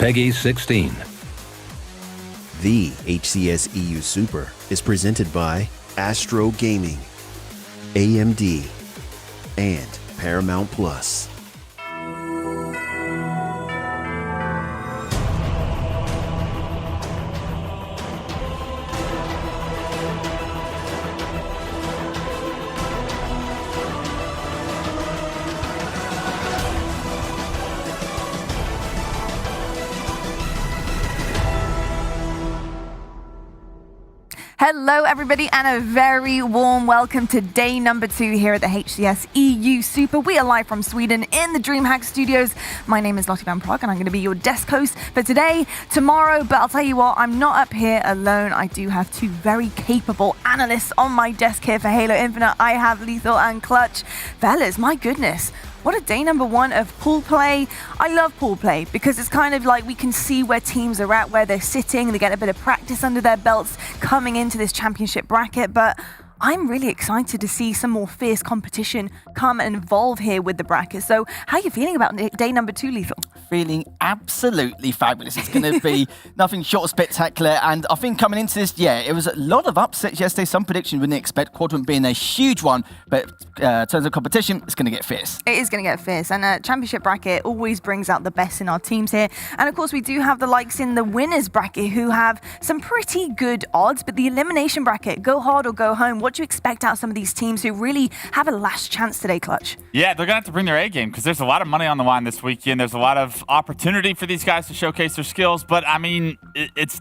Peggy 16. The HCS EU Super is presented by Astro Gaming, AMD, and Paramount Plus. Hello everybody and a very warm welcome to day number 2 here at the HCS EU Super. We are live from Sweden in the DreamHack Studios. My name is Lottie Van Praag and I'm going to be your desk host for today, tomorrow, but I'll tell you what, I'm not up here alone. I do have two very capable analysts on my desk here for Halo Infinite. I have Lethal and Clutch. Fellas, my goodness. What a day number 1 of pool play. I love pool play because it's kind of like we can see where teams are at, where they're sitting. They get a bit of practice under their belts coming into this championship bracket. But I'm really excited to see some more fierce competition come and evolve here with the bracket. So how are you feeling about day number 2, Lethal? Feeling absolutely fabulous. It's going to be nothing short of spectacular. And I think coming into this, it was a lot of upsets yesterday. Some predictions we didn't expect. Quadrant being a huge one. But in terms of competition, it's going to get fierce. It is going to get fierce. And championship bracket always brings out the best in our teams here. And of course, we do have the likes in the winners bracket who have some pretty good odds. But the elimination bracket, go hard or go home. What do you expect out of some of these teams who really have a last chance today, Clutch? Yeah, they're going to have to bring their A game because there's a lot of money on the line this weekend. There's a lot of opportunity for these guys to showcase their skills. But, I mean, it's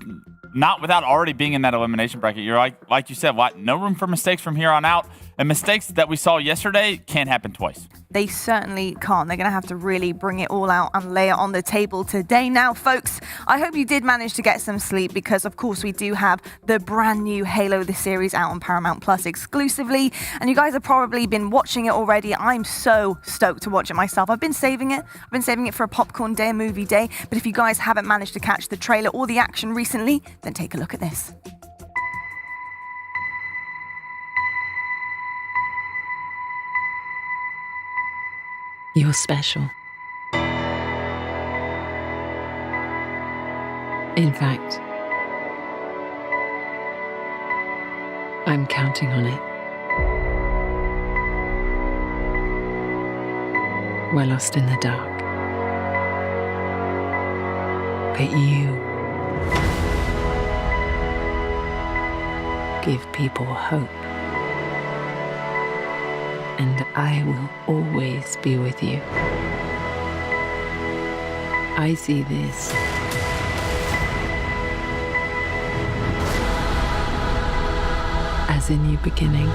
not without already being in that elimination bracket. You're like you said, no room for mistakes from here on out. And mistakes that we saw yesterday can't happen twice. They certainly can't. They're going to have to really bring it all out and lay it on the table today. Now, folks, I hope you did manage to get some sleep because, of course, we do have the brand new Halo the series out on Paramount Plus exclusively. And you guys have probably been watching it already. I'm so stoked to watch it myself. I've been saving it. I've been saving it for a popcorn day, a movie day. But if you guys haven't managed to catch the trailer or the action recently, then take a look at this. You're special. In fact, I'm counting on it. We're lost in the dark. But you give people hope. And I will always be with you. I see this as a new beginning.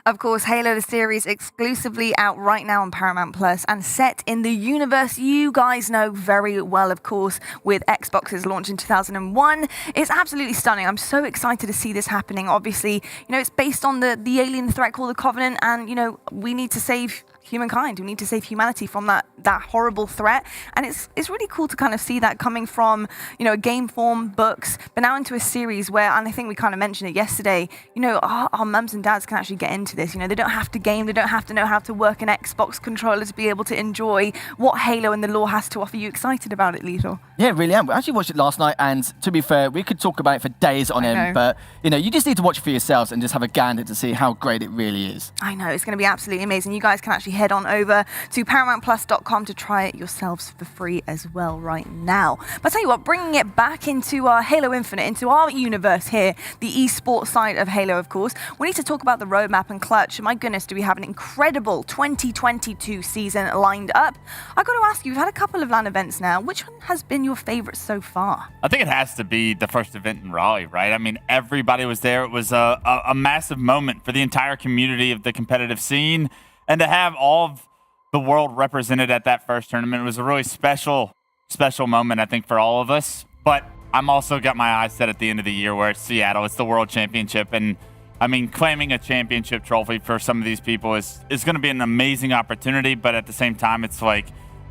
Of course, Halo the series exclusively out right now on Paramount Plus and set in the universe you guys know very well, of course, with Xbox's launch in 2001. It's absolutely stunning. I'm so excited to see this happening. Obviously, it's based on the alien threat called the Covenant, and, we need to save humankind. We need to save humanity from that horrible threat. And it's really cool to kind of see that coming from, a game form, books, but now into a series where, and I think we kind of mentioned it yesterday, our mums and dads can actually get into this. They don't have to game. They don't have to know how to work an Xbox controller to be able to enjoy what Halo and the lore has to offer. You excited about it, Lethal? Yeah, really am. I actually watched it last night, and to be fair, we could talk about it for days on end, but, you just need to watch it for yourselves and just have a gander to see how great it really is. I know, it's going to be absolutely amazing. You guys can actually head on over to ParamountPlus.com to try it yourselves for free as well right now. But I'll tell you what, bringing it back into our Halo Infinite, into our universe here, the esports side of Halo, of course, we need to talk about the roadmap and Clutch. My goodness, do we have an incredible 2022 season lined up? I've got to ask you, we've had a couple of LAN events now. Which one has been your favorite so far? I think it has to be the first event in Raleigh, right? I mean, everybody was there. It was a massive moment for the entire community of the competitive scene. And to have all of the world represented at that first tournament was a really special moment, I think, for all of us. But I'm also got my eyes set at the end of the year where it's Seattle. It's the World Championship. And, I mean, claiming a championship trophy for some of these people is going to be an amazing opportunity. But at the same time, it's like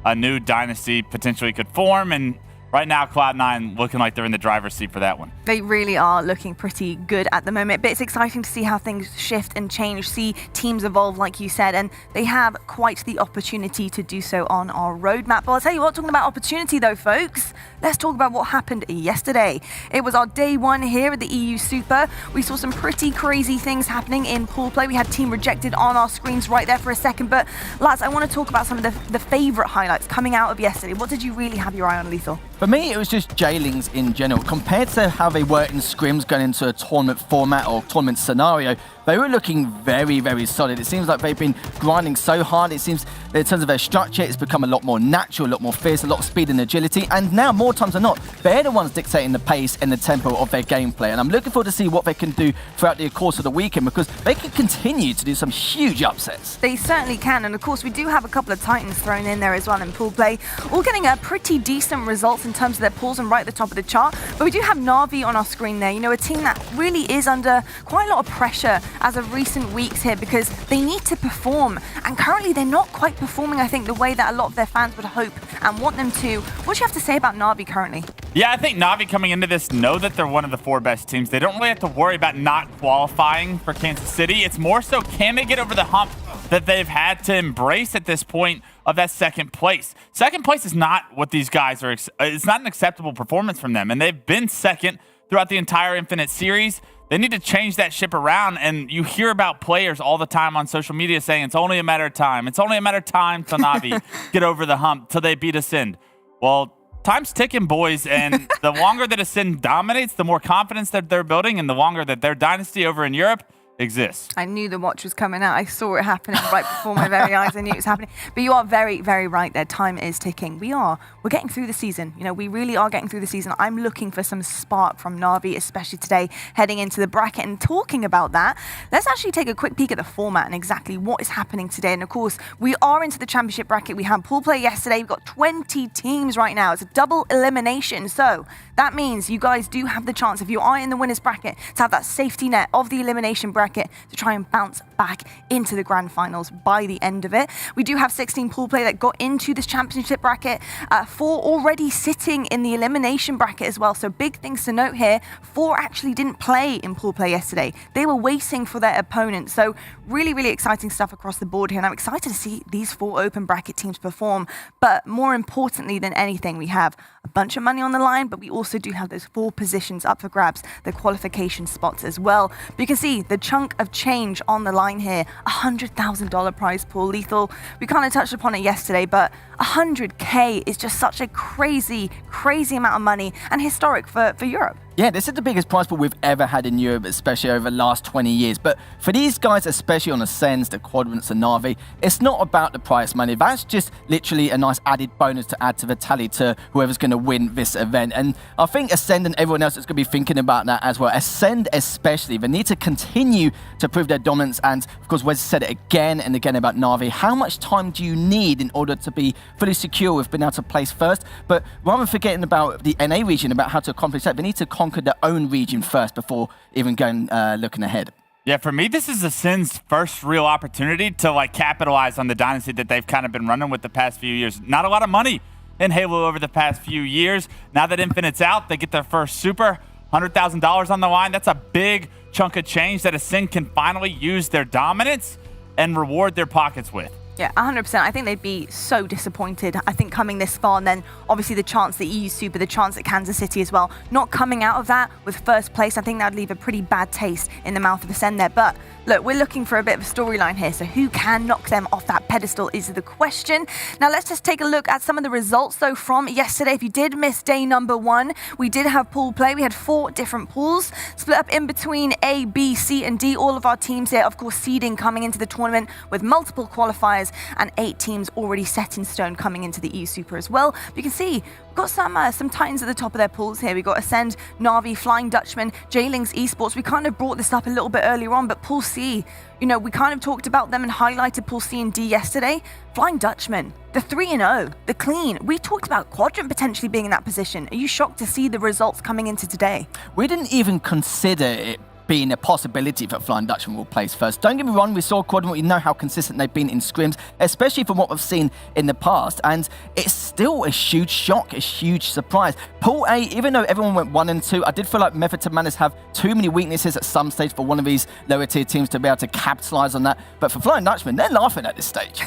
a new dynasty potentially could form. And right now Cloud9 looking like they're in the driver's seat for that one. They really are looking pretty good at the moment, but it's exciting to see how things shift and change, see teams evolve, like you said, and they have quite the opportunity to do so on our roadmap. But I'll tell you what, talking about opportunity though, folks, let's talk about what happened yesterday. It was our day one here at the EU Super. We saw some pretty crazy things happening in pool play. We had team rejected on our screens right there for a second, but lads, I want to talk about some of the favorite highlights coming out of yesterday. What did you really have your eye on, Lethal? For me, it was just Jailings in general. Compared to how they were in scrims going into a tournament format or tournament scenario, they were looking very, very solid. It seems like they've been grinding so hard. It seems that in terms of their structure, it's become a lot more natural, a lot more fierce, a lot of speed and agility. And now, more times than not, they're the ones dictating the pace and the tempo of their gameplay. And I'm looking forward to see what they can do throughout the course of the weekend, because they can continue to do some huge upsets. They certainly can. And of course, we do have a couple of Titans thrown in there as well in pool play, all getting a pretty decent results in terms of their pools and right at the top of the chart. But we do have Na'Vi on our screen there, you know, a team that really is under quite a lot of pressure as of recent weeks here, because they need to perform, and currently they're not quite performing, I think, the way that a lot of their fans would hope and want them to. What do you have to say about Na'Vi currently? Yeah, I think Na'Vi coming into this know that they're one of the 4 best teams. They don't really have to worry about not qualifying for Kansas City. It's more so, can they get over the hump that they've had to embrace at this point of that second place. Second place is not what these guys are. It's not an acceptable performance from them, and they've been second throughout the entire Infinite series. They need to change that ship around, and you hear about players all the time on social media saying it's only a matter of time. It's only a matter of time till Na'Vi get over the hump, till they beat Ascend. Well, time's ticking, boys, and the longer that Ascend dominates, the more confidence that they're building, and the longer that their dynasty over in Europe exists. I knew the watch was coming out. I saw it happening right before my very eyes. I knew it was happening. But you are very, very right there. Time is ticking. We're getting through the season. You know, we really are getting through the season. I'm looking for some spark from Na'Vi, especially today, heading into the bracket. And talking about that, let's actually take a quick peek at the format and exactly what is happening today. And of course, we are into the championship bracket. We had pool play yesterday. We've got 20 teams right now. It's a double elimination. So that means you guys do have the chance, if you are in the winners bracket, to have that safety net of the elimination bracket to try and bounce back into the grand finals by the end of it. We do have 16 pool play that got into this championship bracket, 4 already sitting in the elimination bracket as well. So big things to note here, 4 actually didn't play in pool play yesterday. They were waiting for their opponent. So really, really exciting stuff across the board here. And I'm excited to see these 4 open bracket teams perform. But more importantly than anything, we have a bunch of money on the line, but we also do have those 4 positions up for grabs, the qualification spots as well. But you can see the chunk of change on the line here, $100,000 prize pool. Lethal, we kind of touched upon it yesterday, but 100K is just such a crazy, crazy amount of money and historic for Europe. Yeah, this is the biggest prize pool we've ever had in Europe, especially over the last 20 years. But for these guys, especially on Ascends, the Quadrants and Na'Vi, it's not about the prize money. That's just literally a nice added bonus to add to the tally to whoever's going to win this event. And I think Ascend and everyone else is going to be thinking about that as well. Ascend especially, they need to continue to prove their dominance. And of course, Wes said it again and again about Na'Vi. How much time do you need in order to be fully secure with being able to place first? But rather than forgetting about the NA region, about how to accomplish that, they need to conquer their own region first before even going looking ahead. Yeah, for me, this is Ascend's first real opportunity to capitalize on the dynasty that they've kind of been running with the past few years. Not a lot of money in Halo over the past few years. Now that Infinite's out, they get their first super, $100,000 on the line. That's a big chunk of change that Ascend can finally use their dominance and reward their pockets with. Yeah, 100%. I think they'd be so disappointed, I think, coming this far, and then obviously the chance at EU Super, the chance at Kansas City as well. Not coming out of that with first place, I think that would leave a pretty bad taste in the mouth of Ascend there. But look, we're looking for a bit of a storyline here, so who can knock them off that pedestal is the question. Now let's just take a look at some of the results though from yesterday. If you did miss day number 1, we did have pool play. We had 4 different pools split up in between A, B, C, and D. All of our teams here, of course, seeding coming into the tournament with multiple qualifiers and 8 teams already set in stone coming into the EU Super as well. But you can see we've got some Titans at the top of their pools here. We've got Ascend, Na'Vi, Flying Dutchman, Jailings, Esports. We kind of brought this up a little bit earlier on, but Pool C, you know, we kind of talked about them and highlighted Pool C and D yesterday. Flying Dutchman, the 3-0, the clean. We talked about Quadrant potentially being in that position. Are you shocked to see the results coming into today? We didn't even consider it being a possibility that Flying Dutchman will place first. Don't get me wrong, we saw Quadrant, we know how consistent they've been in scrims, especially from what we've seen in the past, and it's still a huge shock, a huge surprise. Pool A, even though everyone went 1 and 2, I did feel like Method to Madness have too many weaknesses at some stage for one of these lower tier teams to be able to capitalize on that, but for Flying Dutchman, they're laughing at this stage.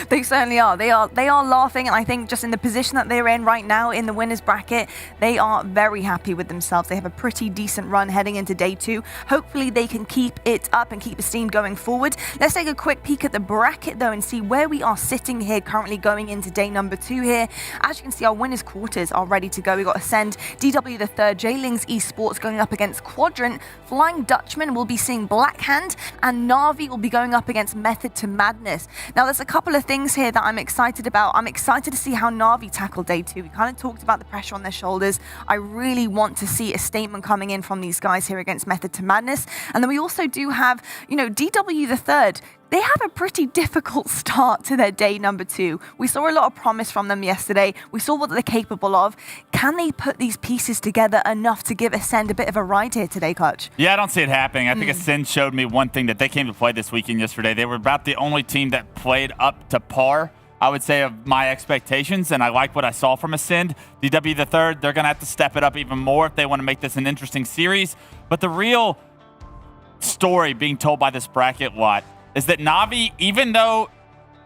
They certainly are. They are laughing, and I think just in the position that they're in right now in the winners bracket, they are very happy with themselves. They have a pretty decent run heading into day 2. Hopefully they can keep it up and keep the steam going forward. Let's take a quick peek at the bracket though and see where we are sitting here currently going into day number 2 here. As you can see, our winners quarters are ready to go. We got Ascend, DW the third, J-Lings Esports going up against Quadrant, Flying Dutchman will be seeing Blackhand, and Na'Vi will be going up against Method to Madness. Now there's a couple of things here that I'm excited about. I'm excited to see how Na'Vi tackle day 2. We kind of talked about the pressure on their shoulders. I really want to see a statement coming in from these guys here against Method to Madness. And then we also do have, DW the third. They have a pretty difficult start to their day number 2. We saw a lot of promise from them yesterday. We saw what they're capable of. Can they put these pieces together enough to give Ascend a bit of a ride here today, Clutch? Yeah, I don't see it happening. I think Ascend showed me one thing that they came to play this weekend yesterday. They were about the only team that played up to par, I would say, of my expectations, and I like what I saw from Ascend. DW the third, they're going to have to step it up even more if they want to make this an interesting series. But the real story being told by this bracket lot is that Na'Vi, even though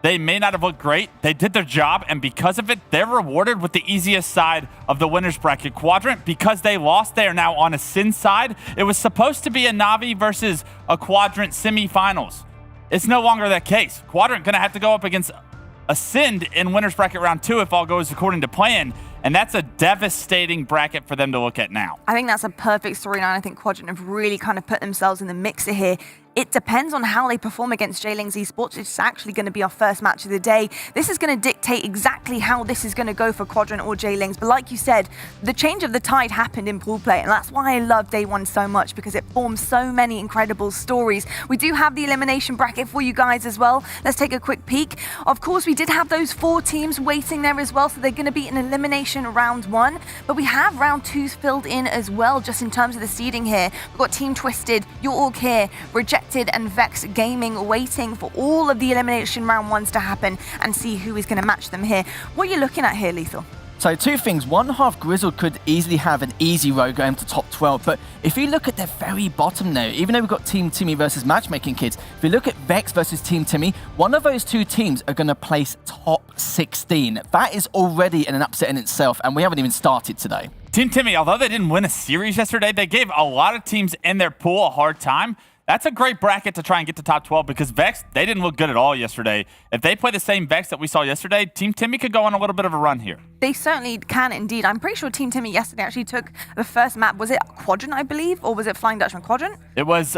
they may not have looked great, they did their job, and because of it, they're rewarded with the easiest side of the winners bracket. Quadrant, because they lost, they are now on Ascend's side. It was supposed to be a Na'Vi versus a Quadrant semifinals. It's no longer that case. Quadrant going to have to go up against Ascend in winners bracket round 2 if all goes according to plan. And that's a devastating bracket for them to look at now. I think that's a perfect storyline. I think Quadrant have really kind of put themselves in the mixer here. It depends on how they perform against J-Lings Esports. It's actually going to be our first match of the day. This is going to dictate exactly how this is going to go for Quadrant or J-Lings. But like you said, the change of the tide happened in pool play, and that's why I love day 1 so much, because it forms so many incredible stories. We do have the elimination bracket for you guys as well. Let's take a quick peek. Of course, we did have those 4 teams waiting there as well, so they're going to be in elimination round 1. But we have round 2s filled in as well, just in terms of the seeding here. We've got Team Twisted, You're All Here, Rejected, and Vex Gaming waiting for all of the elimination round 1s to happen and see who is going to match them here. What are you looking at here, Lethal? So 2 things. One, half Grizzled could easily have an easy road going to top 12. But if you look at the very bottom there, even though we've got Team Timmy versus Matchmaking Kids, if you look at Vex versus Team Timmy, one of those 2 teams are going to place top 16. That is already an upset in itself, and we haven't even started today. Team Timmy, although they didn't win a series yesterday, they gave a lot of teams in their pool a hard time. That's a great bracket to try and get to top 12 because Vex, they didn't look good at all yesterday. If they play the same Vex that we saw yesterday, Team Timmy could go on a little bit of a run here. They certainly can indeed. I'm pretty sure Team Timmy yesterday actually took the first map. Was it Quadrant, I believe, or was it Flying Dutchman Quadrant? It was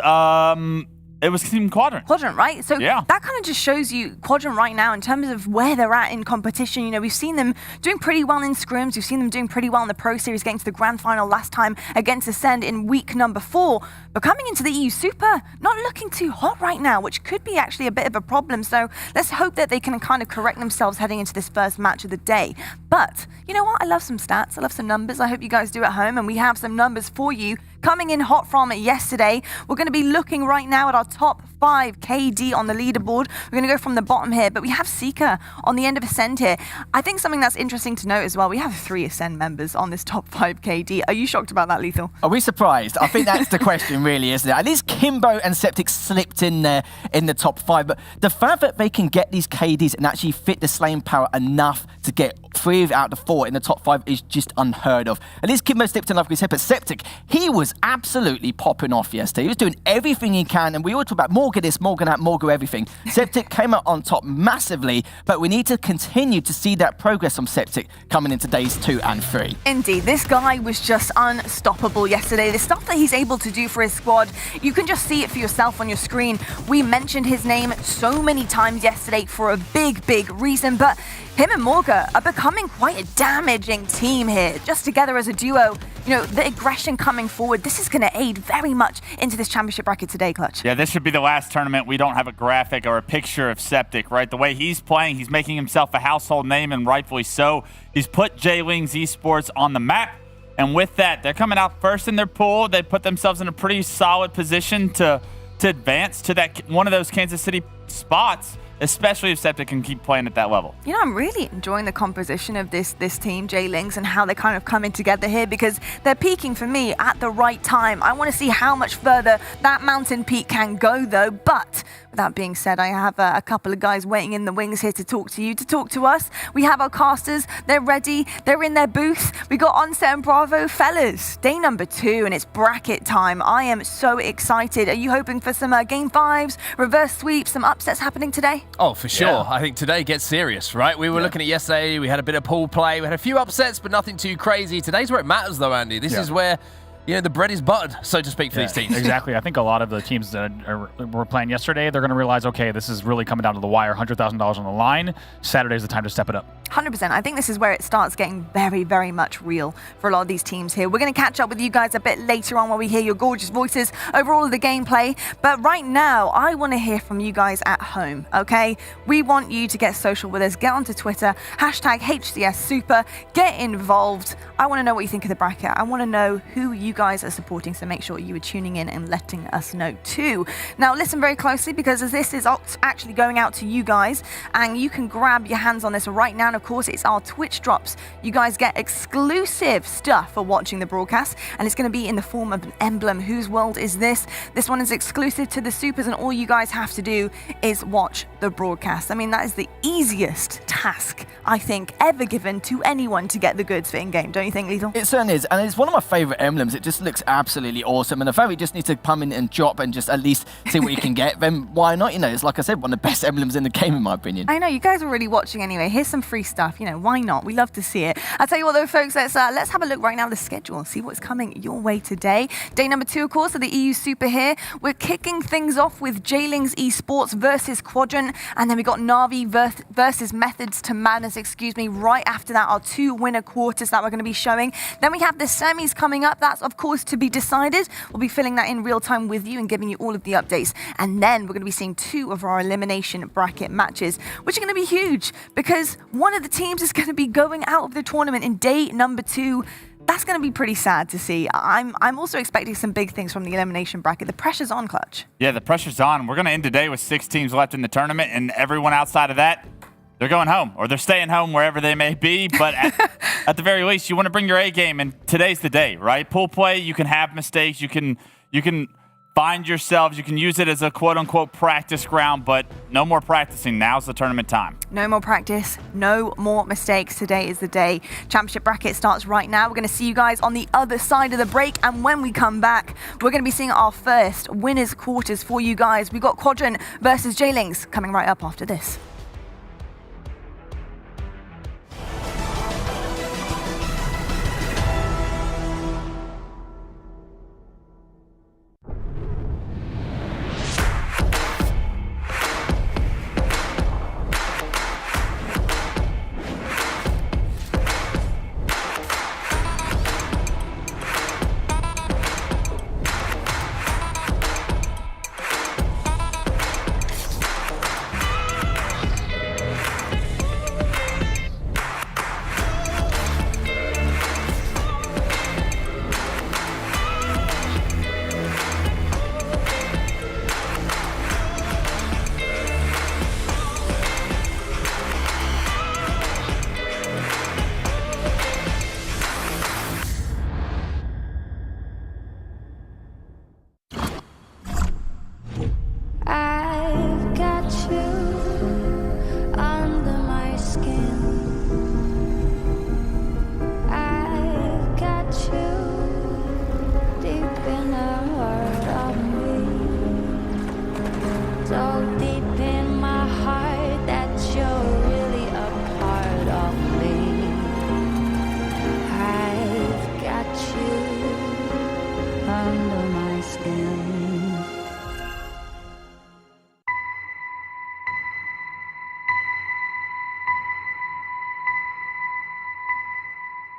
Team Quadrant. Quadrant, right? So yeah, that kind of just shows you Quadrant right now in terms of where they're at in competition. We've seen them doing pretty well in scrims. We've seen them doing pretty well in the Pro Series, getting to the grand final last time against Ascend in week number 4. But coming into the EU Super, not looking too hot right now, which could be actually a bit of a problem. So let's hope that they can kind of correct themselves heading into this first match of the day. But you know what? I love some stats. I love some numbers. I hope you guys do at home. And we have some numbers for you coming in hot from yesterday. We're going to be looking right now at our top 5 KD on the leaderboard. We're going to go from the bottom here, but we have Seeker on the end of Ascend here. I think something that's interesting to note as well, we have 3 Ascend members on this top 5 KD. Are you shocked about that, Lethal? Are we surprised? I think that's the question, really, isn't it? At least Kimbo and Septic slipped in there in the top 5, but the fact that they can get these KDs and actually fit the slaying power enough to get 3 out of 4 in the top 5 is just unheard of. At least Kimbo slipped in like we said, but Septic, he was absolutely popping off yesterday. He was doing everything he can, and we all talk about Morgan this, Morgan that, Morgan everything. Septic came out on top massively, but we need to continue to see that progress from Septic coming into days 2 and 3. Indeed, this guy was just unstoppable yesterday. The stuff that he's able to do for his squad, you can just see it for yourself on your screen. We mentioned his name so many times yesterday for a big reason, but him and Morga are becoming quite a damaging team here, just together as a duo. The aggression coming forward, this is going to aid very much into this championship bracket today, Clutch. Yeah, this should be the last tournament we don't have a graphic or a picture of Septic, right? The way he's playing, he's making himself a household name, and rightfully so. He's put J-Lings Esports on the map. And with that, they're coming out first in their pool. They put themselves in a pretty solid position to advance to that one of those Kansas City spots, especially if Septic can keep playing at that level. You know, I'm really enjoying the composition of this team, J-Lings, and how they're kind of coming together here because they're peaking for me at the right time. I want to see how much further that mountain peak can go, though. But with that being said, I have a couple of guys waiting in the wings here to talk to you, to talk to us. We have our casters. They're ready. They're in their booth. We got Onset and Bravo. Fellas, day number 2, and it's bracket time. I am so excited. Are you hoping for some game 5s, reverse sweeps, some upsets happening today? Oh, for sure. Yeah. I think today gets serious, right? We were looking at yesterday, we had a bit of pool play, we had a few upsets, but nothing too crazy. Today's where it matters, though, Andy. This is where, the bread is buttered, so to speak, for these teams. Exactly. I think a lot of the teams that were playing yesterday, they're going to realize, okay, this is really coming down to the wire, $100,000 on the line. Saturday's the time to step it up. 100%. I think this is where it starts getting very, very much real for a lot of these teams here. We're going to catch up with you guys a bit later on while we hear your gorgeous voices over all of the gameplay. But right now, I want to hear from you guys at home, okay? We want you to get social with us. Get onto Twitter, hashtag HCS Super. Get involved. I want to know what you think of the bracket. I want to know who you guys are supporting, so make sure you are tuning in and letting us know too. Now, listen very closely because as this is actually going out to you guys, and you can grab your hands on this right now. And of course, it's our Twitch drops. You guys get exclusive stuff for watching the broadcast, and it's going to be in the form of an emblem. Whose world is this? This one is exclusive to the Supers, and all you guys have to do is watch the broadcast. I mean, that is the easiest task, I think, ever given to anyone to get the goods for in-game. Don't you think, Lethal? It certainly is, and it's one of my favourite emblems. It just looks absolutely awesome, and the fact we just need to come in and drop and just at least see what you can get, then why not? It's like I said, one of the best emblems in the game, in my opinion. I know, you guys are really watching anyway. Here's some free stuff. Why not? We love to see it. I'll tell you what, though, folks, let's have a look right now at the schedule and see what's coming your way today. Day number 2, of course, of the EU Super here. We're kicking things off with J-Lings Esports versus Quadrant, and then we got Navi versus Methods to Madness, right after that, our 2 winner quarters that we're going to be showing. Then we have the semis coming up. That's, of course, to be decided. We'll be filling that in real time with you and giving you all of the updates. And then we're going to be seeing 2 of our Elimination Bracket matches, which are going to be huge because one of the teams is going to be going out of the tournament in day number 2. That's going to be pretty sad to see. I'm also expecting some big things from the Elimination Bracket. The pressure's on, Clutch. Yeah, the pressure's on. We're going to end today with 6 teams left in the tournament, and everyone outside of that, they're going home, or they're staying home wherever they may be. But at the very least, you want to bring your A game, and today's the day, right? Pool play, you can have mistakes, you can find yourselves, you can use it as a quote-unquote practice ground, but no more practicing. Now's the tournament time. No more practice, no more mistakes. Today is the day. Championship bracket starts right now. We're going to see you guys on the other side of the break, and when we come back, we're going to be seeing our first winners quarters for you guys. We've got Quadrant versus J-Lings coming right up after this.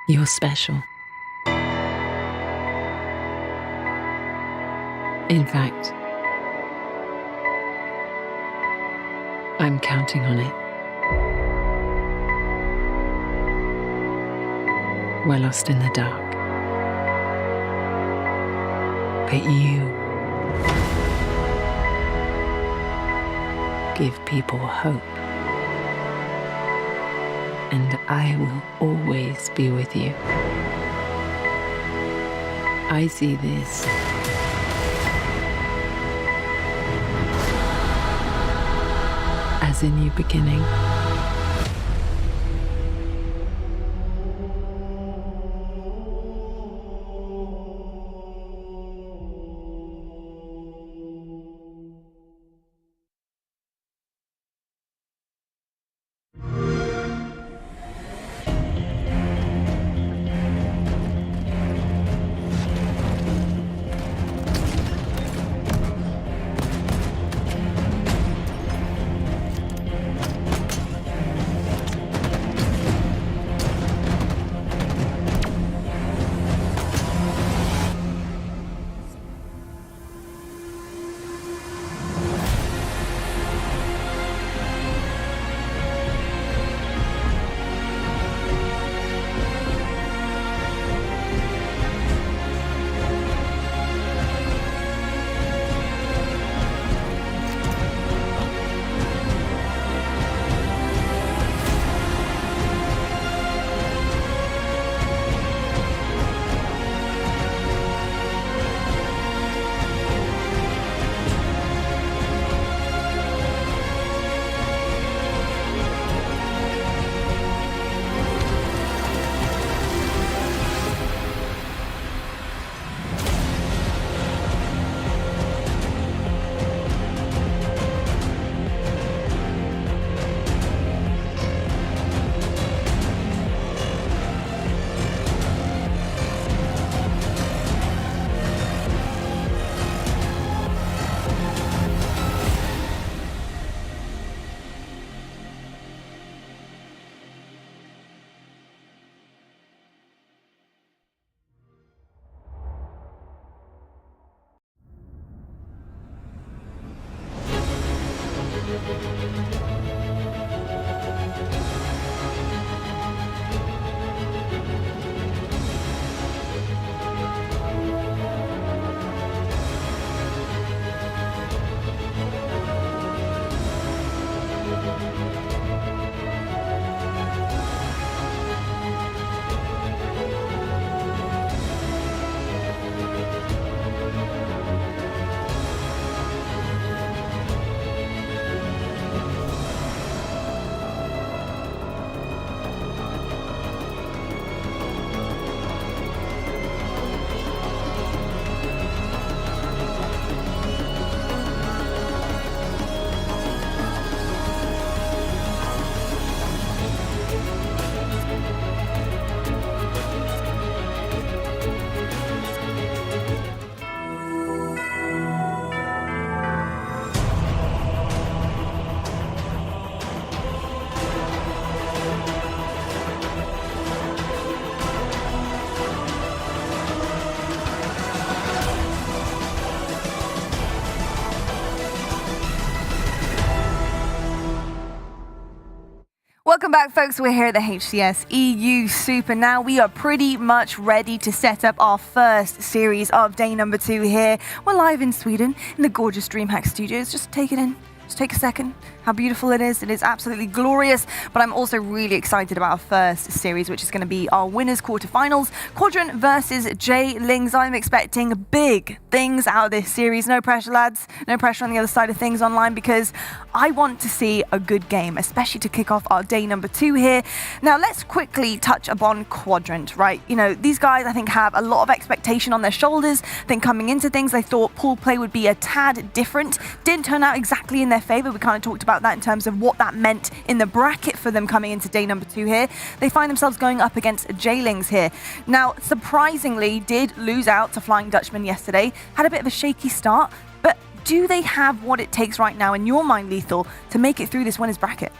You're special. In fact, I'm counting on it. We're lost in the dark. But you give people hope. And I will always be with you. I see this as a new beginning. Welcome back, folks. We're here at the HCS EU Super. Now we are pretty much ready to set up our first series of day number 2 here. We're live in Sweden in the gorgeous DreamHack Studios. Just take it in. Just take a second. How beautiful it is. It is absolutely glorious. But I'm also really excited about our first series, which is going to be our winners quarterfinals. Quadrant versus J-Lings. I'm expecting big things out of this series. No pressure, lads. No pressure on the other side of things online, because I want to see a good game, especially to kick off our day number 2 here. Now, let's quickly touch upon Quadrant, right? You know, these guys, I think, have a lot of expectation on their shoulders. I think coming into things, they thought pool play would be a tad different. Didn't turn out exactly in their favor. We kind of talked about that in terms of what that meant in the bracket for them coming into day number 2 here. They find themselves going up against J-Lings here. Now, surprisingly, did lose out to Flying Dutchman yesterday. Had a bit of a shaky start, but do they have what it takes right now, in your mind, Lethal, to make it through this winners bracket?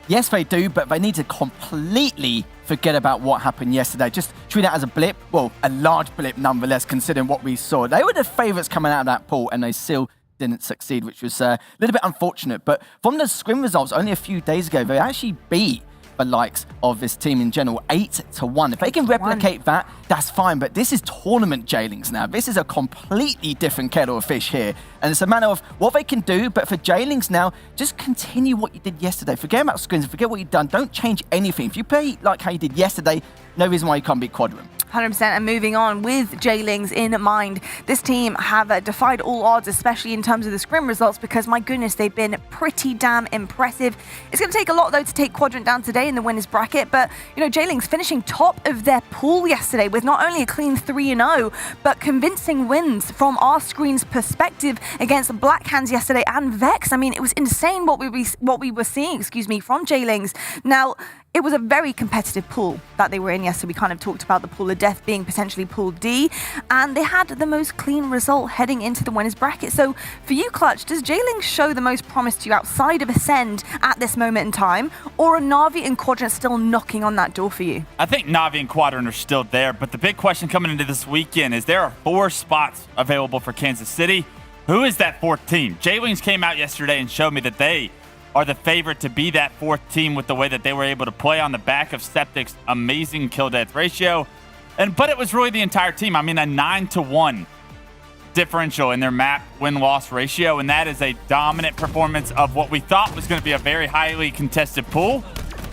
Yes, they do, but they need to completely forget about what happened yesterday. Just treat that as a blip. Well, a large blip nonetheless, considering what we saw. They were the favourites coming out of that pool, and they still didn't succeed, which was a little bit unfortunate. But from the scrim results only a few days ago, they actually beat the likes of this team in general. 8-1. If they can replicate that, that's fine. But this is tournament Jailings now. This is a completely different kettle of fish here. And it's a matter of what they can do. But for Jailings now, just continue what you did yesterday. Forget about screens. Forget what you've done. Don't change anything. If you play like how you did yesterday, no reason why you can't beat Quadrant. 100%. And moving on with Jailings in mind, this team have defied all odds, especially in terms of the scrim results, because my goodness, they've been pretty damn impressive. It's going to take a lot, though, to take Quadrant down today in the winners bracket. But, you know, Jailings finishing top of their pool yesterday with not only a clean 3-0, but convincing wins from our screen's perspective against Black Hands yesterday and Vex. I mean, it was insane what we were seeing, from Jailings. Now, it was a very competitive pool that they were in yesterday. We kind of talked about the pool of death being potentially pool D, and they had the most clean result heading into the winners bracket. So for you, Clutch, does Jailings show the most promise to you outside of Ascend at this moment in time, or are Na'Vi and Quadrant still knocking on that door for you? I think Na'Vi and Quadrant are still there, but the big question coming into this weekend is there are 4 spots available for Kansas City. Who is that 4th team? Jailings came out yesterday and showed me that they are the favorite to be that 4th team with the way that they were able to play on the back of Septic's amazing kill-death ratio. But it was really the entire team. I mean, a 9-1 differential in their map win-loss ratio, and that is a dominant performance of what we thought was going to be a very highly contested pool.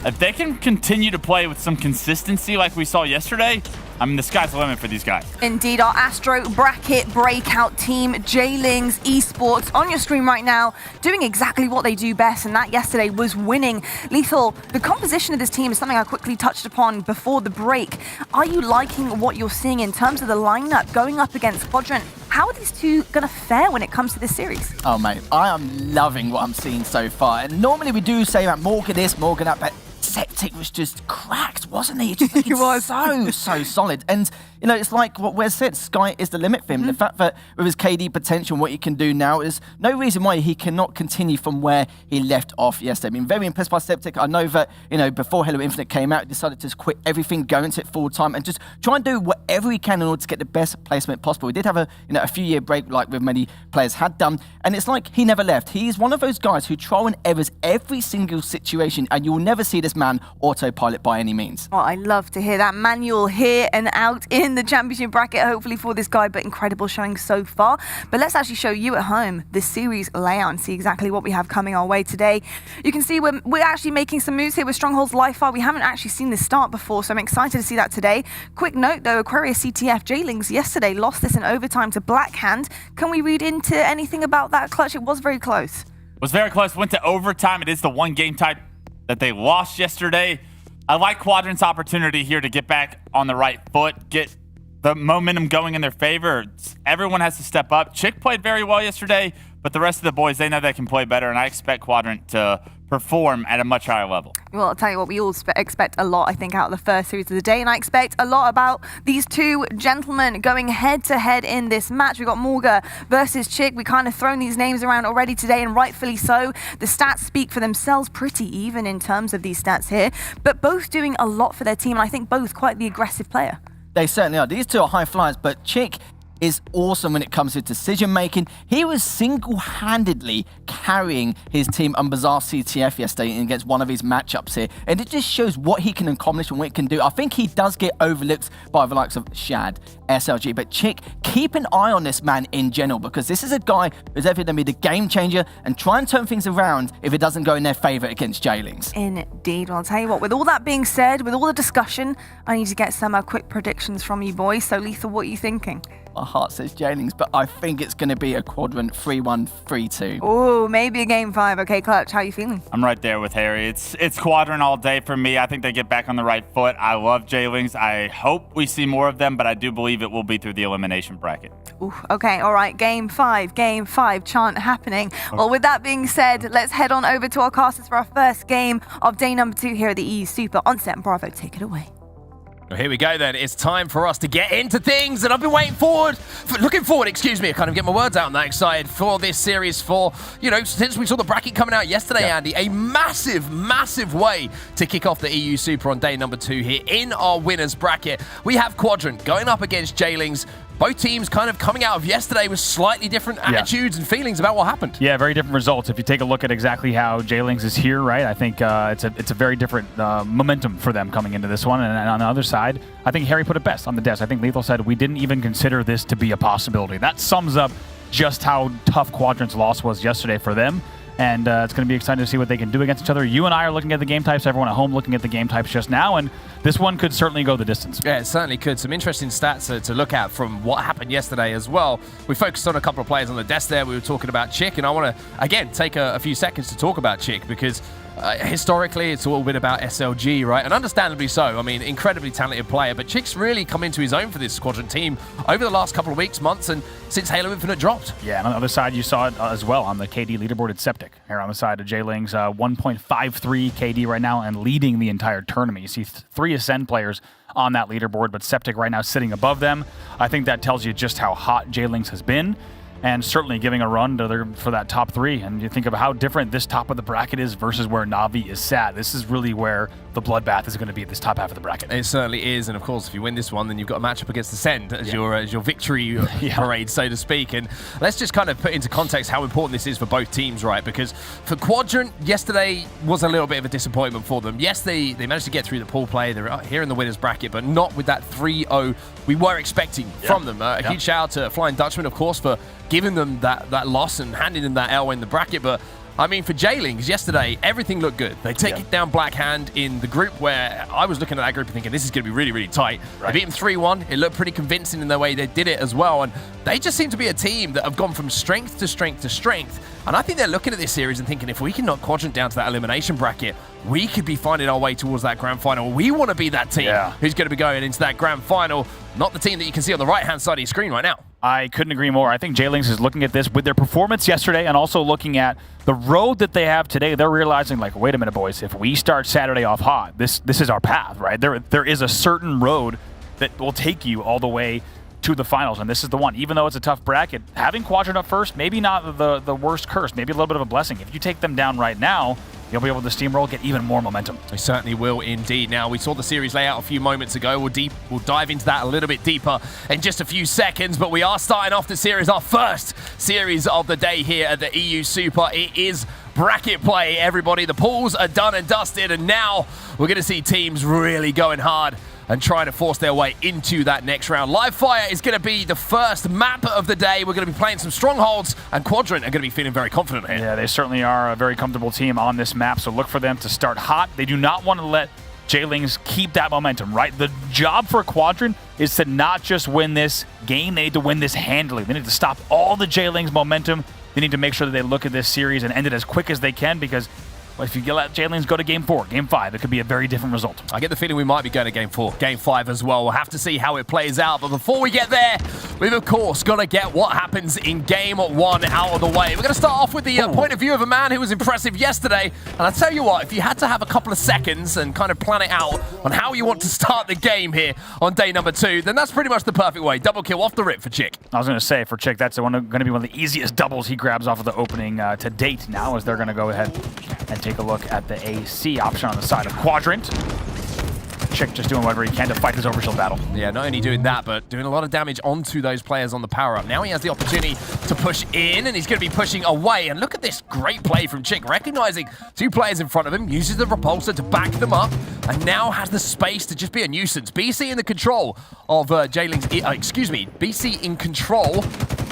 If they can continue to play with some consistency like we saw yesterday, I mean, the sky's the limit for these guys. Indeed, our Astro bracket breakout team, Jailings Esports, on your screen right now, doing exactly what they do best, and that yesterday was winning. Lethal, the composition of this team is something I quickly touched upon before the break. Are you liking what you're seeing in terms of the lineup going up against Quadrant? How are these two going to fare when it comes to this series? Oh, mate, I am loving what I'm seeing so far. And normally we do say about Morgan this, Morgan that, but Septic was just cracked, wasn't he? Just He was. so solid. And, you know, it's like what Wes said, sky is the limit for him. The fact that with his KD potential, what he can do now is no reason why he cannot continue from where he left off yesterday. I mean, very impressed by Septic. I know that, you know, before Halo Infinite came out, he decided to just quit everything, go into it full time, and just try and do whatever he can in order to get the best placement possible. He did have a few-year break like with many players had done, and it's like he never left. He's one of those guys who trial and errors every single situation, and you'll never see this man autopilot by any means. Well, I love to hear that. Manual here and out in the championship bracket, hopefully for this guy, but incredible showing so far. But let's actually show you at home the series layout and see exactly what we have coming our way today. You can see we're actually making some moves here with Stronghold's Life Fire. We haven't actually seen this start before, so I'm excited to see that today. Quick note though, Aquarius CTF Jailings yesterday lost this in overtime to Black Hand. Can we read into anything about that, Clutch? It was very close. It was very close. Went to overtime. It is the one game type that they lost yesterday. I like Quadrant's opportunity here to get back on the right foot, get the momentum going in their favor. Everyone has to step up. Chick played very well yesterday, but the rest of the boys, they know they can play better, and I expect Quadrant to perform at a much higher level. Well, I'll tell you what, we all expect a lot, I think, out of the first series of the day, and I expect a lot about these two gentlemen going head-to-head in this match. We've got Morga versus Chick. We kind of thrown these names around already today, and rightfully so. The stats speak for themselves, pretty even in terms of these stats here, but both doing a lot for their team, and I think both quite the aggressive player. They certainly are. These two are high flyers, but Chick is awesome when it comes to decision making. He was single-handedly carrying his team on Bazaar CTF yesterday against one of his matchups here, and it just shows what he can accomplish and what he can do. I think he does get overlooked by the likes of Shad, SLG, but Chick, keep an eye on this man in general, because this is a guy who's ever going to be the game changer and try and turn things around if it doesn't go in their favor against Jailings. Indeed. Well, I'll tell you what, with all that being said, with all the discussion, I need to get some quick predictions from you boys. So, Lethal, what are you thinking? My heart says Jailings, but I think it's going to be a Quadrant 3-1, 3-2. Oh, maybe a game 5. Okay, Clutch, how are you feeling? I'm right there with Harry. It's Quadrant all day for me. I think they get back on the right foot. I love Jailings. I hope we see more of them, but I do believe it will be through the elimination bracket. Ooh, okay, all right, game 5, chant happening. Well, with that being said, let's head on over to our casters for our first game of day number 2 here at the EU Super. Onset and Bravo, take it away. Well, here we go then. It's time for us to get into things, and I've been looking forward, I can't even get my words out. I'm that excited for this series since we saw the bracket coming out yesterday, Andy. A massive way to kick off the EU Super on day number 2 here in our winners bracket. We have Quadrant going up against Jailings. both teams kind of coming out of yesterday with slightly different attitudes and feelings about what happened. Yeah, very different results. If you take a look at exactly how J-Lings is here, right, I think it's a very different momentum for them coming into this one. And on the other side, I think Harry put it best on the desk. I think Lethal said, we didn't even consider this to be a possibility. That sums up just how tough Quadrant's loss was yesterday for them. And it's going to be exciting to see what they can do against each other. You and I are looking at the game types, everyone at home looking at the game types just now, and this one could certainly go the distance. Yeah, it certainly could. Some interesting stats to look at from what happened yesterday as well. We focused on a couple of players on the desk there. We were talking about Chick, and I want to, again, take a few seconds to talk about Chick because historically, it's all been about SLG, right? And understandably so. I mean, incredibly talented player, but Chick's really come into his own for this Quadrant team over the last couple of weeks, months, and since Halo Infinite dropped. Yeah, and on the other side, you saw it as well on the KD leaderboard at Septic. Here on the side of J-Lings, 1.53 KD right now and leading the entire tournament. You see 3 Ascend players on that leaderboard, but Septic right now sitting above them. I think that tells you just how hot J-Lings has been, and certainly giving a run for that top 3. And you think of how different this top of the bracket is versus where Na'Vi is sat. This is really where the bloodbath is going to be, this top half of the bracket. It certainly is, and of course, if you win this one, then you've got a matchup against Ascend as your victory parade, so to speak. And let's just kind of put into context how important this is for both teams, right? Because for Quadrant, yesterday was a little bit of a disappointment for them. Yes, they managed to get through the pool play. They're here in the winners bracket, but not with that 3-0 we were expecting from them. A huge shout out to Flying Dutchman, of course, for giving them that loss and handing them that L in the bracket. But I mean, for J-Lings, yesterday, everything looked good. They take it down Black Hand in the group where I was looking at that group and thinking, this is going to be really, really tight. Right. They beat them 3-1. It looked pretty convincing in the way they did it as well. And they just seem to be a team that have gone from strength to strength to strength. And I think they're looking at this series and thinking, if we can knock Quadrant down to that elimination bracket, we could be finding our way towards that grand final. We want to be that team who's going to be going into that grand final, not the team that you can see on the right-hand side of your screen right now. I couldn't agree more. I think J-Lings is looking at this with their performance yesterday and also looking at the road that they have today. They're realizing, like, wait a minute, boys, if we start Saturday off hot, this is our path, right? There is a certain road that will take you all the way to the finals, and this is the one. Even though it's a tough bracket, having Quadrant up first, maybe not the worst curse, maybe a little bit of a blessing. If you take them down right now, you'll be able to steamroll, get even more momentum. We certainly will indeed. Now, we saw the series layout a few moments ago. We'll dive into that a little bit deeper in just a few seconds, but we are starting off the series, our first series of the day here at the EU Super. It is bracket play, everybody. The pools are done and dusted, and now we're going to see teams really going hard and trying to force their way into that next round. Live Fire is going to be the first map of the day. We're going to be playing some strongholds, and Quadrant are going to be feeling very confident here. Yeah, they certainly are a very comfortable team on this map, so look for them to start hot. They do not want to let J-Lings keep that momentum, right? The job for Quadrant is to not just win this game, they need to win this handily. They need to stop all the J-Lings momentum. They need to make sure that they look at this series and end it as quick as they can, because if you let J-Lings go to Game 4, Game 5, it could be a very different result. I get the feeling we might be going to Game 4, Game 5 as well. We'll have to see how it plays out. But before we get there, we've, of course, got to get what happens in Game 1 out of the way. We're going to start off with the point of view of a man who was impressive yesterday. And I'll tell you what, if you had to have a couple of seconds and kind of plan it out on how you want to start the game here on day number 2, then that's pretty much the perfect way. Double kill off the rip for Chick. I was going to say, for Chick, that's going to be one of the easiest doubles he grabs off of the opening to date now, as they're going to go ahead and take a look at the AC option on the side of Quadrant. Chick just doing whatever he can to fight this overshield battle. Yeah, not only doing that, but doing a lot of damage onto those players on the power-up. Now he has the opportunity to push in, and he's going to be pushing away. And look at this great play from Chick, recognizing 2 players in front of him, uses the repulsor to back them up, and now has the space to just be a nuisance. BC in the control of J-Lings, BC in control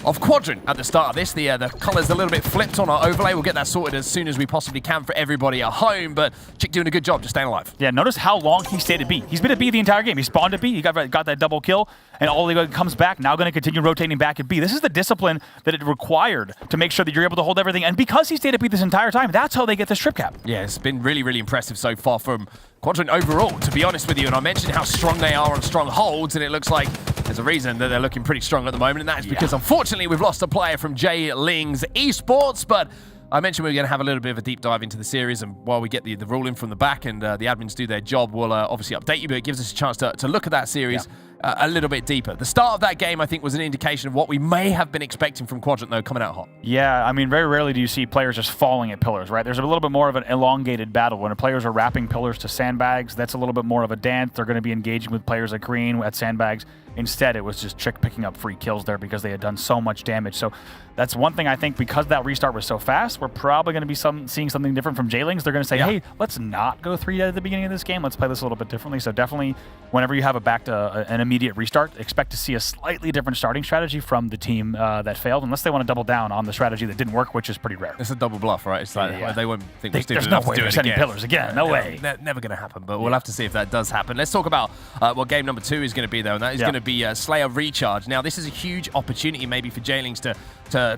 of Quadrant at the start of this. The colors a little bit flipped on our overlay. We'll get that sorted as soon as we possibly can for everybody at home, but Chick doing a good job just staying alive. Yeah, notice how long he stayed at B. He's been at B the entire game. He spawned at B, he got that double kill, and Oligo comes back, now going to continue rotating back at B. This is the discipline that it required to make sure that you're able to hold everything, and because he stayed at B this entire time, that's how they get the strip cap. Yeah, it's been really, really impressive so far from Quadrant overall, to be honest with you. And I mentioned how strong they are on strong holds, and it looks like there's a reason that they're looking pretty strong at the moment, and that is because, unfortunately, we've lost a player from J-Lings Esports, but I mentioned we were going to have a little bit of a deep dive into the series, and while we get the ruling from the back and the admins do their job, we'll obviously update you, but it gives us a chance to look at that series a little bit deeper. The start of that game, I think, was an indication of what we may have been expecting from Quadrant, though, coming out hot. Yeah, I mean, very rarely do you see players just falling at pillars, right? There's a little bit more of an elongated battle. When players are wrapping pillars to sandbags, that's a little bit more of a dance. They're going to be engaging with players at green, at sandbags, Instead, it was just Chick picking up free kills there because they had done so much damage. So that's one thing I think, because that restart was so fast, we're probably going to be seeing something different from J-Lings. They're going to say, hey, let's not go 3 at the beginning of this game. Let's play this a little bit differently. So definitely, whenever you have an immediate restart, expect to see a slightly different starting strategy from the team that failed, unless they want to double down on the strategy that didn't work, which is pretty rare. It's a double bluff, right? It's like they won't think we're stupid there's no enough way to do they're it sending again. pillars again. No way. Never going to happen, but we'll have to see if that does happen. Let's talk about what game number 2 is going to be, though, and that is going to be Slayer Recharge. Now, this is a huge opportunity maybe for J-Lings to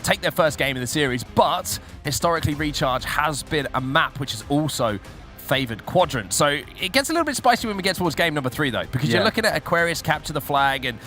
take their first game in the series, but historically Recharge has been a map which has also favored Quadrant. So it gets a little bit spicy when we get towards game number 3, though, because you're looking at Aquarius capture the flag, and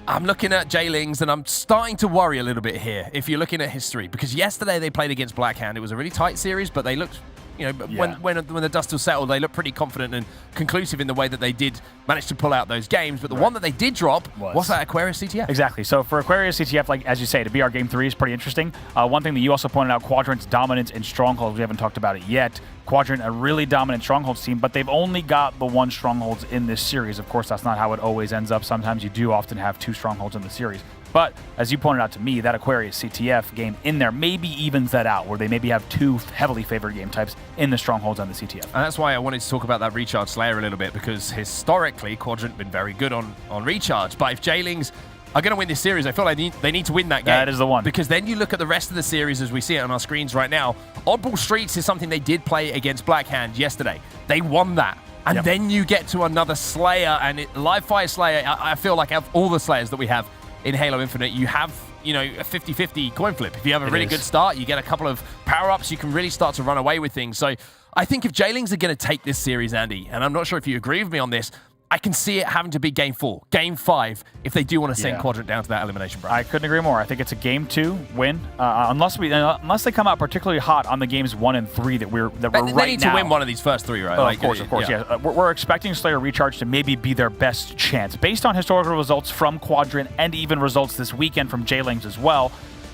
I'm looking at J-Lings, and I'm starting to worry a little bit here if you're looking at history, because yesterday they played against Blackhand. It was a really tight series, but they looked, when the dust still settled, they looked pretty confident and conclusive in the way that they did manage to pull out those games. But the one that they did drop was that Aquarius CTF. Exactly. So for Aquarius CTF, like as you say, to be our game 3 is pretty interesting. One thing that you also pointed out, Quadrant's dominance in Strongholds. We haven't talked about it yet. Quadrant, a really dominant Strongholds team, but they've only got the 1 Strongholds in this series. Of course, that's not how it always ends up. Sometimes you do often have 2 Strongholds in the series. But as you pointed out to me, that Aquarius CTF game in there maybe evens that out, where they maybe have 2 heavily favored game types in the Strongholds and the CTF. And that's why I wanted to talk about that Recharge Slayer a little bit, because historically, Quadrant been very good on Recharge. But if J-Lings are going to win this series, I feel like they need to win that game. That is the one. Because then you look at the rest of the series as we see it on our screens right now. Oddball Streets is something they did play against Blackhand yesterday. They won that. And then you get to another Slayer, and Live Fire Slayer, I feel like of all the Slayers that we have in Halo Infinite, you have, a 50-50 coin flip. If you have a really good start, you get a couple of power-ups, you can really start to run away with things. So I think if J-Lings are going to take this series, Andy, and I'm not sure if you agree with me on this, I can see it having to be game 4, game 5, if they do want to send Quadrant down to that elimination bracket. I couldn't agree more. I think it's a game 2 win, unless they come out particularly hot on the games 1 and 3 that we're right now. They need to win one of these first 3, right? Of course, yeah. We're expecting Slayer Recharge to maybe be their best chance. Based on historical results from Quadrant and even results this weekend from J-Lings as well,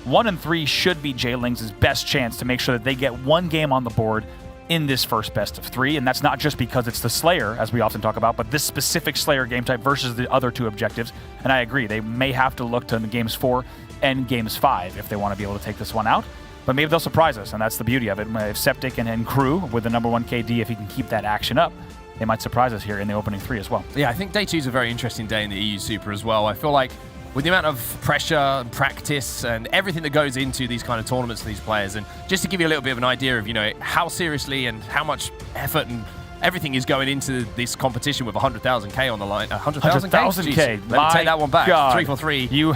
1 and 3 should be J-Lings' best chance to make sure that they get 1 game on the board in this first best of 3, and that's not just because it's the Slayer, as we often talk about, but this specific Slayer game type versus the other 2 objectives. And I agree, they may have to look to games 4 and games 5 if they want to be able to take this one out, but maybe they'll surprise us, and that's the beauty of it. If Septic and Crew with the #1 KD, if he can keep that action up, they might surprise us here in the opening 3 as well. Yeah, I think day 2 is a very interesting day in the EU Super as well. I feel like with the amount of pressure and practice and everything that goes into these kind of tournaments for these players, and just to give you a little bit of an idea of, how seriously and how much effort and everything is going into this competition with 100,000K on the line. 100,000K? 100,000K. Let me take that one back. God. 343. You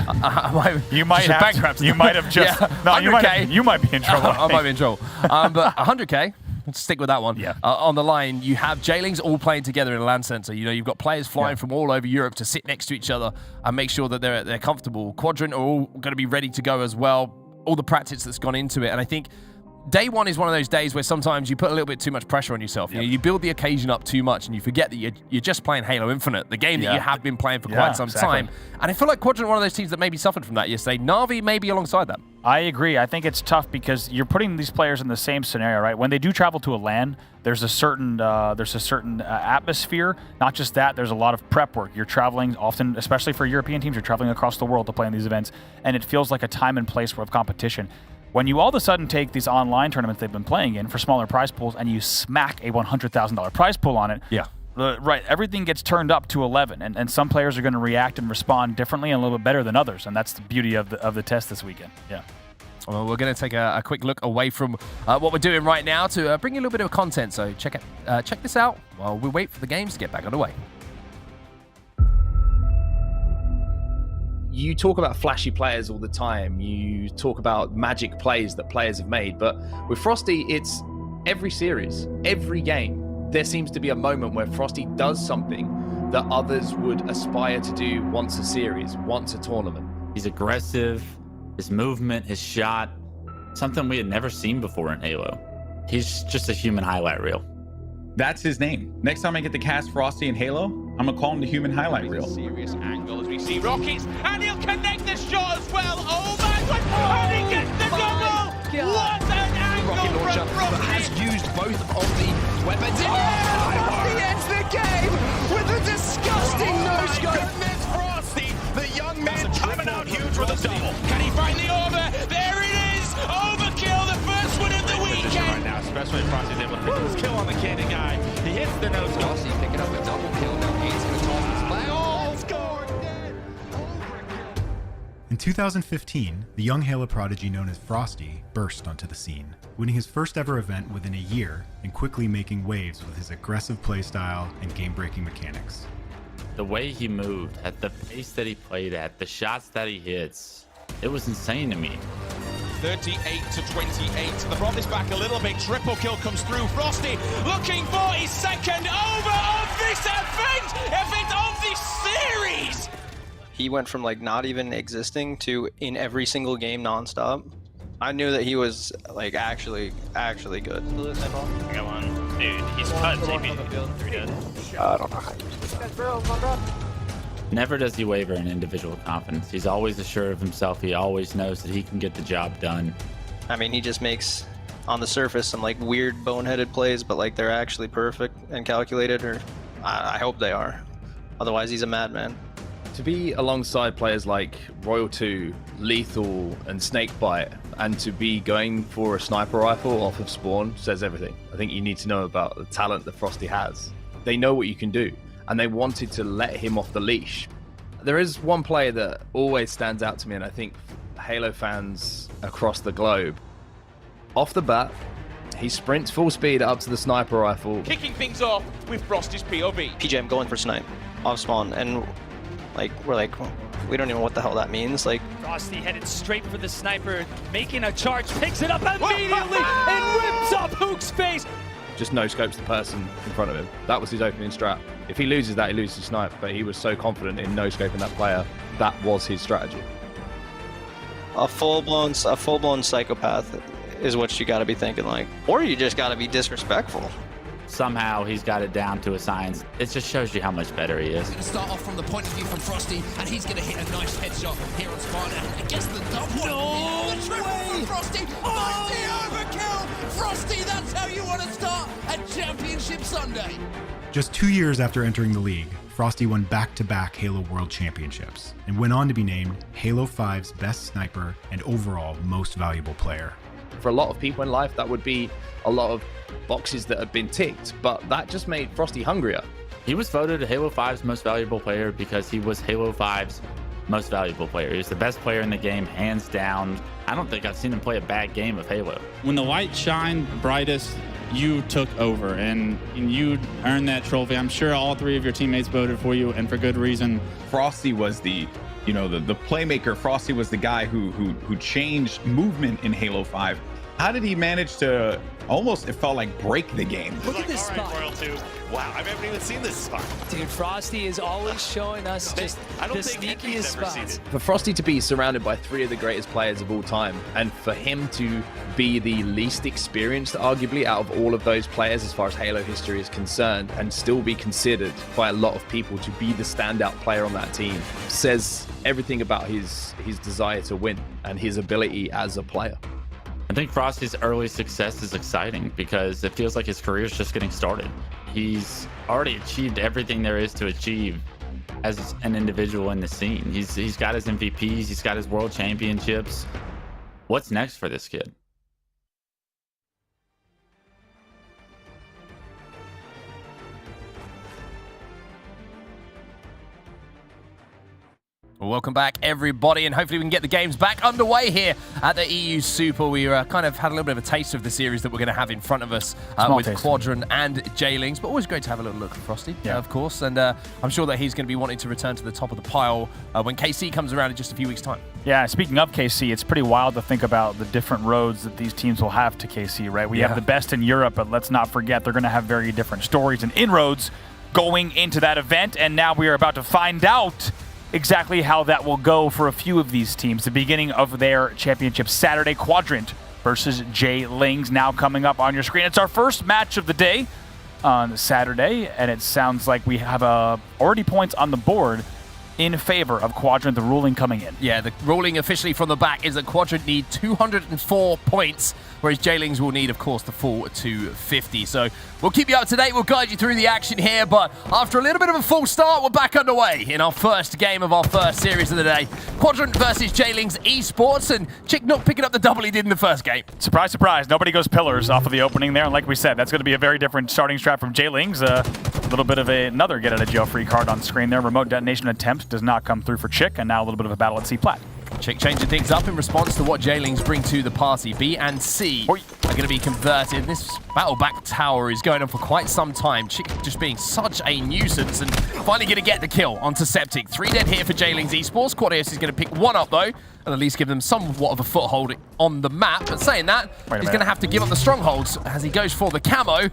might have just... No, 100K. You might be in trouble. I might be in trouble. But 100K. Let's stick with that one. Yeah. On the line, you have J-Lings all playing together in a LAN center. You've got players flying from all over Europe to sit next to each other and make sure that they're comfortable. Quadrant are all going to be ready to go as well. All the practice that's gone into it. And I think day 1 is one of those days where sometimes you put a little bit too much pressure on yourself. You build the occasion up too much and you forget that you're just playing Halo Infinite, the game that you have been playing for quite some time. And I feel like Quadrant are one of those teams that maybe suffered from that yesterday. Na'Vi maybe alongside that. I agree. I think it's tough because you're putting these players in the same scenario, right? When they do travel to a LAN, there's a certain atmosphere. Not just that, there's a lot of prep work. You're traveling often, especially for European teams, you're traveling across the world to play in these events, and it feels like a time and place of competition. When you all of a sudden take these online tournaments they've been playing in for smaller prize pools and you smack a $100,000 prize pool on it, right, everything gets turned up to 11, and some players are going to react and respond differently and a little bit better than others, and that's the beauty of the test this weekend. Yeah. Well, we're going to take a quick look away from what we're doing right now to bring you a little bit of content. So check this out while we wait for the games to get back underway. You talk about flashy players all the time. You talk about magic plays that players have made. But with Frosty, it's every series, every game. There seems to be a moment where Frosty does something that others would aspire to do once a series, once a tournament. He's aggressive. His movement, his shot, something we had never seen before in Halo. He's just a human highlight reel. That's his name. Next time I get to cast Frosty in Halo, I'm gonna call him the human highlight reel. Serious angle as we see Rockets, and he'll connect the shot as well. Oh my God! And he gets the double. What an angle rocket launcher from Rocky! That has used both of the weapons. Frosty ends the game with a disgusting no-scope. Frosty Frosty's able to pick up his kill on the Cannon guy. He hits the nose. Frosty picking up a double kill. Now Kate's going to toss his flag. Oh, Let's go! In 2015, the young Halo prodigy known as Frosty burst onto the scene, winning his first ever event within a year and quickly making waves with his aggressive playstyle and game-breaking mechanics. The way he moved, at the pace that he played at, the shots that he hits, it was insane to me. 38 to 28. The Brom is back a little bit. Triple kill comes through. Frosty looking for his second over of this event of this series. He went from like not even existing to in every single game nonstop. I knew that he was like actually good. I got one. Dude, he's cut. Three dead. I don't know. Never does he waver in individual confidence. He's always assured of himself. He always knows that he can get the job done. I mean, he just makes, on the surface, some like weird boneheaded plays, but like they're actually perfect and calculated, or I hope they are. Otherwise, he's a madman. To be alongside players like Royal 2, Lethal, and Snakebite, and to be going for a sniper rifle off of spawn says everything. I think you need to know about the talent that Frosty has. They know what you can do, and they wanted to let him off the leash. There is one player that always stands out to me, and I think Halo fans across the globe. Off the bat, he sprints full speed up to the sniper rifle. Kicking things off with Frosty's POV. PJ, I'm going for snipe off spawn, and like we're like, we don't even know what the hell that means. Like Frosty headed straight for the sniper, making a charge, picks it up immediately and rips up Hook's face. Just no-scopes the person in front of him. That was his opening strat. If he loses that, he loses snipe, but he was so confident in no-scoping that player, that was his strategy. a full-blown psychopath is what you got to be thinking like, or you just got to be disrespectful. Somehow he's got it down to a science. It just shows you how much better he is. Going to start off from the point of view from Frosty, and he's going to hit a nice headshot here on spawn, and gets the double. No the triple way! from Frosty. Mighty overkill! Frosty, that's how you want to start a championship Sunday. Just 2 years after entering the league, Frosty won back-to-back Halo World Championships and went on to be named Halo 5's best sniper and overall most valuable player. For a lot of people in life, that would be a lot of boxes that have been ticked, but that just made Frosty hungrier. He was voted Halo 5's most valuable player because he was Halo 5's most valuable player. He was the best player in the game, hands down. I don't think I've seen him play a bad game of Halo. When the light shined brightest, you took over and you earned that trophy. I'm sure all three of your teammates voted for you, and for good reason. Frosty was the playmaker. Frosty was the guy who changed movement in Halo 5. How did he manage to almost, it felt like, break the game? Look at this spot. Wow, I haven't even seen this spot. Dude, Frosty is always showing us just the sneakiest spots. For Frosty to be surrounded by three of the greatest players of all time, and for him to be the least experienced, arguably, out of all of those players as far as Halo history is concerned, and still be considered by a lot of people to be the standout player on that team, says everything about his desire to win and his ability as a player. I think Frosty's early success is exciting because it feels like his career is just getting started. He's already achieved everything there is to achieve as an individual in the scene. He's got his MVPs, he's got his world championships. What's next for this kid? Well, welcome back, everybody, and hopefully we can get the games back underway here at the EU Super. We kind of had a little bit of a taste of the series that we're going to have in front of us with Quadrant and J-Lings, but always great to have a little look at Frosty, of course, and I'm sure that he's going to be wanting to return to the top of the pile when KC comes around in just a few weeks' time. Yeah, speaking of KC, it's pretty wild to think about the different roads that these teams will have to KC, right? We have the best in Europe, but let's not forget they're going to have very different stories and inroads going into that event, and now we are about to find out exactly how that will go for a few of these teams. The beginning of their championship Saturday, Quadrant versus J-Lings, now coming up on your screen. It's our first match of the day on Saturday, and it sounds like we have already points on the board in favor of Quadrant, the ruling coming in. Yeah, the ruling officially from the back is that Quadrant need 204 points, whereas J-Lings will need, of course, the full 250. So we'll keep you up to date. We'll guide you through the action here, but after a little bit of a full start, we're back underway in our first game of our first series of the day. Quadrant versus J-Lings Esports, and Chick not picking up the double he did in the first game. Surprise, surprise. Nobody goes pillars off of the opening there, and like we said, that's going to be a very different starting strat from J-Lings. A little bit of another get-out-of-jail-free card on screen there. Remote detonation attempt does not come through for Chick, and now a little bit of a battle at C-Plat. Chick changing things up in response to what J-Lings bring to the party. B and C are going to be converted. This battle back tower is going on for quite some time. Chick just being such a nuisance and finally going to get the kill onto Septic. 3 dead here for J-Lings Esports. Quadios is going to pick 1 up though, and at least give them somewhat of a foothold on the map. But saying that, he's going to have to give up the strongholds as he goes for the camo.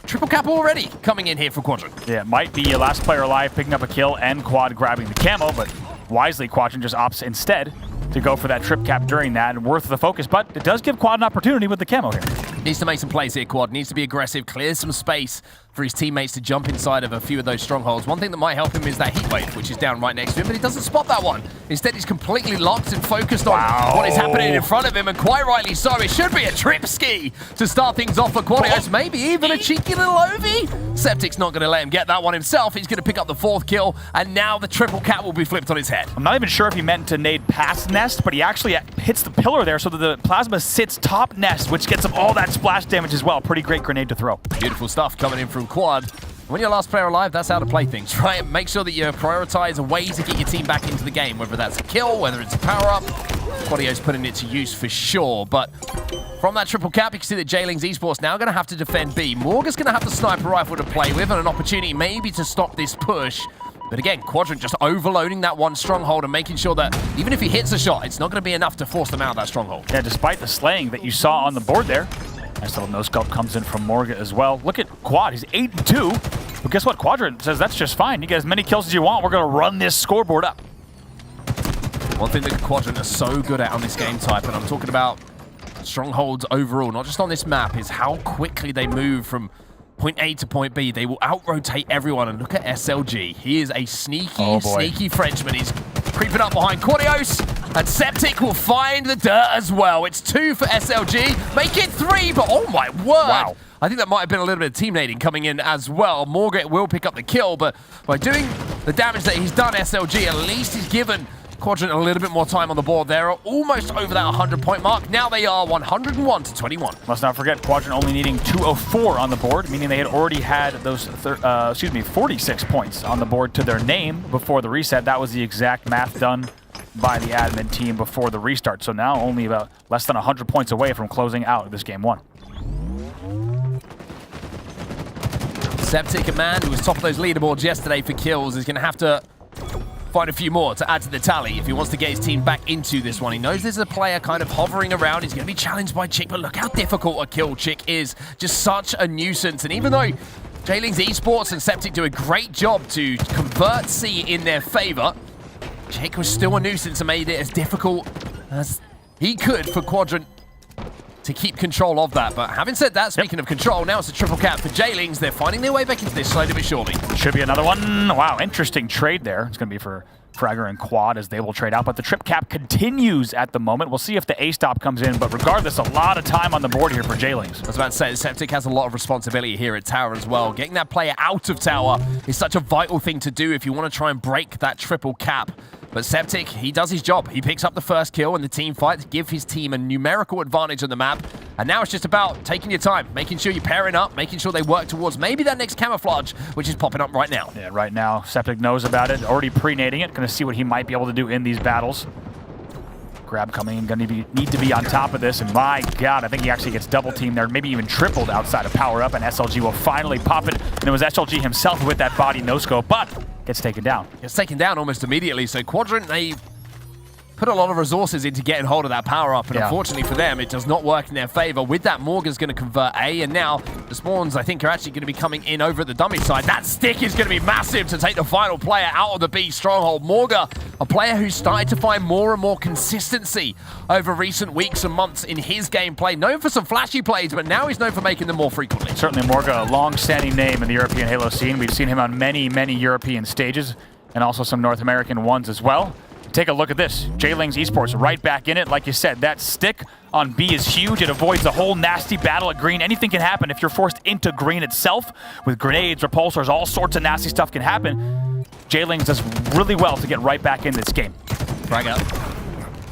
Triple cap already coming in here for Quadrant. Yeah, it might be last player alive picking up a kill and Quad grabbing the camo, but wisely Quadrant just opts instead to go for that trip cap during that, and worth the focus, but it does give Quad an opportunity with the camo here. Needs to make some plays here, Quad. Needs to be aggressive, clear some space for his teammates to jump inside of a few of those strongholds. One thing that might help him is that heat wave, which is down right next to him, but he doesn't spot that one. Instead, he's completely locked and focused on what is happening in front of him, and quite rightly so. It should be a trip ski to start things off for Quadios, maybe even a cheeky little Ovi. Septic's not going to let him get that one himself. He's going to pick up the 4th kill, and now the triple cap will be flipped on his head. I'm not even sure if he meant to nade past Nest, but he actually hits the pillar there so that the plasma sits top Nest, which gets him all that splash damage as well. Pretty great grenade to throw. Beautiful stuff coming in from Quad. When you're last player alive, that's how to play things, right? Make sure that you prioritize a way to get your team back into the game, whether that's a kill, whether it's a power-up. Quadio's putting it to use for sure, but from that triple cap, you can see that J-Lings Esports now going to have to defend B. Morga's going to have the sniper rifle to play with and an opportunity maybe to stop this push. But again, Quadrant just overloading that one stronghold and making sure that even if he hits a shot, it's not going to be enough to force them out of that stronghold. Yeah, despite the slaying that you saw on the board there. Nice little no-scope comes in from Morga as well. Look at Quad, he's 8-2. But guess what? Quadrant says that's just fine. You get as many kills as you want. We're going to run this scoreboard up. One thing that Quadrant are so good at on this game type, and I'm talking about strongholds overall, not just on this map, is how quickly they move from point A to point B. They will out-rotate everyone, and look at SLG. He is a sneaky, sneaky Frenchman. He's creeping up behind Quadios, and Septic will find the dirt as well. It's 2 for SLG, make it 3, but oh my word. Wow. I think that might have been a little bit of team nading coming in as well. Morgan will pick up the kill, but by doing the damage that he's done, SLG, at least he's given Quadrant a little bit more time on the board. They're almost over that 100-point mark. Now they are 101 to 21. Must not forget, Quadrant only needing 204 on the board, meaning they had already had those 46 points on the board to their name before the reset. That was the exact math done by the admin team before the restart. So now only about less than 100 points away from closing out this game 1. Septic, a man who was top of those leaderboards yesterday for kills, is going to have to find a few more to add to the tally if he wants to get his team back into this one. He knows there's a player kind of hovering around. He's going to be challenged by Chick, but look how difficult a kill Chick is. Just such a nuisance. And even though J-Lings Esports and Septic do a great job to convert C in their favor, Chick was still a nuisance and made it as difficult as he could for Quadrant to keep control of that. But having said that, speaking of control, now it's a triple cap for J-Lings. They're finding their way back into this slowly but surely. Should be another one. Wow, interesting trade there. It's going to be for Fragger and Quad as they will trade out, but the trip cap continues at the moment. We'll see if the A-stop comes in, but regardless, a lot of time on the board here for J-Lings. I was about to say, Septic has a lot of responsibility here at Tower as well. Getting that player out of Tower is such a vital thing to do if you want to try and break that triple cap. But Septic, he does his job. He picks up the first kill in the team fight to give his team a numerical advantage on the map. And now it's just about taking your time, making sure you're pairing up, making sure they work towards maybe that next camouflage, which is popping up right now. Yeah, right now, Septic knows about it, already pre-nading it. Going to see what he might be able to do in these battles. Grab coming in, going to need to be on top of this. And my God, I think he actually gets double teamed there, maybe even tripled outside of power up. And SLG will finally pop it. And it was SLG himself with that body no-scope, but gets taken down. Gets taken down almost immediately. So Quadrant, they put a lot of resources into getting hold of that power-up, and unfortunately for them, it does not work in their favor. With that, Morgan's going to convert A, and now the spawns, I think, are actually going to be coming in over at the dummy side. That stick is going to be massive to take the final player out of the B stronghold. Morga, a player who's started to find more and more consistency over recent weeks and months in his gameplay. Known for some flashy plays, but now he's known for making them more frequently. Certainly Morga, a long-standing name in the European Halo scene. We've seen him on many, many European stages. and also some North American ones as well. Take a look at this. J-Lings Esports right back in it. Like you said, that stick on B is huge. It avoids a whole nasty battle at green. Anything can happen if you're forced into green itself. With grenades, repulsors, all sorts of nasty stuff can happen. J-Lings does really well to get right back in this game. Fragger.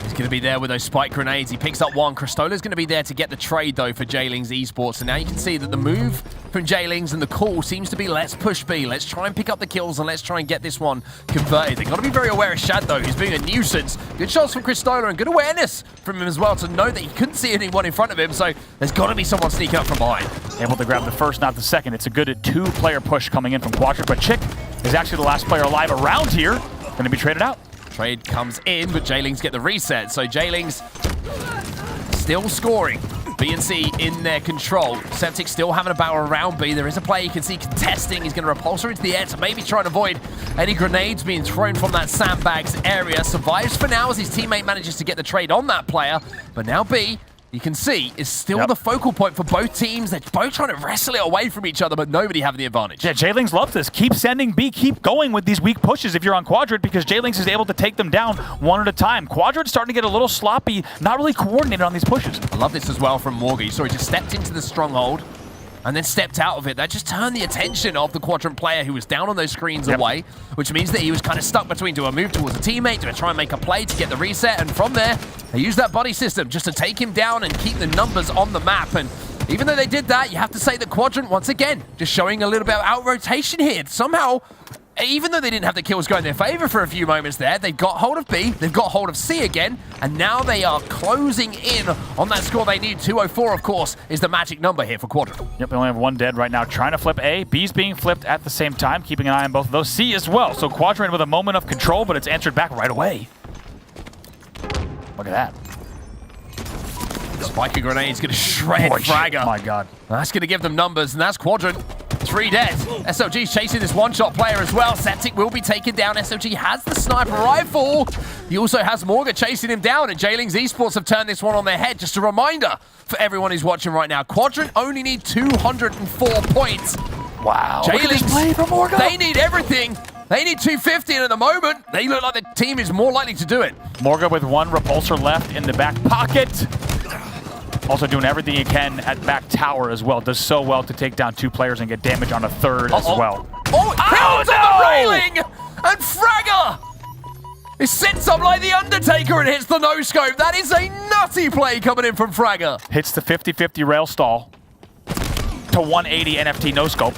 He's going to be there with those spike grenades. He picks up one. Cristola's going to be there to get the trade, though, for J-Lings Esports. And now you can see that the move from J-Lings and the call seems to be, let's push B. Let's try and pick up the kills, and let's try and get this one converted. They've got to be very aware of Shad, though, who's being a nuisance. Good shots from Cristola and good awareness from him as well to know that he couldn't see anyone in front of him. So there's got to be someone sneaking up from behind. Able to grab the first, not the second. It's a good two-player push coming in from Quadrant, but Chick is actually the last player alive around here. Going to be traded out. Trade comes in, but J-Lings get the reset. So J-Lings still scoring. B and C in their control. Septic still having a battle around B. There is a player you can see contesting. He's going to repulse her into the air to maybe try and avoid any grenades being thrown from that sandbags area. Survives for now as his teammate manages to get the trade on that player. But now B, you can see, is still the focal point for both teams. They're both trying to wrestle it away from each other, but nobody having the advantage. Yeah, J-Lings loves this. Keep sending B, keep going with these weak pushes if you're on Quadrant, because J-Lings is able to take them down one at a time. Quadrant's starting to get a little sloppy, not really coordinated on these pushes. I love this as well from Morgan. You saw he just stepped into the stronghold and then stepped out of it. That just turned the attention of the Quadrant player who was down on those screens away, which means that he was kind of stuck between do I move towards a teammate, do I try and make a play to get the reset, and from there, they use that body system just to take him down and keep the numbers on the map. And even though they did that, you have to say that Quadrant, once again, just showing a little bit of out-rotation here. Somehow, even though they didn't have the kills go in their favor for a few moments there, they've got hold of B, they've got hold of C again, and now they are closing in on that score they need. 204, of course, is the magic number here for Quadrant. Yep, they only have one dead right now, trying to flip A. B's being flipped at the same time, keeping an eye on both of those. C as well, so Quadrant with a moment of control, but it's answered back right away. Look at that. Spiker grenade's going to shred Fragger. Oh my god. That's going to give them numbers, and that's Quadrant. 3 dead. SLG's chasing this one-shot player as well. Septic will be taken down. SLG has the sniper rifle. He also has Morgan chasing him down, and J-Lings Esports have turned this one on their head. Just a reminder for everyone who's watching right now, Quadrant only need 204 points. Wow. J-Lings, play from Morgan. They need everything. They need 250, and at the moment, they look like the team is more likely to do it. Morgan with one repulsor left in the back pocket. Also doing everything he can at back tower as well. Does so well to take down 2 players and get damage on a third as well. Oh, on the railing! And Fragger! It sits up like The Undertaker and hits the no-scope. That is a nutty play coming in from Fragger. Hits the 50-50 rail stall to 180 NFT no-scope.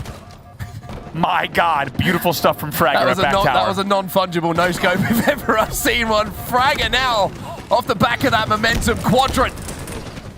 My God, beautiful stuff from Fragger at back tower. That was a non-fungible no-scope if ever I've seen one. Fragger now, off the back of that momentum, Quadrant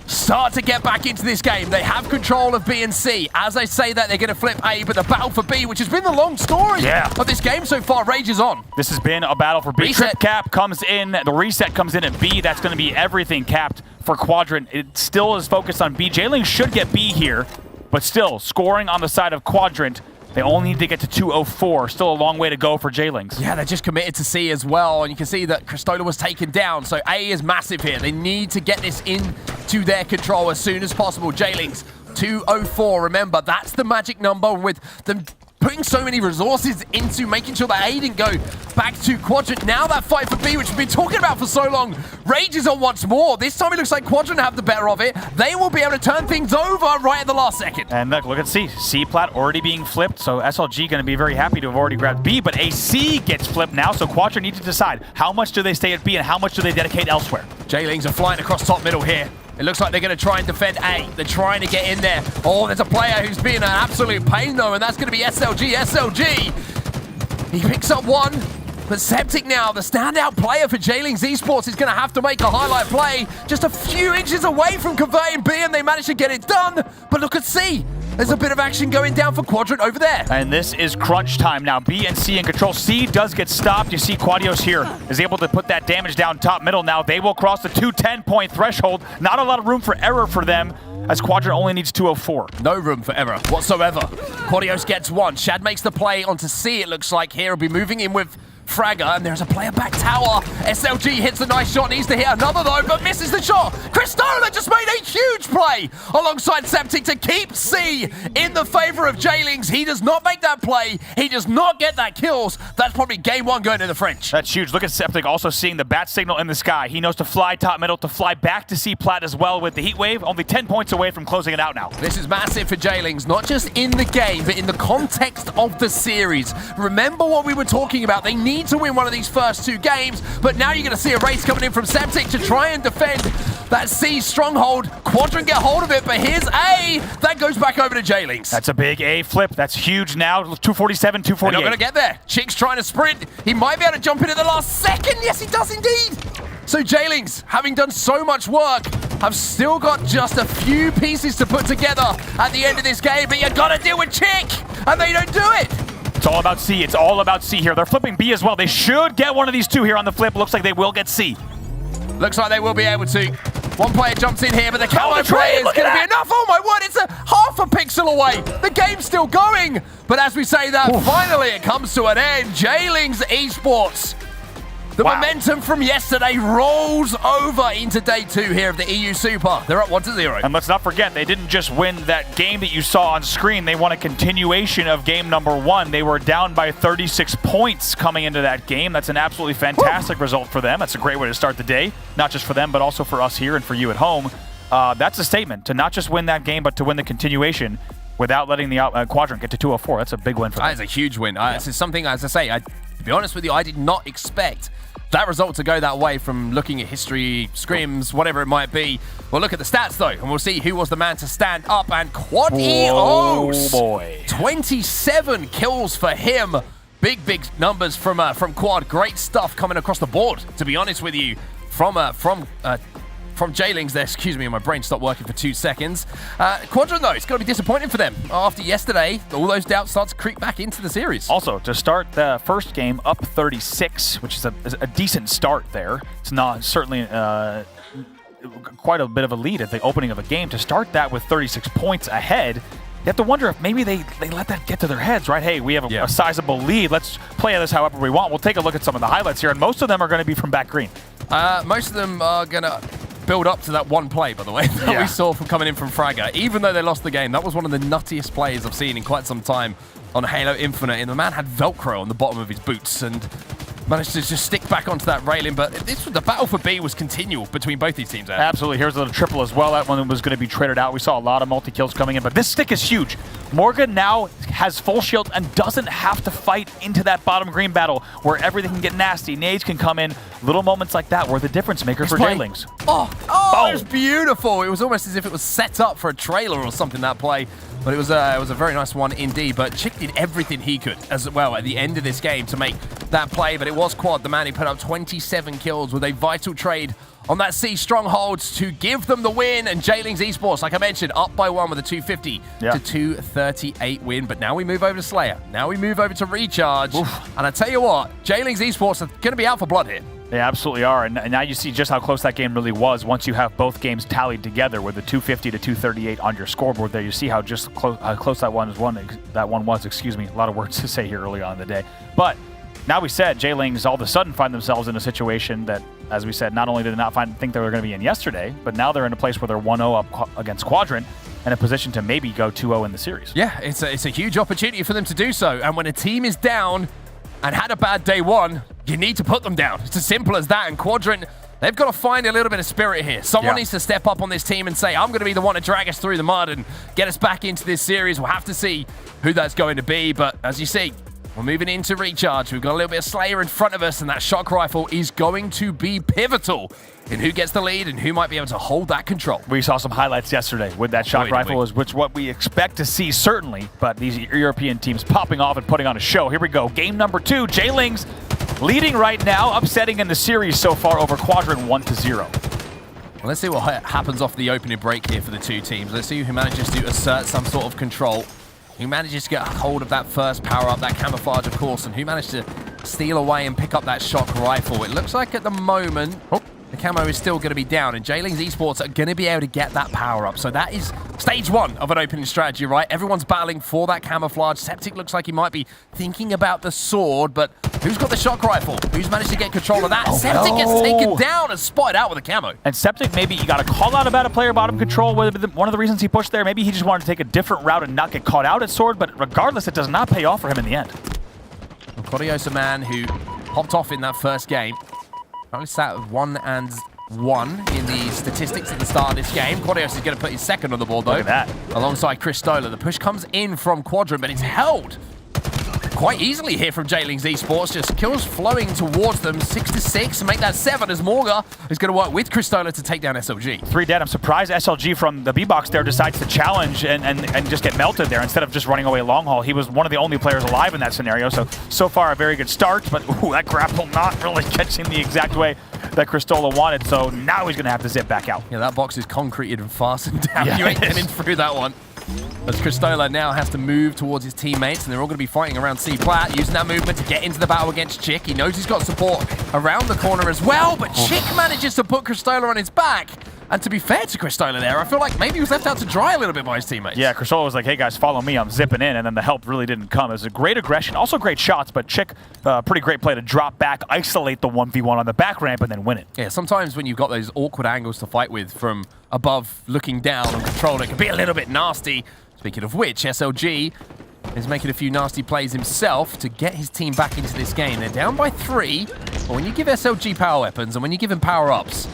start to get back into this game. They have control of B and C. As I say that, they're going to flip A, but the battle for B, which has been the long story of this game so far, rages on. This has been a battle for B. Trip cap comes in, the reset comes in at B. That's going to be everything capped for Quadrant. It still is focused on B. J-Lings should get B here, but still, scoring on the side of Quadrant. They only need to get to 204. Still a long way to go for J-Lings. Yeah, they're just committed to C as well. And you can see that Cristola was taken down. So A is massive here. They need to get this into their control as soon as possible. J-Lings, 204. Remember, that's the magic number with them putting so many resources into making sure that A didn't go back to Quadrant. Now that fight for B, which we've been talking about for so long, rages on once more. This time it looks like Quadrant have the better of it. They will be able to turn things over right at the last second. And look at C. C-plat already being flipped, so SLG going to be very happy to have already grabbed B, but AC gets flipped now, so Quadrant needs to decide how much do they stay at B and how much do they dedicate elsewhere. J-Lings are flying across top middle here. It looks like they're going to try and defend A. They're trying to get in there. Oh, there's a player who's being an absolute pain, though, and that's going to be SLG. SLG, he picks up one, but Septic now, the standout player for J-Lings Esports, is going to have to make a highlight play. Just a few inches away from converting B, and they managed to get it done. But look at C. There's a bit of action going down for Quadrant over there. And this is crunch time now. B and C in control. C does get stopped. You see Quadios here is able to put that damage down top middle. Now they will cross the 210-point threshold. Not a lot of room for error for them, as Quadrant only needs 204. No room for error whatsoever. Quadios gets one. Shad makes the play onto C, it looks like here. He'll be moving in with Fragger, and there's a player back tower. SLG hits a nice shot, needs to hit another though, but misses the shot. Cristola just made a huge play alongside Septic to keep C in the favor of J-Lings. He does not make that play. He does not get that kills. That's probably game one going to the French. That's huge. Look at Septic also seeing the bat signal in the sky. He knows to fly top middle, to fly back to C plat as well with the heat wave. Only 10 points away from closing it out now. This is massive for J-Lings, not just in the game, but in the context of the series. Remember what we were talking about. They need to win one of these first two games, but now you're going to see a race coming in from Septic to try and defend that C stronghold. Quadrant get hold of it, but here's A. That goes back over to J-Lings. That's a big A flip. That's huge now. 247, 248. They're not going to get there. Chick's trying to sprint. He might be able to jump in at the last second. Yes, he does indeed. So J-Lings, having done so much work, have still got just a few pieces to put together at the end of this game, but you got to deal with Chick, and they don't do it. It's all about C. It's all about C here. They're flipping B as well. They should get one of these two here on the flip. Looks like they will get C. Looks like they will be able to. One player jumps in here, but the camo play is going to be enough. Oh my word, it's a half a pixel away. The game's still going. But as we say that, finally it comes to an end. J-Lings Esports. The momentum from yesterday rolls over into day two here of the EU Super. They're up 1-0. And let's not forget, they didn't just win that game that you saw on screen. They won a continuation of game number one. They were down by 36 points coming into that game. That's an absolutely fantastic result for them. That's a great way to start the day, not just for them, but also for us here and for you at home. That's a statement to not just win that game, but to win the continuation without letting the Quadrant get to 204. That's a big win for them. That is a huge win. This is something, as I say, to be honest with you, I did not expect that result to go that way from looking at history, scrims, whatever it might be. We'll look at the stats though, and we'll see who was the man to stand up. And Quad EOS, 27 kills for him. Big numbers from Quad. Great stuff coming across the board, to be honest with you, from J-Lings there. Excuse me, my brain stopped working for 2 seconds. Quadrant, though, it's got to be disappointing for them. After yesterday, all those doubts start to creep back into the series. Also, to start the first game up 36, which is a decent start there. It's not certainly quite a bit of a lead at the opening of a game. To start that with 36 points ahead, you have to wonder if maybe they let that get to their heads, right? Hey, we have a sizable lead. Let's play this however we want. We'll take a look at some of the highlights here, and most of them are going to be from back green. Most of them are going to build up to that one play, by the way, that we saw from coming in from Fragger. Even though they lost the game, that was one of the nuttiest plays I've seen in quite some time on Halo Infinite. And the man had Velcro on the bottom of his boots and managed to just stick back onto that railing. But the battle for B was continual between both these teams. Absolutely. Here's a little triple as well. That one was going to be traded out. We saw a lot of multi-kills coming in, but this stick is huge. Morgan now has full shield and doesn't have to fight into that bottom green battle where everything can get nasty. Nades can come in. Little moments like that were the difference maker for J-Lings. It was beautiful. It was almost as if it was set up for a trailer or something, that play. But it was a very nice one indeed. But Chick did everything he could as well at the end of this game to make that play. But it was Quad, the man who put up 27 kills with a vital trade on that C stronghold to give them the win. And J-Lings Esports, like I mentioned, up by one with a 250 to 238 win. But now we move over to Slayer. Now we move over to Recharge. And I tell you what, J-Lings Esports are going to be out for blood here. They absolutely are, and now you see just how close that game really was once you have both games tallied together with the 250 to 238 on your scoreboard there. You see how just close that one was. Excuse me, a lot of words to say here early on in the day. But now we said J-Lings all of a sudden find themselves in a situation that, as we said, not only did they not think they were going to be in yesterday, but now they're in a place where they're 1-0 up against Quadrant and a position to maybe go 2-0 in the series. Yeah, it's a huge opportunity for them to do so. And when a team is down and had a bad day one, you need to put them down. It's as simple as that. And Quadrant, they've got to find a little bit of spirit here. Someone needs to step up on this team and say, I'm going to be the one to drag us through the mud and get us back into this series. We'll have to see who that's going to be. But as you see, we're moving into Recharge. We've got a little bit of Slayer in front of us, and that shock rifle is going to be pivotal in who gets the lead and who might be able to hold that control. We saw some highlights yesterday with that shock rifle, which what we expect to see, certainly, but these European teams popping off and putting on a show. Here we go. Game number 2, J-Lings leading right now, upsetting in the series so far over Quadrant 1-0. Well, let's see what happens off the opening break here for the two teams. Let's see who manages to assert some sort of control. Who manages to get hold of that first power-up, that camouflage, of course, and who managed to steal away and pick up that shock rifle. It looks like at the moment, the camo is still going to be down, and J-Lings Esports are going to be able to get that power up. So that is stage one of an opening strategy, right? Everyone's battling for that camouflage. Septic looks like he might be thinking about the sword, but who's got the shock rifle? Who's managed to get control of that? Septic gets taken down and spotted out with a camo. And Septic, maybe you got to call out about a player bottom control. One of the reasons he pushed there, maybe he just wanted to take a different route and not get caught out at sword, but regardless, it does not pay off for him in the end. Corio's a man who hopped off in that first game. Probably sat at 1-1 in the statistics at the start of this game. Quadios is going to put his second on the board, though. Look at that. Alongside Chris Stoller. The push comes in from Quadrant, but it's held quite easily here from J-Lings Esports. Just kills flowing towards them. 6-6 to make that 7 as Morga is going to work with Chris Stoller to take down SLG. 3 dead. I'm surprised SLG from the B-box there decides to challenge and just get melted there instead of just running away long haul. He was one of the only players alive in that scenario, so far a very good start, but ooh, that grapple not really catching the exact way that Cristola wanted, so now he's going to have to zip back out. Yeah, that box is concreted and fastened down. Yeah, you ain't getting through that one. As Cristola now has to move towards his teammates, and they're all going to be fighting around C-Plat, using that movement to get into the battle against Chick. He knows he's got support around the corner as well, but Chick manages to put Cristola on his back. And to be fair to Cristola there, I feel like maybe he was left out to dry a little bit by his teammates. Yeah, Cristola was like, hey guys, follow me, I'm zipping in, and then the help really didn't come. It was a great aggression, also great shots, but Chick, pretty great play to drop back, isolate the 1v1 on the back ramp, and then win it. Yeah, sometimes when you've got those awkward angles to fight with from above looking down on control, it can be a little bit nasty. Speaking of which, SLG is making a few nasty plays himself to get his team back into this game. They're down by 3, but when you give SLG power weapons and when you give him power-ups,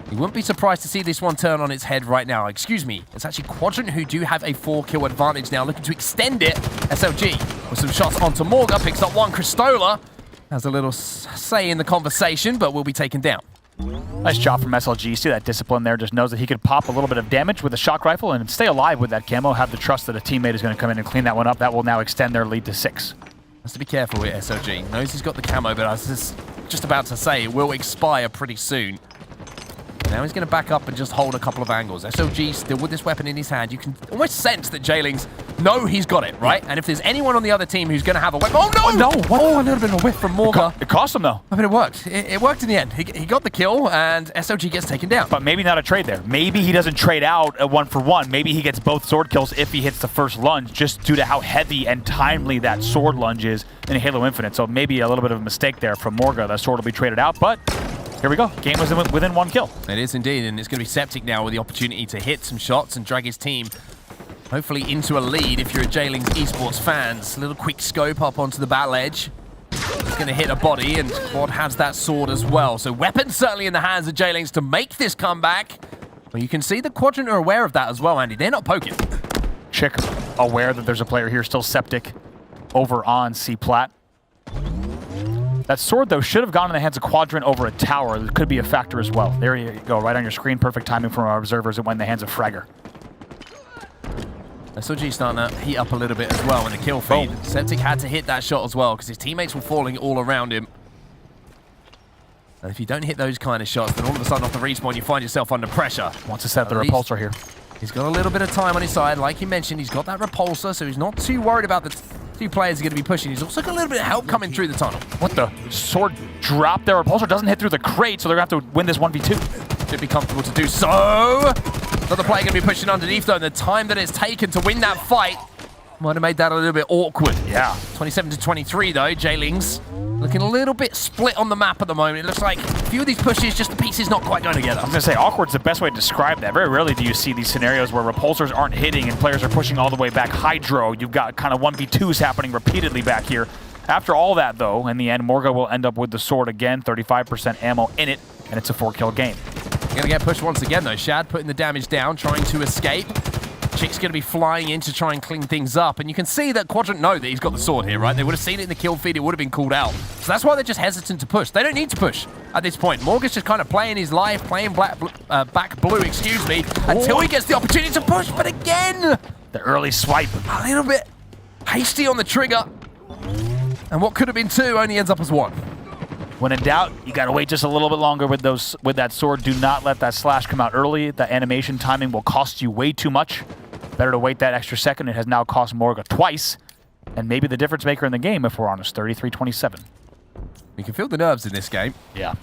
you wouldn't be surprised to see this one turn on its head right now. Excuse me, it's actually Quadrant who do have a 4-kill advantage now, looking to extend it. SLG with some shots onto Morga, picks up one. Cristola has a little say in the conversation, but will be taken down. Nice job from SLG. See that discipline there, just knows that he could pop a little bit of damage with a shock rifle and stay alive with that camo, have the trust that a teammate is going to come in and clean that one up. That will now extend their lead to 6. Has to be careful with SLG. Knows he's got the camo, but I was just about to say it will expire pretty soon. Now he's going to back up and just hold a couple of angles. SLG still with this weapon in his hand. You can almost sense that J-Lings know he's got it, right? And if there's anyone on the other team who's going to have a weapon... Oh, no! No! Oh, a little bit of a whiff from Morga. It cost him, though. I mean, it worked. It worked in the end. He got the kill, and SLG gets taken down. But maybe not a trade there. Maybe he doesn't trade out a 1-for-1. Maybe he gets both sword kills if he hits the first lunge, just due to how heavy and timely that sword lunge is in Halo Infinite. So maybe a little bit of a mistake there from Morga. That sword will be traded out, but... here we go. Game was within 1 kill. It is indeed, and it's going to be Septic now with the opportunity to hit some shots and drag his team hopefully into a lead if you're a J-Lings Esports fans. A little quick scope up onto the battle edge. He's going to hit a body, and Quad has that sword as well. So weapons certainly in the hands of J-Lings to make this comeback. Well, you can see the Quadrant are aware of that as well, Andy. They're not poking. Chick aware that there's a player here, still Septic over on C-Plat. That sword, though, should have gone in the hands of Quadrant over a tower. That could be a factor as well. There you go, right on your screen. Perfect timing from our observers. It went in the hands of Fragger. SLG starting to heat up a little bit as well in the kill feed. Oh. Septic had to hit that shot as well because his teammates were falling all around him. And if you don't hit those kind of shots, then all of a sudden off the respawn, you find yourself under pressure. Wants to set the repulsor here. He's got a little bit of time on his side. Like he mentioned, he's got that repulsor, so he's not too worried about the two players are going to be pushing. He's also got a little bit of help coming through the tunnel. What the? Sword dropped their repulsor. Doesn't hit through the crate, so they're going to have to win this 1v2. Should be comfortable to do so. Another player going to be pushing underneath, though, and the time that it's taken to win that fight might have made that a little bit awkward. Yeah. 27-23, though. J-Lings looking a little bit split on the map at the moment. It looks like a few of these pushes, just the pieces not quite going together. I was going to say, awkward's the best way to describe that. Very rarely do you see these scenarios where repulsors aren't hitting and players are pushing all the way back. Hydro, you've got kind of 1v2s happening repeatedly back here. After all that, though, in the end, Morga will end up with the sword again, 35% ammo in it, and it's a 4-kill game. Going to get pushed once again, though. Shad putting the damage down, trying to escape. Chick's going to be flying in to try and clean things up. And you can see that Quadrant know that he's got the sword here, right? They would have seen it in the kill feed. It would have been called out. So that's why they're just hesitant to push. They don't need to push at this point. Morgan's just kind of playing his life, playing back blue, until he gets the opportunity to push. But again, the early swipe. A little bit hasty on the trigger. And what could have been 2 only ends up as 1. When in doubt, you got to wait just a little bit longer with that sword. Do not let that slash come out early. The animation timing will cost you way too much. Better to wait that extra second. It has now cost Morga twice. And maybe the difference maker in the game, if we're honest, 33-27. You can feel the nerves in this game. Yeah.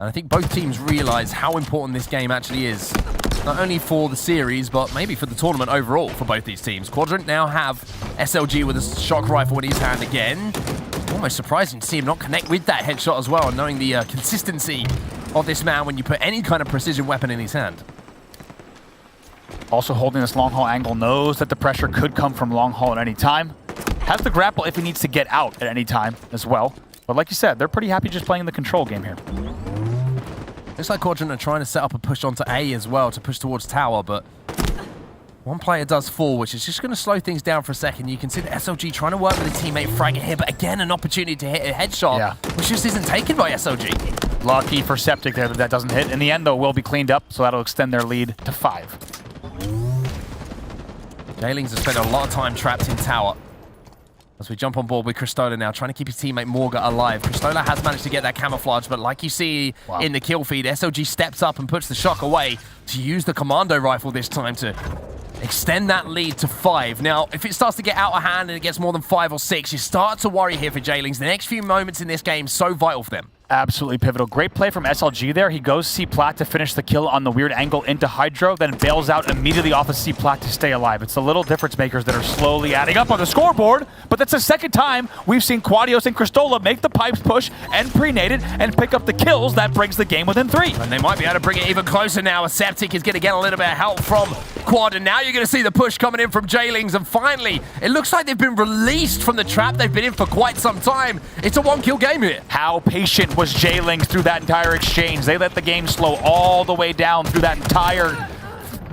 And I think both teams realize how important this game actually is. Not only for the series, but maybe for the tournament overall for both these teams. Quadrant now have SLG with a shock rifle in his hand again. Almost surprising to see him not connect with that headshot as well, and knowing the consistency of this man when you put any kind of precision weapon in his hand. Also holding this long haul angle, knows that the pressure could come from long haul at any time. Has the grapple if he needs to get out at any time as well. But like you said, they're pretty happy just playing the control game here. Looks like Quadrant are trying to set up a push onto A as well to push towards tower, but one player does fall, which is just going to slow things down for a second. You can see the SLG trying to work with a teammate Fragger here, but again, an opportunity to hit a headshot, which just isn't taken by SLG. Lucky for Septic there that doesn't hit. In the end, though, will be cleaned up, so that'll extend their lead to 5. Jailings has spent a lot of time trapped in tower. As we jump on board with Cristola now, trying to keep his teammate Morga alive. Cristola has managed to get that camouflage, but like you see in the kill feed, SLG steps up and puts the shock away to use the commando rifle this time to extend that lead to 5. Now, if it starts to get out of hand and it gets more than 5 or 6, you start to worry here for Jailings. The next few moments in this game, so vital for them. Absolutely pivotal. Great play from SLG there. He goes C-Plat to finish the kill on the weird angle into Hydro, then bails out immediately off of C-Plat to stay alive. It's the little difference makers that are slowly adding up on the scoreboard, but that's the second time we've seen Quadios and Cristola make the pipes push and pre-nade it and pick up the kills. That brings the game within 3. And they might be able to bring it even closer now. Septic is going to get a little bit of help from Quad, and now you're going to see the push coming in from Jailings, and finally, it looks like they've been released from the trap they've been in for quite some time. It's a 1-kill game here. How patient was Jailings through that entire exchange? They let the game slow all the way down through that entire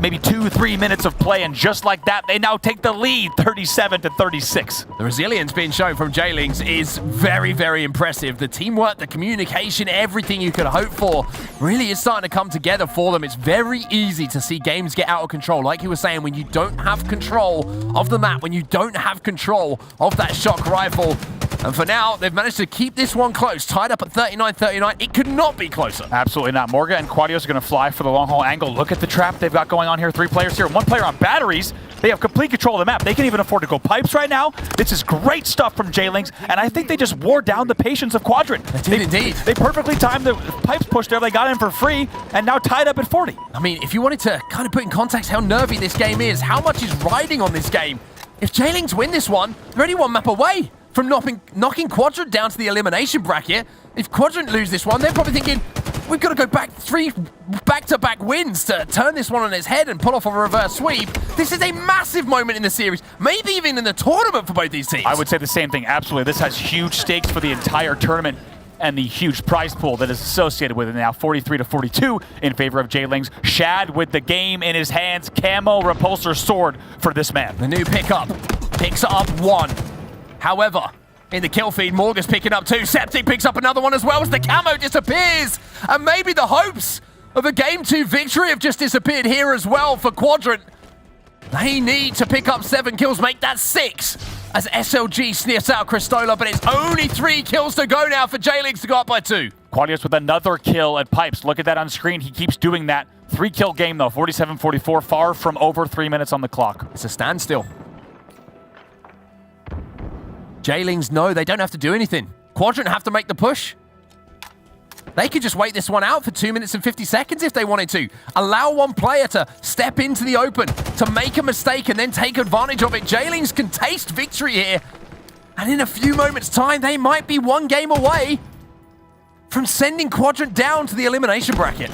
maybe 2-3 minutes of play, and just like that, they now take the lead 37-36. The resilience being shown from Jailings is very, very impressive. The teamwork, the communication, everything you could hope for really is starting to come together for them. It's very easy to see games get out of control. Like you were saying, when you don't have control of the map, when you don't have control of that shock rifle. And for now, they've managed to keep this one close, tied up at 39-39. It could not be closer. Absolutely not. Morga and Quadios are going to fly for the long haul angle. Look at the trap they've got going on here. 3 players here, 1 player on batteries. They have complete control of the map. They can even afford to go pipes right now. This is great stuff from Jailings, and I think they just wore down the patience of Quadrant. They did indeed. They perfectly timed the pipes push there. They got in for free, and now tied up at 40. I mean, if you wanted to kind of put in context how nervy this game is, how much is riding on this game, if Jailings win this one, they're only 1 map away from knocking Quadrant down to the elimination bracket. If Quadrant lose this one, they're probably thinking, we've got to go back 3 back-to-back wins to turn this one on its head and pull off a reverse sweep. This is a massive moment in the series, maybe even in the tournament for both these teams. I would say the same thing, absolutely. This has huge stakes for the entire tournament and the huge prize pool that is associated with it now. 43-42 in favor of Jailings. Shad with the game in his hands. Camo repulsor sword for this man. The new pickup picks up 1. However, in the kill feed, Morga's picking up 2. Septic picks up another one as well as the camo disappears. And maybe the hopes of a Game 2 victory have just disappeared here as well for Quadrant. They need to pick up 7 kills, make that 6 as SLG sniffs out Cristola, but it's only 3 kills to go now for Jailings to go up by 2. Quadios with another kill at pipes. Look at that on screen. He keeps doing that. 3-kill game though, 47-44, far from over 3 minutes on the clock. It's a standstill. Jailings know they don't have to do anything. Quadrant have to make the push. They could just wait this one out for 2 minutes and 50 seconds if they wanted to. Allow 1 player to step into the open, to make a mistake and then take advantage of it. Jailings can taste victory here. And in a few moments' time, they might be 1 game away from sending Quadrant down to the elimination bracket.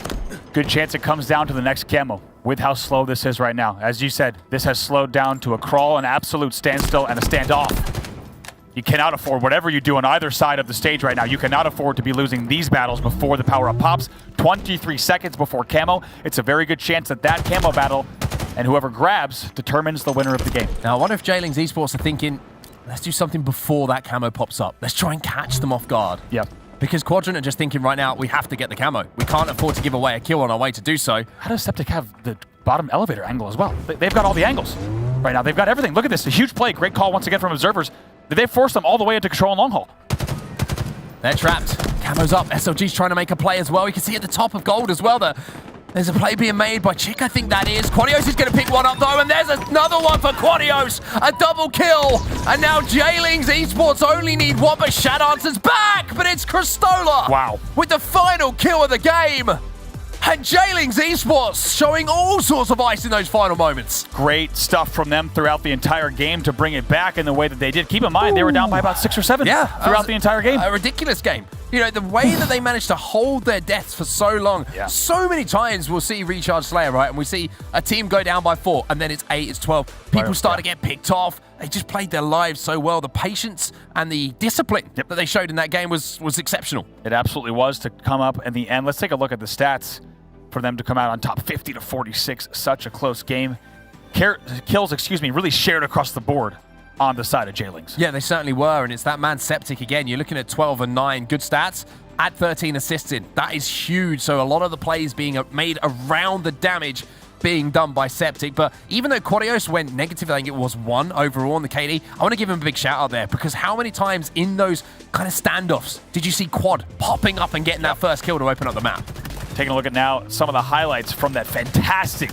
Good chance it comes down to the next camo with how slow this is right now. As you said, this has slowed down to a crawl, an absolute standstill, and a standoff. You cannot afford, whatever you do on either side of the stage right now, you cannot afford to be losing these battles before the power-up pops. 23 seconds before camo. It's a very good chance that that camo battle and whoever grabs determines the winner of the game. Now, I wonder if Jailings Esports are thinking, let's do something before that camo pops up. Let's try and catch them off guard. Yep. Because Quadrant are just thinking right now, we have to get the camo. We can't afford to give away a kill on our way to do so. How does Septic have the bottom elevator angle as well? They've got all the angles right now. They've got everything. Look at this, a huge play. Great call once again from observers. They forced them all the way into control and long haul. They're trapped. Camo's up. SLG's trying to make a play as well. You can see at the top of gold as well, the There's a play being made by Chick, I think that is. Quadios is going to pick one up, though, and there's another one for Quadios. A double kill. And now Jailings Esports only need one, but Shad answers back, but it's Kristola. Wow. With the final kill of the game. And Jailings Esports showing all sorts of ice in those final moments. Great stuff from them throughout the entire game to bring it back in the way that they did. Keep in mind, they were down by about 6 or 7 throughout the entire game. A ridiculous game. You know, the way that they managed to hold their deaths for so long. Yeah. So many times we'll see Recharge Slayer, right? And we see a team go down by 4, and then it's 8, it's 12. People start to get picked off. They just played their lives so well. The patience and the discipline that they showed in that game was exceptional. It absolutely was to come up in the end. Let's take a look at the stats for them to come out on top 50-46. Such a close game. Kills, really shared across the board on the side of Jailings. Yeah, they certainly were, and it's that man Septic again. You're looking at 12 and 9. Good stats. Add 13 assisted. That is huge. So a lot of the plays being made around the damage being done by Septic. But even though Quadios went negative, I think it was 1 overall on the KD, I want to give him a big shout out there, because how many times in those kind of standoffs did you see Quad popping up and getting that first kill to open up the map? Taking a look at now some of the highlights from that fantastic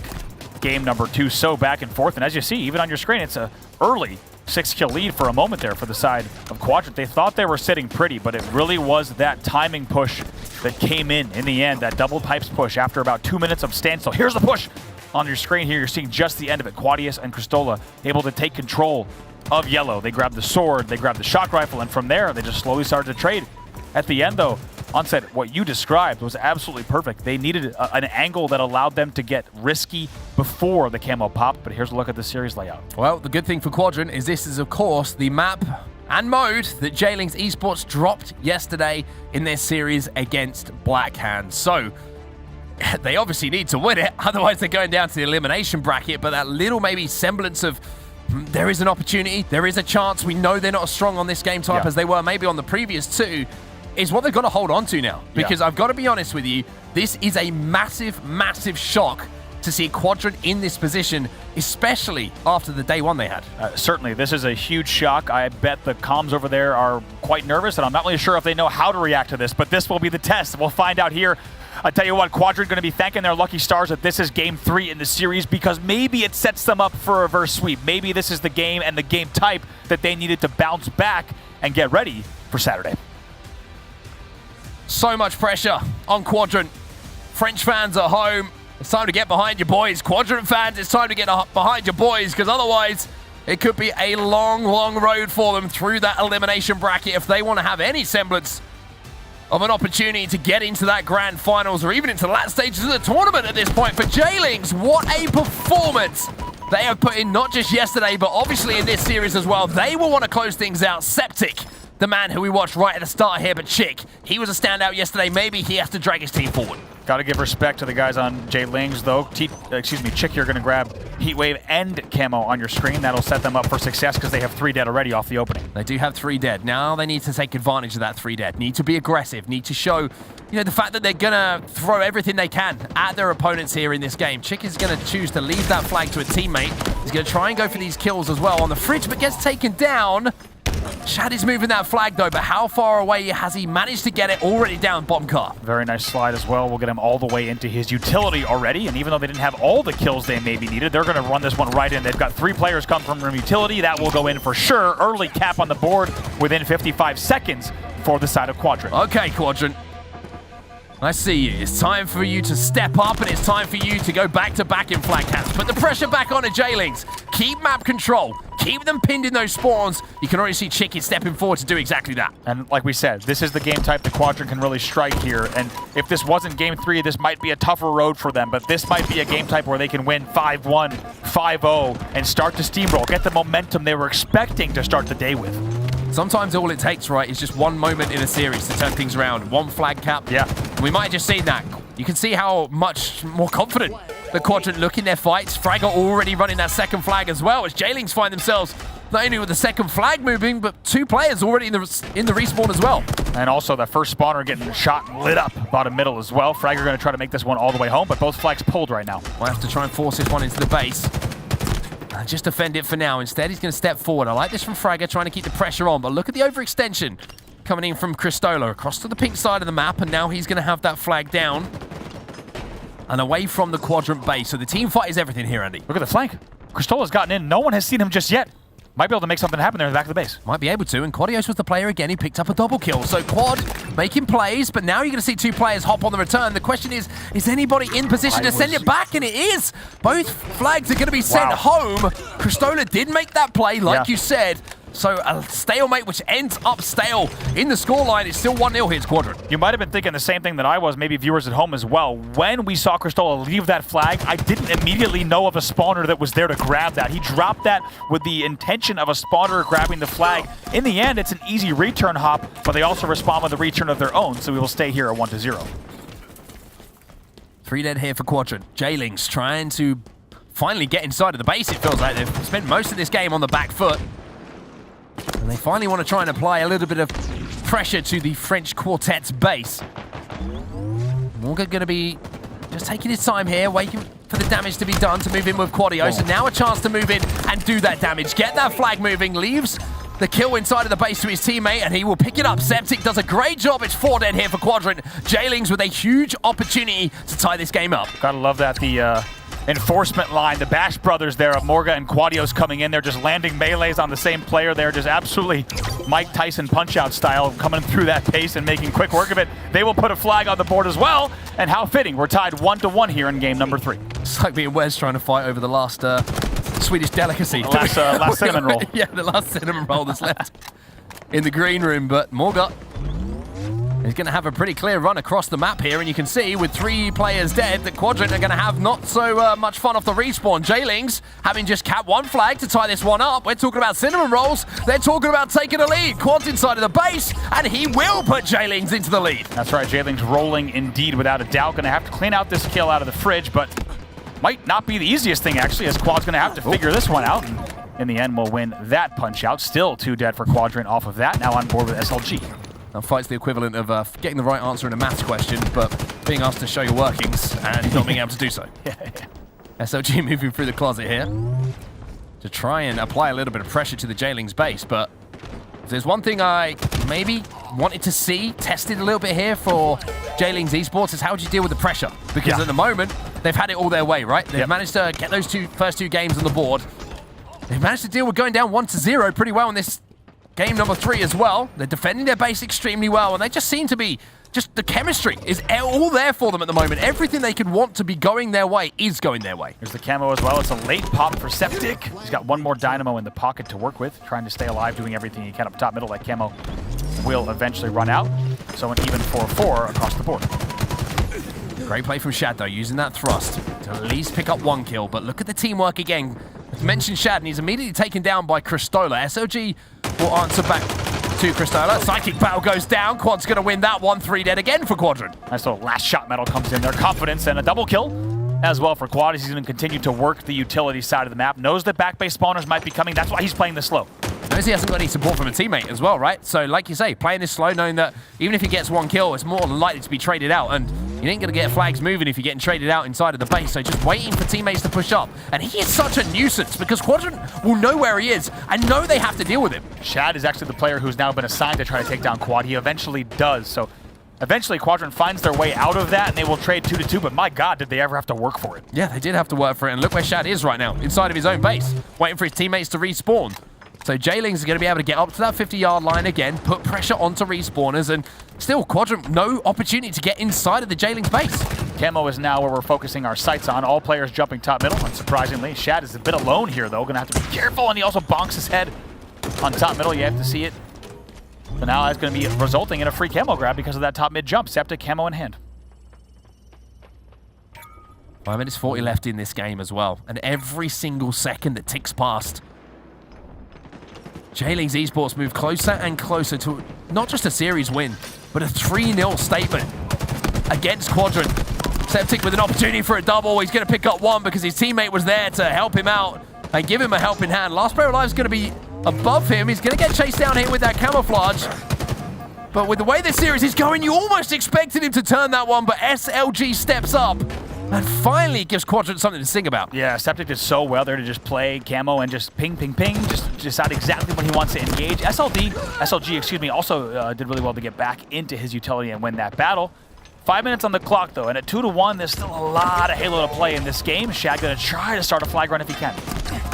game number 2. So back and forth. And as you see, even on your screen, it's a early 6-kill lead for a moment there for the side of Quadrant. They thought they were sitting pretty, but it really was that timing push that came in the end, that double pipes push after about 2 minutes of standstill. Here's the push on your screen here. You're seeing just the end of it. Quadius and Kristola able to take control of Yellow. They grabbed the sword, they grabbed the shock rifle, and from there, they just slowly started to trade. At the end, though, Onset, what you described was absolutely perfect. They needed an angle that allowed them to get risky before the camo popped, but here's a look at the series layout. Well, the good thing for Quadrant is this is, of course, the map and mode that Jailings Esports dropped yesterday in their series against Blackhand. So, they obviously need to win it, otherwise they're going down to the elimination bracket, but that little maybe semblance of there is an opportunity, there is a chance, we know they're not as strong on this game type as they were maybe on the previous 2, is what they've got to hold on to now. Because I've got to be honest with you, this is a massive, massive shock to see Quadrant in this position, especially after the day 1 they had. Certainly, this is a huge shock. I bet the comms over there are quite nervous, and I'm not really sure if they know how to react to this, but this will be the test. We'll find out here. I tell you what, Quadrant going to be thanking their lucky stars that this is game 3 in the series, because maybe it sets them up for a reverse sweep. Maybe this is the game and the game type that they needed to bounce back and get ready for Saturday. So much pressure on Quadrant. French fans at home, it's time to get behind your boys. Quadrant fans, it's time to get behind your boys, because otherwise it could be a long, long road for them through that elimination bracket if they want to have any semblance of an opportunity to get into that grand finals or even into the last stages of the tournament at this point. For Jailings, what a performance they have put in, not just yesterday, but obviously in this series as well. They will want to close things out. Septic, the man who we watched right at the start here, but Chick, he was a standout yesterday. Maybe he has to drag his team forward. Got to give respect to the guys on Jailings, though. Chick, you're going to grab Heatwave and Camo on your screen. That'll set them up for success because they have 3 dead already off the opening. They do have 3 dead. Now they need to take advantage of that 3 dead. Need to be aggressive. Need to show, the fact that they're going to throw everything they can at their opponents here in this game. Chick is going to choose to leave that flag to a teammate. He's going to try and go for these kills as well on the fridge, but gets taken down. Shad is moving that flag though, but how far away has he managed to get it? Already down bottom car. Very nice slide as well. We'll get him all the way into his utility already, and even though they didn't have all the kills they maybe needed, they're going to run this one right in. They've got 3 players come from utility. That will go in for sure. Early cap on the board within 55 seconds for the side of Quadrant. Okay, Quadrant. I see you. It's time for you to step up, and it's time for you to go back-to-back in flag caps. Put the pressure back on Jailings. Keep map control. Keep them pinned in those spawns. You can already see Chicky stepping forward to do exactly that. And like we said, this is the game type the Quadrant can really strike here. And if this wasn't game 3, this might be a tougher road for them. But this might be a game type where they can win 5-1, 5-0, and start to steamroll. Get the momentum they were expecting to start the day with. Sometimes all it takes, right, is just one moment in a series to turn things around. One flag cap. Yeah. We might have just seen that. You can see how much more confident the Quadrant look in their fights. Fragger already running that second flag as well, as Jailings find themselves not only with the second flag moving, but 2 players already in the respawn as well. And also that first spawner getting shot and lit up bottom middle as well. Fragger going to try to make this one all the way home, but both flags pulled right now. Might have to try and force this one into the base. Just defend it for now. Instead, he's going to step forward. I like this from Fragger, trying to keep the pressure on, but look at the overextension coming in from Kristola across to the pink side of the map, and now he's going to have that flag down. and away from the Quadrant base. So the team fight is everything here, Andy. Look at the flank. Cristola's gotten in. No one has seen him just yet. Might be able to make something happen there in the back of the base. Might be able to, and Quadios was the player again. He picked up a double kill. So Quad making plays, but now you're going to see two players hop on the return. The question is anybody in position to send it back? And it is. Both flags are going to be sent home. Cristola did make that play, like you said. So a stalemate, which ends up stale in the scoreline. It's still 1-0 here, Quadrant. You might have been thinking the same thing that I was, maybe viewers at home as well. When we saw Cristola leave that flag, I didn't immediately know of a spawner that was there to grab that. He dropped that with the intention of a spawner grabbing the flag. In the end, it's an easy return hop, but they also respond with a return of their own, so we will stay here at 1-0. 3 dead here for Quadrant. J-Lings trying to finally get inside of the base, it feels like. They've spent most of this game on the back foot. And they finally want to try and apply a little bit of pressure to the French quartet's base. Morgan going to be just taking his time here, waiting for the damage to be done to move in with Quadio. So now a chance to move in and do that damage. Get that flag moving, leaves the kill inside of the base to his teammate, and he will pick it up. Septic does a great job. It's 4 dead here for Quadrant. J-Lings with a huge opportunity to tie this game up. Gotta love that the enforcement line, the Bash brothers there of Morga and Quadios coming in. They're just landing melees on the same player. They're just absolutely Mike Tyson punch-out style, coming through that pace and making quick work of it. They will put a flag on the board as well, and how fitting. We're tied 1-1 here in game number 3. It's like me and Wes trying to fight over the last Swedish delicacy. The last cinnamon roll. Yeah, the last cinnamon roll that's left in the green room, but Morga is going to have a pretty clear run across the map here, and you can see with 3 players dead that Quadrant are going to have not so much fun off the respawn. J-Lings having just capped 1 flag to tie this one up. We're talking about cinnamon rolls. They're talking about taking a lead. Quad's inside of the base, and he will put J-Lings into the lead. That's right, J-Lings rolling indeed without a doubt. Going to have to clean out this kill out of the fridge, but might not be the easiest thing actually, as Quad's going to have to figure this one out. And in the end, we'll win that punch out. Still 2 dead for Quadrant off of that. Now on board with SLG. Now, fight's the equivalent of getting the right answer in a maths question, but being asked to show your workings and not being able to do so. SLG moving through the closet here to try and apply a little bit of pressure to the J-Lings base, but if there's one thing I maybe wanted to see tested a little bit here for J-Lings Esports is how do you deal with the pressure? Because at the moment, they've had it all their way, right? They've managed to get those first two games on the board. They've managed to deal with going down 1-0 pretty well in this game number 3 as well. They're defending their base extremely well, and they just seem to be, just the chemistry is all there for them at the moment. Everything they could want to be going their way is going their way. Here's the camo as well. It's a late pop for Septic. He's got 1 more dynamo in the pocket to work with, trying to stay alive, doing everything he can up top middle. That camo will eventually run out. So an even 4-4 across the board. Great play from Shad, though, using that thrust to at least pick up 1 kill. But look at the teamwork again. As mentioned, Shad, and he's immediately taken down by Cristola. SOG will answer back to Cristola. Psychic battle goes down. Quad's going to win that one. 3 dead again for Quadrant. Nice little last shot metal comes in there. Confidence and a double kill as well for Quad. He's going to continue to work the utility side of the map. Knows that back base spawners might be coming. That's why he's playing this slow. Knows he hasn't got any support from a teammate as well, right? So, like you say, playing this slow, knowing that even if he gets 1 kill, it's more than likely to be traded out. And you ain't going to get flags moving if you're getting traded out inside of the base. So just waiting for teammates to push up. And he is such a nuisance because Quadrant will know where he is and know they have to deal with him. Shad is actually the player who's now been assigned to try to take down Quad. He eventually does. So eventually Quadrant finds their way out of that and they will trade 2-2. But my God, did they ever have to work for it? Yeah, they did have to work for it. And look where Shad is right now, inside of his own base, waiting for his teammates to respawn. So J-Lings is going to be able to get up to that 50-yard line again, put pressure onto respawners, and still Quadrant no opportunity to get inside of the J-Lings base. Camo is now where we're focusing our sights on. All players jumping top middle, unsurprisingly. Shad is a bit alone here, though. Going to have to be careful, and he also bonks his head on top middle. You have to see it. So now that's going to be resulting in a free camo grab because of that top mid jump. Septic camo in hand. 5 minutes 40 left in this game as well, and every single second that ticks past, J-Lings Esports move closer and closer to not just a series win, but a 3-0 statement against Quadrant. Septic with an opportunity for a double. He's going to pick up 1 because his teammate was there to help him out and give him a helping hand. Last player alive is going to be above him. He's going to get chased down here with that camouflage. But with the way this series is going, you almost expected him to turn that one, but SLG steps up and finally gives Quadrant something to sing about. Yeah, Septic did so well there to just play camo and just ping, ping, ping, just decide exactly when he wants to engage. SLG, also did really well to get back into his utility and win that battle. 5 minutes on the clock, though, and at 2-1, there's still a lot of Halo to play in this game. Shad gonna try to start a flag run if he can.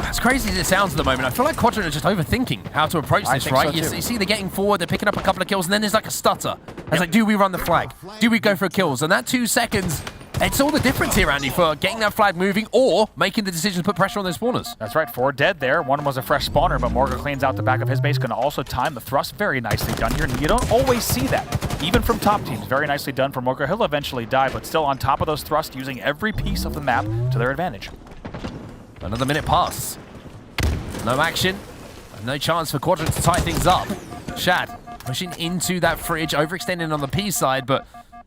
As crazy as it sounds at the moment, I feel like Quadrant are just overthinking how to approach this, right? So you see they're getting forward, they're picking up a couple of kills, and then there's like a stutter. It's like, do we run the flag? Do we go for kills? And that 2 seconds, it's all the difference here, Andy, for getting that flag moving or making the decision to put pressure on those spawners. That's right, 4 dead there. One was a fresh spawner, but Morga cleans out the back of his base. Going to also time the thrust. Very nicely done here. You don't always see that, even from top teams. Very nicely done from Morga. He'll eventually die, but still on top of those thrusts, using every piece of the map to their advantage. Another minute passes. No action. No chance for Quadrant to tie things up. Shad pushing into that fridge, overextending on the P side, but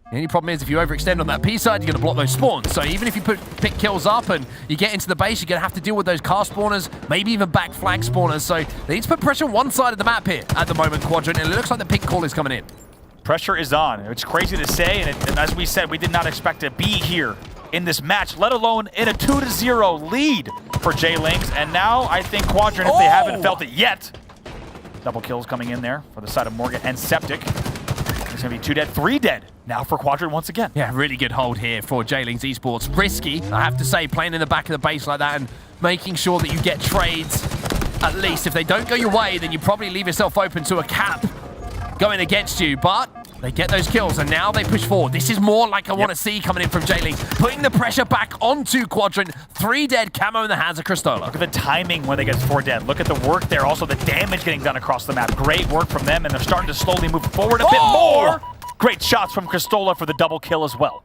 the only problem is if you overextend on that P side, you're going to block those spawns. So even if you pick kills up and you get into the base, you're going to have to deal with those car spawners, maybe even back flag spawners. So they need to put pressure on one side of the map here at the moment, Quadrant, and it looks like the pink call is coming in. Pressure is on. It's crazy to say, and as we said, we did not expect to be here in this match, let alone in a 2-0 lead for J-Lings. And now I think Quadrant, if they haven't felt it yet, double kills coming in there for the side of Morgan and Septic. It's going to be 2 dead, 3 dead now for Quadrant once again. Yeah, really good hold here for J-Lings Esports. Risky, I have to say, playing in the back of the base like that and making sure that you get trades. At least if they don't go your way, then you probably leave yourself open to a cap going against you, but they get those kills, and now they push forward. This is more like I want to see coming in from J-Lings, putting the pressure back onto Quadrant. 3 dead, camo in the hands of Cristola. Look at the timing when they get 4 dead. Look at the work there. Also, the damage getting done across the map. Great work from them, and they're starting to slowly move forward a bit more. Great shots from Cristola for the double kill as well.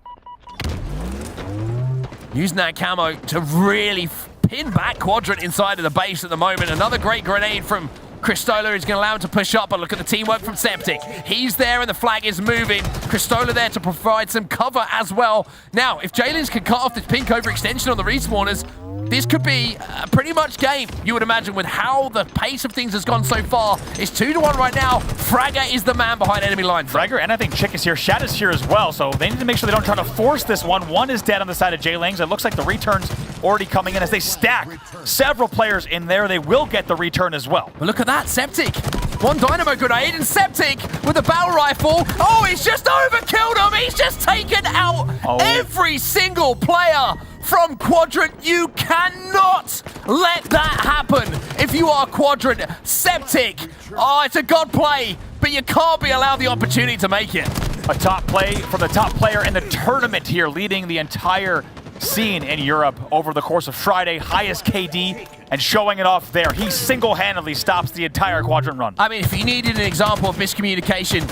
Using that camo to really pin back Quadrant inside of the base at the moment. Another great grenade from Cristola is going to allow him to push up, but look at the teamwork from Septic. He's there and the flag is moving. Cristola there to provide some cover as well. Now, if J-Lings can cut off this pink overextension on the respawners, this could be pretty much game, you would imagine, with how the pace of things has gone so far. It's 2-1 right now. Fragger is the man behind enemy lines. Fragger, and I think Chick is here. Shad is here as well, so they need to make sure they don't try to force this one. One is dead on the side of J-Lings. It looks like the return's already coming in as they stack several players in there. They will get the return as well. But look at that, Septic. One dynamo grenade, and Septic with a battle rifle. Oh, he's just overkilled him. He's just taken out every single player from Quadrant. You cannot let that happen if you are Quadrant. Septic, oh, it's a god play, but you can't be allowed the opportunity to make it. A top play from the top player in the tournament here, leading the entire scene in Europe over the course of Friday. Highest KD, and showing it off there. He single-handedly stops the entire Quadrant run. I mean, if you needed an example of miscommunication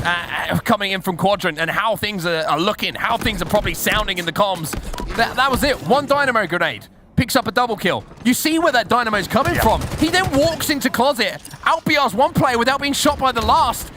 coming in from Quadrant and how things are looking, how things are probably sounding in the comms, that was it. One dynamo grenade. Picks up a double kill. You see where that dynamo's coming from. He then walks into closet, out-BRs one player without being shot by the last.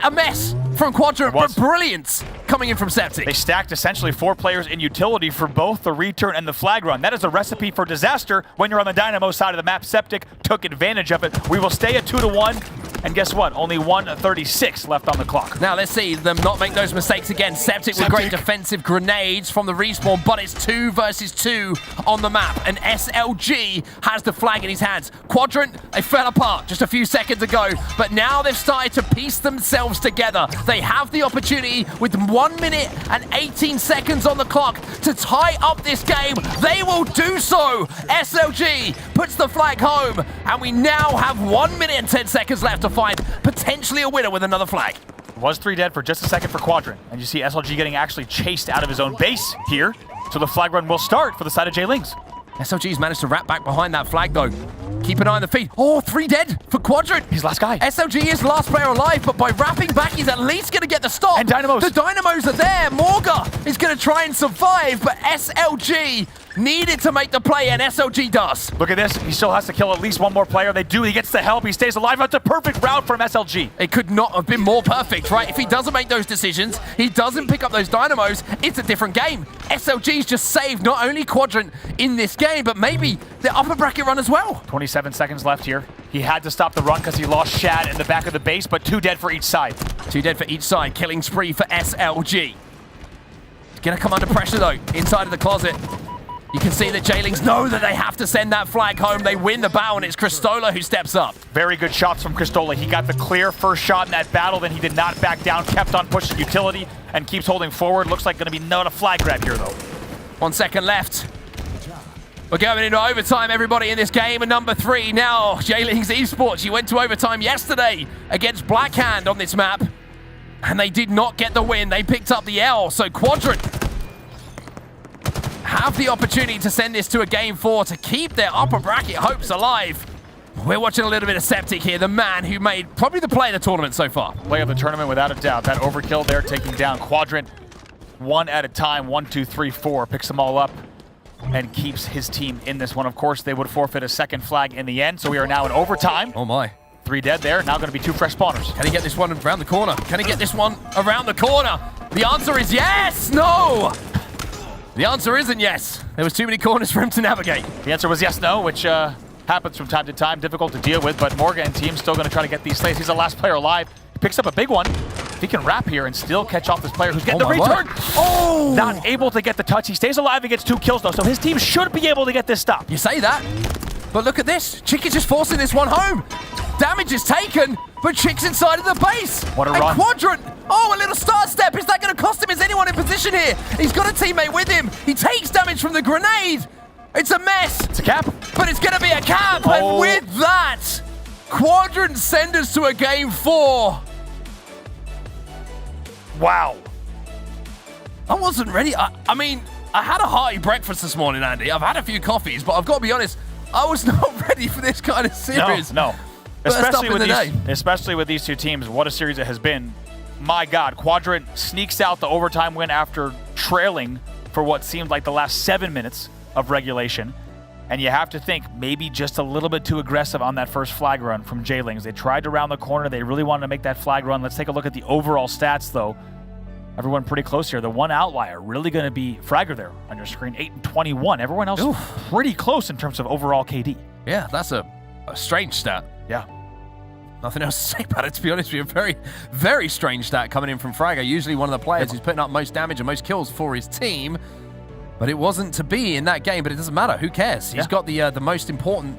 A mess from Quadrant, but brilliance coming in from Septic. They stacked essentially 4 players in utility for both the return and the flag run. That is a recipe for disaster when you're on the Dynamo side of the map. Septic took advantage of it. We will stay at 2-1, and guess what? Only 1:36 left on the clock. Now let's see them not make those mistakes again. Septic with great defensive grenades from the respawn, but it's 2 versus 2 on the map, and SLG has the flag in his hands. Quadrant, they fell apart just a few seconds ago, but now they've started to piece themselves together. They have the opportunity with 1 minute and 18 seconds on the clock to tie up this game. They will do so. SLG puts the flag home, and we now have 1 minute and 10 seconds left to find potentially a winner with another flag. Was 3 dead for just a second for Quadrant, and you see SLG getting actually chased out of his own base here. So the flag run will start for the side of J-Lings. SLG's managed to wrap back behind that flag though. Keep an eye on the feed. Oh, 3 dead for Quadrant. He's last guy. SLG is last player alive, but by wrapping back, he's at least going to get the stop. And Dynamos. The Dynamos are there. Morga is going to try and survive, but SLG needed to make the play, and SLG does. Look at this. He still has to kill at least 1 more player. They do. He gets the help. He stays alive. That's a perfect route from SLG. It could not have been more perfect, right? If he doesn't make those decisions, he doesn't pick up those Dynamos, it's a different game. SLG's just saved not only Quadrant in this game, but maybe the upper bracket run as well. 27 seconds left here. He had to stop the run because he lost Shad in the back of the base, but 2 dead for each side. 2 dead for each side. Killing spree for SLG. Gonna come under pressure though, inside of the closet. You can see that J-Lings know that they have to send that flag home. They win the battle, and it's Cristola who steps up. Very good shots from Cristola. He got the clear first shot in that battle, then he did not back down, kept on pushing utility, and keeps holding forward. Looks like going to be not a flag grab here, though. 1 second left. We're going into overtime, everybody, in this game. And number 3 now, J-Links Esports. You went to overtime yesterday against Blackhand on this map, and they did not get the win. They picked up the L. So Quadrant have the opportunity to send this to a game 4 to keep their upper bracket hopes alive. We're watching a little bit of Septic here, the man who made probably the play of the tournament so far. Play of the tournament, without a doubt. That overkill there, taking down Quadrant one at a time. 1, 2, 3, 4. Picks them all up and keeps his team in this one. Of course, they would forfeit a second flag in the end, so we are now in overtime. Oh my. 3 dead there. Now going to be 2 fresh spawners. Can he get this one around the corner? Can he get this one around the corner? The answer is yes! No! The answer isn't yes. There was too many corners for him to navigate. The answer was yes, no, which happens from time to time. Difficult to deal with, but Morgan and team still going to try to get these slays. He's the last player alive. He picks up a big one. He can wrap here and still catch off this player who's getting the return. Oh! Not able to get the touch. He stays alive and gets 2 kills, though, so his team should be able to get this stop. You say that, but look at this. Chick is just forcing this one home. Damage is taken, but Chick's inside of the base. What a and run. Quadrant, oh, a little start step. Is that going to cost him? Is anyone in position here? He's got a teammate with him. He takes damage from the grenade. It's a mess. It's a cap. But it's going to be a cap, Oh. and with that, Quadrant send us to a game 4. Wow. I wasn't ready. I mean, I had a hearty breakfast this morning, Andy. I've had a few coffees, but I've got to be honest, I was not ready for this kind of series. No. First Especially up in with, the these, day. especially with these 2 teams, what a series it has been. My God, Quadrant sneaks out the overtime win after trailing for what seemed like the last 7 minutes of regulation. And you have to think maybe just a little bit too aggressive on that first flag run from J-Lings. They tried to round the corner. They really wanted to make that flag run. Let's take a look at the overall stats, though. Everyone pretty close here. The one outlier really going to be Fragger there on your screen, 8 and 21. Everyone else pretty close in terms of overall KD. Yeah, that's a strange stat. Yeah. Nothing else to say about it, to be honest with you. Very, very strange stat coming in from Fragger. Usually one of the players who's putting up most damage and most kills for his team. But it wasn't to be in that game, but it doesn't matter. Who cares? He's got the most important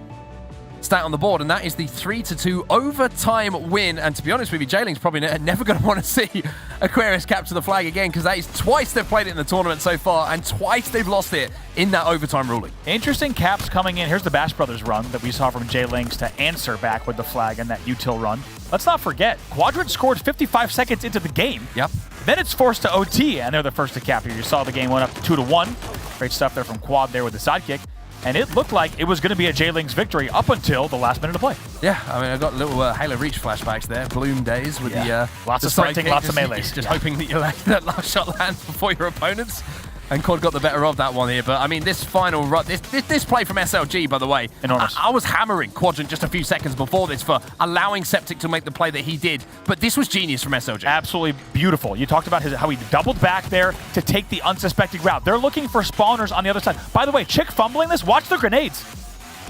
stat on the board, and that is the 3-2 overtime win. And to be honest with you, J-Link's probably never going to want to see Aquarius capture the flag again, because that is twice they've played it in the tournament so far, and twice they've lost it in that overtime ruling. Interesting caps coming in. Here's the Bash Brothers run that we saw from J-Links to answer back with the flag and that util run. Let's not forget, Quadrant scored 55 seconds into the game. Yep. Then it's forced to OT, and they're the first to cap here. You saw the game went up to 2-1. Great stuff there from Quad there with the sidekick. And it looked like it was going to be a J-Lings victory up until the last minute of play. Yeah, I mean, I got little Halo Reach flashbacks there. Bloom days with the lots of sprinting, lots of melees. Just hoping that you let that last shot lands before your opponents. And Quad got the better of that one here. But, I mean, this final run, this play from SLG, by the way, enormous. I was hammering Quadrant just a few seconds before this for allowing Septic to make the play that he did. But this was genius from SLG. Absolutely beautiful. You talked about how he doubled back there to take the unsuspecting route. They're looking for spawners on the other side. By the way, Chick fumbling this, watch the grenades.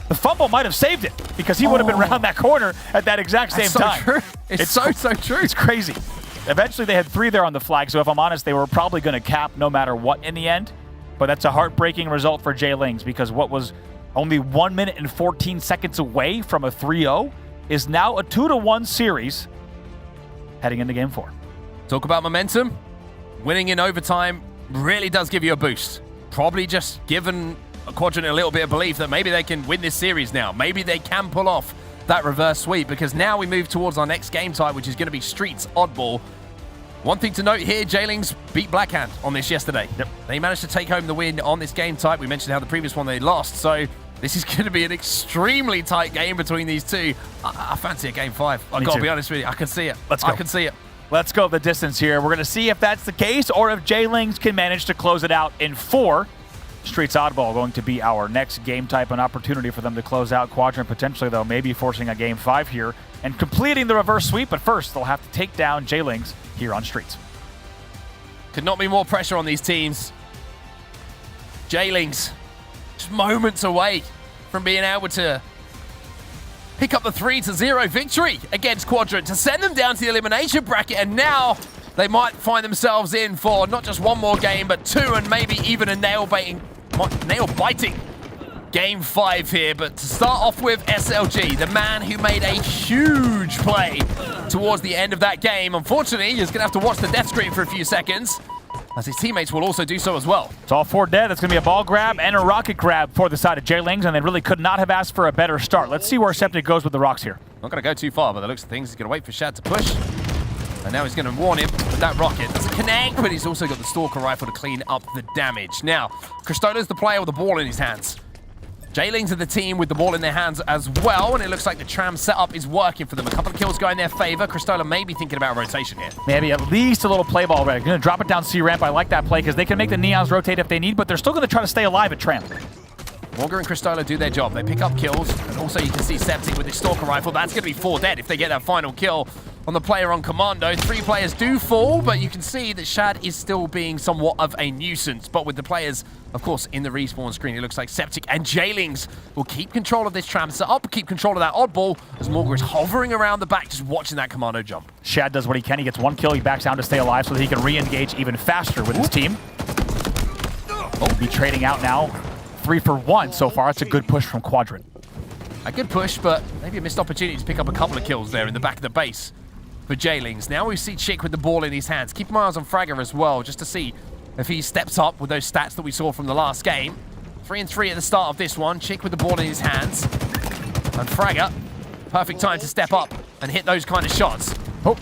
The fumble might have saved it because he would have been around that corner at that exact same time. True. It's so true. It's crazy. Eventually, they had 3 there on the flag, so if I'm honest, they were probably going to cap no matter what in the end. But that's a heartbreaking result for J-Lings, because what was only 1 minute and 14 seconds away from a 3-0 is now a 2-1 series heading into Game 4. Talk about momentum. Winning in overtime really does give you a boost. Probably just given Quadrant a little bit of belief that maybe they can win this series now. Maybe they can pull off that reverse sweep, because now we move towards our next game type, which is going to be Streets Oddball. One thing to note here, J-Lings beat Blackhand on this yesterday. Yep. They managed to take home the win on this game type. We mentioned how the previous one they lost, so this is going to be an extremely tight game between these two. I fancy a game 5. I've got to be honest with you. I can see it. Let's go. I can see it. Let's go the distance here. We're going to see if that's the case or if J-Lings can manage to close it out in 4. Streets Oddball going to be our next game type, an opportunity for them to close out Quadrant, potentially, though, maybe forcing a game 5 here and completing the reverse sweep. But first, they'll have to take down J-Lings here on Streets. Could not be more pressure on these teams. J-Lings just moments away from being able to pick up the 3-0 victory against Quadrant to send them down to the elimination bracket, and now they might find themselves in for not just one more game, but 2, and maybe even a nail-biting Game 5 here, but to start off with SLG, the man who made a huge play towards the end of that game. Unfortunately, he's going to have to watch the death screen for a few seconds, as his teammates will also do so as well. It's all 4 dead. That's going to be a ball grab and a rocket grab for the side of J-Lings, and they really could not have asked for a better start. Let's see where Septic goes with the rocks here. Not going to go too far, by the looks of things. He's going to wait for Shad to push. And now he's going to warn him with that rocket. Doesn't connect, but he's also got the Stalker rifle to clean up the damage. Now, Cristola's the player with the ball in his hands. J-Lings are the team with the ball in their hands as well, and it looks like the tram setup is working for them. A couple of kills go in their favor. Cristola may be thinking about rotation here. Maybe at least a little play ball. They're going to drop it down C-ramp. I like that play because they can make the Neons rotate if they need, but they're still going to try to stay alive at tram. Morga and Cristola do their job. They pick up kills, and also you can see Septic with his Stalker rifle. That's going to be 4 dead if they get that final kill on the player on Commando. 3 players do fall, but you can see that Shad is still being somewhat of a nuisance. But with the players, of course, in the respawn screen, it looks like Septic and J-Lings will keep control of this tram setup, keep control of that oddball, as Morga is hovering around the back, just watching that Commando jump. Shad does what he can. He gets 1 kill. He backs down to stay alive so that he can re-engage even faster with his team. Oh, be trading out now. 3 for 1 so far. It's a good push from Quadrant. A good push, but maybe a missed opportunity to pick up a couple of kills there in the back of the base for J-Lings. Now we see Chick with the ball in his hands. Keep my eyes on Fragger as well, just to see if he steps up with those stats that we saw from the last game. 3 and 3 at the start of this one. Chick with the ball in his hands. And Fragger, perfect time to step up and hit those kind of shots. Oh.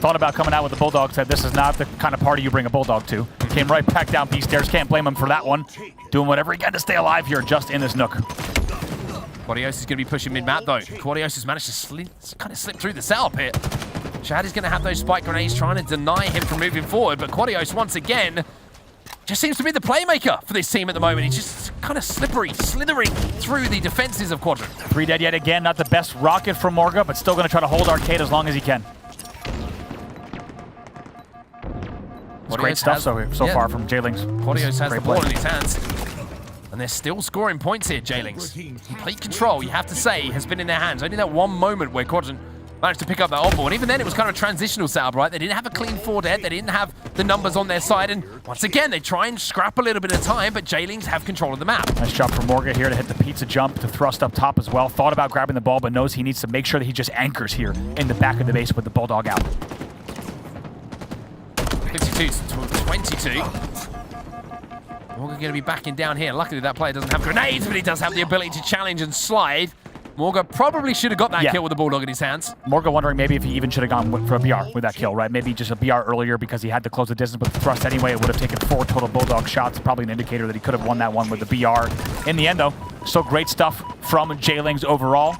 Thought about coming out with the Bulldog, said this is not the kind of party you bring a Bulldog to. He came right back down B stairs. Can't blame him for that one. Doing whatever he can to stay alive here just in this nook. Quadios is going to be pushing mid-map though. Quadios has managed to kind of slip through the setup here. Shad is going to have those spike grenades trying to deny him from moving forward, but Quadios once again just seems to be the playmaker for this team at the moment. He's just kind of slithering through the defenses of Quadrant. 3 dead yet again. Not the best rocket from Morga, but still going to try to hold Arcade as long as he can. It's great stuff so far from J-Lings. Quadios has the ball in his hands. And they're still scoring points here, J-Lings. Complete control, you have to say, has been in their hands. Only that one moment where Quadrant managed to pick up that oddball. And even then, it was kind of a transitional setup, right? They didn't have a clean 4 dead. They didn't have the numbers on their side. And once again, they try and scrap a little bit of time, but J-Lings have control of the map. Nice job from Morga here to hit the pizza jump, to thrust up top as well. Thought about grabbing the ball, but knows he needs to make sure that he just anchors here in the back of the base with the Bulldog out. 52 to 22. Morga going to be backing down here. Luckily, that player doesn't have grenades, but he does have the ability to challenge and slide. Morga probably should have got that kill with the Bulldog in his hands. Morga wondering maybe if he even should have gone for a BR with that kill, right? Maybe just a BR earlier because he had to close the distance, but the thrust anyway, it would have taken 4 total Bulldog shots. Probably an indicator that he could have won that one with the BR. In the end, though, still great stuff from J-Lings overall.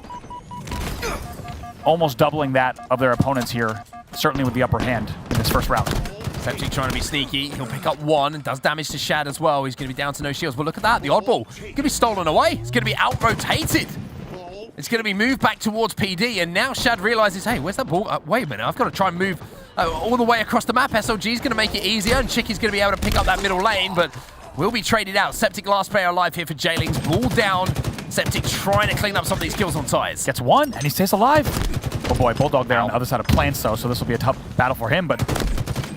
Almost doubling that of their opponents here, certainly with the upper hand in this first round. Septic trying to be sneaky. He'll pick up 1 and does damage to Shad as well. He's going to be down to no shields. But look at that. The oddball going to be stolen away. It's going to be out-rotated. It's going to be moved back towards PD. And now Shad realizes, hey, where's that ball? Wait a minute. I've got to try and move all the way across the map. SLG is going to make it easier. And Chicky's going to be able to pick up that middle lane. But will be traded out. Septic last player alive here for J-Lings. Ball down. Septic trying to clean up some of these kills on ties. Gets 1 and he stays alive. Oh boy, Bulldog there on the other side of plants though. So this will be a tough battle for him. But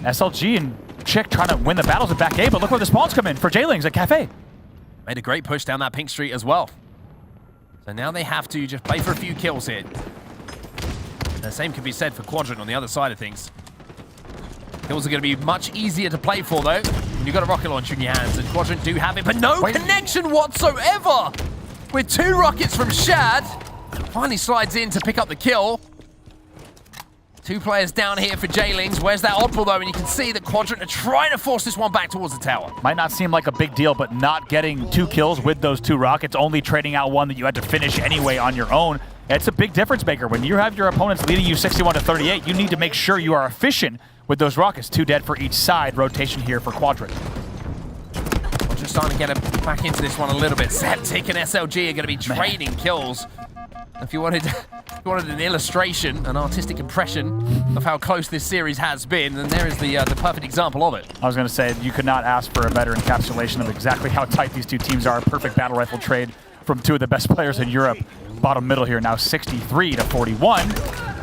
SLG and Chick trying to win the battles at back A, but look where the spawns come in for J-Lings at Cafe. Made a great push down that pink street as well. So now they have to just play for a few kills here. The same could be said for Quadrant on the other side of things. Kills are going to be much easier to play for though when you've got a rocket launcher in your hands, and Quadrant do have it, but no connection whatsoever with 2 rockets from Shad. Finally slides in to pick up the kill. 2 players down here for J-Lings. Where's that oddball though? And you can see that Quadrant are trying to force this one back towards the tower. Might not seem like a big deal, but not getting 2 kills with those 2 rockets, only trading out 1 that you had to finish anyway on your own. It's a big difference maker. When you have your opponents leading you 61 to 38, you need to make sure you are efficient with those rockets. 2 dead for each side. Rotation here for Quadrant. Quadrant starting to get back into this one a little bit. Septic and SLG are going to be trading kills. If you wanted an illustration, an artistic impression of how close this series has been, then there is the perfect example of it. I was going to say, you could not ask for a better encapsulation of exactly how tight these 2 teams are. Perfect battle rifle trade from 2 of the best players in Europe. Bottom middle here now 63 to 41.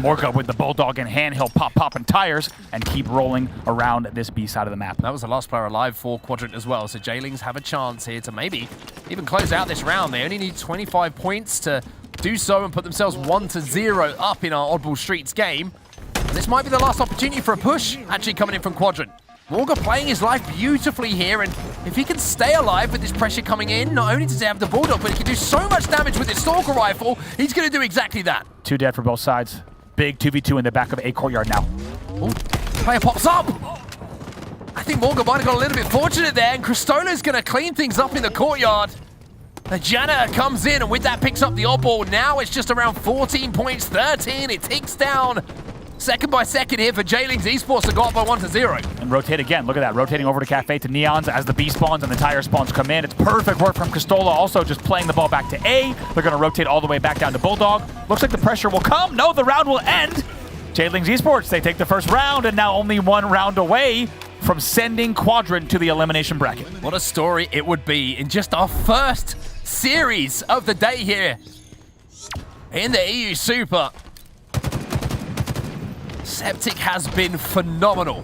Morga with the Bulldog in hand. He'll pop popping tires and keep rolling around this B side of the map. That was the last player alive for Quadrant as well, so Jaylings have a chance here to maybe even close out this round. They only need 25 points to do so and put themselves 1-0 up in our Oddball Streets game. And this might be the last opportunity for a push actually coming in from Quadrant. Morga playing his life beautifully here, and if he can stay alive with this pressure coming in, not only does he have the Bulldog, but he can do so much damage with his Stalker Rifle, he's going to do exactly that. 2 dead for both sides. Big 2v2 in the back of A courtyard now. Ooh, player pops up! I think Morga might have got a little bit fortunate there, and Cristola's going to clean things up in the courtyard. The Janitor comes in, and with that picks up the Oddball. Now it's just around 14 points, 13. It ticks down second by second here for Jaylings Esports to go up by 1-0. And rotate again. Look at that. Rotating over to Cafe to Neons as the B spawns and the tire spawns come in. It's perfect work from Cristola. Also just playing the ball back to A. They're going to rotate all the way back down to Bulldog. Looks like the pressure will come. No, the round will end. Jaylings Esports, they take the first round and now only 1 round away from sending Quadrant to the elimination bracket. What a story it would be in just our first series of the day here in the EU Super. Septic has been phenomenal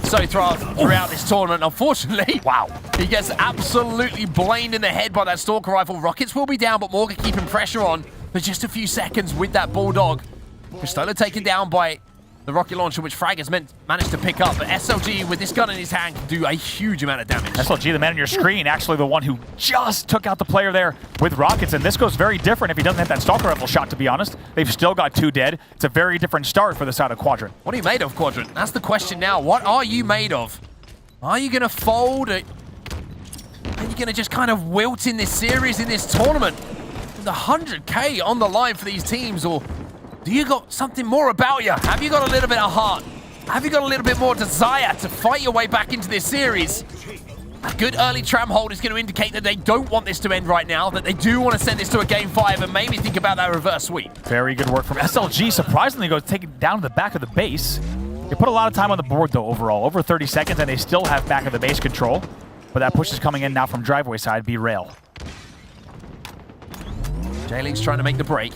so far throughout this tournament. Unfortunately, wow, he gets absolutely blamed in the head by that Stalker Rifle. Rockets will be down, but Morga keeping pressure on for just a few seconds with that Bulldog. Cristola taken down by the rocket launcher, which Frag has managed to pick up, but SLG with this gun in his hand can do a huge amount of damage. SLG, the man on your screen, actually the one who just took out the player there with rockets, and this goes very different if he doesn't hit that Stalker Rifle shot, to be honest. They've still got 2 dead. It's a very different start for the side of Quadrant. What are you made of, Quadrant? That's the question now. What are you made of? Are you going to fold? Are you going to just kind of wilt in this series, in this tournament? With 100K on the line for these teams, or do you got something more about you? Have you got a little bit of heart? Have you got a little bit more desire to fight your way back into this series? A good early tram hold is going to indicate that they don't want this to end right now, that they do want to send this to a game 5 and maybe think about that reverse sweep. Very good work from SLG. Surprisingly goes taking down to the back of the base. They put a lot of time on the board though overall, over 30 seconds, and they still have back of the base control. But that push is coming in now from driveway side, B-Rail. Jaylings trying to make the break.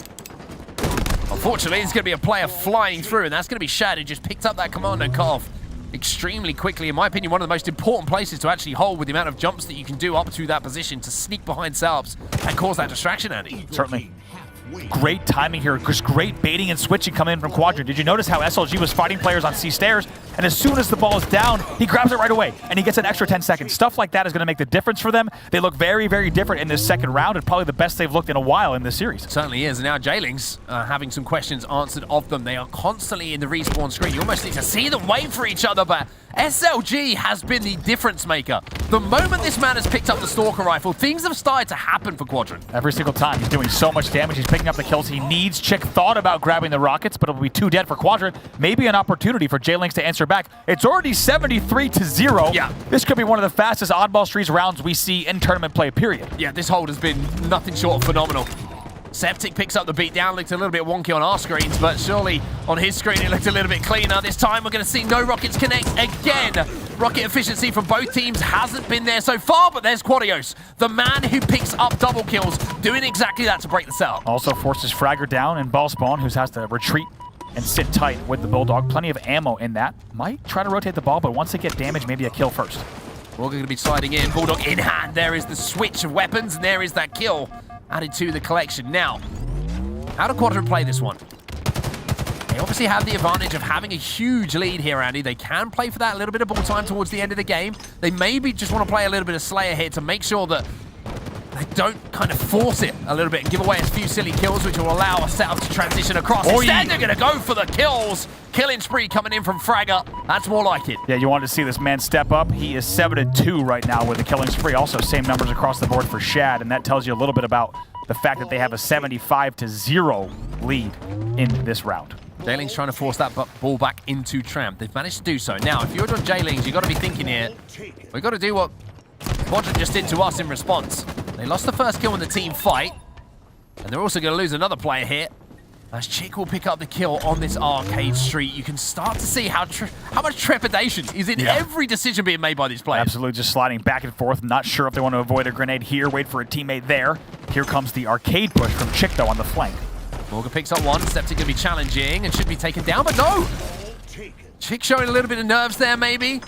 Unfortunately, there's going to be a player flying through, and that's going to be Shad, who just picked up that commando cut off extremely quickly. In my opinion, one of the most important places to actually hold with the amount of jumps that you can do up to that position to sneak behind Salps and cause that distraction, Andy. Certainly. Great timing here, just great baiting and switching coming in from Quadrant. Did you notice how SLG was fighting players on C stairs, and as soon as the ball is down, he grabs it right away, and he gets an extra 10 seconds. Stuff like that is going to make the difference for them. They look very, very different in this second round, and probably the best they've looked in a while in this series. It certainly is, and now Jaylings having some questions answered of them. They are constantly in the respawn screen. You almost need to see them wait for each other, but SLG has been the difference maker. The moment this man has picked up the Stalker Rifle, things have started to happen for Quadrant. Every single time, he's doing so much damage. He's picking up the kills he needs. Chick thought about grabbing the rockets, but it'll be 2 dead for Quadrant. Maybe an opportunity for Jaylings to answer back. It's already 73-0. Yeah. This could be one of the fastest Oddball Streets rounds we see in tournament play, period. Yeah, this hold has been nothing short of phenomenal. Septic picks up the beat down, looked a little bit wonky on our screens, but surely on his screen it looked a little bit cleaner. This time we're going to see no rockets connect again. Rocket efficiency from both teams hasn't been there so far, but there's Quadios, the man who picks up double kills, doing exactly that to break the cell. Also forces Fragger down and Ball Spawn, who has to retreat and sit tight with the Bulldog. Plenty of ammo in that. Might try to rotate the ball, but once they get damage, maybe a kill first. We're going to be sliding in. Bulldog in hand. There is the switch of weapons, and there is that kill added to the collection. Now, how do Quadrant play this one? They obviously have the advantage of having a huge lead here, Andy. They can play for that little bit of ball time towards the end of the game. They maybe just want to play a little bit of Slayer here to make sure that they don't kind of force it a little bit and give away a few silly kills, which will allow a setup to transition across. Instead, they're going to go for the kills. Killing spree coming in from Fragger. That's more like it. Yeah, you wanted to see this man step up. He is 7-2 right now with the killing spree. Also, same numbers across the board for Shad, and that tells you a little bit about the fact that they have a 75-0 lead in this round. Jaylings trying to force that ball back into Tramp. They've managed to do so. Now, if you're on Jaylings, you've got to be thinking here, we've got to do what Quadrant just did to us in response. They lost the first kill in the team fight, and they're also going to lose another player here. As Chick will pick up the kill on this arcade street, you can start to see how much trepidation is in every decision being made by these players. Absolutely, just sliding back and forth. Not sure if they want to avoid a grenade here, wait for a teammate there. Here comes the arcade push from Chick, though, on the flank. Morgan picks up one. Septic going to be challenging and should be taken down, but no! Chick showing a little bit of nerves there, maybe.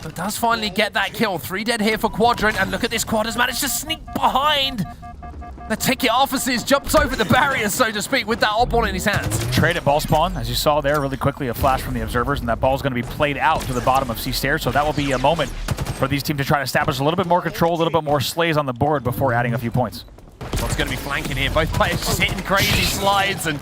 But does finally get that kill. 3 dead here for Quadrant, and look at this. Quad has managed to sneak behind the ticket offices, jumps over the barrier, so to speak, with that Oddball in his hands. Trade at ball spawn, as you saw there, really quickly, a flash from the observers, and that ball is going to be played out to the bottom of C stairs, so that will be a moment for these teams to try to establish a little bit more control, a little bit more slays on the board before adding a few points. What's going to be flanking here? Both players just hitting crazy slides and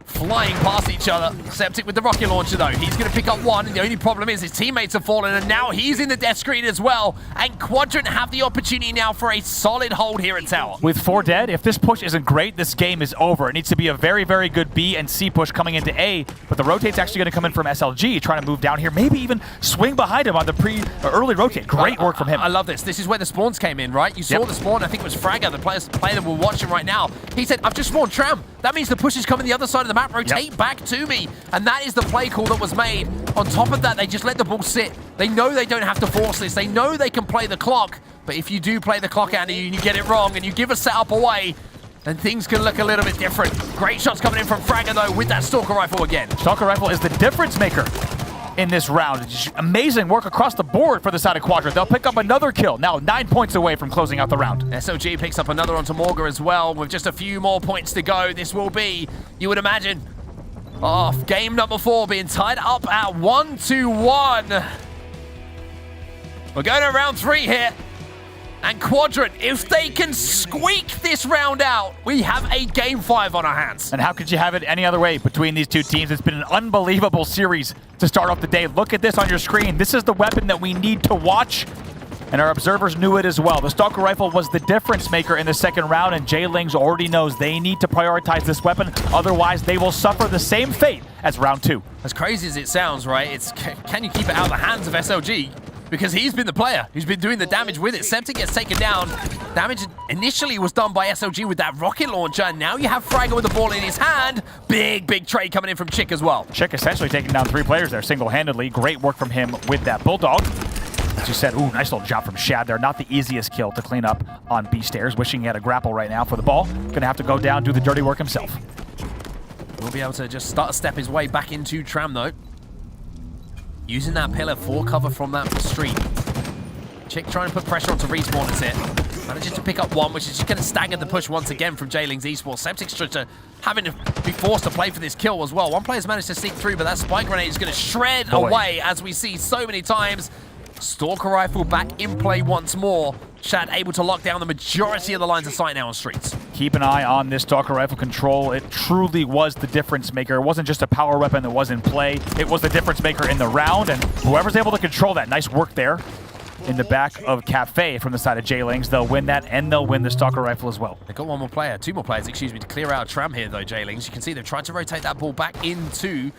flying past each other. Septic with the rocket launcher though. He's going to pick up one, and the only problem is his teammates have fallen, and now he's in the death screen as well. And Quadrant have the opportunity now for a solid hold here at Tower. With 4 dead, if this push isn't great, this game is over. It needs to be a very, very good B and C push coming into A, but the rotate's actually going to come in from SLG, trying to move down here, maybe even swing behind him on the early rotate. Great work from him. I love this. This is where the spawns came in, right? You saw the spawn, I think it was Fragger, the player that we're watching right now. He said, I've just spawned Tram. That means the push is coming the other side of the map. Rotate back to me. And that is the play call that was made. On top of that, they just let the ball sit. They know they don't have to force this. They know they can play the clock. But if you do play the clock, Andy, and you get it wrong, and you give a setup away, then things can look a little bit different. Great shots coming in from Fragger, though, with that Stalker Rifle again. Stalker Rifle is the difference maker in this round. Just amazing work across the board for the side of Quadrant. They'll pick up another kill. Now 9 points away from closing out the round. SOG picks up another onto Morga as well. With just a few more points to go, this will be, you would imagine, game number 4 being tied up at 1-1. We're going to round 3 here. And Quadrant, if they can squeak this round out, we have a game 5 on our hands. And how could you have it any other way between these two teams? It's been an unbelievable series to start off the day. Look at this on your screen. This is the weapon that we need to watch, and our observers knew it as well. The Stalker Rifle was the difference maker in the second round, and Jay Lings already knows they need to prioritize this weapon. Otherwise, they will suffer the same fate as round 2. As crazy as it sounds, right? It's can you keep it out of the hands of SLG? Because he's been the player who's been doing the damage with it. Septic gets taken down. Damage initially was done by SLG with that rocket launcher. Now you have Fragger with the ball in his hand. Big trade coming in from Chick as well. Chick essentially taking down 3 players there single-handedly. Great work from him with that Bulldog. As you said, ooh, nice little job from Shad there. Not the easiest kill to clean up on B stairs. Wishing he had a grapple right now for the ball. Gonna have to go down, do the dirty work himself. We'll be able to just step his way back into Tram though. Using that pillar for cover from that street. Chick trying to put pressure onto respawners here. Manages to pick up one, which is just going to stagger the push once again from J Lings Esports. Septic's having to be forced to play for this kill as well. One player's managed to sneak through, but that spike grenade is going to shred away, as we see so many times. Stalker Rifle back in play once more. Shad able to lock down the majority of the lines of sight now on streets. Keep an eye on this Stalker Rifle control. It truly was the difference maker. It wasn't just a power weapon that was in play. It was the difference maker in the round, and whoever's able to control that, nice work there in the back of Cafe from the side of J-Lings. They'll win that, and they'll win the Stalker Rifle as well. They've got two more players, excuse me, to clear out Tram here, though, J-Lings. You can see they've tried to rotate that ball back into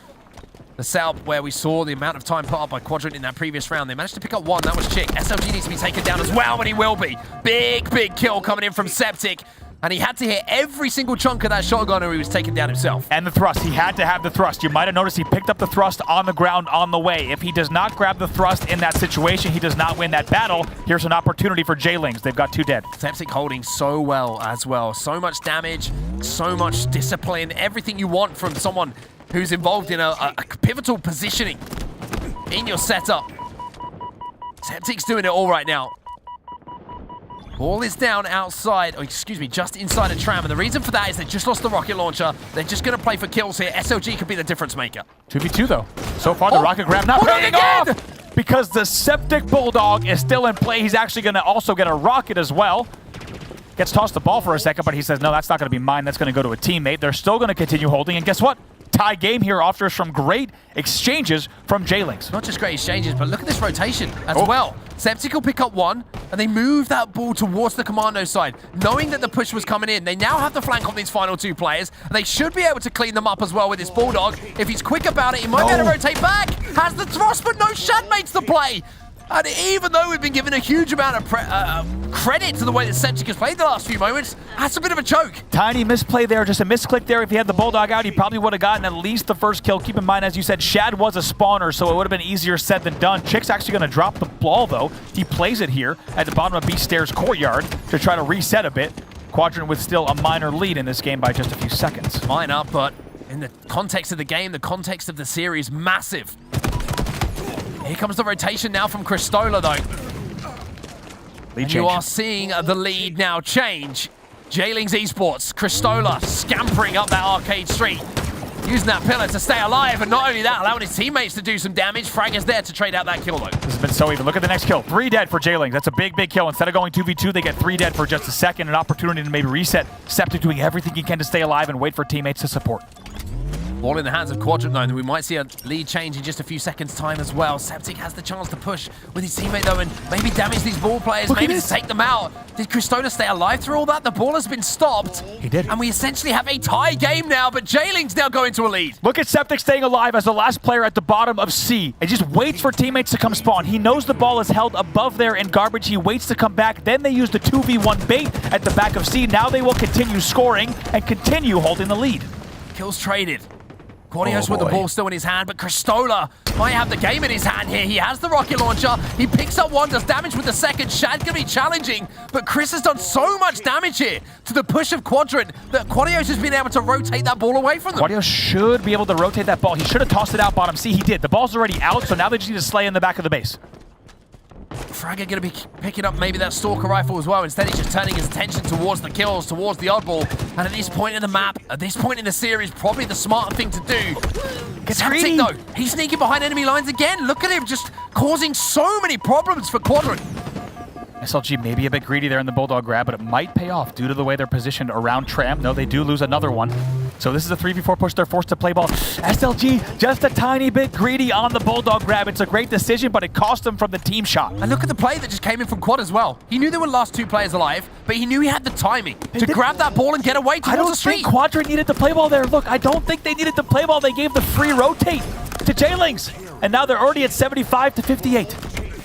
the setup where we saw the amount of time put up by Quadrant in that previous round. They managed to pick up one. That was Chick. SLG needs to be taken down as well, and he will be. Big kill coming in from Septic. And he had to hit every single chunk of that shotgun or he was taken down himself. And the thrust. He had to have the thrust. You might have noticed he picked up the thrust on the ground on the way. If he does not grab the thrust in that situation, he does not win that battle. Here's an opportunity for J-Lings. They've got 2 dead. Septic holding so well as well. So much damage, so much discipline, everything you want from someone who's involved in a pivotal positioning in your setup. Septic's doing it all right now. Ball is down outside, just inside of Tram. And the reason for that is they just lost the rocket launcher. They're just going to play for kills here. SLG could be the difference maker. 2v2 though. So far the rocket grab not paying off because the Septic Bulldog is still in play. He's actually going to also get a rocket as well. Gets tossed the ball for a second, but he says, no, that's not going to be mine. That's going to go to a teammate. They're still going to continue holding. And guess what? Tie game here after some great exchanges from J-Lings. Not just great exchanges, but look at this rotation as well. Septic will pick up one, and they move that ball towards the commando side. Knowing that the push was coming in, they now have the flank on these final 2 players. They should be able to clean them up as well with this Bulldog. If he's quick about it, he might be able to rotate back. Has the thrust, but no Shad mates the play. And even though we've been given a huge amount of credit to the way that Septic has played the last few moments, that's a bit of a choke. Tiny misplay there, just a misclick there. If he had the Bulldog out, he probably would have gotten at least the first kill. Keep in mind, as you said, Shad was a spawner, so it would have been easier said than done. Chick's actually going to drop the ball, though. He plays it here at the bottom of B Stairs courtyard to try to reset a bit. Quadrant with still a minor lead in this game by just a few seconds. Minor, but in the context of the game, the context of the series, massive. Here comes the rotation now from Cristola, though. Lead You change. are seeing the lead now change. J-Lings Esports, Cristola scampering up that arcade street. Using that pillar to stay alive, and not only that, allowing his teammates to do some damage. Frag is there to trade out that kill, though. This has been so even. Look at the next kill. 3 dead for J-Lings. That's a big, big kill. Instead of going 2v2, they get 3 dead for just a second. An opportunity to maybe reset. Septic doing everything he can to stay alive and wait for teammates to support. Ball in the hands of Quadrant, though, and we might see a lead change in just a few seconds' time as well. Septic has the chance to push with his teammate, though, and maybe damage these ball players, maybe to take them out. Did Cristola stay alive through all that? The ball has been stopped. He did. And we essentially have a tie game now, but J-Lings now going to a lead. Look at Septic staying alive as the last player at the bottom of C. And just waits for teammates to come spawn. He knows the ball is held above there in garbage. He waits to come back. Then they use the 2v1 bait at the back of C. Now they will continue scoring and continue holding the lead. Kills traded. Quadios with the ball still in his hand, but Cristola might have the game in his hand here. He has the rocket launcher. He picks up one, does damage with the second. Shad's going to be challenging, but Chris has done so much damage here to the push of Quadrant that Quadios has been able to rotate that ball away from them. Quadios should be able to rotate that ball. He should have tossed it out bottom C. He did. The ball's already out, so now they just need to slay in the back of the base. Fragger going to be picking up maybe that Stalker rifle as well. Instead, he's just turning his attention towards the kills, towards the oddball. And at this point in the map, at this point in the series, probably the smarter thing to do. Septic, though, he's sneaking behind enemy lines again. Look at him just causing so many problems for Quadrant. SLG may be a bit greedy there in the Bulldog grab, but it might pay off due to the way they're positioned around Tram. No, they do lose another one. So this is a 3v4 push. They're forced to play ball. SLG just a tiny bit greedy on the Bulldog grab. It's a great decision, but it cost them from the team shot. And look at the play that just came in from Quad as well. He knew there were last 2 players alive, but he knew he had the timing to grab that ball and get away towards the street. I don't think Quadrant needed to play ball there. Look, I don't think they needed to play ball. They gave the free rotate to J-Lings. And now they're already at 75 to 58.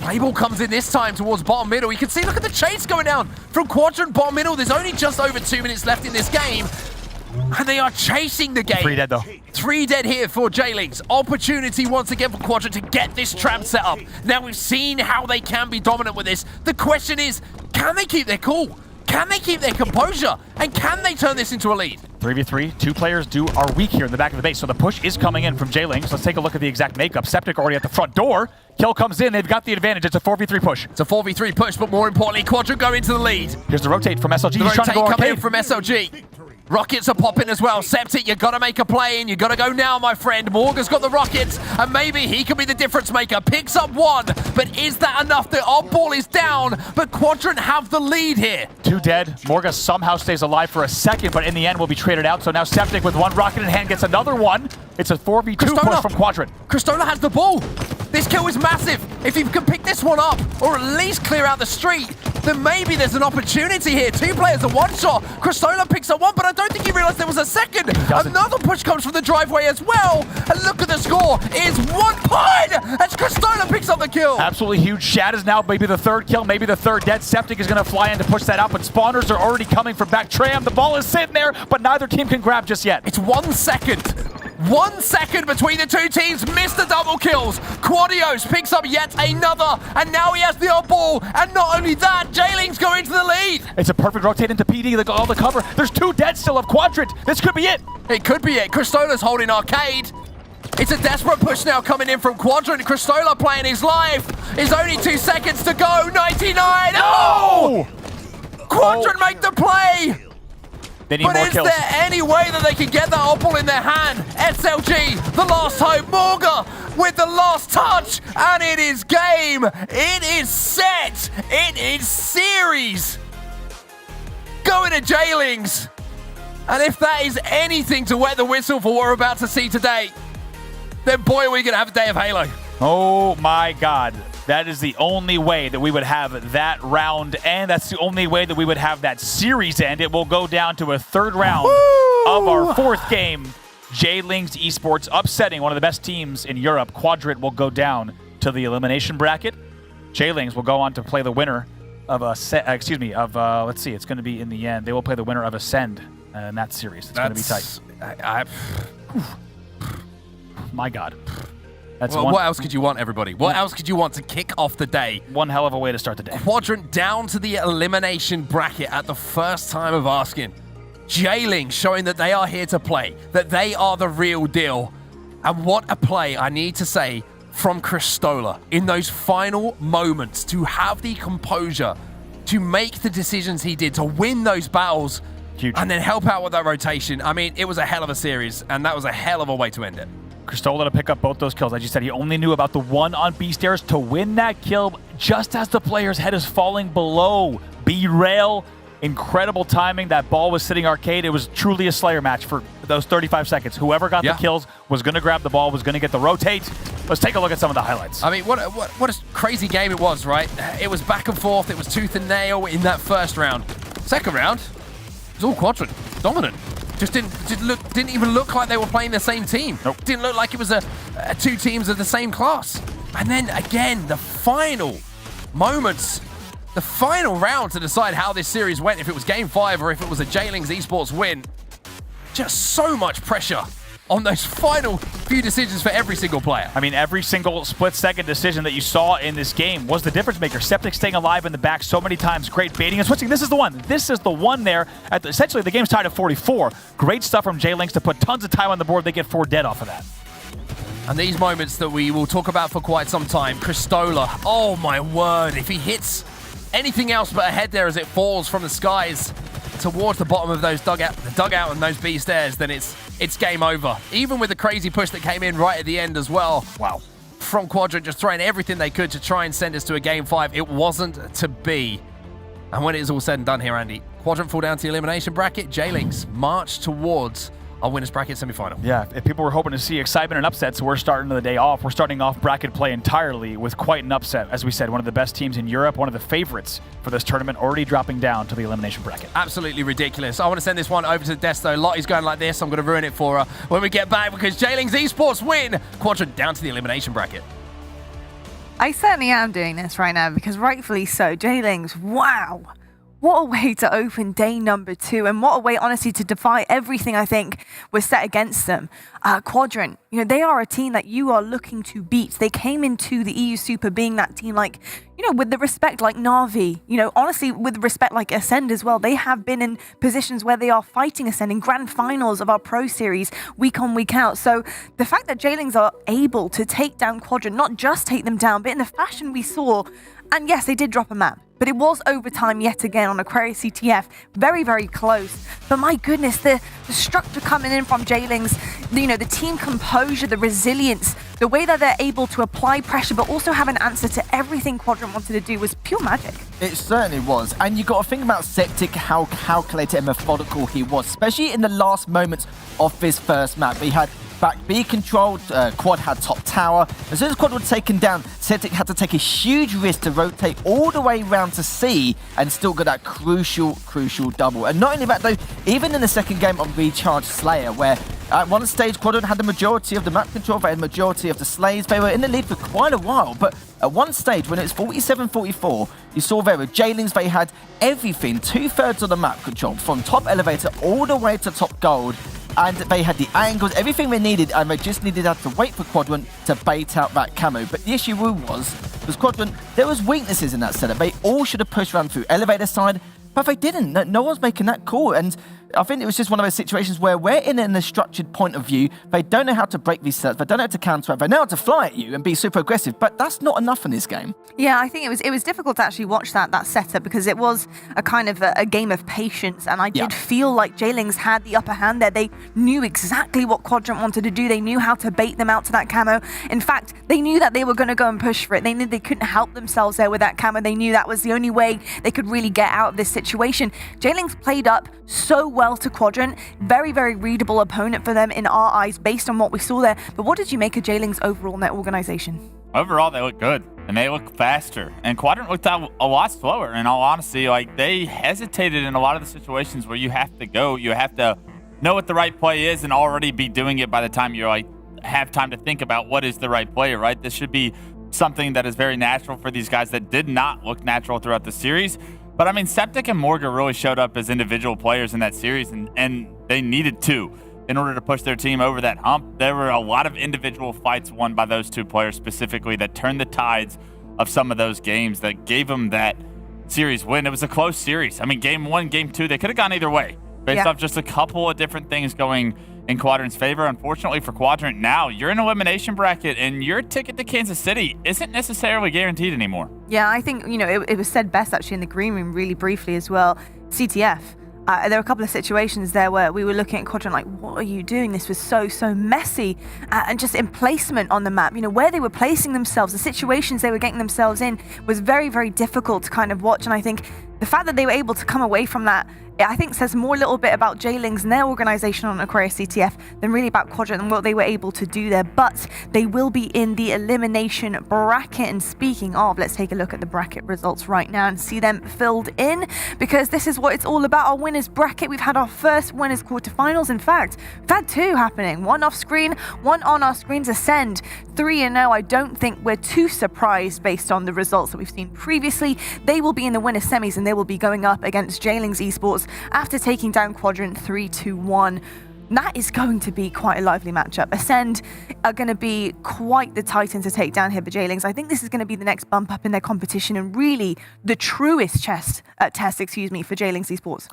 Playball comes in this time towards bottom middle. You can see, look at the chase going down from Quadrant bottom middle. There's only just over 2 minutes left in this game. And they are chasing the game. 3 dead, though. 3 dead here for J-Lings. Opportunity once again for Quadrant to get this trap set up. Now we've seen how they can be dominant with this. The question is, can they keep their cool? Can they keep their composure? And can they turn this into a lead? 3v3, 2 players are weak here in the back of the base, so the push is coming in from J-Lings. Let's take a look at the exact makeup. Septic already at the front door. Kill comes in, they've got the advantage. It's a 4v3 push. It's a 4v3 push, but more importantly, Quadrant go into the lead. Here's the rotate from SLG. The He's trying to go rotate coming arcade. in from SLG. Rockets are popping as well. Septic, you got to make a play, and you got to go now, my friend. Morgan's got the rockets, and maybe he can be the difference maker. Picks up 1, but is that enough? The Oddball is down, but Quadrant have the lead here. 2 dead. Morga somehow stays alive for a second, but in the end will be traded out. So now Septic with 1 rocket in hand gets another one. It's a 4v2 push from Quadrant. Cristola has the ball. This kill is massive. If he can pick this one up, or at least clear out the street, then maybe there's an opportunity here. 2 players and 1 shot. Cristola picks up 1, but I don't think he realized there was a second. Another push comes from the driveway as well. And look at the score. It is 1 point as Cristola picks up the kill. Absolutely huge. Shad is now maybe the 3rd kill, maybe the 3rd dead. Septic is going to fly in to push that out, but spawners are already coming from back Tram. The ball is sitting there, but neither team can grab just yet. It's 1 second. 1 second between the 2 teams. Missed the double kills. Quadios picks up yet another, and now he has the oddball. And not only that, J-Lings go into the lead. It's a perfect rotate into PD. They got all the cover. There's 2 dead still of Quadrant. This could be it. It could be it. Cristola's holding arcade. It's a desperate push now coming in from Quadrant. Cristola playing his life. It's only 2 seconds to go. 99. Oh! Quadrant make the play. They need but more is kills. there any way that they can get that oddball in their hand? SLG, the last hope. Morga with the last touch. And it is game. It is set. It is series. Going to J-Lings. And if that is anything to wet the whistle for what we're about to see today, then boy, are we going to have a day of Halo. Oh my God. That is the only way that we would have that round, and that's the only way that we would have that series end. It will go down to a 3rd round of our 4th game. J-Lings Esports upsetting one of the best teams in Europe. Quadrant will go down to the elimination bracket. J-Lings will go on to play the winner of let's see, it's going to be in the end. They will play the winner of Ascend in that series. It's going to be tight. My God. Well, what else could you want, everybody? What else could you want to kick off the day? One hell of a way to start the day. Quadrant down to the elimination bracket at the first time of asking. J-Ling showing that they are here to play, that they are the real deal. And what a play, I need to say, from Kristola in those final moments to have the composure to make the decisions he did, to win those battles, huge, and then help out with that rotation. I mean, it was a hell of a series, and that was a hell of a way to end it. Kristola to pick up both those kills. As you said, he only knew about the one on B stairs to win that kill just as the player's head is falling below B rail. Incredible timing. That ball was sitting arcade. It was truly a Slayer match for those 35 seconds. Whoever got the kills was going to grab the ball, was going to get the rotate. Let's take a look at some of the highlights. I mean, what a crazy game it was, right? It was back and forth. It was tooth and nail in that first round. Second round, it was all Quadrant. Dominant. Just didn't even look like they were playing the same team. Nope. Didn't look like it was two teams of the same class. And then again, the final moments, the final round to decide how this series went, if it was game 5 or if it was a J-Ling's Esports win. Just so much pressure on those final few decisions for every single player. I mean, every single split-second decision that you saw in this game was the difference maker. Septic staying alive in the back so many times. Great baiting and switching. This is the one. This is the one there. Essentially, the game's tied at 44. Great stuff from J-Links to put tons of time on the board. They get 4 dead off of that. And these moments that we will talk about for quite some time. Kristola, oh my word. If he hits anything else but a head there as it falls from the skies towards the bottom of those dugout and those B stairs, then it's game over. Even with the crazy push that came in right at the end as well. Wow. From Quadrant, just throwing everything they could to try and send us to a game 5. It wasn't to be. And when it is all said and done here, Andy, Quadrant fall down to the elimination bracket. J-Links march towards our winners bracket semi-final. Yeah, if people were hoping to see excitement and upsets, we're starting the day off. We're starting off bracket play entirely with quite an upset. As we said, one of the best teams in Europe, one of the favorites for this tournament, already dropping down to the elimination bracket. Absolutely ridiculous. I want to send this one over to the desk, though. Lottie's going like this. I'm going to ruin it for her when we get back because J-Ling's Esports win. Quadrant down to the elimination bracket. I certainly am doing this right now because rightfully so. J-Lings, wow. What a way to open day number 2, and what a way, honestly, to defy everything I think was set against them. Quadrant, they are a team that you are looking to beat. They came into the EU Super being that team with the respect like Na'Vi, honestly, with respect like Ascend as well. They have been in positions where they are fighting Ascend in grand finals of our Pro Series week on, week out. So the fact that J-Lings are able to take down Quadrant, not just take them down, but in the fashion we saw, and yes, they did drop a map, but it was overtime yet again on Aquarius CTF. Very, very close. But my goodness, the structure coming in from J-Lings, the team composure, the resilience, the way that they're able to apply pressure, but also have an answer to everything Quadrant wanted to do was pure magic. It certainly was. And you got to think about Septic, how calculated and methodical he was, especially in the last moments of his first map. He had back B controlled, Quad had top tower. As soon as Quad was taken down, Septic had to take a huge risk to rotate all the way around to C and still got that crucial double. And not only that though, even in the second game of Recharge Slayer, where at one stage Quadrant had the majority of the map control, they had the majority of the slays, they were in the lead for quite a while, but at one stage when it was 47-44, you saw there with J-Lings, they had everything, 2/3 of the map control, from top elevator all the way to top gold, and they had the angles, everything they needed, and they just needed to wait for Quadrant to bait out that camo. But the issue was Quadrant, there was weaknesses in that setup. They all should have pushed around through elevator side, but they didn't. No one's making that call, and I think it was just one of those situations where we're in a structured point of view. They don't know how to break these sets. They don't know how to counter it. They know how to fly at you and be super aggressive, but that's not enough in this game. Yeah, I think it was difficult to actually watch that setup because it was a kind of a game of patience, and I did feel like J-Lings had the upper hand there. They knew exactly what Quadrant wanted to do. They knew how to bait them out to that camo. In fact, they knew that they were going to go and push for it. They knew they couldn't help themselves there with that camo. They knew that was the only way they could really get out of this situation. J-Lings played up so well to Quadrant. Very, very readable opponent for them in our eyes based on what we saw there. But what did you make of J-Lings overall in their organization? Overall, they look good, and they look faster. And Quadrant looked out a lot slower, in all honesty. They hesitated in a lot of the situations where you have to go. You have to know what the right play is and already be doing it by the time you have time to think about what is the right play, right? This should be something that is very natural for these guys that did not look natural throughout the series. But I mean, Septic and Morga really showed up as individual players in that series, and they needed to. in order to push their team over that hump. There were a lot of individual fights won by those two players specifically that turned the tides of some of those games that gave them that series win. It was a close series. I mean, game 1, game 2, they could have gone either way based off just a couple of different things going in Quadrant's favor. Unfortunately for Quadrant, now you're in Elimination Bracket and your ticket to Kansas City isn't necessarily guaranteed anymore. Yeah, I think, it was said best actually in the green room really briefly as well. CTF. There were a couple of situations there where we were looking at Quadrant like, what are you doing? This was so messy. And just in placement on the map, where they were placing themselves, the situations they were getting themselves in was very, very difficult to kind of watch. And I think the fact that they were able to come away from that, I think says more a little bit about J-Lings and their organization on Aquarius CTF than really about Quadrant and what they were able to do there. But they will be in the elimination bracket. And speaking of, let's take a look at the bracket results right now and see them filled in, because this is what it's all about, our winners bracket. We've had our first winners quarterfinals. In fact, we've had 2 happening, one off screen, one on our screens. Ascend 3-0. I don't think we're too surprised based on the results that we've seen previously. They will be in the winners semis and they will be going up against J-Lings Esports after taking down Quadrant 3-1. That is going to be quite a lively matchup. Ascend are going to be quite the titan to take down here for J-Lings. I think this is going to be the next bump up in their competition and really the truest test for J-Lings Esports.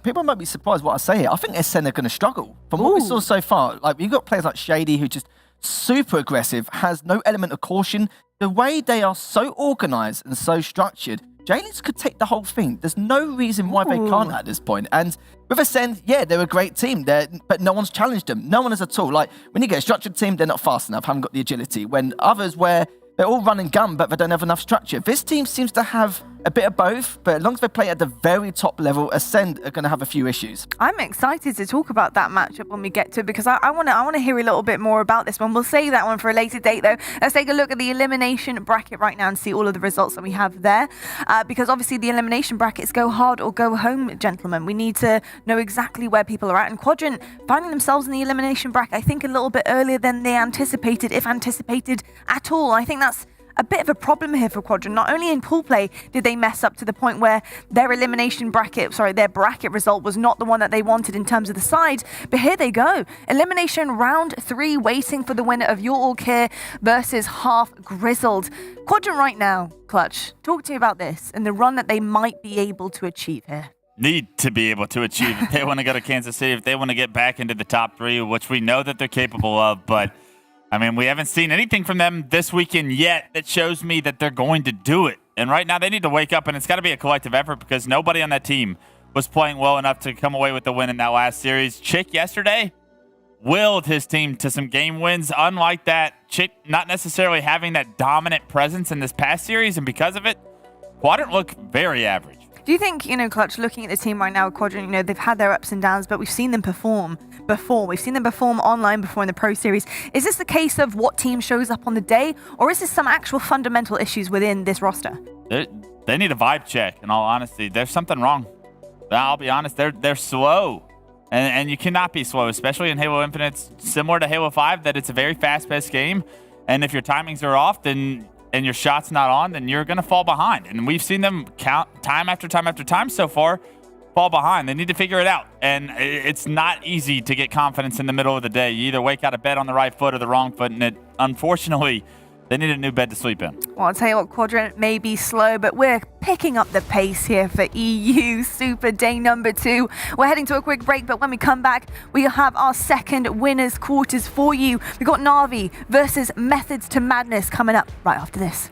People might be surprised what I say here. I think Ascend are going to struggle. From what we saw so far, like you've got players like Shady who just super aggressive, has no element of caution. The way they are so organized and so structured, J-Lings could take the whole thing. There's no reason why they can't at this point. And with Ascend, yeah, they're a great team, but no one's challenged them. No one is at all. Like, when you get a structured team, they're not fast enough, haven't got the agility. When others where they're all run and gun, but they don't have enough structure. This team seems to have a bit of both, but as long as they play at the very top level, Ascend are going to have a few issues. I'm excited to talk about that matchup when we get to it, because I want to hear a little bit more about this one. We'll save that one for a later date, though. Let's take a look at the elimination bracket right now and see all of the results that we have there, because obviously the elimination brackets go hard or go home, gentlemen. We need to know exactly where people are at, and Quadrant finding themselves in the elimination bracket, I think, a little bit earlier than they anticipated, if anticipated at all. I think that's a bit of a problem here for Quadrant. Not only in pool play did they mess up to the point where their their bracket result was not the one that they wanted in terms of the sides, but here they go. Elimination round 3, waiting for the winner of Your All Care versus Half Grizzled. Quadrant right now, Clutch, talk to me about this and the run that they might be able to achieve here. Need to be able to achieve if they want to go to Kansas City, if they want to get back into the top 3, which we know that they're capable of, but I mean, we haven't seen anything from them this weekend yet that shows me that they're going to do it. And right now they need to wake up, and it's got to be a collective effort because nobody on that team was playing well enough to come away with the win in that last series. Chick yesterday willed his team to some game wins. Unlike that, Chick not necessarily having that dominant presence in this past series, and because of it, Quadrant looked very average. Do you think, Clutch, looking at the team right now, Quadrant, they've had their ups and downs, but we've seen them perform before. We've seen them perform online before in the Pro Series. Is this the case of what team shows up on the day, or is this some actual fundamental issues within this roster? They need a vibe check, in all honesty. There's something wrong. I'll be honest, they're slow. And you cannot be slow, especially in Halo Infinite. It's similar to Halo 5, that it's a very fast-paced game. And if your timings are off, and your shot's not on, then you're going to fall behind. And we've seen them count time after time after time so far fall behind. They need to figure it out. And it's not easy to get confidence in the middle of the day. You either wake out of bed on the right foot or the wrong foot, and unfortunately, they need a new bed to sleep in. Well, I'll tell you what, Quadrant may be slow, but we're picking up the pace here for EU Super Day number 2. We're heading to a quick break, but when we come back, we have our second winners quarters for you. We've got Na'Vi versus Methods to Madness coming up right after this.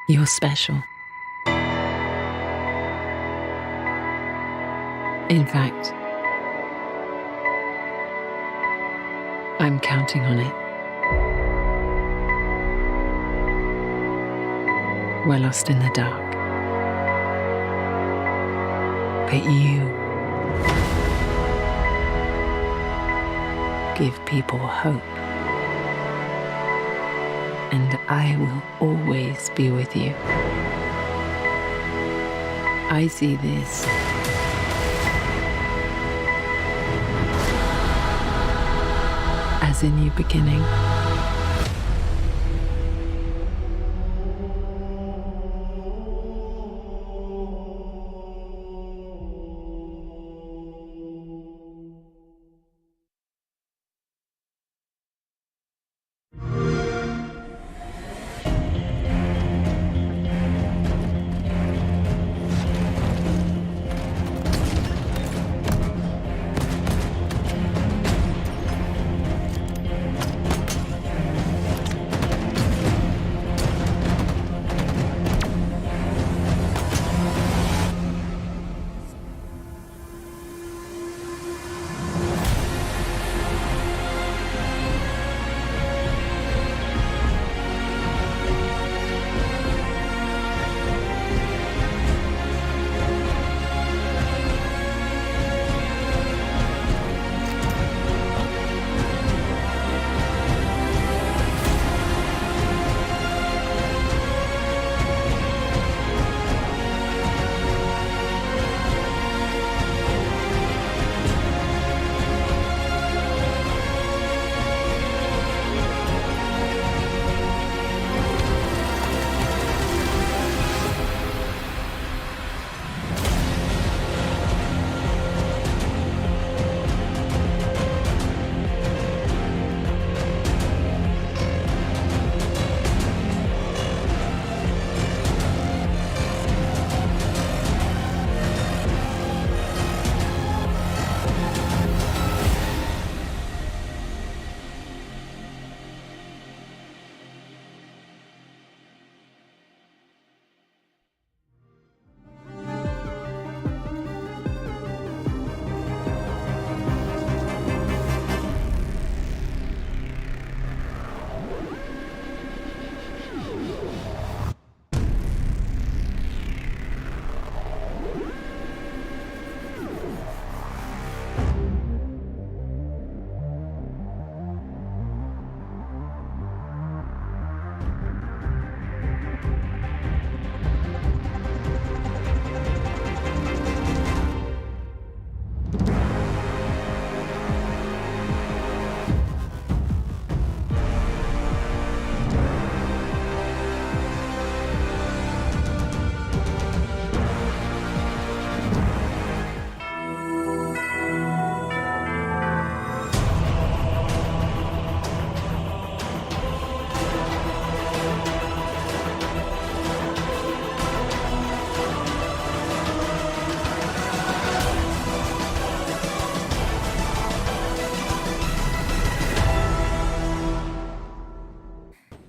You're special. In fact, I'm counting on it. We're lost in the dark. But you give people hope. And I will always be with you. I see this as a new beginning.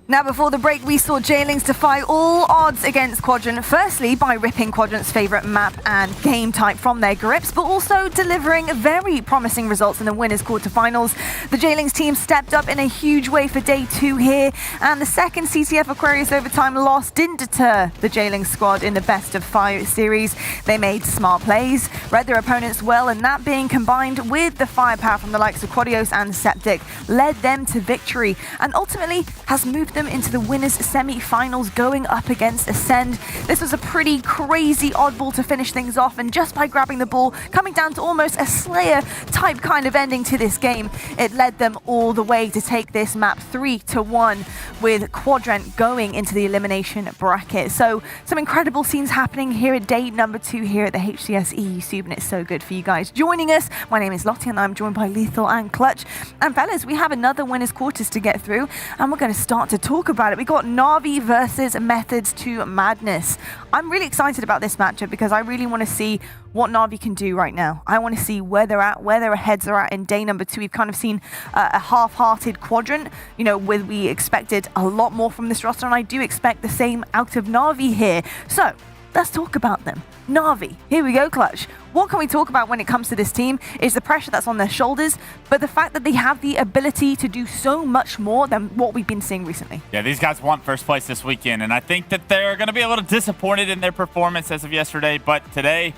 Now, before the break, we saw Jailings defy all odds against Quadrant, firstly by ripping Quadrant's favorite map and game type from their grips, but also delivering very promising results in the winners' quarterfinals. The Jailings team stepped up in a huge way for day 2 here, and the second CTF Aquarius overtime loss didn't deter the Jailings squad in the best of 5 series. They made smart plays, read their opponents well, and that being combined with the firepower from the likes of Quadios and Septic led them to victory, and ultimately has moved them into the winners semi-finals going up against Ascend. This was a pretty crazy oddball to finish things off, and just by grabbing the ball, coming down to almost a Slayer type kind of ending to this game, it led them all the way to take this map 3-1 with Quadrant going into the elimination bracket. So some incredible scenes happening here at day number 2 here at the HCS EU Super, and it's so good for you guys joining us. My name is Lottie and I'm joined by Lethal and Clutch. And fellas, we have another winners quarters to get through, and we're going to start to talk about it. We got Na'Vi versus Methods to Madness. I'm really excited about this matchup because I really want to see what Na'Vi can do right now. I want to see where they're at, where their heads are at in day number 2. We've kind of seen a half-hearted quadrant, we expected a lot more from this roster, and I do expect the same out of Na'Vi here. So let's talk about them. Na'Vi, here we go, Clutch. What can we talk about when it comes to this team is the pressure that's on their shoulders, but the fact that they have the ability to do so much more than what we've been seeing recently. Yeah, these guys want first place this weekend, and I think that they're going to be a little disappointed in their performance as of yesterday, but today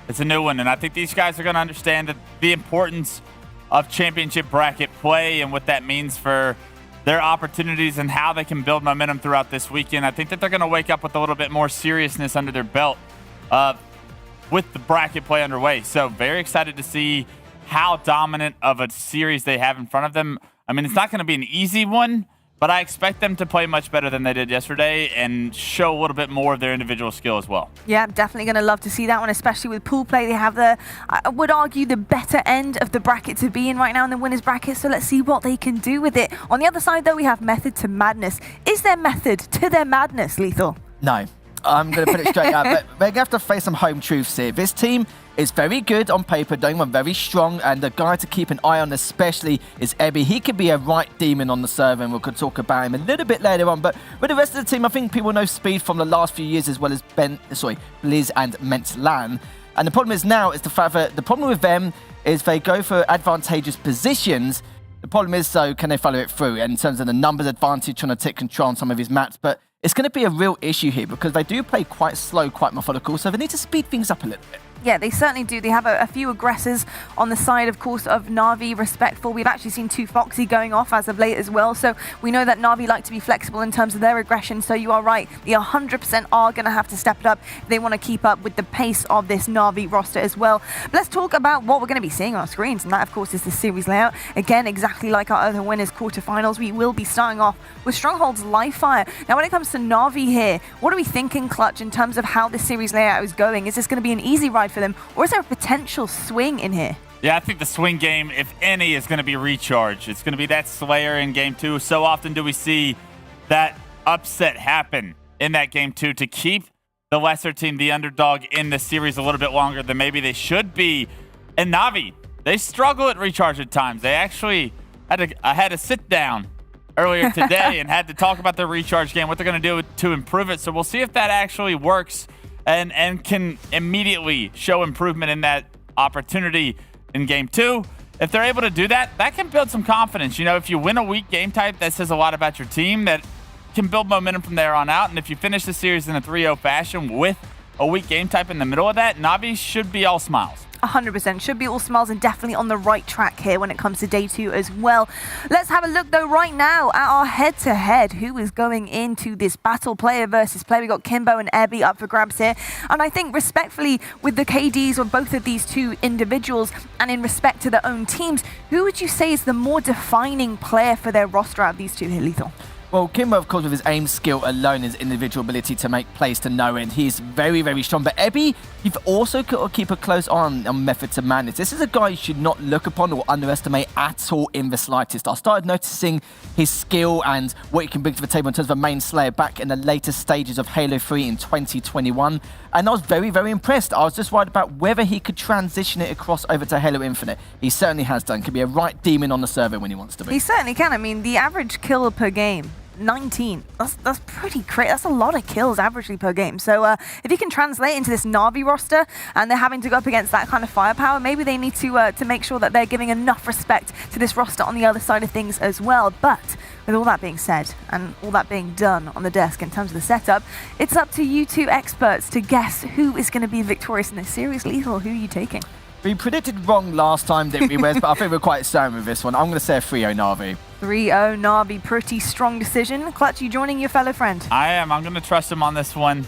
it's a new one, and I think these guys are going to understand that the importance of championship bracket play and what that means for their opportunities and how they can build momentum throughout this weekend. I think that they're going to wake up with a little bit more seriousness under their belt with the bracket play underway. So very excited to see how dominant of a series they have in front of them. I mean, it's not going to be an easy one, but I expect them to play much better than they did yesterday and show a little bit more of their individual skill as well. Yeah, definitely going to love to see that one, especially with pool play. They have I would argue, the better end of the bracket to be in right now in the winners bracket, so let's see what they can do with it. On the other side, though, we have Method to Madness. Is there method to their madness, Lethal? No. I'm going to put it straight up, but we're going to have to face some home truths here. This team is very good on paper, doing one very strong, and the guy to keep an eye on especially is Ebby. He could be a right demon on the server, and we could talk about him a little bit later on, but with the rest of the team, I think people know Speed from the last few years as well as Blizz and Mentlan. And the problem is now is the fact that the problem with them is they go for advantageous positions. The problem is, so can they follow it through in terms of the numbers advantage, trying to take control on some of his maps, but it's going to be a real issue here because they do play quite slow, quite methodical, so they need to speed things up a little bit. Yeah, they certainly do. They have a few aggressors on the side, of course, of Na'Vi, respectful. We've actually seen 2 Foxy going off as of late as well, so we know that Na'Vi like to be flexible in terms of their aggression, so you are right. They 100% are going to have to step it up if they want to keep up with the pace of this Na'Vi roster as well. But let's talk about what we're going to be seeing on our screens, and that, of course, is the series layout. Again, exactly like our other winners quarterfinals, we will be starting off with Stronghold's Live Fire. Now, when it comes to Na'Vi here, what are we thinking, Clutch, in terms of how this series layout is going? Is this going to be an easy ride for them, or is there a potential swing in here? Yeah, I think the swing game, if any, is going to be Recharge. It's going to be that Slayer in Game 2. So often do we see that upset happen in that Game 2 to keep the lesser team, the underdog, in the series a little bit longer than maybe they should be. And Na'Vi, they struggle at Recharge at times. They actually I had to sit down earlier today and had to talk about their Recharge game, what they're going to do to improve it. So we'll see if that actually works and can immediately show improvement in that opportunity in Game 2. If they're able to do that, that can build some confidence. You know, if you win a weak game type, that says a lot about your team. That can build momentum from there on out. And if you finish the series in a 3-0 fashion with a weak game type in the middle of that, Na'Vi should be all smiles. 100% should be all smiles and definitely on the right track here when it comes to day 2 as well. Let's have a look though right now at our head-to-head. Who is going into this battle, player versus player? We got Kimbo and Ebby up for grabs here, and I think respectfully with the KDs of both of these 2 individuals and in respect to their own teams, who would you say is the more defining player for their roster out of these 2 here, Lethal? Well, Kimbo, of course, with his aim skill alone, his individual ability to make plays to no end, he's very strong. But Ebby, you've also got to keep a close eye on Method to Madness. This is a guy you should not look upon or underestimate at all in the slightest. I started noticing his skill and what he can bring to the table in terms of a main slayer back in the later stages of Halo 3 in 2021. And I was very impressed. I was just worried about whether he could transition it across over to Halo Infinite. He certainly has done. Could be a right demon on the server when he wants to be. He certainly can. I mean, the average kill per game, 19. That's pretty crazy. That's a lot of kills averagely per game. So if you can translate into this Na'Vi roster and they're having to go up against that kind of firepower, maybe they need to make sure that they're giving enough respect to this roster on the other side of things as well. But with all that being said and all that being done on the desk in terms of the setup, it's up to you 2 experts to guess who is going to be victorious in this series. Lethal, who are you taking? We predicted wrong last time, didn't we, Wes? But I think we're quite certain with this one. I'm going to say a 3-0 Na'Vi. 3-0 Na'Vi, pretty strong decision. Clutch, you joining your fellow friend? I am. I'm going to trust him on this one.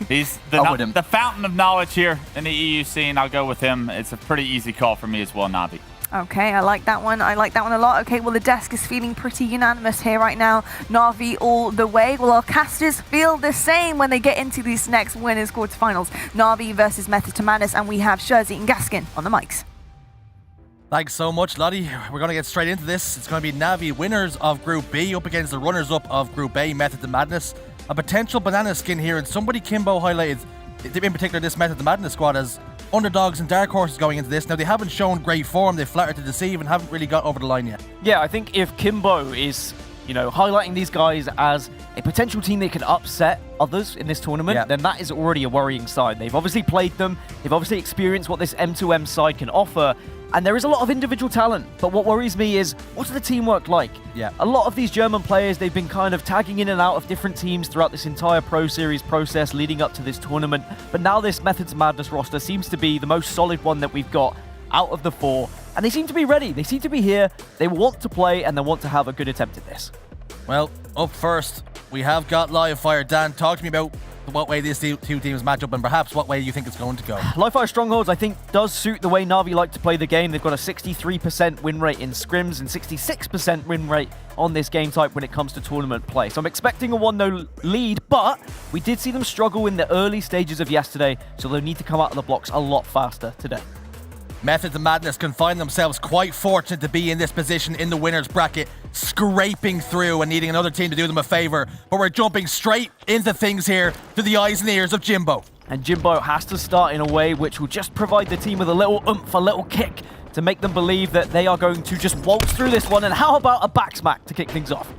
He's the fountain of knowledge here in the EU scene. I'll go with him. It's a pretty easy call for me as well, Na'Vi. Okay, I like that one. I like that one a lot. Okay, well, the desk is feeling pretty unanimous here right now. Na'Vi all the way. Well, our casters feel the same when they get into these next winners quarterfinals. Na'Vi versus Method to Madness, and we have Shurzy and Gaskin on the mics. Thanks so much, Lottie. We're going to get straight into this. It's going to be Na'Vi winners of Group B up against the runners-up of Group A, Method to Madness. A potential banana skin here, and somebody, Kimbo, highlighted, in particular, this Method to Madness squad as underdogs and dark horses going into this. Now, they haven't shown great form. They've flattered to deceive and haven't really got over the line yet. Yeah, I think if Kimbo is, highlighting these guys as a potential team that can upset others in this tournament, then that is already a worrying sign. They've obviously played them. They've obviously experienced what this M2M side can offer. And there is a lot of individual talent, but what worries me is, what's the teamwork like? Yeah. A lot of these German players, they've been kind of tagging in and out of different teams throughout this entire Pro Series process leading up to this tournament. But now this Methods of Madness roster seems to be the most solid one that we've got out of the four. And they seem to be ready. They seem to be here. They want to play, and they want to have a good attempt at this. Well, up first, we have got Live Fire. Dan, talk to me about what way these two teams match up and perhaps what way you think it's going to go. Live Fire Strongholds, I think, does suit the way Na'Vi like to play the game. They've got a 63% win rate in scrims and 66% win rate on this game type when it comes to tournament play. So I'm expecting a 1-0 lead, but we did see them struggle in the early stages of yesterday, so they'll need to come out of the blocks a lot faster today. Method to Madness can find themselves quite fortunate to be in this position in the winners bracket, scraping through and needing another team to do them a favor. But we're jumping straight into things here through the eyes and ears of Jimbo. And Jimbo has to start in a way which will just provide the team with a little oomph, a little kick to make them believe that they are going to just waltz through this one. And how about a back smack to kick things off?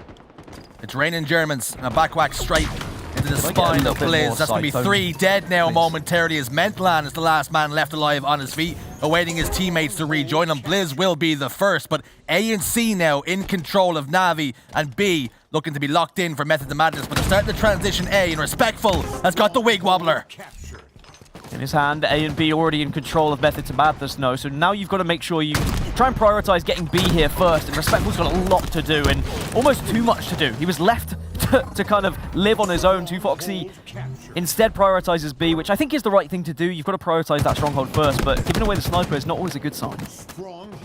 It's raining Germans and a back whack straight into the spine of Blizz. That's going to be 3 dead now momentarily as Mentlan is the last man left alive on his feet, awaiting his teammates to rejoin him. Blizz will be the first, but A and C now in control of Na'Vi, and B looking to be locked in for Method to Madness, but they're starting to transition A, and Respectful has got the wig wobbler. In his hand, A and B already in control of Method to Madness now, so now you've got to make sure you try and prioritize getting B here first, and Respectful's got a lot to do, and almost too much to do. He was left to kind of live on his own. 2Foxy instead prioritizes B, which I think is the right thing to do. You've got to prioritize that stronghold first, but giving away the sniper is not always a good sign.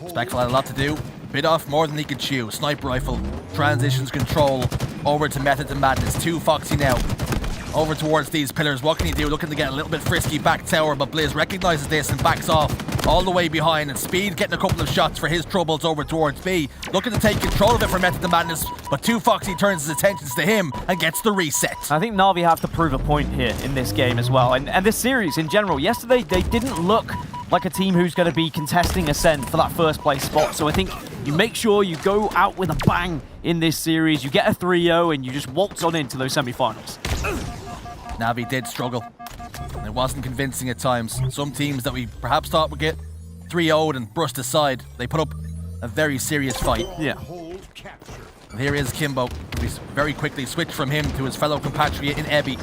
Respectful had a lot to do. Bit off more than he could chew. Sniper rifle transitions control over to Method to Madness. 2Foxy now over towards these pillars. What can he do? Looking to get a little bit frisky back tower, but Blizz recognizes this and backs off all the way behind. And Speed getting a couple of shots for his troubles over towards B. Looking to take control of it for Method to Madness, but 2Foxy turns his attentions to him and gets the reset. I think Na'Vi have to prove a point here in this game as well. And this series in general. Yesterday, they didn't look like a team who's going to be contesting Ascent for that first place spot. So I think you make sure you go out with a bang in this series. You get a 3-0 and you just waltz on into those semi-finals. Na'Vi did struggle. It wasn't convincing at times. Some teams that we perhaps thought would get 3-0'd and brushed aside, they put up a very serious fight. Yeah. And here is Kimbo. We very quickly switched from him to his fellow compatriot in Ebby.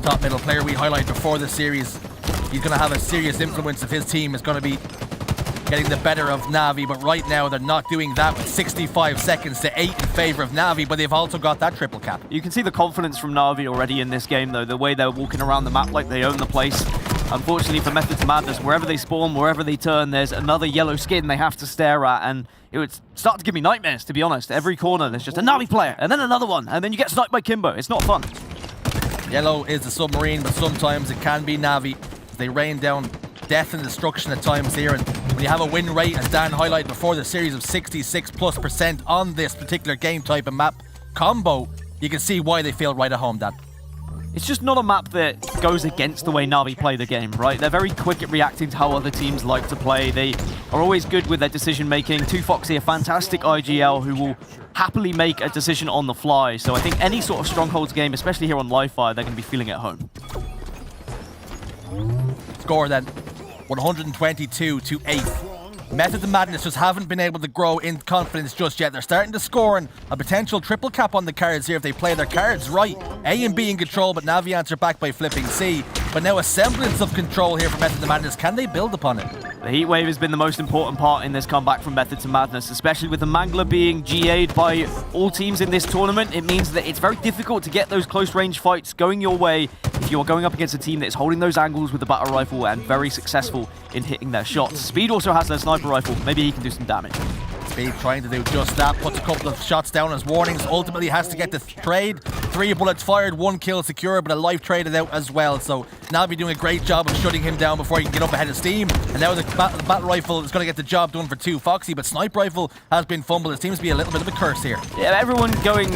Top middle player we highlighted before the series. He's going to have a serious influence if his team is going to be getting the better of Na'Vi, but right now they're not doing that with 65 seconds to 8 in favor of Na'Vi, but they've also got that triple cap. You can see the confidence from Na'Vi already in this game, though, the way they're walking around the map like they own the place. Unfortunately for Method to Madness, wherever they spawn, wherever they turn, there's another yellow skin they have to stare at, and it would start to give me nightmares, to be honest. Every corner, there's just a Na'Vi player, and then another one, and then you get sniped by Kimbo. It's not fun. Yellow is the submarine, but sometimes it can be Na'Vi. They rain down death and destruction at times here, and when you have a win rate, as Dan highlighted before, the series of 66+% on this particular game type and map combo, you can see why they feel right at home, Dan. It's just not a map that goes against the way Na'Vi play the game, right? They're very quick at reacting to how other teams like to play. They are always good with their decision making. 2Foxy, a fantastic IGL who will happily make a decision on the fly. So I think any sort of Strongholds game, especially here on Live Fire, they're going to be feeling at home. Score then, 122 to 8. Method to Madness just haven't been able to grow in confidence just yet. They're starting to score, and a potential triple cap on the cards here if they play their cards right. A and B in control, but Na'Vi answer back by flipping C. But now a semblance of control here for Method to Madness. Can they build upon it? The heat wave has been the most important part in this comeback from Method to Madness, especially with the Mangler being GA'd by all teams in this tournament. It means that it's very difficult to get those close range fights going your way if you're going up against a team that is holding those angles with the battle rifle and very successful in hitting their shots. Speed also has their sniper rifle. Maybe he can do some damage. B trying to do just that. Puts a couple of shots down as warnings. Ultimately has to get the trade. 3 bullets fired, 1 kill secure, but a life traded out as well. So Na'Vi doing a great job of shutting him down before he can get up ahead of steam. And now the battle rifle is going to get the job done for 2 Foxy, but sniper rifle has been fumbled. It seems to be a little bit of a curse here. Yeah, everyone going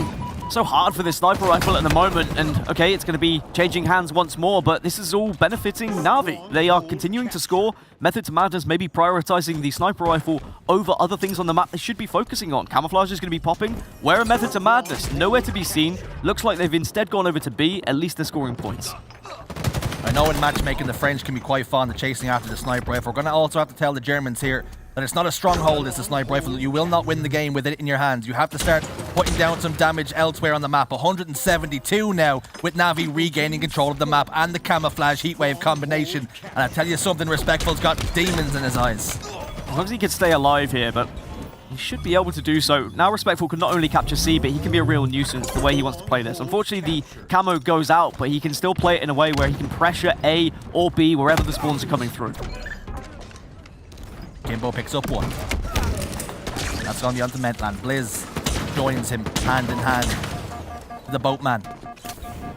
so hard for this sniper rifle at the moment, and okay, it's going to be changing hands once more, but this is all benefiting Na'Vi. They are continuing to score. Method to Madness maybe prioritizing the sniper rifle over other things on the map they should be focusing on. Camouflage is going to be popping. Where are Method to Madness? Nowhere to be seen. Looks like they've instead gone over to B. At least they're scoring points. I know in matchmaking the French can be quite fond of chasing after the sniper rifle. We're going to also have to tell the Germans here that it's not a stronghold, it's a sniper rifle. You will not win the game with it in your hands. You have to start putting down some damage elsewhere on the map. 172 now with Na'Vi regaining control of the map and the camouflage heatwave combination. And I tell you something, Respectful's got demons in his eyes. As long as he can stay alive here, but he should be able to do so. Now Respectful can not only capture C, but he can be a real nuisance the way he wants to play this. Unfortunately, the camo goes out, but he can still play it in a way where he can pressure A or B wherever the spawns are coming through. Kimbo picks up 1. That's gone beyond the Mentland. Blizz joins him hand in hand. The boatman.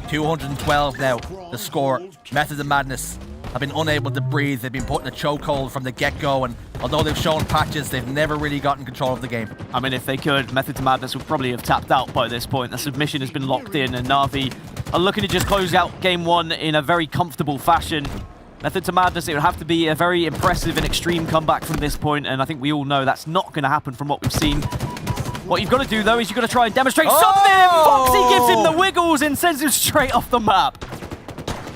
212 now, the score. Method of Madness have been unable to breathe. They've been put in a chokehold from the get-go, and although they've shown patches, they've never really gotten control of the game. I mean, if they could, Method to Madness would probably have tapped out by this point. The submission has been locked in, and Na'Vi are looking to just close out game 1 in a very comfortable fashion. Method to Madness, it would have to be a very impressive and extreme comeback from this point, and I think we all know that's not going to happen from what we've seen. What you've got to do, though, is you've got to try and demonstrate something! Foxy gives him the wiggles and sends him straight off the map.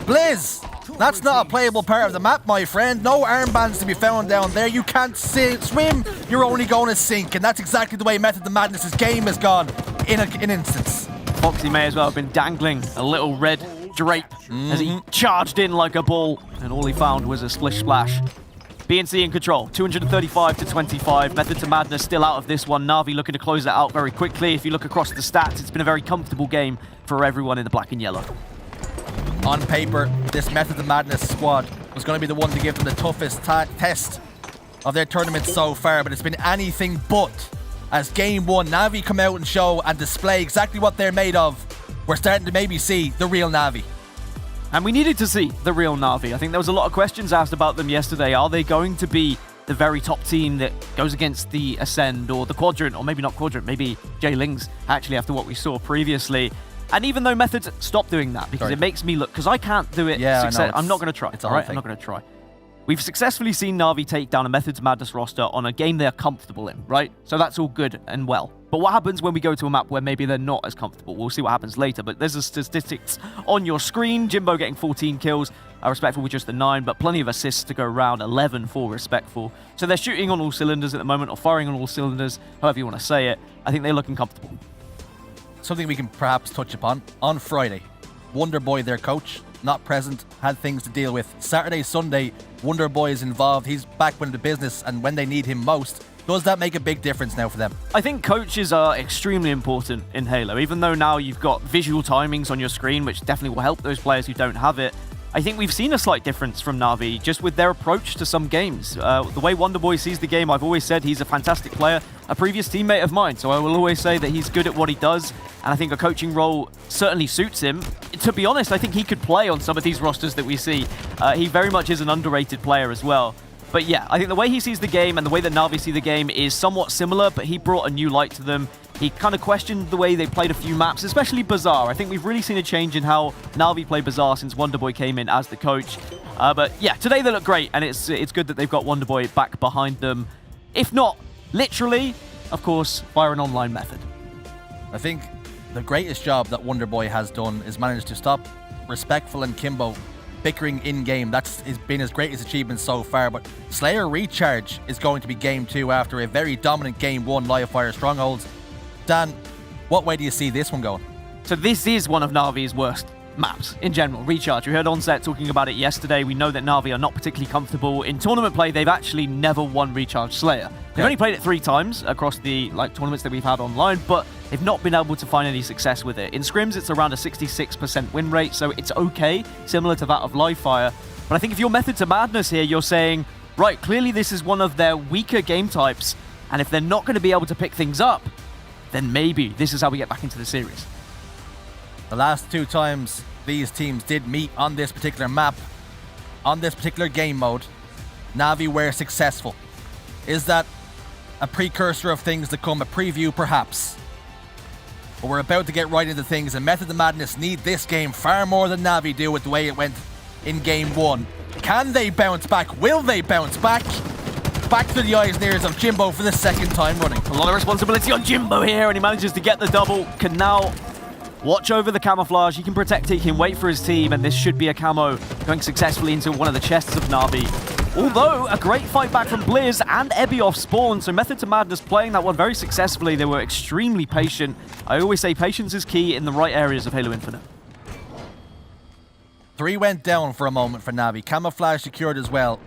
Blizz! That's not a playable part of the map, my friend. No armbands to be found down there. You can't swim, you're only going to sink, and that's exactly the way Method to Madness' game has gone in an instance. Foxy may as well have been dangling a little red drape as he charged in like a ball, and all he found was a splish splash. BNC in control, 235 to 25. Method to Madness still out of this one. Na'Vi looking to close that out very quickly. If you look across the stats, it's been a very comfortable game for everyone in the black and yellow. On paper, this Method to Madness squad was going to be the one to give them the toughest test of their tournament so far, but it's been anything but. As game 1, Na'Vi come out and show and display exactly what they're made of, we're starting to maybe see the real Na'Vi. And we needed to see the real Na'Vi. I think there was a lot of questions asked about them yesterday. Are they going to be the very top team that goes against the Ascend or the Quadrant, or maybe not Quadrant, maybe J-Lings, actually, after what we saw previously. And even though Methods stopped doing that, because it makes me look, because I can't do it. Yeah, I'm not going to try. It's a whole thing. I'm not going to try. We've successfully seen Na'Vi take down a Methods Madness roster on a game they're comfortable in, right? So that's all good and well. But what happens when we go to a map where maybe they're not as comfortable? We'll see what happens later, but there's the statistics on your screen. Jimbo getting 14 kills, Respectful with just the 9, but plenty of assists to go around, 11 for Respectful. So they're shooting on all cylinders at the moment, or firing on all cylinders, however you want to say it. I think they're looking comfortable. Something we can perhaps touch upon. On Friday, Wonderboy, their coach, not present, had things to deal with. Saturday, Sunday, Wonderboy is involved. He's back when the business and when they need him most. Does that make a big difference now for them? I think coaches are extremely important in Halo. Even though now you've got visual timings on your screen, which definitely will help those players who don't have it, I think we've seen a slight difference from Na'Vi just with their approach to some games. The way Wonderboy sees the game, I've always said he's a fantastic player, a previous teammate of mine, so I will always say that he's good at what he does, and I think a coaching role certainly suits him. To be honest, I think he could play on some of these rosters that we see. He very much is an underrated player as well. But yeah, I think the way he sees the game and the way that Na'Vi see the game is somewhat similar, but he brought a new light to them. He kind of questioned the way they played a few maps, especially Bazaar. I think we've really seen a change in how Na'Vi play Bazaar since Wonderboy came in as the coach. But yeah, today they look great, and it's good that they've got Wonderboy back behind them. If not literally, of course, via an online method. I think the greatest job that Wonderboy has done is managed to stop Respectful and Kimbo bickering in-game. That's been his greatest achievement so far, but Slayer Recharge is going to be game 2 after a very dominant game 1 live fire strongholds. Dan, what way do you see this one going? So this is one of Na'Vi's worst maps in general. Recharge, we heard Onset talking about it yesterday. We know that Na'Vi are not particularly comfortable. In tournament play, they've actually never won Recharge Slayer. They've only played it 3 times across the tournaments that we've had online, but they've not been able to find any success with it. In scrims, it's around a 66% win rate, so it's okay, similar to that of live fire. But I think if you're Method to Madness here, you're saying, right, clearly this is one of their weaker game types. And if they're not going to be able to pick things up, then maybe this is how we get back into the series. The last 2 times these teams did meet on this particular map, on this particular game mode, Na'Vi were successful. Is that a precursor of things to come, a preview perhaps? But we're about to get right into things, and Method to Madness need this game far more than Na'Vi do with the way it went in game 1. Can they bounce back? Will they bounce back? Back to the eyes and ears of Jimbo for the 2nd time running. A lot of responsibility on Jimbo here, and he manages to get the double. Can now watch over the camouflage. He can protect it, he can wait for his team, and this should be a camo going successfully into one of the chests of Na'Vi. Although, a great fight back from Blizz and Ebby off spawn, so Method to Madness playing that one very successfully. They were extremely patient. I always say patience is key in the right areas of Halo Infinite. 3 went down for a moment for Na'Vi. Camouflage secured as well.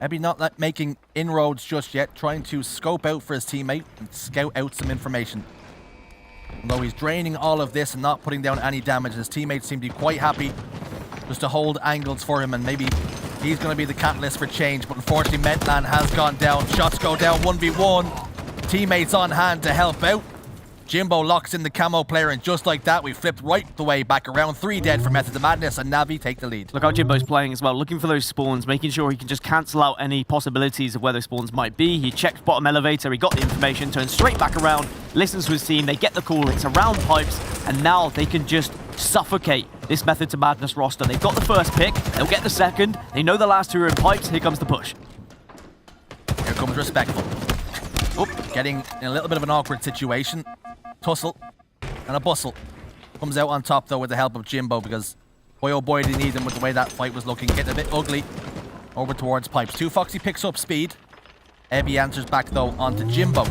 Ebby not making inroads just yet, trying to scope out for his teammate and scout out some information. Although he's draining all of this and not putting down any damage, his teammates seem to be quite happy just to hold angles for him, and maybe he's going to be the catalyst for change. But unfortunately, Mentland has gone down. Shots go down 1v1. Teammates on hand to help out. Jimbo locks in the camo player, and just like that, we flipped right the way back around. 3 dead for Method to Madness, and Na'Vi take the lead. Look how Jimbo's playing as well, looking for those spawns, making sure he can just cancel out any possibilities of where those spawns might be. He checked bottom elevator, he got the information, turns straight back around, listens to his team, they get the call, it's around pipes, and now they can just suffocate this Method to Madness roster. They've got the first pick, they'll get the second, they know the last 2 are in pipes, here comes the push. Here comes Respectful. Oh, getting in a little bit of an awkward situation. Tussle and a bustle. Comes out on top though with the help of Jimbo, because boy oh boy did he need them with the way that fight was looking. Getting a bit ugly over towards pipes. 2Foxy picks up speed. Ebby answers back though onto Jimbo.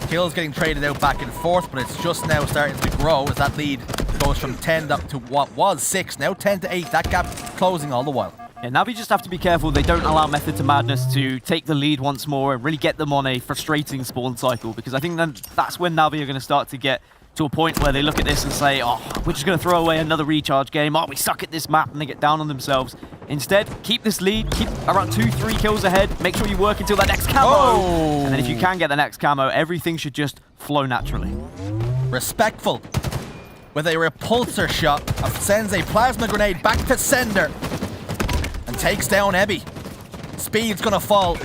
Kills getting traded out back and forth, but it's just now starting to grow as that lead goes from 10 up to what was 6, now 10 to 8. That gap closing all the while. Yeah, Na'Vi just have to be careful they don't allow Method to Madness to take the lead once more and really get them on a frustrating spawn cycle, because I think then that's when Na'Vi are going to start to get to a point where they look at this and say, oh, we're just going to throw away another recharge game, oh, we suck at this map, and they get down on themselves. Instead, keep this lead, keep around 2-3 kills ahead, make sure you work until that next camo, and then if you can get the next camo, everything should just flow naturally. Respectful with a repulsor shot, sends a plasma grenade back to sender, and takes down Ebby. Speed's gonna fall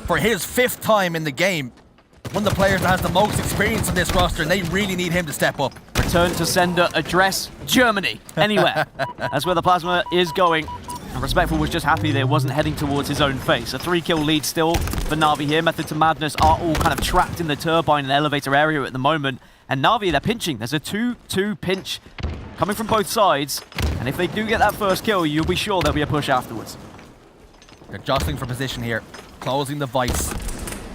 for his 5th time in the game. One of the players that has the most experience in this roster, and they really need him to step up. Return to sender, address Germany, anywhere. That's where the plasma is going. And Respectful was just happy that it wasn't heading towards his own face. A 3-kill lead still for Na'Vi here. Method to Madness are all kind of trapped in the turbine and elevator area at the moment. And Na'Vi, they're pinching. There's a 2-2 pinch coming from both sides. And if they do get that first kill, you'll be sure there'll be a push afterwards. They're jostling for position here, closing the vice.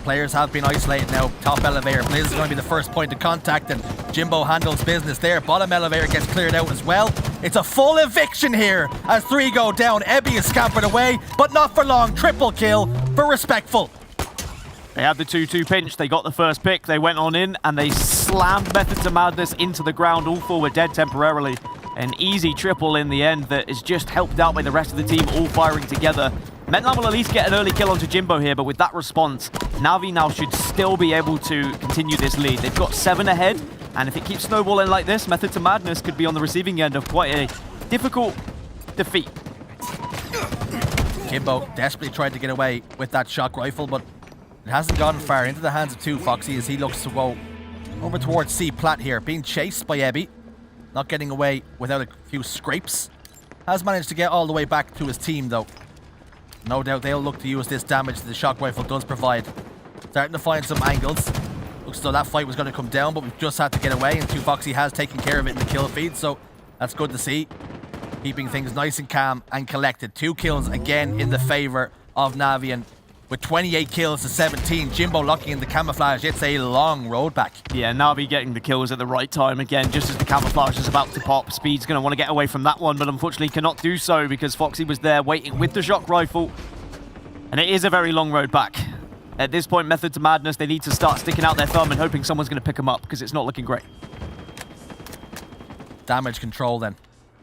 Players have been isolated now. Top elevator, Blizz is going to be the first point of contact, and Jimbo handles business there. Bottom elevator gets cleared out as well. It's a full eviction here as 3 go down. Ebby is scampered away, but not for long. Triple kill for Respectful. They had the 2-2 pinch, they got the first pick, they went on in, and they slammed Method to Madness into the ground. All 4 were dead temporarily. An easy triple in the end that is just helped out by the rest of the team all firing together. Mentland will at least get an early kill onto Jimbo here, but with that response, Na'Vi now should still be able to continue this lead. They've got 7 ahead, and if it keeps snowballing like this, Method to Madness could be on the receiving end of quite a difficult defeat. Jimbo desperately tried to get away with that shock rifle, but it hasn't gone far into the hands of 2Foxy as he looks to go over towards C plat here, being chased by Ebby, not getting away without a few scrapes. Has managed to get all the way back to his team though. No doubt they'll look to use this damage that the shock rifle does provide. Starting to find some angles. Looks as though that fight was going to come down, but we've just had to get away, and 2Foxy has taken care of it in the kill feed, so that's good to see. Keeping things nice and calm and collected. 2 kills again in the favor of Na'Vi, and with 28 kills to 17, Jimbo locking in the camouflage. It's a long road back. Yeah, Na'Vi getting the kills at the right time again, just as the camouflage is about to pop. Speed's going to want to get away from that one, but unfortunately cannot do so because Foxy was there waiting with the shock rifle. And it is a very long road back. At this point, Method to Madness, they need to start sticking out their thumb and hoping someone's going to pick them up because it's not looking great. Damage control then.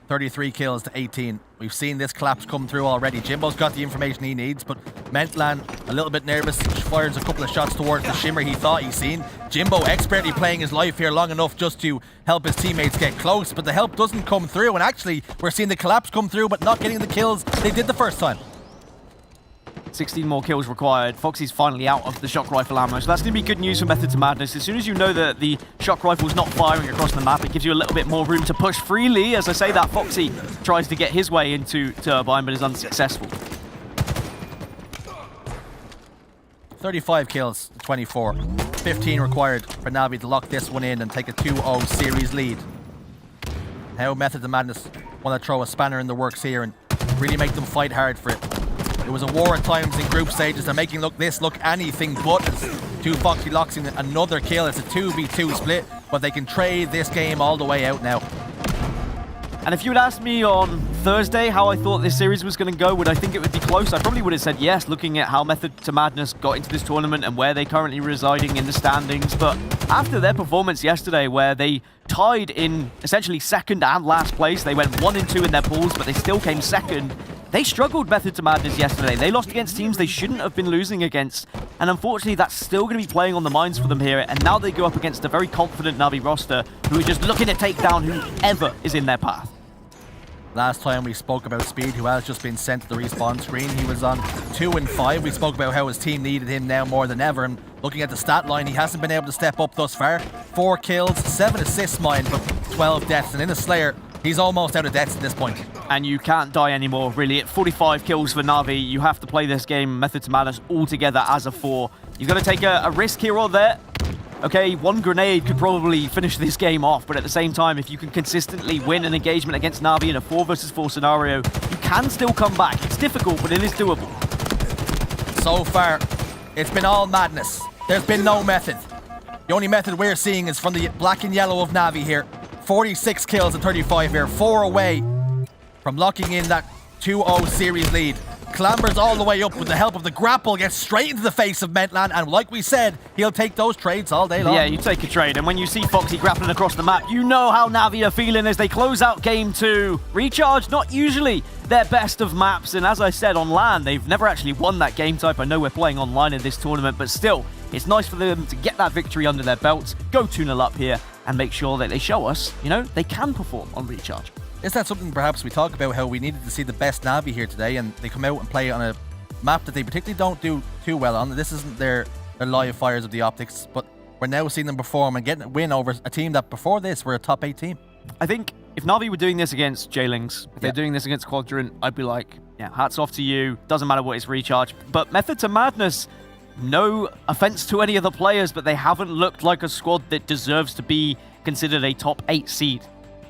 33 kills to 18. We've seen this collapse come through already. Jimbo's got the information he needs, but Mentlan a little bit nervous, fires a couple of shots towards the shimmer he thought he'd seen. Jimbo expertly playing his life here long enough just to help his teammates get close, but the help doesn't come through, and actually we're seeing the collapse come through, but not getting the kills they did the first time. 16 more kills required. Foxy's finally out of the shock rifle ammo, so that's going to be good news for Method to Madness. As soon as you know that the shock rifle's not firing across the map, it gives you a little bit more room to push freely. As I say that, Foxy tries to get his way into Turbine, but is unsuccessful. 35 kills to 24. 15 required for Navi to lock this one in and take a 2-0 series lead. Now Method to Madness want to throw a spanner in the works here and really make them fight hard for it. It was a war at times in group stages. They're making this look anything but. Two Foxy locks in another kill. It's a 2v2 split, but they can trade this game all the way out now. And if you had asked me on Thursday how I thought this series was going to go, would I think it would be close? I probably would have said yes, looking at how Method to Madness got into this tournament and where they're currently residing in the standings. But after their performance yesterday, where they tied in essentially second and last place, they went 1-2 in their pools, but they still came second. They struggled Method to Madness yesterday. They lost against teams they shouldn't have been losing against. And unfortunately, that's still going to be playing on the minds for them here. And now they go up against a very confident Navi roster who are just looking to take down whoever is in their path. Last time we spoke about Speed, who has just been sent to the respawn screen. He was on 2-5. We spoke about how his team needed him now more than ever. And looking at the stat line, he hasn't been able to step up thus far. 4 kills, 7 assists, mind, but 12 deaths. And in a Slayer, he's almost out of deaths at this point. And you can't die anymore, really. At 45 kills for Navi, you have to play this game Method to Madness all together as a 4. You've got to take a risk here or there. Okay, one grenade could probably finish this game off, but at the same time, if you can consistently win an engagement against Navi in a 4 versus 4 scenario, you can still come back. It's difficult, but it is doable. So far, it's been all madness. There's been no method. The only method we're seeing is from the black and yellow of Navi here. 46 kills at 35 here, 4 away from locking in that 2-0 series lead. Clambers all the way up with the help of the grapple, gets straight into the face of Mentlan, and like we said, he'll take those trades all day long. Yeah, you take a trade, and when you see Foxy grappling across the map, you know how Navi are feeling as they close out Game 2. Recharge, not usually their best of maps, and as I said, on LAN, they've never actually won that game type. I know we're playing online in this tournament, but still, it's nice for them to get that victory under their belts, go 2-0 up here, and make sure that they show us, you know, they can perform on Recharge. Is that something perhaps we talk about, how we needed to see the best Navi here today, and they come out and play on a map that they particularly don't do too well on. This isn't their live fires of the optics, but we're now seeing them perform and getting a win over a team that before this were a top 8 team. I think if Navi were doing this against J-Lings, if they're doing this against Quadrant, I'd be like, yeah, hats off to you. Doesn't matter what it's Recharge. But Method to Madness, no offense to any of the players, but they haven't looked like a squad that deserves to be considered a top 8 seed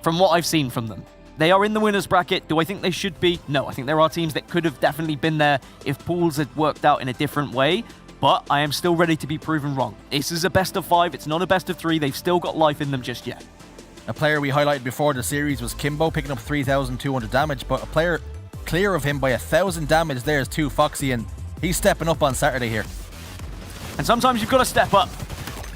from what I've seen from them. They are in the winner's bracket. Do I think they should be? No, I think there are teams that could have definitely been there if pools had worked out in a different way, but I am still ready to be proven wrong. This is a best of 5. It's not a best of 3. They've still got life in them just yet. A player we highlighted before the series was Kimbo, picking up 3,200 damage, but a player clear of him by 1,000 damage there is 2 Foxy, and he's stepping up on Saturday here. And sometimes you've got to step up.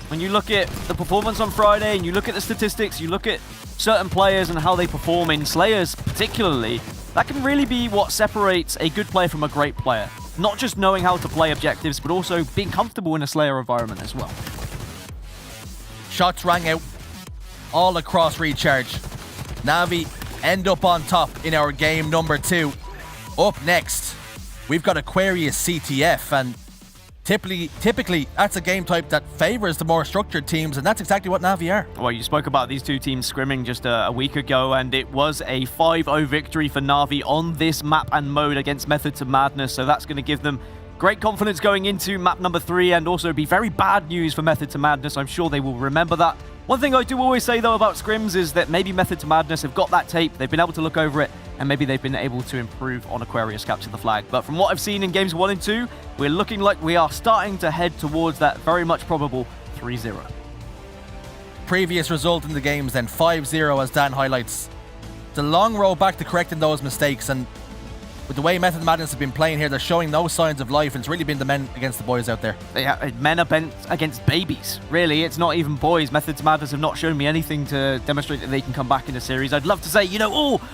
When you look at the performance on Friday and you look at the statistics, you look at certain players and how they perform in Slayers particularly, that can really be what separates a good player from a great player. Not just knowing how to play objectives, but also being comfortable in a Slayer environment as well. Shots rang out all across Recharge. Navi end up on top in our game number 2. Up next, we've got Aquarius CTF, and typically that's a game type that favors the more structured teams, and that's exactly what Navi are. Well, you spoke about these two teams scrimming just a week ago, and it was a 5-0 victory for Navi on this map and mode against Method to Madness, so that's going to give them great confidence going into map number 3, and also be very bad news for Method to Madness. I'm sure they will remember that. One thing I do always say, though, about scrims is that maybe Method to Madness have got that tape, they've been able to look over it, and maybe they've been able to improve on Aquarius capture the flag. But from what I've seen in games 1 and 2, we're looking like we are starting to head towards that very much probable 3-0. Previous result in the games then, 5-0 as Dan highlights. The long road back to correcting those mistakes, and with the way Method Madness have been playing here, they're showing no signs of life, and it's really been the men against the boys out there. Men are bent against babies, really. It's not even boys. Methods Madness have not shown me anything to demonstrate that they can come back in the series. I'd love to say,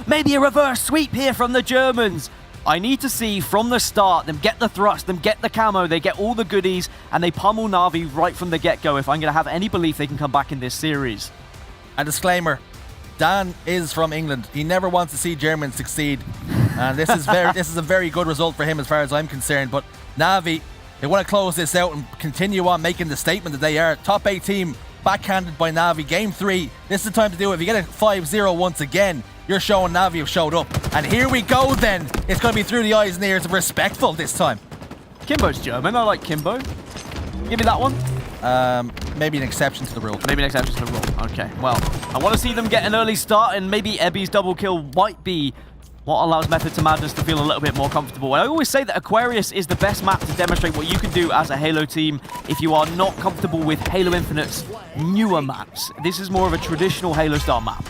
maybe a reverse sweep here from the Germans. I need to see from the start them get the thrust, them get the camo, they get all the goodies, and they pummel Na'Vi right from the get-go if I'm going to have any belief they can come back in this series. A disclaimer, Dan is from England. He never wants to see Germans succeed. And this is a very good result for him as far as I'm concerned. But Na'Vi, they want to close this out and continue on making the statement that they are top 8 team, backhanded by Na'Vi. Game 3, this is the time to do it. If you get a 5-0 once again, you're showing Na'Vi have showed up. And here we go then. It's going to be through the eyes and ears of Respectful this time. Kimbo's German. I like Kimbo. Give me that one. Maybe an exception to the rule. Maybe an exception to the rule. Okay, well, I want to see them get an early start, and maybe Ebby's double kill might be what allows Method to Madness to feel a little bit more comfortable. And I always say that Aquarius is the best map to demonstrate what you can do as a Halo team if you are not comfortable with Halo Infinite's newer maps. This is more of a traditional Halo style map.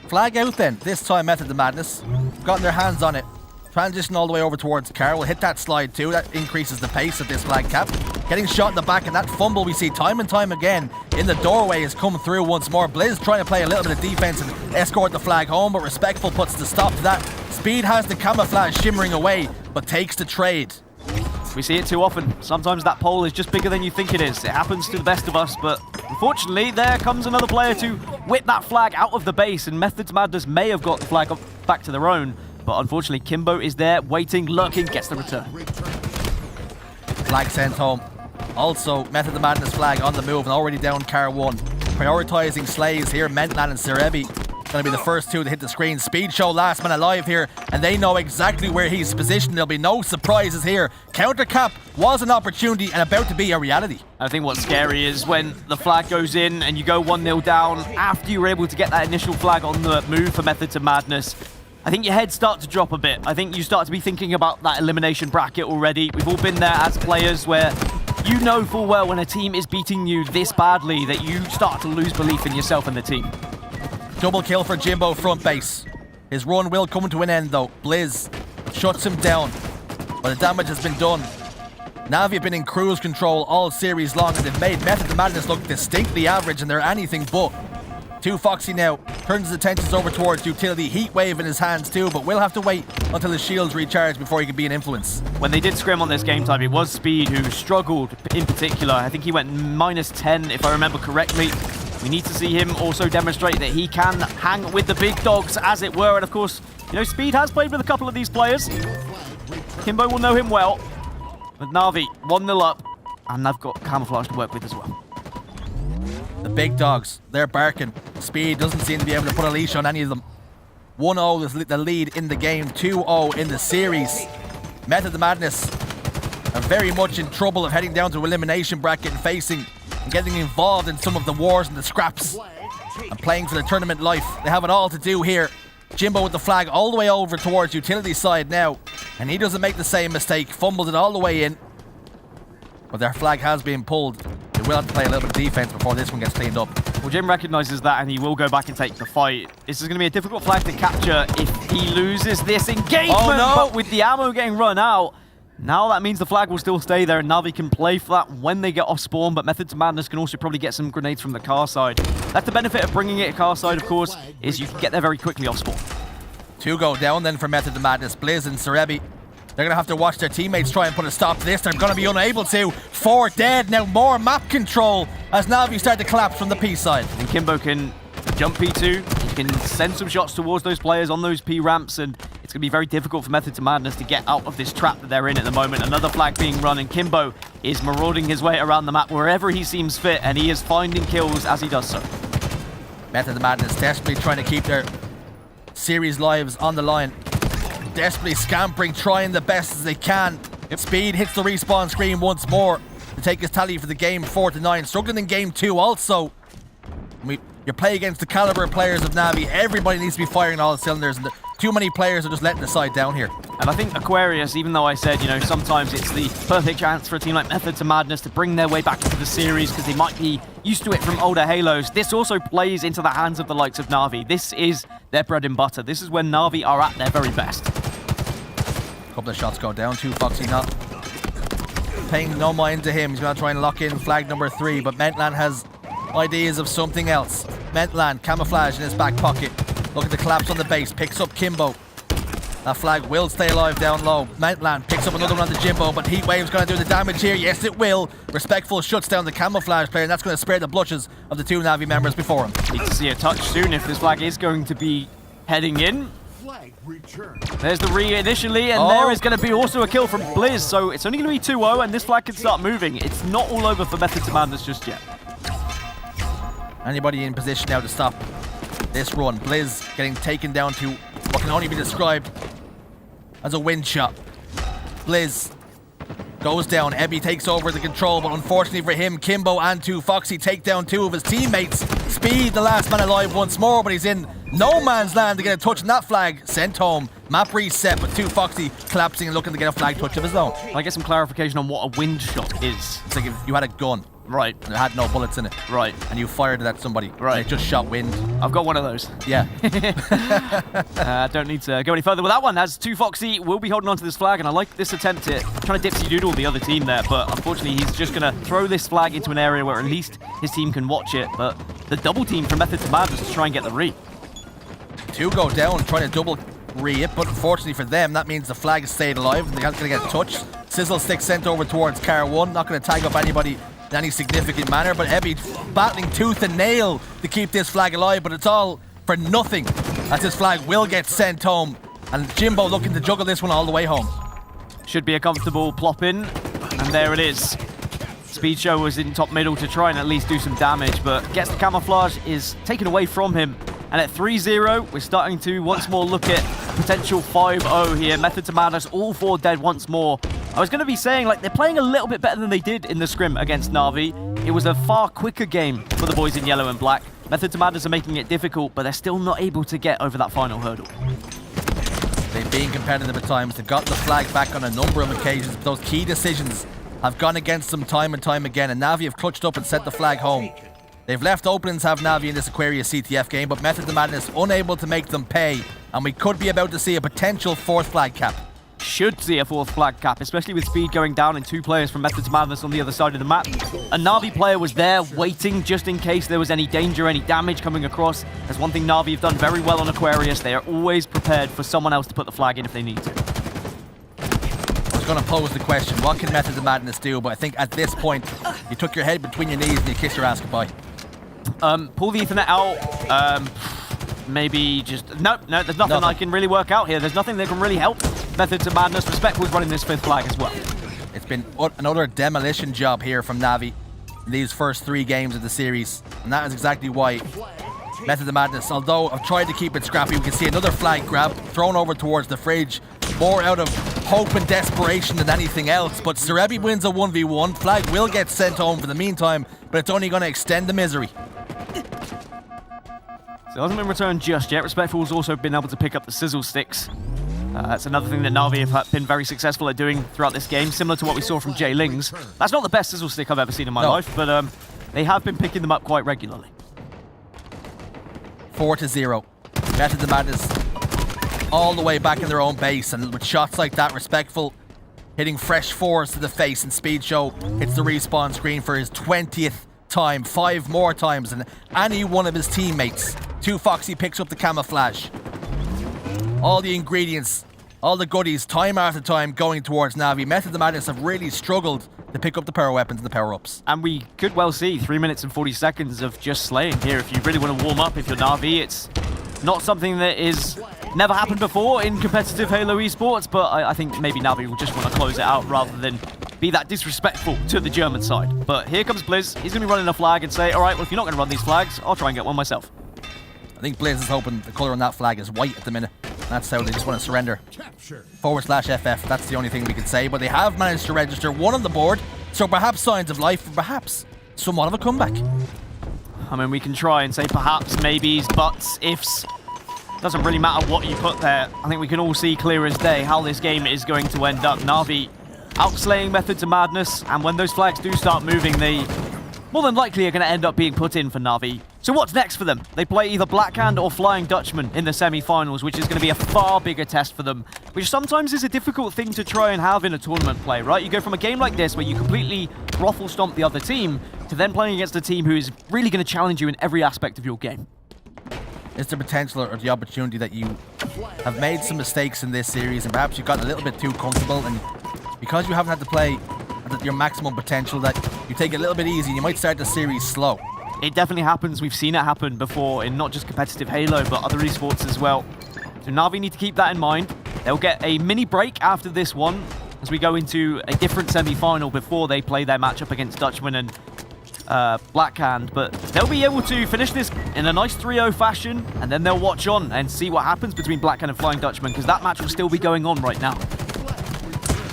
Flag out then. This time Method to Madness. Gotten their hands on it. Transition all the way over towards Carl. We'll hit that slide too. That increases the pace of this flag cap. Getting shot in the back, and that fumble we see time and time again in the doorway has come through once more. Blizz trying to play a little bit of defense and escort the flag home, but Respectful puts the stop to that. Speed has the camouflage shimmering away, but takes the trade. We see it too often. Sometimes that pole is just bigger than you think it is. It happens to the best of us, but unfortunately, there comes another player to whip that flag out of the base, and Methods Madness may have got the flag back to their own, but unfortunately, Kimbo is there, waiting, lurking, gets the return. Flag sent home. Also, Method of Madness flag on the move and already down car 1. Prioritizing slays here, Mentlan and Serebi. Going to be the first two to hit the screen. Speed show last man alive here, and they know exactly where he's positioned. There'll be no surprises here. Counter cap was an opportunity and about to be a reality. I think what's scary is when the flag goes in and you go 1-0 down after you were able to get that initial flag on the move for Methods of Madness. I think your heads start to drop a bit. I think you start to be thinking about that elimination bracket already. We've all been there as players where you know full well when a team is beating you this badly that you start to lose belief in yourself and the team. Double kill for Jimbo front base. His run will come to an end though. Blizz shuts him down, but the damage has been done. Na'Vi have been in cruise control all series long, and they've made Method of Madness look distinctly average, and they're anything but. Too Foxy now turns his attentions over towards Utility. Heat wave in his hands too, but we'll have to wait until his shields recharge before he can be an influence. When they did scrim on this game type, it was Speed who struggled in particular. I think he went -10 if I remember correctly. We need to see him also demonstrate that he can hang with the big dogs, as it were. And of course, Speed has played with a couple of these players. Kimbo will know him well. But Na'Vi, 1-0 up, and they've got camouflage to work with as well. The big dogs, they're barking. Speed doesn't seem to be able to put a leash on any of them. 1-0 is the lead in the game, 2-0 in the series. Method of Madness are very much in trouble of heading down to Elimination Bracket and facing and getting involved in some of the wars and the scraps and playing for the tournament life. They have it all to do here. Jimbo with the flag all the way over towards Utility side now, and he doesn't make the same mistake. Fumbled it all the way in, but their flag has been pulled. They will have to play a little bit of defense before this one gets cleaned up. Well, Jim recognizes that, and he will go back and take the fight. This is going to be a difficult flag to capture if he loses this engagement. Oh, no. But with the ammo getting run out, now that means the flag will still stay there, and Na'Vi can play for that when they get off spawn, but Methods of Madness can also probably get some grenades from the car side. That's the benefit of bringing it car side, of course, is you can get there very quickly off spawn. 2 go down then for Method of Madness. Blizz and Serebi, they're going to have to watch their teammates try and put a stop to this. They're going to be unable to. 4 dead. Now more map control as Na'Vi start to collapse from the P side. And Kimbo can jump P2. He can send some shots towards those players on those P ramps, and it's going to be very difficult for Methods of Madness to get out of this trap that they're in at the moment. Another flag being run, and Kimbo is marauding his way around the map wherever he seems fit, and he is finding kills as he does so. Method of Madness desperately trying to keep their series lives on the line. Desperately scampering, trying the best as they can. Speed hits the respawn screen once more to take his tally for the game 4-9. Struggling in game 2 also. You play against the caliber of players of Na'Vi. Everybody needs to be firing all cylinders, and too many players are just letting the side down here. And I think Aquarius, even though I said, sometimes it's the perfect chance for a team like Methods of Madness to bring their way back into the series because they might be used to it from older Halos, this also plays into the hands of the likes of Na'Vi. This is their bread and butter. This is when Na'Vi are at their very best. Couple of shots go down. 2Foxy not paying no mind to him. He's going to try and lock in flag number 3, but Mentland has ideas of something else. Mentland, camouflage in his back pocket. Look at the collapse on the base. Picks up Kimbo. That flag will stay alive down low. Mentland picks up another one on the Jimbo, but Heatwave's going to do the damage here. Yes, it will. Respectful shuts down the camouflage player, and that's going to spare the blushes of the 2 Na'Vi members before him. Need to see a touch soon if this flag is going to be heading in. There's the re initially, and there is going to be also a kill from Blizz, so it's only going to be 2-0, and this flag can start moving. It's not all over for Method to Madness just yet. Anybody in position now to stop this run. Blizz getting taken down to what can only be described as a wind shot. Blizz goes down. Ebby takes over the control, but unfortunately for him, Kimbo and 2Foxy take down 2 of his teammates. Speed, the last man alive once more, but he's in no man's land to get a touch on that flag. Sent home. Map reset, but 2Foxy collapsing and looking to get a flag touch of his own. Can I get some clarification on what a wind shot is? It's like if you had a gun. Right. And it had no bullets in it. Right. And you fired it at somebody. Right. And it just shot wind. I've got one of those. Yeah. Don't need to go any further with that one, as 2Foxy will be holding on to this flag, and I like this attempt at trying to dipsy-doodle the other team there, but unfortunately he's just going to throw this flag into an area where at least his team can watch it, but the double team from Method to Madness to try and get the re. 2 go down, trying to double re it, but unfortunately for them, that means the flag stayed alive. They're not going to get touched. Sizzle stick sent over towards Car 1, not going to tag up anybody in any significant manner, but Ebby battling tooth and nail to keep this flag alive, but it's all for nothing as this flag will get sent home, and Jimbo looking to juggle this one all the way home. Should be a comfortable plop in, and there it is. Speed Show was in top middle to try and at least do some damage, but gets the camouflage, is taken away from him, and at 3-0, we're starting to once more look at potential 5-0 here. Method to Madness, all 4 dead once more. I was going to be saying, like, they're playing a little bit better than they did in the scrim against Na'Vi. It was a far quicker game for the boys in yellow and black. Method to Madness are making it difficult, but they're still not able to get over that final hurdle. They've been competitive at times. They've got the flag back on a number of occasions, but those key decisions have gone against them time and time again, and Na'Vi have clutched up and sent the flag home. They've left openings, have Na'Vi in this Aquarius CTF game, but Method to Madness unable to make them pay, and we could be about to see a potential 4th flag cap. Should see a 4th flag cap, especially with Speed going down and 2 players from Method to Madness on the other side of the map. A Na'Vi player was there waiting just in case there was any danger, any damage coming across. There's one thing Na'Vi have done very well on Aquarius. They are always prepared for someone else to put the flag in if they need to. I was going to pose the question, what can Method to Madness do? But I think at this point, you took your head between your knees and you kissed your ass goodbye. Pull the Ethernet out. Maybe just... No, there's nothing I can really work out here. There's nothing that can really help Method to Madness. Respect was running this 5th flag as well. It's been another demolition job here from Na'Vi in these first 3 games of the series. And that is exactly why Method to Madness, although I've tried to keep it scrappy, we can see another flag grab thrown over towards the fridge. More out of hope and desperation than anything else. But Serebi wins a 1v1. Flag will get sent home for the meantime, but it's only going to extend the misery. So it hasn't been returned just yet. Respectful's also been able to pick up the sizzle sticks. That's another thing that Na'Vi have been very successful at doing throughout this game, similar to what we saw from Jay Lings. That's not the best sizzle stick I've ever seen in my life, but they have been picking them up quite regularly. 4-0. Method to Madness all the way back in their own base, and with shots like that, Respectful hitting fresh 4s to the face, and Speed Show hits the respawn screen for his 20th time, 5 more times than any one of his teammates. 2Foxy picks up the camouflage. All the ingredients, all the goodies, time after time going towards Na'Vi. Method to Madness have really struggled to pick up the power weapons and the power-ups. And we could well see 3 minutes and 40 seconds of just slaying here. If you really want to warm up, if you're Na'Vi, it's not something that is never happened before in competitive Halo Esports, but I think maybe Na'Vi will just want to close it out rather than be that disrespectful to the German side. But here comes Blizz. He's going to be running a flag and say, all right, well, if you're not going to run these flags, I'll try and get one myself. I think Blizz is hoping the colour on that flag is white at the minute. That's how they just want to surrender. /FF, that's the only thing we can say. But they have managed to register 1 on the board, so perhaps signs of life, perhaps somewhat of a comeback. I mean, we can try and say perhaps, maybes, buts, ifs. Doesn't really matter what you put there. I think we can all see clear as day how this game is going to end up. Na'Vi outslaying Method to Madness, and when those flags do start moving, they more than likely are going to end up being put in for Na'Vi. So what's next for them? They play either Blackhand or Flying Dutchman in the semi-finals, which is going to be a far bigger test for them, which sometimes is a difficult thing to try and have in a tournament play, right? You go from a game like this where you completely ruffle stomp the other team to then playing against a team who is really going to challenge you in every aspect of your game. Is the potential or the opportunity that you have made some mistakes in this series and perhaps you've gotten a little bit too comfortable, and because you haven't had to play at your maximum potential, that you take it a little bit easy and you might start the series slow? It definitely happens. We've seen it happen before in not just competitive Halo, but other esports as well. So Na'Vi need to keep that in mind. They'll get a mini break after this one as we go into a different semi-final before they play their matchup against Dutchman and Blackhand. But they'll be able to finish this in a nice 3-0 fashion, and then they'll watch on and see what happens between Blackhand and Flying Dutchman, because that match will still be going on right now.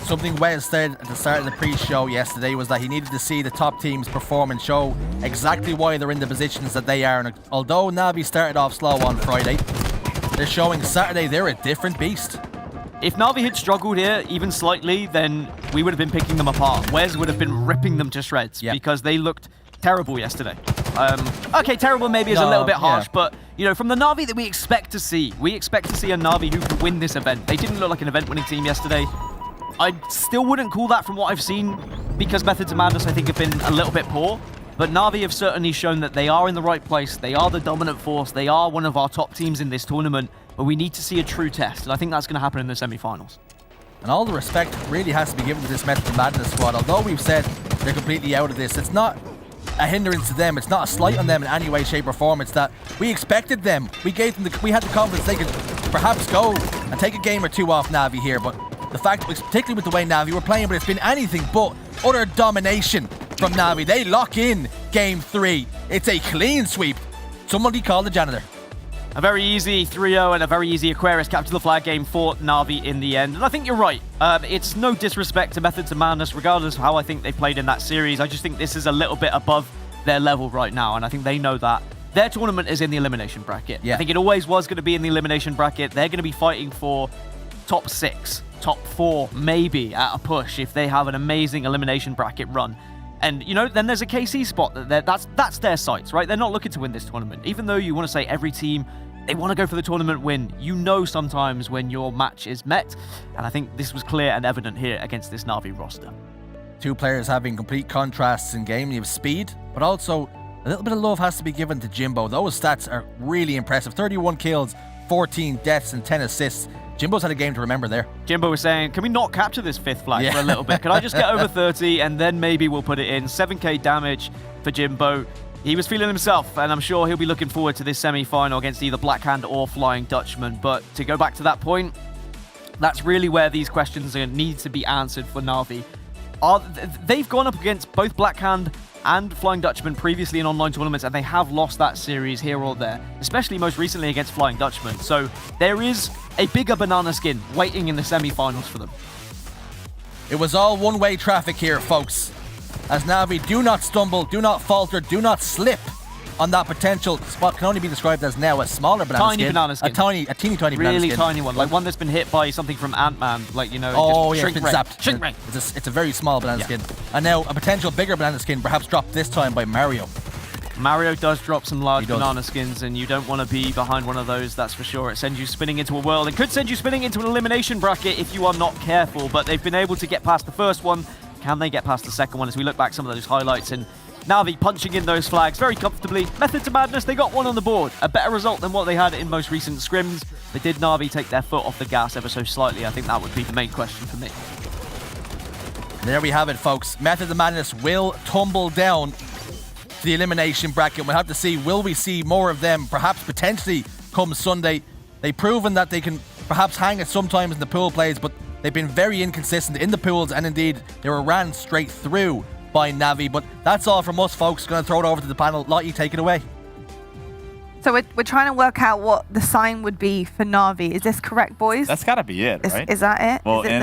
Something Wes said at the start of the pre-show yesterday was that he needed to see the top teams perform and show exactly why they're in the positions that they are. And although Na'Vi started off slow on Friday, they're showing Saturday they're a different beast. If Na'Vi had struggled here even slightly, then we would have been picking them apart. Wes would have been ripping them to shreds because they looked terrible yesterday. Okay, terrible maybe is a little bit harsh, but you know, from the Na'Vi that we expect to see a Na'Vi who can win this event. They didn't look like an event-winning team yesterday. I still wouldn't call that from what I've seen, because Methods of Madness I think have been a little bit poor, but Na'Vi have certainly shown that they are in the right place. They are the dominant force. They are one of our top teams in this tournament, but we need to see a true test, and I think that's going to happen in the semi-finals. And all the respect really has to be given to this Methods of Madness squad. Although we've said they're completely out of this, it's not a hindrance to them. It's not a slight on them in any way, shape, or form. It's that we expected them. We gave them we had the confidence they could perhaps go and take a game or two off Na'Vi here, but the fact, particularly with the way Na'Vi were playing, but it's been anything but utter domination from Na'Vi. They lock in Game 3. It's a clean sweep. Somebody call the janitor. A very easy 3-0 and a very easy Aquarius capture the flag game for Na'Vi in the end. And I think you're right. It's no disrespect to Methods of Madness, regardless of how I think they played in that series. I just think this is a little bit above their level right now, and I think they know that. Their tournament is in the Elimination Bracket. I think it always was going to be in the Elimination Bracket. They're going to be fighting for top 6. Top 4, maybe, at a push, if they have an amazing Elimination Bracket run. And, you know, then there's a KC spot. That's their sights, right? They're not looking to win this tournament. Even though you want to say every team, they want to go for the tournament win, you know sometimes when your match is met. And I think this was clear and evident here against this Na'Vi roster. Two players having complete contrasts in game. You have speed, but also a little bit of love has to be given to Jimbo. Those stats are really impressive. 31 kills, 14 deaths, and 10 assists. Jimbo's had a game to remember there. Jimbo was saying, can we not capture this 5th flag for a little bit? Can I just get over 30 and then maybe we'll put it in? 7k damage for Jimbo. He was feeling himself, and I'm sure he'll be looking forward to this semi-final against either Blackhand or Flying Dutchman. But to go back to that point, that's really where these questions need to be answered for Na'Vi. They've gone up against both Blackhand and Flying Dutchman previously in online tournaments, and they have lost that series here or there, especially most recently against Flying Dutchman. So there is a bigger banana skin waiting in the semi-finals for them. It was all one-way traffic here, folks. As Na'Vi do not stumble, do not falter, do not slip on that potential. What can only be described as now a smaller banana skin. Banana skin. A teeny tiny banana really skin. Really tiny one, like one that's been hit by something from Ant-Man, like, you know, just shrink it's been zapped. Shrink ray. It's a very small banana skin. And now a potential bigger banana skin, perhaps dropped this time by Mario. Mario does drop some large banana skins, and you don't want to be behind one of those, that's for sure. It sends you spinning into a world. It could send you spinning into an elimination bracket if you are not careful, but they've been able to get past the first one. Can they get past the second one as we look back some of those highlights? And Na'Vi punching in those flags very comfortably. Methods of Madness, they got one on the board. A better result than what they had in most recent scrims. But did Na'Vi take their foot off the gas ever so slightly? I think that would be the main question for me. There we have it, folks. Methods of Madness will tumble down to the elimination bracket. We'll have to see, will we see more of them, perhaps potentially come Sunday. They've proven that they can perhaps hang it sometimes in the pool plays, but they've been very inconsistent in the pools, and indeed they were ran straight through by Na'Vi. But that's all from us, folks. Going to throw it over to the panel. Lottie, take it away. So we're trying to work out what the sign would be for Na'Vi. Is this correct, boys? That's got to be it, right? Is that it? Well, is it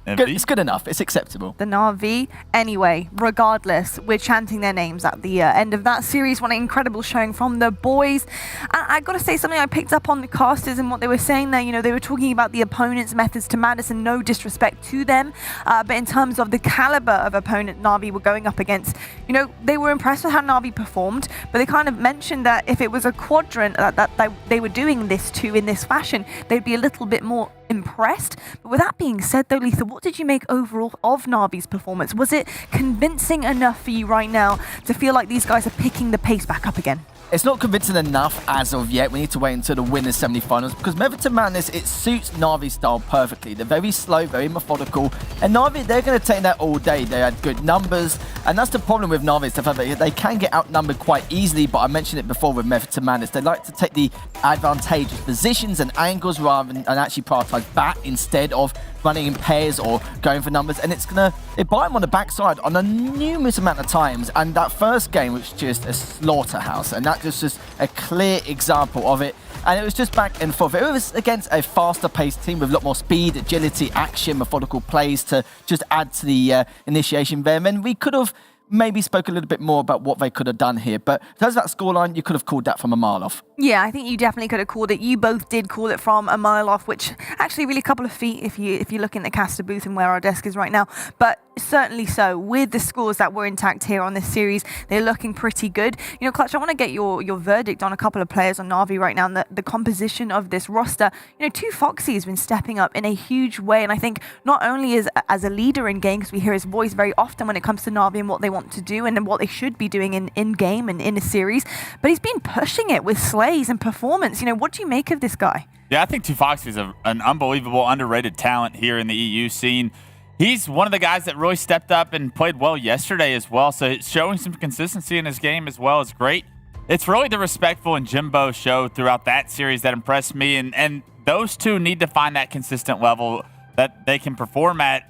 in It's good enough. It's acceptable. The Na'Vi. Anyway, regardless, we're chanting their names at the end of that series. What an incredible showing from the boys. And I got to say something I picked up on the casters and what they were saying there. You know, they were talking about the opponent's methods to madness and no disrespect to them. But in terms of the caliber of opponent Na'Vi were going up against, you know, they were impressed with how Na'Vi performed, but they kind of mentioned that if it was a quadrant that they were doing this to in this fashion, they'd be a little bit more impressed. But with that being said though, Letha, what did you make overall of Na'Vi's performance? Was it convincing enough for you right now to feel like these guys are picking the pace back up again? It's not convincing enough as of yet. We need to wait until the winners semi-finals because Method to Madness, it suits Na'Vi's style perfectly. They're very slow, very methodical, and Na'Vi, they're going to take that all day. They had good numbers, and that's the problem with Na'Vi. The fact that they can get outnumbered quite easily, but I mentioned it before with Method to Madness. They like to take the advantageous positions and angles rather than actually prioritize bat instead of running in pairs or going for numbers, and it bite them on the backside on a numerous amount of times. And that first game was just a slaughterhouse, and that just a clear example of it. And it was just back and forth. It was against a faster paced team with a lot more speed, agility, action, methodical plays to just add to the initiation there. And we could have maybe spoke a little bit more about what they could have done here. But in terms of that scoreline, you could have called that from a mile off. Yeah, I think you definitely could have called it. You both did call it from a mile off, which actually really a couple of feet if you look in the caster booth and where our desk is right now. But certainly so, with the scores that were intact here on this series, they're looking pretty good. You know, Clutch, I want to get your verdict on a couple of players on Na'Vi right now and the composition of this roster. You know, 2 Foxy has been stepping up in a huge way, and I think not only as a leader in game, because we hear his voice very often when it comes to Na'Vi and what they want to do and what they should be doing in game and in a series, but he's been pushing it with slays and performance. You know, what do you make of this guy? Yeah, I think 2 Foxy is an unbelievable, underrated talent here in the EU scene. He's one of the guys that really stepped up and played well yesterday as well, so showing some consistency in his game as well is great. It's really the Respectful and Jimbo show throughout that series that impressed me, and those two need to find that consistent level that they can perform at.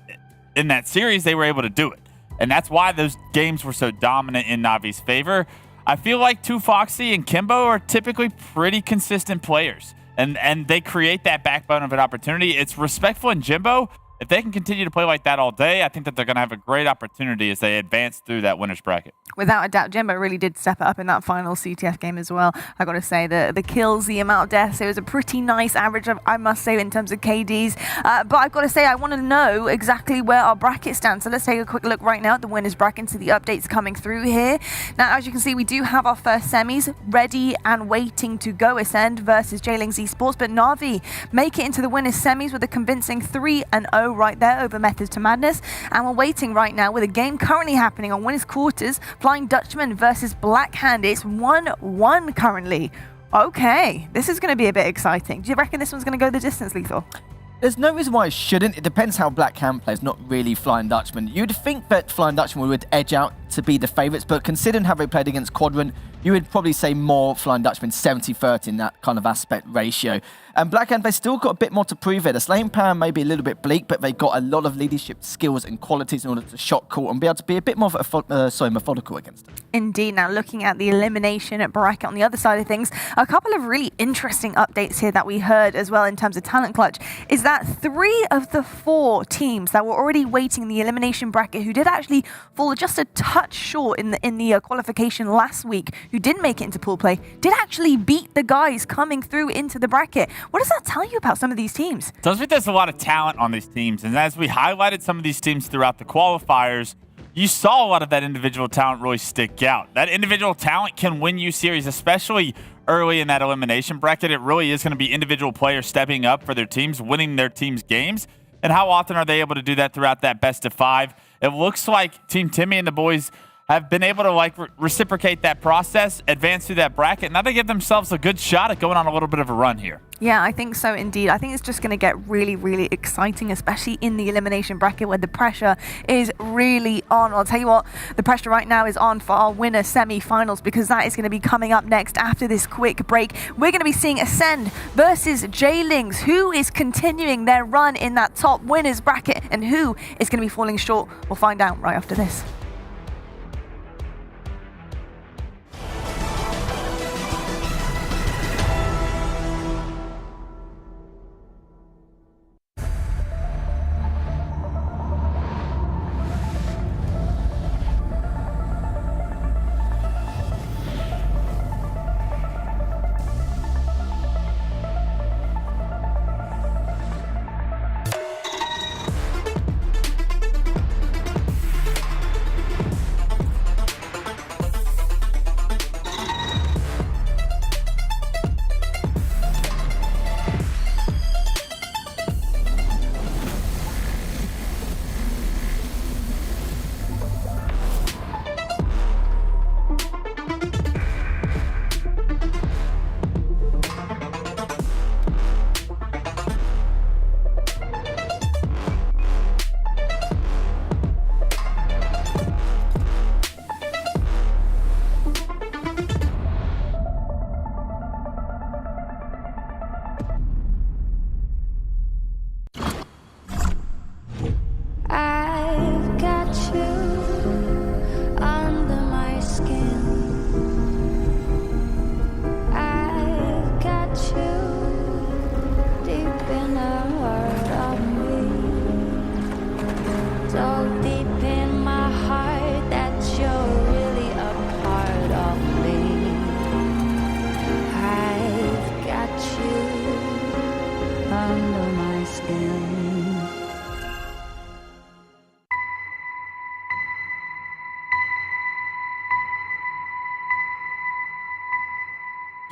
In that series, they were able to do it, and that's why those games were so dominant in Na'Vi's favor. I feel like 2 Foxy and Kimbo are typically pretty consistent players, and they create that backbone of an opportunity. It's Respectful and Jimbo. If they can continue to play like that all day, I think that they're going to have a great opportunity as they advance through that winner's bracket. Without a doubt, Jimbo really did step it up in that final CTF game as well. I got to say, the kills, the amount of deaths, it was a pretty nice average, I must say, in terms of KDs. But I've got to say, I want to know exactly where our bracket stands. So let's take a quick look right now at the winner's bracket to the updates coming through here. Now, as you can see, we do have our first semis ready and waiting to go. Ascend versus J-Lings Esports, but Na'Vi make it into the winner's semis with a convincing 3-0 right there over Methods to Madness. And we're waiting right now with a game currently happening on winners quarters. Flying Dutchman versus Black Hand. It's 1-1 currently. Okay, this is going to be a bit exciting. Do you reckon this one's going to go the distance, Lethal? There's no reason why it shouldn't. It depends how Black Hand plays, not really Flying Dutchman. You'd think that Flying Dutchman would edge out to be the favourites, but considering how they played against Quadrant, you would probably say more Flying Dutchman 70-30 in that kind of aspect ratio. And Black Hand, they still got a bit more to prove here. The slaying power may be a little bit bleak, but they got a lot of leadership skills and qualities in order to shot call and be able to be a bit more methodical against them. Indeed. Now, looking at the elimination bracket on the other side of things, a couple of really interesting updates here that we heard as well in terms of Talent Clutch is that 3 of the 4 teams that were already waiting in the elimination bracket, who did actually fall just a touch short in the qualification last week, who didn't make it into pool play, did actually beat the guys coming through into the bracket. What does that tell you about some of these teams? Tells me there's a lot of talent on these teams, and as we highlighted some of these teams throughout the qualifiers, you saw a lot of that individual talent really stick out. That individual talent can win you series, especially early in that elimination bracket. It really is going to be individual players stepping up for their teams, winning their team's games. And how often are they able to do that throughout that best of 5? It looks like Team Timmy and the boys have been able to reciprocate that process, advance through that bracket. Now they give themselves a good shot at going on a little bit of a run here. Yeah, I think so indeed. I think it's just going to get really, really exciting, especially in the elimination bracket where the pressure is really on. I'll tell you what, the pressure right now is on for our winner semi-finals, because that is going to be coming up next after this quick break. We're going to be seeing Ascend versus J-Lings. Who is continuing their run in that top winners bracket and who is going to be falling short? We'll find out right after this.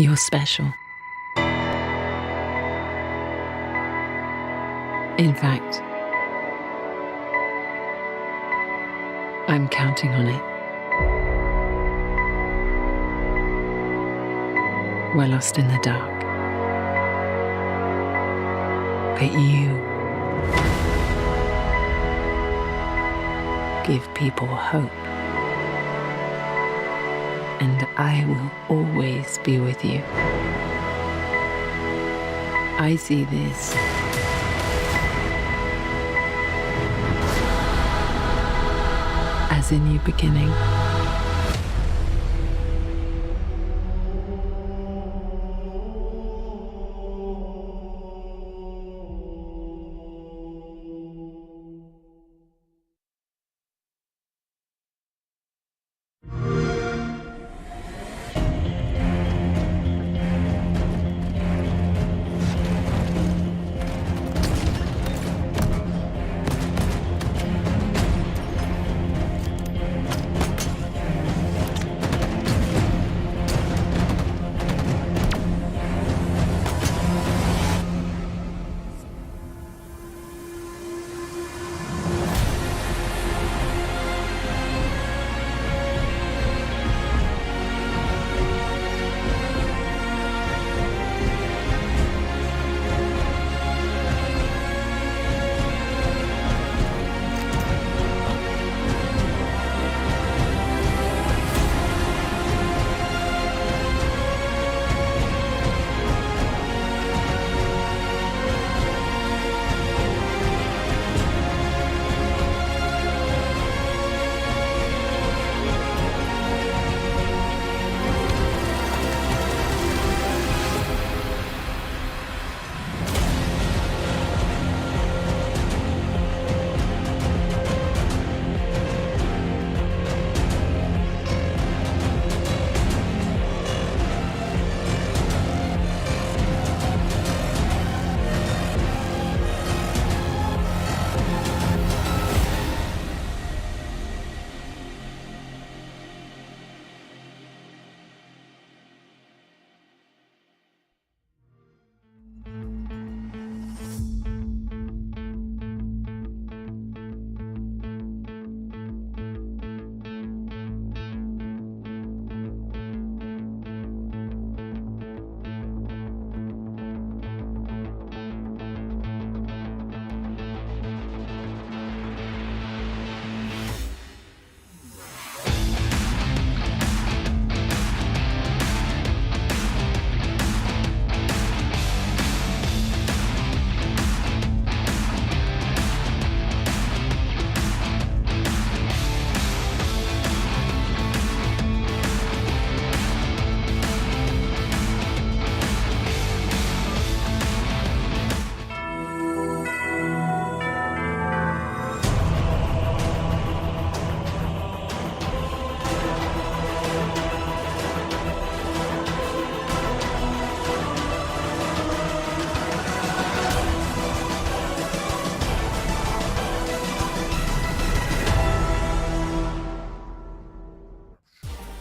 You're special. In fact, I'm counting on it. We're lost in the dark. But you give people hope. And I will always be with you. I see this as a new beginning.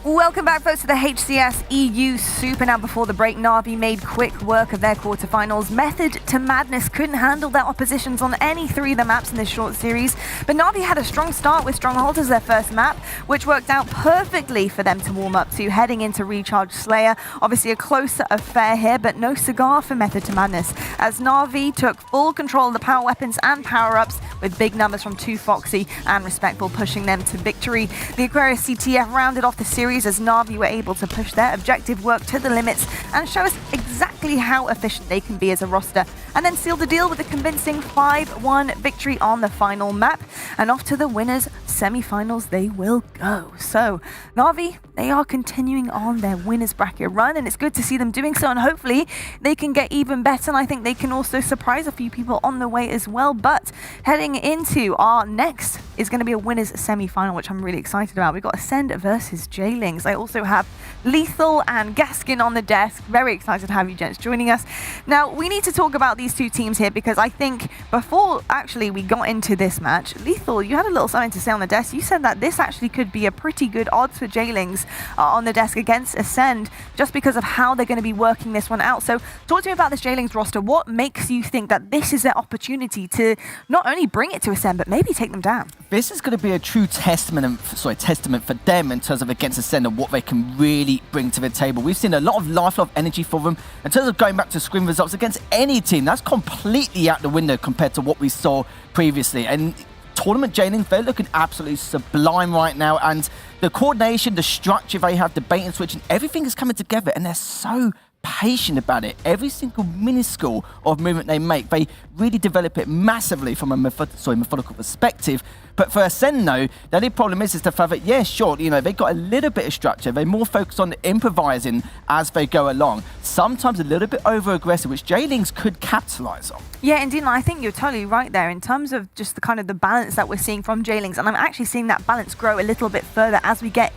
Welcome back, folks, to the HCS EU Super. Now, before the break, Na'Vi made quick work of their quarterfinals. Method to Madness couldn't handle their oppositions on any three of the maps in this short series, but Na'Vi had a strong start with Stronghold as their first map, which worked out perfectly for them to warm up to, heading into Recharge Slayer. Obviously a closer affair here, but no cigar for Method to Madness, as Na'Vi took full control of the power weapons and power-ups, with big numbers from 2 Foxy and Respectful pushing them to victory. The Aquarius CTF rounded off the series as Na'Vi were able to push their objective work to the limits and show us exactly how efficient they can be as a roster, and then seal the deal with a convincing 5-1 victory on the final map, and off to the winners semi-finals they will go. So Na'Vi, they are continuing on their winners bracket run, and it's good to see them doing so, and hopefully they can get even better, and I think they can also surprise a few people on the way as well. But heading into our next is going to be a winners semi-final, which I'm really excited about. We've got Ascend versus J-Lings. I also have Lethal and Gaskin on the desk. Very excited to have you gents joining us. Now, we need to talk about these two teams here, because I think before actually we got into this match, Lethal, you had a little something to say on the desk. You said that this actually could be a pretty good odds for Jaylings on the desk against Ascend, just because of how they're going to be working this one out. So talk to me about this Jaylings roster. What makes you think that this is their opportunity to not only bring it to Ascend, but maybe take them down? This is going to be a true testament for them in terms of against Ascend and what they can really bring to the table. We've seen a lot of life, a lot of energy for them. In terms of going back to scrim results against any team, that's completely out the window compared to what we saw previously. And tournament Jaylings, they're looking absolutely sublime right now. And the coordination, the structure they have, the bait and switch, and everything is coming together. And they're so patient about it. Every single minuscule of movement they make, they really develop it massively from a methodical perspective. But for Ascend, though, the only problem is the fact that, yeah, sure, they've got a little bit of structure. They're more focused on improvising as they go along. Sometimes a little bit over-aggressive, which Jaylings could capitalize on. Yeah, indeed, and I think you're totally right there in terms of just the kind of the balance that we're seeing from Jaylings, and I'm actually seeing that balance grow a little bit further as we get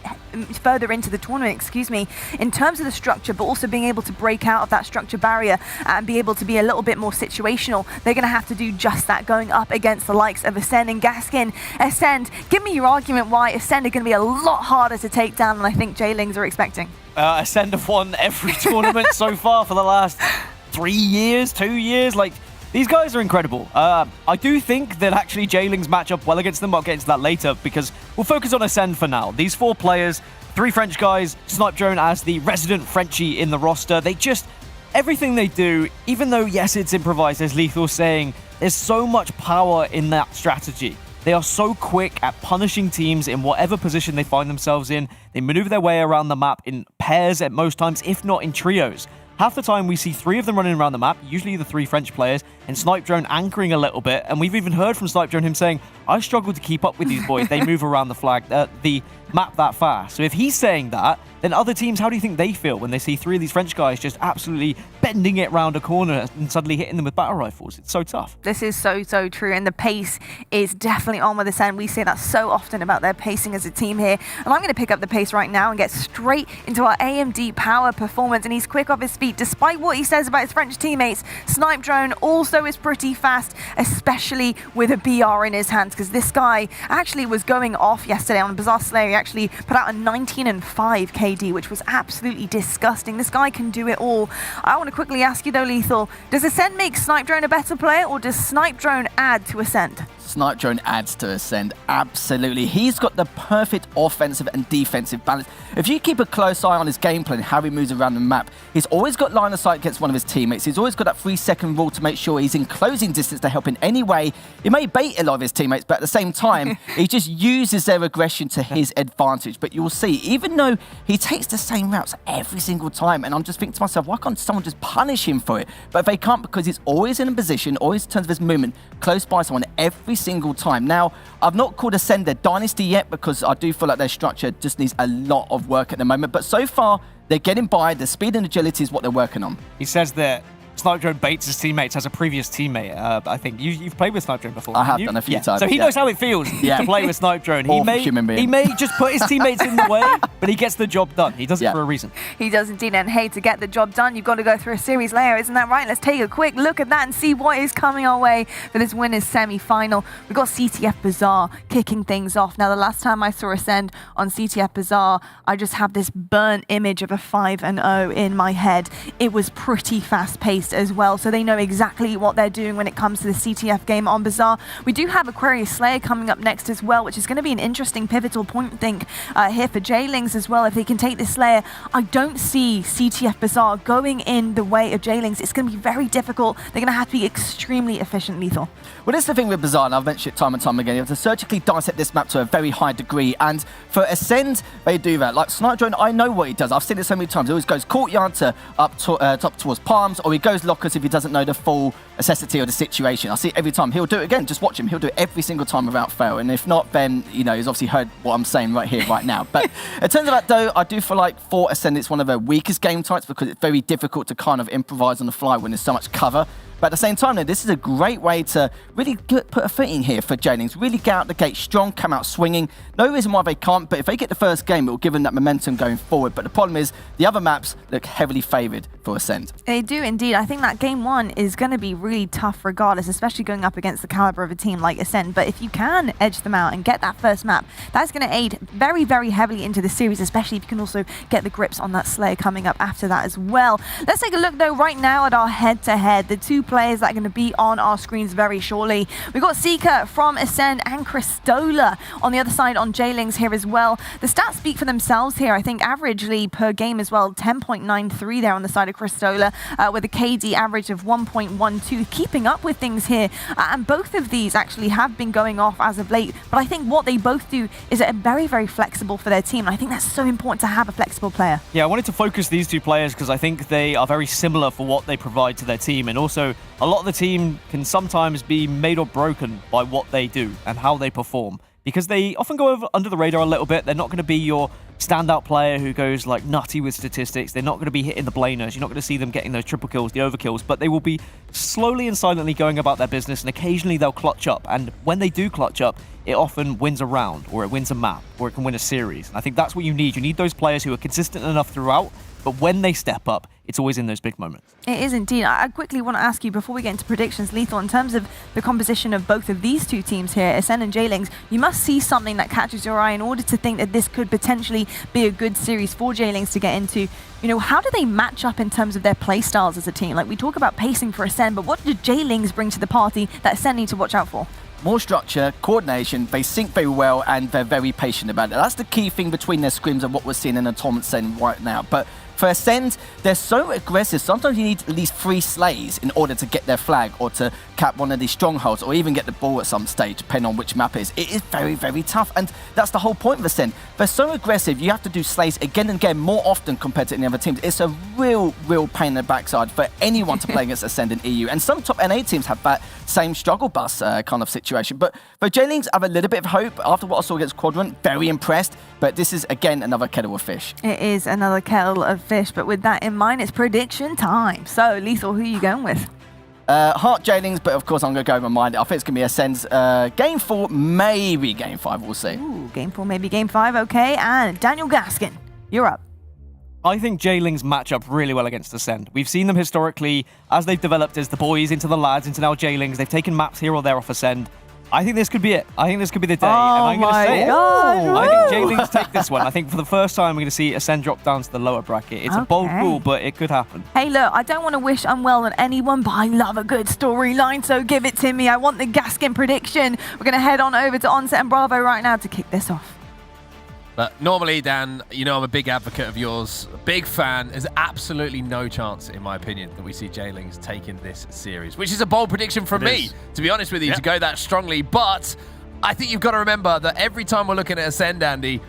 further into the tournament, in terms of the structure, but also being able to break out of that structure barrier and be able to be a little bit more situational. They're going to have to do just that going up against the likes of Ascend and Gaskin. Ascend, give me your argument why Ascend are going to be a lot harder to take down than I think Jaylings are expecting. Ascend have won every tournament so far for the last 3 years, 2 years. These guys are incredible. I do think that actually Jaylings match up well against them. I'll get into that later because we'll focus on Ascend for now. These 4 players, 3 French guys, Snipe Drone as the resident Frenchie in the roster. They just, everything they do, even though, yes, it's improvised, as Lethal saying, there's so much power in that strategy. They are so quick at punishing teams in whatever position they find themselves in. They maneuver their way around the map in pairs at most times, if not in trios. Half the time we see 3 of them running around the map, usually the 3 French players, and Snipe Drone anchoring a little bit. And we've even heard from Snipe Drone him saying, I struggle to keep up with these boys. They move around the map that fast. So if he's saying that, then other teams, how do you think they feel when they see 3 of these French guys just absolutely bending it round a corner and suddenly hitting them with battle rifles? It's so tough. This is so true, and the pace is definitely on with Ascend. We say that so often about their pacing as a team here, and I'm going to pick up the pace right now and get straight into our AMD power performance, and he's quick off his feet. Despite what he says about his French teammates, Snipe Drone also is pretty fast, especially with a BR in his hands, because this guy actually was going off yesterday on Bazaar Slayer. He actually put out a 19-5 KD, which was absolutely disgusting. This guy can do it all. I want to quickly ask you though, Lethal, does Ascend make Snipe Drone a better player, or does Snipe Drone add to Ascend? Snipe Drone adds to Ascend, absolutely. He's got the perfect offensive and defensive balance. If you keep a close eye on his gameplay and how he moves around the map, he's always got line of sight against one of his teammates. He's always got that 3-second rule to make sure he's in closing distance to help in any way. He may bait a lot of his teammates, but at the same time, he just uses their aggression to his advantage. But you'll see, even though he takes the same routes every single time, and I'm just thinking to myself, why can't someone just punish him for it? But they can't, because he's always in a position, always in terms of his movement, close by someone every single time. Now, I've not called Ascend their dynasty yet because I do feel like their structure just needs a lot of work at the moment. But so far, they're getting by. The speed and agility is what they're working on. He says that Snipe Drone baits his teammates as a previous teammate. I think you've played with Snipe Drone before. I have done a few times. So he knows how it feels to play with Snipe Drone. He may just put his teammates in the way, but he gets the job done. He does it for a reason. He does indeed. And hey, to get the job done, you've got to go through a series layer, isn't that right? Let's take a quick look at that and see what is coming our way for this winners semi-final. We've got CTF Bazaar kicking things off. Now, the last time I saw Ascend on CTF Bazaar, I just have this burnt image of a 5-0 in my head. It was pretty fast-paced as well, so they know exactly what they're doing when it comes to the CTF game on Bazaar. We do have Aquarius Slayer coming up next as well, which is going to be an interesting pivotal point, I think, here for Jaylings as well. If they can take this Slayer, I don't see CTF Bazaar going in the way of Jaylings. It's going to be very difficult. They're going to have to be extremely efficient, Lethal. Well, that's the thing with Bazaar, and I've mentioned it time and time again. You have to surgically dissect this map to a very high degree, and for Ascend, they do that. Like Snipe Drone, I know what he does. I've seen it so many times. He always goes courtyard to up towards Palms, or he goes lockers if he doesn't know the full necessity of the situation. I see it every time. He'll do it again. Just watch him. He'll do it every single time without fail. And if not, then, he's obviously heard what I'm saying right here, right now. But in terms of that, though, I do feel like for Ascend, it's one of their weakest game types because it's very difficult to kind of improvise on the fly when there's so much cover. But at the same time, this is a great way to really put a foot in here for J-Lings. Really get out the gate strong, come out swinging. No reason why they can't, but if they get the first game, it will give them that momentum going forward. But the problem is, the other maps look heavily favoured for Ascend. They do indeed. I think that game 1 is going to be really tough regardless, especially going up against the caliber of a team like Ascend. But if you can edge them out and get that first map, that's going to aid very, very heavily into the series, especially if you can also get the grips on that Slayer coming up after that as well. Let's take a look, though, right now at our head-to-head. The two players that are going to be on our screens very shortly. We've got Seeker from Ascend and Cristola on the other side on J-Lings here as well. The stats speak for themselves here. I think averagely per game as well, 10.93 there on the side of Cristola, with a KD average of 1.12, keeping up with things here. And both of these actually have been going off as of late. But I think what they both do is very, very flexible for their team. And I think that's so important to have a flexible player. Yeah, I wanted to focus these two players because I think they are very similar for what they provide to their team. And also, a lot of the team can sometimes be made or broken by what they do and how they perform, because they often go under the radar a little bit. They're not going to be your standout player who goes like nutty with statistics. They're not going to be hitting the blaners. You're not going to see them getting those triple kills, the overkills, but they will be slowly and silently going about their business, and occasionally they'll clutch up. And when they do clutch up, it often wins a round, or it wins a map, or it can win a series. And I think that's what you need. You need those players who are consistent enough throughout, but when they step up, it's always in those big moments. It is indeed. I quickly want to ask you, before we get into predictions, Lethal, in terms of the composition of both of these two teams here, Ascend and J-Lings, you must see something that catches your eye in order to think that this could potentially be a good series for J-Lings to get into. You know, how do they match up in terms of their play styles as a team? Like, we talk about pacing for Ascend, but what do J-Lings bring to the party that Ascend need to watch out for? More structure, coordination, they sync very well, and they're very patient about it. That's the key thing between their scrims and what we're seeing in the tournament scene right now. But for Ascend, they're so aggressive. Sometimes you need at least 3 slays in order to get their flag or to cap one of these strongholds or even get the ball at some stage, depending on which map it is. It is very, very tough, and that's the whole point of Ascend. They're so aggressive, you have to do slays again and again more often compared to any other teams. It's a real pain in the backside for anyone to play against Ascend in EU, and some top NA teams have that same struggle bus kind of situation. But J-Lings have a little bit of hope after what I saw against Quadrant. Very impressed, but this is, again, another kettle of fish. It is another kettle of fish, but with that in mind, it's prediction time. So, Lethal, who are you going with? Heart J-Lings, but of course I'm going to go with my mind. I think it's going to be Ascend's Game 4, maybe Game 5, we'll see. Ooh, Game 4, maybe Game 5, okay. And Daniel Gaskin, you're up. I think J-Lings match up really well against Ascend. We've seen them historically as they've developed as the boys into the lads, into now J-Lings. They've taken maps here or there off Ascend. I think this could be it. I think this could be the day. And I'm going to say it. I think J-Lings take this one. I think for the first time, we're going to see Ascend drop down to the lower bracket. It's a bold rule, but it could happen. Hey, look, I don't want to wish unwell on anyone, but I love a good storyline, so give it to me. I want the Gaskin prediction. We're going to head on over to Onset and Bravo right now to kick this off. But normally, Dan, you know I'm a big advocate of yours, a big fan. There's absolutely no chance, in my opinion, that we see J-Lings taking this series, which is a bold prediction from me, to be honest with you, to go that strongly. But I think you've got to remember that every time we're looking at Ascend, Andy,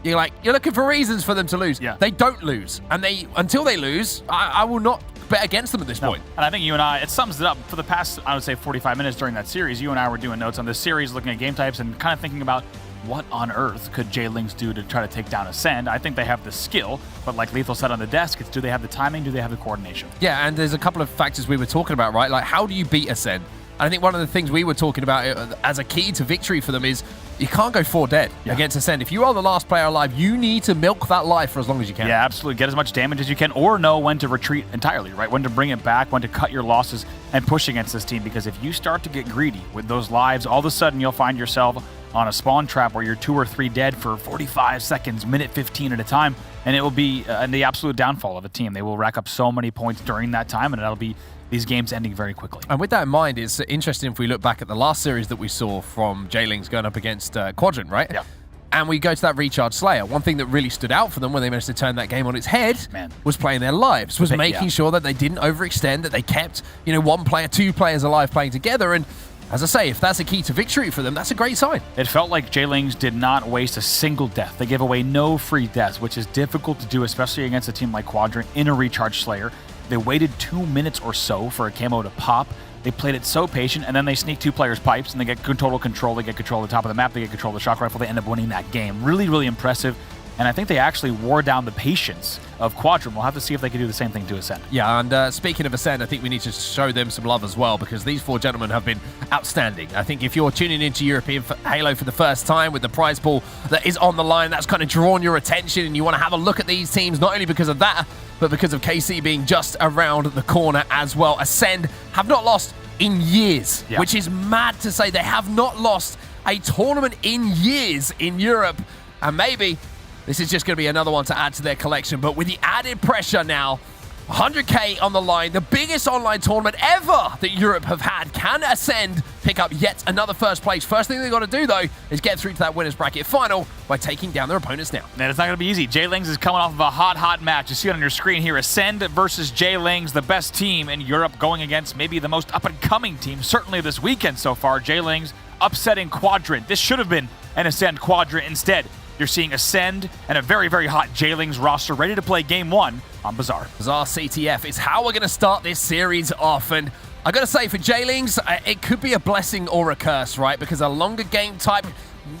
you're looking for reasons for them to lose. Yeah. They don't lose. And until they lose, I will not bet against them at this point. And I think you and I, it sums it up. For the past, I would say, 45 minutes during that series, you and I were doing notes on this series, looking at game types and kind of thinking about what on earth could J-Lings do to try to take down Ascend? I think they have the skill, but like Lethal said on the desk, it's do they have the timing, do they have the coordination? Yeah, and there's a couple of factors we were talking about, right? Like, how do you beat Ascend? And I think one of the things we were talking about as a key to victory for them is you can't go 4 dead against Ascend. If you are the last player alive, you need to milk that life for as long as you can. Yeah, absolutely. Get as much damage as you can, or know when to retreat entirely, right? When to bring it back, when to cut your losses and push against this team. Because if you start to get greedy with those lives, all of a sudden you'll find yourself on a spawn trap where you're 2 or 3 dead for 45 seconds, minute 15 at a time, and it will be the absolute downfall of a team. They will rack up so many points during that time, and that'll be these games ending very quickly. And with that in mind, it's interesting if we look back at the last series that we saw from J-Lings going up against Quadrant, right? Yeah. And we go to that Recharge Slayer. One thing that really stood out for them when they managed to turn that game on its head was playing their lives, was making sure that they didn't overextend, that they kept, 1 player, 2 players alive playing together. And as I say, if that's a key to victory for them, that's a great sign. It felt like J-Lings did not waste a single death. They gave away no free deaths, which is difficult to do, especially against a team like Quadrant in a Recharge Slayer. They waited 2 minutes or so for a camo to pop. They played it so patient, and then they sneak 2 players' pipes, and they get total control. They get control of the top of the map. They get control of the shock rifle. They end up winning that game. Really, really impressive. And I think they actually wore down the patience of Quadrant. We'll have to see if they can do the same thing to Ascend. Yeah, and speaking of Ascend, I think we need to show them some love as well, because these 4 gentlemen have been outstanding. I think if you're tuning into European Halo for the first time with the prize pool that is on the line, that's kind of drawn your attention, and you want to have a look at these teams, not only because of that, but because of KC being just around the corner as well. Ascend have not lost in years, which is mad to say. They have not lost a tournament in years in Europe, and maybe this is just going to be another one to add to their collection. But with the added pressure now, 100K on the line, the biggest online tournament ever that Europe have had. Can Ascend pick up yet another first place? First thing they've got to do, though, is get through to that winners bracket final by taking down their opponents now. And it's not going to be easy. J-Lings is coming off of a hot match. You see it on your screen here. Ascend versus J-Lings, the best team in Europe, going against maybe the most up-and-coming team, certainly this weekend so far. J-Lings upsetting Quadrant. This should have been an Ascend Quadrant instead. You're seeing Ascend and a very, very hot J-Lings roster ready to play Game 1 on Bazaar. Bazaar CTF is how we're going to start this series off. And I got to say, for J-Lings, it could be a blessing or a curse, right? Because a longer game type,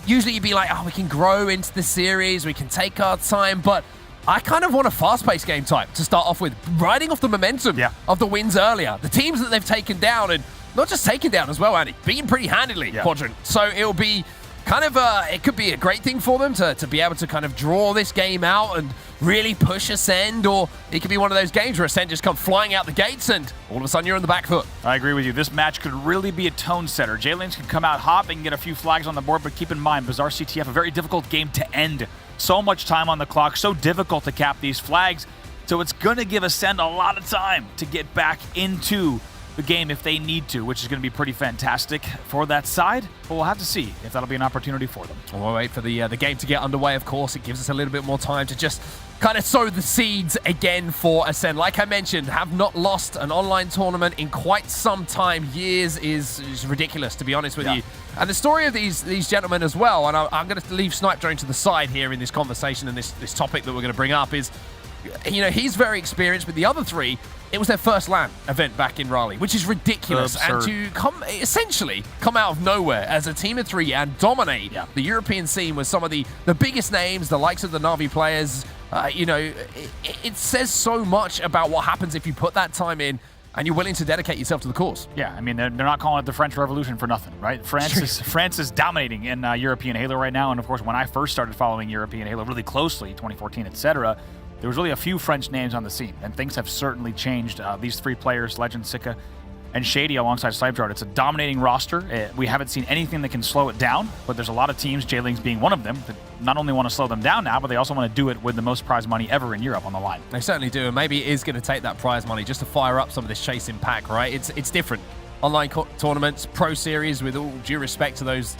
usually you'd be like, oh, we can grow into the series, we can take our time. But I kind of want a fast-paced game type to start off with, riding off the momentum of the wins earlier. The teams that they've taken down, and not just taken down as well, Andy, beaten pretty handily, Quadrant. So it'll be kind of it could be a great thing for them to be able to kind of draw this game out and really push Ascend, or it could be one of those games where Ascend just come flying out the gates and all of a sudden you're on the back foot. I agree with you. This match could really be a tone setter. J-Lings can come out hot, they can get a few flags on the board, but keep in mind, Bazaar CTF, a very difficult game to end. So much time on the clock, so difficult to cap these flags. So it's going to give Ascend a lot of time to get back into the game if they need to, which is going to be pretty fantastic for that side. But we'll have to see if that'll be an opportunity for them. We'll wait for the game to get underway, of course. It gives us a little bit more time to just kind of sow the seeds again for Ascend. Like I mentioned, have not lost an online tournament in quite some time. Years is ridiculous, to be honest with you. And the story of these gentlemen as well, and I'm going to leave Snipe Drone to the side here in this conversation and this topic that we're going to bring up, is, you know, he's very experienced, but the other three, it was their first LAN event back in Raleigh, which is ridiculous. Absurd. And to essentially come out of nowhere as a team of 3 and dominate the European scene with some of the biggest names, the likes of the Na'Vi players, you know, it says so much about what happens if you put that time in and you're willing to dedicate yourself to the cause. Yeah, I mean, they're not calling it the French Revolution for nothing, right? France is dominating in European Halo right now, and of course, when I first started following European Halo really closely, 2014, etc., there was really a few French names on the scene, and things have certainly changed. These 3 players, Legend, Sika, and Shady alongside Snipe, it's a dominating roster. We haven't seen anything that can slow it down, but there's a lot of teams, J-Lings being one of them, that not only want to slow them down now, but they also want to do it with the most prize money ever in Europe on the line. They certainly do, and maybe it is going to take that prize money just to fire up some of this chasing pack, right? It's different. Online tournaments, pro series, with all due respect to those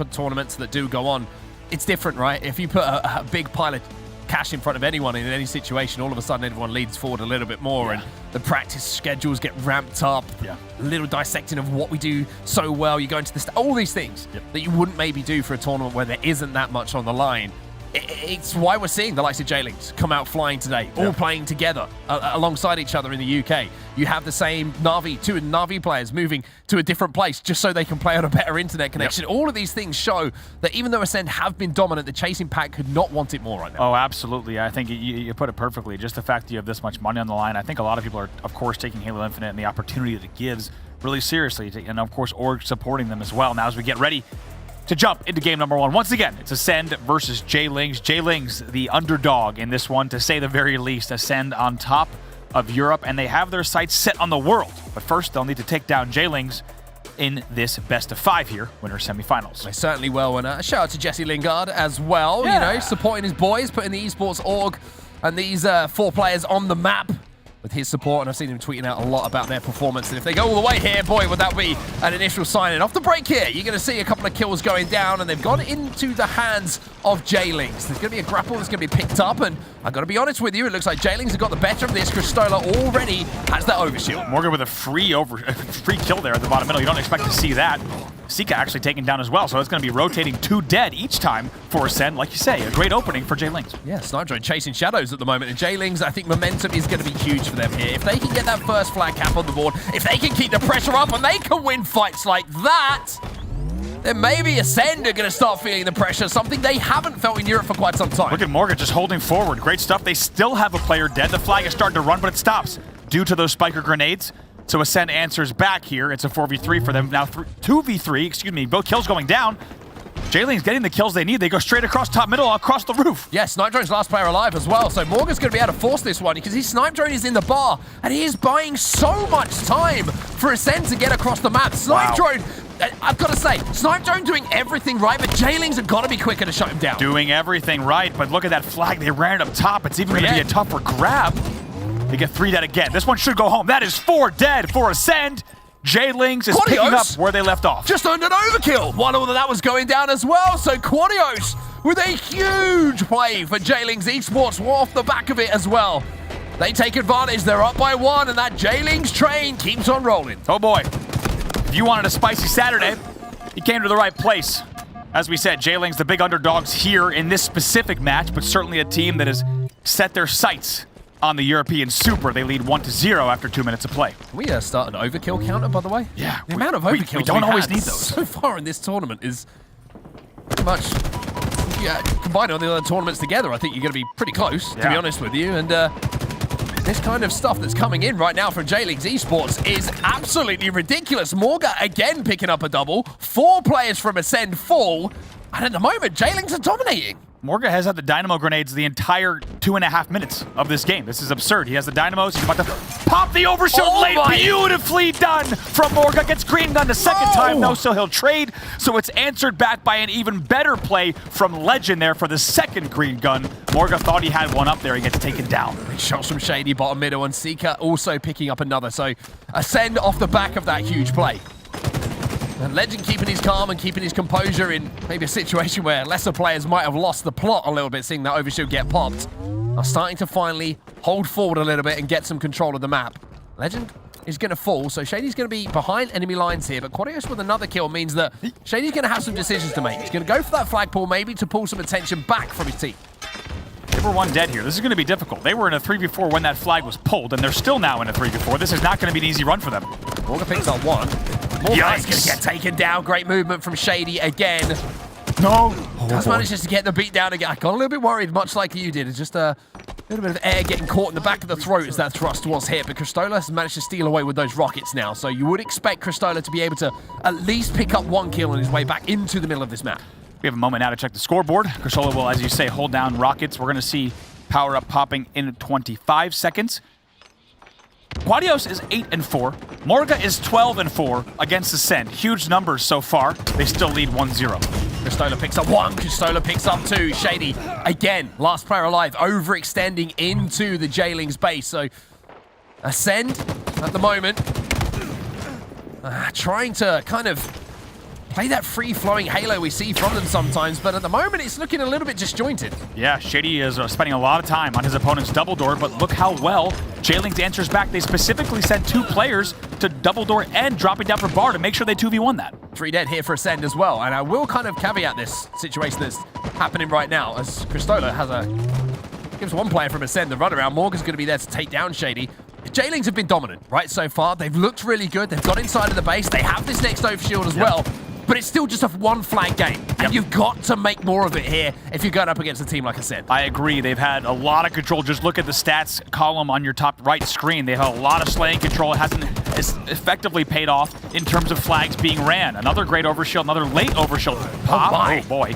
tournaments that do go on, it's different, right? If you put a big pile of cash in front of anyone in any situation, all of a sudden everyone leads forward a little bit more, and the practice schedules get ramped up. A little dissecting of what we do so well. You go into all these things that you wouldn't maybe do for a tournament where there isn't that much on the line. It's why we're seeing the likes of J-Lings come out flying today, all playing together alongside each other in the UK. You have the same Na'Vi, 2 Na'Vi players moving to a different place just so they can play on a better internet connection. All of these things show that even though Ascend have been dominant, the chasing pack could not want it more right now. Oh, absolutely. I think you put it perfectly. Just the fact that you have this much money on the line, I think a lot of people are, of course, taking Halo Infinite and the opportunity that it gives really seriously, and of course, org supporting them as well. Now, as we get ready to jump into game number 1. Once again, it's Ascend versus J-Lings. J-Lings, the underdog in this one, to say the very least. Ascend on top of Europe, and they have their sights set on the world. But first, they'll need to take down J-Lings in this best-of-5 here, winner semifinals. They certainly will, and a shout out to Jesse Lingard as well, you know, supporting his boys, putting the Esports org and these 4 players on the map with his support, and I've seen him tweeting out a lot about their performance. And if they go all the way here, boy, would that be an initial sign. And off the break here, you're going to see a couple of kills going down, and they've gone into the hands of J-Lings. There's going to be a grapple that's going to be picked up, and I've got to be honest with you, it looks like J-Lings have got the better of this. Cristola already has that overshield. Morgan with a free kill there at the bottom middle. You don't expect to see that. Sika actually taken down as well, so it's going to be rotating 2 dead each time for Ascend. Like you say, a great opening for J-Lings. Yeah, Snipe Drone chasing shadows at the moment, and J-Lings, I think momentum is going to be huge for them here. If they can get that first flag cap on the board, if they can keep the pressure up and they can win fights like that, then maybe Ascend are going to start feeling the pressure, something they haven't felt in Europe for quite some time. Look at Morgan just holding forward. Great stuff. They still have a player dead. The flag is starting to run, but it stops due to those spiker grenades. So Ascend answers back here. It's a 4v3 for them. Now 2v3, excuse me. Both kills going down. J-Ling's getting the kills they need. They go straight across top middle, across the roof. Yeah, Snipe Drone's last player alive as well, so Morgan's going to be able to force this one because his Snipe Drone is in the bar, and he is buying so much time for Ascend to get across the map. Snipe Drone, I've got to say, Snipe Drone doing everything right, but J-Ling's have got to be quicker to shut him down. Doing everything right, but look at that flag. They ran it up top. It's even going to be a tougher grab. They get 3 dead again. This one should go home. That is 4 dead for Ascend. J-Lings is picking up where they left off. Just earned an overkill while that was going down as well. So Quadios with a huge play for J-Lings Esports off the back of it as well. They take advantage. They're up by 1, and that J-Lings train keeps on rolling. Oh boy. If you wanted a spicy Saturday, you came to the right place. As we said, J-Lings the big underdogs here in this specific match, but certainly a team that has set their sights on the European Super. They lead 1-0 after 2 minutes of play. Can we start an overkill counter, by the way? Yeah. The amount of overkills we don't always need those. So far in this tournament is pretty much, combining all the other tournaments together, I think you're going to be pretty close, to be honest with you. And this kind of stuff that's coming in right now from J-Lings Esports is absolutely ridiculous. Morga again picking up a double. 4 players from Ascend fall. And at the moment, J-Lings are dominating. Morga has had the dynamo grenades the entire 2.5 minutes of this game. This is absurd. He has the dynamos. He's about to pop the overshield late. Beautifully done from Morga. Gets green gun the second time, though, so he'll trade. So it's answered back by an even better play from Legend there for the second green gun. Morga thought he had one up there. He gets taken down. Big shots from Shady, bottom middle, and Seeker also picking up another. So Ascend off the back of that huge play. And Legend keeping his calm and keeping his composure in maybe a situation where lesser players might have lost the plot a little bit, seeing that overshield get popped. Are starting to finally hold forward a little bit and get some control of the map. Legend is going to fall, so Shady's going to be behind enemy lines here, but Quadios with another kill means that Shady's going to have some decisions to make. He's going to go for that flagpole maybe to pull some attention back from his team. They were 1 dead here. This is going to be difficult. They were in a 3v4 when that flag was pulled, and they're still now in a 3v4. This is not going to be an easy run for them. Morgan picks up 1. Morgan's going to get taken down. Great movement from Shady again. No. Does manage just to get the beat down again. I got a little bit worried, much like you did. It's just a little bit of air getting caught in the back of the throat as that thrust was hit, but Cristola has managed to steal away with those rockets now, so you would expect Cristola to be able to at least pick up 1 kill on his way back into the middle of this map. We have a moment now to check the scoreboard. Cristola will, as you say, hold down rockets. We're going to see power up popping in 25 seconds. Quadios is 8-4. Morga is 12-4 against Ascend. Huge numbers so far. They still lead 1-0. Cristola picks up 1. Cristola picks up 2. Shady, again, last player alive, overextending into the J-Lings base. So Ascend, at the moment, trying to kind of play that free-flowing Halo we see from them sometimes, but at the moment it's looking a little bit disjointed. Yeah, Shady is spending a lot of time on his opponent's double door, but look how well J-Lings answers back. They specifically sent 2 players to double door and dropping down for bar to make sure they 2v1 that. 3 dead here for Ascend as well, and I will kind of caveat this situation that's happening right now as Cristola gives 1 player from Ascend the runaround. Morgan's going to be there to take down Shady. J-Lings have been dominant, right, so far. They've looked really good. They've got inside of the base. They have this next overshield as well. But it's still just a 1 flag game. And you've got to make more of it here if you're going up against a team like Ascend. I agree. They've had a lot of control. Just look at the stats column on your top right screen. They've had a lot of slaying control. It hasn't effectively paid off in terms of flags being ran. Another great overshield, another late overshield pop. Oh boy.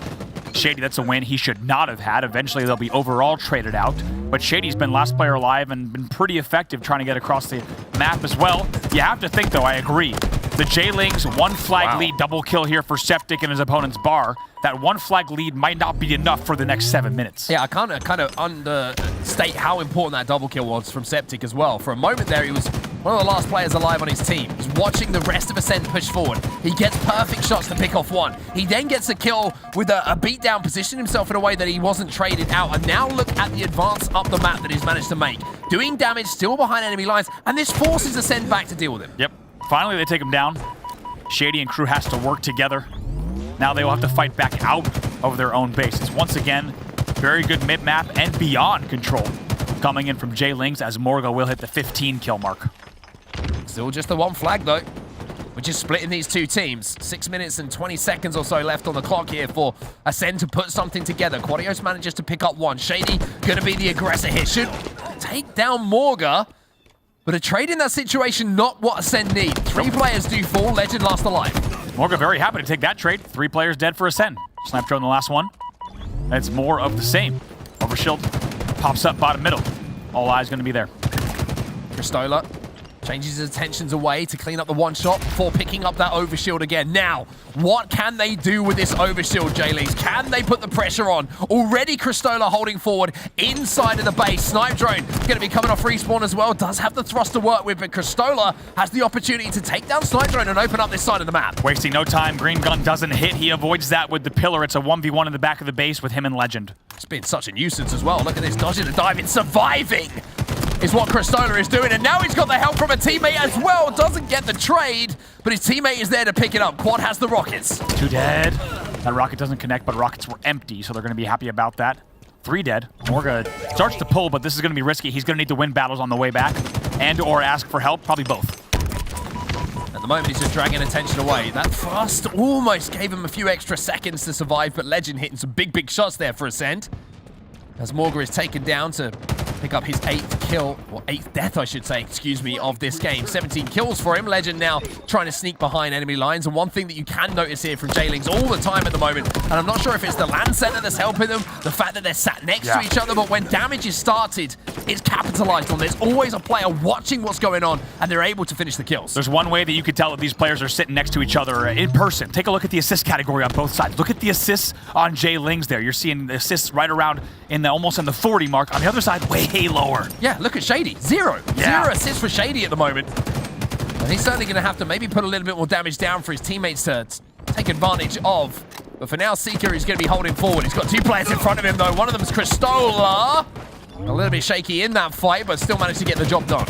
Shady, that's a win he should not have had. Eventually, they'll be overall traded out. But Shady's been last player alive and been pretty effective trying to get across the map as well. You have to think, though, I agree. The J-Lings 1 flag lead double kill here for Septic and his opponent's bar. That 1 flag lead might not be enough for the next 7 minutes. Yeah, I kind of understate how important that double kill was from Septic as well. For a moment there, he was one of the last players alive on his team. He's watching the rest of Ascend push forward. He gets perfect shots to pick off 1. He then gets a kill with a beatdown, position himself in a way that he wasn't traded out. And now look at the advance up the map that he's managed to make. Doing damage, still behind enemy lines, and this forces Ascend back to deal with him. Yep. Finally, they take him down. Shady and crew has to work together. Now they will have to fight back out of their own bases. Once again, very good mid-map and beyond control coming in from J-Lings as Morga will hit the 15 kill mark. Still just the 1 flag, though. which is splitting these two teams. 6 minutes and 20 seconds or so left on the clock here for Ascend to put something together. Quadios manages to pick up one. Shady going to be the aggressor here. Should take down Morga, but a trade in that situation, not what Ascend need. 3 players do fall. Legend last alive. Morga very happy to take that trade. 3 players dead for Ascend. Snipe drone the last one. It's more of the same. Overshield pops up bottom middle. All eyes going to be there. Cristola changes his attentions away to clean up the one shot before picking up that overshield again. Now, what can they do with this overshield, J-Leagues? Can they put the pressure on? Already Cristola holding forward inside of the base. Snipe drone going to be coming off respawn as well. Does have the thrust to work with, but Cristola has the opportunity to take down Snipe drone and open up this side of the map. Wasting no time. Green gun doesn't hit. He avoids that with the pillar. It's a 1v1 in the back of the base with him and Legend. It's been such a nuisance as well. Look at this, dodging and diving, surviving is what Cristola is doing, and now he's got the help from a teammate as well. Doesn't get the trade, but his teammate is there to pick it up. Quad has the rockets. 2 dead. That rocket doesn't connect, but rockets were empty, so they're going to be happy about that. 3 dead. Morga starts to pull, but this is going to be risky. He's going to need to win battles on the way back and or ask for help, probably both. At the moment, he's just dragging attention away. That thrust almost gave him a few extra seconds to survive, but Legend hitting some big shots there for Ascend. As Morga is taken down to pick up his 8th kill, or 8th death, I should say, excuse me, of this game. 17 kills for him. Legend now trying to sneak behind enemy lines. And one thing that you can notice here from J-Lings all the time at the moment, and I'm not sure if it's the land center that's helping them, the fact that they're sat next to each other, but when damage is started, it's capitalized on. There's always a player watching what's going on, and they're able to finish the kills. There's one way that you could tell that these players are sitting next to each other in person. Take a look at the assist category on both sides. Look at the assists on J-Lings there. You're seeing the assists right around in the almost in the 40 mark. On the other side, way lower. Yeah, look at Shady. Zero assists for Shady at the moment. And he's certainly going to have to maybe put a little bit more damage down for his teammates to take advantage of. But for now, Seeker is going to be holding forward. He's got 2 players in front of him, though. One of them is Cristola. A little bit shaky in that fight, but still managed to get the job done.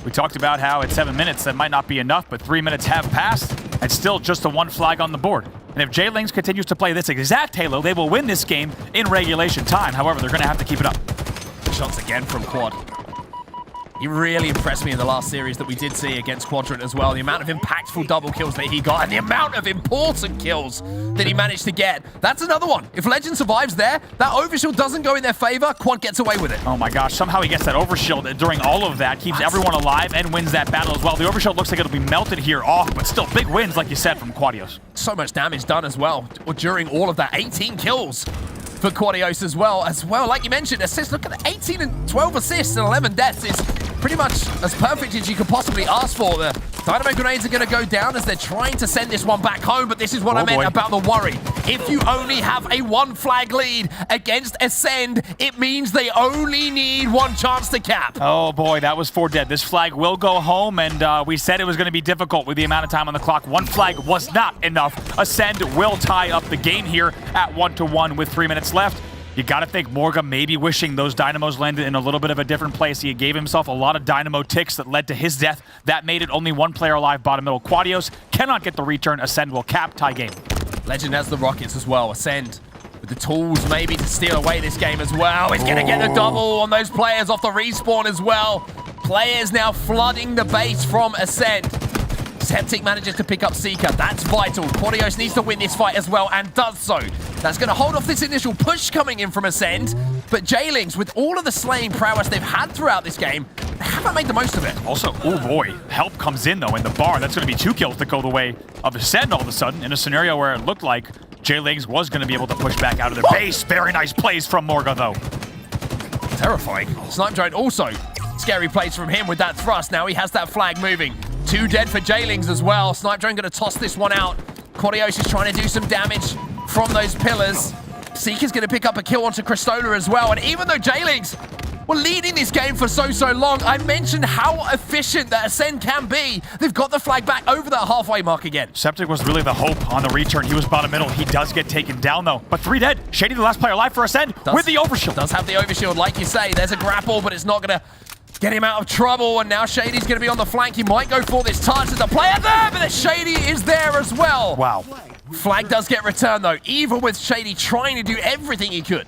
We talked about how at 7 minutes that might not be enough, but 3 minutes have passed, and still just a 1 flag on the board. And if J-Lings continues to play this exact Halo, they will win this game in regulation time. However, they're going to have to keep it up. Shots again from Quad. He really impressed me in the last series that we did see against Quadrant as well. The amount of impactful double kills that he got and the amount of important kills that he managed to get. That's another one. If Legend survives there, that overshield doesn't go in their favor. Quad gets away with it. Oh my gosh, somehow he gets that overshield during all of that, keeps everyone alive and wins that battle as well. The overshield looks like it'll be melted here off, but still big wins, like you said, from Quadios. So much damage done as well during all of that. 18 kills for Quadios as well. Like you mentioned, assists. Look at the 18 and 12 assists and 11 deaths. It's pretty much as perfect as you could possibly ask for. The dynamite grenades are going to go down as they're trying to send this one back home, but this is what I meant about the worry. If you only have a 1 flag lead against Ascend, it means they only need 1 chance to cap. Oh boy, that was 4 dead. This flag will go home, and we said it was going to be difficult with the amount of time on the clock. 1 flag was not enough. Ascend will tie up the game here at 1-1 with 3 minutes left. You got to think Morga maybe wishing those dynamos landed in a little bit of a different place. He gave himself a lot of dynamo ticks that led to his death. That made it only 1 player alive bottom middle. Quadios cannot get the return. Ascend will cap, tie game. Legend has the rockets as well. Ascend with the tools maybe to steal away this game as well. He's going to get the double on those players off the respawn as well. Players now flooding the base from Ascend. Septic manages to pick up Seeker. That's vital. Quadios needs to win this fight as well, and does so. That's going to hold off this initial push coming in from Ascend. But J-Lings, with all of the slaying prowess they've had throughout this game, they haven't made the most of it. Also, oh boy, help comes in, though, in the bar. That's going to be 2 kills that go the way of Ascend all of a sudden, in a scenario where it looked like J-Lings was going to be able to push back out of their base. Very nice plays from Morga, though. Terrifying. Snipe drone also. Scary plays from him with that thrust. Now he has that flag moving. 2 dead for J-Lings as well. Snipe drone going to toss this one out. Quadios is trying to do some damage from those pillars. Seeker's going to pick up a kill onto Cristola as well. And even though J-Lings were leading this game for so long, I mentioned how efficient that Ascend can be. They've got the flag back over that halfway mark again. Septic was really the hope on the return. He was bottom middle. He does get taken down, though. But 3 dead. Shady, the last player alive for Ascend with the overshield. Does have the overshield, like you say. There's a grapple, but it's not going to get him out of trouble, and now Shady's going to be on the flank. He might go for this touch. There's a player there, but the Shady is there as well. Wow. Flag does get returned, though, even with Shady trying to do everything he could.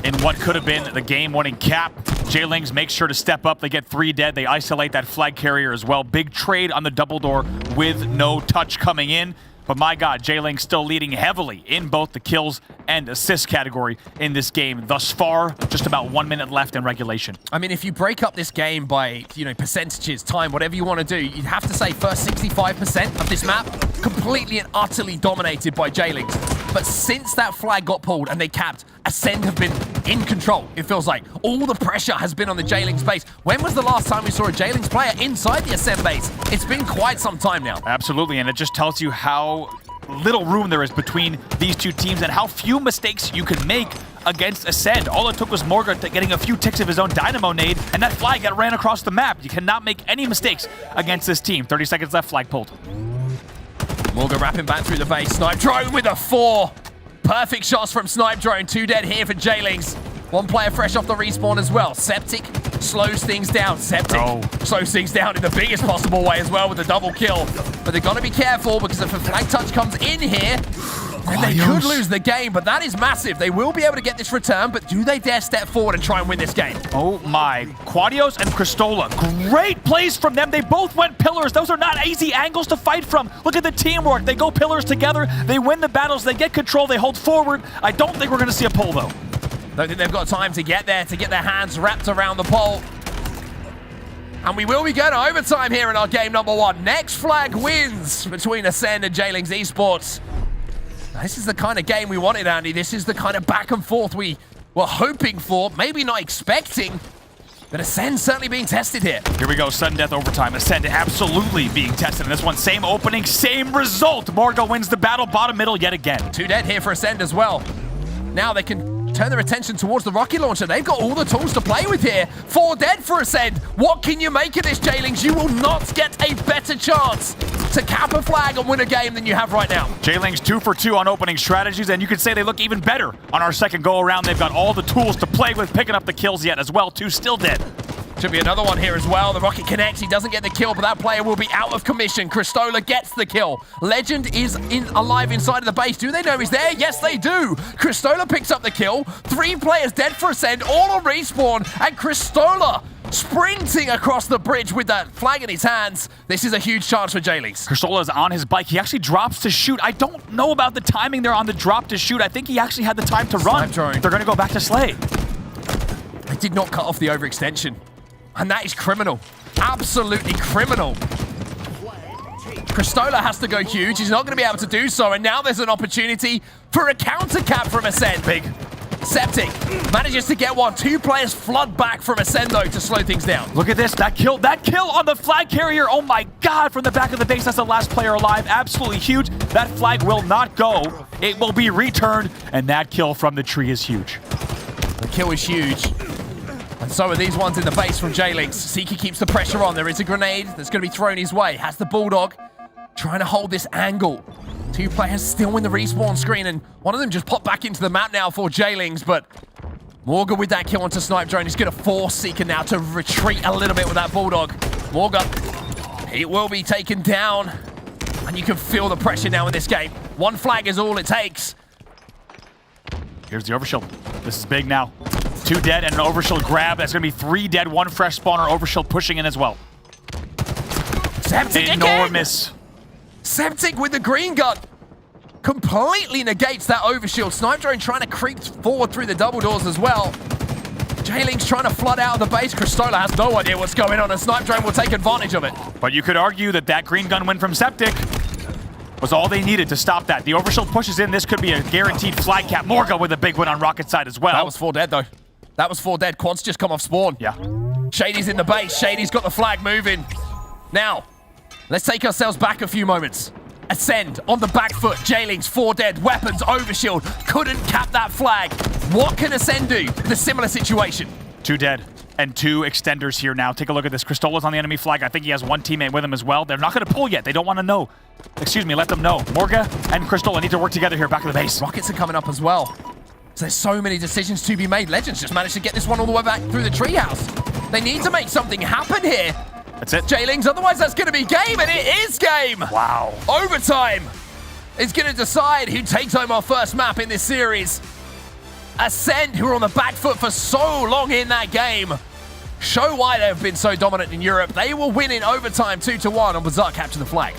In what could have been the game-winning cap, J-Lings make sure to step up. They get 3 dead. They isolate that flag carrier as well. Big trade on the double door with no touch coming in. But my God, J-Lings still leading heavily in both the kills and assist category in this game. Thus far, just about 1 minute left in regulation. I mean, if you break up this game by, percentages, time, whatever you want to do, you'd have to say first 65% of this map completely and utterly dominated by J-Lings. But since that flag got pulled and they capped, Ascend have been in control, it feels like. All the pressure has been on the J-Lings base. When was the last time we saw a J-Lings player inside the Ascend base? It's been quite some time now. Absolutely, and it just tells you how little room there is between these two teams and how few mistakes you can make against Ascend. All it took was Morga getting a few ticks of his own Dynamo nade, and that flag got ran across the map. You cannot make any mistakes against this team. 30 seconds left, flag pulled. Morga wrapping back through the base. Snipe Drone with a 4. Perfect shots from Snipe Drone. 2 dead here for J-Lings. 1 player fresh off the respawn as well. Septic slows things down. Septic slows things down in the biggest possible way as well with a double kill. But they've got to be careful because if a flag touch comes in here, then they could lose the game. But that is massive. They will be able to get this return, but do they dare step forward and try and win this game? Oh my. Quadios and Cristola. Great plays from them. They both went pillars. Those are not easy angles to fight from. Look at the teamwork. They go pillars together. They win the battles. They get control. They hold forward. I don't think we're going to see a pull, though. Don't think they've got time to get there, to get their hands wrapped around the pole. And we will be going to overtime here in our game number 1. Next flag wins between Ascend and J-Lings Esports. Now, this is the kind of game we wanted, Andy. This is the kind of back and forth we were hoping for, maybe not expecting. But Ascend certainly being tested here. Here we go, sudden death overtime. Ascend absolutely being tested in this one. Same opening, same result. Morga wins the battle, bottom middle yet again. 2 dead here for Ascend as well. Now they can turn their attention towards the rocket launcher. They've got all the tools to play with here. 4 dead for Ascend. What can you make of this, J-Lings? You will not get a better chance to cap a flag and win a game than you have right now. J-Lings 2 for 2 on opening strategies, and you could say they look even better on our second go around. They've got all the tools to play with, picking up the kills yet as well. 2 still dead. Should be another one here as well. The rocket connects. He doesn't get the kill, but that player will be out of commission. Cristola gets the kill. Legend is alive inside of the base. Do they know he's there? Yes, they do. Cristola picks up the kill. 3 players dead for Ascend, all on respawn. And Cristola sprinting across the bridge with that flag in his hands. This is a huge chance for J-Lings. Cristola is on his bike. He actually drops to shoot. I don't know about the timing there on the drop to shoot. I think he actually had the time to run. They're going to go back to Slay. They did not cut off the overextension. And that is criminal. Absolutely criminal. Cristola has to go huge. He's not going to be able to do so. And now there's an opportunity for a counter cap from Ascend. Big. Septic manages to get one. 2 players flood back from Ascend, though, to slow things down. Look at this. That kill on the flag carrier. Oh, my God. From the back of the base, that's the last player alive. Absolutely huge. That flag will not go. It will be returned. And that kill from the tree is huge. The kill is huge. And so are these ones in the base from J-Lings. Seeker keeps the pressure on. There is a grenade that's going to be thrown his way. Has the Bulldog trying to hold this angle. 2 players still in the respawn screen, and one of them just popped back into the map now for J-Lings, but Morga with that kill onto Snipe Drone is going to force Seeker now to retreat a little bit with that Bulldog. Morga, it will be taken down, and you can feel the pressure now in this game. 1 flag is all it takes. Here's the overshield. This is big now. 2 dead and an overshield grab. That's going to be 3 dead, 1 fresh spawner. Overshield pushing in as well. Septic enormous. Again. Septic with the green gun completely negates that overshield. Snipe Drone trying to creep forward through the double doors as well. J-Lings trying to flood out of the base. Cristola has no idea what's going on, and Snipe Drone will take advantage of it. But you could argue that that green gun win from Septic was all they needed to stop that. The overshield pushes in. This could be a guaranteed flag cap. Morga with a big win on Rocket side as well. That was 4 dead, though. That was 4 dead. Quad's just come off spawn. Yeah. Shady's in the base. Shady's got the flag moving. Now, let's take ourselves back a few moments. Ascend on the back foot. J-Lings 4 dead. Weapons, overshield. Couldn't cap that flag. What can Ascend do in a similar situation? 2 dead and 2 extenders here now. Take a look at this. Cristola's on the enemy flag. I think he has 1 teammate with him as well. They're not going to pull yet. They don't want to know. Excuse me, let them know. Morga and Cristola need to work together here back at the base. Rockets are coming up as well. So there's so many decisions to be made. Legends just managed to get this one all the way back through the treehouse. They need to make something happen here. That's it. J-Lings, otherwise that's going to be game, and it is game. Wow. Overtime is going to decide who takes home our first map in this series. Ascend, who were on the back foot for so long in that game, show why they've been so dominant in Europe. They will win in overtime 2-1 on Bazaar capture the flag.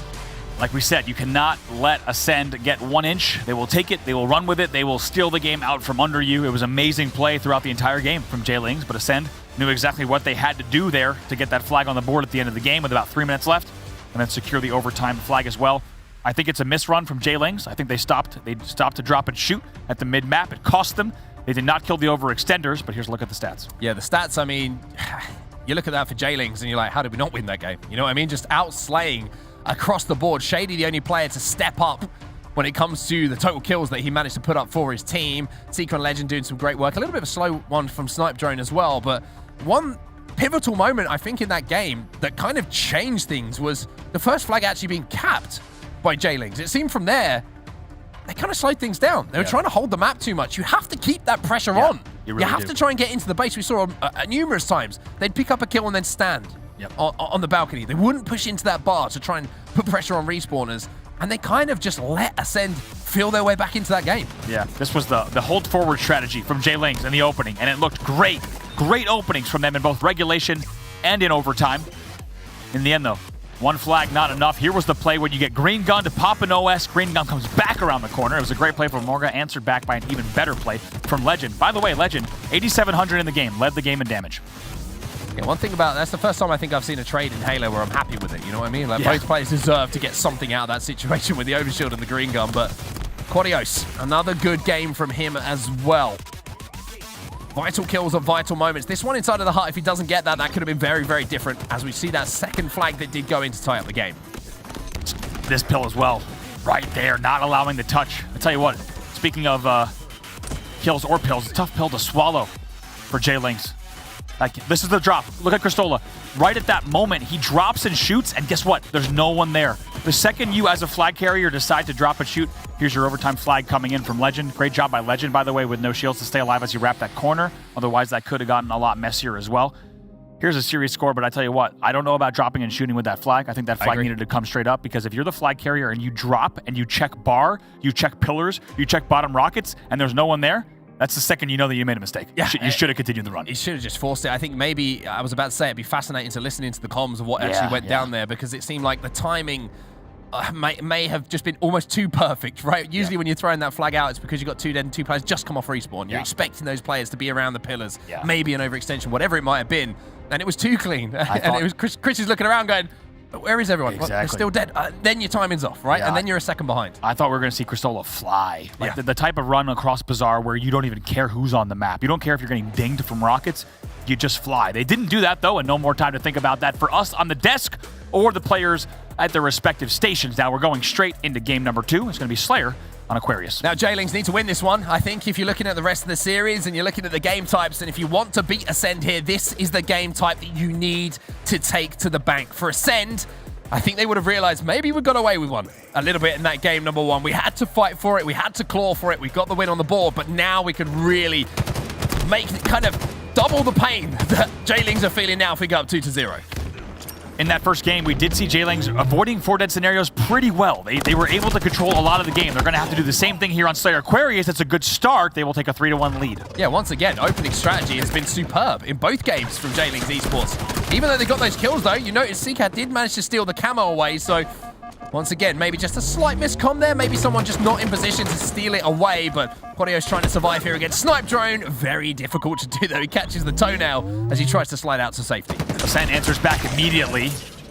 Like we said, you cannot let Ascend get 1 inch. They will take it, they will run with it, they will steal the game out from under you. It was amazing play throughout the entire game from J-Lings, but Ascend knew exactly what they had to do there to get that flag on the board at the end of the game with about 3 minutes left, and then secure the overtime flag as well. I think it's a misrun from J-Lings. I think they stopped to drop and shoot at the mid-map. It cost them. They did not kill the overextenders, but here's a look at the stats. Yeah, the stats, I mean, you look at that for J-Lings and you're like, how did we not win that game? You know what I mean? Just outslaying across the board. Shady, the only player to step up when it comes to the total kills that he managed to put up for his team. Seeker and Legend doing some great work. A little bit of a slow one from Snipe Drone as well, but one pivotal moment, I think, in that game that kind of changed things was the first flag actually being capped by J-Lings. It seemed from there, they kind of slowed things down. They were trying to hold the map too much. You have to keep that pressure on. You really have do. to try and get into the base. We saw numerous times. They'd pick up a kill and then stand on the balcony. They wouldn't push into that bar to try and put pressure on respawners. And they kind of just let Ascend feel their way back into that game. Yeah, this was the hold forward strategy from J-Lings in the opening, and it looked great. Great openings from them in both regulation and in overtime. In the end, though, 1 flag not enough. Here was the play when you get Green Gun to pop an OS. Green Gun comes back around the corner. It was a great play from Morga, answered back by an even better play from Legend. By the way, Legend, 8,700 in the game, led the game in damage. Yeah, one thing about that's the first time I think I've seen a trade in Halo where I'm happy with it. You know what I mean? Like both players deserve to get something out of that situation with the overshield and the Green Gun. But Quadios, another good game from him as well. Vital kills at vital moments. This one inside of the hut, if he doesn't get that, that could have been very, very different as we see that second flag that did go in to tie up the game. This pill as well, right there, not allowing the touch. I tell you what, speaking of kills or pills, it's a tough pill to swallow for J-Lings. Like, this is the drop. Look at Cristola. Right at that moment, he drops and shoots, and guess what? There's no one there. The second you, as a flag carrier, decide to drop and shoot, here's your overtime flag coming in from Legend. Great job by Legend, by the way, with no shields to stay alive as you wrap that corner. Otherwise, that could have gotten a lot messier as well. Here's a serious score, but I tell you what, I don't know about dropping and shooting with that flag. I think that flag needed to come straight up, because if you're the flag carrier and you drop and you check bar, you check pillars, you check bottom rockets, and there's no one there, that's the second you know that you made a mistake. Yeah, you should have continued the run. He should have just forced it. I think maybe, I was about to say, it'd be fascinating to listen into the comms of what actually went down there, because it seemed like the timing may have just been almost too perfect, right? Usually when you're throwing that flag out, it's because you've got 2 dead and 2 players just come off respawn. You're expecting those players to be around the pillars, maybe an overextension, whatever it might have been, and it was too clean. And it was Chris is looking around going, where is everyone? Exactly. They're still dead. Then your timing's off, right? And then you're a second behind. I thought we were going to see Cristola fly. Like the type of run across Bazaar where you don't even care who's on the map. You don't care if you're getting dinged from rockets. You just fly. They didn't do that, though, and no more time to think about that for us on the desk or the players at their respective stations. Now we're going straight into game number 2. It's going to be Slayer on Aquarius. Now, J-Lings need to win this one. I think if you're looking at the rest of the series and you're looking at the game types, and if you want to beat Ascend here, this is the game type that you need to take to the bank. For Ascend, I think they would have realized maybe we got away with one a little bit in that game number 1. We had to fight for it. We had to claw for it. We got the win on the board, but now we could really make kind of double the pain that J-Lings are feeling now if we go up 2-0. In that first game, we did see J-Lings avoiding 4 dead scenarios pretty well. They were able to control a lot of the game. They're going to have to do the same thing here on Slayer Aquarius. That's a good start. They will take a 3-1 lead. Yeah, once again, opening strategy has been superb in both games from J-Lings Esports. Even though they got those kills, though, you notice Seacat did manage to steal the camo away, so once again, maybe just a slight miscomm there. Maybe someone just not in position to steal it away, but Quadio's trying to survive here against Snipe Drone. Very difficult to do, though. He catches the toenail as he tries to slide out to safety. Ascent answers back immediately.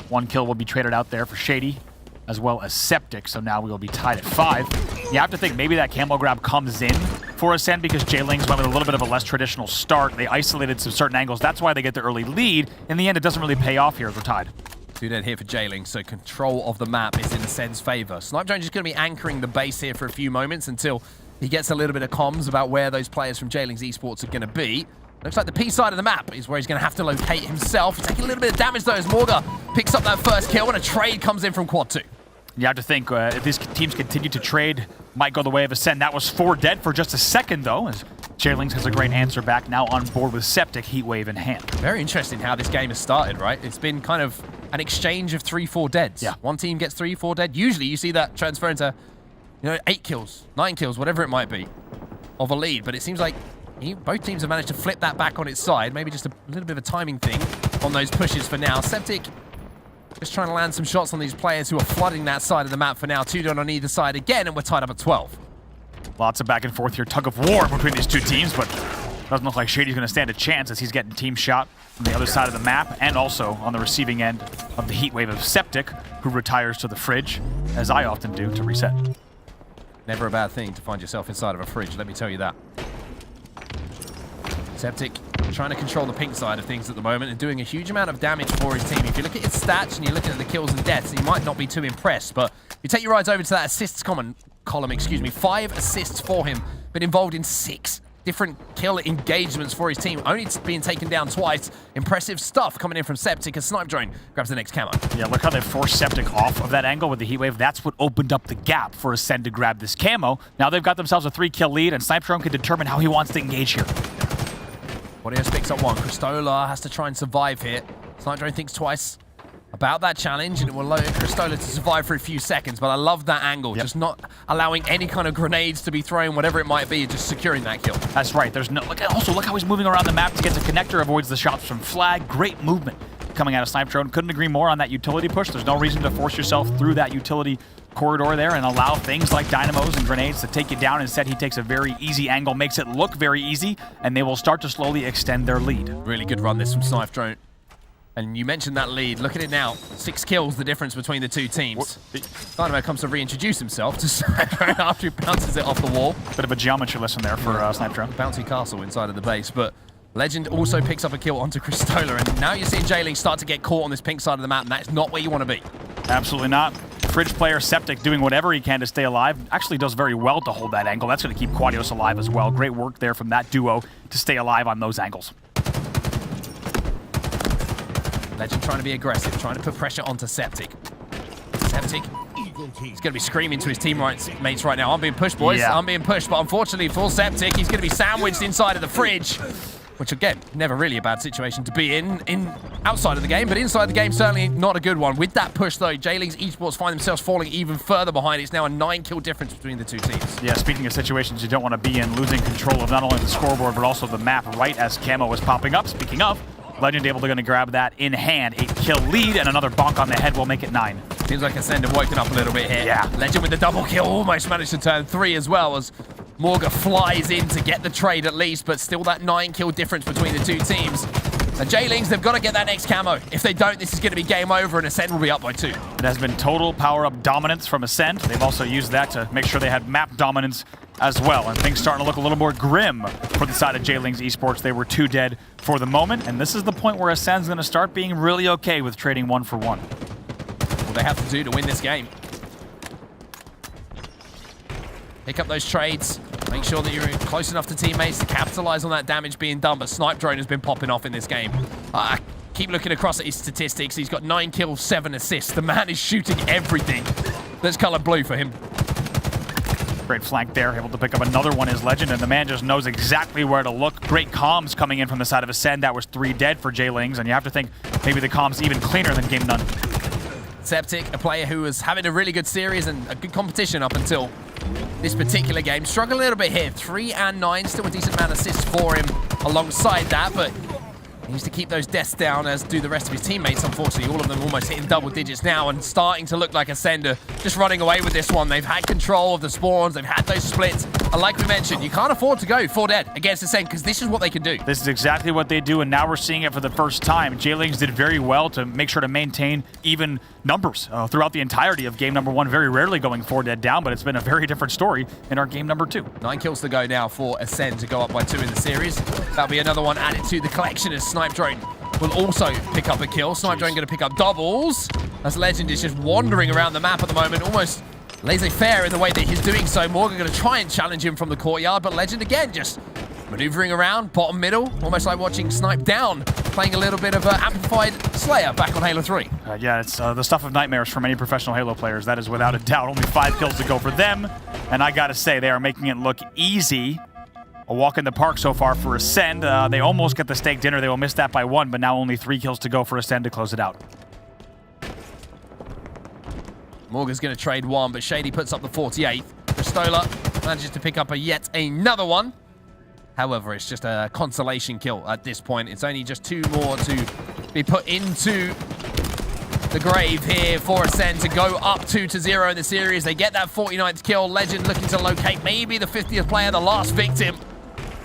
1 kill will be traded out there for Shady, as well as Septic, so now we will be tied at 5. You have to think maybe that camo grab comes in for Ascend because J-Lings went with a little bit of a less traditional start. They isolated some certain angles. That's why they get the early lead. In the end, it doesn't really pay off here as we're tied. 2 dead here for J-Lings, so control of the map is in Ascend's favor. Snipe Drone is going to be anchoring the base here for a few moments until he gets a little bit of comms about where those players from J-Lings Esports are going to be. Looks like the P side of the map is where he's going to have to locate himself. He's taking a little bit of damage, though, as Morga picks up that first kill, and a trade comes in from Quad 2. You have to think, if these teams continue to trade, might go the way of Ascend. That was 4 dead for just a second, though, as J-Lings has a great answer back, now on board with Septic, Heatwave in hand. Very interesting how this game has started, right? It's been kind of an exchange of 3-4 deads. Yeah. One team gets 3-4 dead. Usually you see that transfer into 8 kills, 9 kills, whatever it might be, of a lead, but it seems like both teams have managed to flip that back on its side. Maybe just a little bit of a timing thing on those pushes for now. Septic just trying to land some shots on these players who are flooding that side of the map for now. 2 down on either side again, and we're tied up at 12. Lots of back and forth here, tug of war between these two teams, but doesn't look like Shady's going to stand a chance as he's getting team shot on the other side of the map and also on the receiving end of the heat wave of Septic, who retires to the fridge, as I often do, to reset. Never a bad thing to find yourself inside of a fridge, let me tell you that. Septic trying to control the pink side of things at the moment and doing a huge amount of damage for his team. If you look at his stats and you're looking at the kills and deaths, you might not be too impressed, but you take your eyes over to that assists column, 5 assists for him, been involved in 6 different kill engagements for his team, only being taken down twice. Impressive stuff coming in from Septic as Snipe Drone grabs the next camo. Yeah, look how they forced Septic off of that angle with the heat wave. That's what opened up the gap for Ascend to grab this camo. Now they've got themselves a 3-kill lead, and Snipe Drone can determine how he wants to engage here. Boreas picks up one. Cristola has to try and survive here. Snipe Drone thinks twice about that challenge, and it will allow Cristola to survive for a few seconds, but I love that angle, just not allowing any kind of grenades to be thrown, whatever it might be, just securing that kill. That's right. There's no. Look how he's moving around the map to get to connector, avoids the shots from Flag. Great movement coming out of Snipe Drone. Couldn't agree more on that utility push. There's no reason to force yourself through that utility corridor there and allow things like dynamos and grenades to take you down. Instead, he takes a very easy angle, makes it look very easy, and they will start to slowly extend their lead. Really good run this from Snipe Drone. And you mentioned that lead. Look at it now. 6 kills, the difference between the two teams. Dynamo comes to reintroduce himself to Snipe Drone after he bounces it off the wall. Bit of a geometry lesson there for Snipe Drone. Bouncy castle inside of the base, but Legend also picks up a kill onto Cristola, and now you're seeing J-Ling start to get caught on this pink side of the map, and that's not where you want to be. Absolutely not. Fridge player Septic doing whatever he can to stay alive. Actually does very well to hold that angle. That's going to keep Quadios alive as well. Great work there from that duo to stay alive on those angles. Legend trying to be aggressive, trying to put pressure onto Septic. Septic, he's going to be screaming to his teammates right now. I'm being pushed, boys. Yeah. I'm being pushed, but unfortunately for Septic, he's going to be sandwiched inside of the fridge. Which, again, never really a bad situation to be in outside of the game, but inside the game, certainly not a good one. With that push, though, J-League's Esports find themselves falling even further behind. It's now a 9-kill difference between the two teams. Yeah, speaking of situations you don't want to be in, losing control of not only the scoreboard, but also the map right as camo is popping up. Speaking of, Legend able to grab that in hand. 8-kill lead, and another bonk on the head will make it 9. Seems like Ascend have woken up a little bit here. Yeah. Legend with the double kill, almost managed to turn 3 as well, as Morga flies in to get the trade at least, but still that 9-kill difference between the two teams. The J-Lings, they've got to get that next camo. If they don't, this is going to be game over, and Ascend will be up by 2. It has been total power-up dominance from Ascend. They've also used that to make sure they had map dominance as well, and things starting to look a little more grim for the side of J-Lings Esports. They were 2 dead for the moment, and this is the point where Ascend's going to start being really okay with trading 1 for 1. What they have to do to win this game. Pick up those trades. Make sure that you're close enough to teammates to capitalize on that damage being done, but Snipe Drone has been popping off in this game. Keep looking across at his statistics. He's got 9 kills, 7 assists. The man is shooting everything that's colored blue for him. Great flank there, able to pick up another one as Legend, and the man just knows exactly where to look. Great comms coming in from the side of Ascend. That was 3 dead for J-Lings, and you have to think maybe the comms even cleaner than Game None. Septic, a player who was having a really good series and a good competition up until this particular game. Struggling a little bit here. 3 and 9, still a decent amount of assists for him alongside that, but he needs to keep those deaths down, as do the rest of his teammates, unfortunately. All of them almost hitting double digits now and starting to look like Ascender just running away with this one. They've had control of the spawns. They've had those splits. And like we mentioned, you can't afford to go 4 dead against Ascend, because this is what they can do. This is exactly what they do, and now we're seeing it for the first time. J-Lings did very well to make sure to maintain even numbers throughout the entirety of game number 1. Very rarely going 4 dead down, but it's been a very different story in our game number 2. 9 kills to go now for Ascend to go up by 2 in the series. That'll be another one added to the collection as Snipe Drone will also pick up a kill. Snipe Drone going to pick up doubles, as Legend is just wandering around the map at the moment, almost laissez-faire in the way that he's doing so. Morgan going to try and challenge him from the courtyard, but Legend again just maneuvering around, bottom middle, almost like watching Snipe Down, playing a little bit of amplified Slayer back on Halo 3. Yeah, it's the stuff of nightmares for many professional Halo players. That is without a doubt. Only 5 kills to go for them, and I gotta say, they are making it look easy. A walk in the park so far for Ascend. They almost get the steak dinner. They will miss that by 1, but now only 3 kills to go for Ascend to close it out. Morgan's going to trade 1, but Shady puts up the 48th. Cristola manages to pick up yet another one. However, it's just a consolation kill at this point. It's only just 2 more to be put into the grave here for Ascend to go up 2-0 in the series. They get that 49th kill. Legend looking to locate maybe the 50th player, the last victim.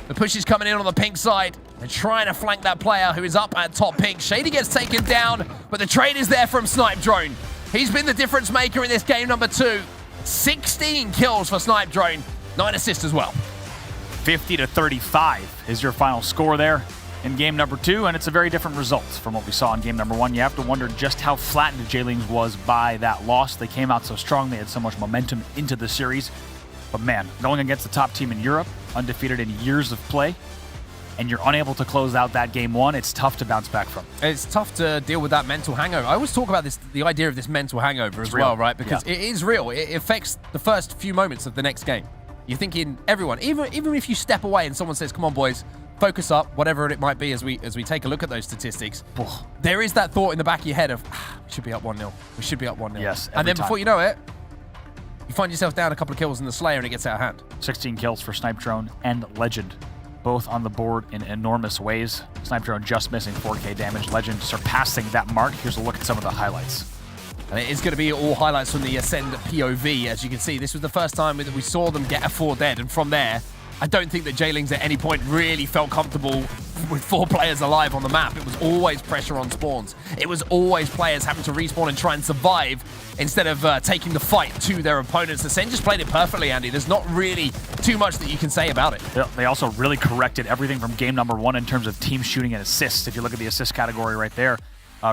The push is coming in on the pink side. They're trying to flank that player who is up at top pink. Shady gets taken down, but the trade is there from Snipe Drone. He's been the difference maker in this game number 2. 16 kills for Snipe Drone, 9 assists as well. 50-35 is your final score there in game number 2, and it's a very different result from what we saw in game number 1. You have to wonder just how flattened J-Lings was by that loss. They came out so strong, they had so much momentum into the series. But man, going against the top team in Europe, undefeated in years of play, and you're unable to close out that game 1, it's tough to bounce back from. It's tough to deal with that mental hangover. I always talk about this, the idea of this mental hangover as well, right? Because it is real. It affects the first few moments of the next game. You're thinking, everyone, even if you step away and someone says, come on, boys, focus up, whatever it might be as we take a look at those statistics, there is that thought in the back of your head of, we should be up 1-0. We should be up 1-0. Yes, and then before you know it, you find yourself down a couple of kills in the Slayer and it gets out of hand. 16 kills for Snipe Drone and Legend, both on the board in enormous ways. Snipe Drone just missing 4K damage, Legend surpassing that mark. Here's a look at some of the highlights. And it is going to be all highlights from the Ascend POV. As you can see, this was the first time that we saw them get a 4 dead, and from there, I don't think that J-Lings at any point really felt comfortable with 4 players alive on the map. It was always pressure on spawns. It was always players having to respawn and try and survive instead of taking the fight to their opponents. Ascend just played it perfectly, Andy. There's not really too much that you can say about it. Yeah, they also really corrected everything from game number 1 in terms of team shooting and assists. If you look at the assist category right there,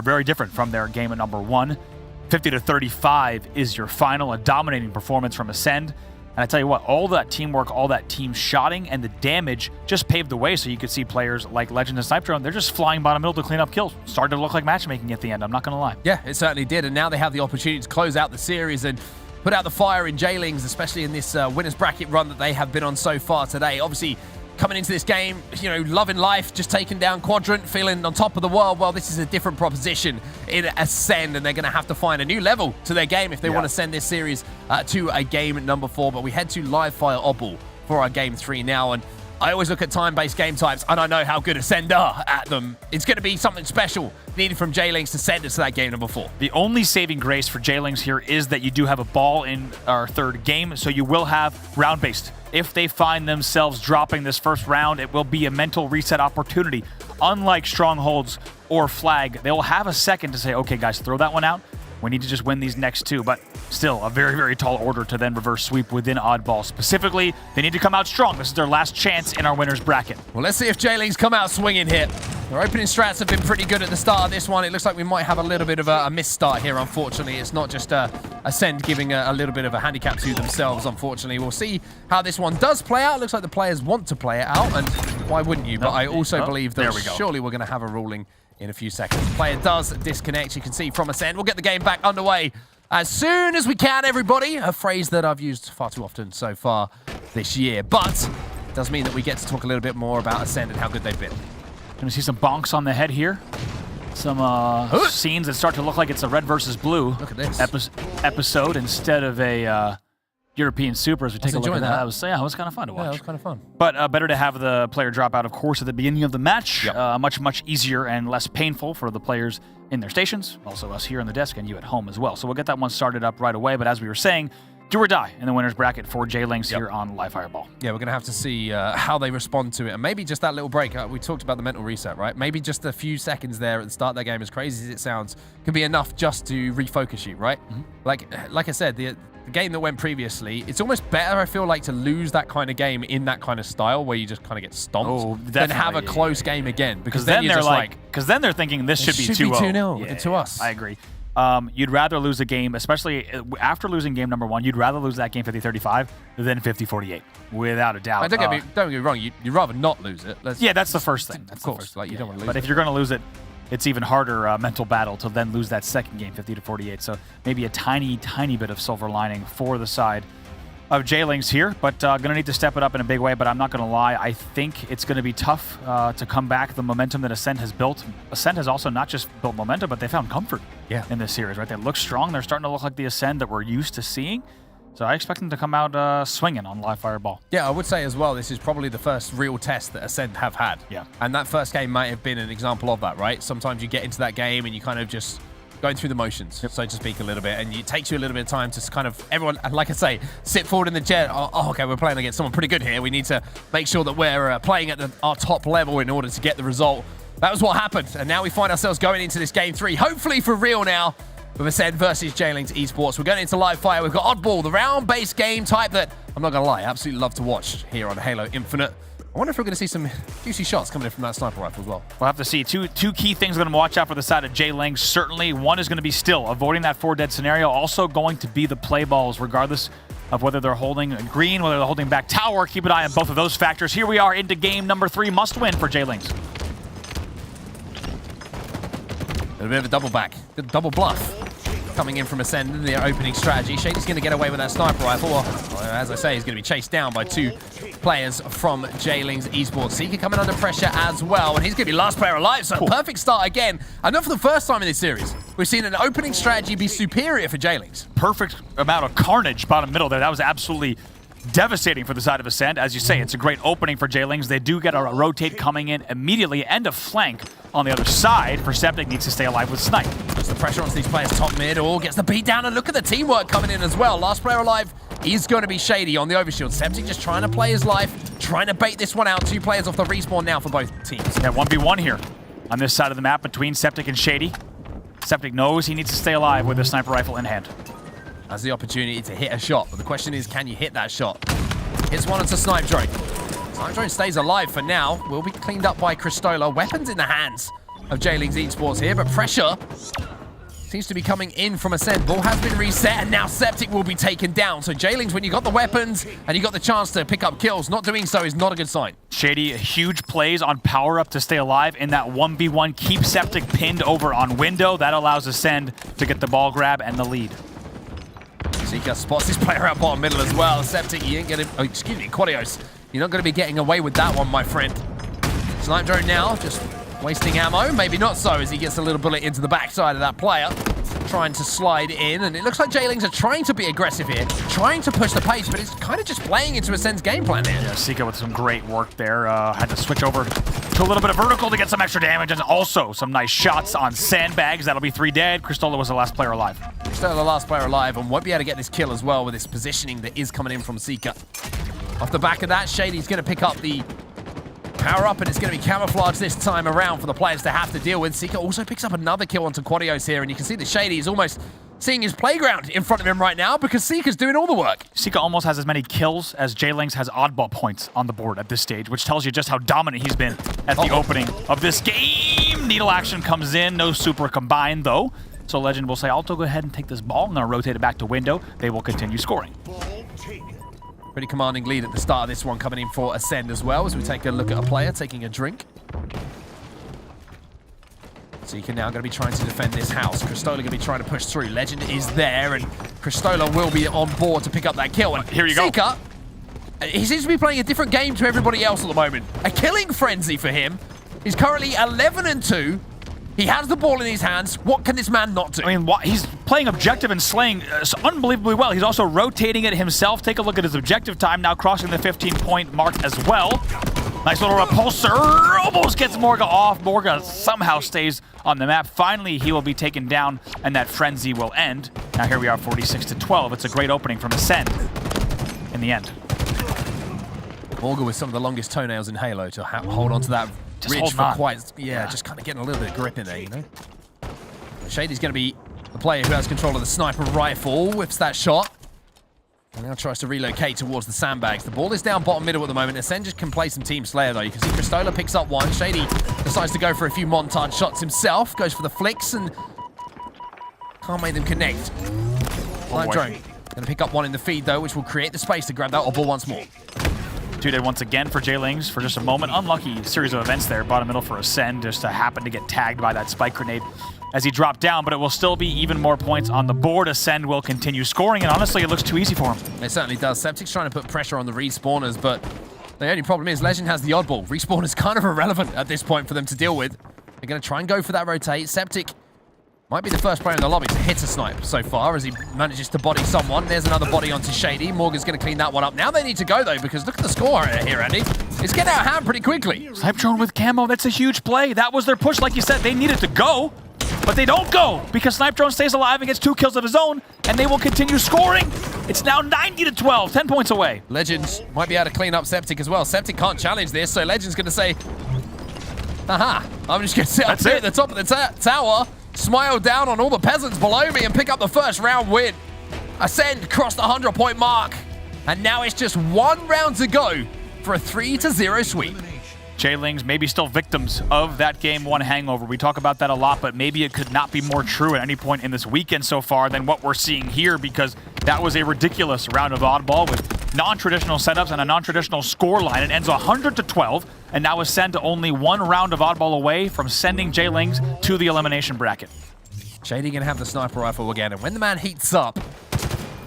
very different from their game at number 1. 50-35 is your final, a dominating performance from Ascend. And I tell you what, all that teamwork, all that team shotting, and the damage just paved the way so you could see players like Legend and Snipe Drone, they're just flying bottom middle to clean up kills. Started to look like matchmaking at the end, I'm not going to lie. Yeah, it certainly did, and now they have the opportunity to close out the series and put out the fire in J-Lings, especially in this winner's bracket run that they have been on so far today. Obviously, coming into this game, you know, loving life, just taking down Quadrant, feeling on top of the world. Well, this is a different proposition in Ascend, and they're going to have to find a new level to their game if they want to send this series to a game number 4. But we head to Live Fire Oddball for our game 3 now, and I always look at time-based game types, and I know how good Ascend are at them. It's going to be something special needed from J-Lings to send us to that game number 4. The only saving grace for J-Lings here is that you do have a ball in our 3rd game, so you will have round-based. If they find themselves dropping this first round, it will be a mental reset opportunity. Unlike Strongholds or Flag, they will have a second to say, okay, guys, throw that one out. We need to just win these next 2, but still a very, very tall order to then reverse sweep within Oddball. Specifically, they need to come out strong. This is their last chance in our winner's bracket. Well, let's see if J-Lings come out swinging here. Their opening strats have been pretty good at the start of this one. It looks like we might have a little bit of a misstart here, unfortunately. It's not just Ascend giving a little bit of a handicap to themselves, unfortunately. We'll see how this one does play out. It looks like the players want to play it out, and why wouldn't you? But I also believe that surely we're going to have a ruling in a few seconds. The player does disconnect. You can see from Ascend. We'll get the game back underway as soon as we can, everybody. A phrase that I've used far too often so far this year. But it does mean that we get to talk a little bit more about Ascend and how good they've been. Gonna see some bonks on the head here. Some scenes that start to look like it's a red versus blue episode instead of a European Super as we take a look at that. It was kind of fun to watch. Yeah, it was kind of fun. But better to have the player drop out, of course, at the beginning of the match. Much, much easier and less painful for the players in their stations, also us here on the desk and you at home as well. So we'll get that one started up right away. But as we were saying, do or die in the winner's bracket for J-Lings here on Live Fireball. Yeah, we're going to have to see how they respond to it. And maybe just that little break. We talked about the mental reset, right? Maybe just a few seconds there at the start of that game, as crazy as it sounds, can be enough just to refocus you, right? Like I said, the game that went previously, it's almost better, I feel like, to lose that kind of game in that kind of style where you just kind of get stomped than have a close game again. Because then they're you're just because then they're thinking this should be 2-0 to us. I agree. You'd rather lose a game, especially after losing game number 1, you'd rather lose that game 50-35 than 50-48, without a doubt. Don't get me wrong, you'd rather not lose it. That's the first thing. Of course, you don't want to lose it. But if you're going to lose it, it's even harder mental battle to then lose that second game 50-48. So maybe a tiny, tiny bit of silver lining for the side of J-Lings here, but going to need to step it up in a big way. But I'm not going to lie, I think it's going to be tough to come back. The momentum that Ascend has built. Ascend has also not just built momentum, but they found comfort in this series, right? They look strong. They're starting to look like the Ascend that we're used to seeing. So I expect them to come out swinging on live fireball. Yeah, I would say as well, this is probably the first real test that Ascend have had. Yeah. And that first game might have been an example of that, right? Sometimes you get into that game and you kind of just going through the motions, so to speak, a little bit, and it takes you a little bit of time to kind of, everyone, like I say, sit forward in the chair. Oh, okay, we're playing against someone pretty good here. We need to make sure that we're playing at our top level in order to get the result. That was what happened, and now we find ourselves going into this game 3, hopefully for real now, with Ascend versus J-Links Esports. We're going into live fire. We've got Oddball, the round-based game type that, I'm not going to lie, I absolutely love to watch here on Halo Infinite. I wonder if we're going to see some juicy shots coming in from that sniper rifle as well. We'll have to see. Two key things we're going to watch out for the side of J-Links. Certainly, one is going to be still avoiding that 4-dead scenario. Also going to be the play balls, regardless of whether they're holding green, whether they're holding back tower. Keep an eye on both of those factors. Here we are into game number 3. Must win for J-Links. A bit of a double back, a double bluff coming in from Ascend in their opening strategy. Shady's going to get away with that sniper rifle. Well, as I say, he's going to be chased down by 2 players from J-Links Esports. Seeker coming under pressure as well, and he's going to be last player alive, so perfect start again. And not for the first time in this series, we've seen an opening strategy be superior for J-Links. Perfect amount of carnage bottom middle there. That was absolutely devastating for the side of Ascend. As you say, it's a great opening for J-Links. They do get a rotate coming in immediately and a flank on the other side. For Septic needs to stay alive with Snipe. Puts the pressure onto these players top mid. Gets the beat down, and look at the teamwork coming in as well. Last player alive is going to be Shady on the overshield. Septic just trying to play his life, trying to bait this one out. 2 players off the respawn now for both teams. Yeah, 1v1 here on this side of the map between Septic and Shady. Septic knows he needs to stay alive with a sniper rifle in hand. Has the opportunity to hit a shot, but the question is, can you hit that shot? Hits one into Snipe Drone. Snipe Drone stays alive for now. Will be cleaned up by Cristola. Weapons in the hands of J-Links Esports here, but pressure seems to be coming in from Ascend. Ball has been reset, and now Septic will be taken down. So J-Links, when you got the weapons and you got the chance to pick up kills, not doing so is not a good sign. Shady, huge plays on power up to stay alive in that 1v1. Keep Septic pinned over on window. That allows Ascend to get the ball grab and the lead. Zika spots this player out bottom middle as well. Septic, you ain't gonna, Quadios, you're not gonna be getting away with that one, my friend. Snipe Drone now, just wasting ammo. Maybe not so, as he gets a little bullet into the backside of that player. Trying to slide in, and it looks like J-Links are trying to be aggressive here, trying to push the pace, but it's kind of just playing into Ascend's game plan here. Yeah, Sika with some great work there. Had to switch over to a little bit of vertical to get some extra damage, and also some nice shots on sandbags. That'll be 3 dead. Cristola was the last player alive. Cristola the last player alive, and won't be able to get this kill as well with this positioning that is coming in from Sika. Off the back of that, Shady's going to pick up the power up, and it's going to be camouflage this time around for the players to have to deal with. Sika also picks up another kill onto Quadios here, and you can see that Shady is almost seeing his playground in front of him right now because Sika's doing all the work. Sika almost has as many kills as J-Links has oddball points on the board at this stage, which tells you just how dominant he's been at the opening of this game. Needle action comes in, no super combined though. So Legend will say, I'll go ahead and take this ball. I'm going to rotate it back to window. They will continue scoring. Pretty commanding lead at the start of this one coming in for Ascend as well, as we take a look at a player taking a drink. Sika now going to be trying to defend this house. Cristola going to be trying to push through. Legend is there, and Cristola will be on board to pick up that kill. And here you go. Sika, he seems to be playing a different game to everybody else at the moment. A killing frenzy for him. He's currently 11-2. He has the ball in his hands. What can this man not do? I mean, he's playing objective and slaying unbelievably well. He's also rotating it himself. Take a look at his objective time, now crossing the 15-point mark as well. Nice little repulsor. Almost gets Morga off. Morga somehow stays on the map. Finally, he will be taken down, and that frenzy will end. Now here we are, 46-12. It's a great opening from Ascend in the end. Morga with some of the longest toenails in Halo to hold on to that ridge for quite, just kind of getting a little bit of grip in there, you know? Shady's going to be the player who has control of the sniper rifle, whips that shot, and now tries to relocate towards the sandbags. The ball is down bottom middle at the moment. Ascend just can play some Team Slayer though. You can see Cristola picks up one. Shady decides to go for a few montage shots himself, goes for the flicks, and can't make them connect. Light drone. Going to pick up one in the feed though, which will create the space to grab that Oddball once more. 2-dead once again for J-Links for just a moment. Unlucky series of events there. Bottom middle for Ascend, just happened to get tagged by that spike grenade as he dropped down, but it will still be even more points on the board. Ascend will continue scoring, and honestly, it looks too easy for him. It certainly does. Septic's trying to put pressure on the respawners, but the only problem is Legend has the oddball. Respawn is kind of irrelevant at this point for them to deal with. They're going to try and go for that rotate. Septic Might be the first player in the lobby to hit a snipe so far as he manages to body someone. There's another body onto Shady. Morgan's going to clean that one up. Now they need to go, though, because look at the score here, Andy. It's getting out of hand pretty quickly. Snipe drone with camo, that's a huge play. That was their push. Like you said, they needed to go, but they don't go because Snipe drone stays alive and gets 2 kills of his own, and they will continue scoring. It's now 90-12, 10 points away. Legends might be able to clean up Septic as well. Septic can't challenge this, so Legend's going to say, aha, I'm just going to sit up here at the top of the tower, smile down on all the peasants below me and pick up the first round win. Ascend crossed the 100-point mark, and now it's just 1 round to go for a 3-0 sweep. J-Lings maybe still victims of that Game 1 hangover. We talk about that a lot, but maybe it could not be more true at any point in this weekend so far than what we're seeing here, because that was a ridiculous round of Oddball with non-traditional setups and a non-traditional score line. It ends 100-12, and now Ascend only 1 round of Oddball away from sending J-Lings to the elimination bracket. Shady gonna have the sniper rifle again, and when the man heats up,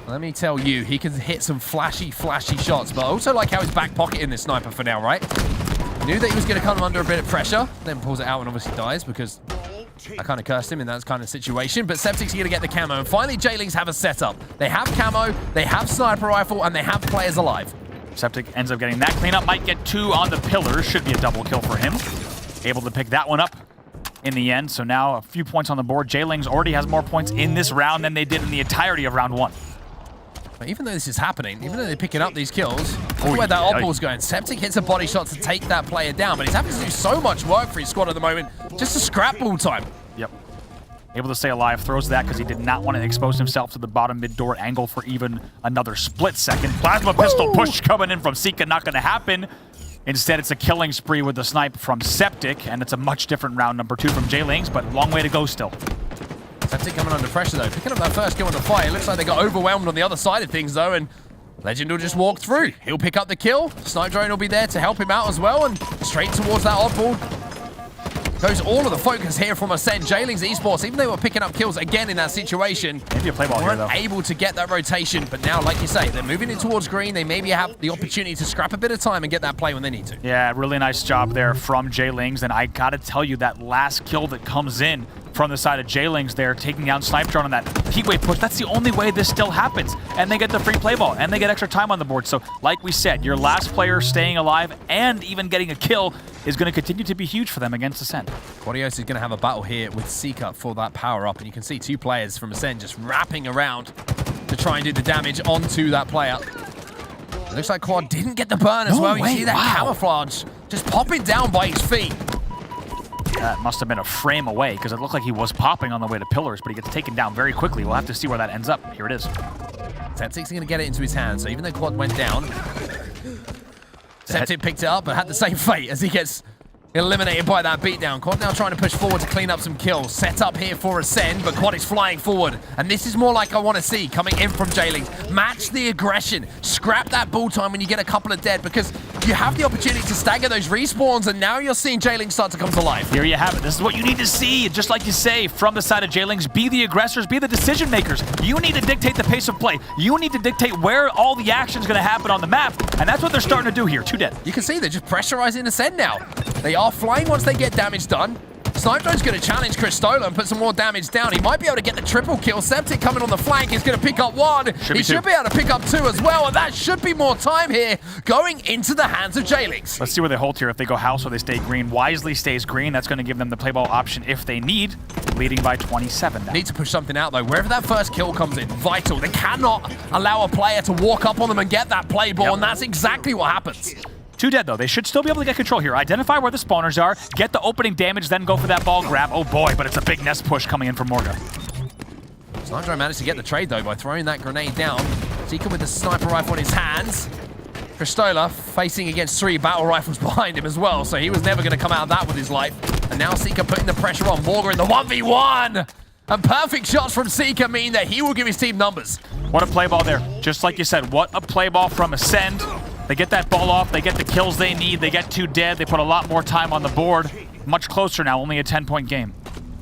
let me tell you, he can hit some flashy shots, but I also like how he's back pocketing this sniper for now, right? Knew that he was going to come under a bit of pressure, then pulls it out and obviously dies because I kind of cursed him in that kind of situation. But Septic's going to get the camo, and finally J-Lings have a setup. They have camo, they have sniper rifle, and they have players alive. Septic ends up getting that cleanup, might get 2 on the pillars, should be a double kill for him. Able to pick that one up in the end, so now a few points on the board. J-Lings already has more points in this round than they did in the entirety of round 1. But even though this is happening, even though they're picking up these kills, look where that Oddball's going. Septic hits a body shot to take that player down, but he's having to do so much work for his squad at the moment, just a scrap ball time. Yep. Able to stay alive, throws that because he did not want to expose himself to the bottom mid-door angle for even another split second. Plasma pistol push coming in from Sika, not going to happen. Instead, it's a killing spree with the snipe from Septic, and it's a much different round number 2 from J-Lings, but long way to go still. Septic coming under pressure, though. Picking up that first kill in the fight. It looks like they got overwhelmed on the other side of things, though, and Legend will just walk through. He'll pick up the kill. Snipe drone will be there to help him out as well, and straight towards that Oddball goes all of the focus here from Ascend. J-Lings Esports, even though they were picking up kills again in that situation, maybe a play ball here, though. Able to get that rotation, but now, like you say, they're moving in towards green. They maybe have the opportunity to scrap a bit of time and get that play when they need to. Yeah, really nice job there from J-Lings, and I gotta tell you, that last kill that comes in from the side of J-Lings there, taking down Snipe Drone on that heatwave push, that's the only way this still happens. And they get the free play ball, and they get extra time on the board. So, like we said, your last player staying alive and even getting a kill is going to continue to be huge for them against Ascend. Quadios is going to have a battle here with Sika for that power-up, and you can see 2 players from Ascend just wrapping around to try and do the damage onto that player. It looks like Quad didn't get the burn as well. You see that camouflage just popping down by his feet. That must have been a frame away because it looked like he was popping on the way to pillars, but he gets taken down very quickly. We'll have to see where that ends up. Here it is. Septic's going to get it into his hands, so even though Quad went down, Septic picked it up but had the same fate as he gets eliminated by that beatdown. Quad now trying to push forward to clean up some kills. Set up here for Ascend, but Quad is flying forward. And this is more like I want to see coming in from J-Lings. Match the aggression. Scrap that ball time when you get a couple of dead, because you have the opportunity to stagger those respawns, and now you're seeing J-Lings start to come to life. Here you have it. This is what you need to see. Just like you say, from the side of J-Lings, be the aggressors, be the decision makers. You need to dictate the pace of play. You need to dictate where all the action is going to happen on the map, and that's what they're starting to do here. 2 dead. You can see they're just pressurizing Ascend now. They are flying once they get damage done. Snipe Drone's going to challenge Cristola and put some more damage down. He might be able to get the triple kill. Septic coming on the flank. He's going to pick up 1. He should be able to pick up 2 as well, and that should be more time here going into the hands of J-Lings. Let's see where they hold here. If they go house or they stay green. Wisely stays green. That's going to give them the play ball option if they need, leading by 27 now. Need to push something out, though. Wherever that first kill comes in, vital. They cannot allow a player to walk up on them and get that play ball, and that's exactly what happens. 2 dead, though. They should still be able to get control here. Identify where the spawners are, get the opening damage, then go for that ball grab. Oh boy, but it's a big nest push coming in from Morga. Sniper Drone managed to get the trade, though, by throwing that grenade down. Sika with the sniper rifle in his hands. Cristola facing against 3 battle rifles behind him as well, so he was never going to come out of that with his life. And now Sika putting the pressure on Morga in the 1v1. And perfect shots from Sika mean that he will give his team numbers. What a play ball there. Just like you said, what a play ball from Ascend. They get that ball off, they get the kills they need, they get 2 dead, they put a lot more time on the board. Much closer now, only a 10-point game.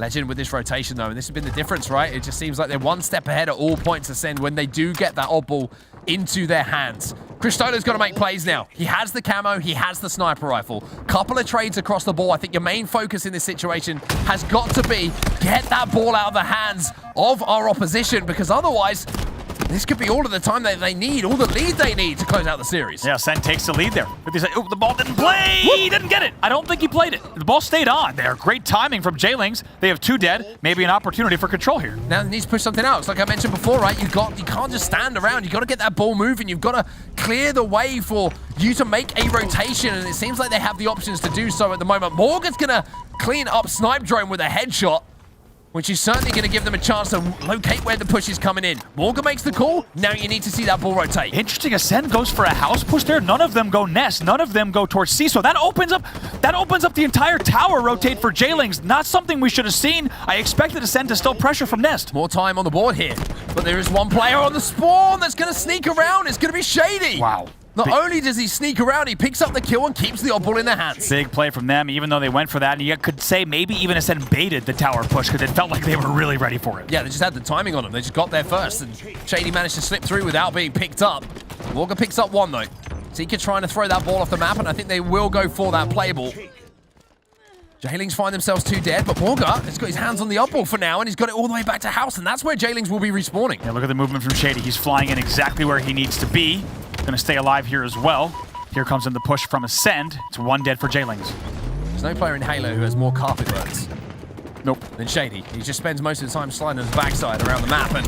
Legend with this rotation, though, and this has been the difference, right? It just seems like they're one step ahead at all points Ascend when they do get that oddball into their hands. Cristola's got to make plays now. He has the camo, he has the sniper rifle. Couple of trades across the ball. I think your main focus in this situation has got to be get that ball out of the hands of our opposition, because otherwise, this could be all of the time that they need, all the lead they need to close out the series. Yeah, Sen takes the lead there. But he's like, oh, the ball didn't play! He didn't get it! I don't think he played it. The ball stayed on there. Great timing from J-Lings. They have 2 dead. Maybe an opportunity for control here. Now they need to push something out. It's like I mentioned before, right? You can't just stand around. You got to get that ball moving. You've got to clear the way for you to make a rotation, and it seems like they have the options to do so at the moment. Morgan's going to clean up Snipe Drone with a headshot, which is certainly going to give them a chance to locate where the push is coming in. Morgan makes the call. Now you need to see that ball rotate. Interesting. Ascend goes for a house push there. None of them go Nest. None of them go towards C. So that opens up the entire tower rotate for J-Lings. Not something we should have seen. I expected Ascend to still pressure from Nest. More time on the board here. But there is one player on the spawn that's going to sneak around. It's going to be Shady. Wow. Not only does he sneak around, he picks up the kill and keeps the oddball in their hands. Big play from them, even though they went for that. And you could say maybe even Ascend baited the tower push because it felt like they were really ready for it. Yeah, they just had the timing on them. They just got there first, and Shady managed to slip through without being picked up. Morgan picks up one, though. Zika trying to throw that ball off the map, and I think they will go for that play ball. J-Lings find themselves 2 dead, but Morgan has got his hands on the oddball for now, and he's got it all the way back to house, and that's where J-Lings will be respawning. Yeah, look at the movement from Shady. He's flying in exactly where he needs to be. Going to stay alive here as well. Here comes in the push from Ascend. It's 1 dead for J-Lings. There's no player in Halo who has more carpet burns. Nope. Than Shady. He just spends most of the time sliding on his backside around the map, and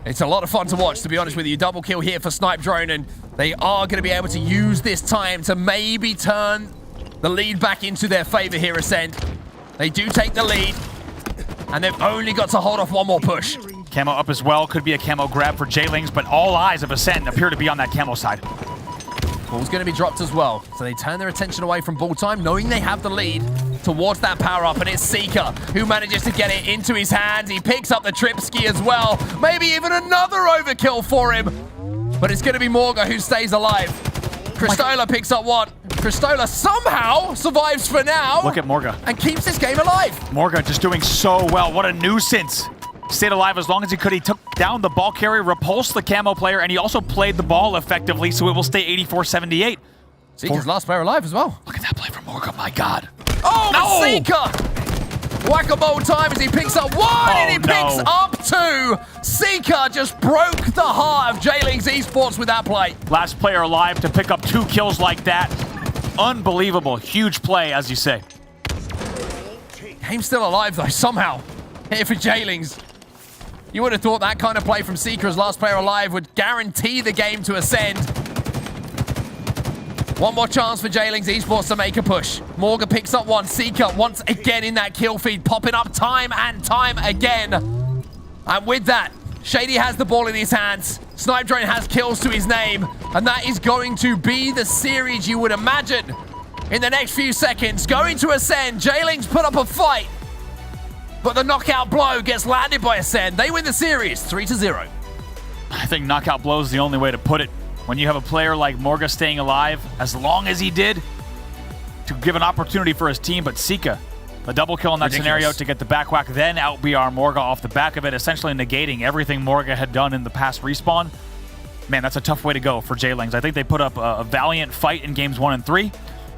it's a lot of fun to watch, to be honest with you. Double kill here for Snipe Drone, and they are going to be able to use this time to maybe turn the lead back into their favor here, Ascend. They do take the lead, and they've only got to hold off one more push. Camo up as well. Could be a camo grab for J-Lings, but all eyes of Ascend appear to be on that camo side. Ball's going to be dropped as well, so they turn their attention away from ball time, knowing they have the lead towards that power-up, and it's Seeker who manages to get it into his hands. He picks up the trip ski as well. Maybe even another overkill for him, but it's going to be Morga who stays alive. Cristola picks up one. Cristola somehow survives for now. Look at Morga. And keeps this game alive. Morga just doing so well. What a nuisance. Stayed alive as long as he could. He took down the ball carrier, repulsed the camo player, and he also played the ball effectively, so it will stay 84-78. Seeker's last player alive as well. Look at that play from Morgan, my God. Oh, no! Seeker! Whack-a-mole time as he picks up one, and he picks up 2. Seeker just broke the heart of J-Lings Esports with that play. Last player alive to pick up 2 kills like that. Unbelievable. Huge play, as you say. Game's still alive, though, somehow. Here for J-Lings. You would have thought that kind of play from Seeker as last player alive would guarantee the game to Ascend. One more chance for J-Lings Esports to make a push. Morgan picks up one. Seeker once again in that kill feed, popping up time and time again. And with that, Shady has the ball in his hands. Snipe Drone has kills to his name. And that is going to be the series you would imagine in the next few seconds. Going to Ascend. J-Lings put up a fight. But the knockout blow gets landed by Ascend. They win the series 3-0. I think knockout blow is the only way to put it. When you have a player like Morga staying alive as long as he did, to give an opportunity for his team, but Sika, a double kill in that scenario to get the back whack, then out BR Morga off the back of it, essentially negating everything Morga had done in the past respawn. Man, that's a tough way to go for J-Lings. I think they put up a valiant fight in games 1 and 3.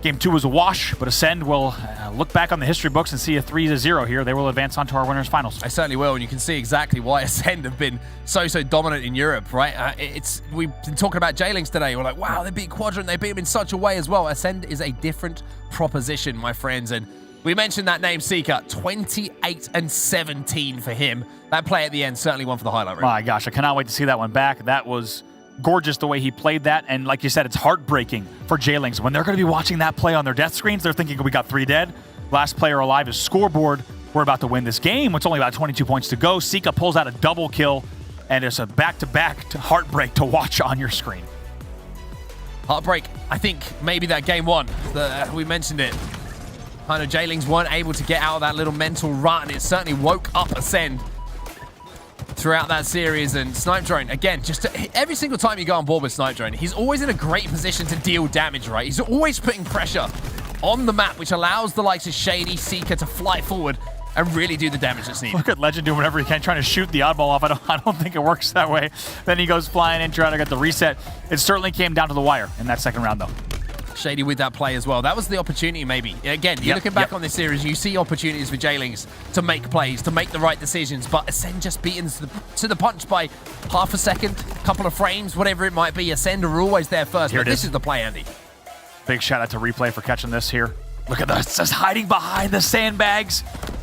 Game 2 was a wash, but Ascend will look back on the history books and see a 3-0 here. They will advance on to our winners finals. I certainly will, and you can see exactly why Ascend have been so dominant in Europe, right? We've been talking about J-Lings today. We're like, wow, they beat Quadrant. They beat them in such a way as well. Ascend is a different proposition, my friends, and we mentioned that name, Seeker. 28-17 for him. That play at the end certainly one for the highlight reel. My gosh, I cannot wait to see that one back. That was gorgeous the way he played that, and like you said, it's heartbreaking for J-Lings. When they're going to be watching that play on their death screens, they're thinking, we got 3 dead. Last player alive is scoreboard. We're about to win this game. It's only about 22 points to go. Sika pulls out a double kill, and it's a back-to-back heartbreak to watch on your screen. Heartbreak, I think maybe that game 1, we mentioned it. Kind of J-Lings weren't able to get out of that little mental rut, and it certainly woke up Ascend throughout that series. And Snipe Drone, again, just every single time you go on board with Snipe Drone, he's always in a great position to deal damage, right? He's always putting pressure on the map, which allows the likes of Shady, Seeker to fly forward and really do the damage that's needed. Look at Legend doing whatever he can, trying to shoot the oddball off. I don't think it works that way. Then he goes flying in, trying to get the reset. It certainly came down to the wire in that second round, though. Shady with that play as well. That was the opportunity, maybe. Again, you're looking back on this series, you see opportunities for Jailings to make plays, to make the right decisions, but Ascend just beaten to the punch by half a second, couple of frames, whatever it might be. Ascend are always there first, but this is the play, Andy. Big shout out to Replay for catching this here. Look at this, just hiding behind the sandbags.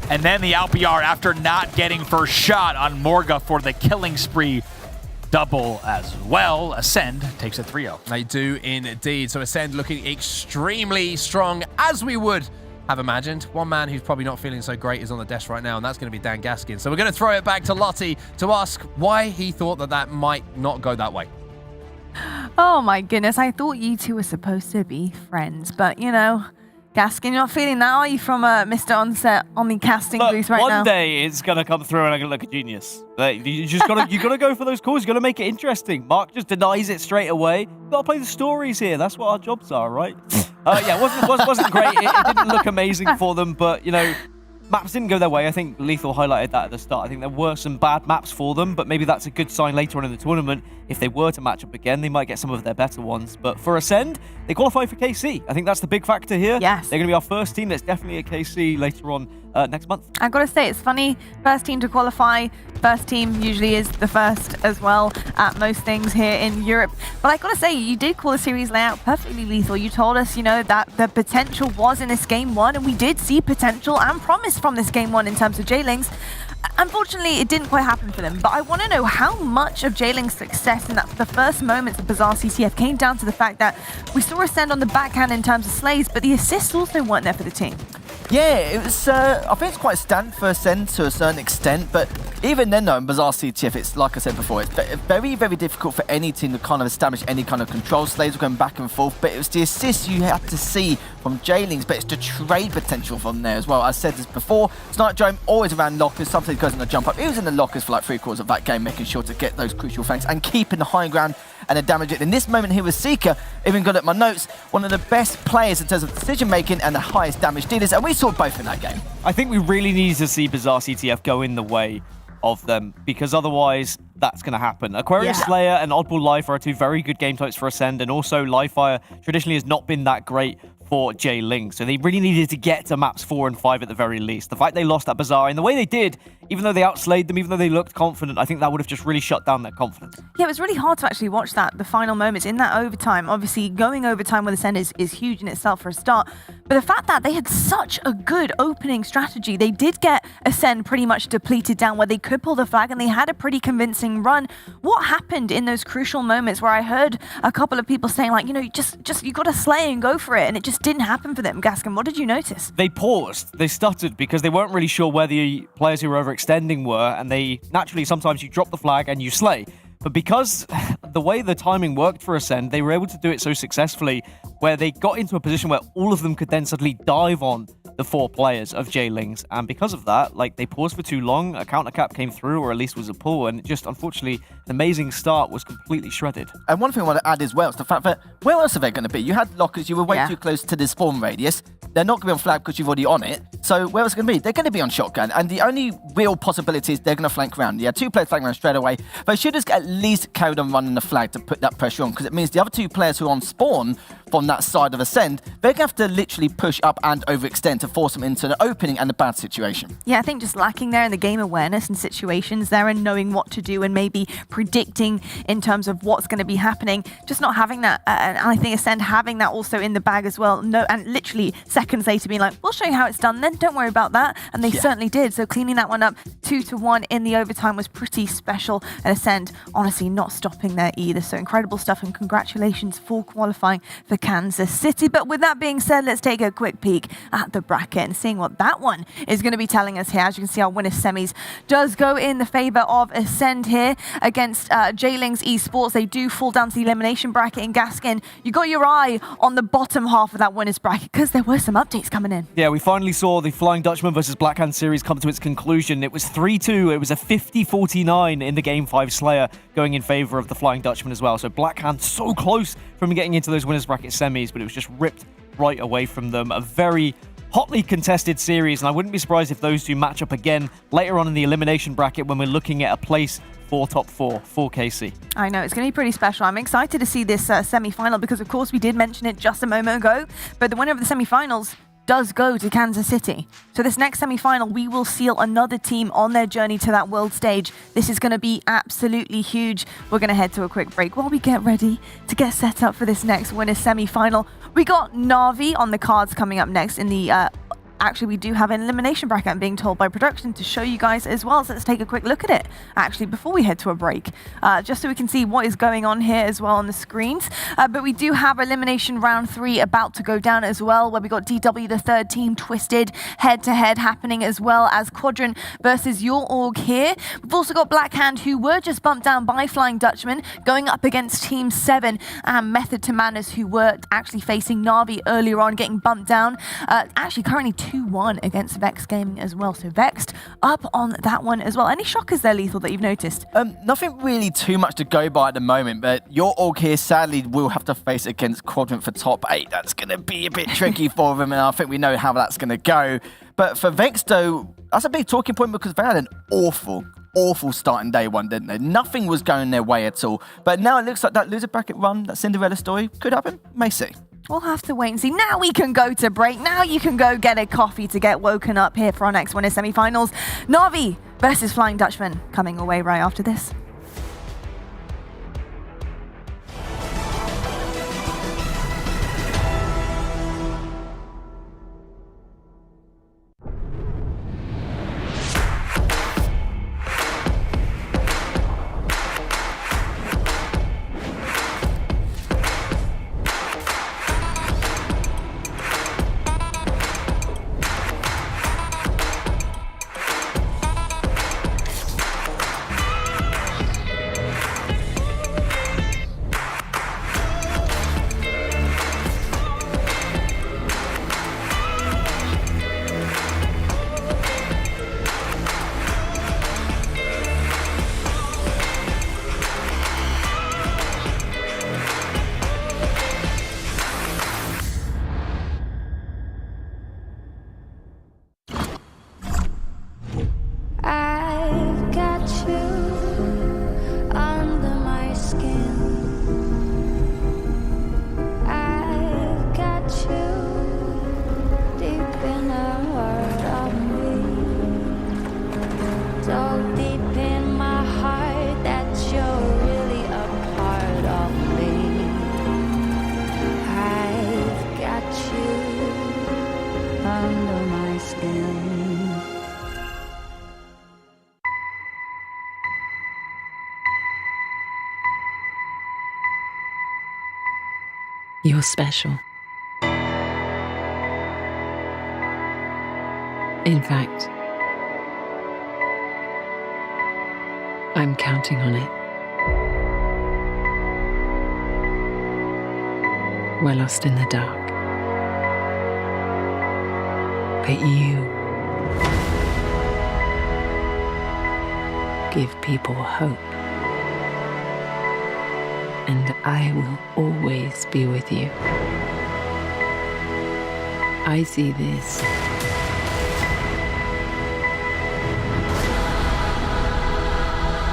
And then the LPR after not getting first shot on Morga for the killing spree. Double as well. Ascend takes a 3-0. They do indeed. So Ascend looking extremely strong, as we would have imagined. One man who's probably not feeling so great is on the desk right now, and that's going to be Dan Gaskin. So we're going to throw it back to Lottie to ask why he thought that might not go that way. Oh my goodness, I thought you two were supposed to be friends, but you know, Gaskin, you're not feeling that, are you, from Mr. Onset on the casting booth right now? One day it's gonna come through and I'm gonna look a genius. You just gotta go for those calls. You gotta make it interesting. Mark just denies it straight away. You gotta play the stories here. That's what our jobs are, right? Yeah, wasn't great. It didn't look amazing for them, but you know, maps didn't go their way. I think Lethal highlighted that at the start. I think there were some bad maps for them, but maybe that's a good sign later on in the tournament. If they were to match up again, they might get some of their better ones. But for Ascend, they qualify for KC. I think that's the big factor here. Yes. They're going to be our first team that's definitely a KC later on next month. I've got to say, it's funny. First team to qualify. First team usually is the first as well at most things here in Europe. But I've got to say, you did call the series layout perfectly, Lethal. You told us, you know, that the potential was in this game one, and we did see potential and promise from this game one in terms of Jailings. Unfortunately, it didn't quite happen for them, but I want to know how much of Jailing's success in the first moments of Bazaar CTF came down to the fact that we saw Ascend on the backhand in terms of slays, but the assists also weren't there for the team. Yeah, it was. I think it's quite standard for Ascend to a certain extent, but even then, though, in Bazaar CTF, it's like I said before, it's very, very difficult for any team to kind of establish any kind of control. Slaves were going back and forth, but it was the assists you had to see from Jailings, but it's the trade potential from there as well. I said this before, Snipe Drone always around lockers, sometimes goes in the jump up. He was in the lockers for like 3/4 of that game, making sure to get those crucial flanks and keeping the high ground and the damage it. In this moment here with Seeker, even got at my notes, one of the best players in terms of decision making and the highest damage dealers, and we saw both in that game. I think we really need to see Bazaar CTF go in the way of them, because otherwise that's going to happen. Aquarius Slayer and Oddball Life are two very good game types for Ascend, and also Livefire traditionally has not been that great for J-Ling, so they really needed to get to maps 4 and 5 at the very least. The fact they lost that Bazaar in the way they did, even though they outslayed them, even though they looked confident, I think that would have just really shut down their confidence. Yeah, it was really hard to actually watch the final moments in that overtime. Obviously, going overtime with Ascend is huge in itself for a start, but the fact that they had such a good opening strategy, they did get Ascend pretty much depleted down where they could pull the flag, and they had a pretty convincing run. What happened in those crucial moments where I heard a couple of people saying, like, you know, you got to slay and go for it, and it just didn't happen for them? Gaskin, what did you notice? They paused. They stuttered because they weren't really sure where the players who were overextending were, and they naturally, sometimes you drop the flag and you slay. But because the way the timing worked for Ascend, they were able to do it so successfully where they got into a position where all of them could then suddenly dive on the 4 players of J-Lings. And because of that, like, they paused for too long, a counter cap came through, or at least was a pull, and just, unfortunately, an amazing start was completely shredded. And one thing I want to add as well is the fact that where else are they going to be? You had lockers, you were way too close to the spawn radius. They're not going to be on flag because you've already on it. So where else are they going to be? They're going to be on shotgun, and the only real possibility is they're going to flank around. Yeah, 2 players flank around straight away. They should just at least carry on running the flag to put that pressure on, because it means the other 2 players who are on spawn from that side of Ascend, they're going to have to literally push up and overextend to force them into the opening and the bad situation. Yeah, I think just lacking there in the game awareness and situations there and knowing what to do and maybe predicting in terms of what's going to be happening, just not having that. And I think Ascend having that also in the bag as well. No, and literally seconds later being like, we'll show you how it's done then, don't worry about that. And they certainly did. So cleaning that one up 2-1 in the overtime was pretty special. And Ascend honestly not stopping there either. So incredible stuff, and congratulations for qualifying for Kansas City. But with that being said, let's take a quick peek at the bracket and seeing what that one is going to be telling us here. As you can see, our winners semis does go in the favor of Ascend here against J-Lings Esports. They do fall down to the elimination bracket. In Gaskin, you got your eye on the bottom half of that winners bracket because there were some updates coming in. Yeah, we finally saw the Flying Dutchman versus Blackhand series come to its conclusion. It was 3-2. It was a 50-49 in the Game 5 Slayer, going in favor of the Flying Dutchman as well. So Blackhand so close from getting into those winners bracket semis, but it was just ripped right away from them. A very hotly contested series, and I wouldn't be surprised if those two match up again later on in the elimination bracket when we're looking at a place for top 4 for KC. I know, it's going to be pretty special. I'm excited to see this semi-final because, of course, we did mention it just a moment ago, but the winner of the semi-finals does go to Kansas City. So this next semi-final, we will seal another team on their journey to that world stage. This is going to be absolutely huge. We're going to head to a quick break while we get ready to get set up for this next winner's semi-final. We got Na'Vi on the cards coming up next in the... Actually, we do have an elimination bracket, I'm being told by production, to show you guys as well. So let's take a quick look at it, actually, before we head to a break, just so we can see what is going on here as well on the screens. But we do have elimination round 3 about to go down as well, where we got DW, the third team, Twisted, head-to-head happening, as well as Quadrant versus Your Org here. We've also got Blackhand, who were just bumped down by Flying Dutchman, going up against Team 7, and Method to Madness, who were actually facing Na'Vi earlier on, getting bumped down. Actually, currently 2-1 against Vex Gaming as well. So Vexed up on that one as well. Any shockers there, Lethal, that you've noticed? Nothing really too much to go by at the moment, but Your Org here sadly will have to face against Quadrant for top 8. That's going to be a bit tricky for them, and I think we know how that's going to go. But for Vex, though, that's a big talking point because they had an awful starting day one, didn't they? Nothing was going their way at all. But now it looks like that loser bracket run, that Cinderella story, could happen. May see. We'll have to wait and see. Now we can go to break. Now you can go get a coffee to get woken up here for our next winner semi-finals. Na'Vi versus Flying Dutchman coming away right after this. You're special. In fact, I'm counting on it. We're lost in the dark. But you give people hope. And I will always be with you. I see this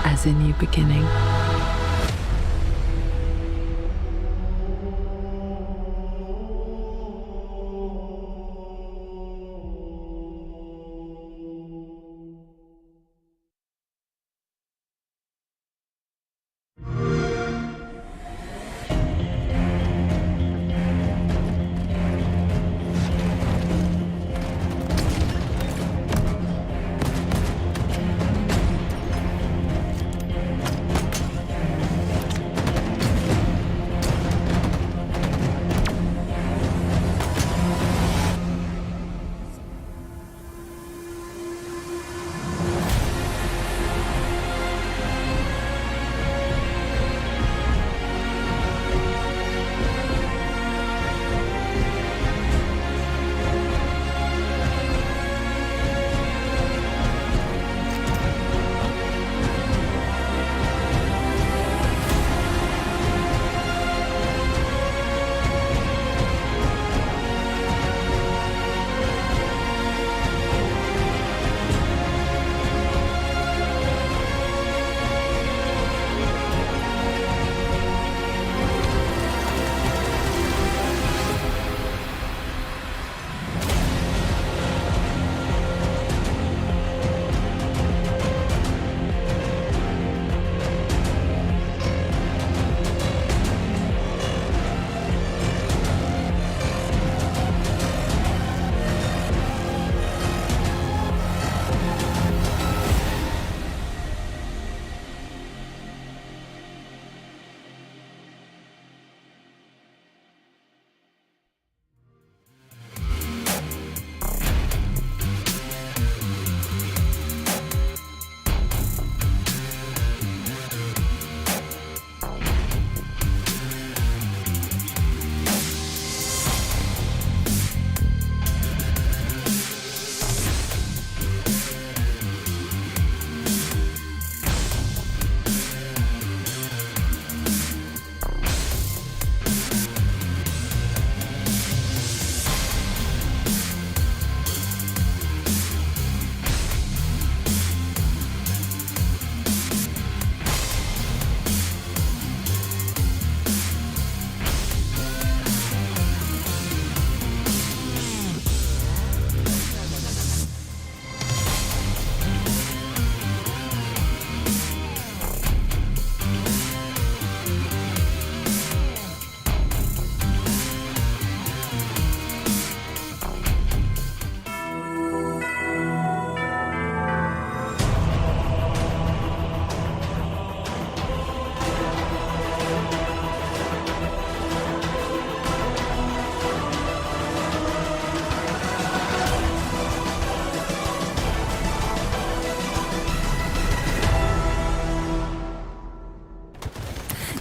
as a new beginning.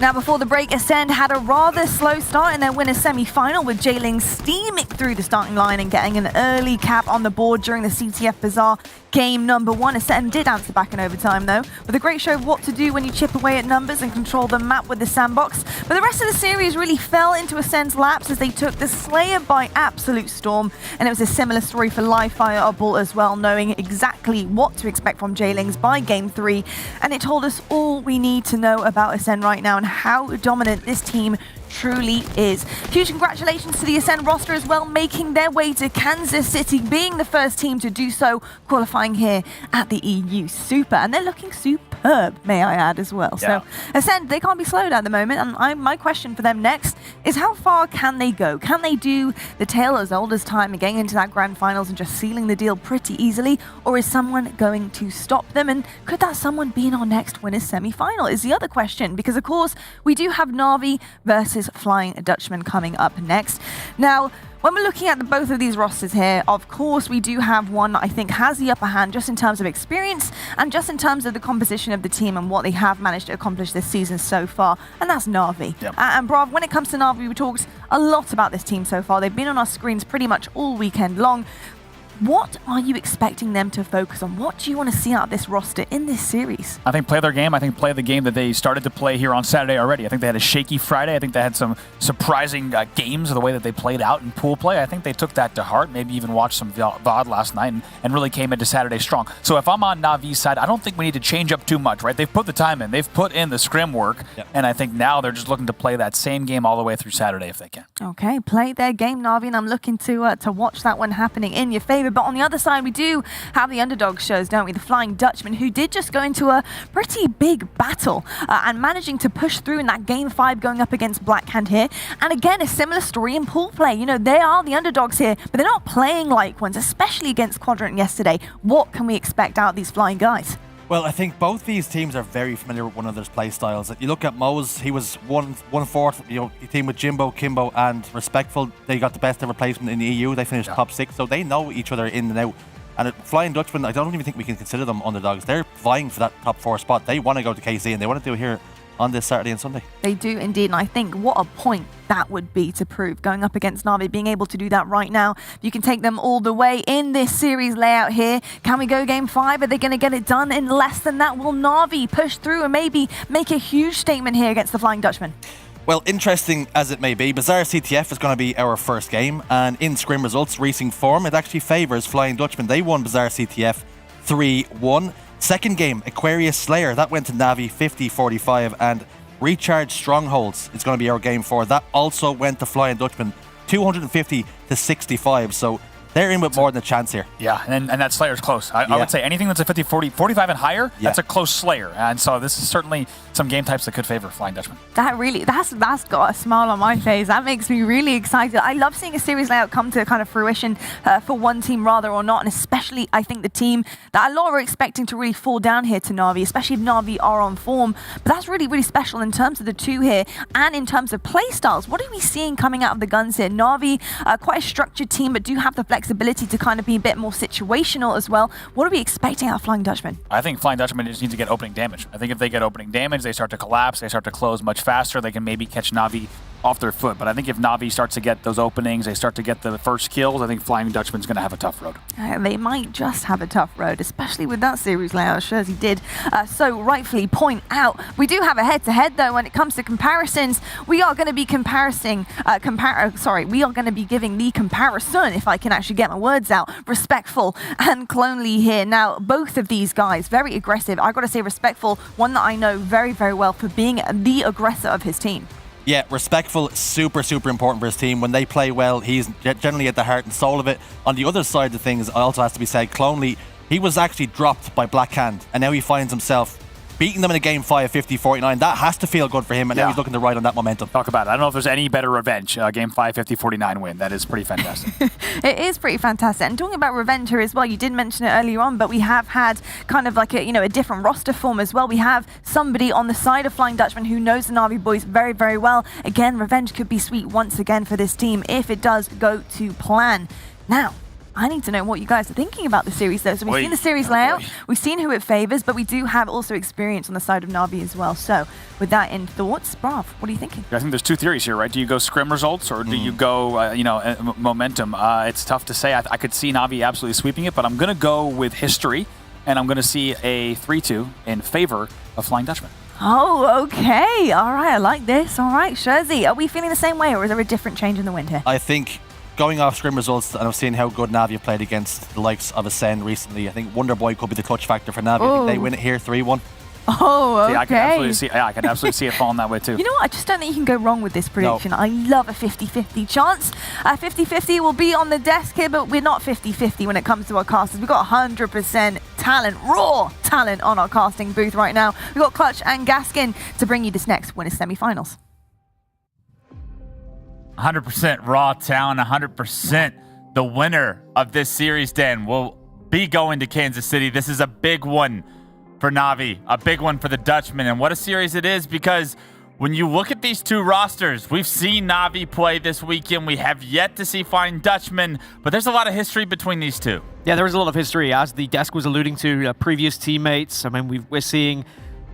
Now, before the break, Ascend had a rather slow start in their winner's semi-final, with J-Ling steaming through the starting line and getting an early cap on the board during the CTF Bazaar game number 1. Ascend did answer back in overtime, though, with a great show of what to do when you chip away at numbers and control the map with the sandbox. But the rest of the series really fell into Ascend's laps as they took the Slayer by absolute storm, and it was a similar story for Livefire Oddball as well, knowing exactly what to expect from J-Lings by game 3, and it told us all we need to know about Ascend right now and how dominant this team truly is. Huge congratulations to the Ascend roster as well, making their way to Kansas City, being the first team to do so, qualifying here at the EU Super, and they're looking superb, may I add, as well. Yeah. So Ascend, they can't be slowed at the moment, and my question for them next is how far can they go? Can they do the tale as old as time and getting into that grand finals and just sealing the deal pretty easily, or is someone going to stop them? And could that someone be in our next winners semi-final is the other question, because of course we do have Na'Vi versus Flying Dutchman coming up next. Now, when we're looking at both of these rosters here, of course, we do have one that I think has the upper hand just in terms of experience and just in terms of the composition of the team and what they have managed to accomplish this season so far, and that's Na'Vi. Yep. And Brav, when it comes to Na'Vi, we talked a lot about this team so far. They've been on our screens pretty much all weekend long. What are you expecting them to focus on? What do you want to see out of this roster in this series? I think play their game. I think play the game that they started to play here on Saturday already. I think they had a shaky Friday. I think they had some surprising games of the way that they played out in pool play. I think they took that to heart, maybe even watched some VOD last night and really came into Saturday strong. So if I'm on Na'Vi's side, I don't think we need to change up too much, right? They've put the time in. They've put in the scrim work. Yep. And I think now they're just looking to play that same game all the way through Saturday if they can. Okay, play their game, Na'Vi, and I'm looking to watch that one happening in your favor. But on the other side, we do have the underdog shows, don't we? The Flying Dutchman, who did just go into a pretty big battle and managing to push through in that game 5 going up against Blackhand here. And again, a similar story in pool play. You know, they are the underdogs here, but they're not playing like ones, especially against Quadrant yesterday. What can we expect out of these Flying guys? Well, I think both these teams are very familiar with one another's play styles. You look at Moe's, he was 1/4, you know, he teamed with Jimbo, Kimbo, and Respectful. They got the best ever placement in the EU. They finished top 6, so they know each other in and out. And at Flying Dutchman, I don't even think we can consider them underdogs. They're vying for that top 4 spot. They want to go to KC, and they want to do it here on this Saturday and Sunday. They do indeed, and I think what a point that would be to prove, going up against Na'Vi, being able to do that right now. You can take them all the way in this series layout here. Can we go game 5? Are they going to get it done in less than that? Will Na'Vi push through and maybe make a huge statement here against the Flying Dutchman? Well, interesting as it may be, Bazaar CTF is going to be our first game, and in scrim results, racing form, it actually favours Flying Dutchman. They won Bazaar CTF 3-1. Second game, Aquarius Slayer, that went to Na'Vi 50-45, and Recharge Strongholds is going to be our game 4. That also went to Flying Dutchman 250-65, so they're in with more than a chance here. Yeah, and that Slayer's close. I would say anything that's a 50-40, 45 and higher, that's a close Slayer. And so this is certainly some game types that could favor Flying Dutchman. That's got a smile on my face. That makes me really excited. I love seeing a series layout come to kind of fruition for one team rather or not, and especially I think the team that a lot are expecting to really fall down here to Na'Vi, especially if Na'Vi are on form. But that's really, really special in terms of the two here and in terms of play styles. What are we seeing coming out of the guns here? Na'Vi, quite a structured team, but do have the flexibility to kind of be a bit more situational as well. What are we expecting out of Flying Dutchman? I think Flying Dutchman just needs to get opening damage. I think if they get opening damage, they start to collapse, they start to close much faster, they can maybe catch Na'Vi off their foot. But I think if Na'Vi starts to get those openings, they start to get the first kills, I think Flying Dutchman's going to have a tough road. They might just have a tough road, especially with that series layout, sure as he did so rightfully point out. We do have a head-to-head, though, when it comes to comparisons. We are going to be we are going to be giving the comparison, if I can actually get my words out, Respectful and Clonely here. Now, both of these guys, very aggressive. I got to say Respectful, one that I know very, very well for being the aggressor of his team. Yeah, Respectful, super important for his team. When they play well, he's generally at the heart and soul of it. On the other side of things, also has to be said, Clonely, he was actually dropped by Blackhand, and now he finds himself beating them in a game 5, 50-49. That has to feel good for him, and now he's looking to ride on that momentum. Talk about it. I don't know if there's any better revenge. Game 5, 50-49 win. That is pretty fantastic. It is pretty fantastic. And talking about revenge here as well, you did mention it earlier on, but we have had kind of like a different roster form as well. We have somebody on the side of Flying Dutchman who knows the Na'Vi boys very, very well. Again, revenge could be sweet once again for this team if it does go to plan. Now, I need to know what you guys are thinking about the series, though. So we've seen the series layout, we've seen who it favors, but we do have also experience on the side of Na'Vi as well. So with that in thoughts, Brav, what are you thinking? I think there's two theories here, right? Do you go scrim results or do you go, momentum? It's tough to say. I could see Na'Vi absolutely sweeping it, but I'm going to go with history, and I'm going to see a 3-2 in favor of Flying Dutchman. Oh, okay. All right, I like this. All right, Shurzy, are we feeling the same way, or is there a different change in the wind here? I think going off scrim results, and I'm seeing how good Na'Vi have played against the likes of Ascend recently, I think Wonder Boy could be the clutch factor for Na'Vi. I think they win it here 3-1. Oh, okay. See, I can absolutely see it falling that way too. You know what? I just don't think you can go wrong with this prediction. No. I love a 50-50 chance. 50-50 will be on the desk here, but we're not 50-50 when it comes to our casters. We've got 100% talent, raw talent on our casting booth right now. We've got Clutch and Gaskin to bring you this next winners semifinals. 100% raw talent, 100%. The winner of this series, Dan, will be going to Kansas City. This is a big one for Na'Vi, a big one for the Dutchmen. And what a series it is, because when you look at these two rosters, we've seen Na'Vi play this weekend. We have yet to see Flying Dutchman, but there's a lot of history between these two. Yeah, there is a lot of history, as the desk was alluding to, previous teammates. I mean, we're seeing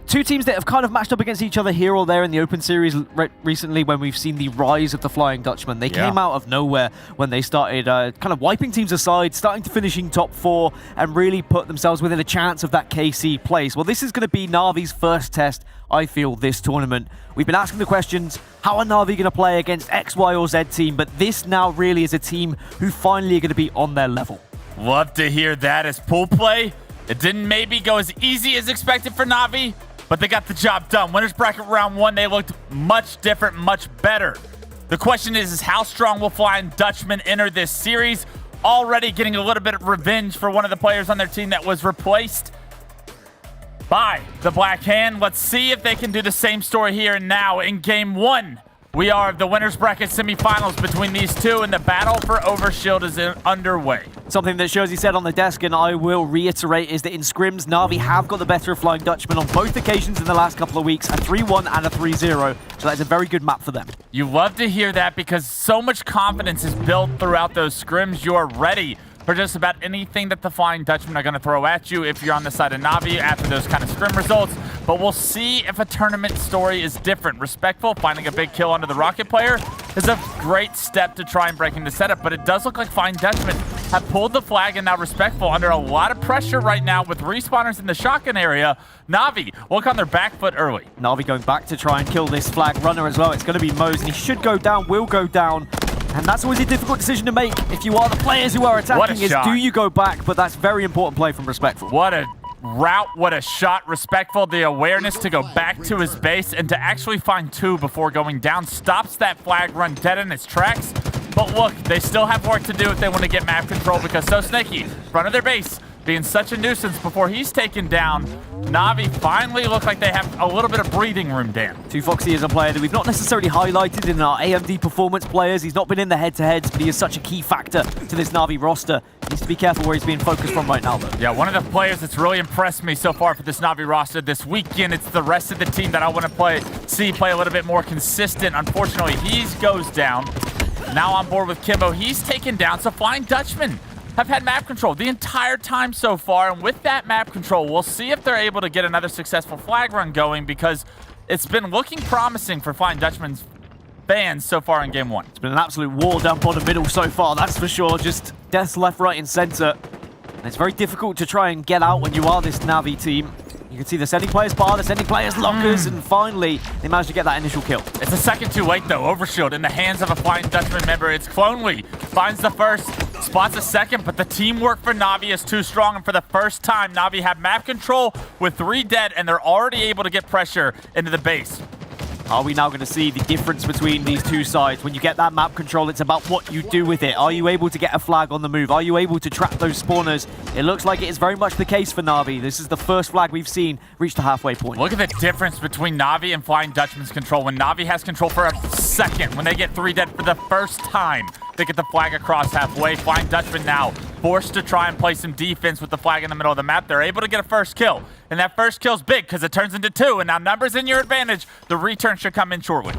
two teams that have kind of matched up against each other here or there in the Open Series recently when we've seen the rise of the Flying Dutchman. They came out of nowhere when they started kind of wiping teams aside, starting to finishing top 4 and really put themselves within a chance of that KC place. Well, this is going to be Na'Vi's first test, I feel, this tournament. We've been asking the questions, how are Na'Vi going to play against X, Y, or Z team? But this now really is a team who finally are going to be on their level. Love to hear that as pool play. It didn't maybe go as easy as expected for Na'Vi, but they got the job done. Winners bracket round 1, they looked much different, much better. The question is how strong will Flying Dutchman enter this series? Already getting a little bit of revenge for one of the players on their team that was replaced by the Black Hand. Let's see if they can do the same story here and now in game 1. We are the winners bracket semifinals between these two, and the battle for Overshield is underway. Something that Shurzy said on the desk, and I will reiterate, is that in scrims, Na'Vi have got the better of Flying Dutchman on both occasions in the last couple of weeks, a 3-1 and a 3-0. So that's a very good map for them. You love to hear that, because so much confidence is built throughout those scrims. You are ready for just about anything that the Flying Dutchmen are going to throw at you if you're on the side of Na'Vi after those kind of scrim results. But we'll see if a tournament story is different. Respectful, finding a big kill onto the Rocket player is a great step to try and break into setup, but it does look like Flying Dutchmen have pulled the flag, and now Respectful under a lot of pressure right now with respawners in the shotgun area. Na'Vi look on their back foot early. Na'Vi going back to try and kill this flag runner as well. It's going to be Mose, and he should go down, will go down. And that's always a difficult decision to make if you are the players who are attacking, is do you go back? But that's very important play from Respectful. What a route, what a shot. Respectful, the awareness to go back to his base and to actually find 2 before going down. Stops that flag run dead in its tracks. But look, they still have work to do if they want to get map control, because So Snaky, front of their base, being such a nuisance before he's taken down. Na'Vi finally look like they have a little bit of breathing room, Dan. Too Foxy is a player that we've not necessarily highlighted in our AMD performance players. He's not been in the head-to-heads, but he is such a key factor to this Na'Vi roster. He needs to be careful where he's being focused from right now, though. Yeah, one of the players that's really impressed me so far for this Na'Vi roster this weekend. It's the rest of the team that I want to see play a little bit more consistent. Unfortunately, he goes down. Now on board with Kimbo, he's taken down. So Flying Dutchman have had map control the entire time so far, and with that map control, we'll see if they're able to get another successful flag run going, because it's been looking promising for Flying Dutchman's fans so far in game 1. It's been an absolute war down bottom middle so far, that's for sure. Just death left, right, and center. And it's very difficult to try and get out when you are this Na'Vi team. You can see the sending players bar, the sending players lockers, and finally they managed to get that initial kill. It's a second too late though. Overshield in the hands of a Flying Dutchman member. It's Clonely finds the first, spots a second, but the teamwork for Na'Vi is too strong, and for the first time, Na'Vi have map control with 3 dead, and they're already able to get pressure into the base. Are we now going to see the difference between these two sides? When you get that map control, it's about what you do with it. Are you able to get a flag on the move? Are you able to trap those spawners? It looks like it is very much the case for Na'Vi. This is the first flag we've seen reach the halfway point. Look at the difference between Na'Vi and Flying Dutchman's control. When Na'Vi has control for a second, when they get 3 dead for the first time, they get the flag across halfway. Flying Dutchman now forced to try and play some defense with the flag in the middle of the map. They're able to get a first kill. And that first kill's big because it turns into 2. And now numbers in your advantage. The return should come in shortly.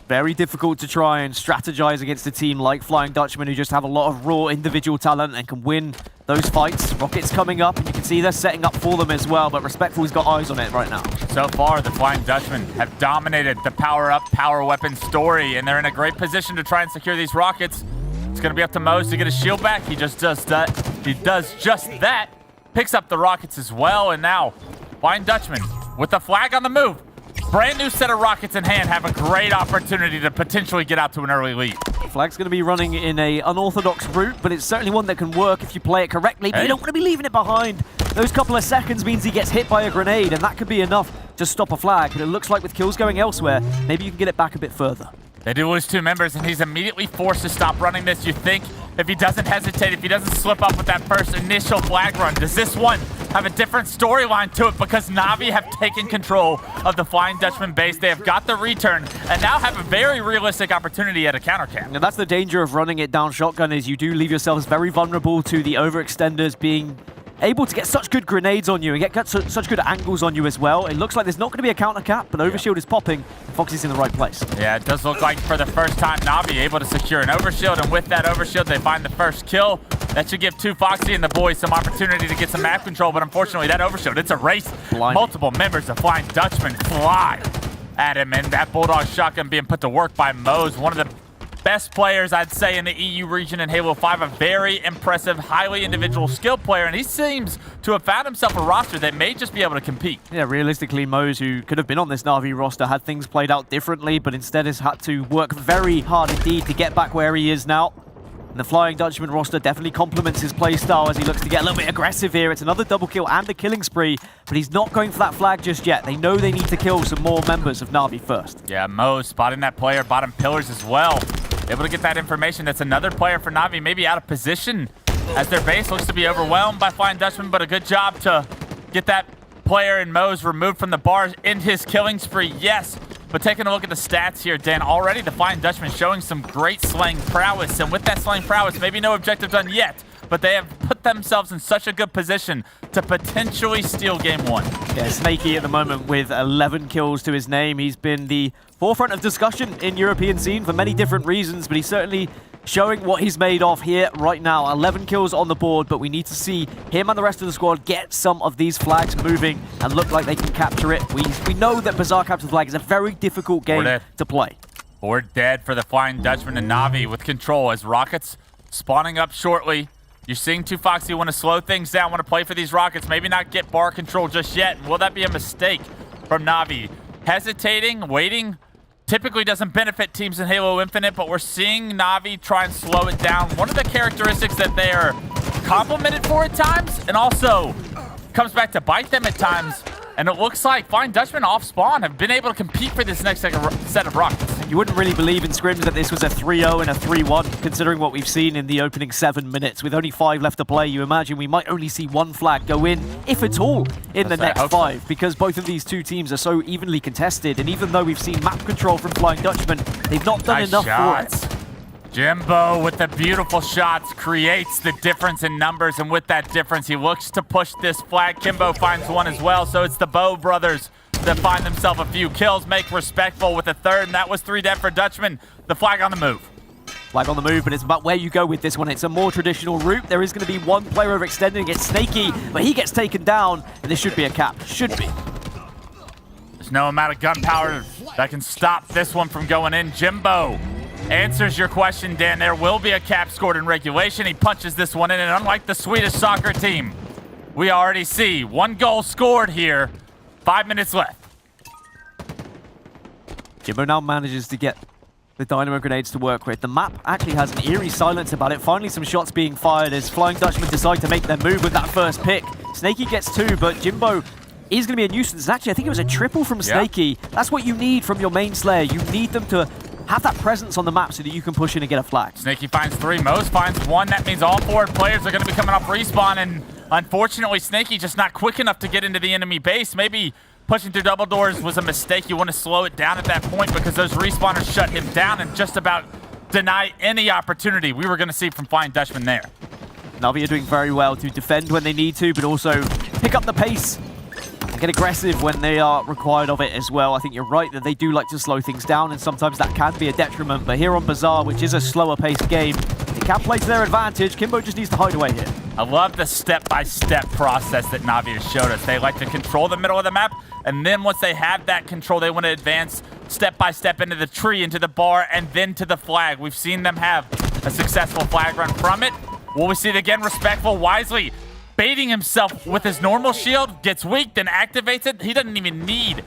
Very difficult to try and strategize against a team like Flying Dutchman, who just have a lot of raw individual talent and can win those fights. Rocket's coming up, and you can see they're setting up for them as well, but Respectful's got eyes on it right now. So far, the Flying Dutchmen have dominated the power-up, power-weapon story, and they're in a great position to try and secure these rockets. It's going to be up to Mose to get his shield back. He just does that. He does just that. Picks up the rockets as well, and now Flying Dutchman with the flag on the move. Brand new set of rockets in hand, have a great opportunity to potentially get out to an early lead. Flag's going to be running in a unorthodox route, but it's certainly one that can work if you play it correctly. But you don't want to be leaving it behind. Those couple of seconds means he gets hit by a grenade, and that could be enough to stop a flag. But it looks like with kills going elsewhere, maybe you can get it back a bit further. They do lose 2 members, and he's immediately forced to stop running this. You think if he doesn't hesitate, if he doesn't slip up with that first initial flag run, does this one have a different storyline to it? Because Na'Vi have taken control of the Flying Dutchman base. They have got the return and now have a very realistic opportunity at a counter camp. And that's the danger of running it down shotgun, is you do leave yourselves very vulnerable to the overextenders being able to get such good grenades on you and get such good angles on you as well. It looks like there's not going to be a counter cap, but Overshield is popping and Foxy's in the right place. Yeah, it does look like for the first time Na'Vi able to secure an Overshield, and with that Overshield they find the first kill. That should give 2 Foxy and the boys some opportunity to get some map control, but unfortunately that Overshield, it's a race. Multiple members of Flying Dutchman fly at him, and that Bulldog shotgun being put to work by Mose, one of the best players, I'd say, in the EU region in Halo 5. A very impressive, highly individual skill player, and he seems to have found himself a roster that may just be able to compete. Yeah, realistically, Mose, who could have been on this Na'Vi roster, had things played out differently, but instead has had to work very hard indeed to get back where he is now. And the Flying Dutchman roster definitely complements his playstyle as he looks to get a little bit aggressive here. It's another double kill and a killing spree, but he's not going for that flag just yet. They know they need to kill some more members of Na'Vi first. Yeah, Mose spotting that player, bottom pillars as well. Able to get that information. That's another player for Na'Vi maybe out of position as their base looks to be overwhelmed by Flying Dutchman, but a good job to get that player in Mose removed from the bars in his killing spree. Yes, but taking a look at the stats here, Dan, already the Flying Dutchman showing some great slaying prowess, and with that slaying prowess, maybe no objective done yet, but they have put themselves in such a good position to potentially steal game 1. Yeah, Snaky at the moment with 11 kills to his name. He's been the forefront of discussion in European scene for many different reasons, but he's certainly showing what he's made of here right now. 11 kills on the board, but we need to see him and the rest of the squad get some of these flags moving and look like they can capture it. We know that Bazaar capture the flag is a very difficult game to play. We're dead for the Flying Dutchman and Na'Vi with control as rockets spawning up shortly. You're seeing 2 Foxy want to slow things down, want to play for these rockets, maybe not get bar control just yet. Will that be a mistake from Na'Vi? Hesitating, waiting, typically doesn't benefit teams in Halo Infinite, but we're seeing Na'Vi try and slow it down. One of the characteristics that they are complimented for at times, and also comes back to bite them at times, and it looks like Flying Dutchman off spawn have been able to compete for this next set of rockets. You wouldn't really believe in scrims that this was a 3-0 and a 3-1, considering what we've seen in the opening 7 minutes. With only 5 left to play, you imagine we might only see 1 flag go in, if at all, in the next 5, because both of these 2 teams are so evenly contested, and even though we've seen map control from Flying Dutchman, they've not done enough for it. Jimbo with the beautiful shots creates the difference in numbers, and with that difference, he looks to push this flag. Kimbo finds one as well, so it's the Bow brothers that find themselves a few kills, make Respectful with a 3rd, and that was 3 dead for Dutchman. The flag on the move. Flag on the move, but it's about where you go with this one. It's a more traditional route. There is going to be 1 player overextending against Snaky, but he gets taken down, and this should be a cap. Should be. There's no amount of gunpowder that can stop this one from going in. Jimbo answers your question, Dan. There will be a cap scored in regulation. He punches this one in, and unlike the Swedish soccer team, we already see 1 goal scored here. 5 minutes left. Jimbo now manages to get the dynamo grenades to work with. The map actually has an eerie silence about it. Finally some shots being fired as Flying Dutchman decide to make their move with that first pick. Snaky gets 2, but Jimbo is going to be a nuisance. Actually, I think it was a triple from Snaky. That's what you need from your main Slayer. You need them to have that presence on the map so that you can push in and get a flag. Snaky finds 3, Mose finds 1. That means all 4 players are going to be coming off respawn, and unfortunately, Snaky just not quick enough to get into the enemy base. Maybe pushing through double doors was a mistake. You want to slow it down at that point because those respawners shut him down and just about deny any opportunity we were going to see from Flying Dutchman there. Na'Vi are doing very well to defend when they need to, but also pick up the pace. get aggressive when they are required of it as well. I think you're right that they do like to slow things down, and sometimes that can be a detriment. But here on Bazaar, which is a slower-paced game, they can play to their advantage. Kimbo just needs to hide away here. I love the step-by-step process that Na'Vi has showed us. They like to control the middle of the map, and then once they have that control, they want to advance step-by-step into the tree, into the bar, and then to the flag. We've seen them have a successful flag run from it. Will we see it again? Respectful, wisely baiting himself with his normal shield, gets weak, then activates it. He doesn't even need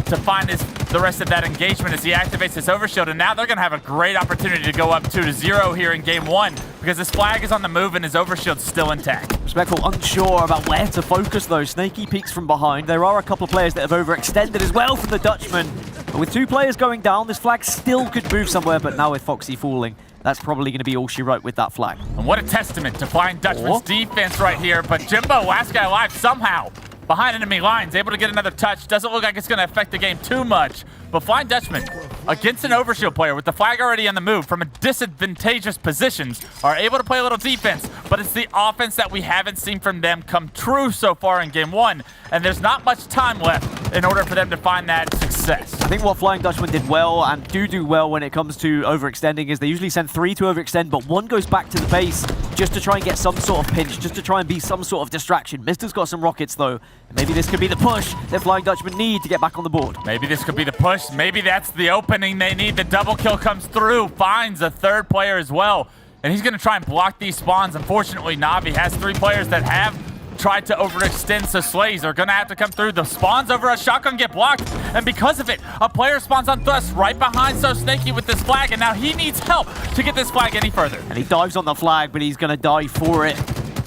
to find the rest of that engagement as he activates his overshield, and now they're going to have a great opportunity to go up 2-0 here in game 1 because his flag is on the move and his overshield's still intact. Respectful unsure about where to focus though. Snaky peeks from behind. There are a couple of players that have overextended as well for the Dutchman. But with 2 players going down, this flag still could move somewhere, but now with Foxy falling, that's probably going to be all she wrote with that flag. And what a testament to Flying Dutchman's defense right here, but Jimbo, last guy alive somehow. Behind enemy lines, able to get another touch. Doesn't look like it's going to affect the game too much. But Flying Dutchman, against an overshield player with the flag already on the move from a disadvantageous positions, are able to play a little defense. But it's the offense that we haven't seen from them come true so far in game 1. And there's not much time left in order for them to find that success. I think what Flying Dutchman did well and do well when it comes to overextending is they usually send 3 to overextend, but 1 goes back to the base just to try and get some sort of pinch, just to try and be some sort of distraction. Mister's got some rockets though. And maybe this could be the push that Flying Dutchman need to get back on the board. Maybe this could be the push. Maybe that's the opening they need. The double kill comes through, finds a 3rd player as well. And he's going to try and block these spawns. Unfortunately, Na'Vi has 3 players that have tried to overextend, so Slays are going to have to come through. The spawns over a shotgun get blocked, and because of it, a player spawns on Thrust right behind So Snaky with this flag, and now he needs help to get this flag any further. And he dives on the flag, but he's going to die for it.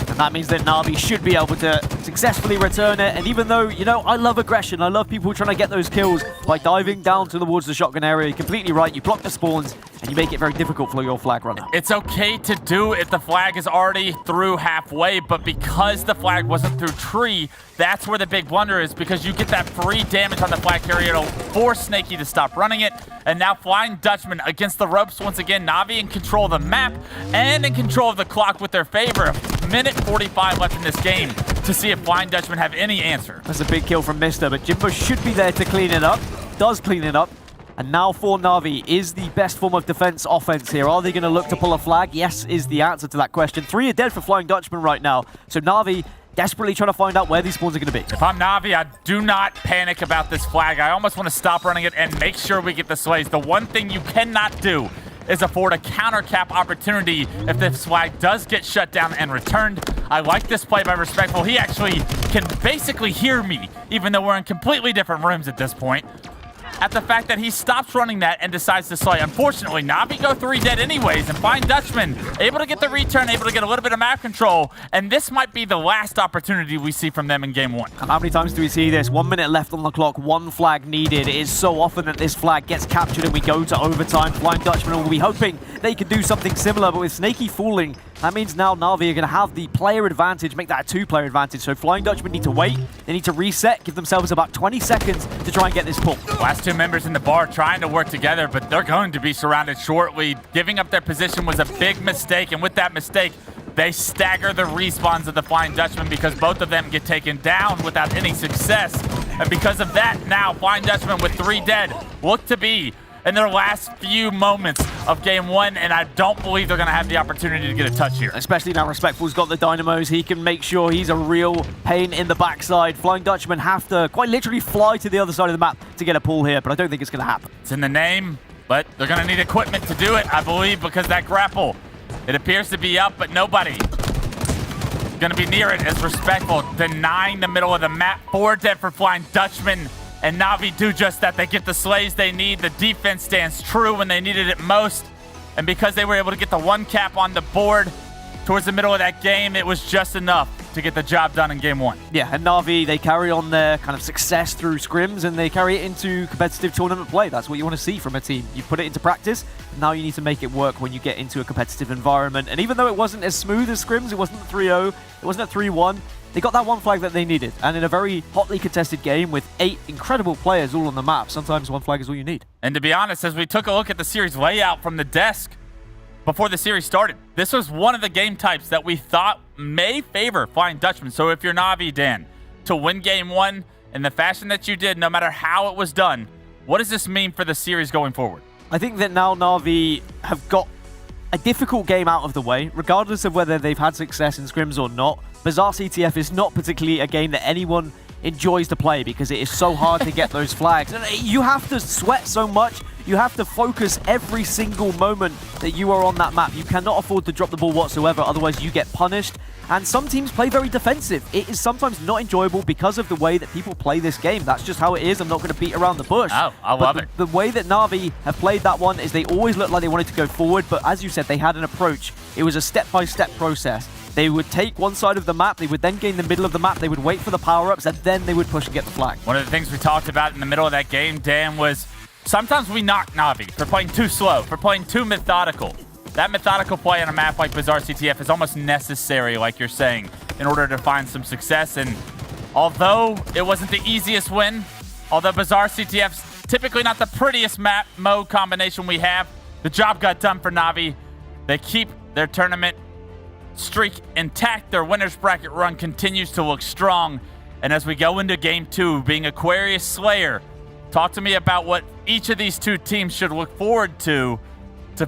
And that means that Na'Vi should be able to successfully return it. And even though, you know, I love aggression, I love people trying to get those kills by diving down towards the shotgun area. You're completely right. You block the spawns, and you make it very difficult for your flag runner. It's okay to do if the flag is already through halfway, but because the flag wasn't through tree, that's where the big blunder is, because you get that free damage on the flag carrier. It'll force Snaky to stop running it. And now Flying Dutchman against the ropes once again. Na'Vi in control of the map and in control of the clock with their favor. Minute 45 left in this game to see if Flying Dutchman have any answer. That's a big kill from Mister, but Jimbo should be there to clean it up. Does clean it up. And now for Na'Vi, is the best form of defense offense here? Are they going to look to pull a flag? Yes is the answer to that question. 3 are dead for Flying Dutchman right now. So Na'Vi desperately trying to find out where these spawns are going to be. If I'm Na'Vi, I do not panic about this flag. I almost want to stop running it and make sure we get the slays. The one thing you cannot do is afford a counter cap opportunity if this flag does get shut down and returned. I like this play by Respectful. He actually can basically hear me, even though we're in completely different rooms at this point. At the fact that he stops running that and decides to slay. Unfortunately, Na'Vi go 3 dead anyways, and Flying Dutchman able to get the return, able to get a little bit of map control, and this might be the last opportunity we see from them in game 1. And how many times do we see this? 1 minute left on the clock, 1 flag needed. It is so often that this flag gets captured and we go to overtime. Flying Dutchman will be hoping they can do something similar, but with Snaky falling, that means now Na'Vi are going to have the player advantage, make that a 2-player advantage. So Flying Dutchman need to wait, they need to reset, give themselves about 20 seconds to try and get this pull. Last 2 members in the bar trying to work together, but they're going to be surrounded shortly. Giving up their position was a big mistake, and with that mistake, they stagger the respawns of the Flying Dutchman because both of them get taken down without any success. And because of that, now Flying Dutchman with 3 dead look to be in their last few moments of game 1, and I don't believe they're going to have the opportunity to get a touch here. Especially now Respectful's got the dynamos. He can make sure he's a real pain in the backside. Flying Dutchman have to quite literally fly to the other side of the map to get a pull here, but I don't think it's going to happen. It's in the name, but they're going to need equipment to do it, I believe, because that grapple, it appears to be up, but nobody going to be near it as Respectful denying the middle of the map. 4 dead for Flying Dutchman. And Na'Vi do just that. They get the slays they need. The defense stands true when they needed it most. And because they were able to get the 1 cap on the board towards the middle of that game, it was just enough to get the job done in game 1. Yeah, and Na'Vi, they carry on their kind of success through scrims and they carry it into competitive tournament play. That's what you want to see from a team. You put it into practice, and now you need to make it work when you get into a competitive environment. And even though it wasn't as smooth as scrims, it wasn't a 3-0, it wasn't a 3-1, they got that 1 flag that they needed. And in a very hotly contested game with 8 incredible players all on the map, sometimes 1 flag is all you need. And to be honest, as we took a look at the series layout from the desk before the series started, this was one of the game types that we thought may favor Flying Dutchman. So if you're Na'Vi, Dan, to win game 1, in the fashion that you did, no matter how it was done, what does this mean for the series going forward? I think that now Na'Vi have got a difficult game out of the way, regardless of whether they've had success in scrims or not. Bazaar CTF is not particularly a game that anyone enjoys to play because it is so hard to get those flags. And you have to sweat so much. You have to focus every single moment that you are on that map. You cannot afford to drop the ball whatsoever, otherwise you get punished. And some teams play very defensive. It is sometimes not enjoyable because of the way that people play this game. That's just how it is. I'm not going to beat around the bush. Oh, I love it. The way that Na'Vi have played that one is they always looked like they wanted to go forward, but as you said, they had an approach. It was a step-by-step process. They would take one side of the map, they would then gain the middle of the map, they would wait for the power-ups, and then they would push and get the flag. One of the things we talked about in the middle of that game, Dan, was sometimes we knock Na'Vi for playing too slow, for playing too methodical. That methodical play on a map like Bazaar CTF is almost necessary, like you're saying, in order to find some success. And although it wasn't the easiest win, although Bazaar CTF's typically not the prettiest map mode combination we have, the job got done for Na'Vi. They keep their tournament streak intact. Their winners bracket run continues to look strong. And as we go into game 2, being Aquarius Slayer, talk to me about what each of these two teams should look forward to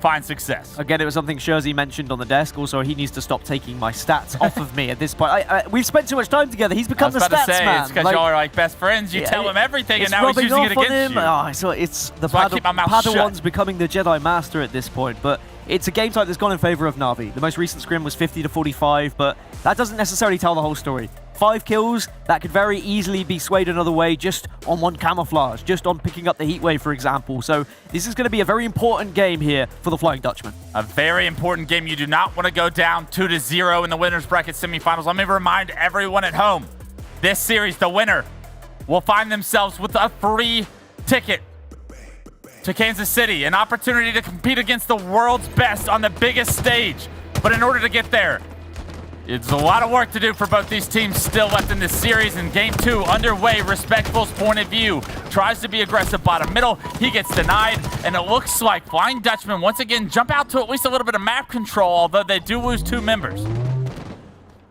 find success. Again, it was something Scherzi mentioned on the desk. Also, he needs to stop taking my stats off of me at this point. We've spent too much time together. He's become the stats man. It's because y'all are like best friends. You tell him everything, and now he's using it against you. Oh, so it's the Padawan's becoming the Jedi Master at this point. But it's a game type that's gone in favor of Na'Vi. The most recent scrim was 50-45, but that doesn't necessarily tell the whole story. 5 kills, that could very easily be swayed another way just on one camouflage, just on picking up the heat wave, for example. So this is going to be a very important game here for the Flying Dutchman. A very important game. You do not want to go down 2-0 in the winners bracket semifinals. Let me remind everyone at home, this series, the winner will find themselves with a free ticket to Kansas City, an opportunity to compete against the world's best on the biggest stage. But in order to get there, it's a lot of work to do for both these teams still left in this series. In game 2 underway, Respectful's point of view tries to be aggressive bottom middle. He gets denied, and it looks like Flying Dutchman once again jump out to at least a little bit of map control, although they do lose 2 members.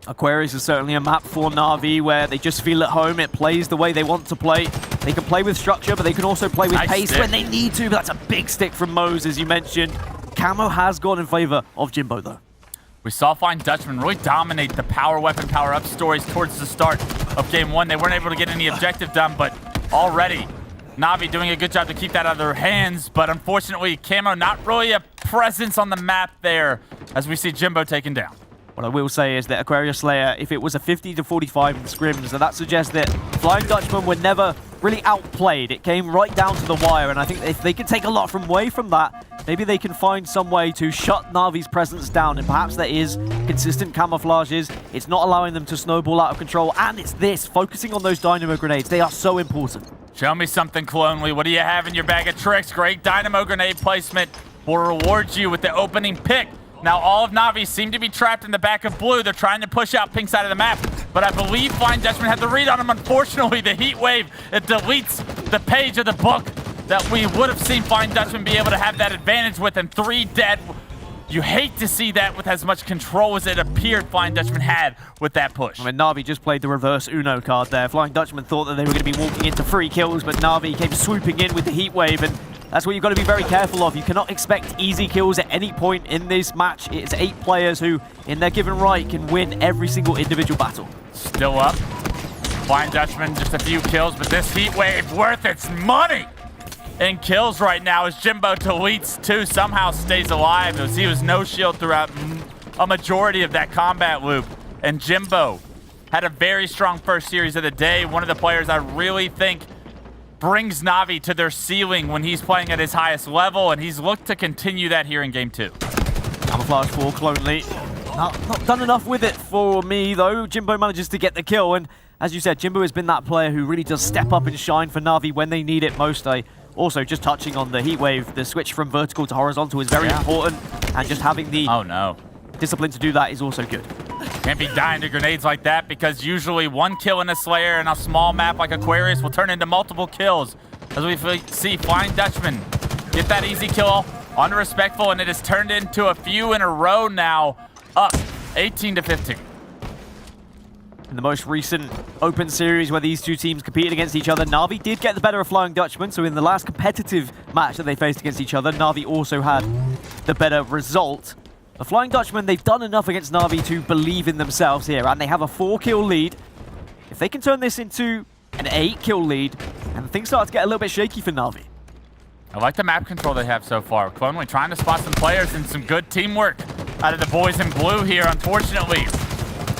Aquarius is certainly a map for Na'Vi where they just feel at home. It plays the way they want to play. They can play with structure, but they can also play with pace when they need to. But that's a big stick from Mose, as you mentioned. Camo has gone in favor of Jimbo, though. We saw Flying Dutchman really dominate the power weapon, power up stories towards the start of game 1. They weren't able to get any objective done, but already Na'Vi doing a good job to keep that out of their hands. But unfortunately, Camo not really a presence on the map there as we see Jimbo taken down. What I will say is that Aquarius Slayer, if it was a 50-45 in scrims, that suggests that Flying Dutchman were never really outplayed. It came right down to the wire, and I think if they can take a lot away from that, maybe they can find some way to shut Na'Vi's presence down, and perhaps that is consistent camouflages. It's not allowing them to snowball out of control, and it's this, focusing on those dynamo grenades. They are so important. Show me something, Clonely. What do you have in your bag of tricks? Great dynamo grenade placement will reward you with the opening pick. Now, all of Na'Vi seem to be trapped in the back of blue. They're trying to push out pink side of the map, but I believe Flying Dutchman had the read on him. Unfortunately, the heat wave, it deletes the page of the book that we would have seen Flying Dutchman be able to have that advantage with, and 3 dead. You hate to see that with as much control as it appeared Flying Dutchman had with that push. I mean, Na'Vi just played the reverse Uno card there. Flying Dutchman thought that they were going to be walking into 3 kills, but Na'Vi came swooping in with the heat wave, and that's what you've got to be very careful of. You cannot expect easy kills at any point in this match. It's 8 players who, in their given right, can win every single individual battle. Still up. Flying Dutchman, just a few kills, but this heat wave worth its money in kills right now as Jimbo deletes 2, somehow stays alive as he was no shield throughout a majority of that combat loop. And Jimbo had a very strong first series of the day. One of the players I really think brings Na'Vi to their ceiling when he's playing at his highest level, and he's looked to continue that here in game 2. Camouflage for Clonely. Not done enough with it for me, though. Jimbo manages to get the kill, and as you said, Jimbo has been that player who really does step up and shine for Na'Vi when they need it most. Also, just touching on the heat wave, the switch from vertical to horizontal is very important, and just having the discipline to do that is also good. Can't be dying to grenades like that, because usually 1 kill in a Slayer in a small map like Aquarius will turn into multiple kills. As we see Flying Dutchman get that easy kill on Respectful, and it has turned into a few in a row now, up 18-15. In the most recent Open Series where these two teams competed against each other, Na'Vi did get the better of Flying Dutchman, so in the last competitive match that they faced against each other, Na'Vi also had the better result. The Flying Dutchman, they've done enough against Na'Vi to believe in themselves here, and they have a 4-kill lead. If they can turn this into an 8-kill lead, and things start to get a little bit shaky for Na'Vi. I like the map control they have so far. Clonely trying to spot some players and some good teamwork out of the boys in blue here, unfortunately.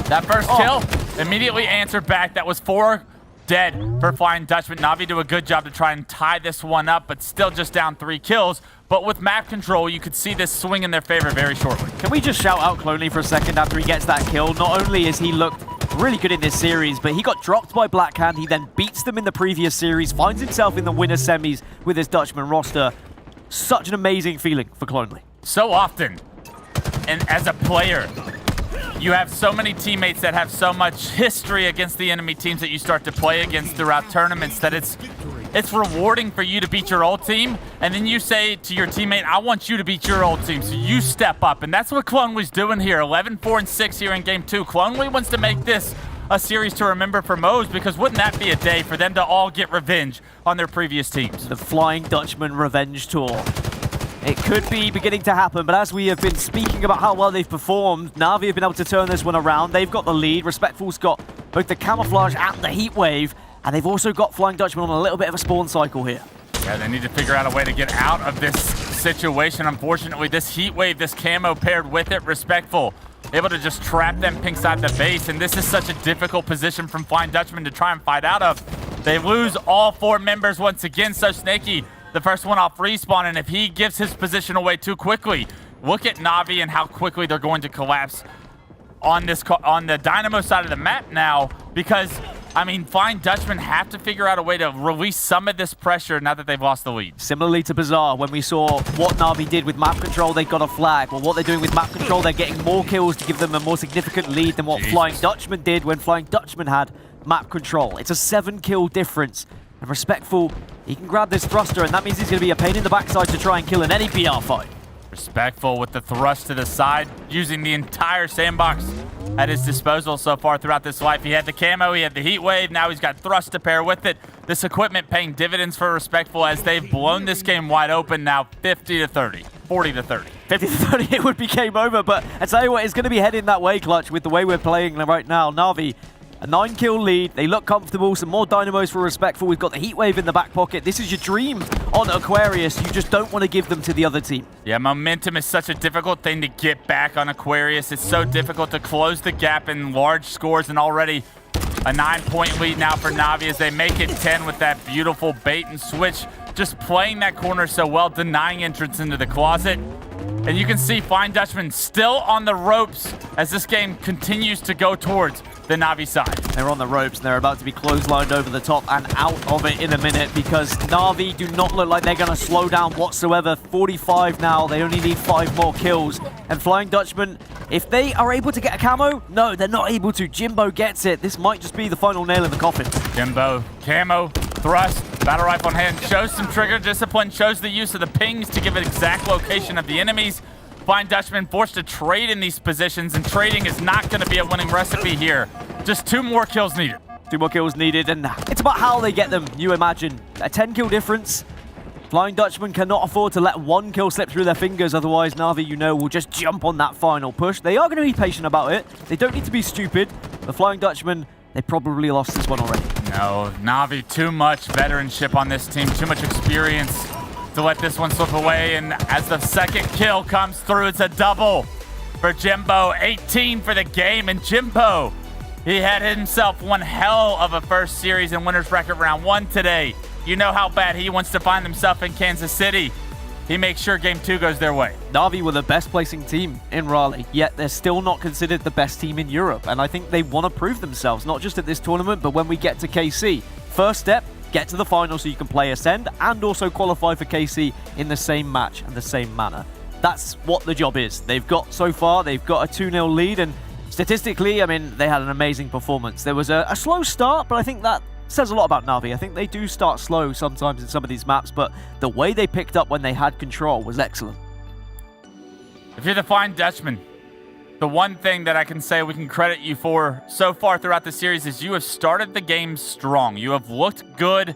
That first kill immediately answered back. That was 4 dead for Flying Dutchman. Na'Vi do a good job to try and tie this one up, but still just down 3 kills. But with map control, you could see this swing in their favor very shortly. Can we just shout out Clonely for a second after he gets that kill? Not only has he looked really good in this series, but he got dropped by Blackhand. He then beats them in the previous series, finds himself in the winner semis with his Dutchman roster. Such an amazing feeling for Clonely. So often, and as a player, you have so many teammates that have so much history against the enemy teams that you start to play against throughout tournaments that it's rewarding for you to beat your old team, and then you say to your teammate, I want you to beat your old team, so you step up, and that's what Clonely's doing here. 11-4-6 here in Game 2. Clonely wants to make this a series to remember for Moz, because wouldn't that be a day for them to all get revenge on their previous teams? The Flying Dutchman Revenge Tour. It could be beginning to happen, but as we have been speaking about how well they've performed, Na'Vi have been able to turn this one around. They've got the lead. Respectful's got both the camouflage and the heat wave, and they've also got Flying Dutchman on a little bit of a spawn cycle here. Yeah, they need to figure out a way to get out of this situation. Unfortunately, this heat wave, this camo paired with it, Respectful able to just trap them pink side the base, and this is such a difficult position from Flying Dutchman to try and fight out of. They lose all 4 members once again, so Snaky, the first one off respawn, and if he gives his position away too quickly, look at Na'Vi and how quickly they're going to collapse on the Dynamo side of the map now, because, I mean, Flying Dutchman have to figure out a way to release some of this pressure now that they've lost the lead. Similarly to Bazaar, when we saw what Na'Vi did with map control, they got a flag. Well, what they're doing with map control, they're getting more kills to give them a more significant lead than what Flying Dutchman did when Flying Dutchman had map control. It's a 7-kill difference. And Respectful, he can grab this thruster, and that means he's going to be a pain in the backside to try and kill in any BR fight. Respectful with the thrust to the side, using the entire sandbox at his disposal so far throughout this life. He had the camo, he had the heat wave, now he's got thrust to pair with it. This equipment paying dividends for Respectful as they've blown this game wide open now 50-30, 40-30. 50-30, it would be game over, but I tell you what, it's going to be heading that way, Clutch, with the way we're playing right now. Na'Vi, a 9-kill lead. They look comfortable. Some more dynamos for Respectful. We've got the heat wave in the back pocket. This is your dream on Aquarius. You just don't want to give them to the other team. Yeah, momentum is such a difficult thing to get back on Aquarius. It's so difficult to close the gap in large scores, and already a 9-point lead now for Na'Vi as they make it 10 with that beautiful bait and switch. Just playing that corner so well, denying entrance into the closet. And you can see Flying Dutchman still on the ropes as this game continues to go towards the Na'Vi side. They're on the ropes and they're about to be clotheslined over the top and out of it in a minute, because Na'Vi do not look like they're going to slow down whatsoever. 45 now, they only need 5 more kills. And Flying Dutchman, if they are able to get a camo, no, they're not able to. Jimbo gets it. This might just be the final nail in the coffin. Jimbo, camo, thrust, battle rifle in hand, shows some trigger discipline, shows the use of the pings to give an exact location of the enemies. Flying Dutchman forced to trade in these positions, and trading is not going to be a winning recipe here. Just 2 more kills needed. 2 more kills needed, and it's about how they get them, you imagine. A 10-kill difference. Flying Dutchman cannot afford to let 1 kill slip through their fingers, otherwise Na'Vi, you know, will just jump on that final push. They are going to be patient about it. They don't need to be stupid. The Flying Dutchman, they probably lost this one already. No, Na'Vi, too much veteranship on this team, too much experience to let this one slip away, and as the second kill comes through, it's a double for Jimbo. 18 for the game, and Jimbo, he had himself one hell of a first series in Winners Bracket Round 1 today. You know how bad he wants to find himself in Kansas City. He makes sure Game 2 goes their way. Na'Vi were the best placing team in Raleigh, yet they're still not considered the best team in Europe, and I think they want to prove themselves, not just at this tournament, but when we get to KC. First step, get to the final so you can play Ascend and also qualify for KC in the same match and the same manner. That's what the job is. They've got, so far, they've got a 2-0 lead, and statistically, I mean, they had an amazing performance. There was a slow start, but I think that says a lot about Na'Vi. I think they do start slow sometimes in some of these maps, but the way they picked up when they had control was excellent. If you're the Flying Dutchman, the one thing that I can say we can credit you for so far throughout the series is you have started the game strong. You have looked good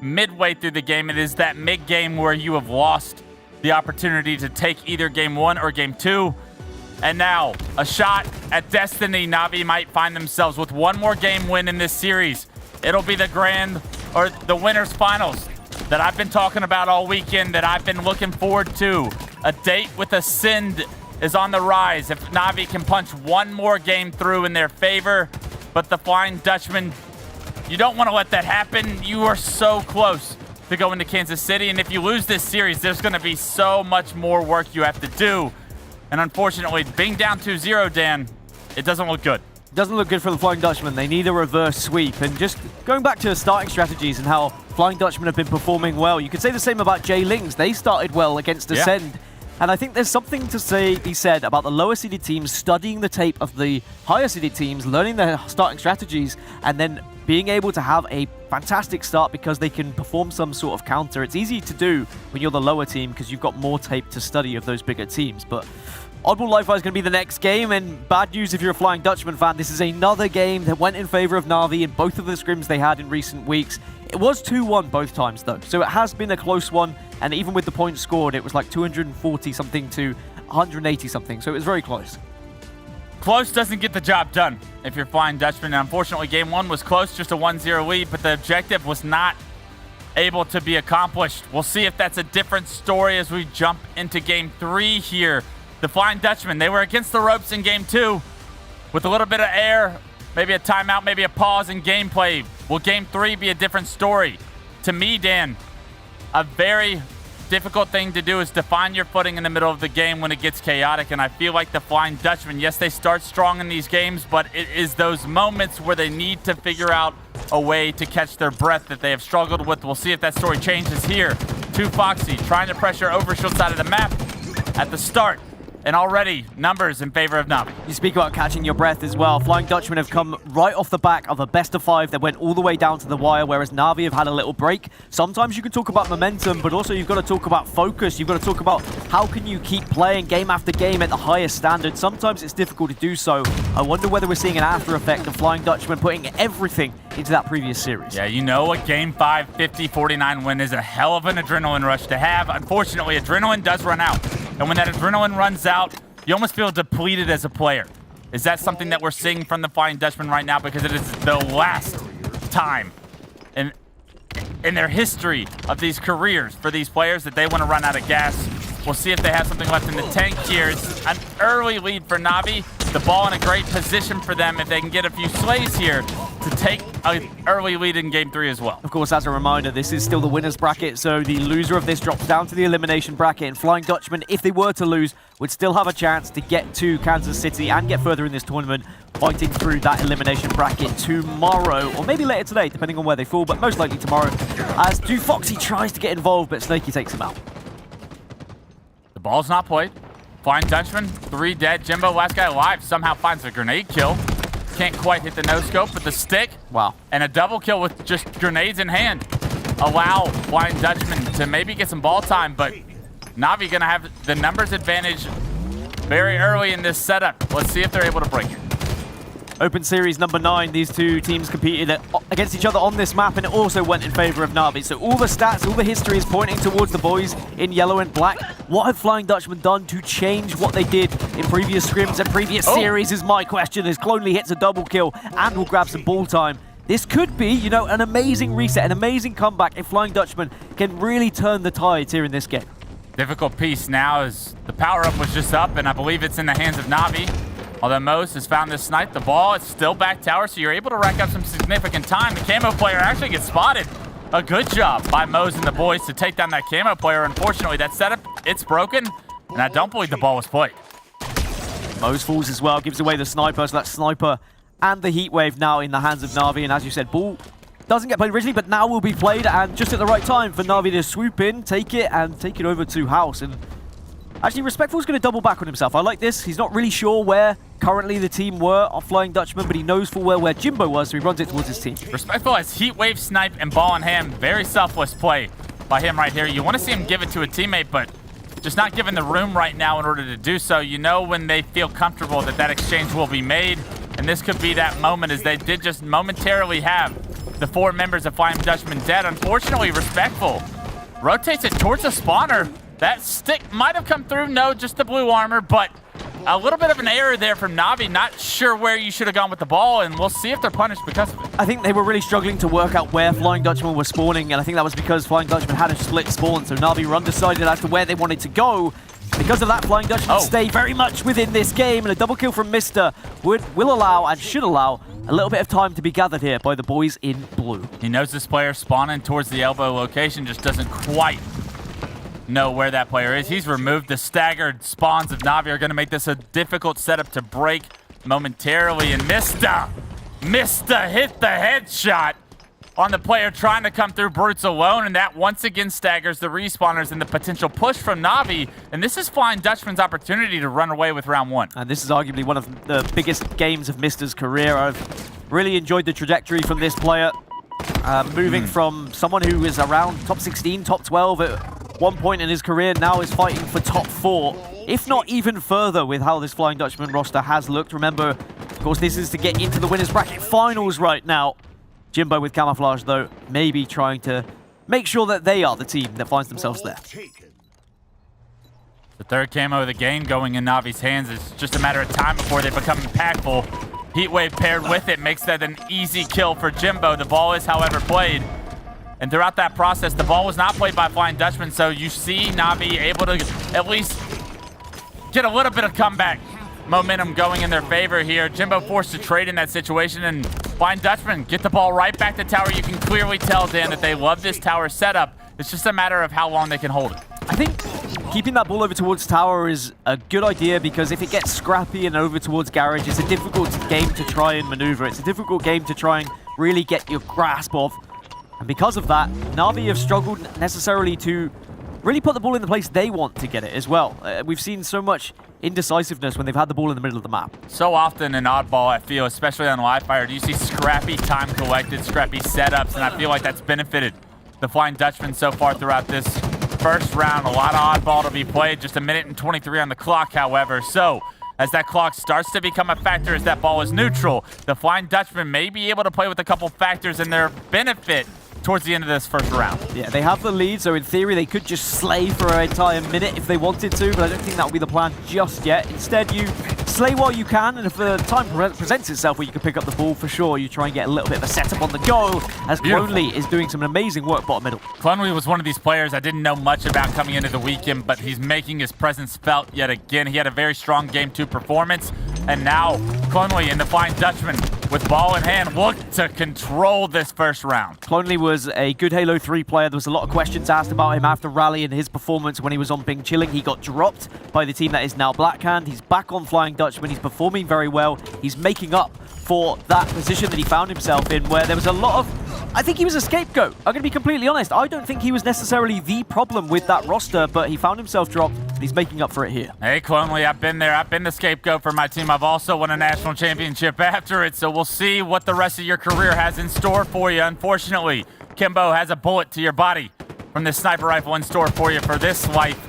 midway through the game. It is that mid-game where you have lost the opportunity to take either game 1 or game 2. And now, a shot at destiny. Na'Vi might find themselves with one more game win in this series. It'll be the winners finals that I've been talking about all weekend, that I've been looking forward to. A date with a Sind is on the rise if Na'Vi can punch one more game through in their favor. But the Flying Dutchman, you don't want to let that happen. You are so close to going to Kansas City. And if you lose this series, there's going to be so much more work you have to do. And unfortunately, being down 2-0, Dan, it doesn't look good. Doesn't look good for the Flying Dutchman. They need a reverse sweep. And just going back to starting strategies and how Flying Dutchman have been performing well, you could say the same about Jay Lings. They started well against Ascend. And I think there's something to be said about the lower seeded teams studying the tape of the higher seeded teams, learning their starting strategies, and then being able to have a fantastic start because they can perform some sort of counter. It's easy to do when you're the lower team because you've got more tape to study of those bigger teams. But Oddball Li-Fi is going to be the next game, and bad news if you're a Flying Dutchman fan, this is another game that went in favor of Na'Vi in both of the scrims they had in recent weeks. It was 2-1 both times though, so it has been a close one, and even with the points scored, it was like 240 something to 180 something, so it was very close. Close doesn't get the job done if you're Flying Dutchman. And unfortunately, game 1 was close, just a 1-0 lead, but the objective was not able to be accomplished. We'll see if that's a different story as we jump into game 3 here. The Flying Dutchman, they were against the ropes in game 2 with a little bit of air, maybe a timeout, maybe a pause in gameplay. Will game 3 be a different story? To me, Dan, a very difficult thing to do is to find your footing in the middle of the game when it gets chaotic, and I feel like the Flying Dutchman, yes, they start strong in these games, but it is those moments where they need to figure out a way to catch their breath that they have struggled with. We'll see if that story changes here. 2 Foxy trying to pressure Overshield side of the map at the start. And already, numbers in favor of Na'Vi. You speak about catching your breath as well. Flying Dutchman have come right off the back of a best of 5 that went all the way down to the wire, whereas Na'Vi have had a little break. Sometimes you can talk about momentum, but also you've got to talk about focus. You've got to talk about how can you keep playing game after game at the highest standard. Sometimes it's difficult to do so. I wonder whether we're seeing an after effect of Flying Dutchman putting everything into that previous series. Yeah, you know a game 5 50-49 win is a hell of an adrenaline rush to have. Unfortunately, adrenaline does run out. And when that adrenaline runs out, you almost feel depleted as a player. Is that something that we're seeing from the Flying Dutchman right now? Because it is the last time in their history of these careers for these players that they want to run out of gas. We'll see if they have something left in the tank here. It's an early lead for Na'Vi. The ball in a great position for them if they can get a few slays here to take an early lead in game 3 as well. Of course, as a reminder, this is still the winners bracket, so the loser of this drops down to the elimination bracket, and Flying Dutchman, if they were to lose, would still have a chance to get to Kansas City and get further in this tournament, fighting through that elimination bracket tomorrow, or maybe later today, depending on where they fall, but most likely tomorrow, as 2 Foxy tries to get involved, but Snaky takes him out. The ball's not played. Flying Dutchman, 3 dead. Jimbo, last guy alive, somehow finds a grenade kill. Can't quite hit the no-scope, but the stick. Wow. And a double kill with just grenades in hand. Allow Flying Dutchman to maybe get some ball time, but Na'Vi gonna have the numbers advantage very early in this setup. Let's see if they're able to break it. Open Series number 9, these 2 teams competed against each other on this map, and it also went in favor of Na'Vi. So all the stats, all the history is pointing towards the boys in yellow and black. What have Flying Dutchman done to change what they did in previous scrims and previous series is my question, as Clonely hits a double kill and will grab some ball time. This could be, you know, an amazing reset, an amazing comeback if Flying Dutchman can really turn the tides here in this game. Difficult piece now is the power-up was just up, and I believe it's in the hands of Na'Vi. Although Mose has found this snipe, the ball is still back tower, so you're able to rack up some significant time. The camo player actually gets spotted. A good job by Mose and the boys to take down that camo player. Unfortunately, that setup, it's broken, and I don't believe the ball was played. Mose falls as well, gives away the sniper, so that sniper and the heat wave now in the hands of Na'Vi, and as you said, ball doesn't get played originally, but now will be played, and just at the right time for Na'Vi to swoop in, take it, and take it over to House. And actually, Respectful's going to double back on himself. I like this. He's not really sure where currently the team were off Flying Dutchman, but he knows full well where Jimbo was, so he runs it towards his team. Respectful has heat wave, snipe, and ball in hand. Very selfless play by him right here. You want to see him give it to a teammate, but just not given the room right now in order to do so. You know when they feel comfortable that exchange will be made, and this could be that moment, as they did just momentarily have the 4 members of Flying Dutchman dead. Unfortunately, Respectful rotates it towards the spawner. That stick might have come through. No, just the blue armor, but a little bit of an error there from Na'Vi. Not sure where you should have gone with the ball, and we'll see if they're punished because of it. I think they were really struggling to work out where Flying Dutchman was spawning, and I think that was because Flying Dutchman had a split spawn, so Na'Vi were undecided as to where they wanted to go. Because of that, Flying Dutchman stay very much within this game, and a double kill from Mr. will allow and should allow a little bit of time to be gathered here by the boys in blue. He knows this player spawning towards the elbow location, just doesn't quite know where that player is. He's removed the staggered spawns of Na'Vi, are going to make this a difficult setup to break momentarily, and Mista hit the headshot on the player trying to come through Brutes alone, and that once again staggers the respawners and the potential push from Na'Vi, and this is Flying Dutchman's opportunity to run away with round 1. And this is arguably one of the biggest games of Mista's career. I've really enjoyed the trajectory from this player, moving from someone who is around top 16, top 12 at one point in his career, now is fighting for top 4, if not even further with how this Flying Dutchman roster has looked. Remember, of course, this is to get into the Winners Bracket finals right now. Jimbo with Camouflage, though, maybe trying to make sure that they are the team that finds themselves there. The third camo of the game going in Na'Vi's hands. It's just a matter of time before they become impactful. Heatwave paired with it makes that an easy kill for Jimbo. The ball is, however, played. And throughout that process, the ball was not played by Flying Dutchman, so you see Na'Vi able to at least get a little bit of comeback momentum going in their favor here. Jimbo forced to trade in that situation, and Flying Dutchman get the ball right back to tower. You can clearly tell, Dan, that they love this tower setup. It's just a matter of how long they can hold it. I think keeping that ball over towards tower is a good idea, because if it gets scrappy and over towards garage, it's a difficult game to try and maneuver. It's a difficult game to try and really get your grasp of. And because of that, Na'Vi have struggled necessarily to really put the ball in the place they want to get it as well. We've seen so much indecisiveness when they've had the ball in the middle of the map. So often in Oddball, I feel, especially on live fire, do you see scrappy time collected, scrappy setups, and I feel like that's benefited the Flying Dutchman so far throughout this first round. A lot of Oddball to be played, just 1 minute and 23 on the clock, however. So as that clock starts to become a factor, as that ball is neutral, the Flying Dutchman may be able to play with a couple factors in their benefit towards the end of this first round. Yeah, they have the lead, so in theory they could just slay for an entire minute if they wanted to, but I don't think that will be the plan just yet. Instead, you slay while you can, and if the time presents itself where you can pick up the ball, for sure, you try and get a little bit of a setup on the go, as Clonely is doing some amazing work bottom middle. Clonely was one of these players I didn't know much about coming into the weekend, but he's making his presence felt yet again. He had a very strong Game 2 performance, and now Clonely and the Flying Dutchman, with ball in hand, look to control this first round. Clonely was a good Halo 3 player. There was a lot of questions asked about him after Rally and his performance when he was on Bing Chilling. He got dropped by the team that is now Blackhand. He's back on Flying Dutchman. He's performing very well. He's making up for that position that he found himself in, where there was a lot of... I think he was a scapegoat. I'm going to be completely honest. I don't think he was necessarily the problem with that roster, but he found himself dropped, and he's making up for it here. Hey, Clonely, I've been there. I've been the scapegoat for my team. I've also won a national championship after it, so we'll see what the rest of your career has in store for you. Unfortunately, Kimbo has a bullet to your body from this sniper rifle in store for you for this life.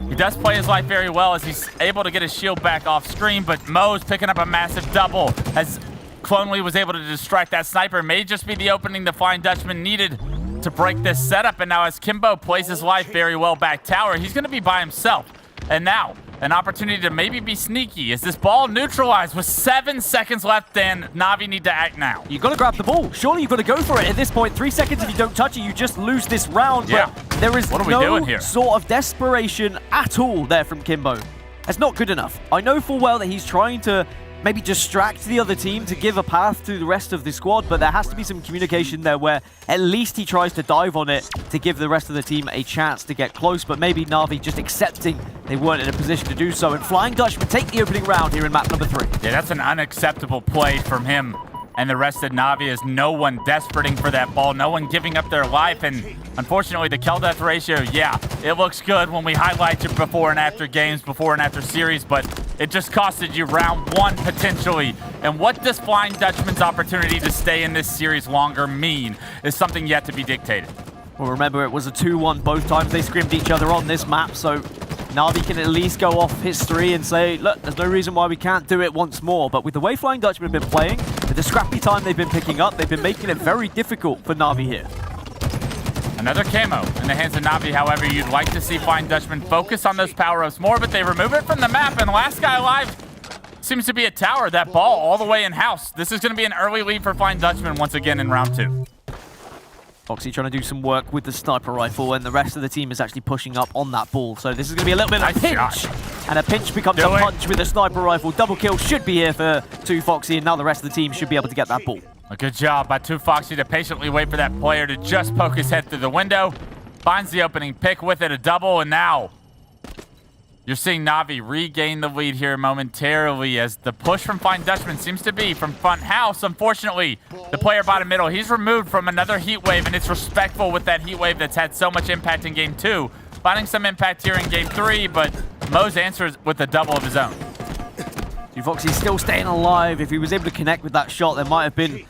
He does play his life very well as he's able to get his shield back off screen, but Mo's picking up a massive double as Clonely was able to distract that sniper. May just be the opening the Flying Dutchman needed to break this setup, and now as Kimbo plays his life very well back tower, he's going to be by himself. And now, an opportunity to maybe be sneaky. Is this ball neutralized with 7 seconds left, and Na'Vi need to act now? You've got to grab the ball. Surely you've got to go for it at this point. 3 seconds if you don't touch it, you just lose this round. Yeah. But there is no sort of desperation at all there from Kimbo. That's not good enough. I know full well that he's trying to maybe distract the other team to give a path to the rest of the squad, but there has to be some communication there where at least he tries to dive on it to give the rest of the team a chance to get close, but maybe Na'Vi just accepting they weren't in a position to do so, and Flying Dutchman take the opening round here in map number 3. Yeah, that's an unacceptable play from him and the rest of Na'Vi, is no one desperating for that ball, no one giving up their life, and unfortunately the kill death ratio, yeah, it looks good when we highlight your before and after games, before and after series, but it just costed you round 1 potentially. And what does Flying Dutchman's opportunity to stay in this series longer mean is something yet to be dictated. Well, remember, it was a 2-1 both times they scrimmed each other on this map, so Na'Vi can at least go off history and say, look, there's no reason why we can't do it once more. But with the way Flying Dutchman have been playing, with the scrappy time they've been picking up, they've been making it very difficult for Na'Vi here. Another camo in the hands of Na'Vi. However, you'd like to see Flying Dutchman focus on those power-ups more, but they remove it from the map, and last guy alive seems to be a tower. That ball all the way in-house. This is going to be an early lead for Flying Dutchman once again in round 2. Foxy trying to do some work with the sniper rifle, and the rest of the team is actually pushing up on that ball. So this is going to be a little bit of a pinch. And a pinch becomes a punch with the sniper rifle. Double kill should be here for 2 Foxy, and now the rest of the team should be able to get that ball. A good job by 2 Foxy to patiently wait for that player to just poke his head through the window. Finds the opening pick with it, a double, and now you're seeing Na'Vi regain the lead here momentarily as the push from Flying Dutchman seems to be from front house. Unfortunately, the player bottom middle, he's removed from another heat wave, and it's respectful with that heat wave that's had so much impact in game 2. Finding some impact here in game 3, but Mo's answers with a double of his own. Foxy's still staying alive. If he was able to connect with that shot, there might have been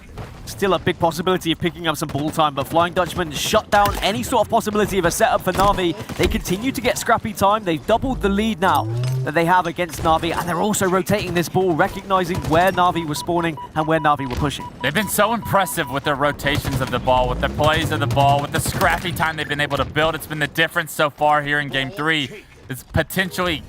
still a big possibility of picking up some ball time, but Flying Dutchman shut down any sort of possibility of a setup for Na'Vi. They continue to get scrappy time. They've doubled the lead now that they have against Na'Vi, and they're also rotating this ball, recognizing where Na'Vi was spawning and where Na'Vi were pushing. They've been so impressive with their rotations of the ball, with the plays of the ball, with the scrappy time they've been able to build. It's been the difference so far here in game 3. It's potentially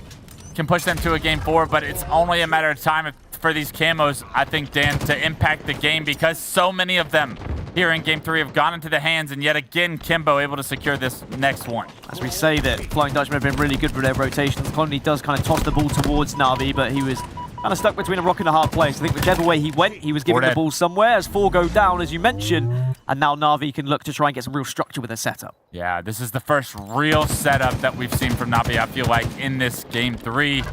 can push them to a game 4, but it's only a matter of time for these camos, I think, Dan, to impact the game, because so many of them here in game 3 have gone into the hands, and yet again, Kimbo able to secure this next one. As we say that Flying Dutchman have been really good with their rotations. Colony does kind of toss the ball towards Na'Vi, but he was kind of stuck between a rock and a hard place. I think whichever way he went, he was giving the ball somewhere as 4 go down, as you mentioned, and now Na'Vi can look to try and get some real structure with their setup. Yeah, this is the first real setup that we've seen from Na'Vi, I feel like, in this game 3.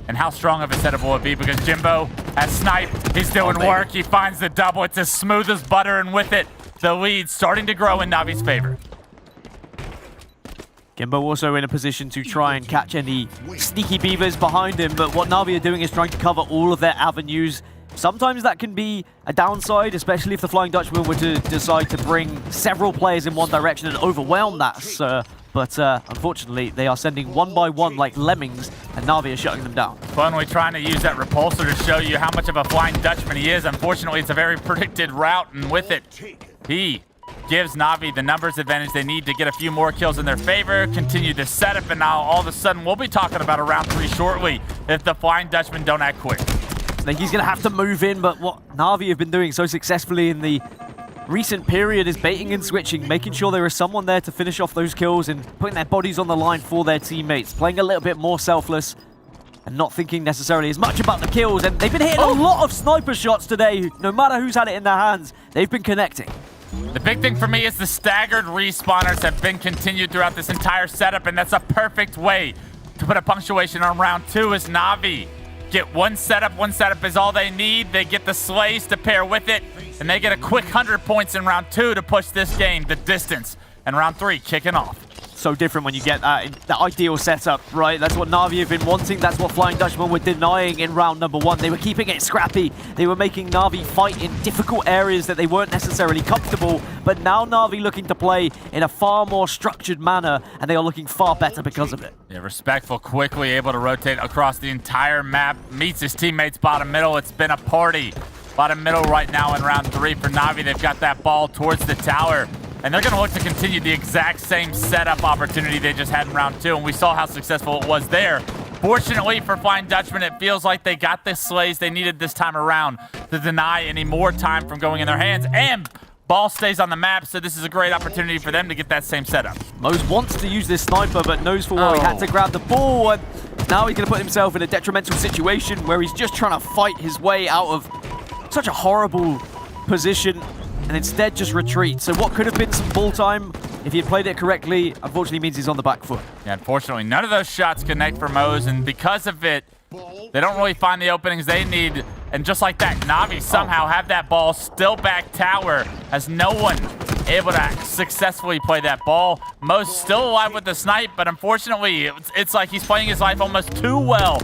And how strong of a setup will it be? Because Jimbo has sniped. He's doing work. He finds the double. It's as smooth as butter, and with it, the lead starting to grow in Na'Vi's favor. Kimbo also in a position to try and catch any sneaky beavers behind him, but what Na'Vi are doing is trying to cover all of their avenues. Sometimes that can be a downside, especially if the Flying Dutchman were to decide to bring several players in one direction and overwhelm that. But unfortunately, they are sending one by one like lemmings, and Na'Vi are shutting them down. Finally trying to use that repulsor to show you how much of a Flying Dutchman he is. Unfortunately, it's a very predicted route, and with it, he gives Na'Vi the numbers advantage they need to get a few more kills in their favor, continue this setup, and now all of a sudden we'll be talking about a round 3 shortly if the Flying Dutchman don't act quick. I think he's going to have to move in, but what Na'Vi have been doing so successfully in the recent period is baiting and switching, making sure there is someone there to finish off those kills and putting their bodies on the line for their teammates, playing a little bit more selfless and not thinking necessarily as much about the kills. And they've been hitting a lot of sniper shots today. No matter who's had it in their hands, they've been connecting. The big thing for me is the staggered respawners have been continued throughout this entire setup, and that's a perfect way to put a punctuation on round 2 as Na'Vi get one setup is all they need. They get the slays to pair with it, and they get a quick 100 points in round 2 to push this game the distance. And round 3 kicking off. So different when you get that ideal setup, right? That's what Na'Vi have been wanting. That's what Flying Dutchman were denying in round number 1. They were keeping it scrappy. They were making Na'Vi fight in difficult areas that they weren't necessarily comfortable. But now Na'Vi looking to play in a far more structured manner, and they are looking far better because of it. Yeah, respectful, quickly able to rotate across the entire map. Meets his teammates bottom middle. It's been a party. Bottom middle right now in round 3 for Na'Vi. They've got that ball towards the tower. And they're going to look to continue the exact same setup opportunity they just had in round 2, and we saw how successful it was there. Fortunately for Flying Dutchman, it feels like they got the slays they needed this time around to deny any more time from going in their hands, and ball stays on the map, so this is a great opportunity for them to get that same setup. Mose wants to use this sniper, but knows for well he had to grab the ball, and now he's going to put himself in a detrimental situation where he's just trying to fight his way out of such a horrible position, and instead just retreat. So what could have been some ball time, if he had played it correctly, unfortunately means he's on the back foot. Yeah, unfortunately, none of those shots connect for Mose, and because of it, they don't really find the openings they need. And just like that, Na'Vi somehow have that ball still back tower, as no one able to successfully play that ball. Mose still alive with the snipe, but unfortunately, it's like he's playing his life almost too well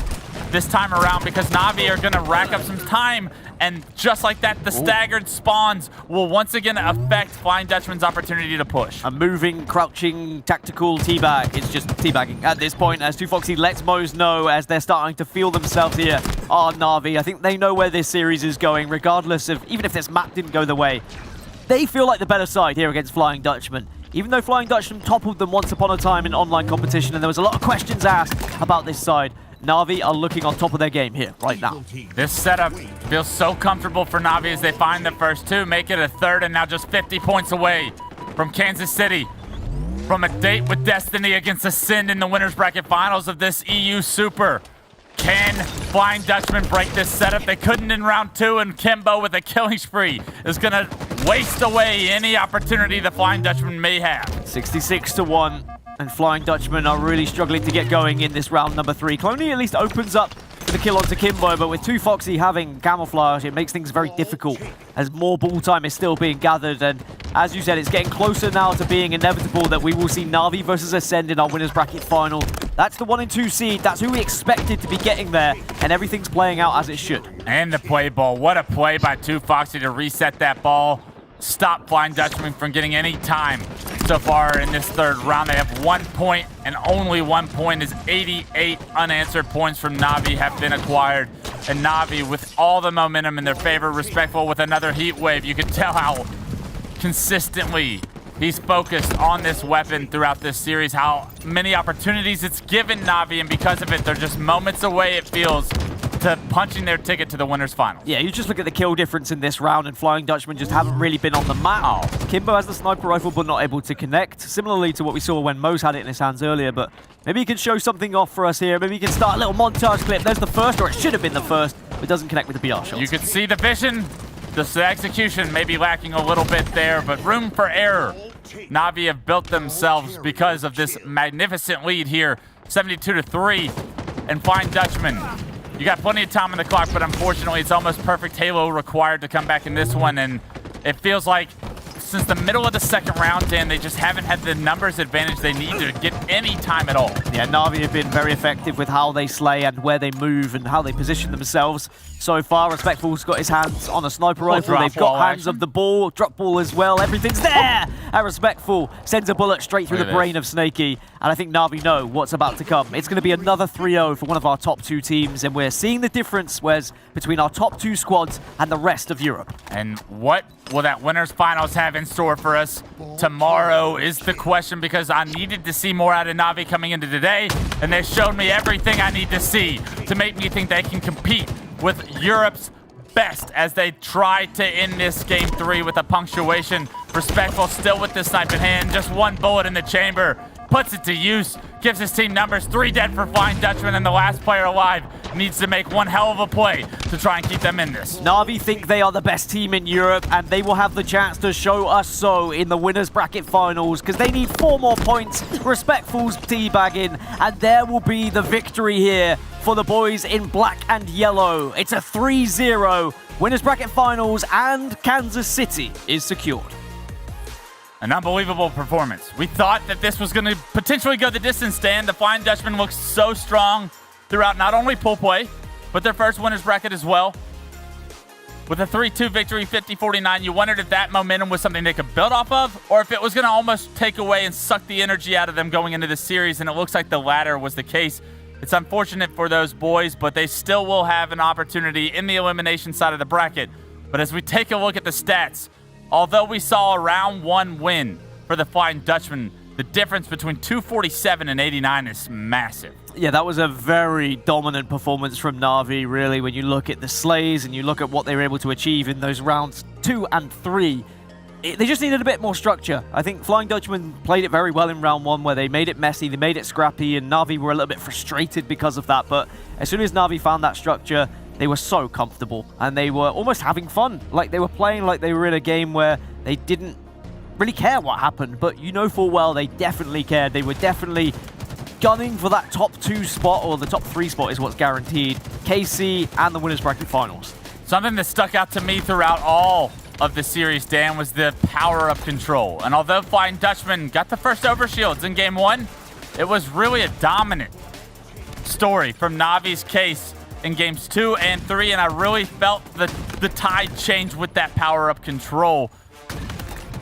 this time around because Na'Vi are going to rack up some time. And just like that, the staggered spawns will once again affect Flying Dutchman's opportunity to push. A moving, crouching, tactical teabag. It's just teabagging at this point as 2Foxy lets Moz know as they're starting to feel themselves here on Na'Vi. I think they know where this series is going, regardless of, even if this map didn't go their way. They feel like the better side here against Flying Dutchman. Even though Flying Dutchman toppled them once upon a time in online competition, and there was a lot of questions asked about this side, Na'Vi are looking on top of their game here, right now. This setup feels so comfortable for Na'Vi as they find the first two, make it a third, and now just 50 points away from Kansas City. From a date with Destiny against Ascend in the winners bracket finals of this EU Super. Can Flying Dutchman break this setup? They couldn't in round 2, and Kimbo with a killing spree is going to waste away any opportunity the Flying Dutchman may have. 66-1. And Flying Dutchman are really struggling to get going in this round number 3. Cloney at least opens up the kill onto Kimbo, but with 2Foxy having camouflage, it makes things very difficult as more ball time is still being gathered. And as you said, it's getting closer now to being inevitable that we will see Na'Vi versus Ascend in our winners bracket final. That's the 1 and 2 seed. That's who we expected to be getting there, and everything's playing out as it should. And the play ball. What a play by 2Foxy to reset that ball. Stop Flying Dutchman from getting any time so far in this third round. They have 1 point, and only 1 point is 88 unanswered points from Na'Vi have been acquired. And Na'Vi, with all the momentum in their favor, Respectful with another heat wave. You can tell how consistently he's focused on this weapon throughout this series, how many opportunities it's given Na'Vi, and because of it, they're just moments away, it feels, to punching their ticket to the winners final. Yeah, you just look at the kill difference in this round, and Flying Dutchman just haven't really been on the map. Kimbo has the sniper rifle but not able to connect, similarly to what we saw when Moz had it in his hands earlier, but maybe he can show something off for us here. Maybe he can start a little montage clip. There's the first, or it should have been the first, but doesn't connect with the BR shot. You can see the vision, just the execution may be lacking a little bit there, but room for error. Na'Vi have built themselves because of this magnificent lead here, 72-3, and Flying Dutchman. You got plenty of time on the clock, but unfortunately it's almost perfect Halo required to come back in this one, and it feels like since the middle of the second round, Dan, they just haven't had the numbers advantage they need to get any time at all. Yeah, Na'Vi have been very effective with how they slay and where they move and how they position themselves. So far, Respectful's got his hands on a sniper rifle. They've got hands of the ball, drop ball as well. Everything's there! And Respectful sends a bullet straight through the brain of Snakey. And I think Na'Vi know what's about to come. It's going to be another 3-0 for one of our top 2 teams. And we're seeing the difference between our top 2 squads and the rest of Europe. And what will that winners finals have in store for us tomorrow is the question, because I needed to see more out of Na'Vi coming into today, and they showed me everything I need to see to make me think they can compete with Europe's best as they try to end this game 3 with a punctuation. Respectful still with the snipe in hand, just 1 bullet in the chamber, puts it to use, gives his team numbers, 3 dead for Flying Dutchman, and the last player alive needs to make one hell of a play to try and keep them in this. Na'Vi think they are the best team in Europe, and they will have the chance to show us so in the winners bracket finals, because they need 4 more points. Respectful's teabagging, and there will be the victory here for the boys in black and yellow. It's a 3-0 winners bracket finals, and Kansas City is secured. An unbelievable performance. We thought that this was going to potentially go the distance, Dan. The Flying Dutchman looks so strong throughout not only pool play, but their first winners bracket as well. With a 3-2 victory, 50-49, you wondered if that momentum was something they could build off of, or if it was going to almost take away and suck the energy out of them going into the series, and it looks like the latter was the case. It's unfortunate for those boys, but they still will have an opportunity in the elimination side of the bracket. But as we take a look at the stats, although we saw a round 1 win for the Flying Dutchman, the difference between 247 and 89 is massive. Yeah, that was a very dominant performance from Na'Vi, really, when you look at the slays and you look at what they were able to achieve in those rounds 2 and 3. They just needed a bit more structure. I think Flying Dutchman played it very well in round 1, where they made it messy, they made it scrappy, and Na'Vi were a little bit frustrated because of that. But as soon as Na'Vi found that structure, they were so comfortable, and they were almost having fun. Like they were playing like they were in a game where they didn't really care what happened, but you know full well they definitely cared. They were definitely gunning for that top 2 spot, or the top 3 spot is what's guaranteed. KC and the winners bracket finals. Something that stuck out to me throughout all of the series, Dan, was the power of control. And although Flying Dutchman got the first overshields in game 1, it was really a dominant story from Na'Vi's case in games 2 and 3, and I really felt the tide change with that power-up control.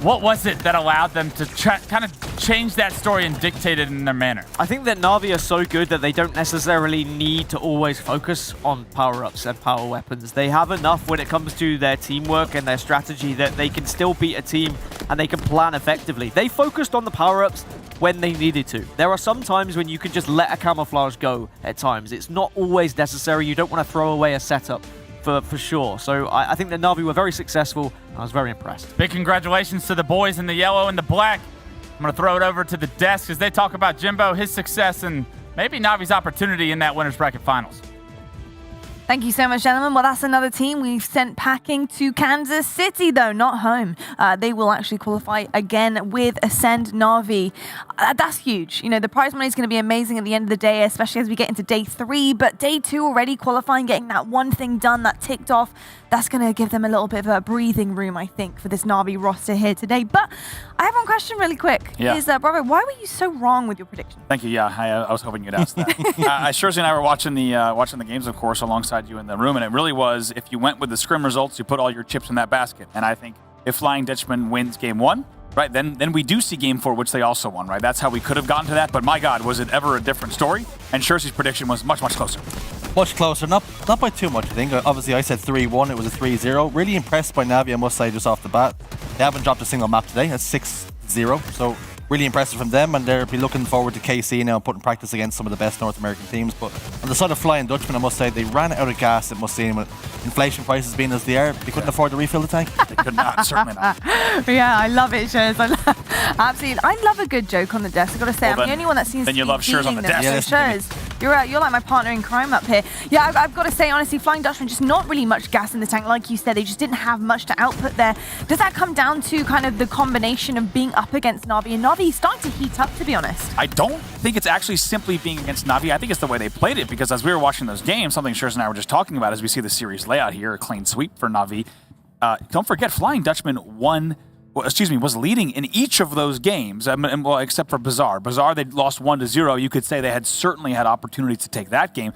What was it that allowed them to kind of change that story and dictate it in their manner? I think that Na'Vi are so good that they don't necessarily need to always focus on power-ups and power weapons. They have enough when it comes to their teamwork and their strategy that they can still beat a team and they can plan effectively. They focused on the power-ups when they needed to. There are some times when you can just let a camouflage go at times. It's not always necessary. You don't want to throw away a setup for sure. So I think that Na'Vi were very successful. I was very impressed. Big congratulations to the boys in the yellow and the black. I'm going to throw it over to the desk as they talk about Jimbo, his success, and maybe Navi's opportunity in that Winners Bracket Finals. Thank you so much, gentlemen. Well, that's another team we've sent packing to Kansas City, though, not home. They will actually qualify again with Ascend Na'Vi. That's huge. You know, the prize money is going to be amazing at the end of the day, especially as we get into day 3. But day 2 already qualifying, getting that one thing done, that ticked off. That's going to give them a little bit of a breathing room, I think, for this Na'Vi roster here today. But I have one question really quick. Yeah. Bravo, why were you so wrong with your prediction? Thank you. Yeah, I was hoping you'd ask that. Shurzy and I were watching the games, of course, alongside you in the room, and it really was, if you went with the scrim results, you put all your chips in that basket. And I think if Flying Dutchman wins game 1, right, then we do see game 4, which they also won, right? That's how we could have gotten to that. But my God, was it ever a different story? And Shurzy's prediction was much, much closer. Much closer, not by too much, I think. Obviously, I said 3-1. It was a 3-0. Really impressed by Na'Vi, I must say, just off the bat. They haven't dropped a single map today. That's 6-0. So really impressive from them, and they'll be looking forward to KC now, putting practice against some of the best North American teams. But on the side of Flying Dutchman, I must say, they ran out of gas, it must seem, with inflation prices being as they are. They couldn't afford to refill the tank. They could not, certainly not. Yeah, I love it, Shurs. Absolutely. I love a good joke on the desk. I've got to say, I'm the only one that seems to be Then you love Shurs on the desk. Yeah, Shurs, you're like my partner in crime up here. Yeah, I've got to say, honestly, Flying Dutchman, just not really much gas in the tank. Like you said, they just didn't have much to output there. Does that come down to kind of the combination of being up against Na'Vi? And Na'Vi starting to heat up, to be honest. I don't think it's actually simply being against Na'Vi. I think it's the way they played it, because as we were watching those games, something Shurs and I were just talking about as we see the series layout here, a clean sweep for Na'Vi. Don't forget, Flying Dutchman was leading in each of those games, well, except for Bazaar. Bazaar, they lost 1-0. You could say they had certainly had opportunity to take that game,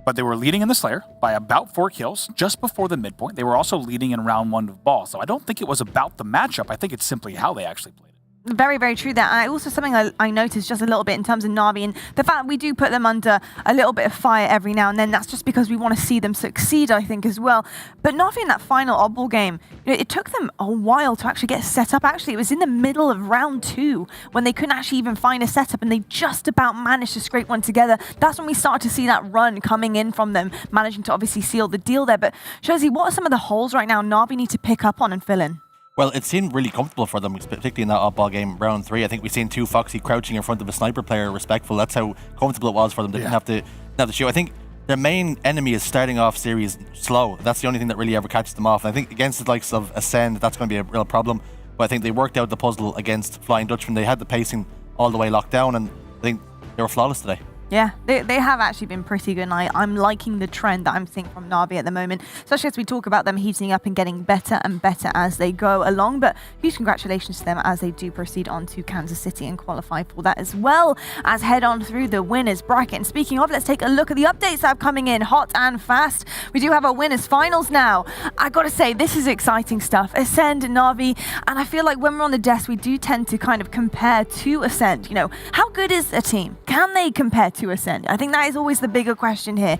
but they were leading in the Slayer by about 4 kills just before the midpoint. They were also leading in round 1 of ball. So I don't think it was about the matchup. I think it's simply how they actually played. Very, very true there. And also something I noticed just a little bit in terms of Na'Vi, and the fact that we do put them under a little bit of fire every now and then, that's just because we want to see them succeed, I think, as well. But Na'Vi in that final Oddball game, it took them a while to actually get set up. Actually, it was in the middle of round 2 when they couldn't actually even find a setup, and they just about managed to scrape one together. That's when we started to see that run coming in from them, managing to obviously seal the deal there. But Shurzy, what are some of the holes right now Na'Vi need to pick up on and fill in? Well, it seemed really comfortable for them, particularly in that Oddball game, round 3. I think we've seen 2 Foxy crouching in front of a sniper player, respectful. That's how comfortable it was for them. They didn't have to shoot. I think their main enemy is starting off series slow. That's the only thing that really ever catches them off. And I think against the likes of Ascend, that's going to be a real problem. But I think they worked out the puzzle against Flying Dutchman. They had the pacing all the way locked down, and I think they were flawless today. Yeah, they have actually been pretty good, and I'm liking the trend that I'm seeing from Na'Vi at the moment, especially as we talk about them heating up and getting better and better as they go along. But huge congratulations to them as they do proceed on to Kansas City and qualify for that, as well as head on through the winners bracket. And speaking of, let's take a look at the updates that are coming in hot and fast. We do have our winners finals now. I gotta say, this is exciting stuff. Ascend, Na'Vi, and I feel like when we're on the desk, we do tend to kind of compare to Ascend. You know, how good is a team? Can they compare to Ascend? I think that is always the bigger question here.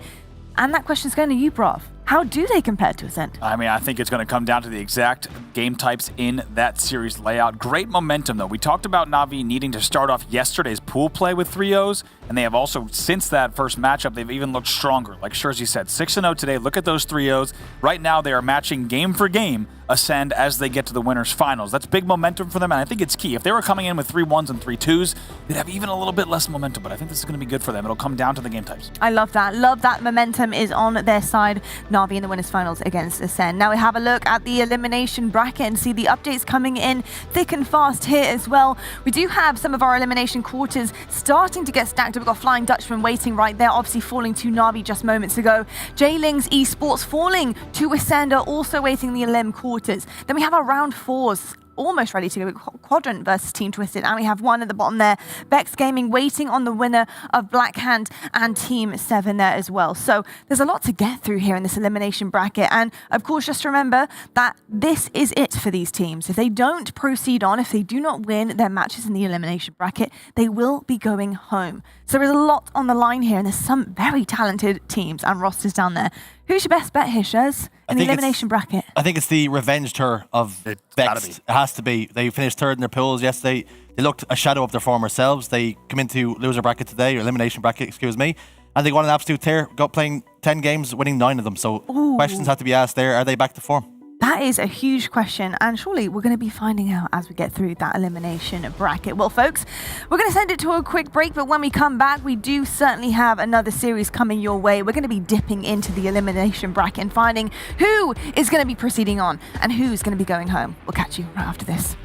And that question is going to you, Prof. How do they compare to Ascend? I mean, I think it's going to come down to the exact game types in that series layout. Great momentum, though. We talked about Na'Vi needing to start off yesterday's pool play with 3-0s, and they have also, since that first matchup, they've even looked stronger. Like Shurzy said, 6-0 today. Look at those 3-0s. Right now, they are matching game for game Ascend as they get to the winners finals. That's big momentum for them, and I think it's key. If they were coming in with 3-1s and 3-2s, they'd have even a little bit less momentum, but I think this is going to be good for them. It'll come down to the game types. I love that. Love that momentum is on their side. Na'Vi in the winners finals against Ascend. Now we have a look at the elimination bracket and see the updates coming in thick and fast here as well. We do have some of our elimination quarters starting to get stacked up. We've got Flying Dutchman waiting right there, obviously falling to Na'Vi just moments ago. J-Ling's Esports falling to Ascend, also waiting the elim quarters. Then we have our round 4s almost ready to go. Quadrant versus Team Twisted, and we have one at the bottom there. Bex Gaming waiting on the winner of Black Hand and Team 7 there as well. So there's a lot to get through here in this elimination bracket. And of course, just remember that this is it for these teams. If they don't proceed on, if they do not win their matches in the elimination bracket, they will be going home. So there's a lot on the line here, and there's some very talented teams and rosters down there. Who's your best bet here, Shez, in the elimination bracket? I think it's the revenge tour of Bex. It has to be. They finished third in their pools yesterday. They looked a shadow of their former selves. They come into loser bracket today, or elimination bracket, excuse me, and they got an absolute tear. Got playing 10 games, winning 9 of them. So questions have to be asked there. Are they back to form? That is a huge question, and surely we're going to be finding out as we get through that elimination bracket. Well, folks, we're going to send it to a quick break, but when we come back, we do certainly have another series coming your way. We're going to be dipping into the elimination bracket and finding who is going to be proceeding on and who's going to be going home. We'll catch you right after this.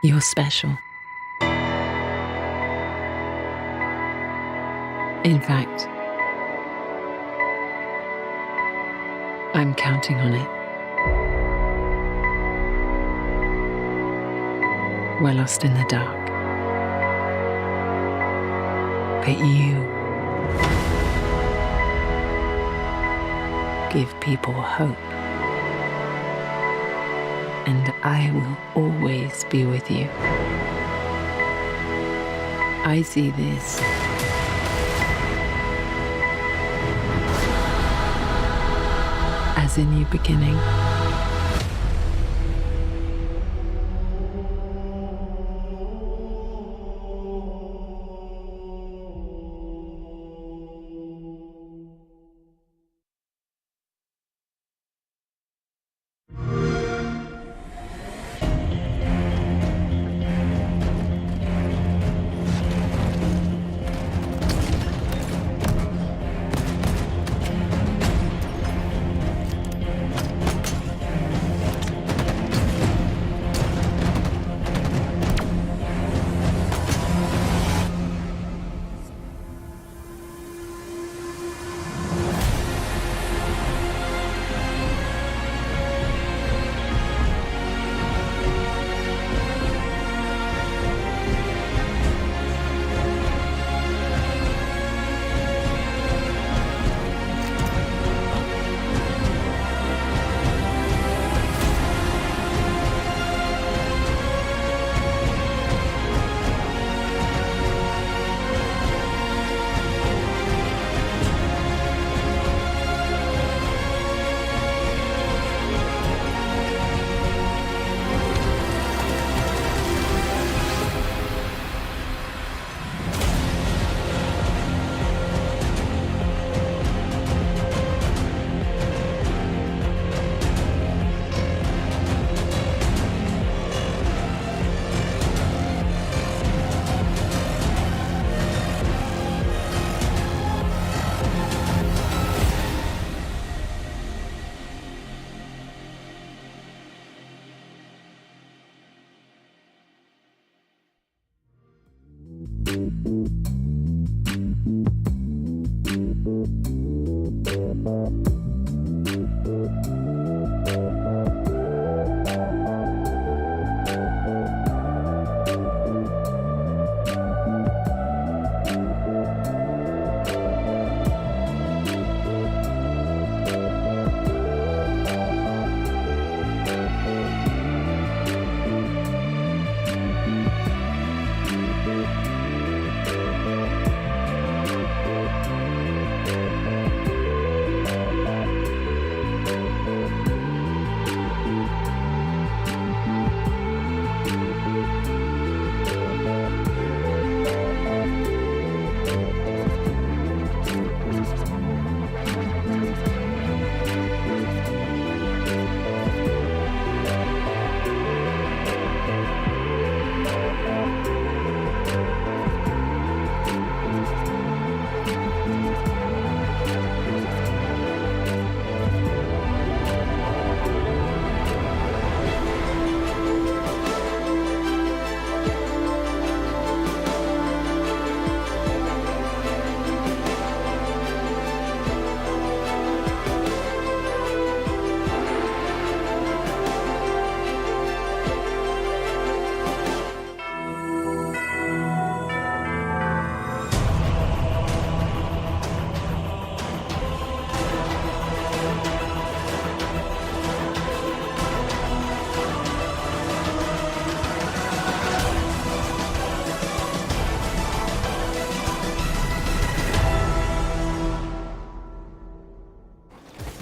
You're special. In fact, I'm counting on it. We're lost in the dark. But you give people hope. And I will always be with you. I see this as a new beginning.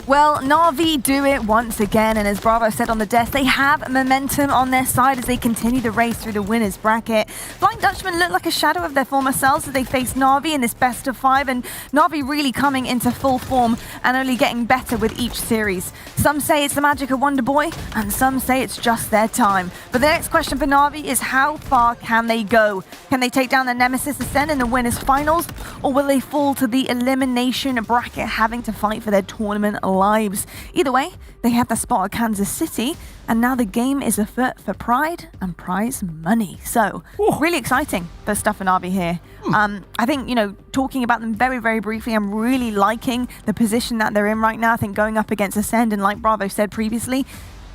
Well, Na'Vi do it once again, and as Bravo said on the desk, they have momentum on their side as they continue the race through the winners bracket. Flying Dutchmen look like a shadow of their former selves as they face Na'Vi in this best of 5, and Na'Vi really coming into full form and only getting better with each series. Some say it's the magic of Wonder Boy, and some say it's just their time. But the next question for Na'Vi is how far can they go? Can they take down their nemesis Ascend in the winners finals, or will they fall to the elimination bracket, having to fight for their tournament lives? Either way, they have the spot at Kansas City, and now the game is afoot for pride and prize money. So, really exciting for stuff for Na'Vi here. I think, talking about them very, very briefly, I'm really liking the position that they're in right now. I think going up against Ascend, and like Bravo said previously,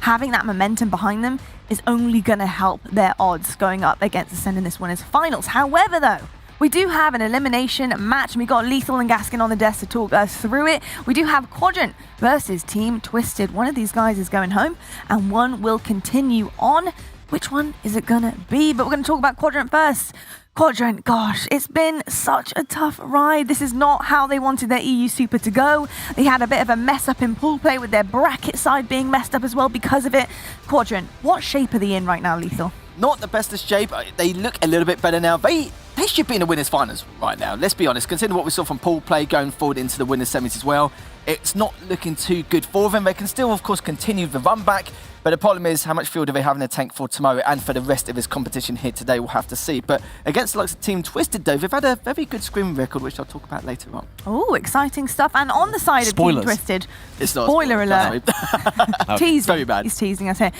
having that momentum behind them is only going to help their odds going up against Ascend in this winners finals. However, though, we do have an elimination match, and we got Lethal and Gaskin on the desk to talk us through it. We do have Quadrant versus Team Twisted. One of these guys is going home, and one will continue on. Which one is it gonna be? But we're gonna talk about Quadrant first. Quadrant, gosh, it's been such a tough ride. This is not how they wanted their EU Super to go. They had a bit of a mess up in pool play with their bracket side being messed up as well because of it. Quadrant, what shape are they in right now, Lethal? Not the best of shape. They look a little bit better now. They should be in the winners finals right now. Let's be honest. Considering what we saw from pool play going forward into the winners semis as well, it's not looking too good for them. They can still, of course, continue the run back. But the problem is, how much fuel do they have in their tank for tomorrow and for the rest of this competition here today? We'll have to see. But against the likes of Team Twisted, though, they've had a very good scrim record, which I'll talk about later on. Oh, exciting stuff. And on the side of Team Twisted, it's not spoiler alert. Teasing. Very bad. He's teasing us here.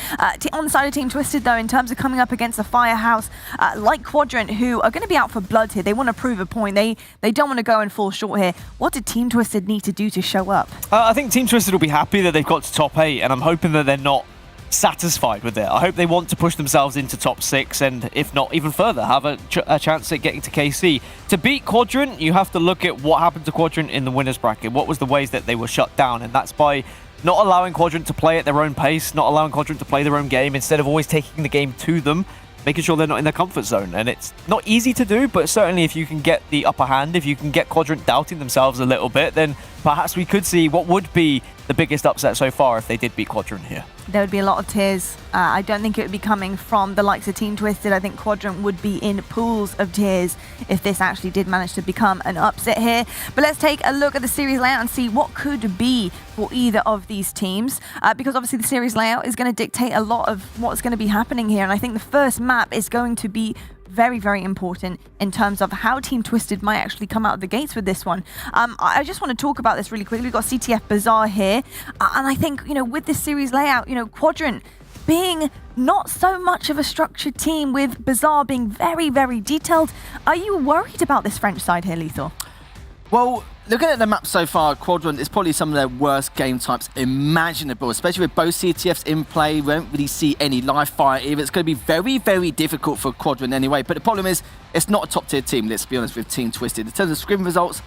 On the side of Team Twisted, though, in terms of coming up against the Firehouse, like Quadrant, who are going to be out for blood here. They want to prove a point. They don't want to go and fall short here. What did Team Twisted need to do to show up? I think Team Twisted will be happy that they've got to top 8, and I'm hoping that they're not satisfied with it. I hope they want to push themselves into top 6, and if not even further, have a chance at getting to KC. To beat Quadrant, you have to look at what happened to Quadrant in the winners bracket. What was the ways that they were shut down? And that's by not allowing Quadrant to play at their own pace, not allowing Quadrant to play their own game, instead of always taking the game to them, making sure they're not in their comfort zone. And it's not easy to do, but certainly if you can get the upper hand, if you can get Quadrant doubting themselves a little bit, then perhaps we could see what would be the biggest upset so far if they did beat Quadrant here. There would be a lot of tears. I don't think it would be coming from the likes of Team Twisted. I think Quadrant would be in pools of tears if this actually did manage to become an upset here. But let's take a look at the series layout and see what could be for either of these teams. Because obviously the series layout is going to dictate a lot of what's going to be happening here. And I think the first map is going to be very, very important in terms of how Team Twisted might actually come out of the gates with this one. I just want to talk about this really quickly. We've got CTF Bazaar here. And I think, with this series layout, Quadrant being not so much of a structured team, with Bazaar being very, very detailed. Are you worried about this French side here, Lethal? Well, looking at the map so far, Quadrant is probably some of their worst game types imaginable, especially with both CTFs in play. We don't really see any live fire either. It's going to be very, very difficult for Quadrant anyway. But the problem is, it's not a top-tier team, let's be honest, with Team Twisted. In terms of scrim results,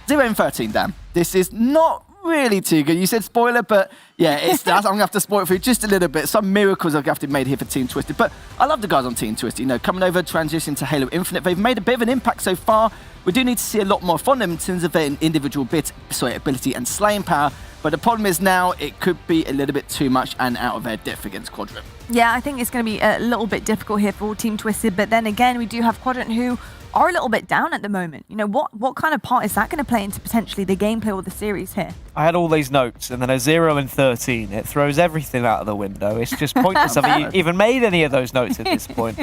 0-13, Dan. This is not really too good. You said spoiler, but yeah, I'm going to have to spoil it for you just a little bit. Some miracles are going to have to be made here for Team Twisted. But I love the guys on Team Twisted. You know, coming over, transition to Halo Infinite. They've made a bit of an impact so far. We do need to see a lot more from them in terms of their individual ability and slaying power. But the problem is now it could be a little bit too much and out of their depth against Quadrant. Yeah, I think it's going to be a little bit difficult here for Team Twisted. But then again, we do have Quadrant who are a little bit down at the moment. You know, what kind of part is that going to play into potentially the gameplay or the series here? I had all these notes, and then a 0-13. It throws everything out of the window. It's just pointless. Have you even made any of those notes at this point?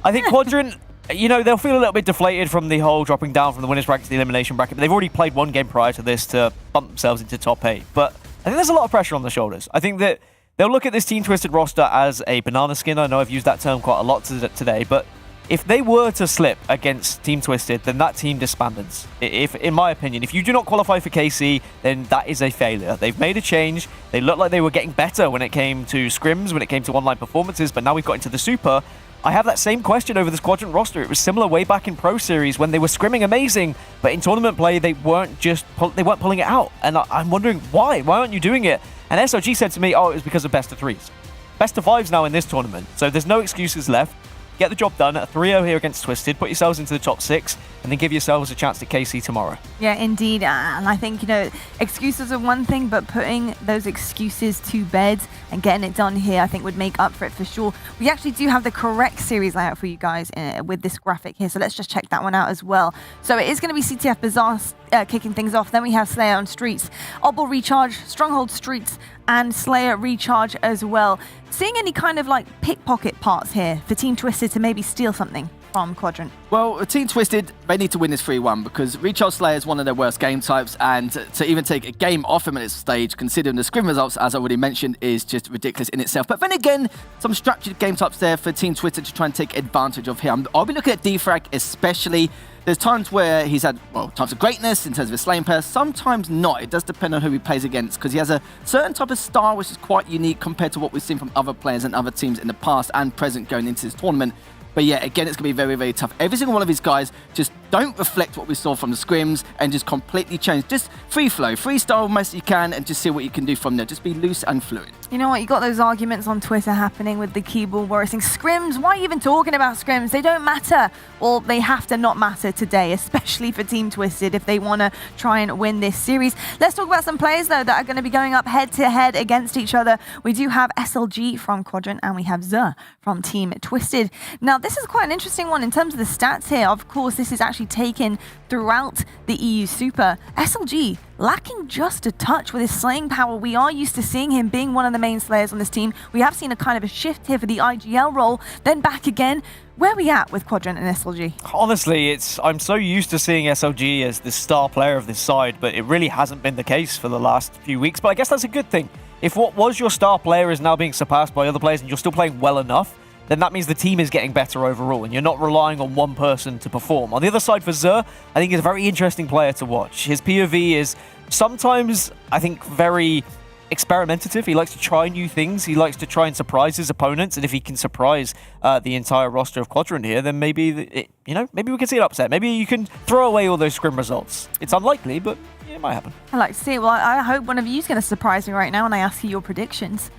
I think Quadrant, you know, they'll feel a little bit deflated from the whole dropping down from the winners bracket to the elimination bracket. But they've already played one game prior to this to bump themselves into top 8. But I think there's a lot of pressure on the shoulders. I think that they'll look at this Team Twisted roster as a banana skin. I know I've used that term quite a lot today, but if they were to slip against Team Twisted, then that team disbands. In my opinion, if you do not qualify for KC, then that is a failure. They've made a change. They looked like they were getting better when it came to scrims, when it came to online performances, but now we've got into the Super. I have that same question over this Quadrant roster. It was similar way back in Pro Series when they were scrimming amazing, but in tournament play, they weren't pulling it out. And I'm wondering why? Why aren't you doing it? And SOG said to me, oh, it was because of best of 3s. Best of 5s now in this tournament, so there's no excuses left. Get the job done at 3-0 here against Twisted, put yourselves into the top 6, and then give yourselves a chance at KC tomorrow. Yeah, indeed. And I think, you know, excuses are one thing, but putting those excuses to bed and getting it done here, I think would make up for it for sure. We actually do have the correct series layout for you guys with this graphic here, so let's just check that one out as well. So it is going to be CTF Bazaar kicking things off. Then we have Slayer on Streets, Oddball Recharge, Stronghold Streets, and Slayer Recharge as well. Seeing any kind of like pickpocket parts here for Team Twisted to maybe steal something from Quadrant? Well, Team Twisted, they need to win this 3-1 because Recharge Slayer is one of their worst game types, and to even take a game off him at this stage, considering the scrim results, as I already mentioned, is just ridiculous in itself. But then again, some structured game types there for Team Twisted to try and take advantage of here. I'll be looking at Defrag especially. There's times where he's had, well, times of greatness in terms of his slaying power, sometimes not. It does depend on who he plays against because he has a certain type of style which is quite unique compared to what we've seen from other players and other teams in the past and present going into this tournament. But yeah, again, it's going to be very, very tough. Every single one of these guys just don't reflect what we saw from the scrims and just completely change. Just free flow, freestyle as most you can and just see what you can do from there. Just be loose and fluid. You know what? You got those arguments on Twitter happening with the keyboard where it's saying, scrims, why are you even talking about scrims? They don't matter. Well, they have to not matter today, especially for Team Twisted if they want to try and win this series. Let's talk about some players, though, that are going to be going up head-to-head against each other. We do have SLG from Quadrant and we have Zur from Team Twisted. Now, this is quite an interesting one in terms of the stats here. Of course, this is actually taken throughout the EU Super. SLG lacking just a touch with his slaying power. We are used to seeing him being one of the main slayers on this team. We have seen a kind of a shift here for the IGL role, then back again. Where are we at with Quadrant and SLG? Honestly, I'm so used to seeing SLG as the star player of this side, but it really hasn't been the case for the last few weeks. But I guess that's a good thing. If what was your star player is now being surpassed by other players and you're still playing well enough, then that means the team is getting better overall and you're not relying on one person to perform. On the other side for Zur, I think he's a very interesting player to watch. His POV is sometimes, I think, very experimentative. He likes to try new things. He likes to try and surprise his opponents. And if he can surprise the entire roster of Quadrant here, then maybe, maybe we can see an upset. Maybe you can throw away all those scrim results. It's unlikely, but yeah, it might happen. I like to see it. Well, I hope one of you is going to surprise me right now and I ask you your predictions.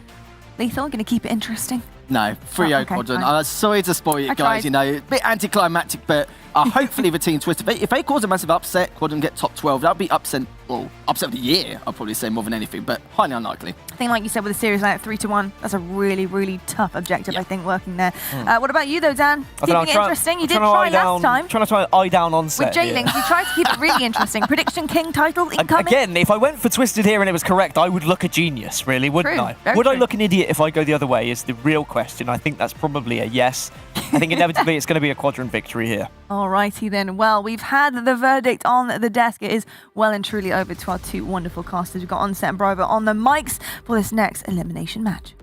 Lethal, going to keep it interesting. No, 3-0 Quadrant. Sorry to spoil you guys, a bit anticlimactic, but hopefully the Team Twisted, if they cause a massive upset, Quadrant get top 12, that'd be upset of the year, I'll probably say more than anything, but highly unlikely. I think, like you said, with the series like 3-1, that's a really, really tough objective, I think, working there. What about you, though, Dan? Keeping it interesting? You did try last time. Trying to eye down on set. With J-Link, you tried to keep it really interesting. Prediction King title incoming? Again, if I went for Twisted here and it was correct, I would look a genius, really, wouldn't I? Would I look an idiot if I go the other way is the real question. I think that's probably a yes. I think inevitably it's going to be a Quadrant victory here. Alrighty then. Well, we've had the verdict on the desk. It is well and truly over to our two wonderful casters. We've got Onset and Bravo on the mics for this next elimination match.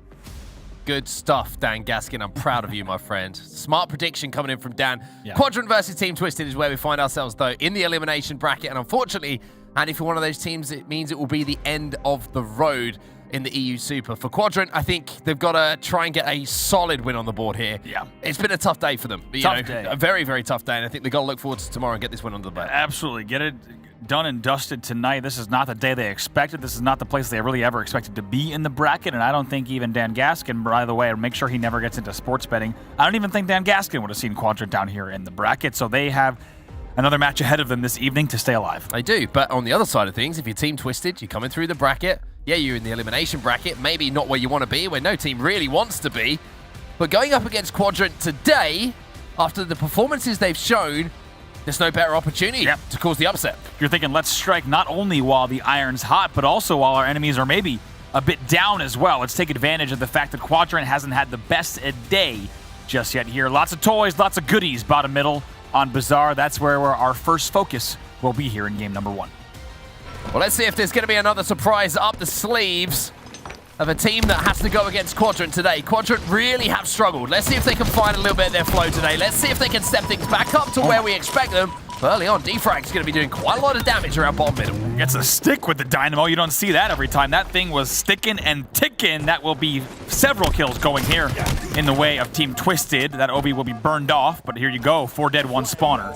Good stuff, Dan Gaskin. I'm proud of you, my friend. Smart prediction coming in from Dan. Yeah. Quadrant versus Team Twisted is where we find ourselves, though, in the elimination bracket. And unfortunately, Andy, for one of those teams, it means it will be the end of the road in the EU Super. For Quadrant, I think they've got to try and get a solid win on the board here. Yeah. It's been a tough day for them. Tough day. A very, very tough day. And I think they've got to look forward to tomorrow and get this win under the belt. Absolutely. Get it done and dusted tonight. This is not the day they expected. This is not the place they really ever expected to be in the bracket. And I don't think even Dan Gaskin, by the way, make sure he never gets into sports betting. I don't even think Dan Gaskin would have seen Quadrant down here in the bracket. So they have another match ahead of them this evening to stay alive. They do. But on the other side of things, if you're Team Twisted, you're coming through the bracket. Yeah, you're in the elimination bracket. Maybe not where you want to be, where no team really wants to be. But going up against Quadrant today, after the performances they've shown, there's no better opportunity to cause the upset. You're thinking, let's strike not only while the iron's hot, but also while our enemies are maybe a bit down as well. Let's take advantage of the fact that Quadrant hasn't had the best day just yet here. Lots of toys, lots of goodies, bottom middle on Bazaar. That's where our first focus will be here in game number 1. Well, let's see if there's going to be another surprise up the sleeves of a team that has to go against Quadrant today. Quadrant really have struggled. Let's see if they can find a little bit of their flow today. Let's see if they can step things back up to where we expect them. Early on, Defrag's going to be doing quite a lot of damage around bottom middle. Gets a stick with the Dynamo. You don't see that every time. That thing was sticking and ticking. That will be several kills going here in the way of Team Twisted. That Obi will be burned off, but here you go. 4 dead, 1 spawner.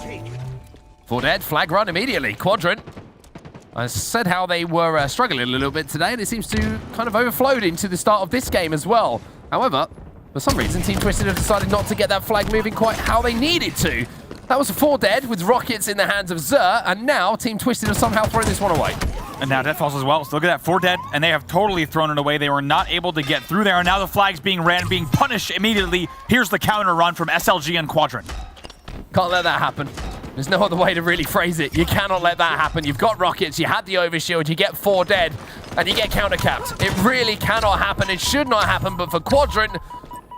4 dead, flag run immediately. Quadrant. I said how they were struggling a little bit today, and it seems to kind of overflowed into the start of this game as well. However, for some reason, Team Twisted have decided not to get that flag moving quite how they needed to. That was 4 dead with rockets in the hands of Xur, and now Team Twisted have somehow thrown this one away. And now Deathfalls as well. So look at that, 4 dead, and they have totally thrown it away. They were not able to get through there, and now the flag's being ran, being punished immediately. Here's the counter run from SLG and Quadrant. Can't let that happen. There's no other way to really phrase it. You cannot let that happen. You've got rockets, you had the overshield, you get 4 dead, and you get counter-capped. It really cannot happen. It should not happen, but for Quadrant,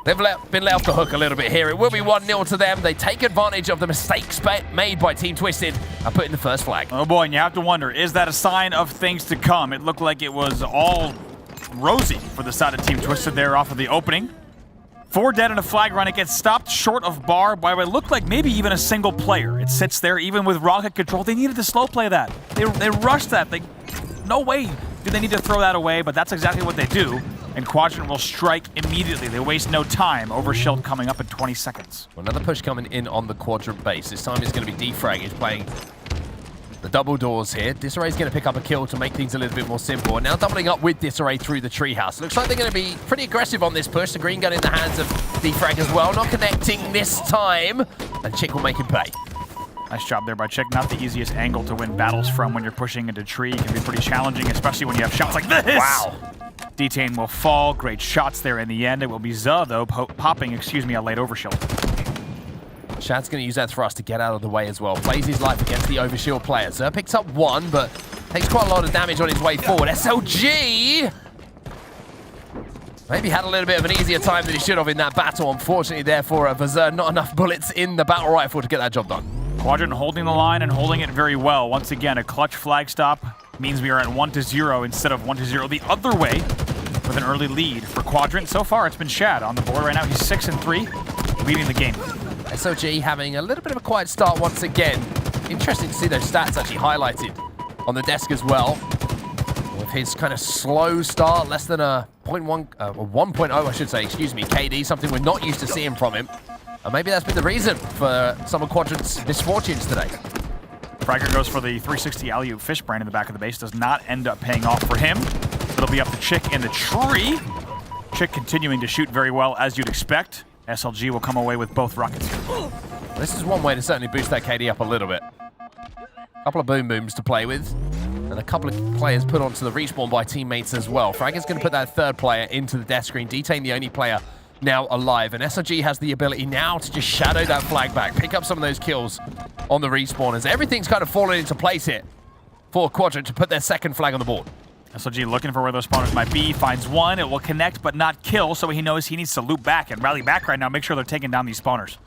they've been let off the hook a little bit here. It will be 1-0 to them. They take advantage of the mistakes made by Team Twisted and put in the first flag. Oh boy, and you have to wonder, is that a sign of things to come? It looked like it was all rosy for the side of Team Twisted there off of the opening. 4 dead in a flag run. It gets stopped short of bar by what looked like maybe even a single player. It sits there even with rocket control. They needed to slow play that. They rushed that. No way do they need to throw that away, but that's exactly what they do. And Quadrant will strike immediately. They waste no time. Overshield coming up in 20 seconds. Another push coming in on the Quadrant base. This time it's going to be Defrag. He's playing the double doors here. Disarray's going to pick up a kill to make things a little bit more simple. And now doubling up with Disarray through the treehouse. Looks like they're going to be pretty aggressive on this push. The green gun in the hands of Defrag as well. Not connecting this time. And Chick will make him pay. Nice job there by Chick. Not the easiest angle to win battles from when you're pushing into tree. It can be pretty challenging, especially when you have shots like this. Wow. Detain will fall. Great shots there in the end. It will be Xur, though, popping, a late overshield. Shad's going to use that thrust to get out of the way as well. Plays his life against the overshield player. Xur picks up 1, but takes quite a lot of damage on his way forward. SLG maybe had a little bit of an easier time than he should have in that battle. Unfortunately, therefore, for Xur, not enough bullets in the battle rifle to get that job done. Quadrant holding the line and holding it very well. Once again, a clutch flag stop means we are at 1-0 instead of 1-0 the other way with an early lead for Quadrant. So far, it's been Shad on the board right now. He's 6-3, leading the game. SOG having a little bit of a quiet start once again. Interesting to see those stats actually highlighted on the desk as well. With his kind of slow start, less than a 1.0, I should say, KD, something we're not used to seeing from him. And maybe that's been the reason for some of Quadrant's misfortunes today. Fragger goes for the 360 alley-oop fish brain in the back of the base. Does not end up paying off for him. It'll be up to Chick in the tree. Chick continuing to shoot very well, as you'd expect. SLG will come away with both rockets. This is one way to certainly boost that KD up a little bit. A couple of boom booms to play with, and a couple of players put onto the respawn by teammates as well. Fragger's going to put that 3rd player into the death screen, detain the only player now alive, and SLG has the ability now to just shadow that flag back, pick up some of those kills on the respawners. Everything's kind of fallen into place here for Quadrant to put their 2nd flag on the board. SLG looking for where those spawners might be, finds one, it will connect but not kill, so he knows he needs to loop back and rally back right now, make sure they're taking down these spawners.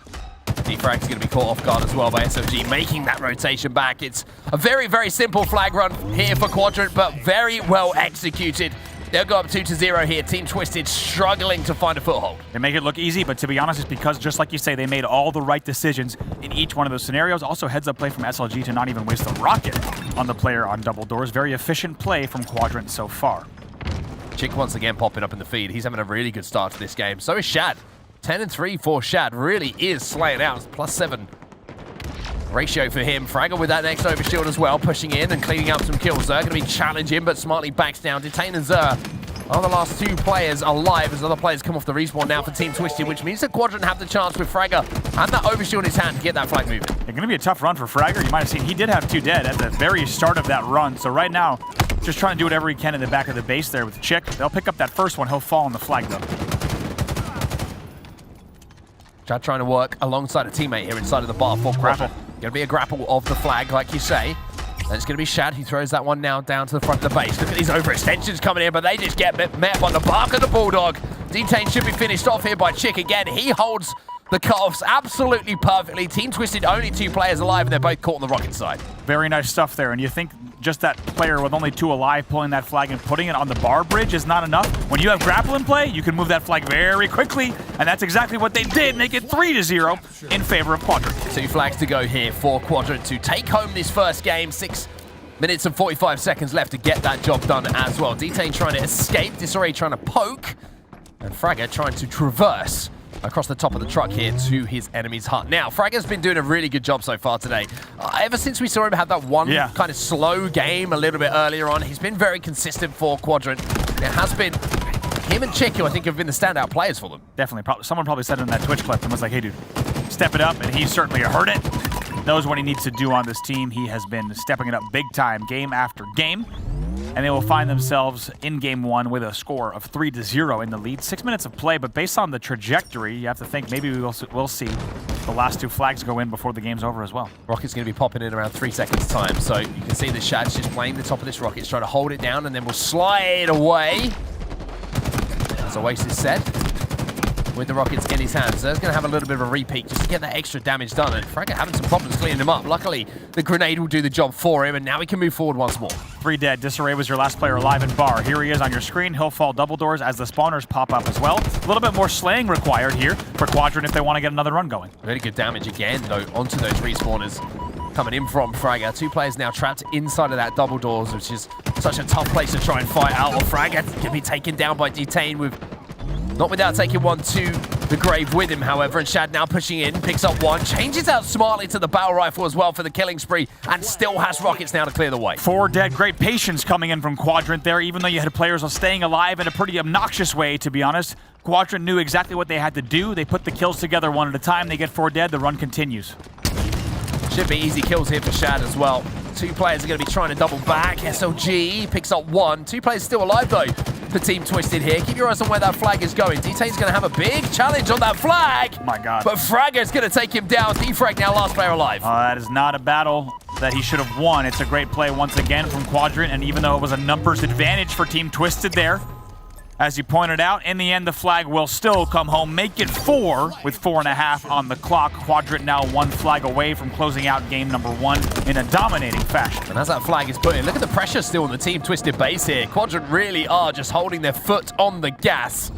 Defrag's going to be caught off guard as well by SLG, making that rotation back. It's a very, very simple flag run here for Quadrant, but very well executed. They'll go up 2-0 here. Team Twisted struggling to find a foothold. They make it look easy, but to be honest, it's because, just like you say, they made all the right decisions in each one of those scenarios. Also, heads-up play from SLG to not even waste a rocket on the player on double doors. Very efficient play from Quadrant so far. Chick once again popping up in the feed. He's having a really good start to this game. So is Shad. 10-3 for Shad. Really is slaying out. +7 ratio for him. Fragger with that next overshield as well, pushing in and cleaning up some kills. They're going to be challenging, but smartly backs down. Detain and Zer are the last two players alive as other players come off the respawn now for Team Twisted, which means that Quadrant have the chance with Fragger and that overshield in his hand to get that flag moving. It's going to be a tough run for Fragger. You might have seen he did have 2 dead at the very start of that run. So right now, just trying to do whatever he can in the back of the base there with Chick. They'll pick up that first one. He'll fall on the flag, though. Chad trying to work alongside a teammate here inside of the bar for Quadrant. Going to be a grapple of the flag, like you say. And it's going to be Shad who throws that one now down to the front of the base. Look at these overextensions coming in, but they just get met by the bark of the Bulldog. Detain should be finished off here by Chick again. He holds the cutoffs absolutely perfectly. Team Twisted, only 2 players alive, and they're both caught on the rocket side. Very nice stuff there, and you think just that player with only 2 alive pulling that flag and putting it on the bar bridge is not enough. When you have grapple in play, you can move that flag very quickly, and that's exactly what they did, make it 3-0 in favor of Quadrant. 2 flags to go here for Quadrant to take home this first game. 6 minutes and 45 seconds left to get that job done as well. Detain trying to escape, Disarray trying to poke, and Fragger trying to traverse across the top of the truck here to his enemy's hut. Now, Fragger's been doing a really good job so far today. Ever since we saw him have that one kind of slow game a little bit earlier on, he's been very consistent for Quadrant. It has been him and Chick, who I think have been the standout players for them. Definitely. Someone probably said it in that Twitch clip and was like, hey, dude, step it up, and he certainly heard it. Knows what he needs to do on this team. He has been stepping it up big time, game after game. And they will find themselves in game 1 with a score of 3-0 in the lead. 6 minutes of play, but based on the trajectory, you have to think maybe we'll see the last 2 flags go in before the game's over as well. Rocket's going to be popping in around 3 seconds time. So you can see that Shad's just playing the top of this rocket. He's trying to hold it down and then we'll slide away. As Oasis said, with the rockets in his hands. So he's going to have a little bit of a repeat just to get that extra damage done. And Fragger having some problems cleaning him up. Luckily, the grenade will do the job for him, and now he can move forward once more. 3 dead. Disarray was your last player alive in bar. Here he is on your screen. He'll fall double doors as the spawners pop up as well. A little bit more slaying required here for Quadrant if they want to get another run going. Really good damage again, though, onto those respawners coming in from Fragger. 2 players now trapped inside of that double doors, which is such a tough place to try and fight out. Or Fragger can be taken down by Detain with... Not without taking one to the grave with him, however, and Shad now pushing in, picks up one, changes out smartly to the barrel rifle as well for the killing spree, and still has rockets now to clear the way. 4 dead. Great patience coming in from Quadrant there, even though you had players staying alive in a pretty obnoxious way, to be honest. Quadrant knew exactly what they had to do. They put the kills together one at a time. They get 4 dead. The run continues. Should be easy kills here for Shad as well. 2 players are going to be trying to double back. SLG picks up 1. 2 players still alive, though, for Team Twisted here. Keep your eyes on where that flag is going. Detain's going to have a big challenge on that flag. Oh my God. But Fragger's going to take him down. Defrag now last player alive. That is not a battle that he should have won. It's a great play once again from Quadrant, and even though it was a numbers advantage for Team Twisted there, as you pointed out, in the end, the flag will still come home, make it 4 with 4.5 on the clock. Quadrant now 1 flag away from closing out game number 1 in a dominating fashion. And as that flag is put in, look at the pressure still on the Team Twisted base here. Quadrant really are just holding their foot on the gas.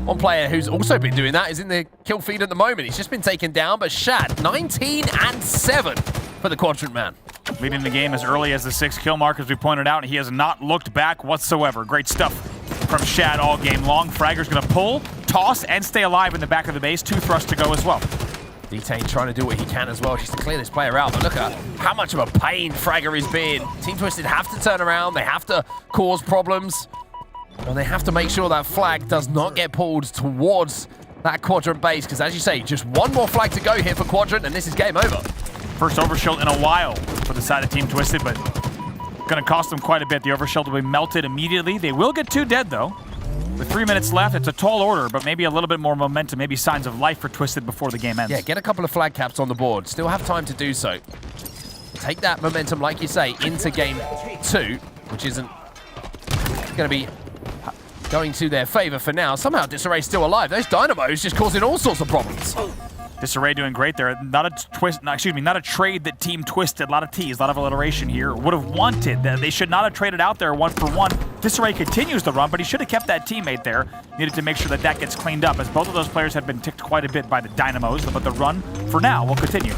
One player who's also been doing that is in the kill feed at the moment. He's just been taken down, but Shad, 19-7 for the Quadrant man. Leading the game as early as the 6th kill mark, as we pointed out. He has not looked back whatsoever. Great stuff from Shad all game long. Fragger's going to pull, toss, and stay alive in the back of the base. 2 thrusts to go as well. Detain trying to do what he can as well just to clear this player out. But look at how much of a pain Fragger is being. Team Twisted have to turn around. They have to cause problems. And they have to make sure that flag does not get pulled towards that Quadrant base. Because as you say, just 1 more flag to go here for Quadrant, and this is game over. First overshield in a while for the side of Team Twisted, but going to cost them quite a bit. The overshield will be melted immediately. They will get 2 dead, though. With 3 minutes left, it's a tall order, but maybe a little bit more momentum, maybe signs of life for Twisted before the game ends. Yeah, get a couple of flag caps on the board. Still have time to do so. Take that momentum, like you say, into game 2, which isn't going to be going to their favor for now. Somehow Disarray's still alive. Those dynamos just causing all sorts of problems. Disarray doing great there. Not a trade that Team Twisted, a lot of T's, a lot of alliteration here, would have wanted. They should not have traded out there 1 for 1. Disarray continues the run, but he should have kept that teammate there. Needed to make sure that that gets cleaned up, as both of those players have been ticked quite a bit by the Dynamos, but the run, for now, will continue.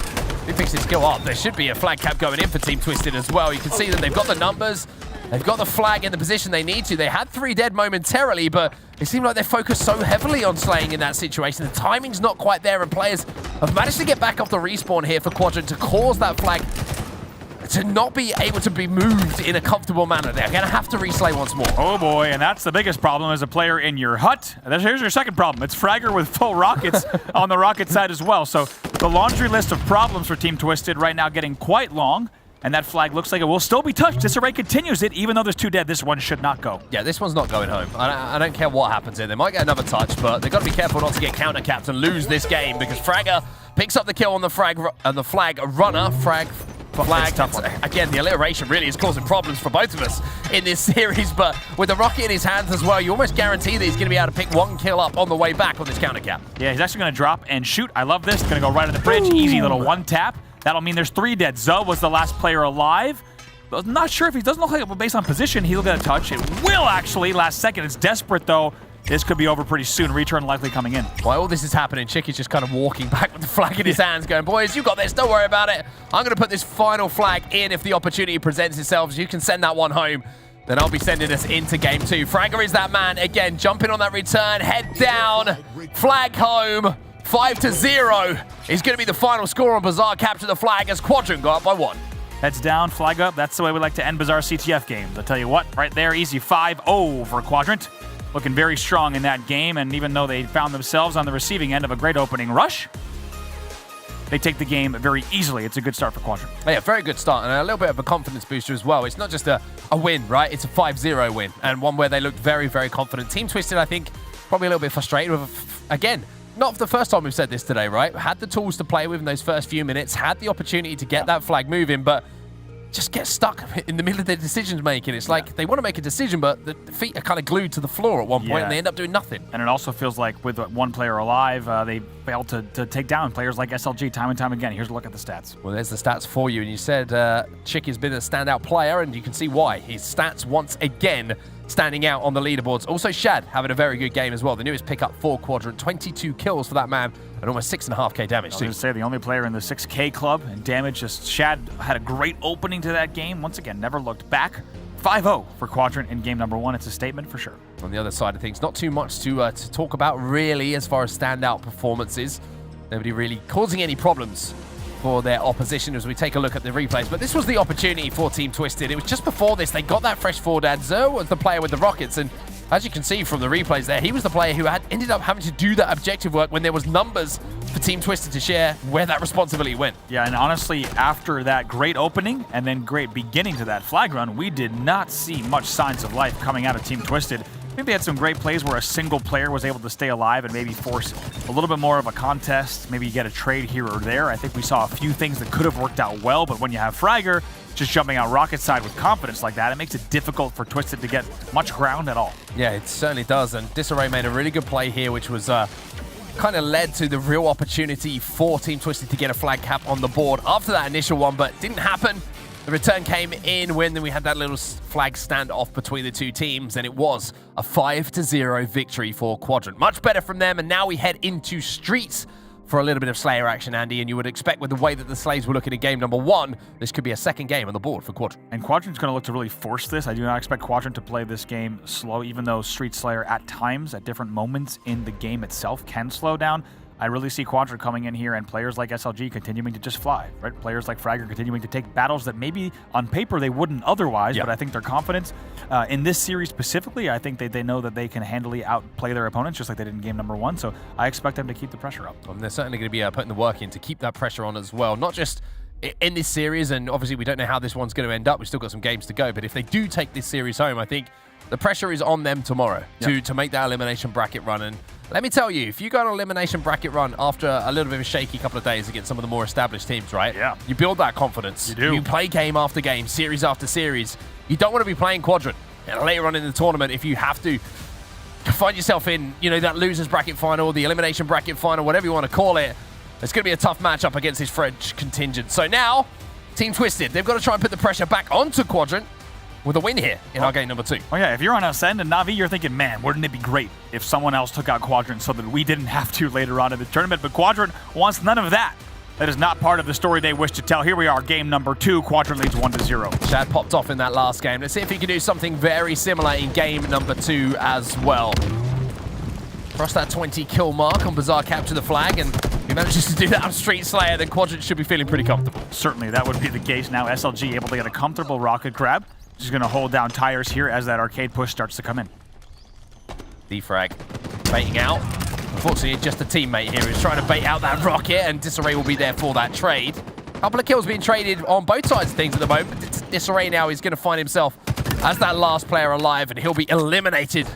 He picks his skill up. There should be a flag cap going in for Team Twisted as well. You can see that they've got the numbers. They've got the flag in the position they need to. They had 3 dead momentarily, but it seemed like they focused so heavily on slaying in that situation. The timing's not quite there, and players have managed to get back off the respawn here for Quadrant to cause that flag to not be able to be moved in a comfortable manner. They're going to have to reslay once more. Oh boy, and that's the biggest problem as a player in your hut. Here's your second problem. It's Fragger with full rockets on the rocket side as well. So the laundry list of problems for Team Twisted right now getting quite long. And that flag looks like it will still be touched. Disarray continues it, even though there's 2 dead. This one should not go. Yeah, this one's not going home. I don't care what happens here. They might get another touch, but they've got to be careful not to get counter-capped and lose this game, because Fragger picks up the kill on the flag runner. Flag. Again, the alliteration really is causing problems for both of us in this series, but with the rocket in his hands as well, you almost guarantee that he's going to be able to pick 1 kill up on the way back on this counter cap. Yeah, he's actually going to drop and shoot. I love this. Going to go right on the bridge. Easy little 1 tap. That'll mean there's 3 dead. Zoe was the last player alive. But I'm not sure if he doesn't look like it, based on position, he'll get a touch. It will actually. Last second. It's desperate, though. This could be over pretty soon. Return likely coming in. While all this is happening, Chicky's just kind of walking back with the flag in his hands going, boys, you got this. Don't worry about it. I'm going to put this final flag in if the opportunity presents itself. So you can send that one home. Then I'll be sending us into game 2. Fragger is that man. Again, jumping on that return. Head down. Flag home. 5-0 is going to be the final score on Bazaar. Capture the flag as Quadrant go up by 1. Heads down, flag up. That's the way we like to end Bazaar CTF games. I'll tell you what, right there, easy 5-0 for Quadrant. Looking very strong in that game, and even though they found themselves on the receiving end of a great opening rush, they take the game very easily. It's a good start for Quadrant. Yeah, very good start, and a little bit of a confidence booster as well. It's not just a win, right? It's a 5-0 win, and one where they looked very, very confident. Team Twisted, I think, probably a little bit frustrated with, again, not the first time we've said this today, right? Had the tools to play with in those first few minutes, had the opportunity to get that flag moving, but just get stuck in the middle of their decisions making. It's like they want to make a decision, but the feet are kind of glued to the floor at one point, and they end up doing nothing. And it also feels like with 1 player alive, they failed to take down players like SLG time and time again. Here's a look at the stats. Well, there's the stats for you, and you said Chick has been a standout player, and you can see why. His stats once again standing out on the leaderboards. Also, Shad having a very good game as well. The newest pickup for Quadrant, 22 kills for that man, and almost 6.5k damage. I was going to say, the only player in the 6k club in damage. Just Shad had a great opening to that game. Once again, never looked back. 5-0 for Quadrant in game number 1. It's a statement for sure. On the other side of things, not too much to talk about really as far as standout performances. Nobody really causing any problems for their opposition as we take a look at the replays. But this was the opportunity for Team Twisted. It was just before this, they got that fresh forward ad. Zoe was the player with the rockets, and as you can see from the replays there, he was the player who ended up having to do that objective work when there was numbers for Team Twisted to share where that responsibility went. Yeah, and honestly, after that great opening and then great beginning to that flag run, we did not see much signs of life coming out of Team Twisted. I think they had some great plays where a single player was able to stay alive and maybe force a little bit more of a contest, maybe get a trade here or there. I think we saw a few things that could have worked out well, but when you have Fragger just jumping out rocket side with confidence like that, it makes it difficult for Twisted to get much ground at all. Yeah, it certainly does, and Disarray made a really good play here, which was kind of led to the real opportunity for Team Twisted to get a flag cap on the board after that initial one, but didn't happen. The return came in when we had that little flag standoff between the 2 teams, and it was a 5-0 victory for Quadrant. Much better from them, and now we head into Streets for a little bit of Slayer action, Andy, and you would expect with the way that the Slaves were looking at game number 1, this could be a second game on the board for Quadrant. And Quadrant's going to look to really force this. I do not expect Quadrant to play this game slow, even though Street Slayer at times, at different moments in the game itself, can slow down. I really see Quadrant coming in here and players like SLG continuing to just fly, right? Players like Fragger continuing to take battles that maybe on paper they wouldn't otherwise, but I think their confidence in this series specifically, I think they know that they can handily outplay their opponents just like they did in game number 1, so I expect them to keep the pressure up. And they're certainly going to be putting the work in to keep that pressure on as well, not just in this series, and obviously we don't know how this one's going to end up. We've still got some games to go, but if they do take this series home, I think the pressure is on them tomorrow to make that elimination bracket run. And let me tell you, if you go on an elimination bracket run after a little bit of a shaky couple of days against some of the more established teams, right? Yeah. You build that confidence. You do. You play game after game, series after series. You don't want to be playing Quadrant. And later on in the tournament, if you have to find yourself in, that losers bracket final, the elimination bracket final, whatever you want to call it, it's going to be a tough matchup against this French contingent. So now, Team Twisted, they've got to try and put the pressure back onto Quadrant. with a win here in our game number 2. Oh yeah, if you're on Ascend and Na'Vi, you're thinking, man, wouldn't it be great if someone else took out Quadrant so that we didn't have to later on in the tournament? But Quadrant wants none of that. That is not part of the story they wish to tell. Here we are, game number 2. Quadrant leads 1-0. Shad popped off in that last game. Let's see if he can do something very similar in game number 2 as well. Cross that 20 kill mark on Bazaar capture the flag, and if he manages to do that on Street Slayer, then Quadrant should be feeling pretty comfortable. Certainly, that would be the case now. SLG able to get a comfortable rocket grab. Just going to hold down tires here as that arcade push starts to come in. Defrag baiting out. Unfortunately, just a teammate here who's trying to bait out that rocket, and Disarray will be there for that trade. A couple of kills being traded on both sides of things at the moment. Disarray now is going to find himself as that last player alive, and he'll be eliminated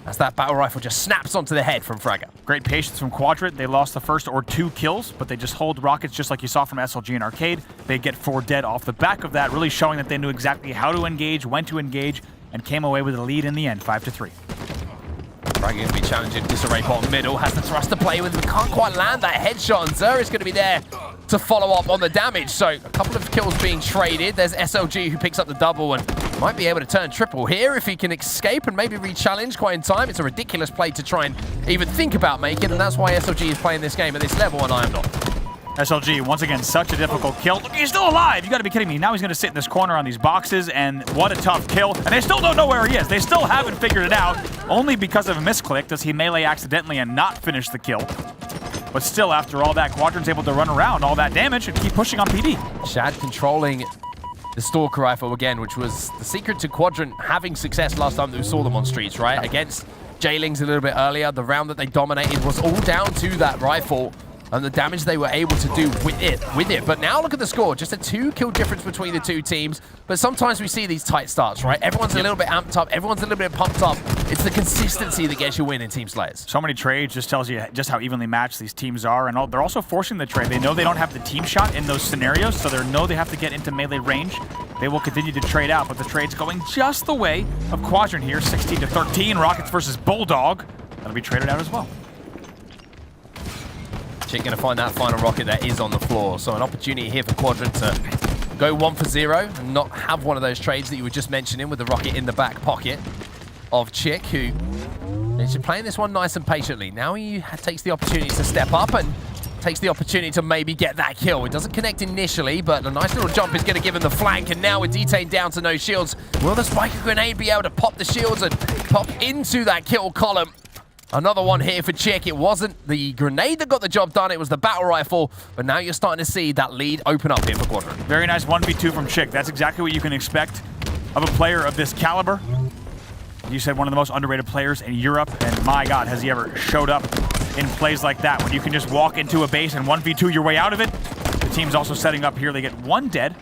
as that battle rifle just snaps onto the head from Fragger. Great patience from Quadrant. They lost the first or 2 kills, but they just hold rockets just like you saw from SLG and Arcade. They get 4 dead off the back of that, really showing that they knew exactly how to engage, when to engage, and came away with a lead in the end, 5-3. Fragger going to be challenging Disarray bottom middle, has the thrust to play with, but can't quite land that headshot, and Zer is going to be there to follow up on the damage. So a couple of kills being traded. There's SLG who picks up the double and might be able to turn triple here if he can escape and maybe re-challenge quite in time. It's a ridiculous play to try and even think about making, and that's why SLG is playing this game at this level, and I am not. SLG, once again, such a difficult kill. Look, he's still alive! You gotta be kidding me. Now he's gonna sit in this corner on these boxes, and what a tough kill. And they still don't know where he is. They still haven't figured it out. Only because of a misclick does he melee accidentally and not finish the kill. But still, after all that, Quadrant's able to run around all that damage and keep pushing on PD. Shad controlling the Stalker rifle again, which was the secret to Quadrant having success last time that we saw them on streets, right? Against J-Lings a little bit earlier, the round that they dominated was all down to that rifle and the damage they were able to do with it. But now look at the score, just a 2-kill difference between the two teams. But sometimes we see these tight starts, right? Everyone's a little bit amped up, everyone's a little bit pumped up. It's the consistency that gets you win in Team Slayers. So many trades just tells you just how evenly matched these teams are, and they're also forcing the trade. They know they don't have the team shot in those scenarios, so they know they have to get into melee range. They will continue to trade out, but the trade's going just the way of Quadrant here, 16-13. Rockets versus Bulldog. That'll be traded out as well. Chick going to find that final rocket that is on the floor. So an opportunity here for Quadrant to go 1 for 0 and not have one of those trades that you were just mentioning with the rocket in the back pocket of Chick, who is playing this one nice and patiently. Now he takes the opportunity to step up and takes the opportunity to maybe get that kill. It doesn't connect initially, but a nice little jump is going to give him the flank, and now with D-Tain down to no shields, will the spiker grenade be able to pop the shields and pop into that kill column? Another one here for Chick. It wasn't the grenade that got the job done, it was the battle rifle, but now you're starting to see that lead open up here for Quadrant. Very nice 1v2 from Chick. That's exactly what you can expect of a player of this caliber. You said one of the most underrated players in Europe, and my God, has he ever showed up in plays like that, when you can just walk into a base and 1v2 your way out of it. The team's also setting up here. They get 1 dead,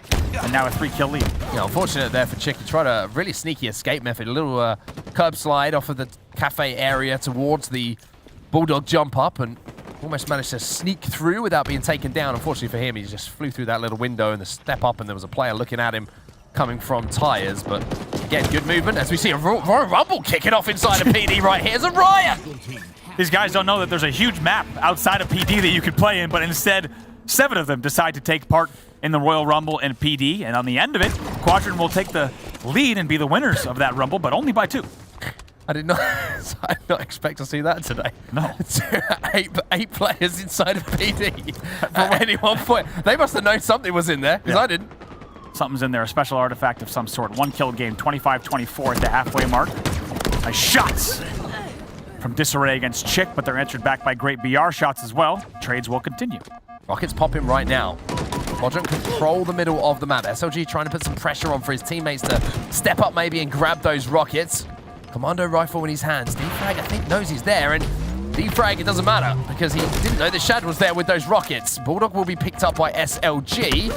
and now a 3-kill lead. Yeah, unfortunate there for Chick. He tried a really sneaky escape method, a little curb slide off of the cafe area towards the Bulldog jump up, and almost managed to sneak through without being taken down. Unfortunately for him, he just flew through that little window and the step up, and there was a player looking at him coming from tires. But again, good movement as we see a Royal Rumble kicking off inside of PD right here. It's a riot! These guys don't know that there's a huge map outside of PD that you could play in, but instead 7 of them decide to take part in the Royal Rumble and PD, and on the end of it, Quadrant will take the lead and be the winners of that Rumble, but only by 2. I did not expect to see that today. No. 8 players inside of PD at any one point. They must have known something was in there, because I didn't. Something's in there, a special artifact of some sort. 1-kill game, 25-24 at the halfway mark. Nice shots from Disarray against Chick, but they're answered back by great BR shots as well. Trades will continue. Rockets popping right now. Quadrant control the middle of the map. SLG trying to put some pressure on for his teammates to step up maybe and grab those rockets. Commando rifle in his hands. Defrag, I think, knows he's there, and Defrag, it doesn't matter because he didn't know that Shad was there with those rockets. Bulldog will be picked up by SLG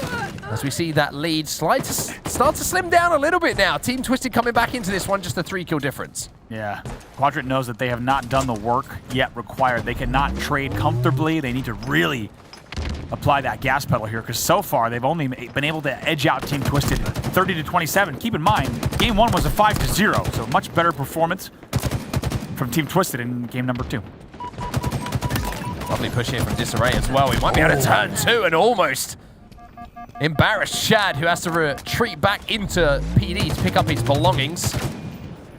as we see that lead start to slim down a little bit now. Team Twisted coming back into this one, just a 3-kill difference. Yeah, Quadrant knows that they have not done the work yet required. They cannot trade comfortably. They need to really apply that gas pedal here, because so far they've only been able to edge out Team Twisted 30-27. Keep in mind, game 1 was a 5-0, so much better performance from Team Twisted in game number 2. Lovely push here from Disarray as well. He might be able to turn 2 and almost Embarrassed Shad, who has to retreat back into PD to pick up his belongings.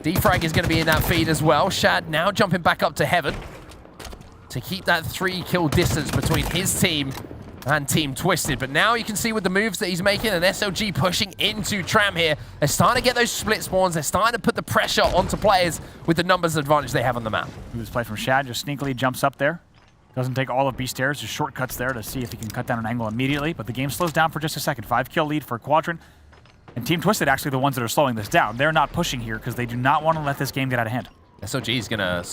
Defrag is going to be in that feed as well. Shad now jumping back up to heaven to keep that 3-kill distance between his team and Team Twisted. But now you can see with the moves that he's making, and SLG pushing into Tram here, they're starting to get those split spawns. They're starting to put the pressure onto players with the numbers advantage they have on the map. Moves play from Shad, just sneakily jumps up there. Doesn't take all of B stairs, just shortcuts there to see if he can cut down an angle immediately. But the game slows down for just a second. 5-kill lead for Quadrant. And Team Twisted actually the ones that are slowing this down. They're not pushing here because they do not want to let this game get out of hand. SLG is going to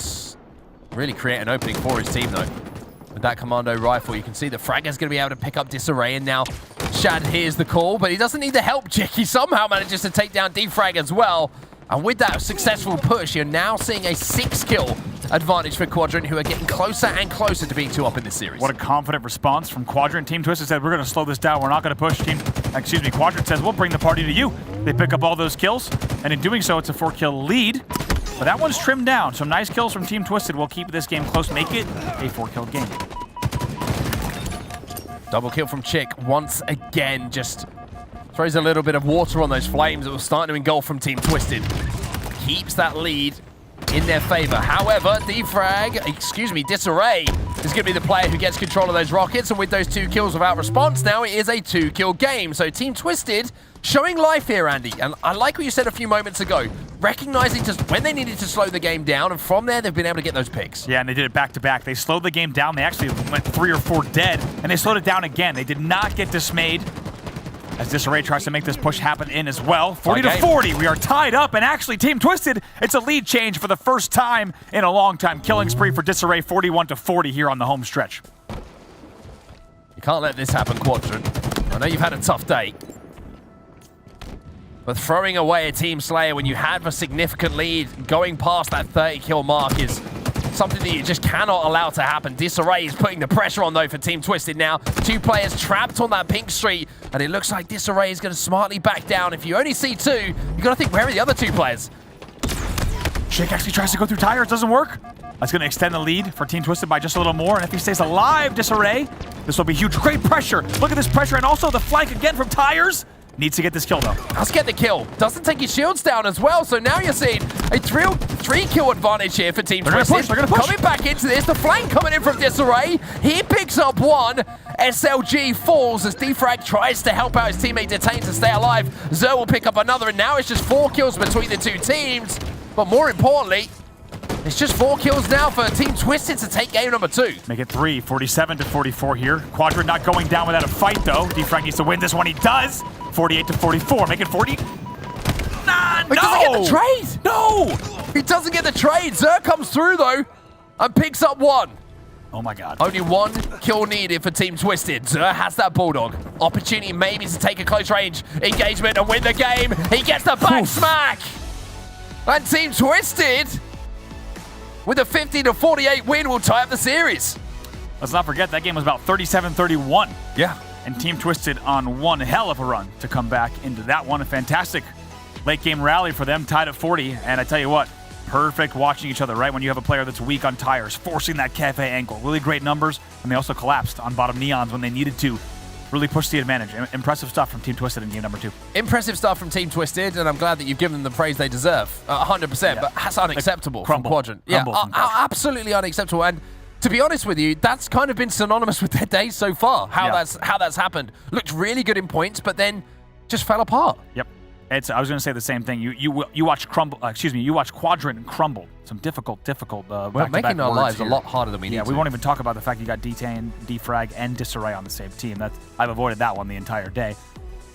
really create an opening for his team, though. With that commando rifle, you can see that Fragger's going to be able to pick up Disarray, and now Shad hears the call, but he doesn't need the help. He somehow manages to take down Defrag as well. And with that successful push, you're now seeing a 6-kill advantage for Quadrant, who are getting closer and closer to being 2 up in this series. What a confident response from Quadrant. Team Twisted said, we're going to slow this down. We're not going to push. Quadrant says, we'll bring the party to you. They pick up all those kills, and in doing so, it's a 4-kill lead. But that one's trimmed down. Some nice kills from Team Twisted will keep this game close, make it a 4-kill game. Double kill from Chick once again, just throws a little bit of water on those flames that were starting to engulf from Team Twisted. Keeps that lead in their favor. However, Disarray is going to be the player who gets control of those rockets, and with those 2 kills without response, now it is a 2-kill game. So Team Twisted showing life here, Andy. And I like what you said a few moments ago, recognizing just when they needed to slow the game down, and from there, they've been able to get those picks. Yeah, and they did it back-to-back. They slowed the game down. They actually went 3 or 4 dead, and they slowed it down again. They did not get dismayed as Disarray tries to make this push happen in as well. 40-40, we are tied up, and actually, Team Twisted, it's a lead change for the first time in a long time. Killing spree for Disarray, 41-40 here on the home stretch. You can't let this happen, Quadrant. I know you've had a tough day, but throwing away a Team Slayer when you have a significant lead, going past that 30-kill mark is something that you just cannot allow to happen. Disarray is putting the pressure on, though, for Team Twisted now. 2 players trapped on that pink street, and it looks like Disarray is going to smartly back down. If you only see 2, you got to think, where are the other 2 players? Shake actually tries to go through Tire. It doesn't work. That's going to extend the lead for Team Twisted by just a little more, and if he stays alive, Disarray, this will be huge. Great pressure. Look at this pressure, and also the flank again from Tires. Needs to get this kill, though. Let's get the kill. Doesn't take his shields down as well, so now you're seeing a 3-kill advantage here for Team Twisted. They're gonna push. Coming back into this, the flank coming in from Disarray. He picks up 1. SLG falls as Defrag tries to help out his teammate Detain to stay alive. Zer will pick up another, and now it's just 4 kills between the 2 teams. But more importantly, it's just 4 kills now for Team Twisted to take game number 2. Make it 3, 47-44 here. Quadrant not going down without a fight, though. Defrag needs to win this one. He does. 48-44. Make it 40. Nah, no! He doesn't get the trade! No! He doesn't get the trade. Zer comes through, though, and picks up 1. Oh, my God. Only 1 kill needed for Team Twisted. Zer has that Bulldog. Opportunity maybe to take a close range engagement and win the game. He gets the back smack! And Team Twisted, with a 50-48 win, will tie up the series. Let's not forget that game was about 37-31. Yeah. And Team Twisted on one hell of a run to come back into that one. A fantastic late game rally for them, tied at 40. And I tell you what, perfect watching each other, right? When you have a player that's weak on Tires, forcing that cafe angle. Really great numbers. And they also collapsed on bottom Neons when they needed to. Really pushed the advantage. Impressive stuff from Team Twisted in game number 2. Impressive stuff from Team Twisted, and I'm glad that you've given them the praise they deserve. 100%, Yeah. But that's unacceptable from Crumble. Quadrant. Crumble Yeah, from Quadrant. absolutely unacceptable. And to be honest with you, that's kind of been synonymous with their days so far. How that's happened. Looked really good in points, but then just fell apart. Yep. I was going to say the same thing. You watch Quadrant crumble. Some difficult. We're making our lives a lot harder than we need to. We won't even talk about the fact you got Detain, Defrag, and Disarray on the same team. I've avoided that one the entire day.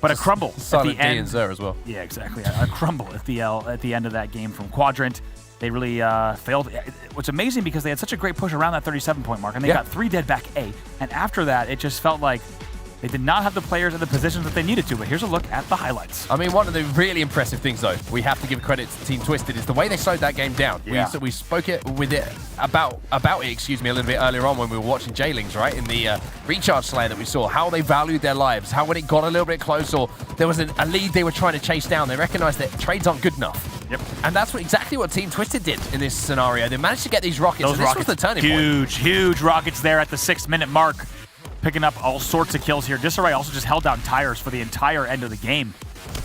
But a crumble at the end. and Zer as well. Yeah, exactly. A crumble at the end of that game from Quadrant. They really failed. What's amazing because they had such a great push around that 37-point mark, and they got 3 dead back A. And after that, it just felt like they did not have the players in the positions that they needed to. But here's a look at the highlights. I mean, one of the really impressive things, though, we have to give credit to Team Twisted, is the way they slowed that game down. Yeah. We spoke about it, a little bit earlier on when we were watching J-Lings, right? In the recharge slayer that we saw, how they valued their lives, how when it got a little bit close or there was a lead they were trying to chase down, they recognized that trades aren't good enough. Yep. And that's exactly what Team Twisted did in this scenario. They managed to get these rockets, and this was the turning point. Huge rockets there at the 6-minute mark. picking up all sorts of kills here. Disarray also just held down tires for the entire end of the game,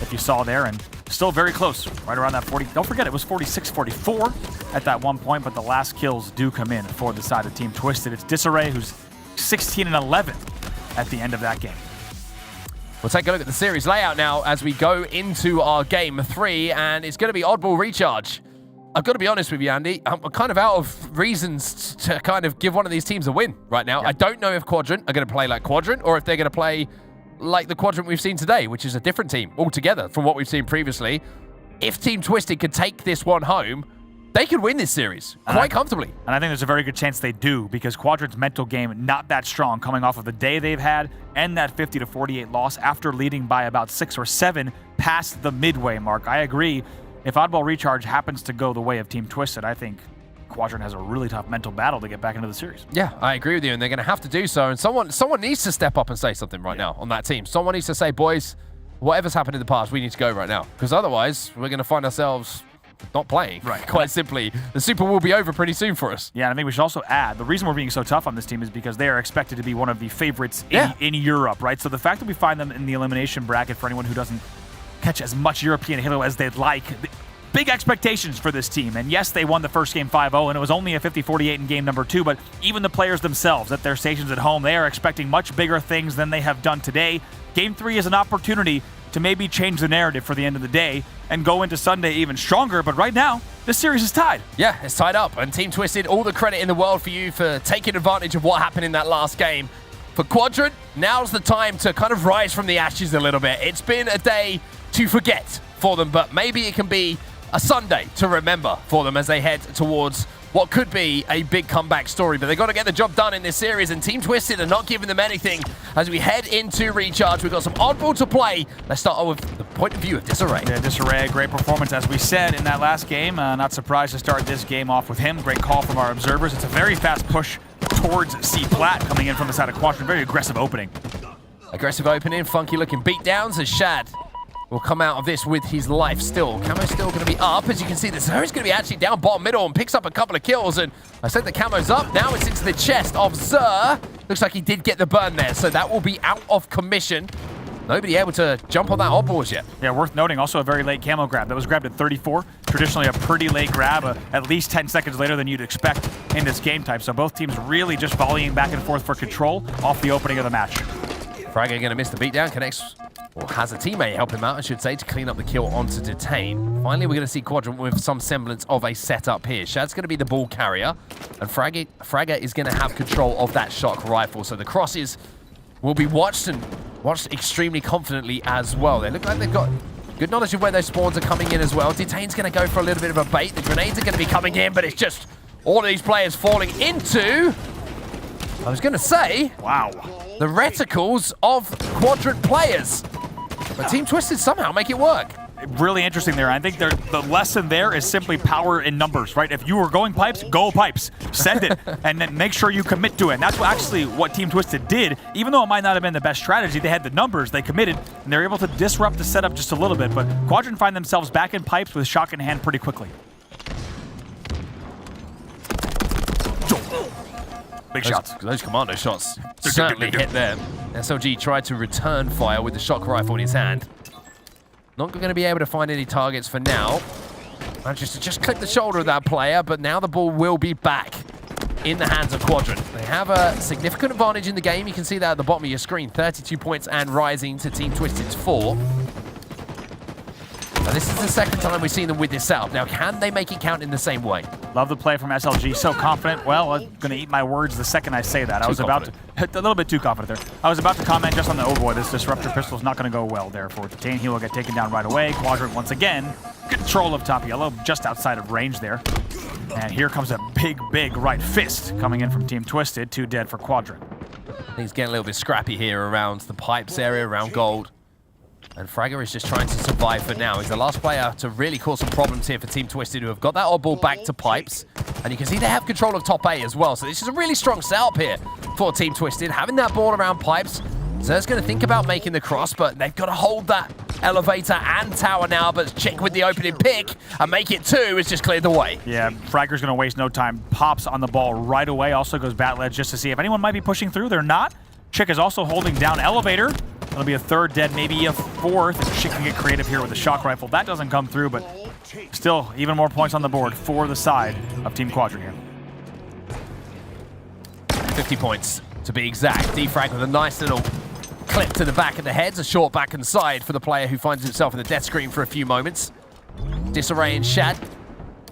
if you saw there, and still very close, right around that 40. Don't forget, it was 46-44 at that one point, but the last kills do come in for the side of Team Twisted. It's Disarray who's 16-11 at the end of that game. We'll take a look at the series layout now as we go into our game 3, and it's going to be Oddball Recharge. I've got to be honest with you, Andy. I'm kind of out of reasons to kind of give one of these teams a win right now. I don't know if Quadrant are going to play like Quadrant or if they're going to play like the Quadrant we've seen today, which is a different team altogether from what we've seen previously. If Team Twisted could take this one home, they could win this series quite comfortably. And I think there's a very good chance they do, because Quadrant's mental game not that strong coming off of the day they've had and that 50-48 loss after leading by about 6 or 7 past the midway mark. I agree. If Oddball Recharge happens to go the way of Team Twisted, I think Quadrant has a really tough mental battle to get back into the series. Yeah, I agree with you, and they're going to have to do so. And someone needs to step up and say something right now on that team. Someone needs to say, boys, whatever's happened in the past, we need to go right now. Because otherwise, we're going to find ourselves not playing. Right. Quite simply. The Super will be over pretty soon for us. Yeah, and I think we should also add, the reason we're being so tough on this team is because they are expected to be one of the favorites in Europe, right? So the fact that we find them in the elimination bracket, for anyone who doesn't catch as much European Halo as they'd like, big expectations for this team. And yes, they won the first game 5-0, and it was only a 50-48 in game number 2, but even the players themselves at their stations at home, they are expecting much bigger things than they have done today. Game 3 is an opportunity to maybe change the narrative for the end of the day and go into Sunday even stronger, but right now, this series is tied. Yeah, it's tied up, and Team Twisted, all the credit in the world for you for taking advantage of what happened in that last game. For Quadrant, now's the time to kind of rise from the ashes a little bit. It's been a day to forget for them, but maybe it can be a Sunday to remember for them as they head towards what could be a big comeback story. But they've got to get the job done in this series, and Team Twisted are not giving them anything as we head into Recharge. We've got some Oddball to play. Let's start off with the point of view of Disarray. Yeah, Disarray, great performance, as we said in that last game. Not surprised to start this game off with him. Great call from our observers. It's a very fast push towards C-Plat coming in from the side of Quadrant. Very aggressive opening. Aggressive opening, funky looking beatdowns as Shad will come out of this with his life still. Camo's still going to be up. As you can see, the Zer's going to be actually down bottom middle and picks up a couple of kills. And I said the Camo's up. Now it's into the chest of Zer. Looks like he did get the burn there, so that will be out of commission. Nobody able to jump on that Oddballs yet. Yeah, worth noting, also a very late camo grab. That was grabbed at 34. Traditionally a pretty late grab, at least 10 seconds later than you'd expect in this game type. So both teams really just volleying back and forth for control off the opening of the match. Fragger going to miss the beatdown, connects, or has a teammate help him out, I should say, to clean up the kill onto Detain. Finally, we're going to see Quadrant with some semblance of a setup here. Shad's going to be the ball carrier, and Fragger is going to have control of that shock rifle. So the crosses will be watched extremely confidently as well. They look like they've got good knowledge of where those spawns are coming in as well. Detain's going to go for a little bit of a bait. The grenades are going to be coming in, but it's just all of these players falling into, I was going to say, wow, the reticles of Quadrant players. But Team Twisted somehow make it work. Really interesting there. I think the lesson there is simply power in numbers, right? If you were going pipes, go pipes. Send it, and then make sure you commit to it. And that's what Team Twisted did. Even though it might not have been the best strategy, they had the numbers, they committed, and they're able to disrupt the setup just a little bit. But Quadrant find themselves back in pipes with shock in hand pretty quickly. Big shots. Those commando shots certainly hit there. SLG tried to return fire with the shock rifle in his hand. Not going to be able to find any targets for now. Manages to just clip the shoulder of that player, but now the ball will be back in the hands of Quadrant. They have a significant advantage in the game. You can see that at the bottom of your screen. 32 points and rising to Team Twisted's 4. Now, this is the second time we've seen them with this setup. Now, can they make it count in the same way? Love the play from SLG. So confident. Well, I'm going to eat my words the second I say that. I was about to hit a little bit too confident there. I was about to comment just on the, oh boy, this Disruptor pistol is not going to go well there for Detain. He will get taken down right away. Quadrant once again. Control of top yellow, just outside of range there. And here comes a big right fist coming in from Team Twisted. 2 dead for Quadrant. I think it's getting a little bit scrappy here around the pipes area, around gold. And Fragger is just trying to survive for now. He's the last player to really cause some problems here for Team Twisted, who have got that oddball back to pipes. And you can see they have control of top A as well. So this is a really strong setup here for Team Twisted. Having that ball around pipes. Zer's going to think about making the cross, but they've got to hold that elevator and tower now. But check with the opening pick and make it 2. It's just cleared the way. Yeah, Fragger's going to waste no time. Pops on the ball right away. Also goes bat ledge just to see if anyone might be pushing through. They're not. Chick is also holding down Elevator. That'll be a third dead, maybe a fourth. If Chick can get creative here with the shock rifle. That doesn't come through, but still even more points on the board for the side of Team Quadrant here. 50 points to be exact. Defrag with a nice little clip to the back of the head. A short back and side for the player who finds himself in the death screen for a few moments. Disarray and Shad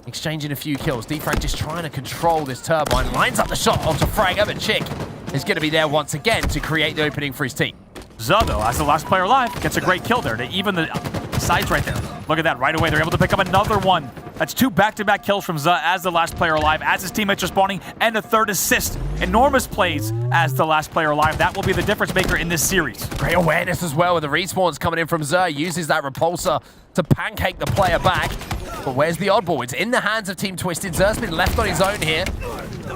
exchanging a few kills. Defrag just trying to control this turbine. Lines up the shot onto Fragger, but Chick is going to be there once again to create the opening for his team. Zud, though, as the last player alive, gets a great kill there to even the sides right there. Look at that, right away. They're able to pick up another one. That's 2 back-to-back kills from Zud as the last player alive, as his teammates are spawning, and a third assist. Enormous plays as the last player alive. That will be the difference maker in this series. Great awareness as well with the respawns coming in from Zer. Uses that repulsor to pancake the player back. But where's the oddball? It's in the hands of Team Twisted. Zer's been left on his own here.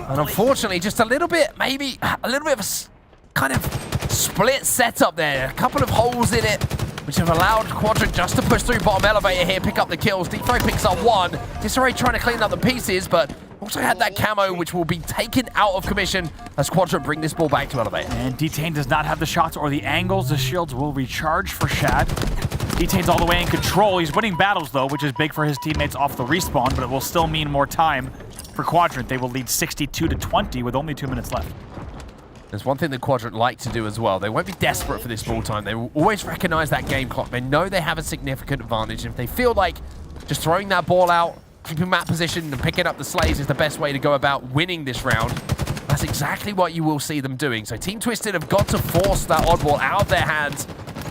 And unfortunately, just a little bit, maybe a little bit of a kind of split setup there. A couple of holes in it, which have allowed Quadrant just to push through bottom elevator here, pick up the kills. Defrag picks up one. Disarray trying to clean up the pieces, but also had that camo, which will be taken out of commission as Quadrant bring this ball back to elevator. And Detain does not have the shots or the angles. The shields will recharge for Shad. Detain's all the way in control. He's winning battles, though, which is big for his teammates off the respawn, but it will still mean more time for Quadrant. They will lead 62-20 with only 2 minutes left. There's one thing that Quadrant like to do as well. They won't be desperate for this ball time. They will always recognize that game clock. They know they have a significant advantage. If they feel like just throwing that ball out, keeping map position and picking up the slays is the best way to go about winning this round, that's exactly what you will see them doing. So Team Twisted have got to force that oddball out of their hands.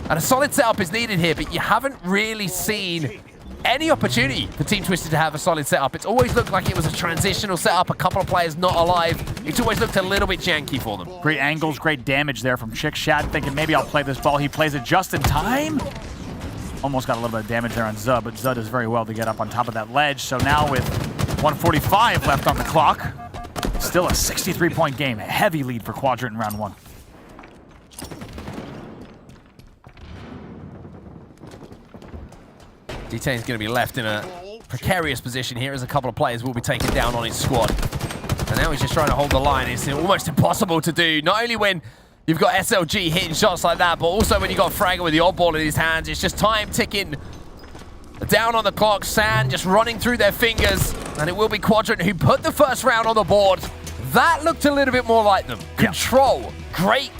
And a solid setup is needed here, but you haven't really seen any opportunity for Team Twisted to have a solid setup. It's always looked like it was a transitional setup, a couple of players not alive. It's always looked a little bit janky for them. Great angles, great damage there from Chick. Shad thinking maybe I'll play this ball. He plays it just in time. Almost got a little bit of damage there on Zud, but Zud does very well to get up on top of that ledge. So now with 1:45 left on the clock, still a 63-point game. A heavy lead for Quadrant in round 1. Detain's going to be left in a precarious position here as a couple of players will be taken down on his squad. And now he's just trying to hold the line. It's almost impossible to do, not only when you've got SLG hitting shots like that, but also when you've got Fragger with the oddball in his hands. It's just time ticking down on the clock. Sand just running through their fingers. And it will be Quadrant who put the first round on the board. That looked a little bit more like them. Control, great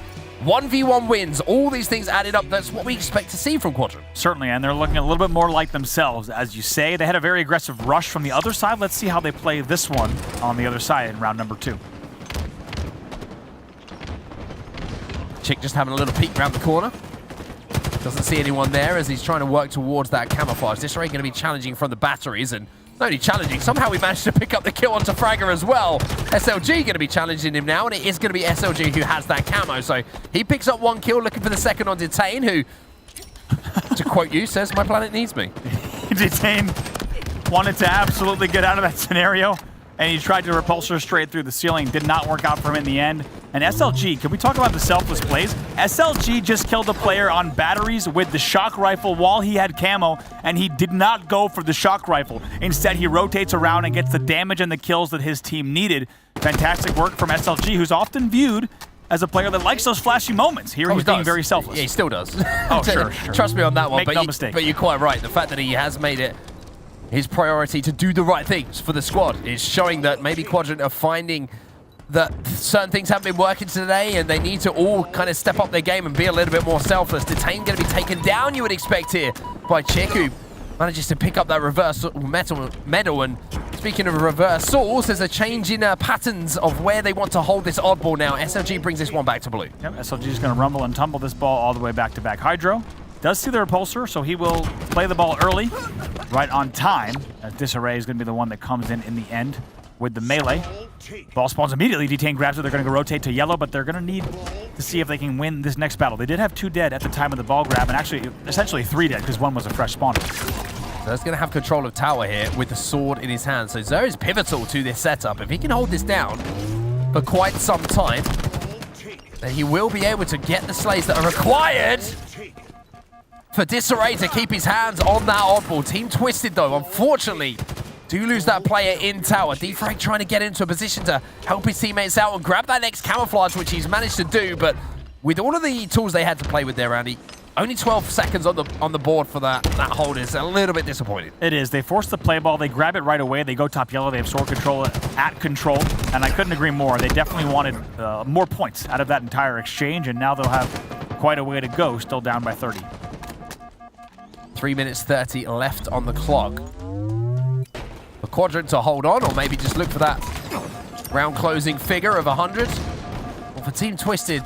1v1 wins, all these things added up. That's what we expect to see from Quadrant. Certainly, and they're looking a little bit more like themselves. As you say, they had a very aggressive rush from the other side. Let's see how they play this one on the other side in round number 2. Chick just having a little peek around the corner. Doesn't see anyone there as he's trying to work towards that camouflage. Disarray going to be challenging from the batteries, and not only challenging, somehow we managed to pick up the kill onto Fragger as well. SLG going to be challenging him now, and it is going to be SLG who has that camo. So he picks up 1 kill, looking for the second on Detain, who, to quote you, says, "My planet needs me." Detain wanted to absolutely get out of that scenario, and he tried to repulsor straight through the ceiling. Did not work out for him in the end. And SLG, can we talk about the selfless plays? SLG just killed a player on batteries with the shock rifle while he had camo, and he did not go for the shock rifle. Instead, he rotates around and gets the damage and the kills that his team needed. Fantastic work from SLG, who's often viewed as a player that likes those flashy moments. Here he's being very selfless. Yeah, he still does. Oh, sure. Trust me on that one. Make no mistake. But you're quite right. The fact that he has made it his priority to do the right things for the squad is showing that maybe Quadrant are finding that certain things haven't been working today and they need to all kind of step up their game and be a little bit more selfless. Detain going to be taken down, you would expect here, by Chick, who manages to pick up that reverse medal. And speaking of reversals, there's a change in patterns of where they want to hold this oddball now. SLG brings this one back to blue. Yep, SLG is going to rumble and tumble this ball all the way back to back. Hydro does see the repulsor, so he will play the ball early, right on time, as Disarray is going to be the one that comes in the end with the melee. Ball spawns immediately. Detain grabs it. They're going to go rotate to yellow, but they're going to need to see if they can win this next battle. They did have 2 dead at the time of the ball grab, and actually, essentially 3 dead, because 1 was a fresh spawner. Zer's going to have control of tower here with the sword in his hand. So Zer is pivotal to this setup. If he can hold this down for quite some time, then he will be able to get the slays that are required for Disarray to keep his hands on that oddball. Team Twisted, though, unfortunately, do lose that player in tower. Defrag trying to get into a position to help his teammates out and grab that next camouflage, which he's managed to do, but with all of the tools they had to play with there, Andy, only 12 seconds on the board for that hold is a little bit disappointing. It is. They force the play ball. They grab it right away. They go top yellow. They have sword control at control. And I couldn't agree more. They definitely wanted more points out of that entire exchange, and now they'll have quite a way to go, still down by 30. 3 minutes 30 left on the clock. The Quadrant to hold on, or maybe just look for that round closing figure of 100. Well, for Team Twisted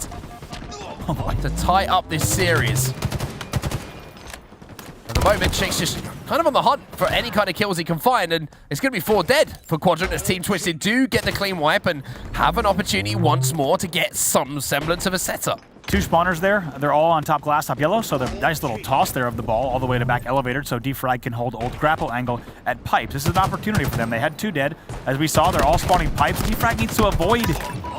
to tie up this series. At the moment, Shake's just kind of on the hunt for any kind of kills he can find, and it's going to be 4 dead for Quadrant as Team Twisted do get the clean wipe and have an opportunity once more to get some semblance of a setup. 2 spawners there. They're all on top glass, top yellow, so they're nice little toss there of the ball all the way to back elevator, so Defrag can hold old grapple angle at pipes. This is an opportunity for them. They had 2 dead. As we saw, they're all spawning pipes. Defrag needs to avoid...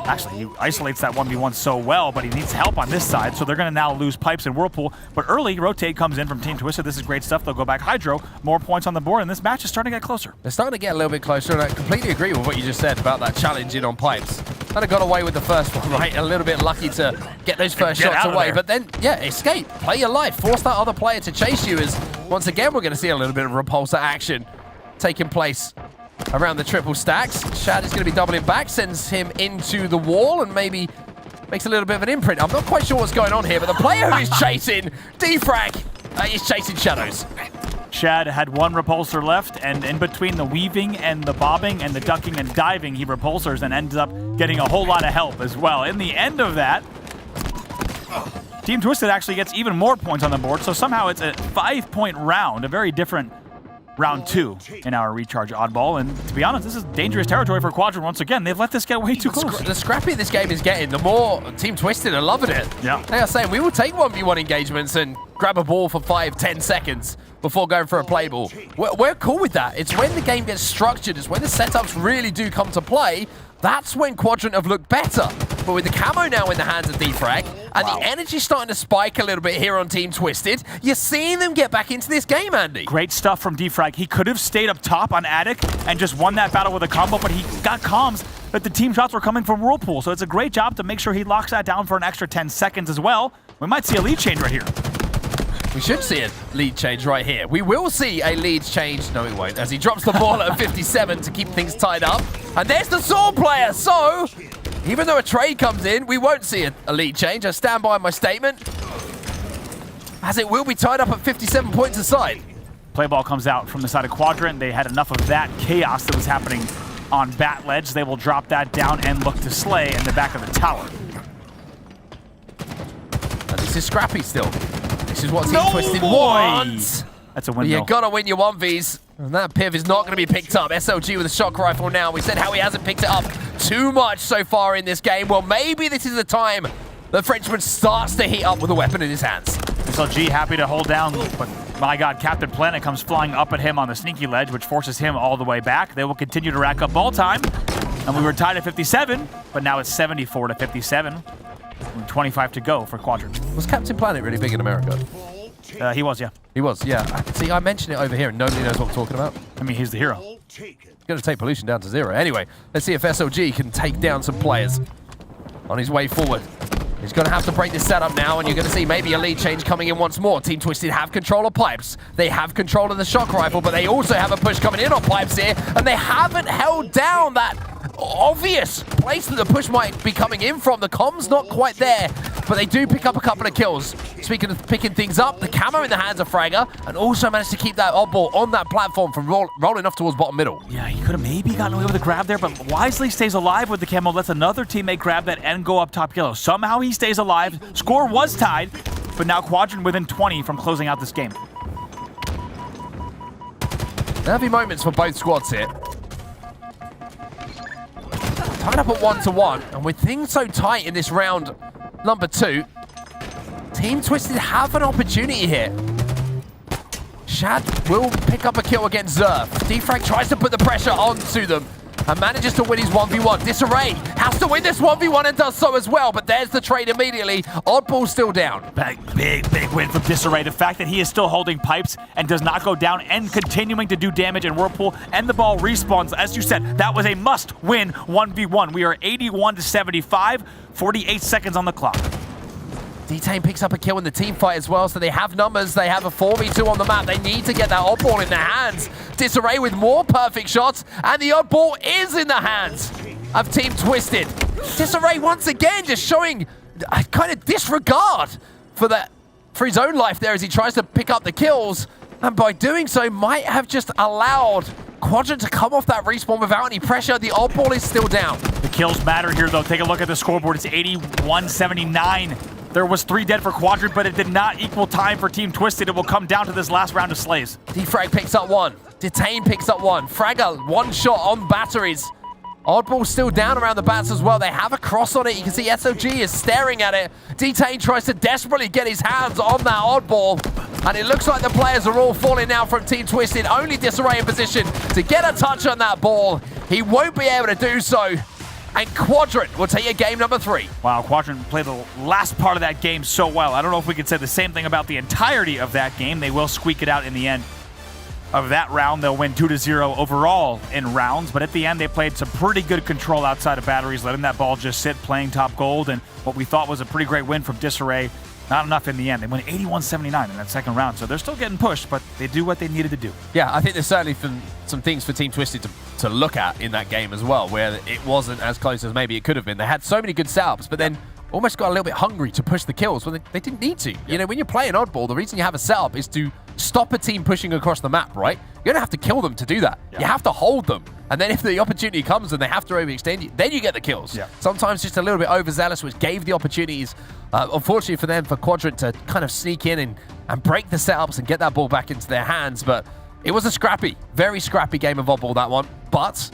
Actually, he isolates that 1v1 so well, but he needs help on this side, so they're going to now lose pipes and Whirlpool. But early, Rotate comes in from Team Twisted. This is great stuff. They'll go back Hydro. More points on the board, and this match is starting to get closer. They're starting to get a little bit closer, and I completely agree with what you just said about that challenge in on pipes. Kind of got away with the first one, right? A little bit lucky to get those first shots away. But then, yeah, escape. Play your life. Force that other player to chase you as, once again, we're going to see a little bit of repulsor action taking place around the triple stacks. Shad is going to be doubling back, sends him into the wall, and maybe makes a little bit of an imprint. I'm not quite sure what's going on here, but the player who is chasing Defrag is chasing Shadows. Shad had 1 repulsor left, and in between the weaving and the bobbing and the ducking and diving, he repulsors and ends up getting a whole lot of help as well. In the end of that, Team Twisted actually gets even more points on the board, so somehow it's a 5-point round, a very different round 2 in our recharge oddball. And to be honest, this is dangerous territory for Quadrant once again. They've let this get way too close. The scrappy this game is getting, the more Team Twisted are loving it. Yeah. They are saying, we will take 1v1 engagements and grab a ball for 5-10 seconds before going for a play ball. We're cool with that. It's when the game gets structured, it's when the setups really do come to play. That's when Quadrant have looked better. But with the camo now in the hands of Defrag, and the energy starting to spike a little bit here on Team Twisted, you're seeing them get back into this game, Andy. Great stuff from Defrag. He could have stayed up top on Attic and just won that battle with a combo, but he got comms that the team shots were coming from Whirlpool. So it's a great job to make sure he locks that down for an extra 10 seconds as well. We might see a lead change right here. We should see a lead change right here. We will see a lead change. No, we won't, as he drops the ball at 57 to keep things tied up. And there's the sword player. So, even though a trade comes in, we won't see a lead change. I stand by my statement, as it will be tied up at 57 points aside. Play ball comes out from the side of Quadrant. They had enough of that chaos that was happening on Bat Ledge. They will drop that down and look to Slay in the back of the tower. And this is scrappy still. This is what Team Twisted wants. That's a windmill. You gotta win your 1Vs. And that Piv is not gonna be picked up. SLG with a shock rifle now. We said how he hasn't picked it up too much so far in this game. Well, maybe this is the time the Frenchman starts to heat up with a weapon in his hands. SLG happy to hold down, but my God, Captain Planet comes flying up at him on the sneaky ledge, which forces him all the way back. They will continue to rack up ball time. And we were tied at 57, but now it's 74 to 57. 25 to go for Quadrant. Was Captain Planet really big in America? He was, yeah. He was, yeah. See, I mentioned it over here and nobody knows what I'm talking about. I mean, he's the hero. He's going to take pollution down to 0. Anyway, let's see if SLG can take down some players on his way forward. He's going to have to break this setup now, and you're going to see maybe a lead change coming in once more. Team Twisted have control of pipes. They have control of the shock rifle, but they also have a push coming in on pipes here, and they haven't held down that obvious place that the push might be coming in from. The comms not quite there, but they do pick up a couple of kills. Speaking of picking things up, the camo in the hands of Fragger, and also managed to keep that oddball on that platform from rolling off towards bottom middle. Yeah, he could have maybe gotten away with a grab there, but wisely stays alive with the camo, lets another teammate grab that and go up top yellow. Somehow he stays alive. Score was tied, but now Quadrant within 20 from closing out this game. Nervy moments for both squads here. Tied up at 1-1, and with things so tight in this round number 2, Team Twisted have an opportunity here. Shad will pick up a kill against Zerf. Defrag tries to put the pressure onto them and manages to win his 1v1. Disarray has to win this 1v1 and does so as well, but there's the trade immediately. Oddball's still down. Big win from Disarray. The fact that he is still holding pipes and does not go down and continuing to do damage in Whirlpool, and the ball respawns. As you said, that was a must-win 1v1. We are 81 to 75, 48 seconds on the clock. D-Tane picks up a kill in the team fight as well, so they have numbers. They have a 4v2 on the map. They need to get that Oddball in their hands. Disarray with more perfect shots, and the Oddball is in the hands of Team Twisted. Disarray once again just showing a kind of disregard for his own life there as he tries to pick up the kills, and by doing so might have just allowed Quadrant to come off that respawn without any pressure. The Oddball is still down. The kills matter here, though. Take a look at the scoreboard. It's 81-79. There was 3 dead for Quadrant, but it did not equal time for Team Twisted. It will come down to this last round of slays. Defrag picks up 1. Detain picks up 1. Fragger, 1 shot on batteries. Oddball still down around the bats as well. They have a cross on it. You can see SOG is staring at it. Detain tries to desperately get his hands on that Oddball. And it looks like the players are all falling now from Team Twisted. Only Disarray in position to get a touch on that ball. He won't be able to do so. And Quadrant will take a game number 3. Wow, Quadrant played the last part of that game so well. I don't know if we could say the same thing about the entirety of that game. They will squeak it out in the end of that round. They'll win 2-0 overall in rounds, but at the end they played some pretty good control outside of batteries, letting that ball just sit, playing top gold, and what we thought was a pretty great win from Disarray. Not enough in the end. They win 81-79 in that second round, so they're still getting pushed, but they do what they needed to do. Yeah, I think there's certainly some things for Team Twisted to look at in that game as well, where it wasn't as close as maybe it could have been. They had so many good setups, but then almost got a little bit hungry to push the kills when they didn't need to. You know, when you're playing Oddball, the reason you have a setup is to stop a team pushing across the map, right? You don't have to kill them to do that. You have to hold them. And then if the opportunity comes and they have to overextend you, then you get the kills. Sometimes just a little bit overzealous, which gave the opportunities, unfortunately for them, for Quadrant to kind of sneak in and break the setups and get that ball back into their hands. But it was a scrappy, very scrappy game of Oddball, that one. But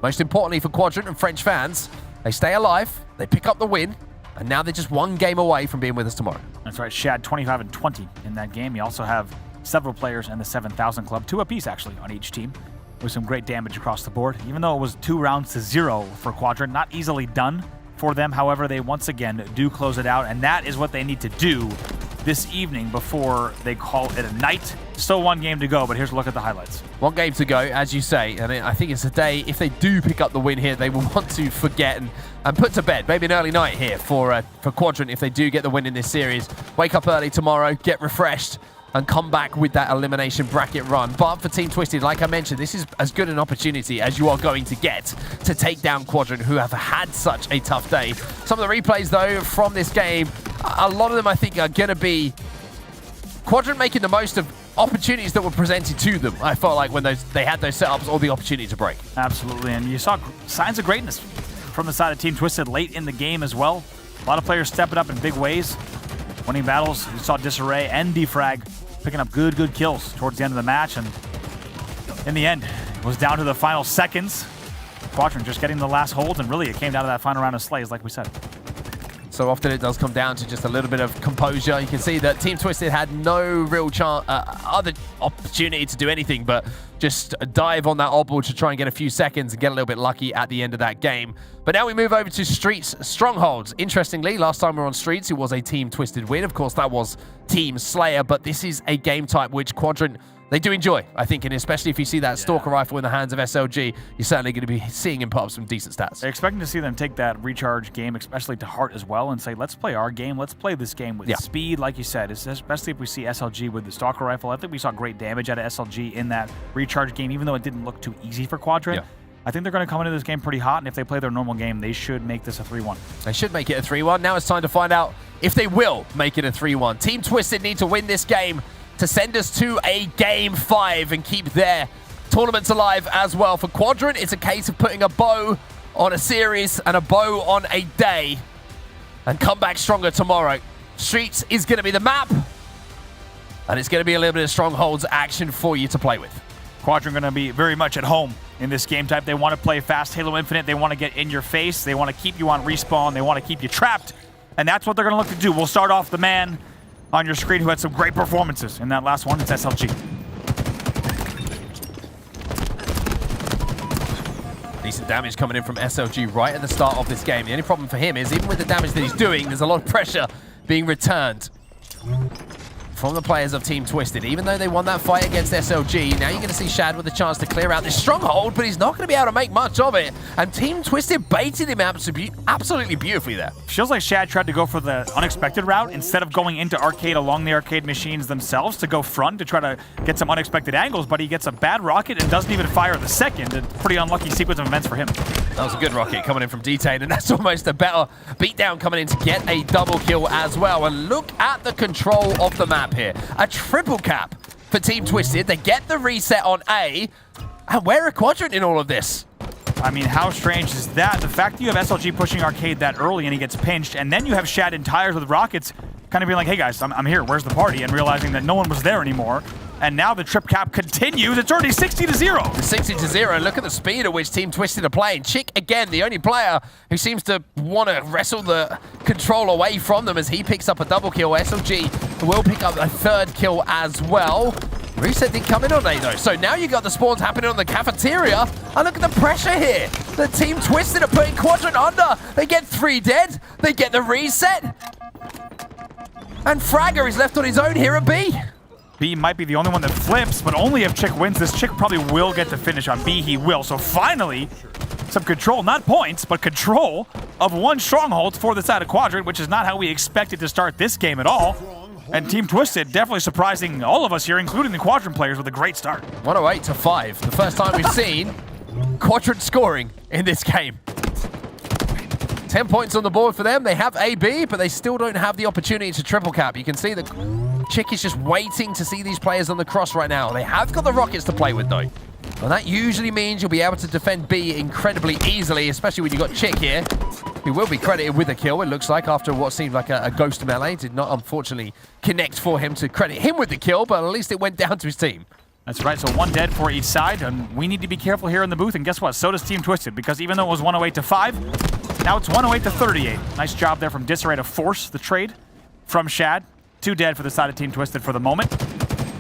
most importantly for Quadrant and French fans, they stay alive, they pick up the win, and now they're just 1 game away from being with us tomorrow. That's right, Shad 25-20 in that game. You also have several players in the 7,000 club, 2 apiece actually on each team, with some great damage across the board. Even though it was 2 rounds to 0 for Quadrant, not easily done for them. However, they once again do close it out, and that is what they need to do this evening before they call it a night. Still 1 game to go, but here's a look at the highlights. 1 game to go, as you say, and I think it's a day, if they do pick up the win here, they will want to forget and put to bed. Maybe an early night here for Quadrant if they do get the win in this series. Wake up early tomorrow, get refreshed, and come back with that elimination bracket run. But for Team Twisted, like I mentioned, this is as good an opportunity as you are going to get to take down Quadrant, who have had such a tough day. Some of the replays, though, from this game, a lot of them, I think, are going to be Quadrant making the most of opportunities that were presented to them. I felt like when they had those setups, all the opportunity to break. Absolutely, and you saw signs of greatness from the side of Team Twisted late in the game as well. A lot of players stepping up in big ways, winning battles. You saw Disarray and Defrag picking up good kills towards the end of the match, and in the end, it was down to the final seconds. Quadrant just getting the last holds, and really it came down to that final round of slays, like we said. So often it does come down to just a little bit of composure. You can see that Team Twisted had no real other opportunity to do anything but just dive on that Oddball to try and get a few seconds and get a little bit lucky at the end of that game. But now we move over to Streets Strongholds. Interestingly, last time we were on Streets, it was a Team Twisted win. Of course, that was Team Slayer, but this is a game type which Quadrant, they do enjoy, I think, and especially if you see that Stalker rifle in the hands of SLG, you're certainly going to be seeing him put up some decent stats. They're expecting to see them take that recharge game, especially to heart as well, and say, let's play our game. Let's play this game with speed, like you said, especially if we see SLG with the Stalker rifle. I think we saw great damage out of SLG in that recharge game, even though it didn't look too easy for Quadrant. I think they're going to come into this game pretty hot, and if they play their normal game, they should make this a 3-1. They should make it a 3-1. Now it's time to find out if they will make it a 3-1. Team Twisted need to win this game to send us to a Game 5 and keep their tournaments alive as well. For Quadrant, it's a case of putting a bow on a series and a bow on a day and come back stronger tomorrow. Streets is going to be the map, and it's going to be a little bit of Strongholds action for you to play with. Quadrant going to be very much at home in this game type. They want to play fast Halo Infinite. They want to get in your face. They want to keep you on respawn. They want to keep you trapped, and that's what they're going to look to do. We'll start off the man on your screen who had some great performances in that last one. It's SLG. Decent damage coming in from SLG right at the start of this game. The only problem for him is even with the damage that he's doing, there's a lot of pressure being returned. from the players of Team Twisted. Even though they won that fight against SLG, now you're going to see Shad with a chance to clear out this stronghold, but he's not going to be able to make much of it. And Team Twisted baited him absolutely beautifully there. Feels like Shad tried to go for the unexpected route instead of going into arcade along the arcade machines themselves to go front to try to get some unexpected angles, but he gets a bad rocket and doesn't even fire the second. A pretty unlucky sequence of events for him. That was a good rocket coming in from D-Tain, and that's almost a better beatdown coming in to get a double kill as well. And look at the control of the map here. A triple cap for Team Twisted. They get the reset on A, and we're a quadrant in all of this. I mean, how strange is that? The fact that you have SLG pushing arcade that early and he gets pinched, and then you have Shad in tires with rockets kind of being like, hey guys, I'm here, where's the party? And realizing that no one was there anymore. And now the trip cap continues. It's already 60-0. 60-0. Look at the speed at which Team Twisted are playing. Chick, again, the only player who seems to want to wrestle the control away from them as he picks up a double kill. SLG will pick up a third kill as well. Reset didn't come in on A though. So now you got the spawns happening on the cafeteria. And look at the pressure here. The Team Twisted are putting Quadrant under. They get 3 dead. They get the reset. And Fragger is left on his own here at B. B might be the only one that flips, but only if Chick wins this. Chick probably will get the finish on B. He will. So finally, some control, not points, but control of one stronghold for the side of Quadrant, which is not how we expected to start this game at all. And Team Twisted definitely surprising all of us here, including the Quadrant players, with a great start. 108-5. The first time we've seen Quadrant scoring in this game. 10 points on the board for them. They have AB, but they still don't have the opportunity to triple cap. You can see that Chick is just waiting to see these players on the cross right now. They have got the rockets to play with, though. And that usually means you'll be able to defend B incredibly easily, especially when you've got Chick here, who will be credited with a kill, it looks like, after what seemed like a ghost melee. Did not, unfortunately, connect for him to credit him with the kill, but at least it went down to his team. That's right, so 1 dead for each side, and we need to be careful here in the booth, and guess what? So does Team Twisted, because even though it was 108-5, now it's 108-38. Nice job there from Disarray to force the trade from Shad. 2 dead for the side of Team Twisted for the moment.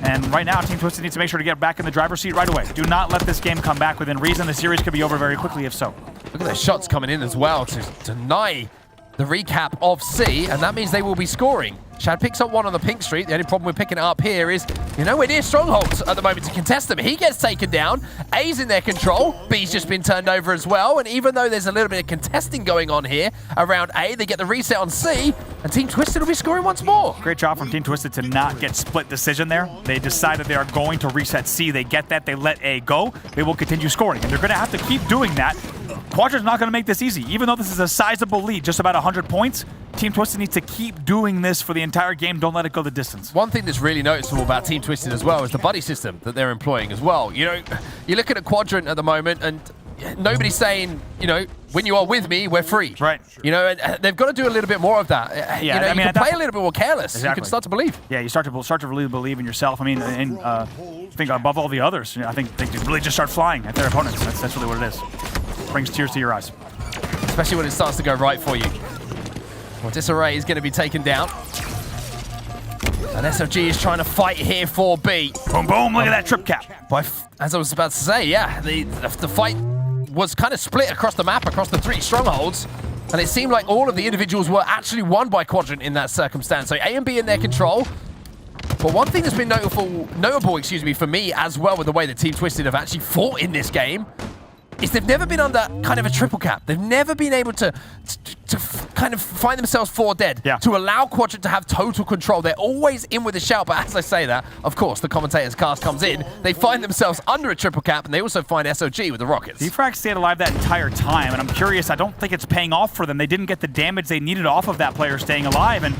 And right now, Team Twisted needs to make sure to get back in the driver's seat right away. Do not let this game come back within reason. The series could be over very quickly if so. Look at those shots coming in as well to deny the recap of C, and that means they will be scoring. Shad picks up one on the pink street. The only problem with picking it up here is, you know, we're near strongholds at the moment to contest them. He gets taken down. A's in their control. B's just been turned over as well. And even though there's a little bit of contesting going on here around A, they get the reset on C, and Team Twisted will be scoring once more. Great job from Team Twisted to not get split decision there. They decided they are going to reset C. They get that. They let A go. They will continue scoring, and they're going to have to keep doing that. Quadrant's not going to make this easy. Even though this is a sizable lead, just about 100 points, Team Twisted needs to keep doing this for the entire game. Don't let it go the distance. One thing that's really noticeable about Team Twisted as well is the buddy system that they're employing as well. You know, you look at a Quadrant at the moment and nobody's saying, you know, when you are with me, we're free. Right. You know, and they've got to do a little bit more of that. Yeah, you know, I mean, you can play a little bit more careless. Exactly. You can start to believe. Yeah, you start to really believe in yourself. I mean, and I think above all the others, I think they really just start flying at their opponents. That's really what it is. Brings tears to your eyes. Especially when it starts to go right for you. Well, Disarray is going to be taken down. And SLG is trying to fight here for B. Boom, boom, look at that trip cap. As I was about to say, yeah, the fight was kind of split across the map, across the 3 strongholds. And it seemed like all of the individuals were actually won by Quadrant in that circumstance. So A and B in their control. But one thing that's been notable, for me as well with the way that Team Twisted have actually fought in this game is they've never been under kind of a triple cap. They've never been able to kind of find themselves 4 dead, to allow Quadrant to have total control. They're always in with a shout, but as I say that, of course, the commentator's cast comes in. They find themselves under a triple cap, and they also find SOG with the rockets. D-Frag stayed alive that entire time, and I'm curious, I don't think it's paying off for them. They didn't get the damage they needed off of that player staying alive, and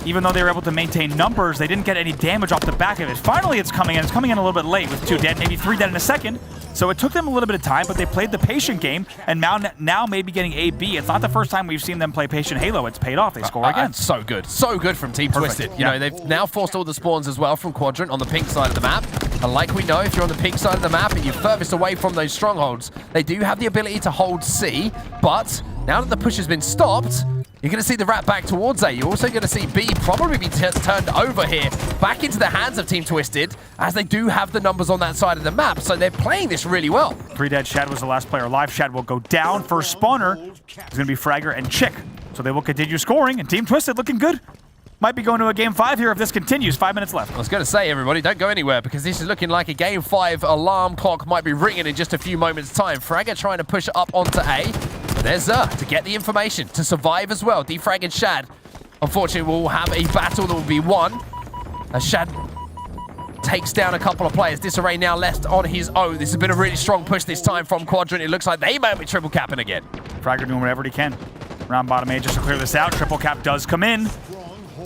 even though they were able to maintain numbers, they didn't get any damage off the back of it. Finally, it's coming in. It's coming in a little bit late with 2 dead, maybe 3 dead in a second. So it took them a little bit of time, but they played the patient game, and now maybe getting AB. It's not the first time we've seen them play patient Halo. It's paid off. They score again. So good. So good from Team Twisted. You know, they've now forced all the spawns as well from Quadrant on the pink side of the map. And like we know, if you're on the pink side of the map and you're furthest away from those strongholds, they do have the ability to hold C, but now that the push has been stopped, you're going to see the rat back towards A. You're also going to see B probably be turned over here, back into the hands of Team Twisted, as they do have the numbers on that side of the map. So they're playing this really well. 3 dead. Shad was the last player alive. Shad will go down. First spawner is going to be Fragger and Chick. So they will continue scoring, and Team Twisted looking good. might be going to a game 5 here if this continues. 5 minutes left. I was going to say, everybody, don't go anywhere because this is looking like a game 5 alarm clock might be ringing in just a few moments' time. Fragger trying to push up onto A. But there's to get the information to survive as well. Defrag and Shad, unfortunately, will have a battle that will be won. As Shad takes down a couple of players. Disarray now left on his own. This has been a really strong push this time from Quadrant. It looks like they might be triple capping again. Fragger doing whatever he can. Round bottom A just to clear this out. Triple cap does come in.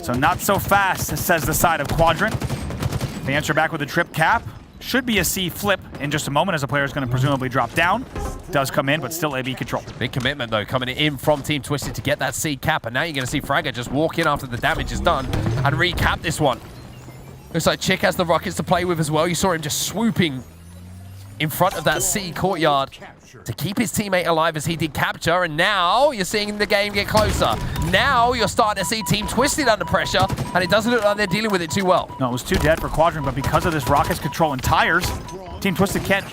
So not so fast, says the side of Quadrant. The answer back with a trip cap. Should be a C flip in just a moment as the player is going to presumably drop down. Does come in, but still AB control. Big commitment, though, coming in from Team Twisted to get that C cap. And now you're going to see Fragger just walk in after the damage is done and recap this one. Looks like Chick has the rockets to play with as well. You saw him just swooping in front of that C courtyard to keep his teammate alive as he did capture, and now you're seeing the game get closer. Now you're starting to see Team Twisted under pressure, and it doesn't look like they're dealing with it too well. No, it was too dead for Quadrant, but because of this rockets control and tires, Team Twisted can't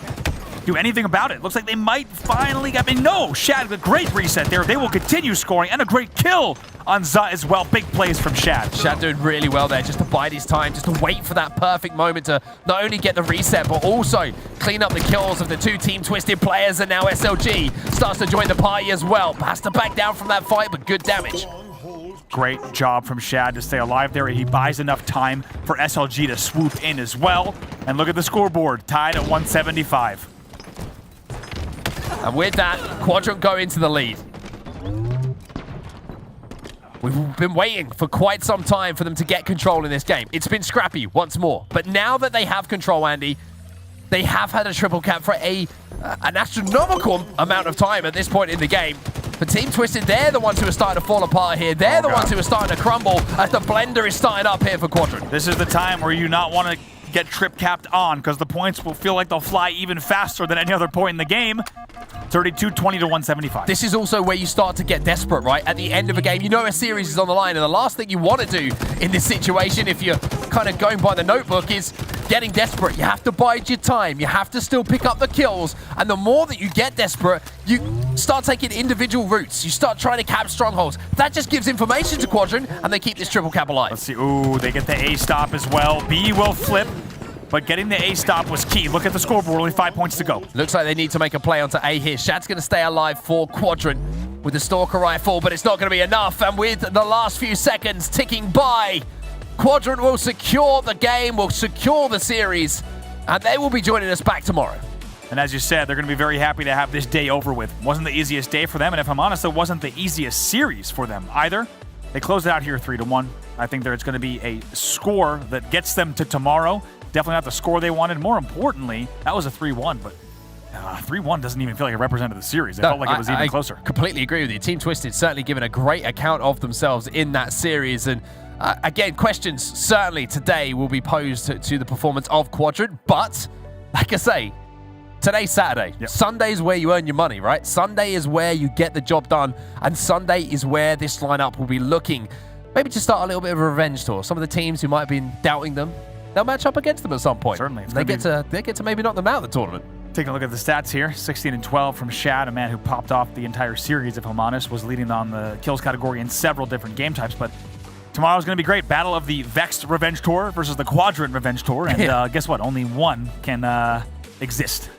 do anything about it. Looks like they might finally get me. No, Shad with a great reset there. They will continue scoring, and a great kill on Zut as well. Big plays from Shad. Shad doing really well there, just to bide his time, just to wait for that perfect moment to not only get the reset, but also clean up the kills of the two Team Twisted players, and now SLG starts to join the party as well. Has to back down from that fight, but good damage. Great job from Shad to stay alive there. He buys enough time for SLG to swoop in as well. And look at the scoreboard, tied at 175. And with that, Quadrant go into the lead. We've been waiting for quite some time for them to get control in this game. It's been scrappy once more. But now that they have control, Andy, they have had a triple cap for an astronomical amount of time at this point in the game. For Team Twisted, they're the ones who are starting to fall apart here. They're the ones who are starting to crumble as the blender is starting up here for Quadrant. This is the time where you not want to get trip capped on because the points will feel like they'll fly even faster than any other point in the game. 32-20 to 175. This is also where you start to get desperate, right? At the end of a game, you know a series is on the line, and the last thing you want to do in this situation, if you're kind of going by the notebook, is getting desperate. You have to bide your time. You have to still pick up the kills, and the more that you get desperate, you start taking individual routes. You start trying to cap strongholds. That just gives information to Quadrant, and they keep this triple cap alive. Let's see. Ooh, they get the A stop as well. B will flip. But getting the A stop was key. Look at the scoreboard, only 5 points to go. Looks like they need to make a play onto A here. Shad's going to stay alive for Quadrant with the Stalker rifle, but it's not going to be enough. And with the last few seconds ticking by, Quadrant will secure the game, will secure the series, and they will be joining us back tomorrow. And as you said, they're going to be very happy to have this day over with. Wasn't the easiest day for them, and if I'm honest, it wasn't the easiest series for them either. They closed it out here 3-1. I think there's going to be a score that gets them to tomorrow. Definitely not the score they wanted. More importantly, that was a 3-1, but 3-1 doesn't even feel like it represented the series. It felt like it was even closer. I completely agree with you. Team Twisted certainly given a great account of themselves in that series. And again, questions certainly today will be posed to the performance of Quadrant. But like I say, today's Saturday. Yep. Sunday's where you earn your money, right? Sunday is where you get the job done. And Sunday is where this lineup will be looking maybe to start a little bit of a revenge tour. Some of the teams who might have been doubting them, they'll match up against them at some point. Certainly. They get to maybe knock them out of the tournament. Taking a look at the stats here, 16-12 from Shad, a man who popped off the entire series, if I'm honest, was leading on the kills category in several different game types. But tomorrow's going to be great. Battle of the Vexed Revenge Tour versus the Quadrant Revenge Tour. And guess what? Only one can exist.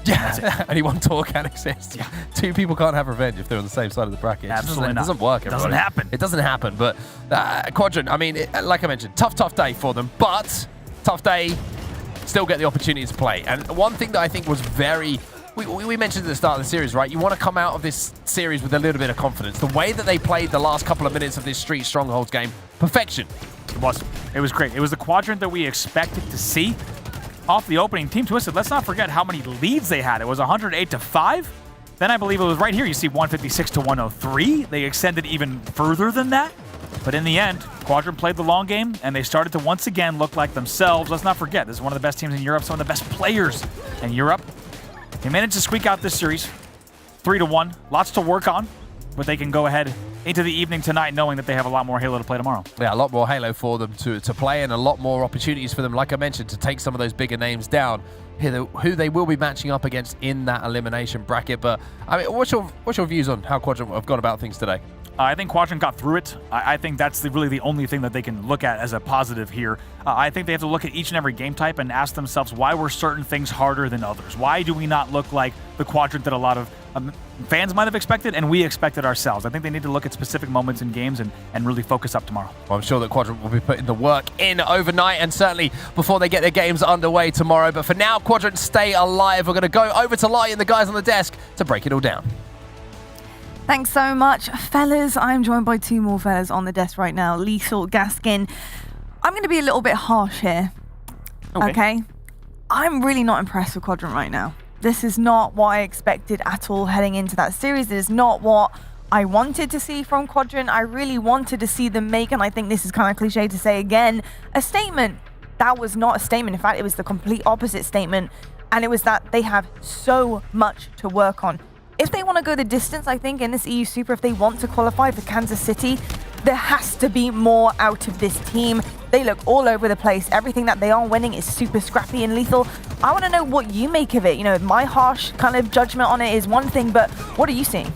Yeah, only one tour can exist. Yeah. Two people can't have revenge if they're on the same side of the bracket. Absolutely not. It doesn't work, everybody. It doesn't happen. It doesn't happen. But Quadrant, I mean, like I mentioned, tough day for them. But tough day, still get the opportunity to play. And one thing that I think was we mentioned at the start of the series, right? You want to come out of this series with a little bit of confidence. The way that they played the last couple of minutes of this Street Strongholds game, perfection. It was great. It was the Quadrant that we expected to see. Off the opening, Team Twisted, let's not forget how many leads they had. It was 108-5. Then I believe it was right here. You see 156-103. They extended even further than that. But in the end, Quadrant played the long game, and they started to once again look like themselves. Let's not forget, this is one of the best teams in Europe, some of the best players in Europe. They managed to squeak out this series 3-1. Lots to work on, but they can go ahead into the evening tonight knowing that they have a lot more Halo to play tomorrow. Yeah, a lot more Halo for them to play, and a lot more opportunities for them, like I mentioned, to take some of those bigger names down, who they will be matching up against in that elimination bracket. But I mean, what's your views on how Quadrant have gone about things today? I think Quadrant got through it. I think that's really the only thing that they can look at as a positive here. I think they have to look at each and every game type and ask themselves, why were certain things harder than others? Why do we not look like the Quadrant that a lot of fans might have expected and we expected ourselves? I think they need to look at specific moments in games and really focus up tomorrow. Well, I'm sure that Quadrant will be putting the work in overnight and certainly before they get their games underway tomorrow. But for now, Quadrant stay alive. We're going to go over to Lottie and the guys on the desk to break it all down. Thanks so much, fellas. I'm joined by two more fellas on the desk right now. Lethal, Gaskin. I'm going to be a little bit harsh here. Okay? I'm really not impressed with Quadrant right now. This is not what I expected at all heading into that series. It is not what I wanted to see from Quadrant. I really wanted to see them make, and I think this is kind of cliche to say again, a statement. That was not a statement. In fact, it was the complete opposite statement. And it was that they have so much to work on. If they want to go the distance, I think, in this EU Super, if they want to qualify for Kansas City, there has to be more out of this team. They look all over the place. Everything that they are winning is super scrappy and lethal. I want to know what you make of it. You know, my harsh kind of judgment on it is one thing, but what are you seeing?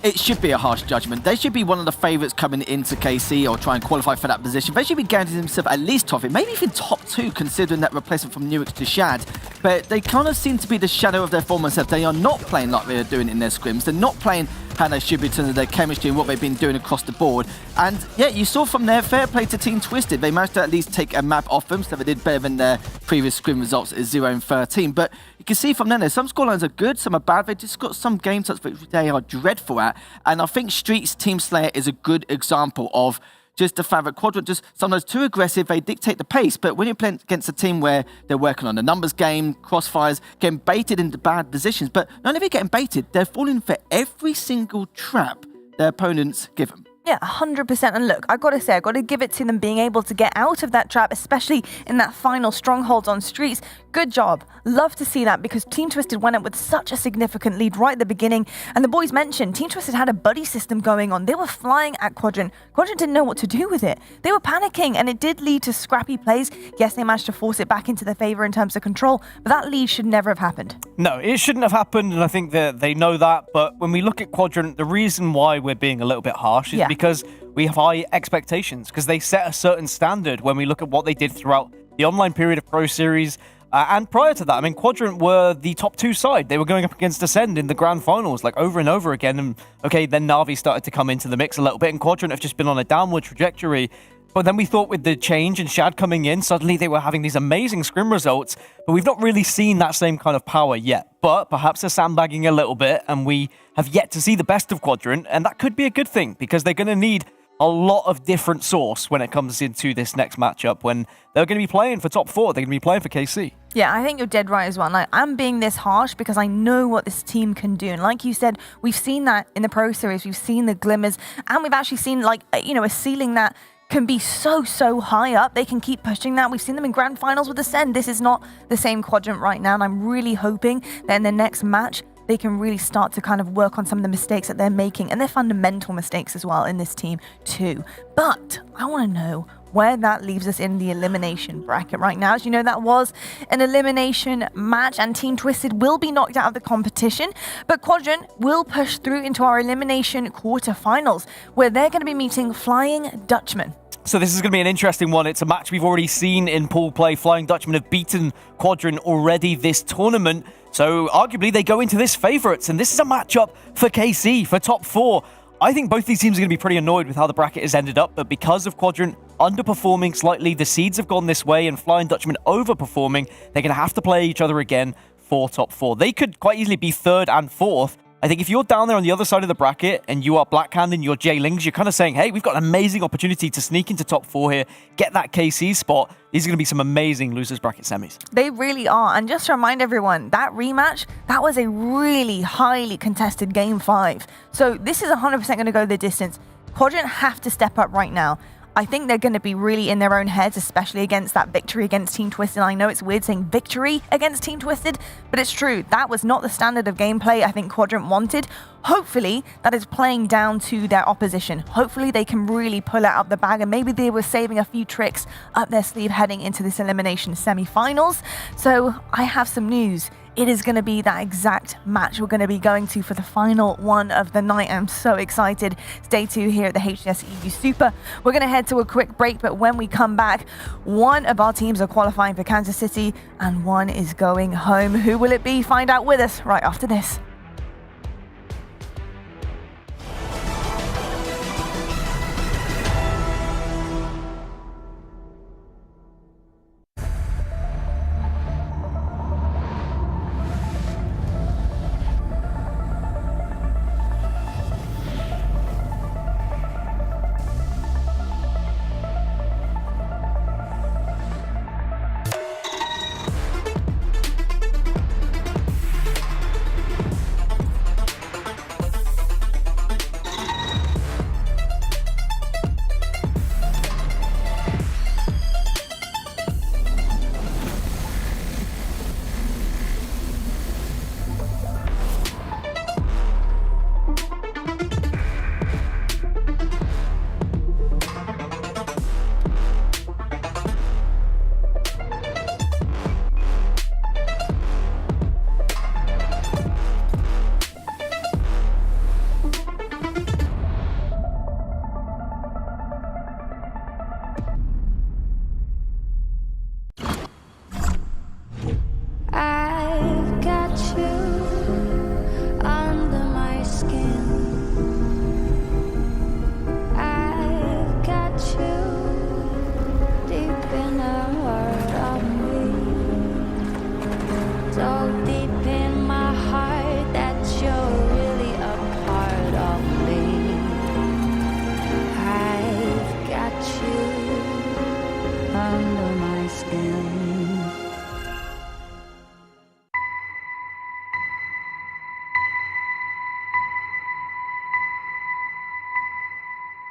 It should be a harsh judgment. They should be one of the favourites coming into KC or try and qualify for that position. They should be guaranteeing themselves at least top 8, maybe even top 2, considering that replacement from Newix to Shad. But they kind of seem to be the shadow of their former self. They are not playing like they're doing in their scrims. They're not playing how they should be in terms of their chemistry and what they've been doing across the board. And yeah, you saw from their fair play to Team Twisted, they managed to at least take a map off them, so they did better than their previous scrim results at 0 and 13. But you can see from there, some scorelines are good, some are bad. They've just got some game types which they are dreadful at. And I think Streets Team Slayer is a good example of just the fact that Quadrant just sometimes too aggressive, they dictate the pace, but when you're playing against a team where they're working on the numbers game, crossfires, getting baited into bad positions, but not only are they getting baited, they're falling for every single trap their opponents give them. Yeah, 100%. And look, I've got to say, I've got to give it to them being able to get out of that trap, especially in that final strongholds on Streets. Good job. Love to see that because Team Twisted went up with such a significant lead right at the beginning. And the boys mentioned Team Twisted had a buddy system going on. They were flying at Quadrant. Quadrant didn't know what to do with it. They were panicking and it did lead to scrappy plays. Yes, they managed to force it back into their favor in terms of control, but that lead should never have happened. No, it shouldn't have happened, and I think that they know that. But when we look at Quadrant, the reason why we're being a little bit harsh is because we have high expectations, because they set a certain standard when we look at what they did throughout the online period of Pro Series. And prior to that, I mean, Quadrant were the top 2 side. They were going up against Ascend in the grand finals, like over and over again. And okay, then Na'Vi started to come into the mix a little bit, and Quadrant have just been on a downward trajectory. But then we thought with the change and Shad coming in, suddenly they were having these amazing scrim results, but we've not really seen that same kind of power yet. But perhaps they're sandbagging a little bit, and we have yet to see the best of Quadrant, and that could be a good thing, because they're going to need a lot of different source when it comes into this next matchup, when they're going to be playing for top 4, they're going to be playing for KC. Yeah, I think you're dead right as well. Like, I'm being this harsh because I know what this team can do. And like you said, we've seen that in the Pro Series, we've seen the glimmers, and we've actually seen, like, you know, a ceiling that can be so high up. They can keep pushing that. We've seen them in grand finals with Ascend. This is not the same Quadrant right now, and I'm really hoping that in the next match, they can really start to kind of work on some of the mistakes that they're making, and their fundamental mistakes as well in this team too. But I want to know where that leaves us in the elimination bracket right now. As you know, that was an elimination match, and Team Twisted will be knocked out of the competition, but Quadrant will push through into our elimination quarterfinals, where they're going to be meeting Flying Dutchman. So this is going to be an interesting one. It's a match we've already seen in pool play. Flying Dutchman have beaten Quadrant already this tournament. So arguably they go into this favourites, and this is a matchup for KC, for top 4. I think both these teams are going to be pretty annoyed with how the bracket has ended up, but because of Quadrant underperforming slightly, the seeds have gone this way, and Flying Dutchman overperforming, they're going to have to play each other again for top 4. They could quite easily be 3rd and 4th. I think if you're down there on the other side of the bracket and you are Blackhand and you're J-Lings, you're kind of saying, hey, we've got an amazing opportunity to sneak into top 4 here, get that KC spot. These are going to be some amazing losers bracket semis. They really are. And just to remind everyone, that rematch, that was a really highly contested Game 5. So this is 100% going to go the distance. Quadrant have to step up right now. I think they're going to be really in their own heads, especially against that victory against Team Twisted. I know it's weird saying victory against Team Twisted, but it's true. That was not the standard of gameplay I think Quadrant wanted. Hopefully, that is playing down to their opposition. Hopefully, they can really pull it out of the bag, and maybe they were saving a few tricks up their sleeve heading into this elimination semi-finals. So I have some news. it is going to be that exact match we're going to be going to for the final one of the night. I'm so excited. It's day 2 here at the HCS EU Super. We're going to head to a quick break, but when we come back, one of our teams are qualifying for Kansas City and one is going home. Who will it be? Find out with us right after this.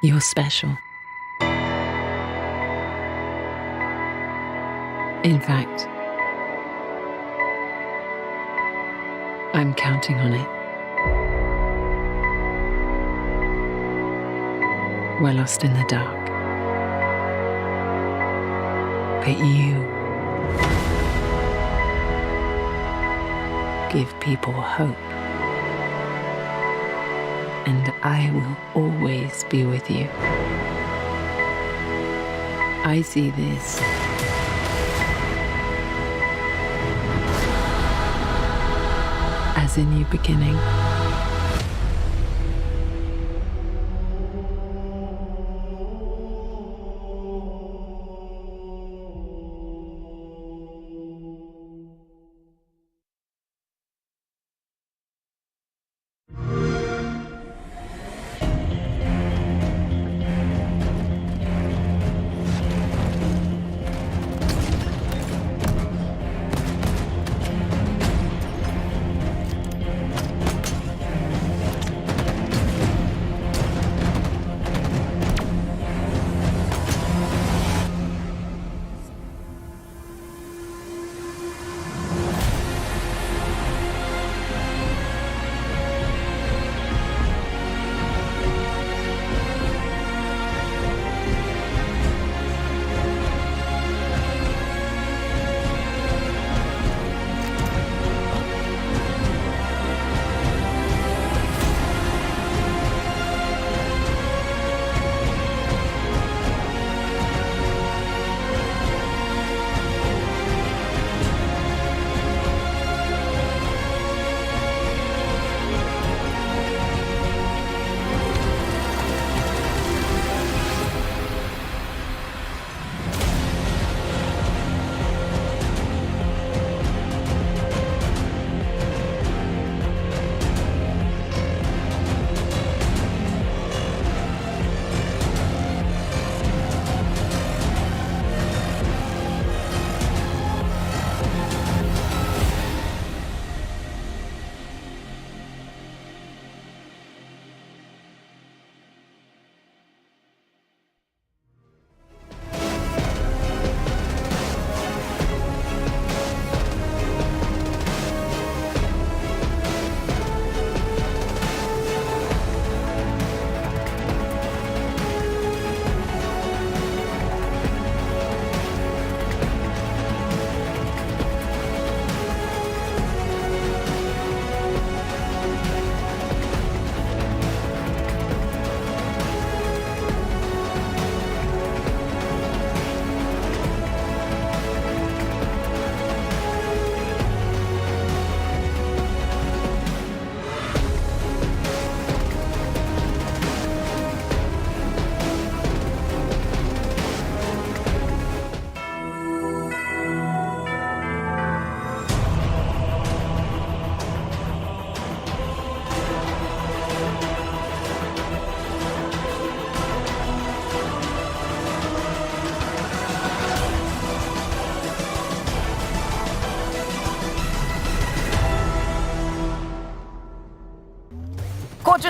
You're special. In fact, I'm counting on it. We're lost in the dark. But you give people hope. And I will always be with you. I see this as a new beginning.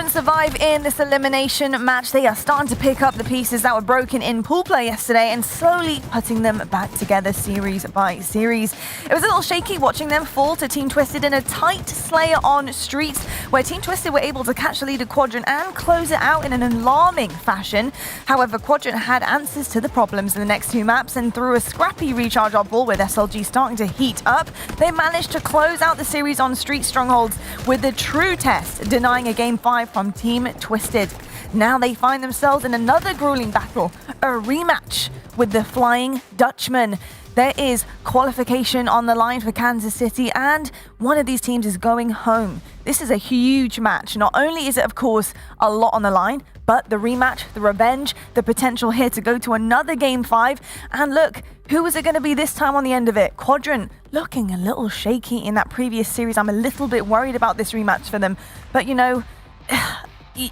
Quadrant survive in this elimination match. They are starting to pick up the pieces that were broken in pool play yesterday and slowly putting them back together series by series. It was a little shaky watching them fall to Team Twisted in a tight Slayer on Streets, where Team Twisted were able to catch the lead of Quadrant and close it out in an alarming fashion. However, Quadrant had answers to the problems in the next two maps, and through a scrappy recharge Oddball with SLG starting to heat up, they managed to close out the series on Street Strongholds with the true test, denying a Game 5 from Team Twisted. Now they find themselves in another grueling battle, a rematch with the Flying Dutchman. There is qualification on the line for Kansas City, and one of these teams is going home. This is a huge match. Not only is it, of course, a lot on the line, but the rematch, the revenge, the potential here to go to another Game 5. And look, who is it going to be this time on the end of it? Quadrant looking a little shaky in that previous series. I'm a little bit worried about this rematch for them. But, you know,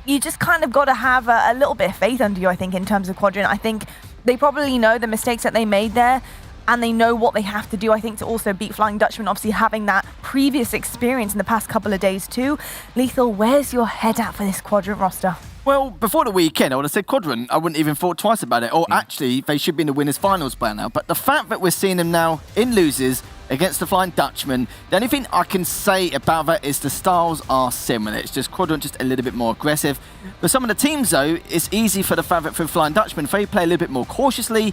you just kind of got to have a little bit of faith under you, I think, in terms of Quadrant. I think they probably know the mistakes that they made there, and they know what they have to do, I think, to also beat Flying Dutchman, obviously having that previous experience in the past couple of days too. Lethal, where's your head at for this Quadrant roster? Well, before the weekend, I would have said Quadrant. I wouldn't even thought twice about it. Or actually, they should be in the winners' finals by now. But the fact that we're seeing them now in losers against the Flying Dutchman, the only thing I can say about that is the styles are similar. It's just Quadrant just a little bit more aggressive. But some of the teams, though, it's easy for the fact that for Flying Dutchman, they play a little bit more cautiously,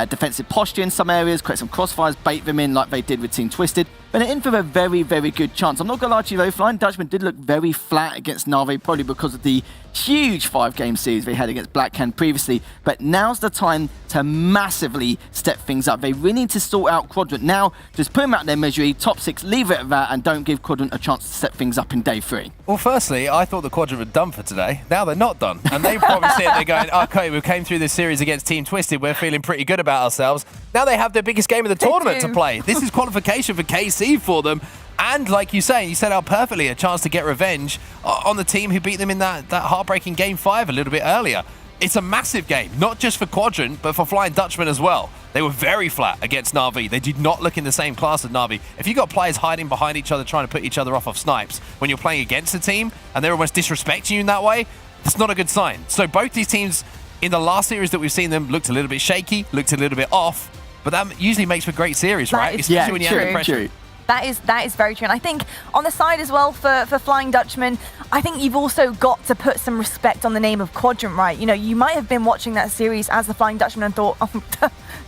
defensive posture in some areas, create some crossfires, bait them in like they did with Team Twisted. But they're in for a very, very good chance. I'm not going to lie to you though, Flying Dutchman did look very flat against Na'Vi, probably because of the huge 5-game series they had against Blackhand previously. But now's the time to massively step things up. They really need to sort out Quadrant now. Just put them out their misery, top 6, leave it at that, and don't give Quadrant a chance to step things up in day 3. Well, firstly, I thought the Quadrant were done for today. Now they're not done. And they probably sit there going, okay, we came through this series against Team Twisted. We're feeling pretty good about ourselves. Now they have their biggest game of the tournament to play. This is qualification for KC for them. And like you said out perfectly, a chance to get revenge on the team who beat them in that heartbreaking Game 5 a little bit earlier. It's a massive game, not just for Quadrant, but for Flying Dutchman as well. They were very flat against Na'Vi. They did not look in the same class as Na'Vi. If you've got players hiding behind each other, trying to put each other off of snipes when you're playing against a team, and they're almost disrespecting you in that way, that's not a good sign. So both these teams, in the last series that we've seen them, looked a little bit shaky, looked a little bit off, but that usually makes for great series, right? Especially when you have the pressure. That is very true. And I think on the side as well for Flying Dutchman, I think you've also got to put some respect on the name of Quadrant, right? You know, you might have been watching that series as the Flying Dutchman and thought, oh,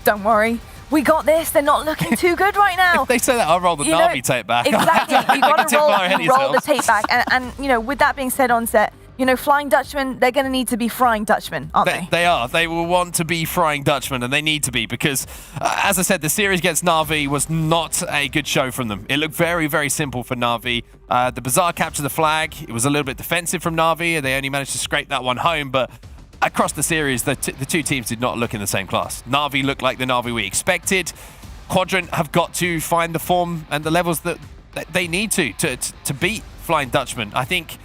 don't worry, we got this. They're not looking too good right now. If they say that, I'll roll the Na'Vi tape back. Exactly. You've got to roll the tape back. And, you know, with that being said on set, you know, Flying Dutchman, they're going to need to be Frying Dutchman, aren't they? They are. They will want to be Frying Dutchman, and they need to be because, as I said, the series against Na'Vi was not a good show from them. It looked very, very simple for Na'Vi. The Bazaar captured the flag. It was a little bit defensive from Na'Vi. They only managed to scrape that one home, but across the series, the two teams did not look in the same class. Na'Vi looked like the Na'Vi we expected. Quadrant have got to find the form and the levels that they need to beat Flying Dutchman. I think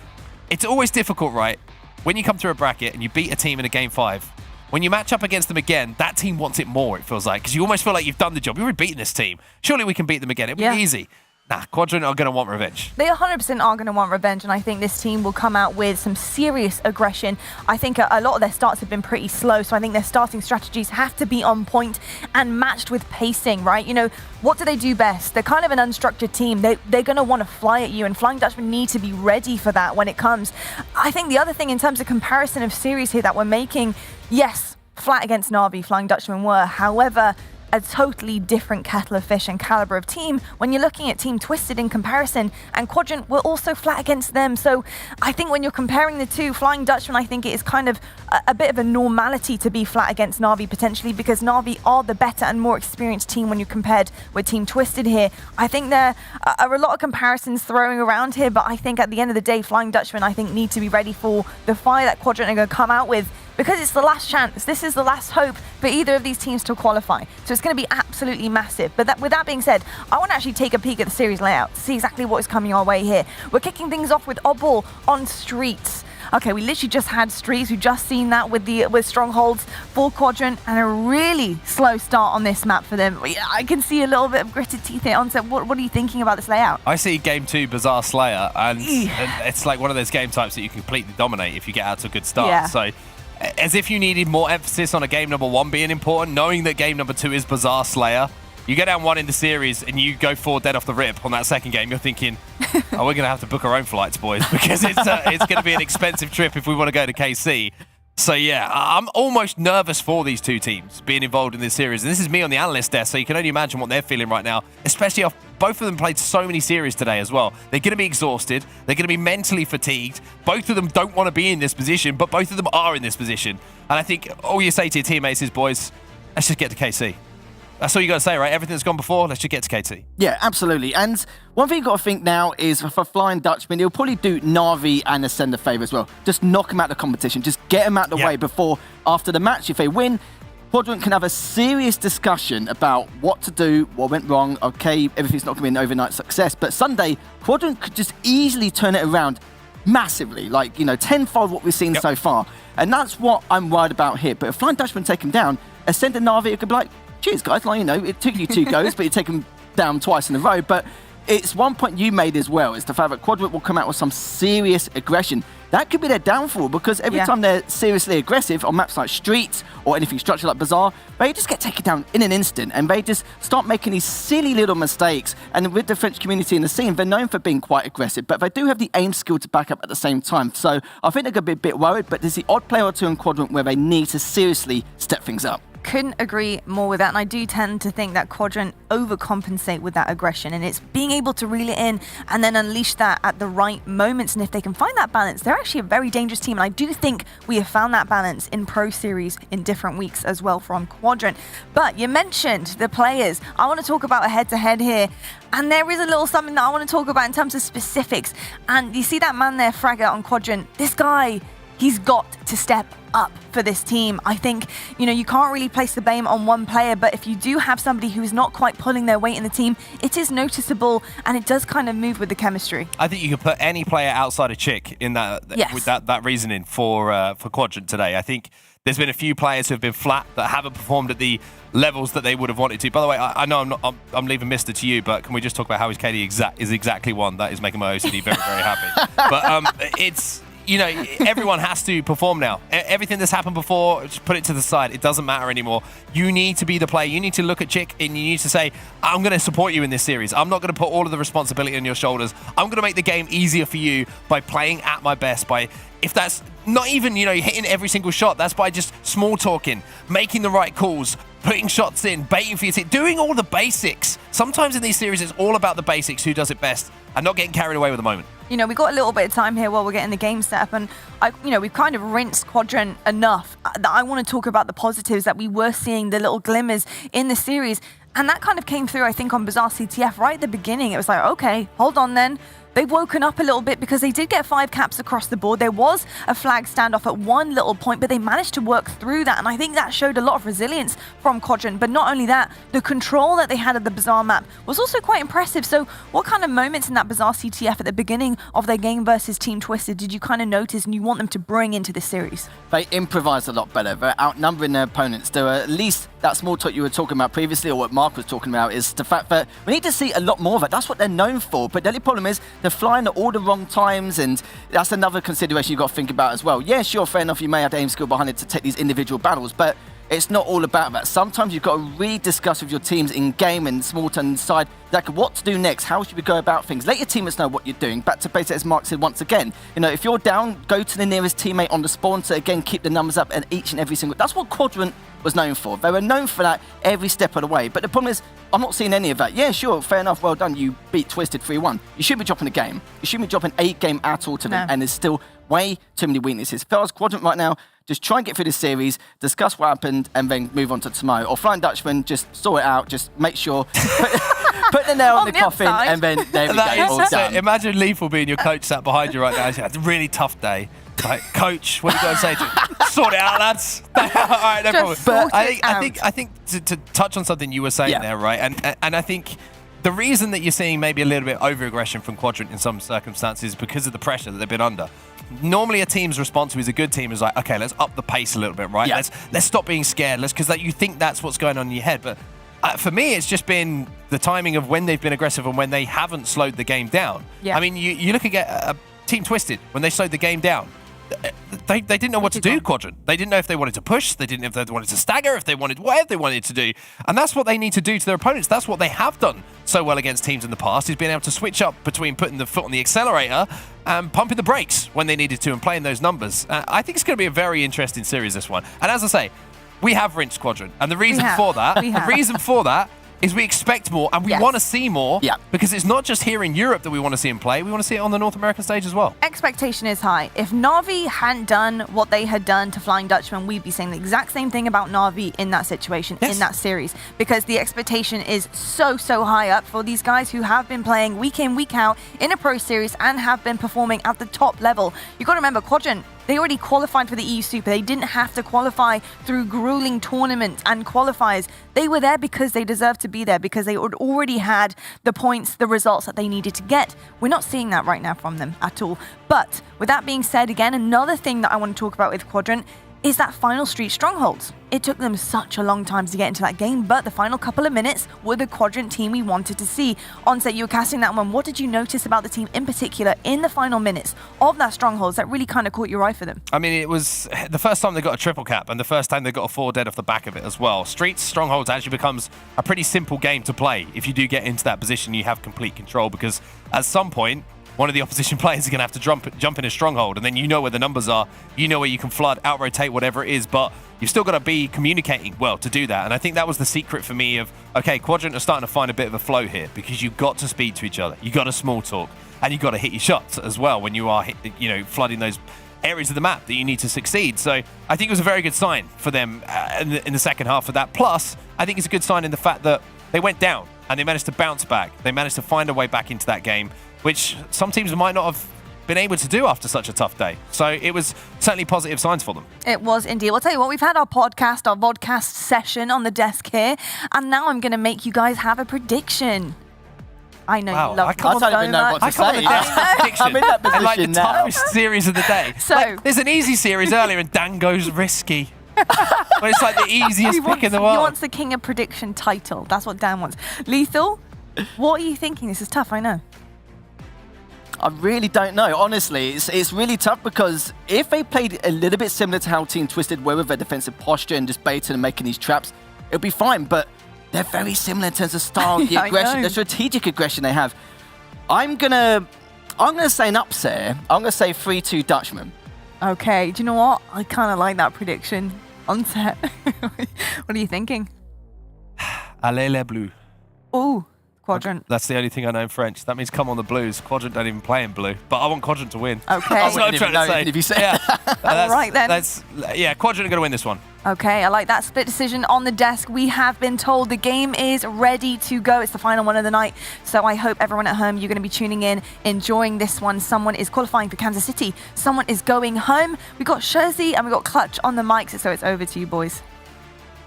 it's always difficult, right? When you come through a bracket and you beat a team in a Game 5, when you match up against them again, that team wants it more, it feels like, because you almost feel like you've done the job. You've already beaten this team. Surely we can beat them again. It'll be easy. Nah, Quadrant are going to want revenge. They 100% are going to want revenge, and I think this team will come out with some serious aggression. I think a lot of their starts have been pretty slow, so I think their starting strategies have to be on point and matched with pacing, right? You know, what do they do best? They're kind of an unstructured team. They're going to want to fly at you, and Flying Dutchman need to be ready for that when it comes. I think the other thing in terms of comparison of series here that we're making, yes, flat against Na'Vi, Flying Dutchman were. However, a totally different kettle of fish and caliber of team when you're looking at Team Twisted in comparison, and Quadrant were also flat against them. So I think when you're comparing the two, Flying Dutchman, I think it is kind of a bit of a normality to be flat against Na'Vi potentially, because Na'Vi are the better and more experienced team when you're compared with Team Twisted here. I think there are a lot of comparisons throwing around here, but I think at the end of the day, Flying Dutchman, I think, need to be ready for the fire that Quadrant are going to come out with, because it's the last chance. This is the last hope for either of these teams to qualify. So it's going to be absolutely massive. But with that being said, I want to actually take a peek at the series layout to see exactly what is coming our way here. We're kicking things off with Oddball on Streets. Okay, we literally just had streaks. We've just seen that with strongholds for Quadrant, and a really slow start on this map for them. I can see a little bit of gritted teeth here. Onset, what are you thinking about this layout? I see game 2 Bazaar Slayer, and it's like one of those game types that you completely dominate if you get out to a good start. Yeah. So, as if you needed more emphasis on a game number 1 being important, knowing that game number 2 is Bazaar Slayer. You go down 1 in the series and you go 4 dead off the rip on that second game. You're thinking, oh, we're going to have to book our own flights, boys, because it's going to be an expensive trip if we want to go to KC. So, yeah, I'm almost nervous for these two teams being involved in this series. And this is me on the analyst desk, so you can only imagine what they're feeling right now, especially if both of them played so many series today as well. They're going to be exhausted. They're going to be mentally fatigued. Both of them don't want to be in this position, but both of them are in this position. And I think all you say to your teammates is, boys, let's just get to KC. That's all you got to say, right? Everything that's gone before, let's just get to KT. Yeah, absolutely. And one thing you've got to think now is for Flying Dutchman, he'll probably do Na'Vi and Ascend a favour as well. Just knock him out of the competition. Just get him out of the way before, after the match, if they win, Quadrant can have a serious discussion about what to do, what went wrong. Okay, everything's not going to be an overnight success. But Sunday, Quadrant could just easily turn it around massively. Like, you know, tenfold what we've seen so far. And that's what I'm worried about here. But if Flying Dutchman take him down, Ascend and Na'Vi could be like, cheers, guys. Like, you know, it took you 2 goes, but you take them down twice in a row. But it's one point you made as well, is the fact that Quadrant will come out with some serious aggression. That could be their downfall, because every time they're seriously aggressive on maps like Streets or anything structured like Bazaar, they just get taken down in an instant, and they just start making these silly little mistakes. And with the French community in the scene, they're known for being quite aggressive, but they do have the aim skill to back up at the same time. So I think they're going to be a bit worried, but there's the odd player or two in Quadrant where they need to seriously step things up. Couldn't agree more with that, and I do tend to think that Quadrant overcompensate with that aggression, and it's being able to reel it in and then unleash that at the right moments. And if they can find that balance, they're actually a very dangerous team, and I do think we have found that balance in Pro Series in different weeks as well from Quadrant. But you mentioned the players. I want to talk about a head-to-head here, and there is a little something that I want to talk about in terms of specifics. And you see that man there, Fragger on Quadrant, this guy, he's got to step up for this team. I think, you know, you can't really place the blame on one player, but if you do have somebody who is not quite pulling their weight in the team, it is noticeable, and it does kind of move with the chemistry. I think you could put any player outside of Chick in that with that reasoning for Quadrant today. I think there's been a few players who have been flat, that haven't performed at the levels that they would have wanted to. By the way, I know I'm leaving Mister to you, but can we just talk about how his KD is exactly one? That is making my OCD very, very happy. But it's, you know, everyone has to perform now. Everything that's happened before, just put it to the side. It doesn't matter anymore. You need to be the player. You need to look at Chick and you need to say, I'm going to support you in this series. I'm not going to put all of the responsibility on your shoulders. I'm going to make the game easier for you by playing at my best, by, if that's not even, you know, hitting every single shot, that's by just small talking, making the right calls, putting shots in, baiting for your team, doing all the basics. Sometimes in these series, it's all about the basics, who does it best, and not getting carried away with the moment. You know, we've got a little bit of time here while we're getting the game set up, and you know, we've kind of rinsed Quadrant enough that I want to talk about the positives that we were seeing, the little glimmers in the series, and that kind of came through, I think, on Bazaar CTF right at the beginning. It was like, okay, hold on then. They've woken up a little bit because they did get 5 caps across the board. There was a flag standoff at one little point, but they managed to work through that. And I think that showed a lot of resilience from Quadrant. But not only that, the control that they had of the Bazaar map was also quite impressive. So what kind of moments in that Bazaar CTF at the beginning of their game versus Team Twisted did you kind of notice and you want them to bring into this series? They improvise a lot better. They're outnumbering their opponents. They're at least that small talk you were talking about previously, or what Mark was talking about, is the fact that we need to see a lot more of it. That's what they're known for. But the only problem is they're flying at all the wrong times, and that's another consideration you've got to think about as well. Yeah, sure, fair enough, you may have the aim skill behind it to take these individual battles, but it's not all about that. Sometimes you've got to really discuss with your teams in game and small turn decide exactly what to do next. How should we go about things? Let your teammates know what you're doing. Back to basics, as Mark said once again. You know, if you're down, go to the nearest teammate on the spawn to again keep the numbers up, and each and every single. That's what Quadrant was known for. They were known for that every step of the way. But the problem is, I'm not seeing any of that. Yeah, sure, fair enough, well done. You beat Twisted 3-1. You should be dropping a game. You shouldn't be dropping a game at all to them. And there's still way too many weaknesses. If I was Quadrant right now, just try and get through this series, discuss what happened, and then move on to tomorrow. Or Flying Dutchman, just sort it out, just make sure, put the nail in the coffin, and then there we go, all done. Imagine Lethal being your coach sat behind you right now. It's a really tough day. Like, coach, what are you going to say to you? Sort it out, lads. All right, no problem. But I think to touch on something you were saying there, right? And I think the reason that you're seeing maybe a little bit over-aggression from Quadrant in some circumstances is because of the pressure that they've been under. normally a team's response who is a good team is like, okay, let's up the pace a little bit, right? Yeah. Let's stop being scared. Because you think that's what's going on in your head. But for me, it's just been the timing of when they've been aggressive and when they haven't slowed the game down. Yeah. I mean, you look at Team Twisted when they slowed the game down. They didn't know what to do, Quadrant. They didn't know if they wanted to push. They didn't know if they wanted to stagger, if they wanted whatever they wanted to do. And that's what they need to do to their opponents. That's what they have done so well against teams in the past, is being able to switch up between putting the foot on the accelerator and pumping the brakes when they needed to and playing those numbers. I think it's going to be a very interesting series, this one. And as I say, we have rinsed Quadrant. And the reason for that is we expect more and we want to see more because it's not just here in Europe that we want to see him play. We want to see it on the North American stage as well. Expectation is high. If Na'Vi hadn't done what they had done to Flying Dutchman, we'd be saying the exact same thing about Na'Vi in that situation, in that series, because the expectation is so high up for these guys who have been playing week in, week out in a pro series and have been performing at the top level. You've got to remember, Quadrant, they already qualified for the EU Super. They didn't have to qualify through grueling tournaments and qualifiers. They were there because they deserved to be there, because they already had the points, the results that they needed to get. We're not seeing that right now from them at all. But with that being said, again, another thing that I want to talk about with Quadrant is that final street strongholds. It took them such a long time to get into that game, but the final couple of minutes were the Quadrant team we wanted to see. Onset, you were casting that one. What did you notice about the team in particular in the final minutes of that strongholds that really kind of caught your eye for them? I mean, it was the first time they got a triple cap and the first time they got a 4 dead off the back of it as well. Streets Strongholds actually becomes a pretty simple game to play. If you do get into that position, you have complete control, because at some point, one of the opposition players is going to have to jump in a stronghold, and then you know where the numbers are, you know where you can flood, out-rotate, whatever it is, but you've still got to be communicating well to do that. And I think that was the secret for me of, okay, Quadrant are starting to find a bit of a flow here, because you've got to speak to each other, you've got to small talk, and you've got to hit your shots as well when you are, flooding those areas of the map that you need to succeed. So I think it was a very good sign for them in the second half of that. Plus, I think it's a good sign in the fact that they went down and they managed to bounce back. They managed to find a way back into that game, which some teams might not have been able to do after such a tough day. So it was certainly positive signs for them. It was indeed. I'll tell you what, we've had our vodcast session on the desk here, and now I'm going to make you guys have a prediction. I know you love I don't even know what to say. I'm in that position like the now. toughest series of the day. So there's an easy series earlier and Dan goes risky. But it's like the easiest pick in the world. He wants the King of Prediction title. That's what Dan wants. Lethal, what are you thinking? This is tough, I know. I really don't know. Honestly, it's really tough, because if they played a little bit similar to how Team Twisted were with their defensive posture and just baiting and making these traps, it'll be fine. But they're very similar in terms of style, the aggression, the strategic aggression they have. I'm gonna say an upset. I'm gonna say 3-2 Dutchman. Okay, do you know what? I kind of like that prediction. Onset. What are you thinking? Allez les bleus. Ooh. Quadrant. That's the only thing I know in French. That means come on the Blues. Quadrant don't even play in blue, but I want Quadrant to win. Okay. That's what I'm trying to say. If you say All right then. Quadrant are going to win this one. Okay, I like that split decision on the desk. We have been told the game is ready to go. It's the final one of the night. So I hope everyone at home, you're going to be tuning in, enjoying this one. Someone is qualifying for Kansas City. Someone is going home. We've got Jersey and we've got Clutch on the mics, so it's over to you, boys.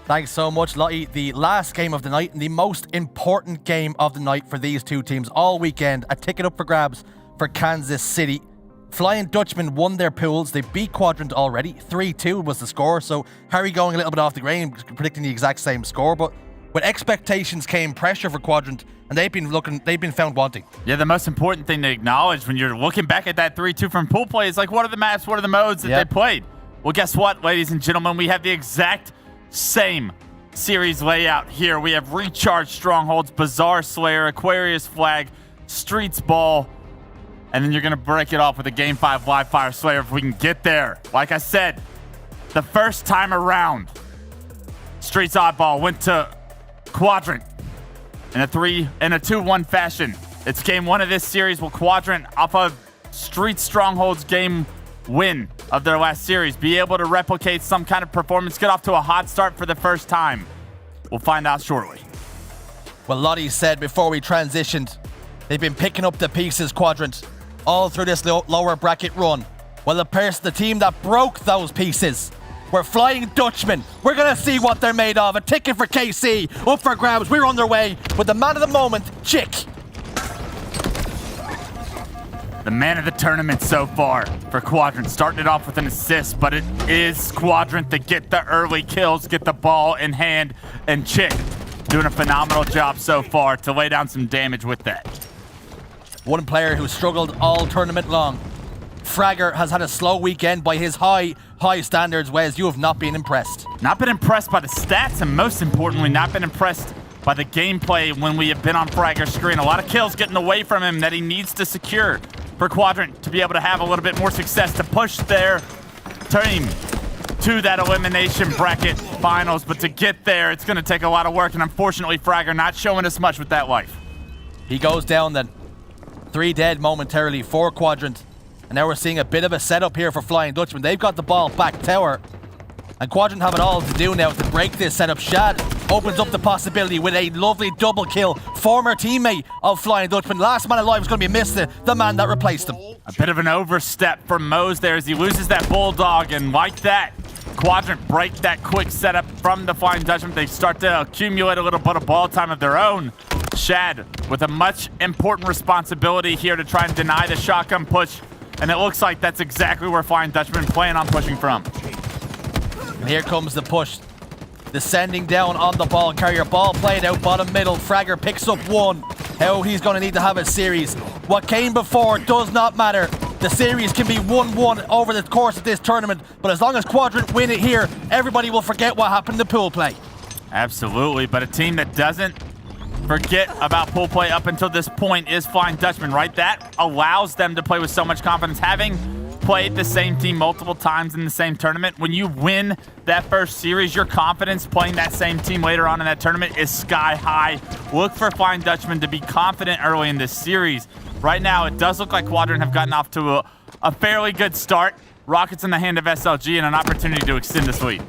Thanks so much, Lottie. The last game of the night and the most important game of the night for these two teams all weekend. A ticket up for grabs for Kansas City. Flying Dutchman won their pools. They beat Quadrant already. 3-2 was the score. So Harry going a little bit off the grain, predicting the exact same score. But with expectations came pressure for Quadrant, and they've been found wanting. Yeah, the most important thing to acknowledge when you're looking back at that 3-2 from pool play is like, what are the maps, what are the modes that they played? Well, guess what, ladies and gentlemen? We have the exact same series layout here. We have Recharge Strongholds, Bazaar Slayer, Aquarius Flag, Streets Ball, and then you're going to break it off with a Game 5 Live Fire Slayer if we can get there. Like I said, the first time around, Streets Oddball went to Quadrant in a 2-1 fashion. It's game 1 of this series. Will Quadrant, off of Streets Strongholds game win of their last series, be able to replicate some kind of performance, get off to a hot start for the first time? We'll find out shortly. Well, Lottie said before we transitioned, they've been picking up the pieces, Quadrant, all through this lower bracket run. Well, the team that broke those pieces were Flying Dutchman. We're going to see what they're made of. A ticket for KC, up for grabs. We're underway with the man of the moment, Chick. The man of the tournament so far for Quadrant, starting it off with an assist, but it is Quadrant that get the early kills, get the ball in hand, and Chick doing a phenomenal job so far to lay down some damage with that. One player who struggled all tournament long. Fragger has had a slow weekend by his high standards. Wes, you have not been impressed. Not been impressed by the stats, and most importantly, not been impressed by the gameplay when we have been on Fragger's screen. A lot of kills getting away from him that he needs to secure for Quadrant to be able to have a little bit more success to push their team to that Elimination Bracket finals. But to get there, it's going to take a lot of work, and unfortunately, Fragger not showing us much with that life. He goes down then. 3 dead momentarily for Quadrant. And now we're seeing a bit of a setup here for Flying Dutchman. They've got the ball back tower. And Quadrant have it all to do now to break this setup. Shad opens up the possibility with a lovely double kill. Former teammate of Flying Dutchman. Last man alive is going to be Mista, the man that replaced him. A bit of an overstep for Mose there as he loses that Bulldog. And like that, Quadrant break that quick setup from the Flying Dutchman. They start to accumulate a little bit of ball time of their own. Shad with a much important responsibility here to try and deny the shotgun push. And it looks like that's exactly where Flying Dutchman plan on pushing from. And here comes the push. Descending down on the ball carrier. Ball played out bottom middle. Fragger picks up 1. How he's going to need to have a series. What came before does not matter. The series can be 1-1 over the course of this tournament. But as long as Quadrant win it here, everybody will forget what happened in the pool play. Absolutely, but a team that doesn't forget about pool play up until this point is Flying Dutchman, right? That allows them to play with so much confidence. Having played the same team multiple times in the same tournament, when you win that first series, your confidence playing that same team later on in that tournament is sky high. Look for Flying Dutchman to be confident early in this series. Right now, it does look like Quadrant have gotten off to a fairly good start. Rockets in the hand of SLG and an opportunity to extend this lead.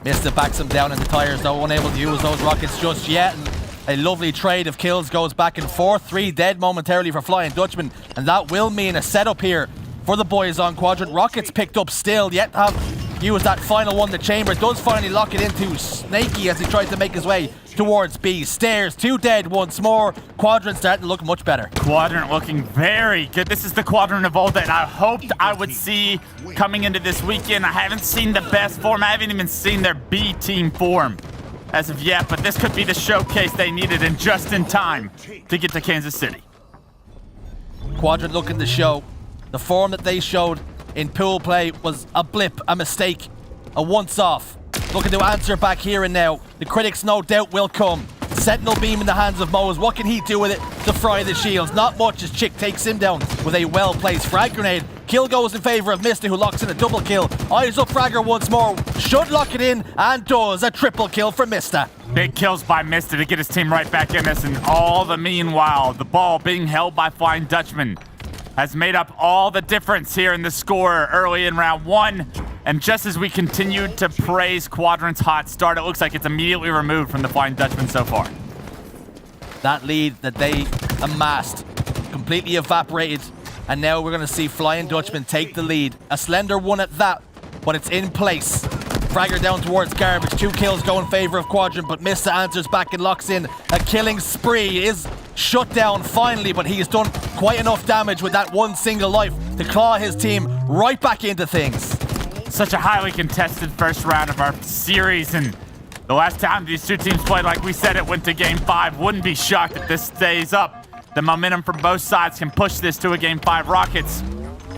Mista backs him down in the tires, though, unable to use those rockets just yet. And a lovely trade of kills goes back and forth. 3 dead momentarily for Flying Dutchman, and that will mean a setup here for the boys on Quadrant. Rockets picked up still, yet to have used that final one. The chamber does finally lock it into Snaky as he tries to make his way towards B. Stairs, 2 dead once more. Quadrant starting to look much better. Quadrant looking very good. This is the Quadrant of old that I hoped I would see coming into this weekend. I haven't seen the best form. I haven't even seen their B team form as of yet, but this could be the showcase they needed and just in time to get to Kansas City. Quadrant looking to show the form that they showed in pool play was a blip, a mistake, a once-off. Looking to answer back here and now. The critics no doubt will come. Sentinel beam in the hands of Mose. What can he do with it to fry the shields? Not much as Chick takes him down with a well-placed frag grenade. Kill goes in favor of Mista, who locks in a double kill. Eyes up Fragger once more. Should lock it in and does. A triple kill for Mista. Big kills by Mista to get his team right back in this, and all the meanwhile, the ball being held by Flying Dutchman has made up all the difference here in the score early in round 1. And just as we continued to praise Quadrant's hot start, it looks like it's immediately removed from the Flying Dutchman so far. That lead that they amassed completely evaporated, and now we're going to see Flying Dutchman take the lead. A slender one at that, but it's in place. Fragger down towards garbage. 2 kills go in favor of Quadrant, but Mista answers back and locks in. A killing spree is shut down finally, but he has done quite enough damage with that one single life to claw his team right back into things. Such a highly contested first round of our series, and the last time these two teams played, like we said, it went to Game 5. Wouldn't be shocked if this stays up. The momentum from both sides can push this to a Game 5. Rockets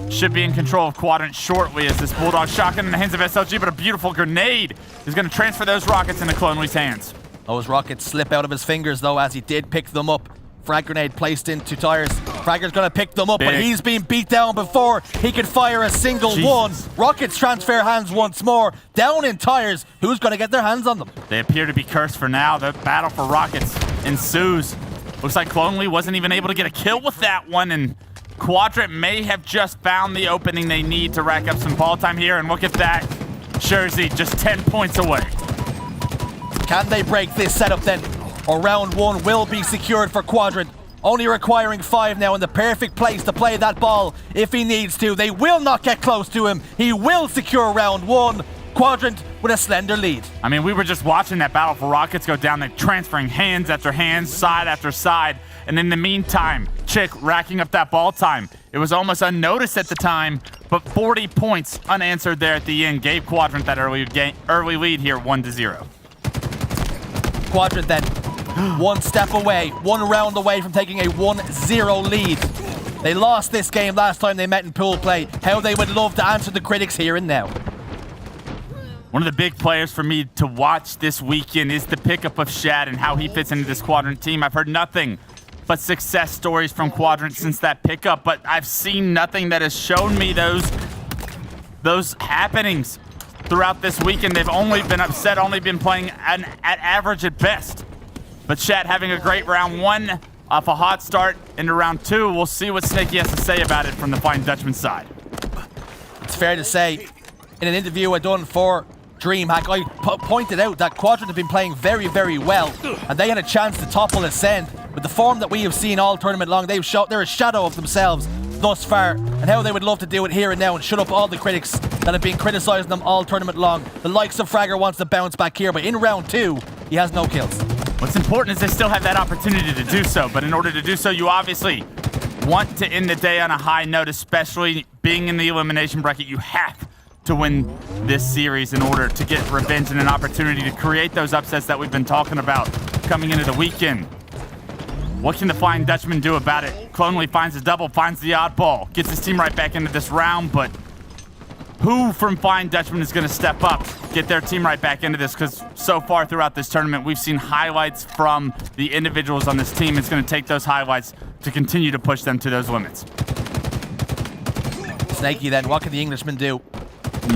should be in control of Quadrant shortly as this Bulldog shotgun in the hands of SLG, but a beautiful grenade is going to transfer those rockets into Clonely's hands. Those rockets slip out of his fingers, though, as he did pick them up. Frag grenade placed into tires. Fragger's going to pick them up, but he's been beat down before he can fire a single one. Rockets transfer hands once more. Down in tires. Who's going to get their hands on them? They appear to be cursed for now. The battle for rockets ensues. Looks like Clonely wasn't even able to get a kill with that one, and Quadrant may have just found the opening they need to rack up some ball time here. And look at that. Jersey just 10 points away. Can they break this setup then? Or round 1 will be secured for Quadrant. Only requiring 5 now in the perfect place to play that ball if he needs to. They will not get close to him. He will secure round 1. Quadrant with a slender lead. I mean, we were just watching that battle for rockets go down. They're transferring hands after hands, side after side. And in the meantime, Chick racking up that ball time. It was almost unnoticed at the time, but 40 points unanswered there at the end gave Quadrant that early lead here, 1-0. Quadrant then one step away, one round away from taking a 1-0 lead. They lost this game last time they met in pool play. How they would love to answer the critics here and now. One of the big players for me to watch this weekend is the pickup of Shad and how he fits into this Quadrant team. I've heard nothing but success stories from Quadrant since that pickup, but I've seen nothing that has shown me those happenings throughout this weekend. They've only been upset, only been playing at average at best. But Shad having a great round 1 off a hot start into round 2. We'll see what Snaky has to say about it from the Flying Dutchman side. It's fair to say, in an interview I done for DreamHack, I pointed out that Quadrant have been playing very, very well, and they had a chance to topple Ascend. With the form that we have seen all tournament long, they're a shadow of themselves thus far, and how they would love to do it here and now and shut up all the critics that have been criticizing them all tournament long. The likes of Fragger wants to bounce back here, but in round 2, he has no kills. What's important is they still have that opportunity to do so, but in order to do so, you obviously want to end the day on a high note, especially being in the elimination bracket. You have to win this series in order to get revenge and an opportunity to create those upsets that we've been talking about coming into the weekend. What can the Flying Dutchman do about it? Clonely finds a double, finds the oddball, gets his team right back into this round, but who from Flying Dutchman is going to step up, get their team right back into this? Because so far throughout this tournament, we've seen highlights from the individuals on this team. It's going to take those highlights to continue to push them to those limits. Snaky then, what can the Englishman do?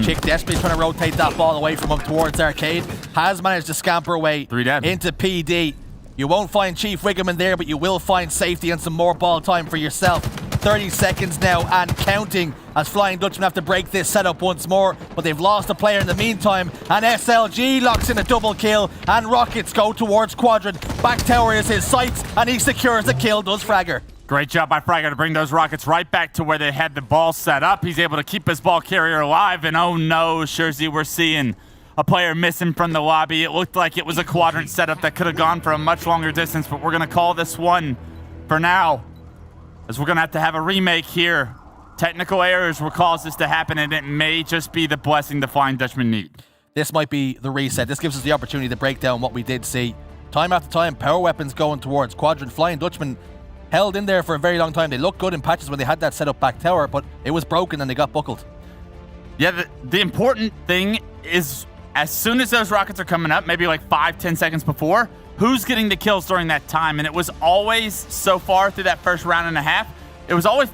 Chick desperately trying to rotate that ball away from him towards Arcade. Has managed to scamper away into PD. You won't find Chief Wiggum there, but you will find safety and some more ball time for yourself. 30 seconds now and counting as Flying Dutchman have to break this setup once more, but they've lost a player in the meantime, and SLG locks in a double kill, and rockets go towards Quadrant. Back tower is his sights, and he secures the kill, does Fragger. Great job by Fragger to bring those rockets right back to where they had the ball set up. He's able to keep his ball carrier alive, and oh no, Shurzy, we're seeing a player missing from the lobby. It looked like it was a Quadrant setup that could have gone for a much longer distance, but we're going to call this one for now, as we're going to have a remake here. Technical errors will cause this to happen, and it may just be the blessing the Flying Dutchman need. This might be the reset. This gives us the opportunity to break down what we did see. Time after time, power weapons going towards Quadrant. Flying Dutchman held in there for a very long time. They looked good in patches when they had that set up back tower, but it was broken and they got buckled. Yeah, the important thing is as soon as those rockets are coming up, maybe like 5-10 seconds before, who's getting the kills during that time? And it was always, so far through that first round and a half, it was always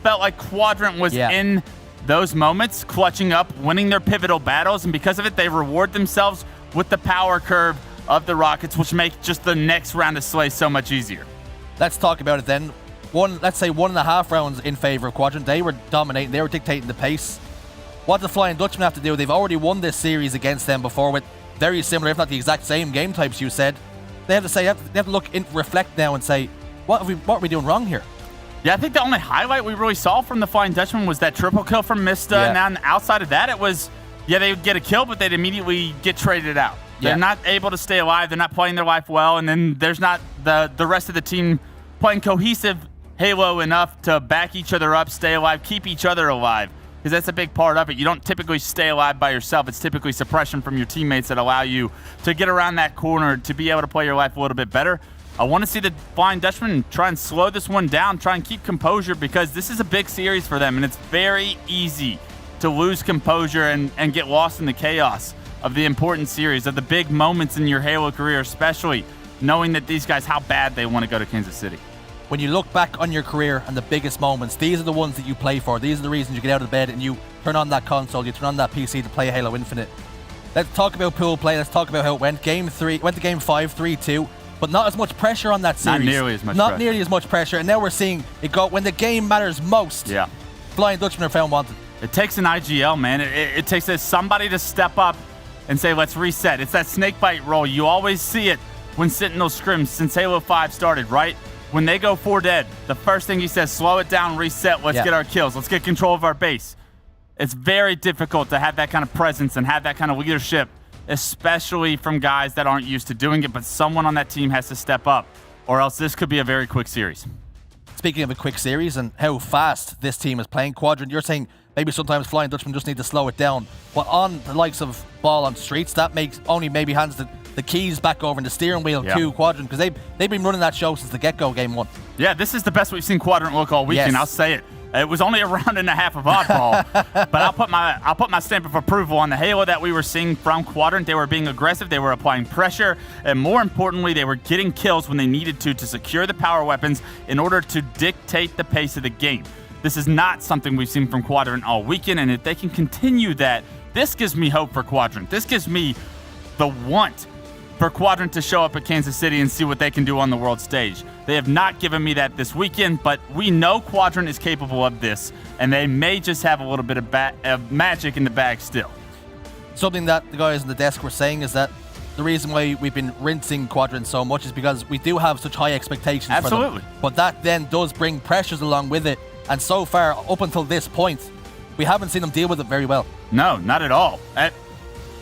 felt like Quadrant was in those moments, clutching up, winning their pivotal battles, and because of it, they reward themselves with the power curve of the rockets, which make just the next round of Slay so much easier. Let's talk about it then. Let's say 1.5 rounds in favor of Quadrant. They were dominating, they were dictating the pace. What the Flying Dutchman have to do, they've already won this series against them before with very similar, if not the exact same game types you said. They have to say, they have to look, reflect now and say, what are we doing wrong here? Yeah, I think the only highlight we really saw from the Flying Dutchman was that triple kill from Mista. And then outside of that, it was, they would get a kill, but they'd immediately get traded out. They're not able to stay alive. They're not playing their life well. And then there's not the rest of the team playing cohesive Halo enough to back each other up, stay alive, keep each other alive. Because that's a big part of it. You don't typically stay alive by yourself. It's typically suppression from your teammates that allow you to get around that corner to be able to play your life a little bit better. I want to see the Flying Dutchman try and slow this one down, try and keep composure, because this is a big series for them, and it's very easy to lose composure and get lost in the chaos of the important series, of the big moments in your Halo career, especially knowing that these guys, how bad they want to go to Kansas City. When you look back on your career and the biggest moments, these are the ones that you play for. These are the reasons you get out of bed and you turn on that console, you turn on that PC to play Halo Infinite. Let's talk about pool play. Let's talk about how it went. Game 3, went to Game 5, 3-2, but not as much pressure on that series. Not nearly as much pressure. Nearly as much pressure. And now we're seeing it go when the game matters most. Yeah. Flying Dutchman are found wanted. It takes an IGL, man. It takes somebody to step up and say, let's reset. It's that snakebite roll. You always see it when Sentinel scrims since Halo 5 started, right? When they go 4 dead, the first thing he says, slow it down, reset, let's get our kills, let's get control of our base. It's very difficult to have that kind of presence and have that kind of leadership, especially from guys that aren't used to doing it, but someone on that team has to step up, or else this could be a very quick series. speaking of a quick series and how fast this team is playing, Quadrant, you're saying maybe sometimes Flying Dutchman just need to slow it down. But on the likes of Ball on Streets, that makes only maybe hands the keys back over in the steering wheel to Quadrant, because they've been running that show since the get-go game 1. Yeah, this is the best we've seen Quadrant look all weekend. Yes. I'll say it. It was only a round and a half of Oddball, but I'll put my stamp of approval on the Halo that we were seeing from Quadrant. They were being aggressive, they were applying pressure, and more importantly, they were getting kills when they needed to secure the power weapons in order to dictate the pace of the game. This is not something we've seen from Quadrant all weekend, and if they can continue that, this gives me hope for Quadrant. This gives me the want for Quadrant to show up at Kansas City and see what they can do on the world stage. They have not given me that this weekend, but we know Quadrant is capable of this, and they may just have a little bit of magic in the bag still. Something that the guys on the desk were saying is that the reason why we've been rinsing Quadrant so much is because we do have such high expectations for them. But that then does bring pressures along with it, and so far, up until this point, we haven't seen them deal with it very well. No, not at all.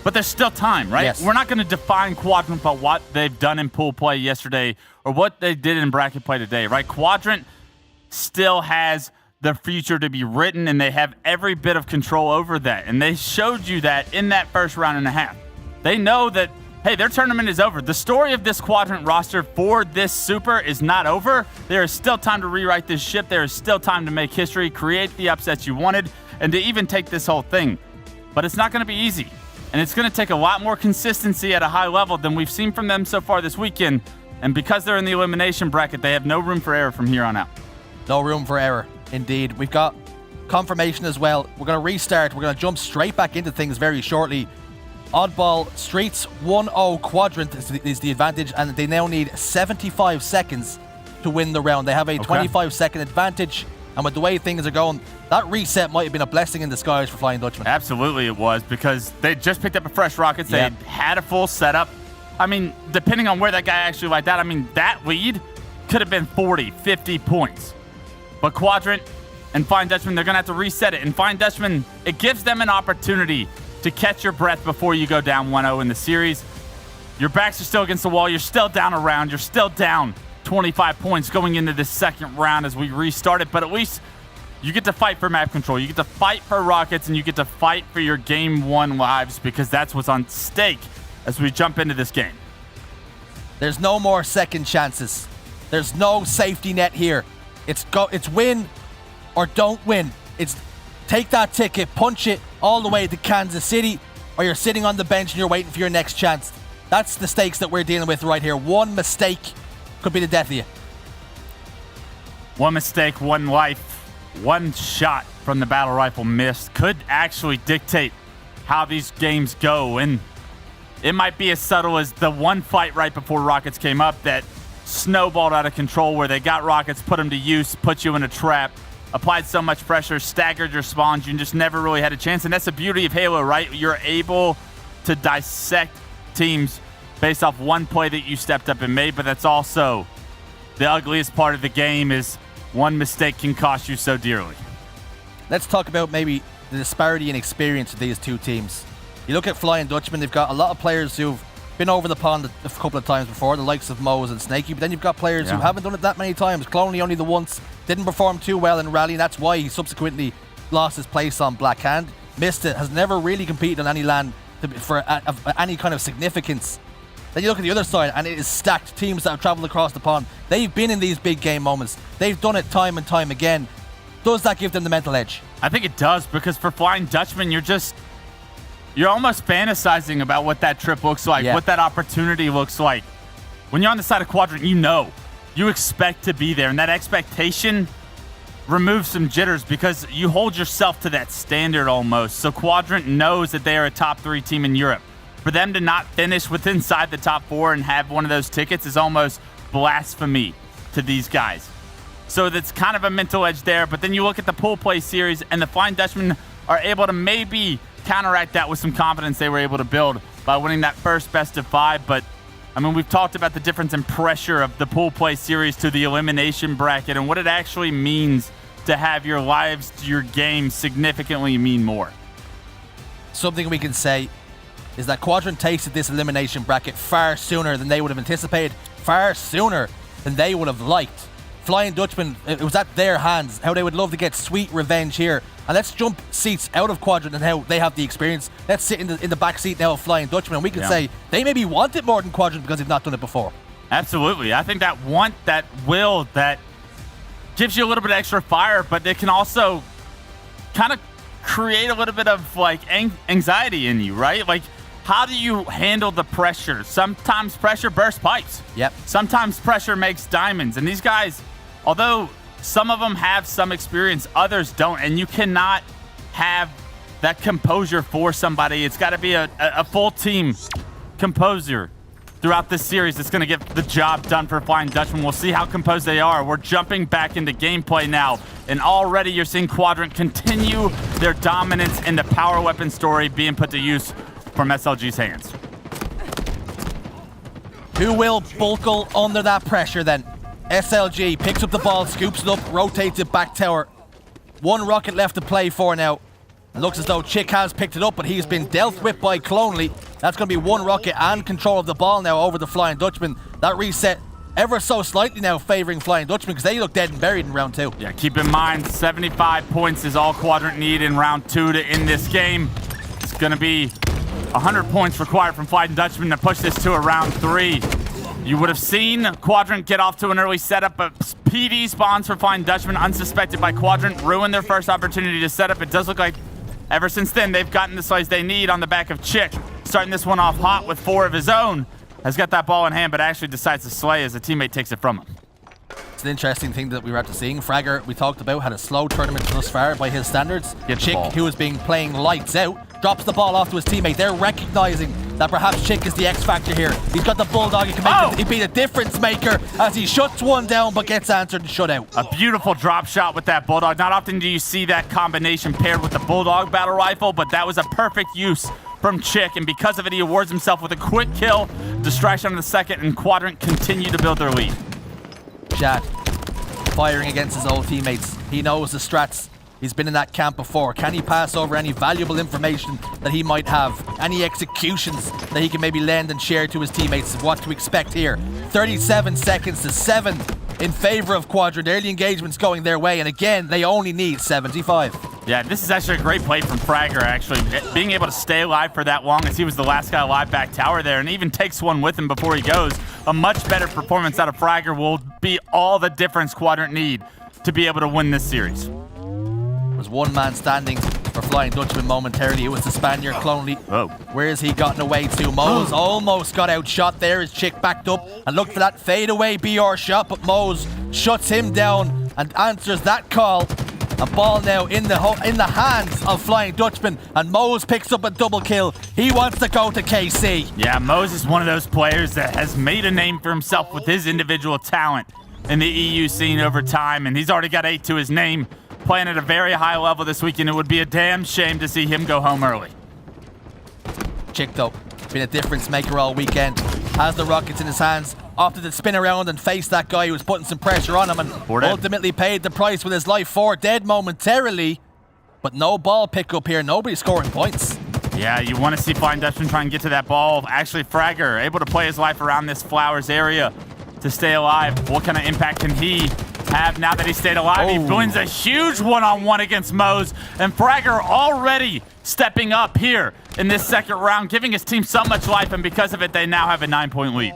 But there's still time, right? Yes. We're not going to define Quadrant by what they've done in pool play yesterday or what they did in bracket play today, right? Quadrant still has the future to be written, and they have every bit of control over that. And they showed you that in that first round and a half. They know that, hey, their tournament is over. The story of this Quadrant roster for this Super is not over. There is still time to rewrite this ship. There is still time to make history, create the upsets you wanted, and to even take this whole thing. But it's not going to be easy. And it's going to take a lot more consistency at a high level than we've seen from them so far this weekend. And because they're in the elimination bracket, they have no room for error from here on out. No room for error, indeed. We've got confirmation as well. We're going to restart. We're going to jump straight back into things very shortly. Oddball Streets 1-0 Quadrant is the advantage, and they now need 75 seconds to win the round. They have a 25-second advantage. And with the way things are going, that reset might have been a blessing in disguise for Flying Dutchman. Absolutely it was, because they just picked up a fresh rockets. They had a full setup. I mean, depending on where that guy actually liked that, I mean, that lead could have been 40, 50 points. But Quadrant and Flying Dutchman, they're going to have to reset it. And Flying Dutchman, it gives them an opportunity to catch your breath before you go down 1-0 in the series. Your backs are still against the wall. You're still down a round. You're still down 25 points going into the second round as we restart it, but at least you get to fight for map control. You get to fight for rockets, and you get to fight for your game 1 lives, because that's what's on stake as we jump into this game. There's no more second chances. There's no safety net here. It's win or don't win. It's take that ticket, punch it all the way to Kansas City, or you're sitting on the bench and you're waiting for your next chance. That's the stakes that we're dealing with right here. One mistake could be the death of you. One mistake, one life, one shot from the battle rifle missed could actually dictate how these games go. And it might be as subtle as the one fight right before rockets came up that snowballed out of control, where they got rockets, put them to use, put you in a trap, applied so much pressure, staggered your spawns, you just never really had a chance. And that's the beauty of Halo, right? You're able to dissect teams based off one play that you stepped up and made, but that's also the ugliest part of the game, is one mistake can cost you so dearly. Let's talk about maybe the disparity in experience of these two teams. You look at Flying Dutchman, they've got a lot of players who've been over the pond a couple of times before, the likes of Moes and Snakey, but then you've got players who haven't done it that many times. Cloney only the once, didn't perform too well in Rally, and that's why he subsequently lost his place on Black Hand. Missed it, has never really competed on any LAN for any kind of significance. Then you look at the other side, and it is stacked teams that have traveled across the pond. They've been in these big game moments. They've done it time and time again. Does that give them the mental edge? I think it does, because for Flying Dutchman, you're almost fantasizing about what that trip looks like, what that opportunity looks like. When you're on the side of Quadrant, you expect to be there, and that expectation removes some jitters because you hold yourself to that standard almost. So Quadrant knows that they are a top 3 team in Europe. For them to not finish with inside the top 4 and have one of those tickets is almost blasphemy to these guys. So that's kind of a mental edge there. But then you look at the pool play series, and the Flying Dutchmen are able to maybe counteract that with some confidence they were able to build by winning that first best of 5. But I mean, we've talked about the difference in pressure of the pool play series to the elimination bracket and what it actually means to have your lives, your game significantly mean more. Something we can say is that Quadrant tasted this elimination bracket far sooner than they would have anticipated, far sooner than they would have liked. Flying Dutchman, it was at their hands, how they would love to get sweet revenge here. And let's jump seats out of Quadrant and how they have the experience. Let's sit in the back seat now of Flying Dutchman, and we can say they maybe want it more than Quadrant because they've not done it before. Absolutely. I think that want, that will, that gives you a little bit of extra fire, but it can also kind of create a little bit of like anxiety in you, right? Like, how do you handle the pressure? Sometimes pressure bursts pipes. Yep. Sometimes pressure makes diamonds. And these guys, although some of them have some experience, others don't. And you cannot have that composure for somebody. It's got to be a full team composer throughout this series that's going to get the job done for Flying Dutchman. We'll see how composed they are. We're jumping back into gameplay now. And already you're seeing Quadrant continue their dominance in the power weapon story being put to use from SLG's hands. Who will buckle under that pressure then? SLG picks up the ball, scoops it up, rotates it back tower. One rocket left to play for now. It looks as though Chick has picked it up, but he's been dealt with by Clonely. That's going to be one rocket and control of the ball now over the Flying Dutchman. That reset ever so slightly now favoring Flying Dutchman because they look dead and buried in round 2. Yeah, keep in mind, 75 points is all Quadrant need in round 2 to end this game. It's going to be 100 points required from Flying Dutchman to push this to a round 3. You would have seen Quadrant get off to an early setup, but PD spawns for Flying Dutchman unsuspected by Quadrant, ruined their first opportunity to set up. It does look like ever since then they've gotten the size they need on the back of Chick. Starting this one off hot with 4 of his own. Has got that ball in hand, but actually decides to slay as a teammate takes it from him. It's an interesting thing that we were after seeing. Fragger, we talked about, had a slow tournament thus far by his standards. Chick, who has been playing lights out, drops the ball off to his teammate. They're recognizing that perhaps Chick is the X factor here. He's got the Bulldog. He can make it be the difference maker as he shuts one down but gets answered and shut out. A beautiful drop shot with that Bulldog. Not often do you see that combination paired with the Bulldog battle rifle, but that was a perfect use from Chick, and because of it, he awards himself with a quick kill, distraction on the second, and Quadrant continue to build their lead. Chad, firing against his old teammates. He knows the strats. He's been in that camp before. Can he pass over any valuable information that he might have? Any executions that he can maybe lend and share to his teammates of what to expect here? 37 seconds to 7 in favor of Quadrant. Early engagement's going their way, and again, they only need 75. Yeah, this is actually a great play from Fragger, actually. Being able to stay alive for that long as he was the last guy alive back tower there and even takes one with him before he goes. A much better performance out of Fragger will be all the difference Quadrant need to be able to win this series. Was one man standing for Flying Dutchman momentarily. It was the Spaniard, Clonely. Where has he gotten away to? Mose almost got outshot there. His Chick backed up and looked for that fadeaway BR shot, but Mose shuts him down and answers that call. A ball now in the hands of Flying Dutchman, and Mose picks up a double kill. He wants to go to KC. Yeah, Mose is one of those players that has made a name for himself with his individual talent in the EU scene over time, and he's already got 8 to his name. Playing at a very high level this weekend. It would be a damn shame to see him go home early. Chick, though, been a difference maker all weekend. Has the rockets in his hands, opted to spin around and face that guy who was putting some pressure on him, and ultimately paid the price with his life. 4 dead momentarily, but no ball pickup here. Nobody scoring points. Yeah, you want to see Flying Dutchman try and get to that ball. Actually, Fragger able to play his life around this Flowers area to stay alive. What kind of impact can he have now that he stayed alive? He wins a huge one-on-one against Mose, and Fragger already stepping up here in this second round, giving his team so much life, and because of it, they now have a 9-point lead.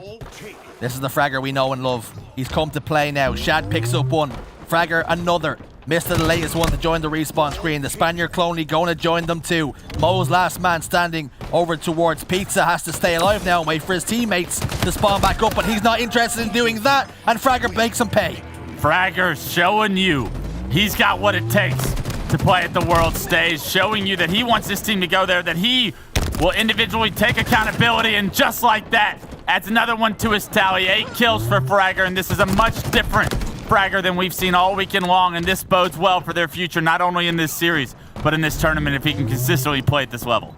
This is the Fragger we know and love. He's come to play now. Shad picks up one. Fragger another. Missed the latest one to join the respawn screen. The Spaniard Clonely going to join them too. Mo's last man standing over towards Pizza has to stay alive now and wait for his teammates to spawn back up, but he's not interested in doing that, and Fragger makes him pay. Fragger's showing you he's got what it takes to play at the world stage, showing you that he wants his team to go there, that he will individually take accountability, and just like that, adds another one to his tally. 8 kills for Fragger, and this is a much different Fragger than we've seen all weekend long, and this bodes well for their future, not only in this series, but in this tournament if he can consistently play at this level.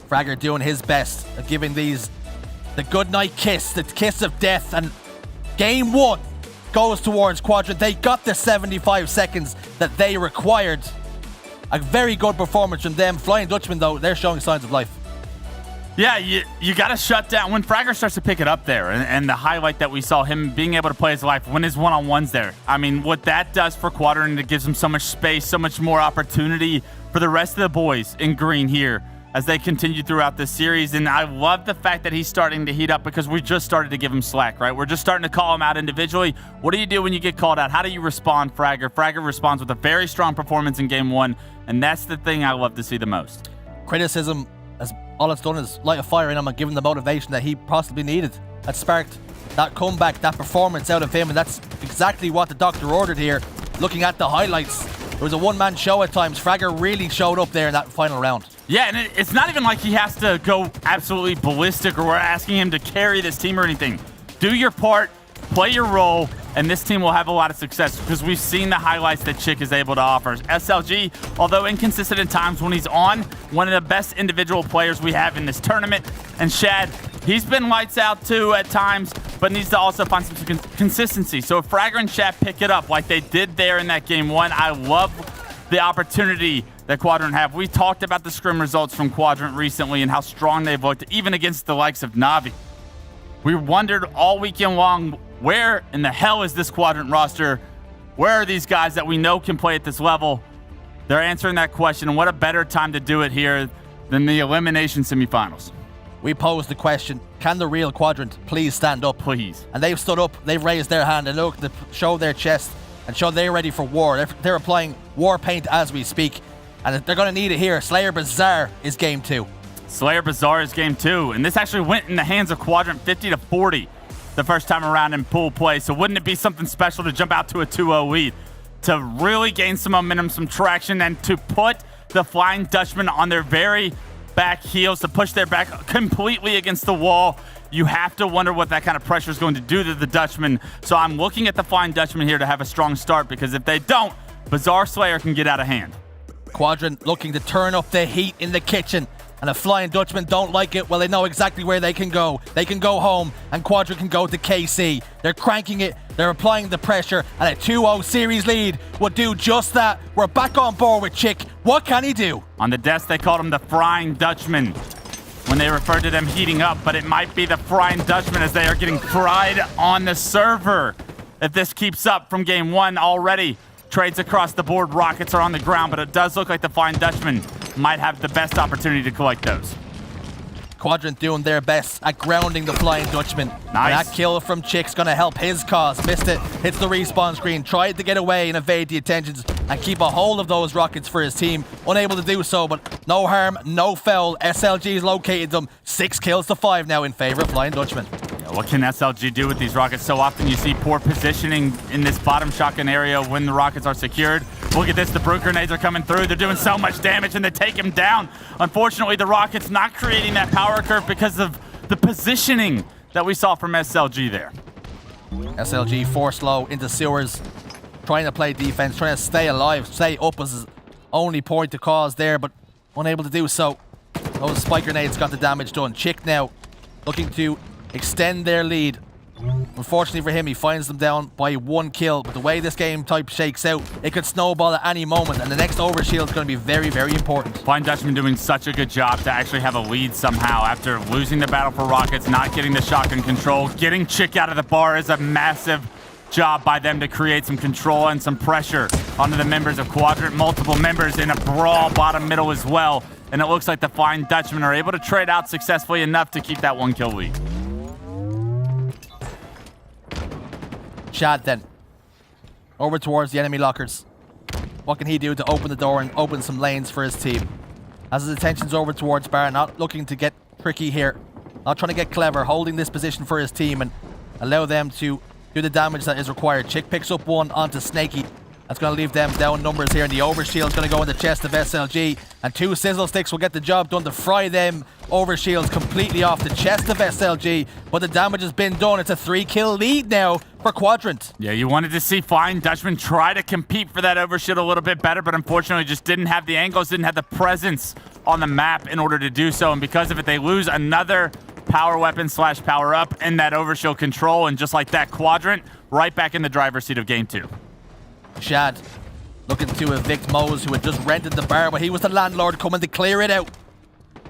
Fragger doing his best at giving these the goodnight kiss, the kiss of death, and game 1 goes towards Quadrant. They got the 75 seconds that they required. A very good performance from them. Flying Dutchman, though, they're showing signs of life. Yeah, you got to shut down. When Fragger starts to pick it up there, and the highlight that we saw, him being able to play his life, when his one-on-ones there, I mean, what that does for Quadrant, it gives him so much space, so much more opportunity for the rest of the boys in green here as they continue throughout this series. And I love the fact that he's starting to heat up because we just started to give him slack, right? We're just starting to call him out individually. What do you do when you get called out? How do you respond, Fragger? Fragger responds with a very strong performance in game one, and that's the thing I love to see the most. Criticism, as all it's done is light a fire in him and give him the motivation that he possibly needed. That sparked that comeback, that performance out of him, and that's exactly what the doctor ordered here. Looking at the highlights, it was a one-man show at times. Fragger really showed up there in that final round. Yeah, and it's not even like he has to go absolutely ballistic or we're asking him to carry this team or anything. Do your part, play your role, and this team will have a lot of success because we've seen the highlights that Chick is able to offer. SLG, although inconsistent at times when he's on, one of the best individual players we have in this tournament. And Shad, he's been lights out too at times, but needs to also find some consistency. So if Fragger and Shad pick it up like they did there in that game one, I love the opportunity that Quadrant have. We talked about the scrim results from Quadrant recently and how strong they've looked, even against the likes of Navi. We wondered all weekend long, where in the hell is this Quadrant roster? Where are these guys that we know can play at this level? They're answering that question, and what a better time to do it here than the elimination semifinals. We posed the question, can the real Quadrant please stand up? Please. And they've stood up, they've raised their hand and look, they show their chest and show they're ready for war. They're applying war paint as we speak, and they're going to need it here. Slayer Bazaar is game two. Slayer Bazaar is game two, and this actually went in the hands of Quadrant 50-40 the first time around in pool play. So wouldn't it be something special to jump out to a 2-0 lead, to really gain some momentum, some traction, and to put the Flying Dutchman on their very back heels, to push their back completely against the wall? You have to wonder what that kind of pressure is going to do to the Dutchman. So I'm looking at the Flying Dutchman here to have a strong start, because if they don't, Bazaar Slayer can get out of hand. Quadrant looking to turn up the heat in the kitchen. And the Flying Dutchmen don't like it. Well, they know exactly where they can go. They can go home, and Quadrant can go to KC. They're cranking it. They're applying the pressure, and a 2-0 series lead would do just that. We're back on board with Chick. What can he do? On the desk, they called him the Frying Dutchman when they referred to them heating up, but it might be the Frying Dutchman as they are getting fried on the server. If this keeps up from game one already, trades across the board, rockets are on the ground, but it does look like the Flying Dutchman might have the best opportunity to collect those. Quadrant doing their best at grounding the Flying Dutchman. Nice. That kill from Chick's going to help his cause. Missed it, hits the respawn screen, tried to get away and evade the attentions and keep a hold of those rockets for his team. Unable to do so, but no harm, no foul. SLG's located them. 6 kills to 5 now in favor of Flying Dutchman. What can SLG do with these rockets? So often you see poor positioning in this bottom shotgun area when the rockets are secured. Look at this, the brute grenades are coming through. They're doing so much damage and they take him down. Unfortunately, the rockets not creating that power curve because of the positioning that we saw from SLG there. SLG forced low into sewers, trying to play defense, trying to stay alive, stay up was his only point to cause there, but unable to do so. Those spike grenades got the damage done. Chick now looking to extend their lead. Unfortunately for him, he finds them down by 1 kill, but the way this game type shakes out, it could snowball at any moment, and the next overshield is going to be very, very important. Flying Dutchman doing such a good job to actually have a lead somehow after losing the battle for rockets, not getting the shotgun control. Getting Chick out of the bar is a massive job by them to create some control and some pressure onto the members of Quadrant. Multiple members in a brawl bottom middle as well, and it looks like the Flying Dutchman are able to trade out successfully enough to keep that 1 kill lead. Shad then over towards the enemy lockers. What can he do to open the door and open some lanes for his team? As his attention's over towards Bar, not looking to get tricky here, not trying to get clever, holding this position for his team and allow them to do the damage that is required. Chick picks up 1 onto Snaky. That's going to leave them down numbers here, and the overshield's going to go in the chest of SLG, and 2 sizzle sticks will get the job done to fry them overshields completely off the chest of SLG, but the damage has been done. It's a 3-kill lead now for Quadrant. Yeah, you wanted to see Flying Dutchman try to compete for that overshield a little bit better, but unfortunately just didn't have the angles, didn't have the presence on the map in order to do so, and because of it, they lose another power weapon / power up in that overshield control, and just like that, Quadrant right back in the driver's seat of game 2. Shad looking to evict Mose, who had just rented the bar, but he was the landlord coming to clear it out.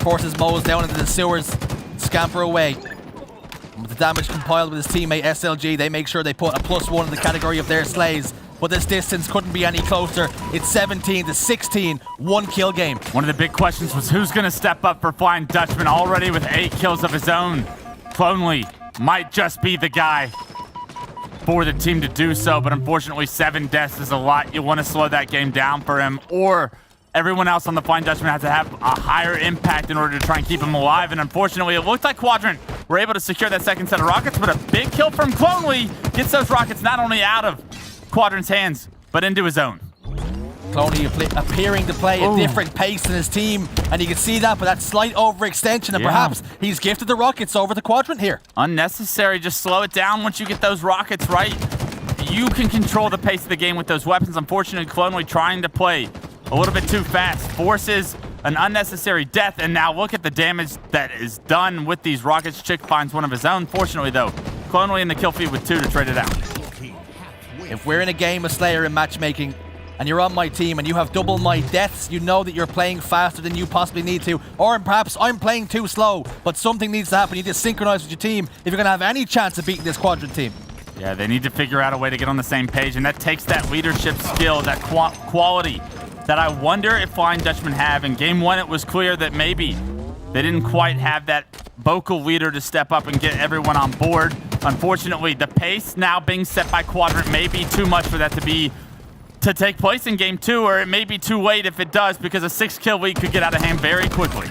Forces Moes down into the sewers. Scamper away. And with the damage compiled with his teammate SLG, they make sure they put a +1 in the category of their slays. But this distance couldn't be any closer. It's 17-16, 1 kill game. One of the big questions was who's going to step up for Flying Dutchman, already with 8 kills of his own. Clonely might just be the guy for the team to do so, but unfortunately 7 deaths is a lot. You want to slow that game down for him, or everyone else on the Flying Dutchman has to have a higher impact in order to try and keep him alive. And unfortunately, it looked like Quadrant were able to secure that second set of rockets, but a big kill from Clonely gets those rockets not only out of Quadrant's hands, but into his own. Cloney appearing to play a different pace than his team, and you can see that, but that slight overextension, and perhaps he's gifted the rockets over the Quadrant here. Unnecessary, just slow it down once you get those rockets right. You can control the pace of the game with those weapons. Unfortunately, Clonely trying to play a little bit too fast, forces an unnecessary death, and now look at the damage that is done with these rockets. Chick finds one of his own. Fortunately, though, Clonely in the kill feed with 2 to trade it out. If we're in a game of Slayer in matchmaking, and you're on my team and you have double my deaths, you know that you're playing faster than you possibly need to, or perhaps I'm playing too slow, but something needs to happen. You need to synchronize with your team if you're going to have any chance of beating this Quadrant team. Yeah, they need to figure out a way to get on the same page, and that takes that leadership skill, that quality that I wonder if Flying Dutchman have. In game 1, it was clear that maybe they didn't quite have that vocal leader to step up and get everyone on board. Unfortunately, the pace now being set by Quadrant may be too much for that to take place in game 2, or it may be too late if it does, because a 6-kill lead could get out of hand very quickly.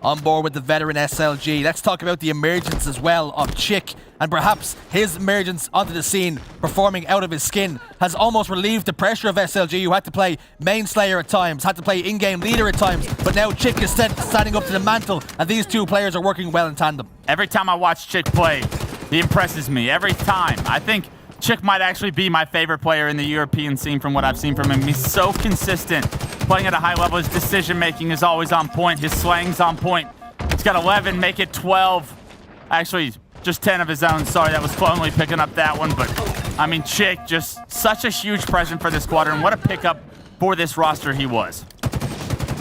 On board with the veteran SLG, let's talk about the emergence as well of Chick, and perhaps his emergence onto the scene, performing out of his skin, has almost relieved the pressure of SLG, who had to play main Slayer at times, had to play in-game leader at times, but now Chick is standing up to the mantle, and these two players are working well in tandem. Every time I watch Chick play, he impresses me. Every time. I think Chick might actually be my favorite player in the European scene from what I've seen from him. He's so consistent, playing at a high level. His decision-making is always on point. His slang's on point. He's got 11, make it 12. Actually, just 10 of his own. Sorry, that was Clonely picking up that one. But, I mean, Chick, just such a huge present for this squadron. What a pickup for this roster he was.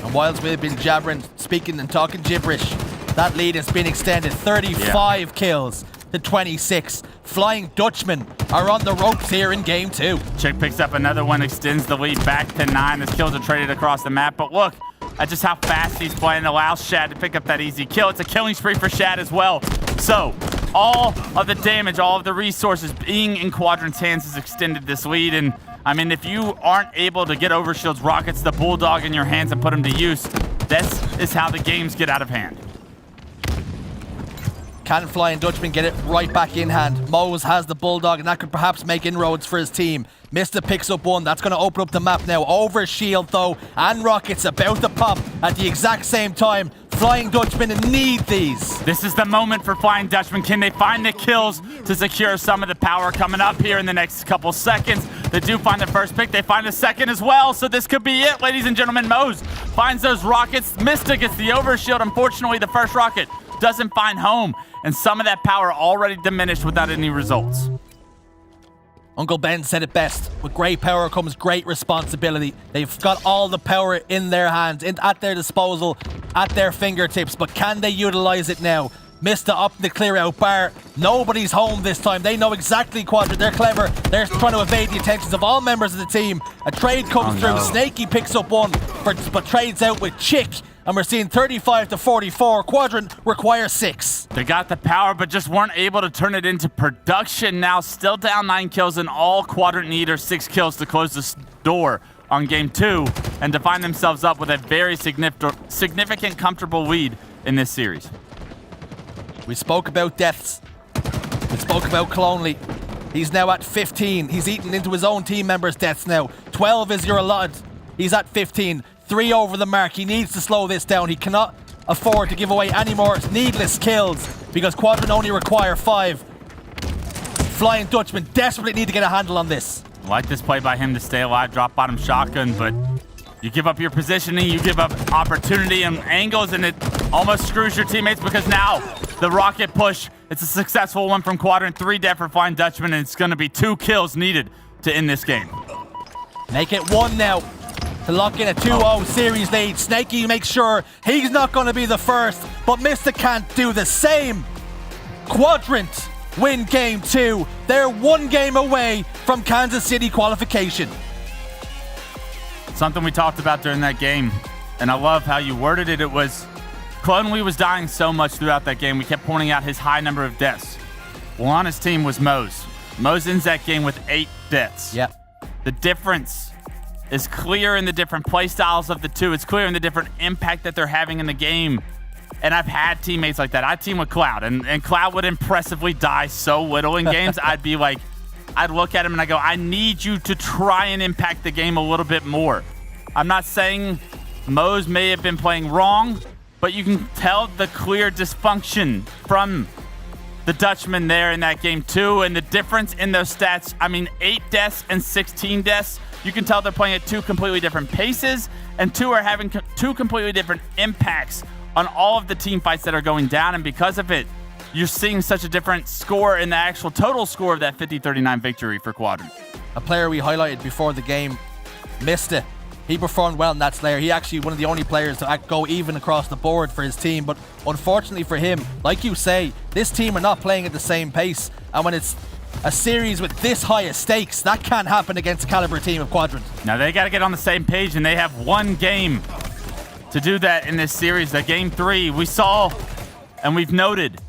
And whilst we've been jabbering, speaking and talking gibberish, that lead has been extended. 35 kills to 26. Flying Dutchmen are on the ropes here in game 2. Chick picks up another one, extends the lead back to 9. His kills are traded across the map, but look at just how fast he's playing. Allows Shad to pick up that easy kill. It's a killing spree for Shad as well. So all of the damage, all of the resources being in Quadrant's hands has extended this lead. And I mean, if you aren't able to get Overshield's rockets, the Bulldog in your hands and put them to use, this is how the games get out of hand. Can Flying Dutchman get it right back in hand? Moes has the Bulldog, and that could perhaps make inroads for his team. Mista picks up one. That's going to open up the map now. Overshield, though, and rockets about to pop at the exact same time. Flying Dutchman need these. This is the moment for Flying Dutchman. Can they find the kills to secure some of the power coming up here in the next couple seconds? They do find the first pick. They find the second as well, so this could be it, ladies and gentlemen. Moes finds those rockets. Mista gets the overshield. Unfortunately, the first rocket doesn't find home, and some of that power already diminished without any results. Uncle Ben said it best. With great power comes great responsibility. They've got all the power in their hands, at their disposal, at their fingertips, but can they utilize it now? Mista up the clear out bar. Nobody's home this time. They know exactly Quadrant. They're clever. They're trying to evade the attentions of all members of the team. A trade comes through. Snaky picks up one, but trades out with Chick. And we're seeing 35 to 44. Quadrant requires 6. They got the power, but just weren't able to turn it into production. Now still down 9 kills, and all Quadrant need are 6 kills to close the door on game 2 and to find themselves up with a very significant comfortable lead in this series. We spoke about deaths. We spoke about Clonely. He's now at 15. He's eaten into his own team members' deaths now. 12 is your allotted. He's at 15. 3 over the mark. He needs to slow this down. He cannot afford to give away any more needless kills because Quadrant only require 5. Flying Dutchman desperately need to get a handle on this. I like this play by him to stay alive, drop bottom shotgun, but you give up your positioning, you give up opportunity and angles, and it almost screws your teammates because now the rocket push, it's a successful one from Quadrant. 3 dead for Flying Dutchman, and it's going to be 2 kills needed to end this game. Make it 1 now. to lock in a 2-0 series lead. Snaky makes sure he's not going to be the first, but Mr. can't do the same. Quadrant win game 2. They're 1 game away from Kansas City qualification. Something we talked about during that game, and I love how you worded it. It was Clonely was dying so much throughout that game. We kept pointing out his high number of deaths. Well, on his team was Mose. Mose ends that game with 8 deaths. Yep. The difference is clear in the different play styles of the two. It's clear in the different impact that they're having in the game. And I've had teammates like that. I team with Cloud, and Cloud would impressively die so little in games. I'd be like, I'd look at him and I go, I need you to try and impact the game a little bit more. I'm not saying Mose may have been playing wrong, but you can tell the clear dysfunction from the Dutchman there in that game too, and the difference in those stats. I mean, 8 deaths and 16 deaths. You can tell they're playing at 2 completely different paces, and 2 are having 2 completely different impacts on all of the team fights that are going down, and because of it, you're seeing such a different score in the actual total score of that 50-39 victory for Quadrant. A player we highlighted before the game missed it. He performed well in that Slayer. He actually one of the only players to go even across the board for his team, but unfortunately for him, like you say, this team are not playing at the same pace, and when it's a series with this high of stakes, that can't happen against a caliber team of Quadrant. Now they got to get on the same page, and they have 1 game to do that in this series. That game 3, we saw and we've noted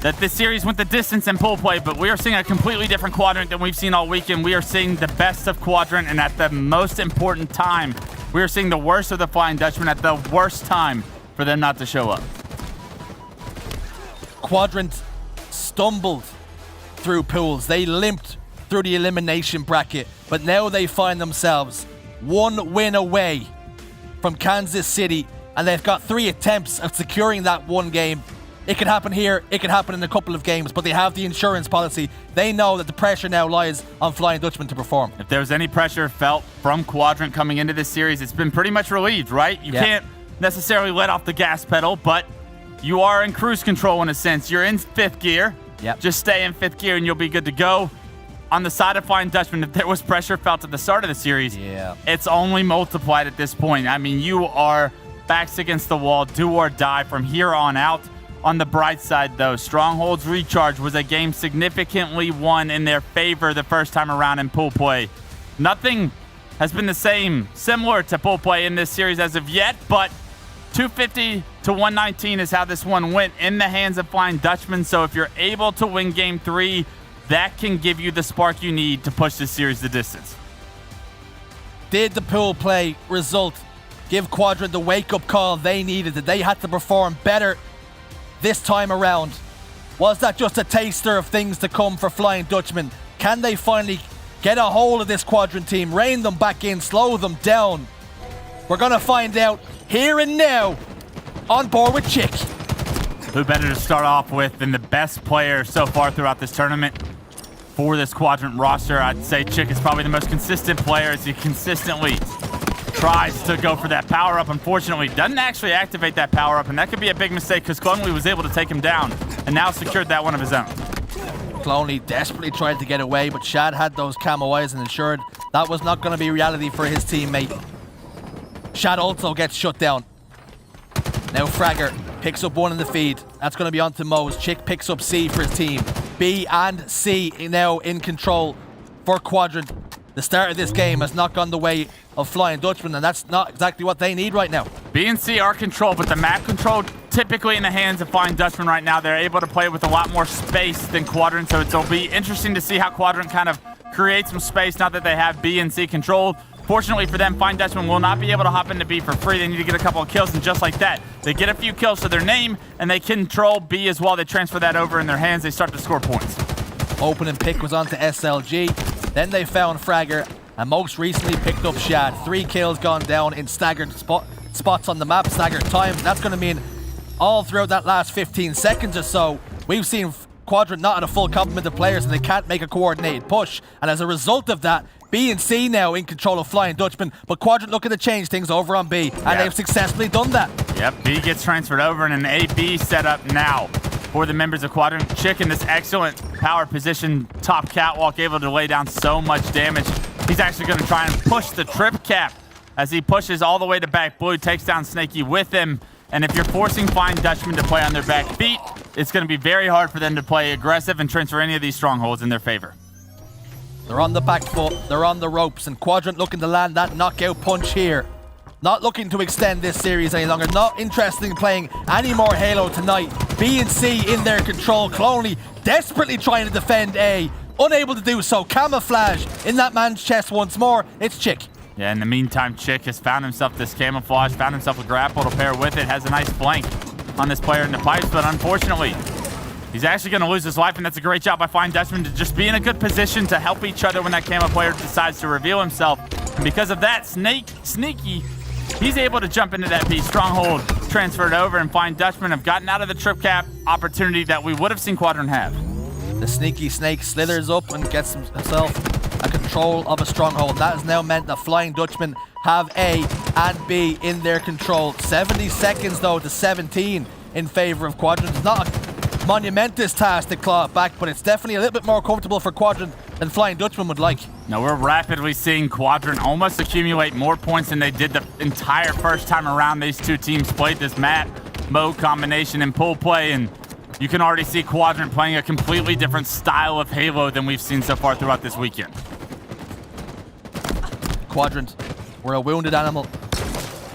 that this series went the distance in pool play, but we are seeing a completely different Quadrant than we've seen all weekend. We are seeing the best of Quadrant, and at the most important time, we are seeing the worst of the Flying Dutchman at the worst time for them not to show up. Quadrant stumbled through pools. They limped through the elimination bracket, but now they find themselves 1 win away from Kansas City, and they've got 3 attempts of securing that 1 game. It could happen here, it could happen in a couple of games, but they have the insurance policy. They know that the pressure now lies on Flying Dutchman to perform. If there was any pressure felt from Quadrant coming into this series, it's been pretty much relieved, right? You can't necessarily let off the gas pedal, but you are in cruise control in a sense. You're in 5th gear. Just stay in 5th gear and you'll be good to go. On the side of Flying Dutchman, if there was pressure felt at the start of the series, it's only multiplied at this point. I mean, you are backs against the wall, do or die from here on out. On the bright side, though, Stronghold's Recharge was a game significantly won in their favor the first time around in pool play. Nothing has been the same, similar to pool play in this series as of yet, but 250 to 119 is how this one went in the hands of Flying Dutchman. So if you're able to win game 3, that can give you the spark you need to push this series the distance. Did the pool play result give Quadrant the wake-up call they needed? That they had to perform better this time around? Was that just a taster of things to come for Flying Dutchman? Can they finally get a hold of this Quadrant team, rein them back in, slow them down? We're going to find out here and now on board with Chick. Who better to start off with than the best player so far throughout this tournament for this Quadrant roster? I'd say Chick is probably the most consistent player as he consistently tries to go for that power-up. Unfortunately, doesn't actually activate that power-up, and that could be a big mistake because Clonely was able to take him down and now secured that one of his own. Clonely desperately tried to get away, but Shad had those camo eyes and ensured that was not going to be reality for his teammate. Shad also gets shut down. Now Fragger picks up 1 in the feed. That's going to be on to Mose. Chick picks up C for his team. B and C now in control for Quadrant. The start of this game has not gone the way of Flying Dutchman, and that's not exactly what they need right now. B and C are controlled, but the map control typically in the hands of Flying Dutchman right now. They're able to play with a lot more space than Quadrant, so it'll be interesting to see how Quadrant kind of creates some space now that they have B and C controlled. Fortunately for them, Flying Dutchman will not be able to hop into B for free. They need to get a couple of kills, and just like that, they get a few kills to their name, and they control B as well. They transfer that over in their hands. They start to score points. Opening pick was onto SLG. Then they found Fragger, and most recently picked up Shad. 3 kills gone down in staggered spots on the map, staggered times. That's going to mean all throughout that last 15 seconds or so, we've seen Quadrant not at a full complement of players, and they can't make a coordinated push. And as a result of that, B and C now in control of Flying Dutchman, but Quadrant looking to change things over on B, and they've successfully done that. Yep, B gets transferred over, and an AB setup now for the members of Quadrant. Chick in this excellent power position, top catwalk, able to lay down so much damage. He's actually going to try and push the trip cap as he pushes all the way to back blue, takes down Snaky with him. And if you're forcing Flying Dutchman to play on their back feet, it's going to be very hard for them to play aggressive and transfer any of these strongholds in their favor. They're on the back foot, they're on the ropes, and Quadrant looking to land that knockout punch here. Not looking to extend this series any longer, not interested in playing any more Halo tonight. B and C in their control, Clonely desperately trying to defend A, unable to do so. Camouflage in that man's chest once more, it's Chick. Yeah, in the meantime, Chick has found himself this camouflage, found himself a grapple to pair with it, has a nice flank on this player in the pipes, but unfortunately, he's actually going to lose his life, and that's a great job by Flying Dutchman to just be in a good position to help each other when that camo player decides to reveal himself. And because of that, Sneaky, he's able to jump into that B stronghold, transfer it over, and Flying Dutchman have gotten out of the trip cap opportunity that we would have seen Quadrant have. The Sneaky Snake slithers up and gets himself a control of a stronghold. That has now meant that Flying Dutchman have A and B in their control. 70 seconds though to 17 in favor of Quadrant. It's not a monumentous task to claw it back, but it's definitely a little bit more comfortable for Quadrant than Flying Dutchman would like. Now we're rapidly seeing Quadrant almost accumulate more points than they did the entire first time around these two teams played this map mode combination and pool play, and you can already see Quadrant playing a completely different style of Halo than we've seen so far throughout this weekend. Quadrant, we're a wounded animal,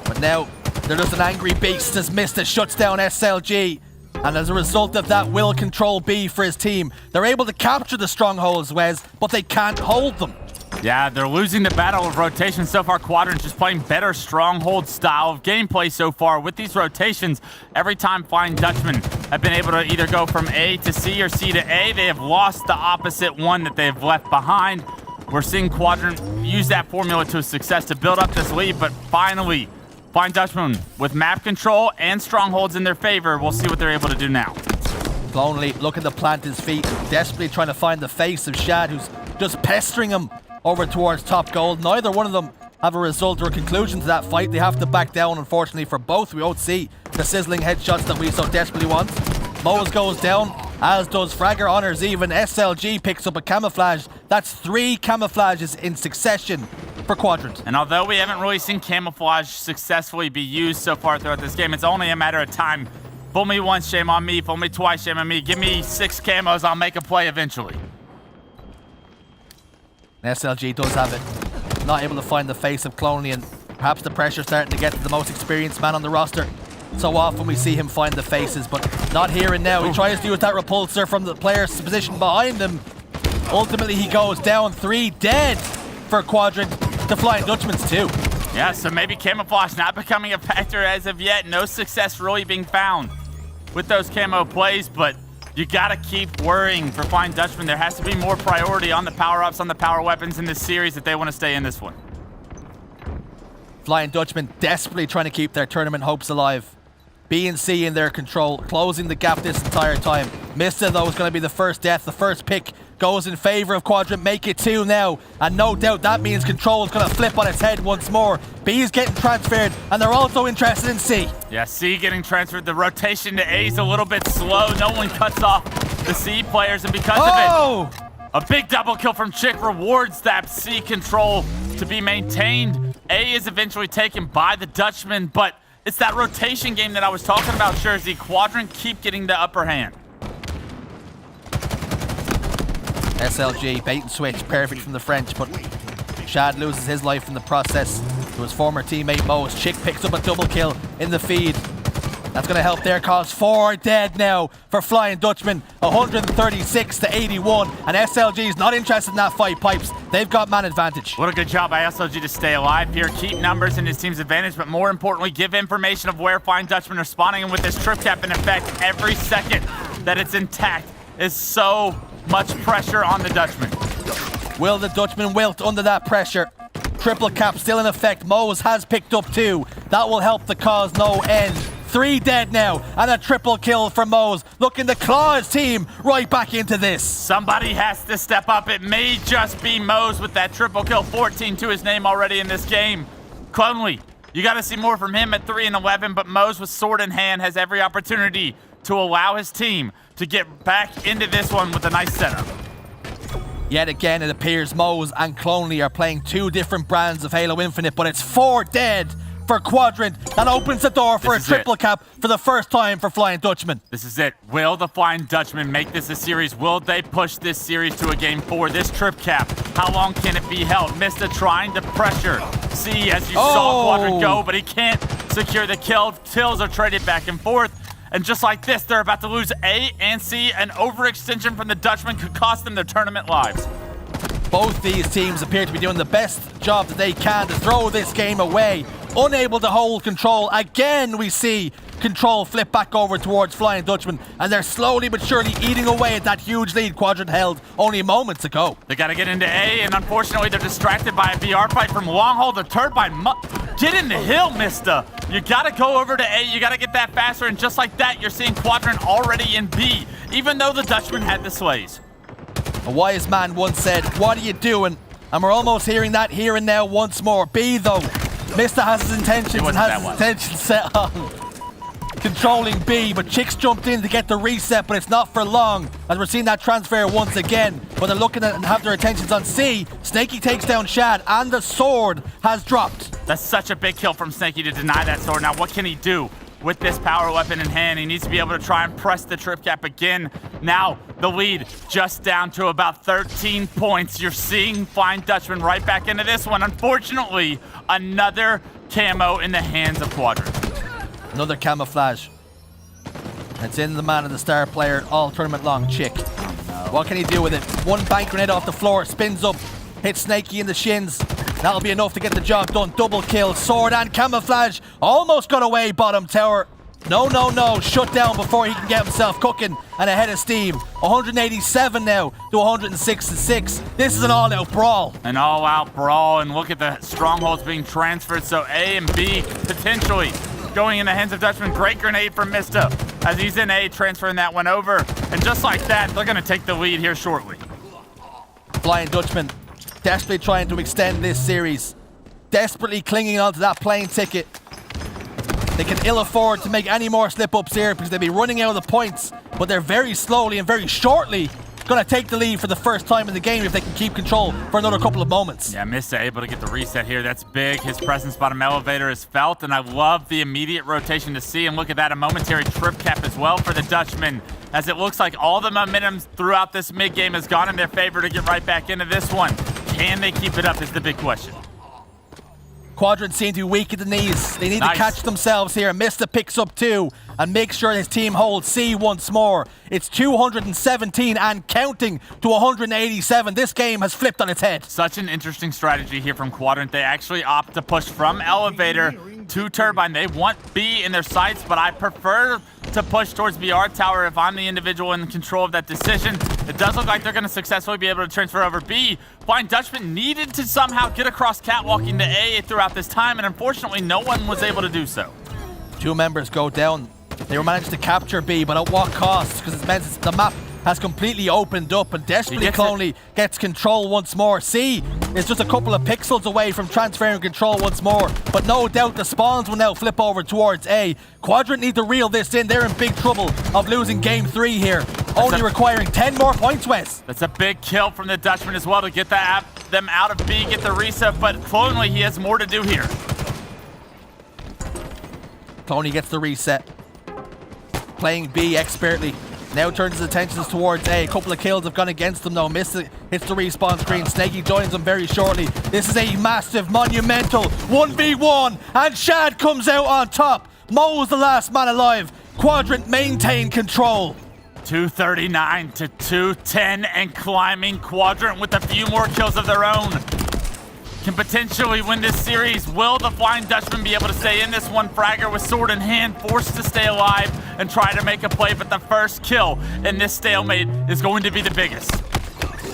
but now they're just an angry beast as Mista shuts down SLG, and as a result of that will control B for his team. They're able to capture the strongholds, Wes, but they can't hold them. Yeah, they're losing the battle of rotation so far. Quadrant's just playing better stronghold style of gameplay so far with these rotations. Every time Flying Dutchman have been able to either go from A to C or C to A, they have lost the opposite one that they've left behind. We're seeing Quadrant use that formula to success to build up this lead, but finally, Flying Dutchman with map control and strongholds in their favor. We'll see what they're able to do now. Lonely looking to plant his feet, desperately trying to find the face of Shad, who's just pestering him over towards top gold. Neither one of them have a result or a conclusion to that fight. They have to back down, unfortunately, for both. We won't see the sizzling headshots that we so desperately want. Moes goes down, as does Fragger. Honors even. SLG picks up a camouflage. That's 3 camouflages in succession for Quadrant. And although we haven't really seen camouflage successfully be used so far throughout this game, it's only a matter of time. Fool me once, shame on me. Fool me twice, shame on me. Give me 6 camos, I'll make a play eventually. SLG does have it. Not able to find the face of Clonely, and perhaps the pressure starting to get to the most experienced man on the roster. So often we see him find the faces, but not here and now. He tries to use that repulsor from the player's position behind him. Ultimately, he goes down. 3 dead for Quadrant. The Flying Dutchman's 2. Yeah, so maybe camouflage not becoming a factor as of yet. No success really being found with those camo plays, but you gotta keep worrying for Flying Dutchman. There has to be more priority on the power-ups, on the power weapons in this series if they want to stay in this one. Flying Dutchman desperately trying to keep their tournament hopes alive. B and C in their control, closing the gap this entire time. Mista, though, is going to be the first death. The first pick goes in favor of Quadrant. Make it 2 now. And no doubt that means control is going to flip on its head once more. B is getting transferred, and they're also interested in C. Yeah, C getting transferred. The rotation to A is a little bit slow. No one cuts off the C players, and because of it, a big double kill from Chick rewards that C control to be maintained. A is eventually taken by the Dutchman, but it's that rotation game that I was talking about, Jersey. Quadrant keep getting the upper hand. SLG, bait and switch, perfect from the French, but Shad loses his life in the process to his former teammate Moes. Chick picks up a double kill in the feed. That's going to help their cause. 4 dead now for Flying Dutchman. 136 to 81. And SLG's not interested in that fight, Pipes. They've got man advantage. What a good job by SLG to stay alive here. Keep numbers in his team's advantage, but more importantly, give information of where Flying Dutchman are spawning. And with this trip cap in effect, every second that it's intact is so much pressure on the Dutchman. Will the Dutchman wilt under that pressure? Triple cap still in effect. Moes has picked up 2. That will help the cause no end. 3 dead now, and a triple kill for Moes, looking to claw his team right back into this. Somebody has to step up. It may just be Moes with that triple kill. 14 to his name already in this game. Clonely, you got to see more from him at 3 and 11, but Moes with sword in hand has every opportunity to allow his team to get back into this one with a nice setup. Yet again, it appears Moze and Clonely are playing two different brands of Halo Infinite, but it's 4 dead for Quadrant. That opens the door for a triple cap for the first time for Flying Dutchman. This is it. Will the Flying Dutchman make this a series? Will they push this series to a game 4? This trip cap, how long can it be held? Mista trying to pressure C as you saw Quadrant go, but he can't secure the kill. Kills are traded back and forth. And just like this, they're about to lose A and C. An overextension from the Dutchman could cost them their tournament lives. Both these teams appear to be doing the best job that they can to throw this game away. Unable to hold control. Again, we see control flip back over towards Flying Dutchman, and they're slowly but surely eating away at that huge lead Quadrant held only moments ago. They got to get into A, and unfortunately, they're distracted by a BR fight from Longhold, deterred by Get in the hill, Mista. You got to go over to A. You got to get that faster, and just like that, you're seeing Quadrant already in B, even though the Dutchman had the slays. A wise man once said, "What are you doing?" And we're almost hearing that here and now once more. B, though, Mista has his intentions and has his intentions set on controlling B, but Chicks jumped in to get the reset, but it's not for long, as we're seeing that transfer once again. But they're looking at and have their attentions on C. Snaky takes down Shad, and the sword has dropped. That's such a big kill from Snaky to deny that sword. Now, what can he do? With this power weapon in hand, he needs to be able to try and press the trip cap again. Now, the lead just down to about 13 points. You're seeing Flying Dutchman right back into this one. Unfortunately, another camo in the hands of Quadrant. Another camouflage. It's in the man of the star player all tournament long, Chick. What can he do with it? One bank grenade off the floor, spins up, hits Snaky in the shins. That'll be enough to get the job done. Double kill, sword and camouflage. Almost got away, bottom tower. No. Shut down before he can get himself cooking and ahead of steam. 187 now to 106. This is an all-out brawl. An all-out brawl, and look at the strongholds being transferred. So A and B potentially going in the hands of Dutchman. Great grenade from Mista as he's in A, transferring that one over. And just like that, they're going to take the lead here shortly. Flying Dutchman desperately trying to extend this series. Desperately clinging onto that plane ticket. They can ill afford to make any more slip-ups here because they'll be running out of the points, but they're very slowly and very shortly going to take the lead for the first time in the game if they can keep control for another couple of moments. Yeah, Mista able to get the reset here. That's big. His presence bottom elevator is felt, and I love the immediate rotation to see. And look at that, a momentary trip cap as well for the Dutchman, as it looks like all the momentum throughout this mid-game has gone in their favor to get right back into this one. Can they keep it up is the big question. Quadrant seem to be weak at the knees. They need to catch themselves here. Mista picks up 2 and makes sure his team holds C once more. It's 217 and counting to 187. This game has flipped on its head. Such an interesting strategy here from Quadrant. They actually opt to push from elevator to turbine. They want B in their sights, but I prefer to push towards BR tower if I'm the individual in control of that decision. It does look like they're going to successfully be able to transfer over B. Flying Dutchman needed to somehow get across catwalking to A throughout this time, and unfortunately no one was able to do so. 2 members go down. They were managed to capture B, but at what cost? Because it means the map has completely opened up, and desperately Clonely gets control once more. C is just a couple of pixels away from transferring control once more, but no doubt the spawns will now flip over towards A. Quadrant need to reel this in. They're in big trouble of losing game 3 here, only requiring 10 more points, Wes. That's a big kill from the Dutchman as well to get them out of B, get the reset, but Clonely, he has more to do here. Clonely gets the reset. Playing B expertly. Now turns his attentions towards A. A couple of kills have gone against them though. Mista hits the respawn screen. Snaky joins him very shortly. This is a massive, monumental 1v1, and Shad comes out on top. Mo's the last man alive. Quadrant maintain control. 239 to 210 and climbing. Quadrant with a few more kills of their own can potentially win this series. Will the Flying Dutchman be able to stay in this one? Fragger with sword in hand, forced to stay alive and try to make a play, but the first kill in this stalemate is going to be the biggest.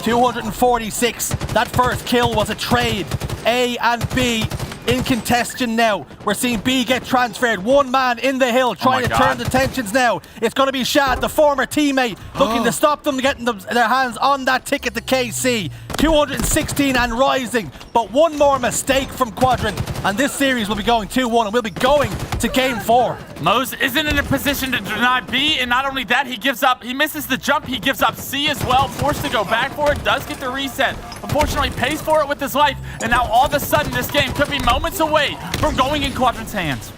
246. That first kill was a trade. A and B in contention now. We're seeing B get transferred. One man in the hill trying to turn the tensions now. It's going to be Shad, the former teammate, looking to stop them getting their hands on that ticket to KC. 216 and rising. But one more mistake from Quadrant, and this series will be going 2-1, and we'll be going to game 4. Mose isn't in a position to deny B, and not only that, he misses the jump, he gives up C as well, forced to go back for it, does get the reset. Unfortunately, pays for it with his life, and now all of a sudden this game could be moments away from going in Quadrant's hands.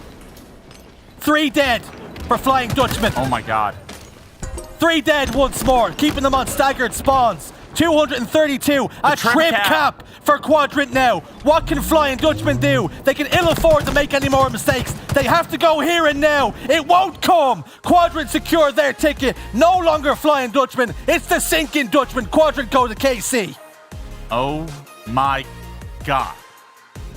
3 dead for Flying Dutchman. Oh my god. 3 dead once more, keeping them on staggered spawns. 232, a trip cap for Quadrant now. What can Flying Dutchman do? They can ill afford to make any more mistakes. They have to go here and now. It won't come. Quadrant secure their ticket. No longer Flying Dutchman. It's the sinking Dutchman. Quadrant go to KC. Oh my god.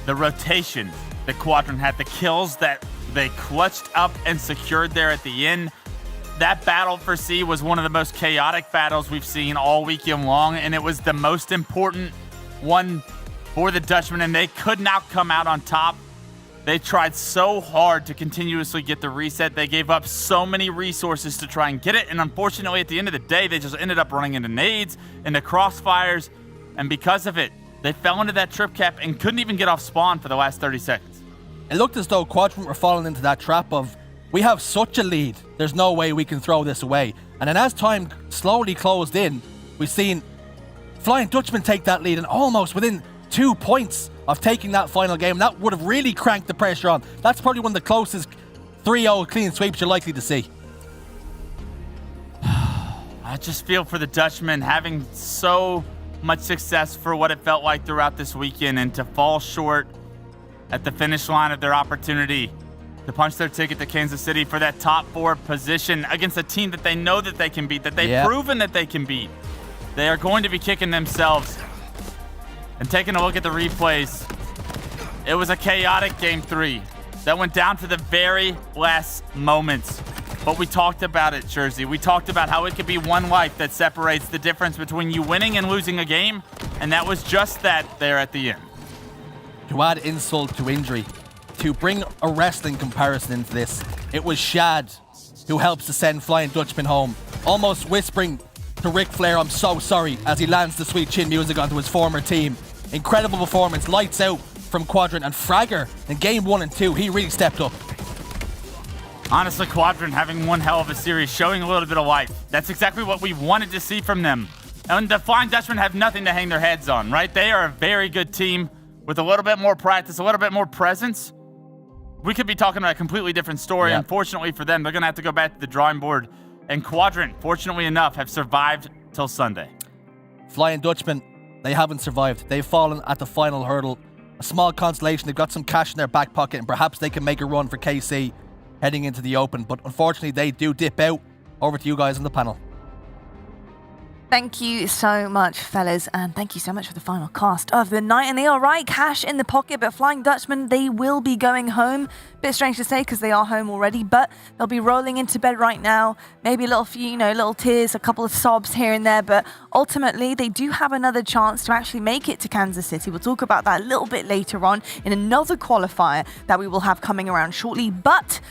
The rotation that Quadrant had, the kills that they clutched up and secured there at the end. That battle for C was one of the most chaotic battles we've seen all weekend long, and it was the most important one for the Dutchmen, and they could not come out on top. They tried so hard to continuously get the reset. They gave up so many resources to try and get it, and unfortunately, at the end of the day, they just ended up running into nades, into crossfires, and because of it, they fell into that trip cap and couldn't even get off spawn for the last 30 seconds. It looked as though Quadrant were falling into that trap of, we have such a lead, there's no way we can throw this away. And then as time slowly closed in, we've seen Flying Dutchman take that lead and almost within 2 points of taking that final game. That would have really cranked the pressure on. That's probably one of the closest 3-0 clean sweeps you're likely to see. I just feel for the Dutchmen having so much success for what it felt like throughout this weekend, and to fall short at the finish line of their opportunity to punch their ticket to Kansas City for that top 4 position against a team that they know that they can beat, that they've proven that they can beat. They are going to be kicking themselves. And taking a look at the replays, it was a chaotic game 3 that went down to the very last moments. But we talked about it, Jersey. We talked about how it could be one life that separates the difference between you winning and losing a game, and that was just that there at the end. To add insult to injury, to bring a wrestling comparison into this, it was Shad who helps to send Flying Dutchman home, almost whispering to Ric Flair, "I'm so sorry," as he lands the sweet chin music onto his former team. Incredible performance, lights out from Quadrant, and Fragger in game 1 and 2, he really stepped up. Honestly, Quadrant having one hell of a series, showing a little bit of life. That's exactly what we wanted to see from them. And the Flying Dutchmen have nothing to hang their heads on, right? They are a very good team with a little bit more practice, a little bit more presence. We could be talking about a completely different story. Yep. Unfortunately for them, they're going to have to go back to the drawing board. And Quadrant, fortunately enough, have survived till Sunday. Flying Dutchman, they haven't survived. They've fallen at the final hurdle. A small consolation, they've got some cash in their back pocket, and perhaps they can make a run for KC heading into the Open. But unfortunately, they do dip out. Over to you guys on the panel. Thank you so much, fellas, and thank you so much for the final cast of the night. And they are right, cash in the pocket, but Flying Dutchman, they will be going home. Bit strange to say because they are home already, but they'll be rolling into bed right now. Maybe a little few, little tears, a couple of sobs here and there, but ultimately they do have another chance to actually make it to Kansas City. We'll talk about that a little bit later on in another qualifier that we will have coming around shortly. But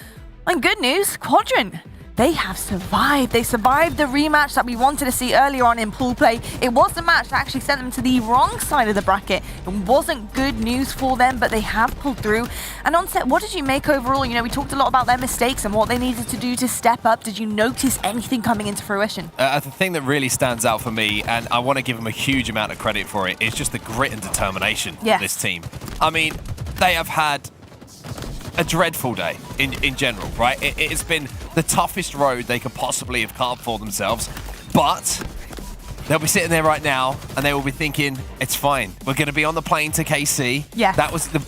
on good news, Quadrant, they have survived. They survived the rematch that we wanted to see earlier on in pool play. It was the match that actually sent them to the wrong side of the bracket. It wasn't good news for them, but they have pulled through. And Onset, what did you make overall? We talked a lot about their mistakes and what they needed to do to step up. Did you notice anything coming into fruition? The thing that really stands out for me, and I want to give them a huge amount of credit for it, is just the grit and determination of this team. I mean, they have had a dreadful day in general, right? It's been the toughest road they could possibly have carved for themselves, but they'll be sitting there right now and they will be thinking, it's fine. We're going to be on the plane to KC. Yeah. That was the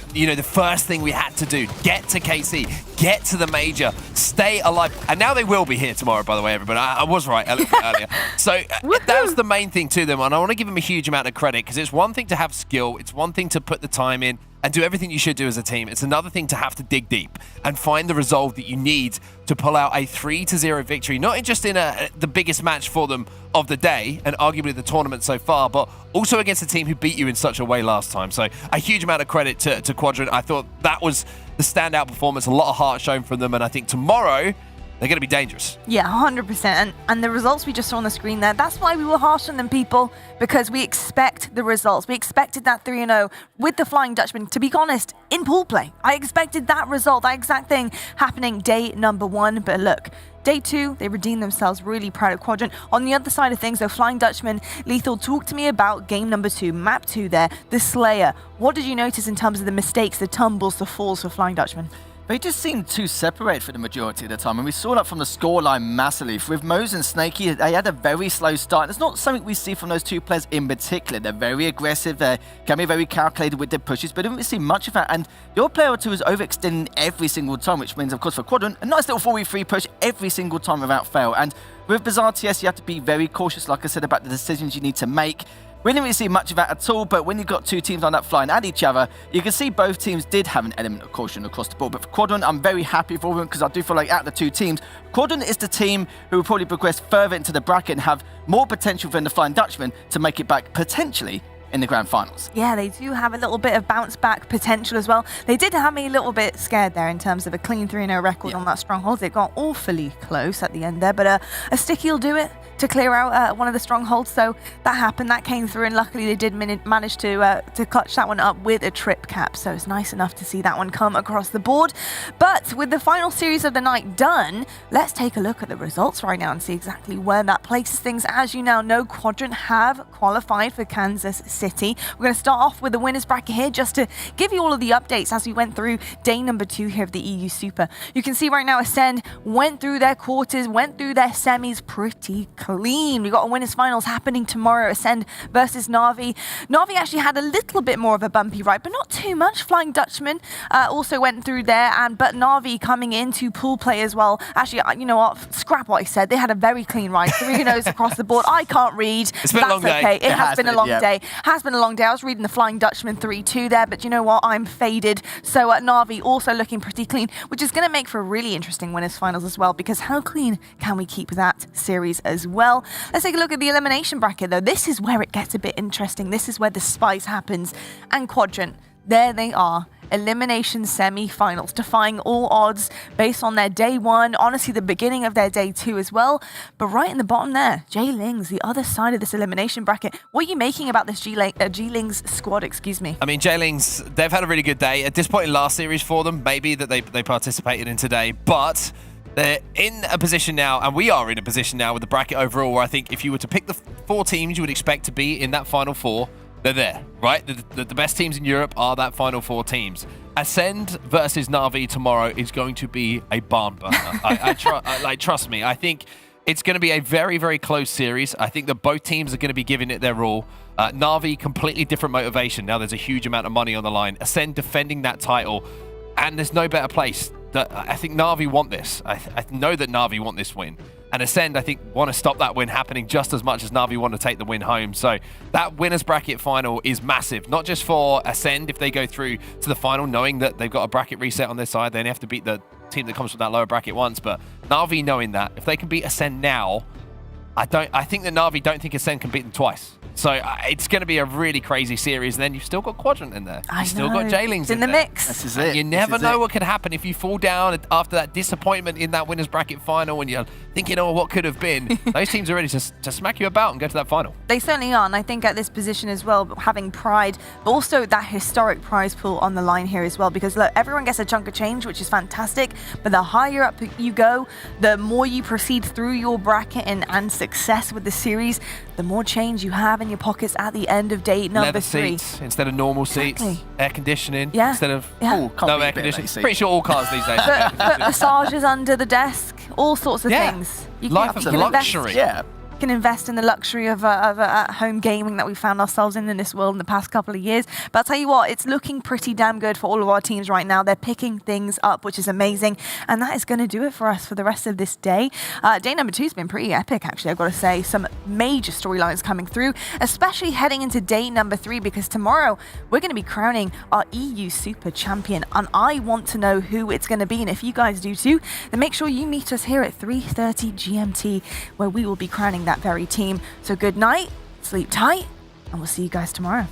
first thing we had to do. Get to KC, get to the major, stay alive. And now they will be here tomorrow, by the way, everybody. I was right a little bit earlier. So that was the main thing to them. And I want to give them a huge amount of credit because it's one thing to have skill. It's one thing to put the time in and do everything you should do as a team. It's another thing to have to dig deep and find the resolve that you need to pull out a 3-0 victory, not just in the biggest match for them of the day and arguably the tournament so far, but also against a team who beat you in such a way last time. So a huge amount of credit to Quadrant. I thought that was the standout performance, a lot of heart shown from them, and I think tomorrow they're going to be dangerous. Yeah, 100%. And the results we just saw on the screen there, that's why we were harsher than people, because we expect the results. We expected that 3-0 with the Flying Dutchman, to be honest, in pool play. I expected that result, that exact thing happening day number 1. But look, day 2, they redeemed themselves, really proud of Quadrant. On the other side of things, though, Flying Dutchman, Lethal, talk to me about game number 2, map 2 there, the Slayer. What did you notice in terms of the mistakes, the tumbles, the falls for Flying Dutchman? They just seemed too separated for the majority of the time, and we saw that from the scoreline massively. With Mose and Snakey, they had a very slow start. It's not something we see from those two players in particular. They're very aggressive, they can be very calculated with their pushes, but didn't really see much of that. And your player or two is overextending every single time, which means, of course, for Quadrant, a nice little 4v3 push every single time without fail. And with Bizarre TS, you have to be very cautious, like I said, about the decisions you need to make. We didn't really see much of that at all, but when you've got two teams like that flying at each other, you can see both teams did have an element of caution across the board. But for Quadrant, I'm very happy for them because I do feel like out of the two teams, Quadrant is the team who will probably progress further into the bracket and have more potential than the Flying Dutchman to make it back potentially in the grand finals. Yeah, they do have a little bit of bounce back potential as well. They did have me a little bit scared there in terms of a clean 3-0 record on that stronghold. It got awfully close at the end there, but a sticky will do it to clear out one of the strongholds. So that happened, that came through, and luckily they did manage to clutch that one up with a trip cap. So it's nice enough to see that one come across the board. But with the final series of the night done, let's take a look at the results right now and see exactly where that places things. As you now know, Quadrant have qualified for Kansas City. We're going to start off with the winners bracket here just to give you all of the updates as we went through day number 2 here of the EU Super. You can see right now Ascend went through their quarters, went through their semis pretty clean. We got a winners finals happening tomorrow, Ascend versus Na'Vi. Na'Vi actually had a little bit more of a bumpy ride, but not too much. Flying Dutchman also went through there, but Na'Vi coming into pool play as well. Actually, you know what? Scrap what I said. They had a very clean ride. 3-0s across the board. I can't read. It's been a long day. Okay. It has been a long yeah. day. Has been a long day. I was reading the Flying Dutchman 3-2 there, but you know what? I'm faded. So Na'Vi also looking pretty clean, which is going to make for a really interesting winners finals as well, because how clean can we keep that series as well? Let's take a look at the elimination bracket though. This is where it gets a bit interesting. This is where the spice happens. And Quadrant, there they are. Elimination semi-finals, defying all odds based on their day 1, honestly the beginning of their day 2 as well. But right in the bottom there, J Lings, the other side of this elimination bracket. What are you making about this G Lings squad, excuse me? I mean, J Lings, they've had a really good day. A disappointing last series for them, maybe that they participated in today, but they're in a position now, and we are in a position now with the bracket overall, where I think if you were to pick the 4 teams you would expect to be in that final 4, they're there, right? The best teams in Europe are that final 4 teams. Ascend versus Na'Vi tomorrow is going to be a barn burner. Trust me. I think it's going to be a very, very close series. I think that both teams are going to be giving it their all. Na'Vi, completely different motivation. Now there's a huge amount of money on the line. Ascend defending that title, and there's no better place. I think Na'Vi want this. I know that Na'Vi want this win. And Ascend, I think, want to stop that win happening just as much as Na'Vi want to take the win home. So that winners bracket final is massive, not just for Ascend if they go through to the final, knowing that they've got a bracket reset on their side. They only have to beat the team that comes from that lower bracket once. But Na'Vi knowing that, if they can beat Ascend now, I think that Na'Vi don't think Ascend can beat them twice. So it's going to be a really crazy series. And then you've still got Quadrant in there. You've still got J-Lings in the there. mix. This is it. You never know what could happen if you fall down after that disappointment in that winners bracket final and you're thinking, oh, what could have been? Those teams are ready to smack you about and go to that final. They certainly are, and I think at this position as well, having pride, but also that historic prize pool on the line here as well, because look, everyone gets a chunk of change, which is fantastic, but the higher up you go, the more you proceed through your bracket and success with the series, the more change you have in your pockets at the end of day number 3. Leather seats instead of normal seats. Air conditioning instead of no air conditioning. Pretty sure all cars these days. Foot massages under the desk, all sorts of things. Life is a luxury. Can invest in the luxury of at-home gaming that we found ourselves in this world in the past couple of years. But I'll tell you what, it's looking pretty damn good for all of our teams right now. They're picking things up, which is amazing. And that is going to do it for us for the rest of this day. Day number 2 has been pretty epic, actually, I've got to say. Some major storylines coming through, especially heading into day number 3, because tomorrow we're going to be crowning our EU Super champion. And I want to know who it's going to be. And if you guys do too, then make sure you meet us here at 3:30 GMT, where we will be crowning that very team. So good night, sleep tight, and we'll see you guys tomorrow.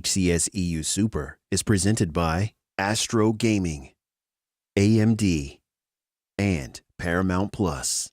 HCS EU Super is presented by Astro Gaming, AMD, and Paramount Plus.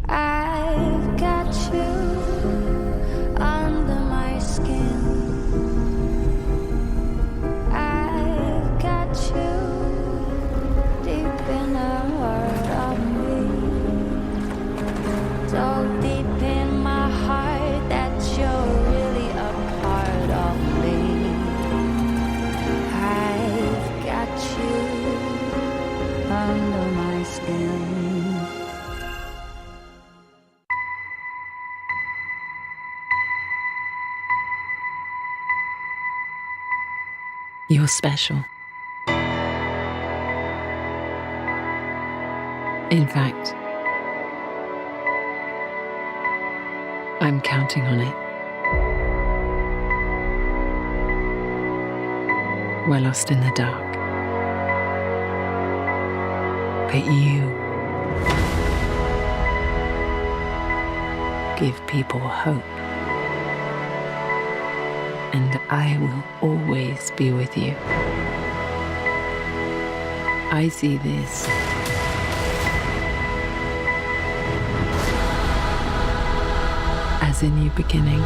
I've got you under my skin. I've got you deep in the heart of me. So deep in my heart that you're really a part of me. I've got you under my skin. You're special. In fact, I'm counting on it. We're lost in the dark. But you give people hope. And I will always be with you. I see this as a new beginning.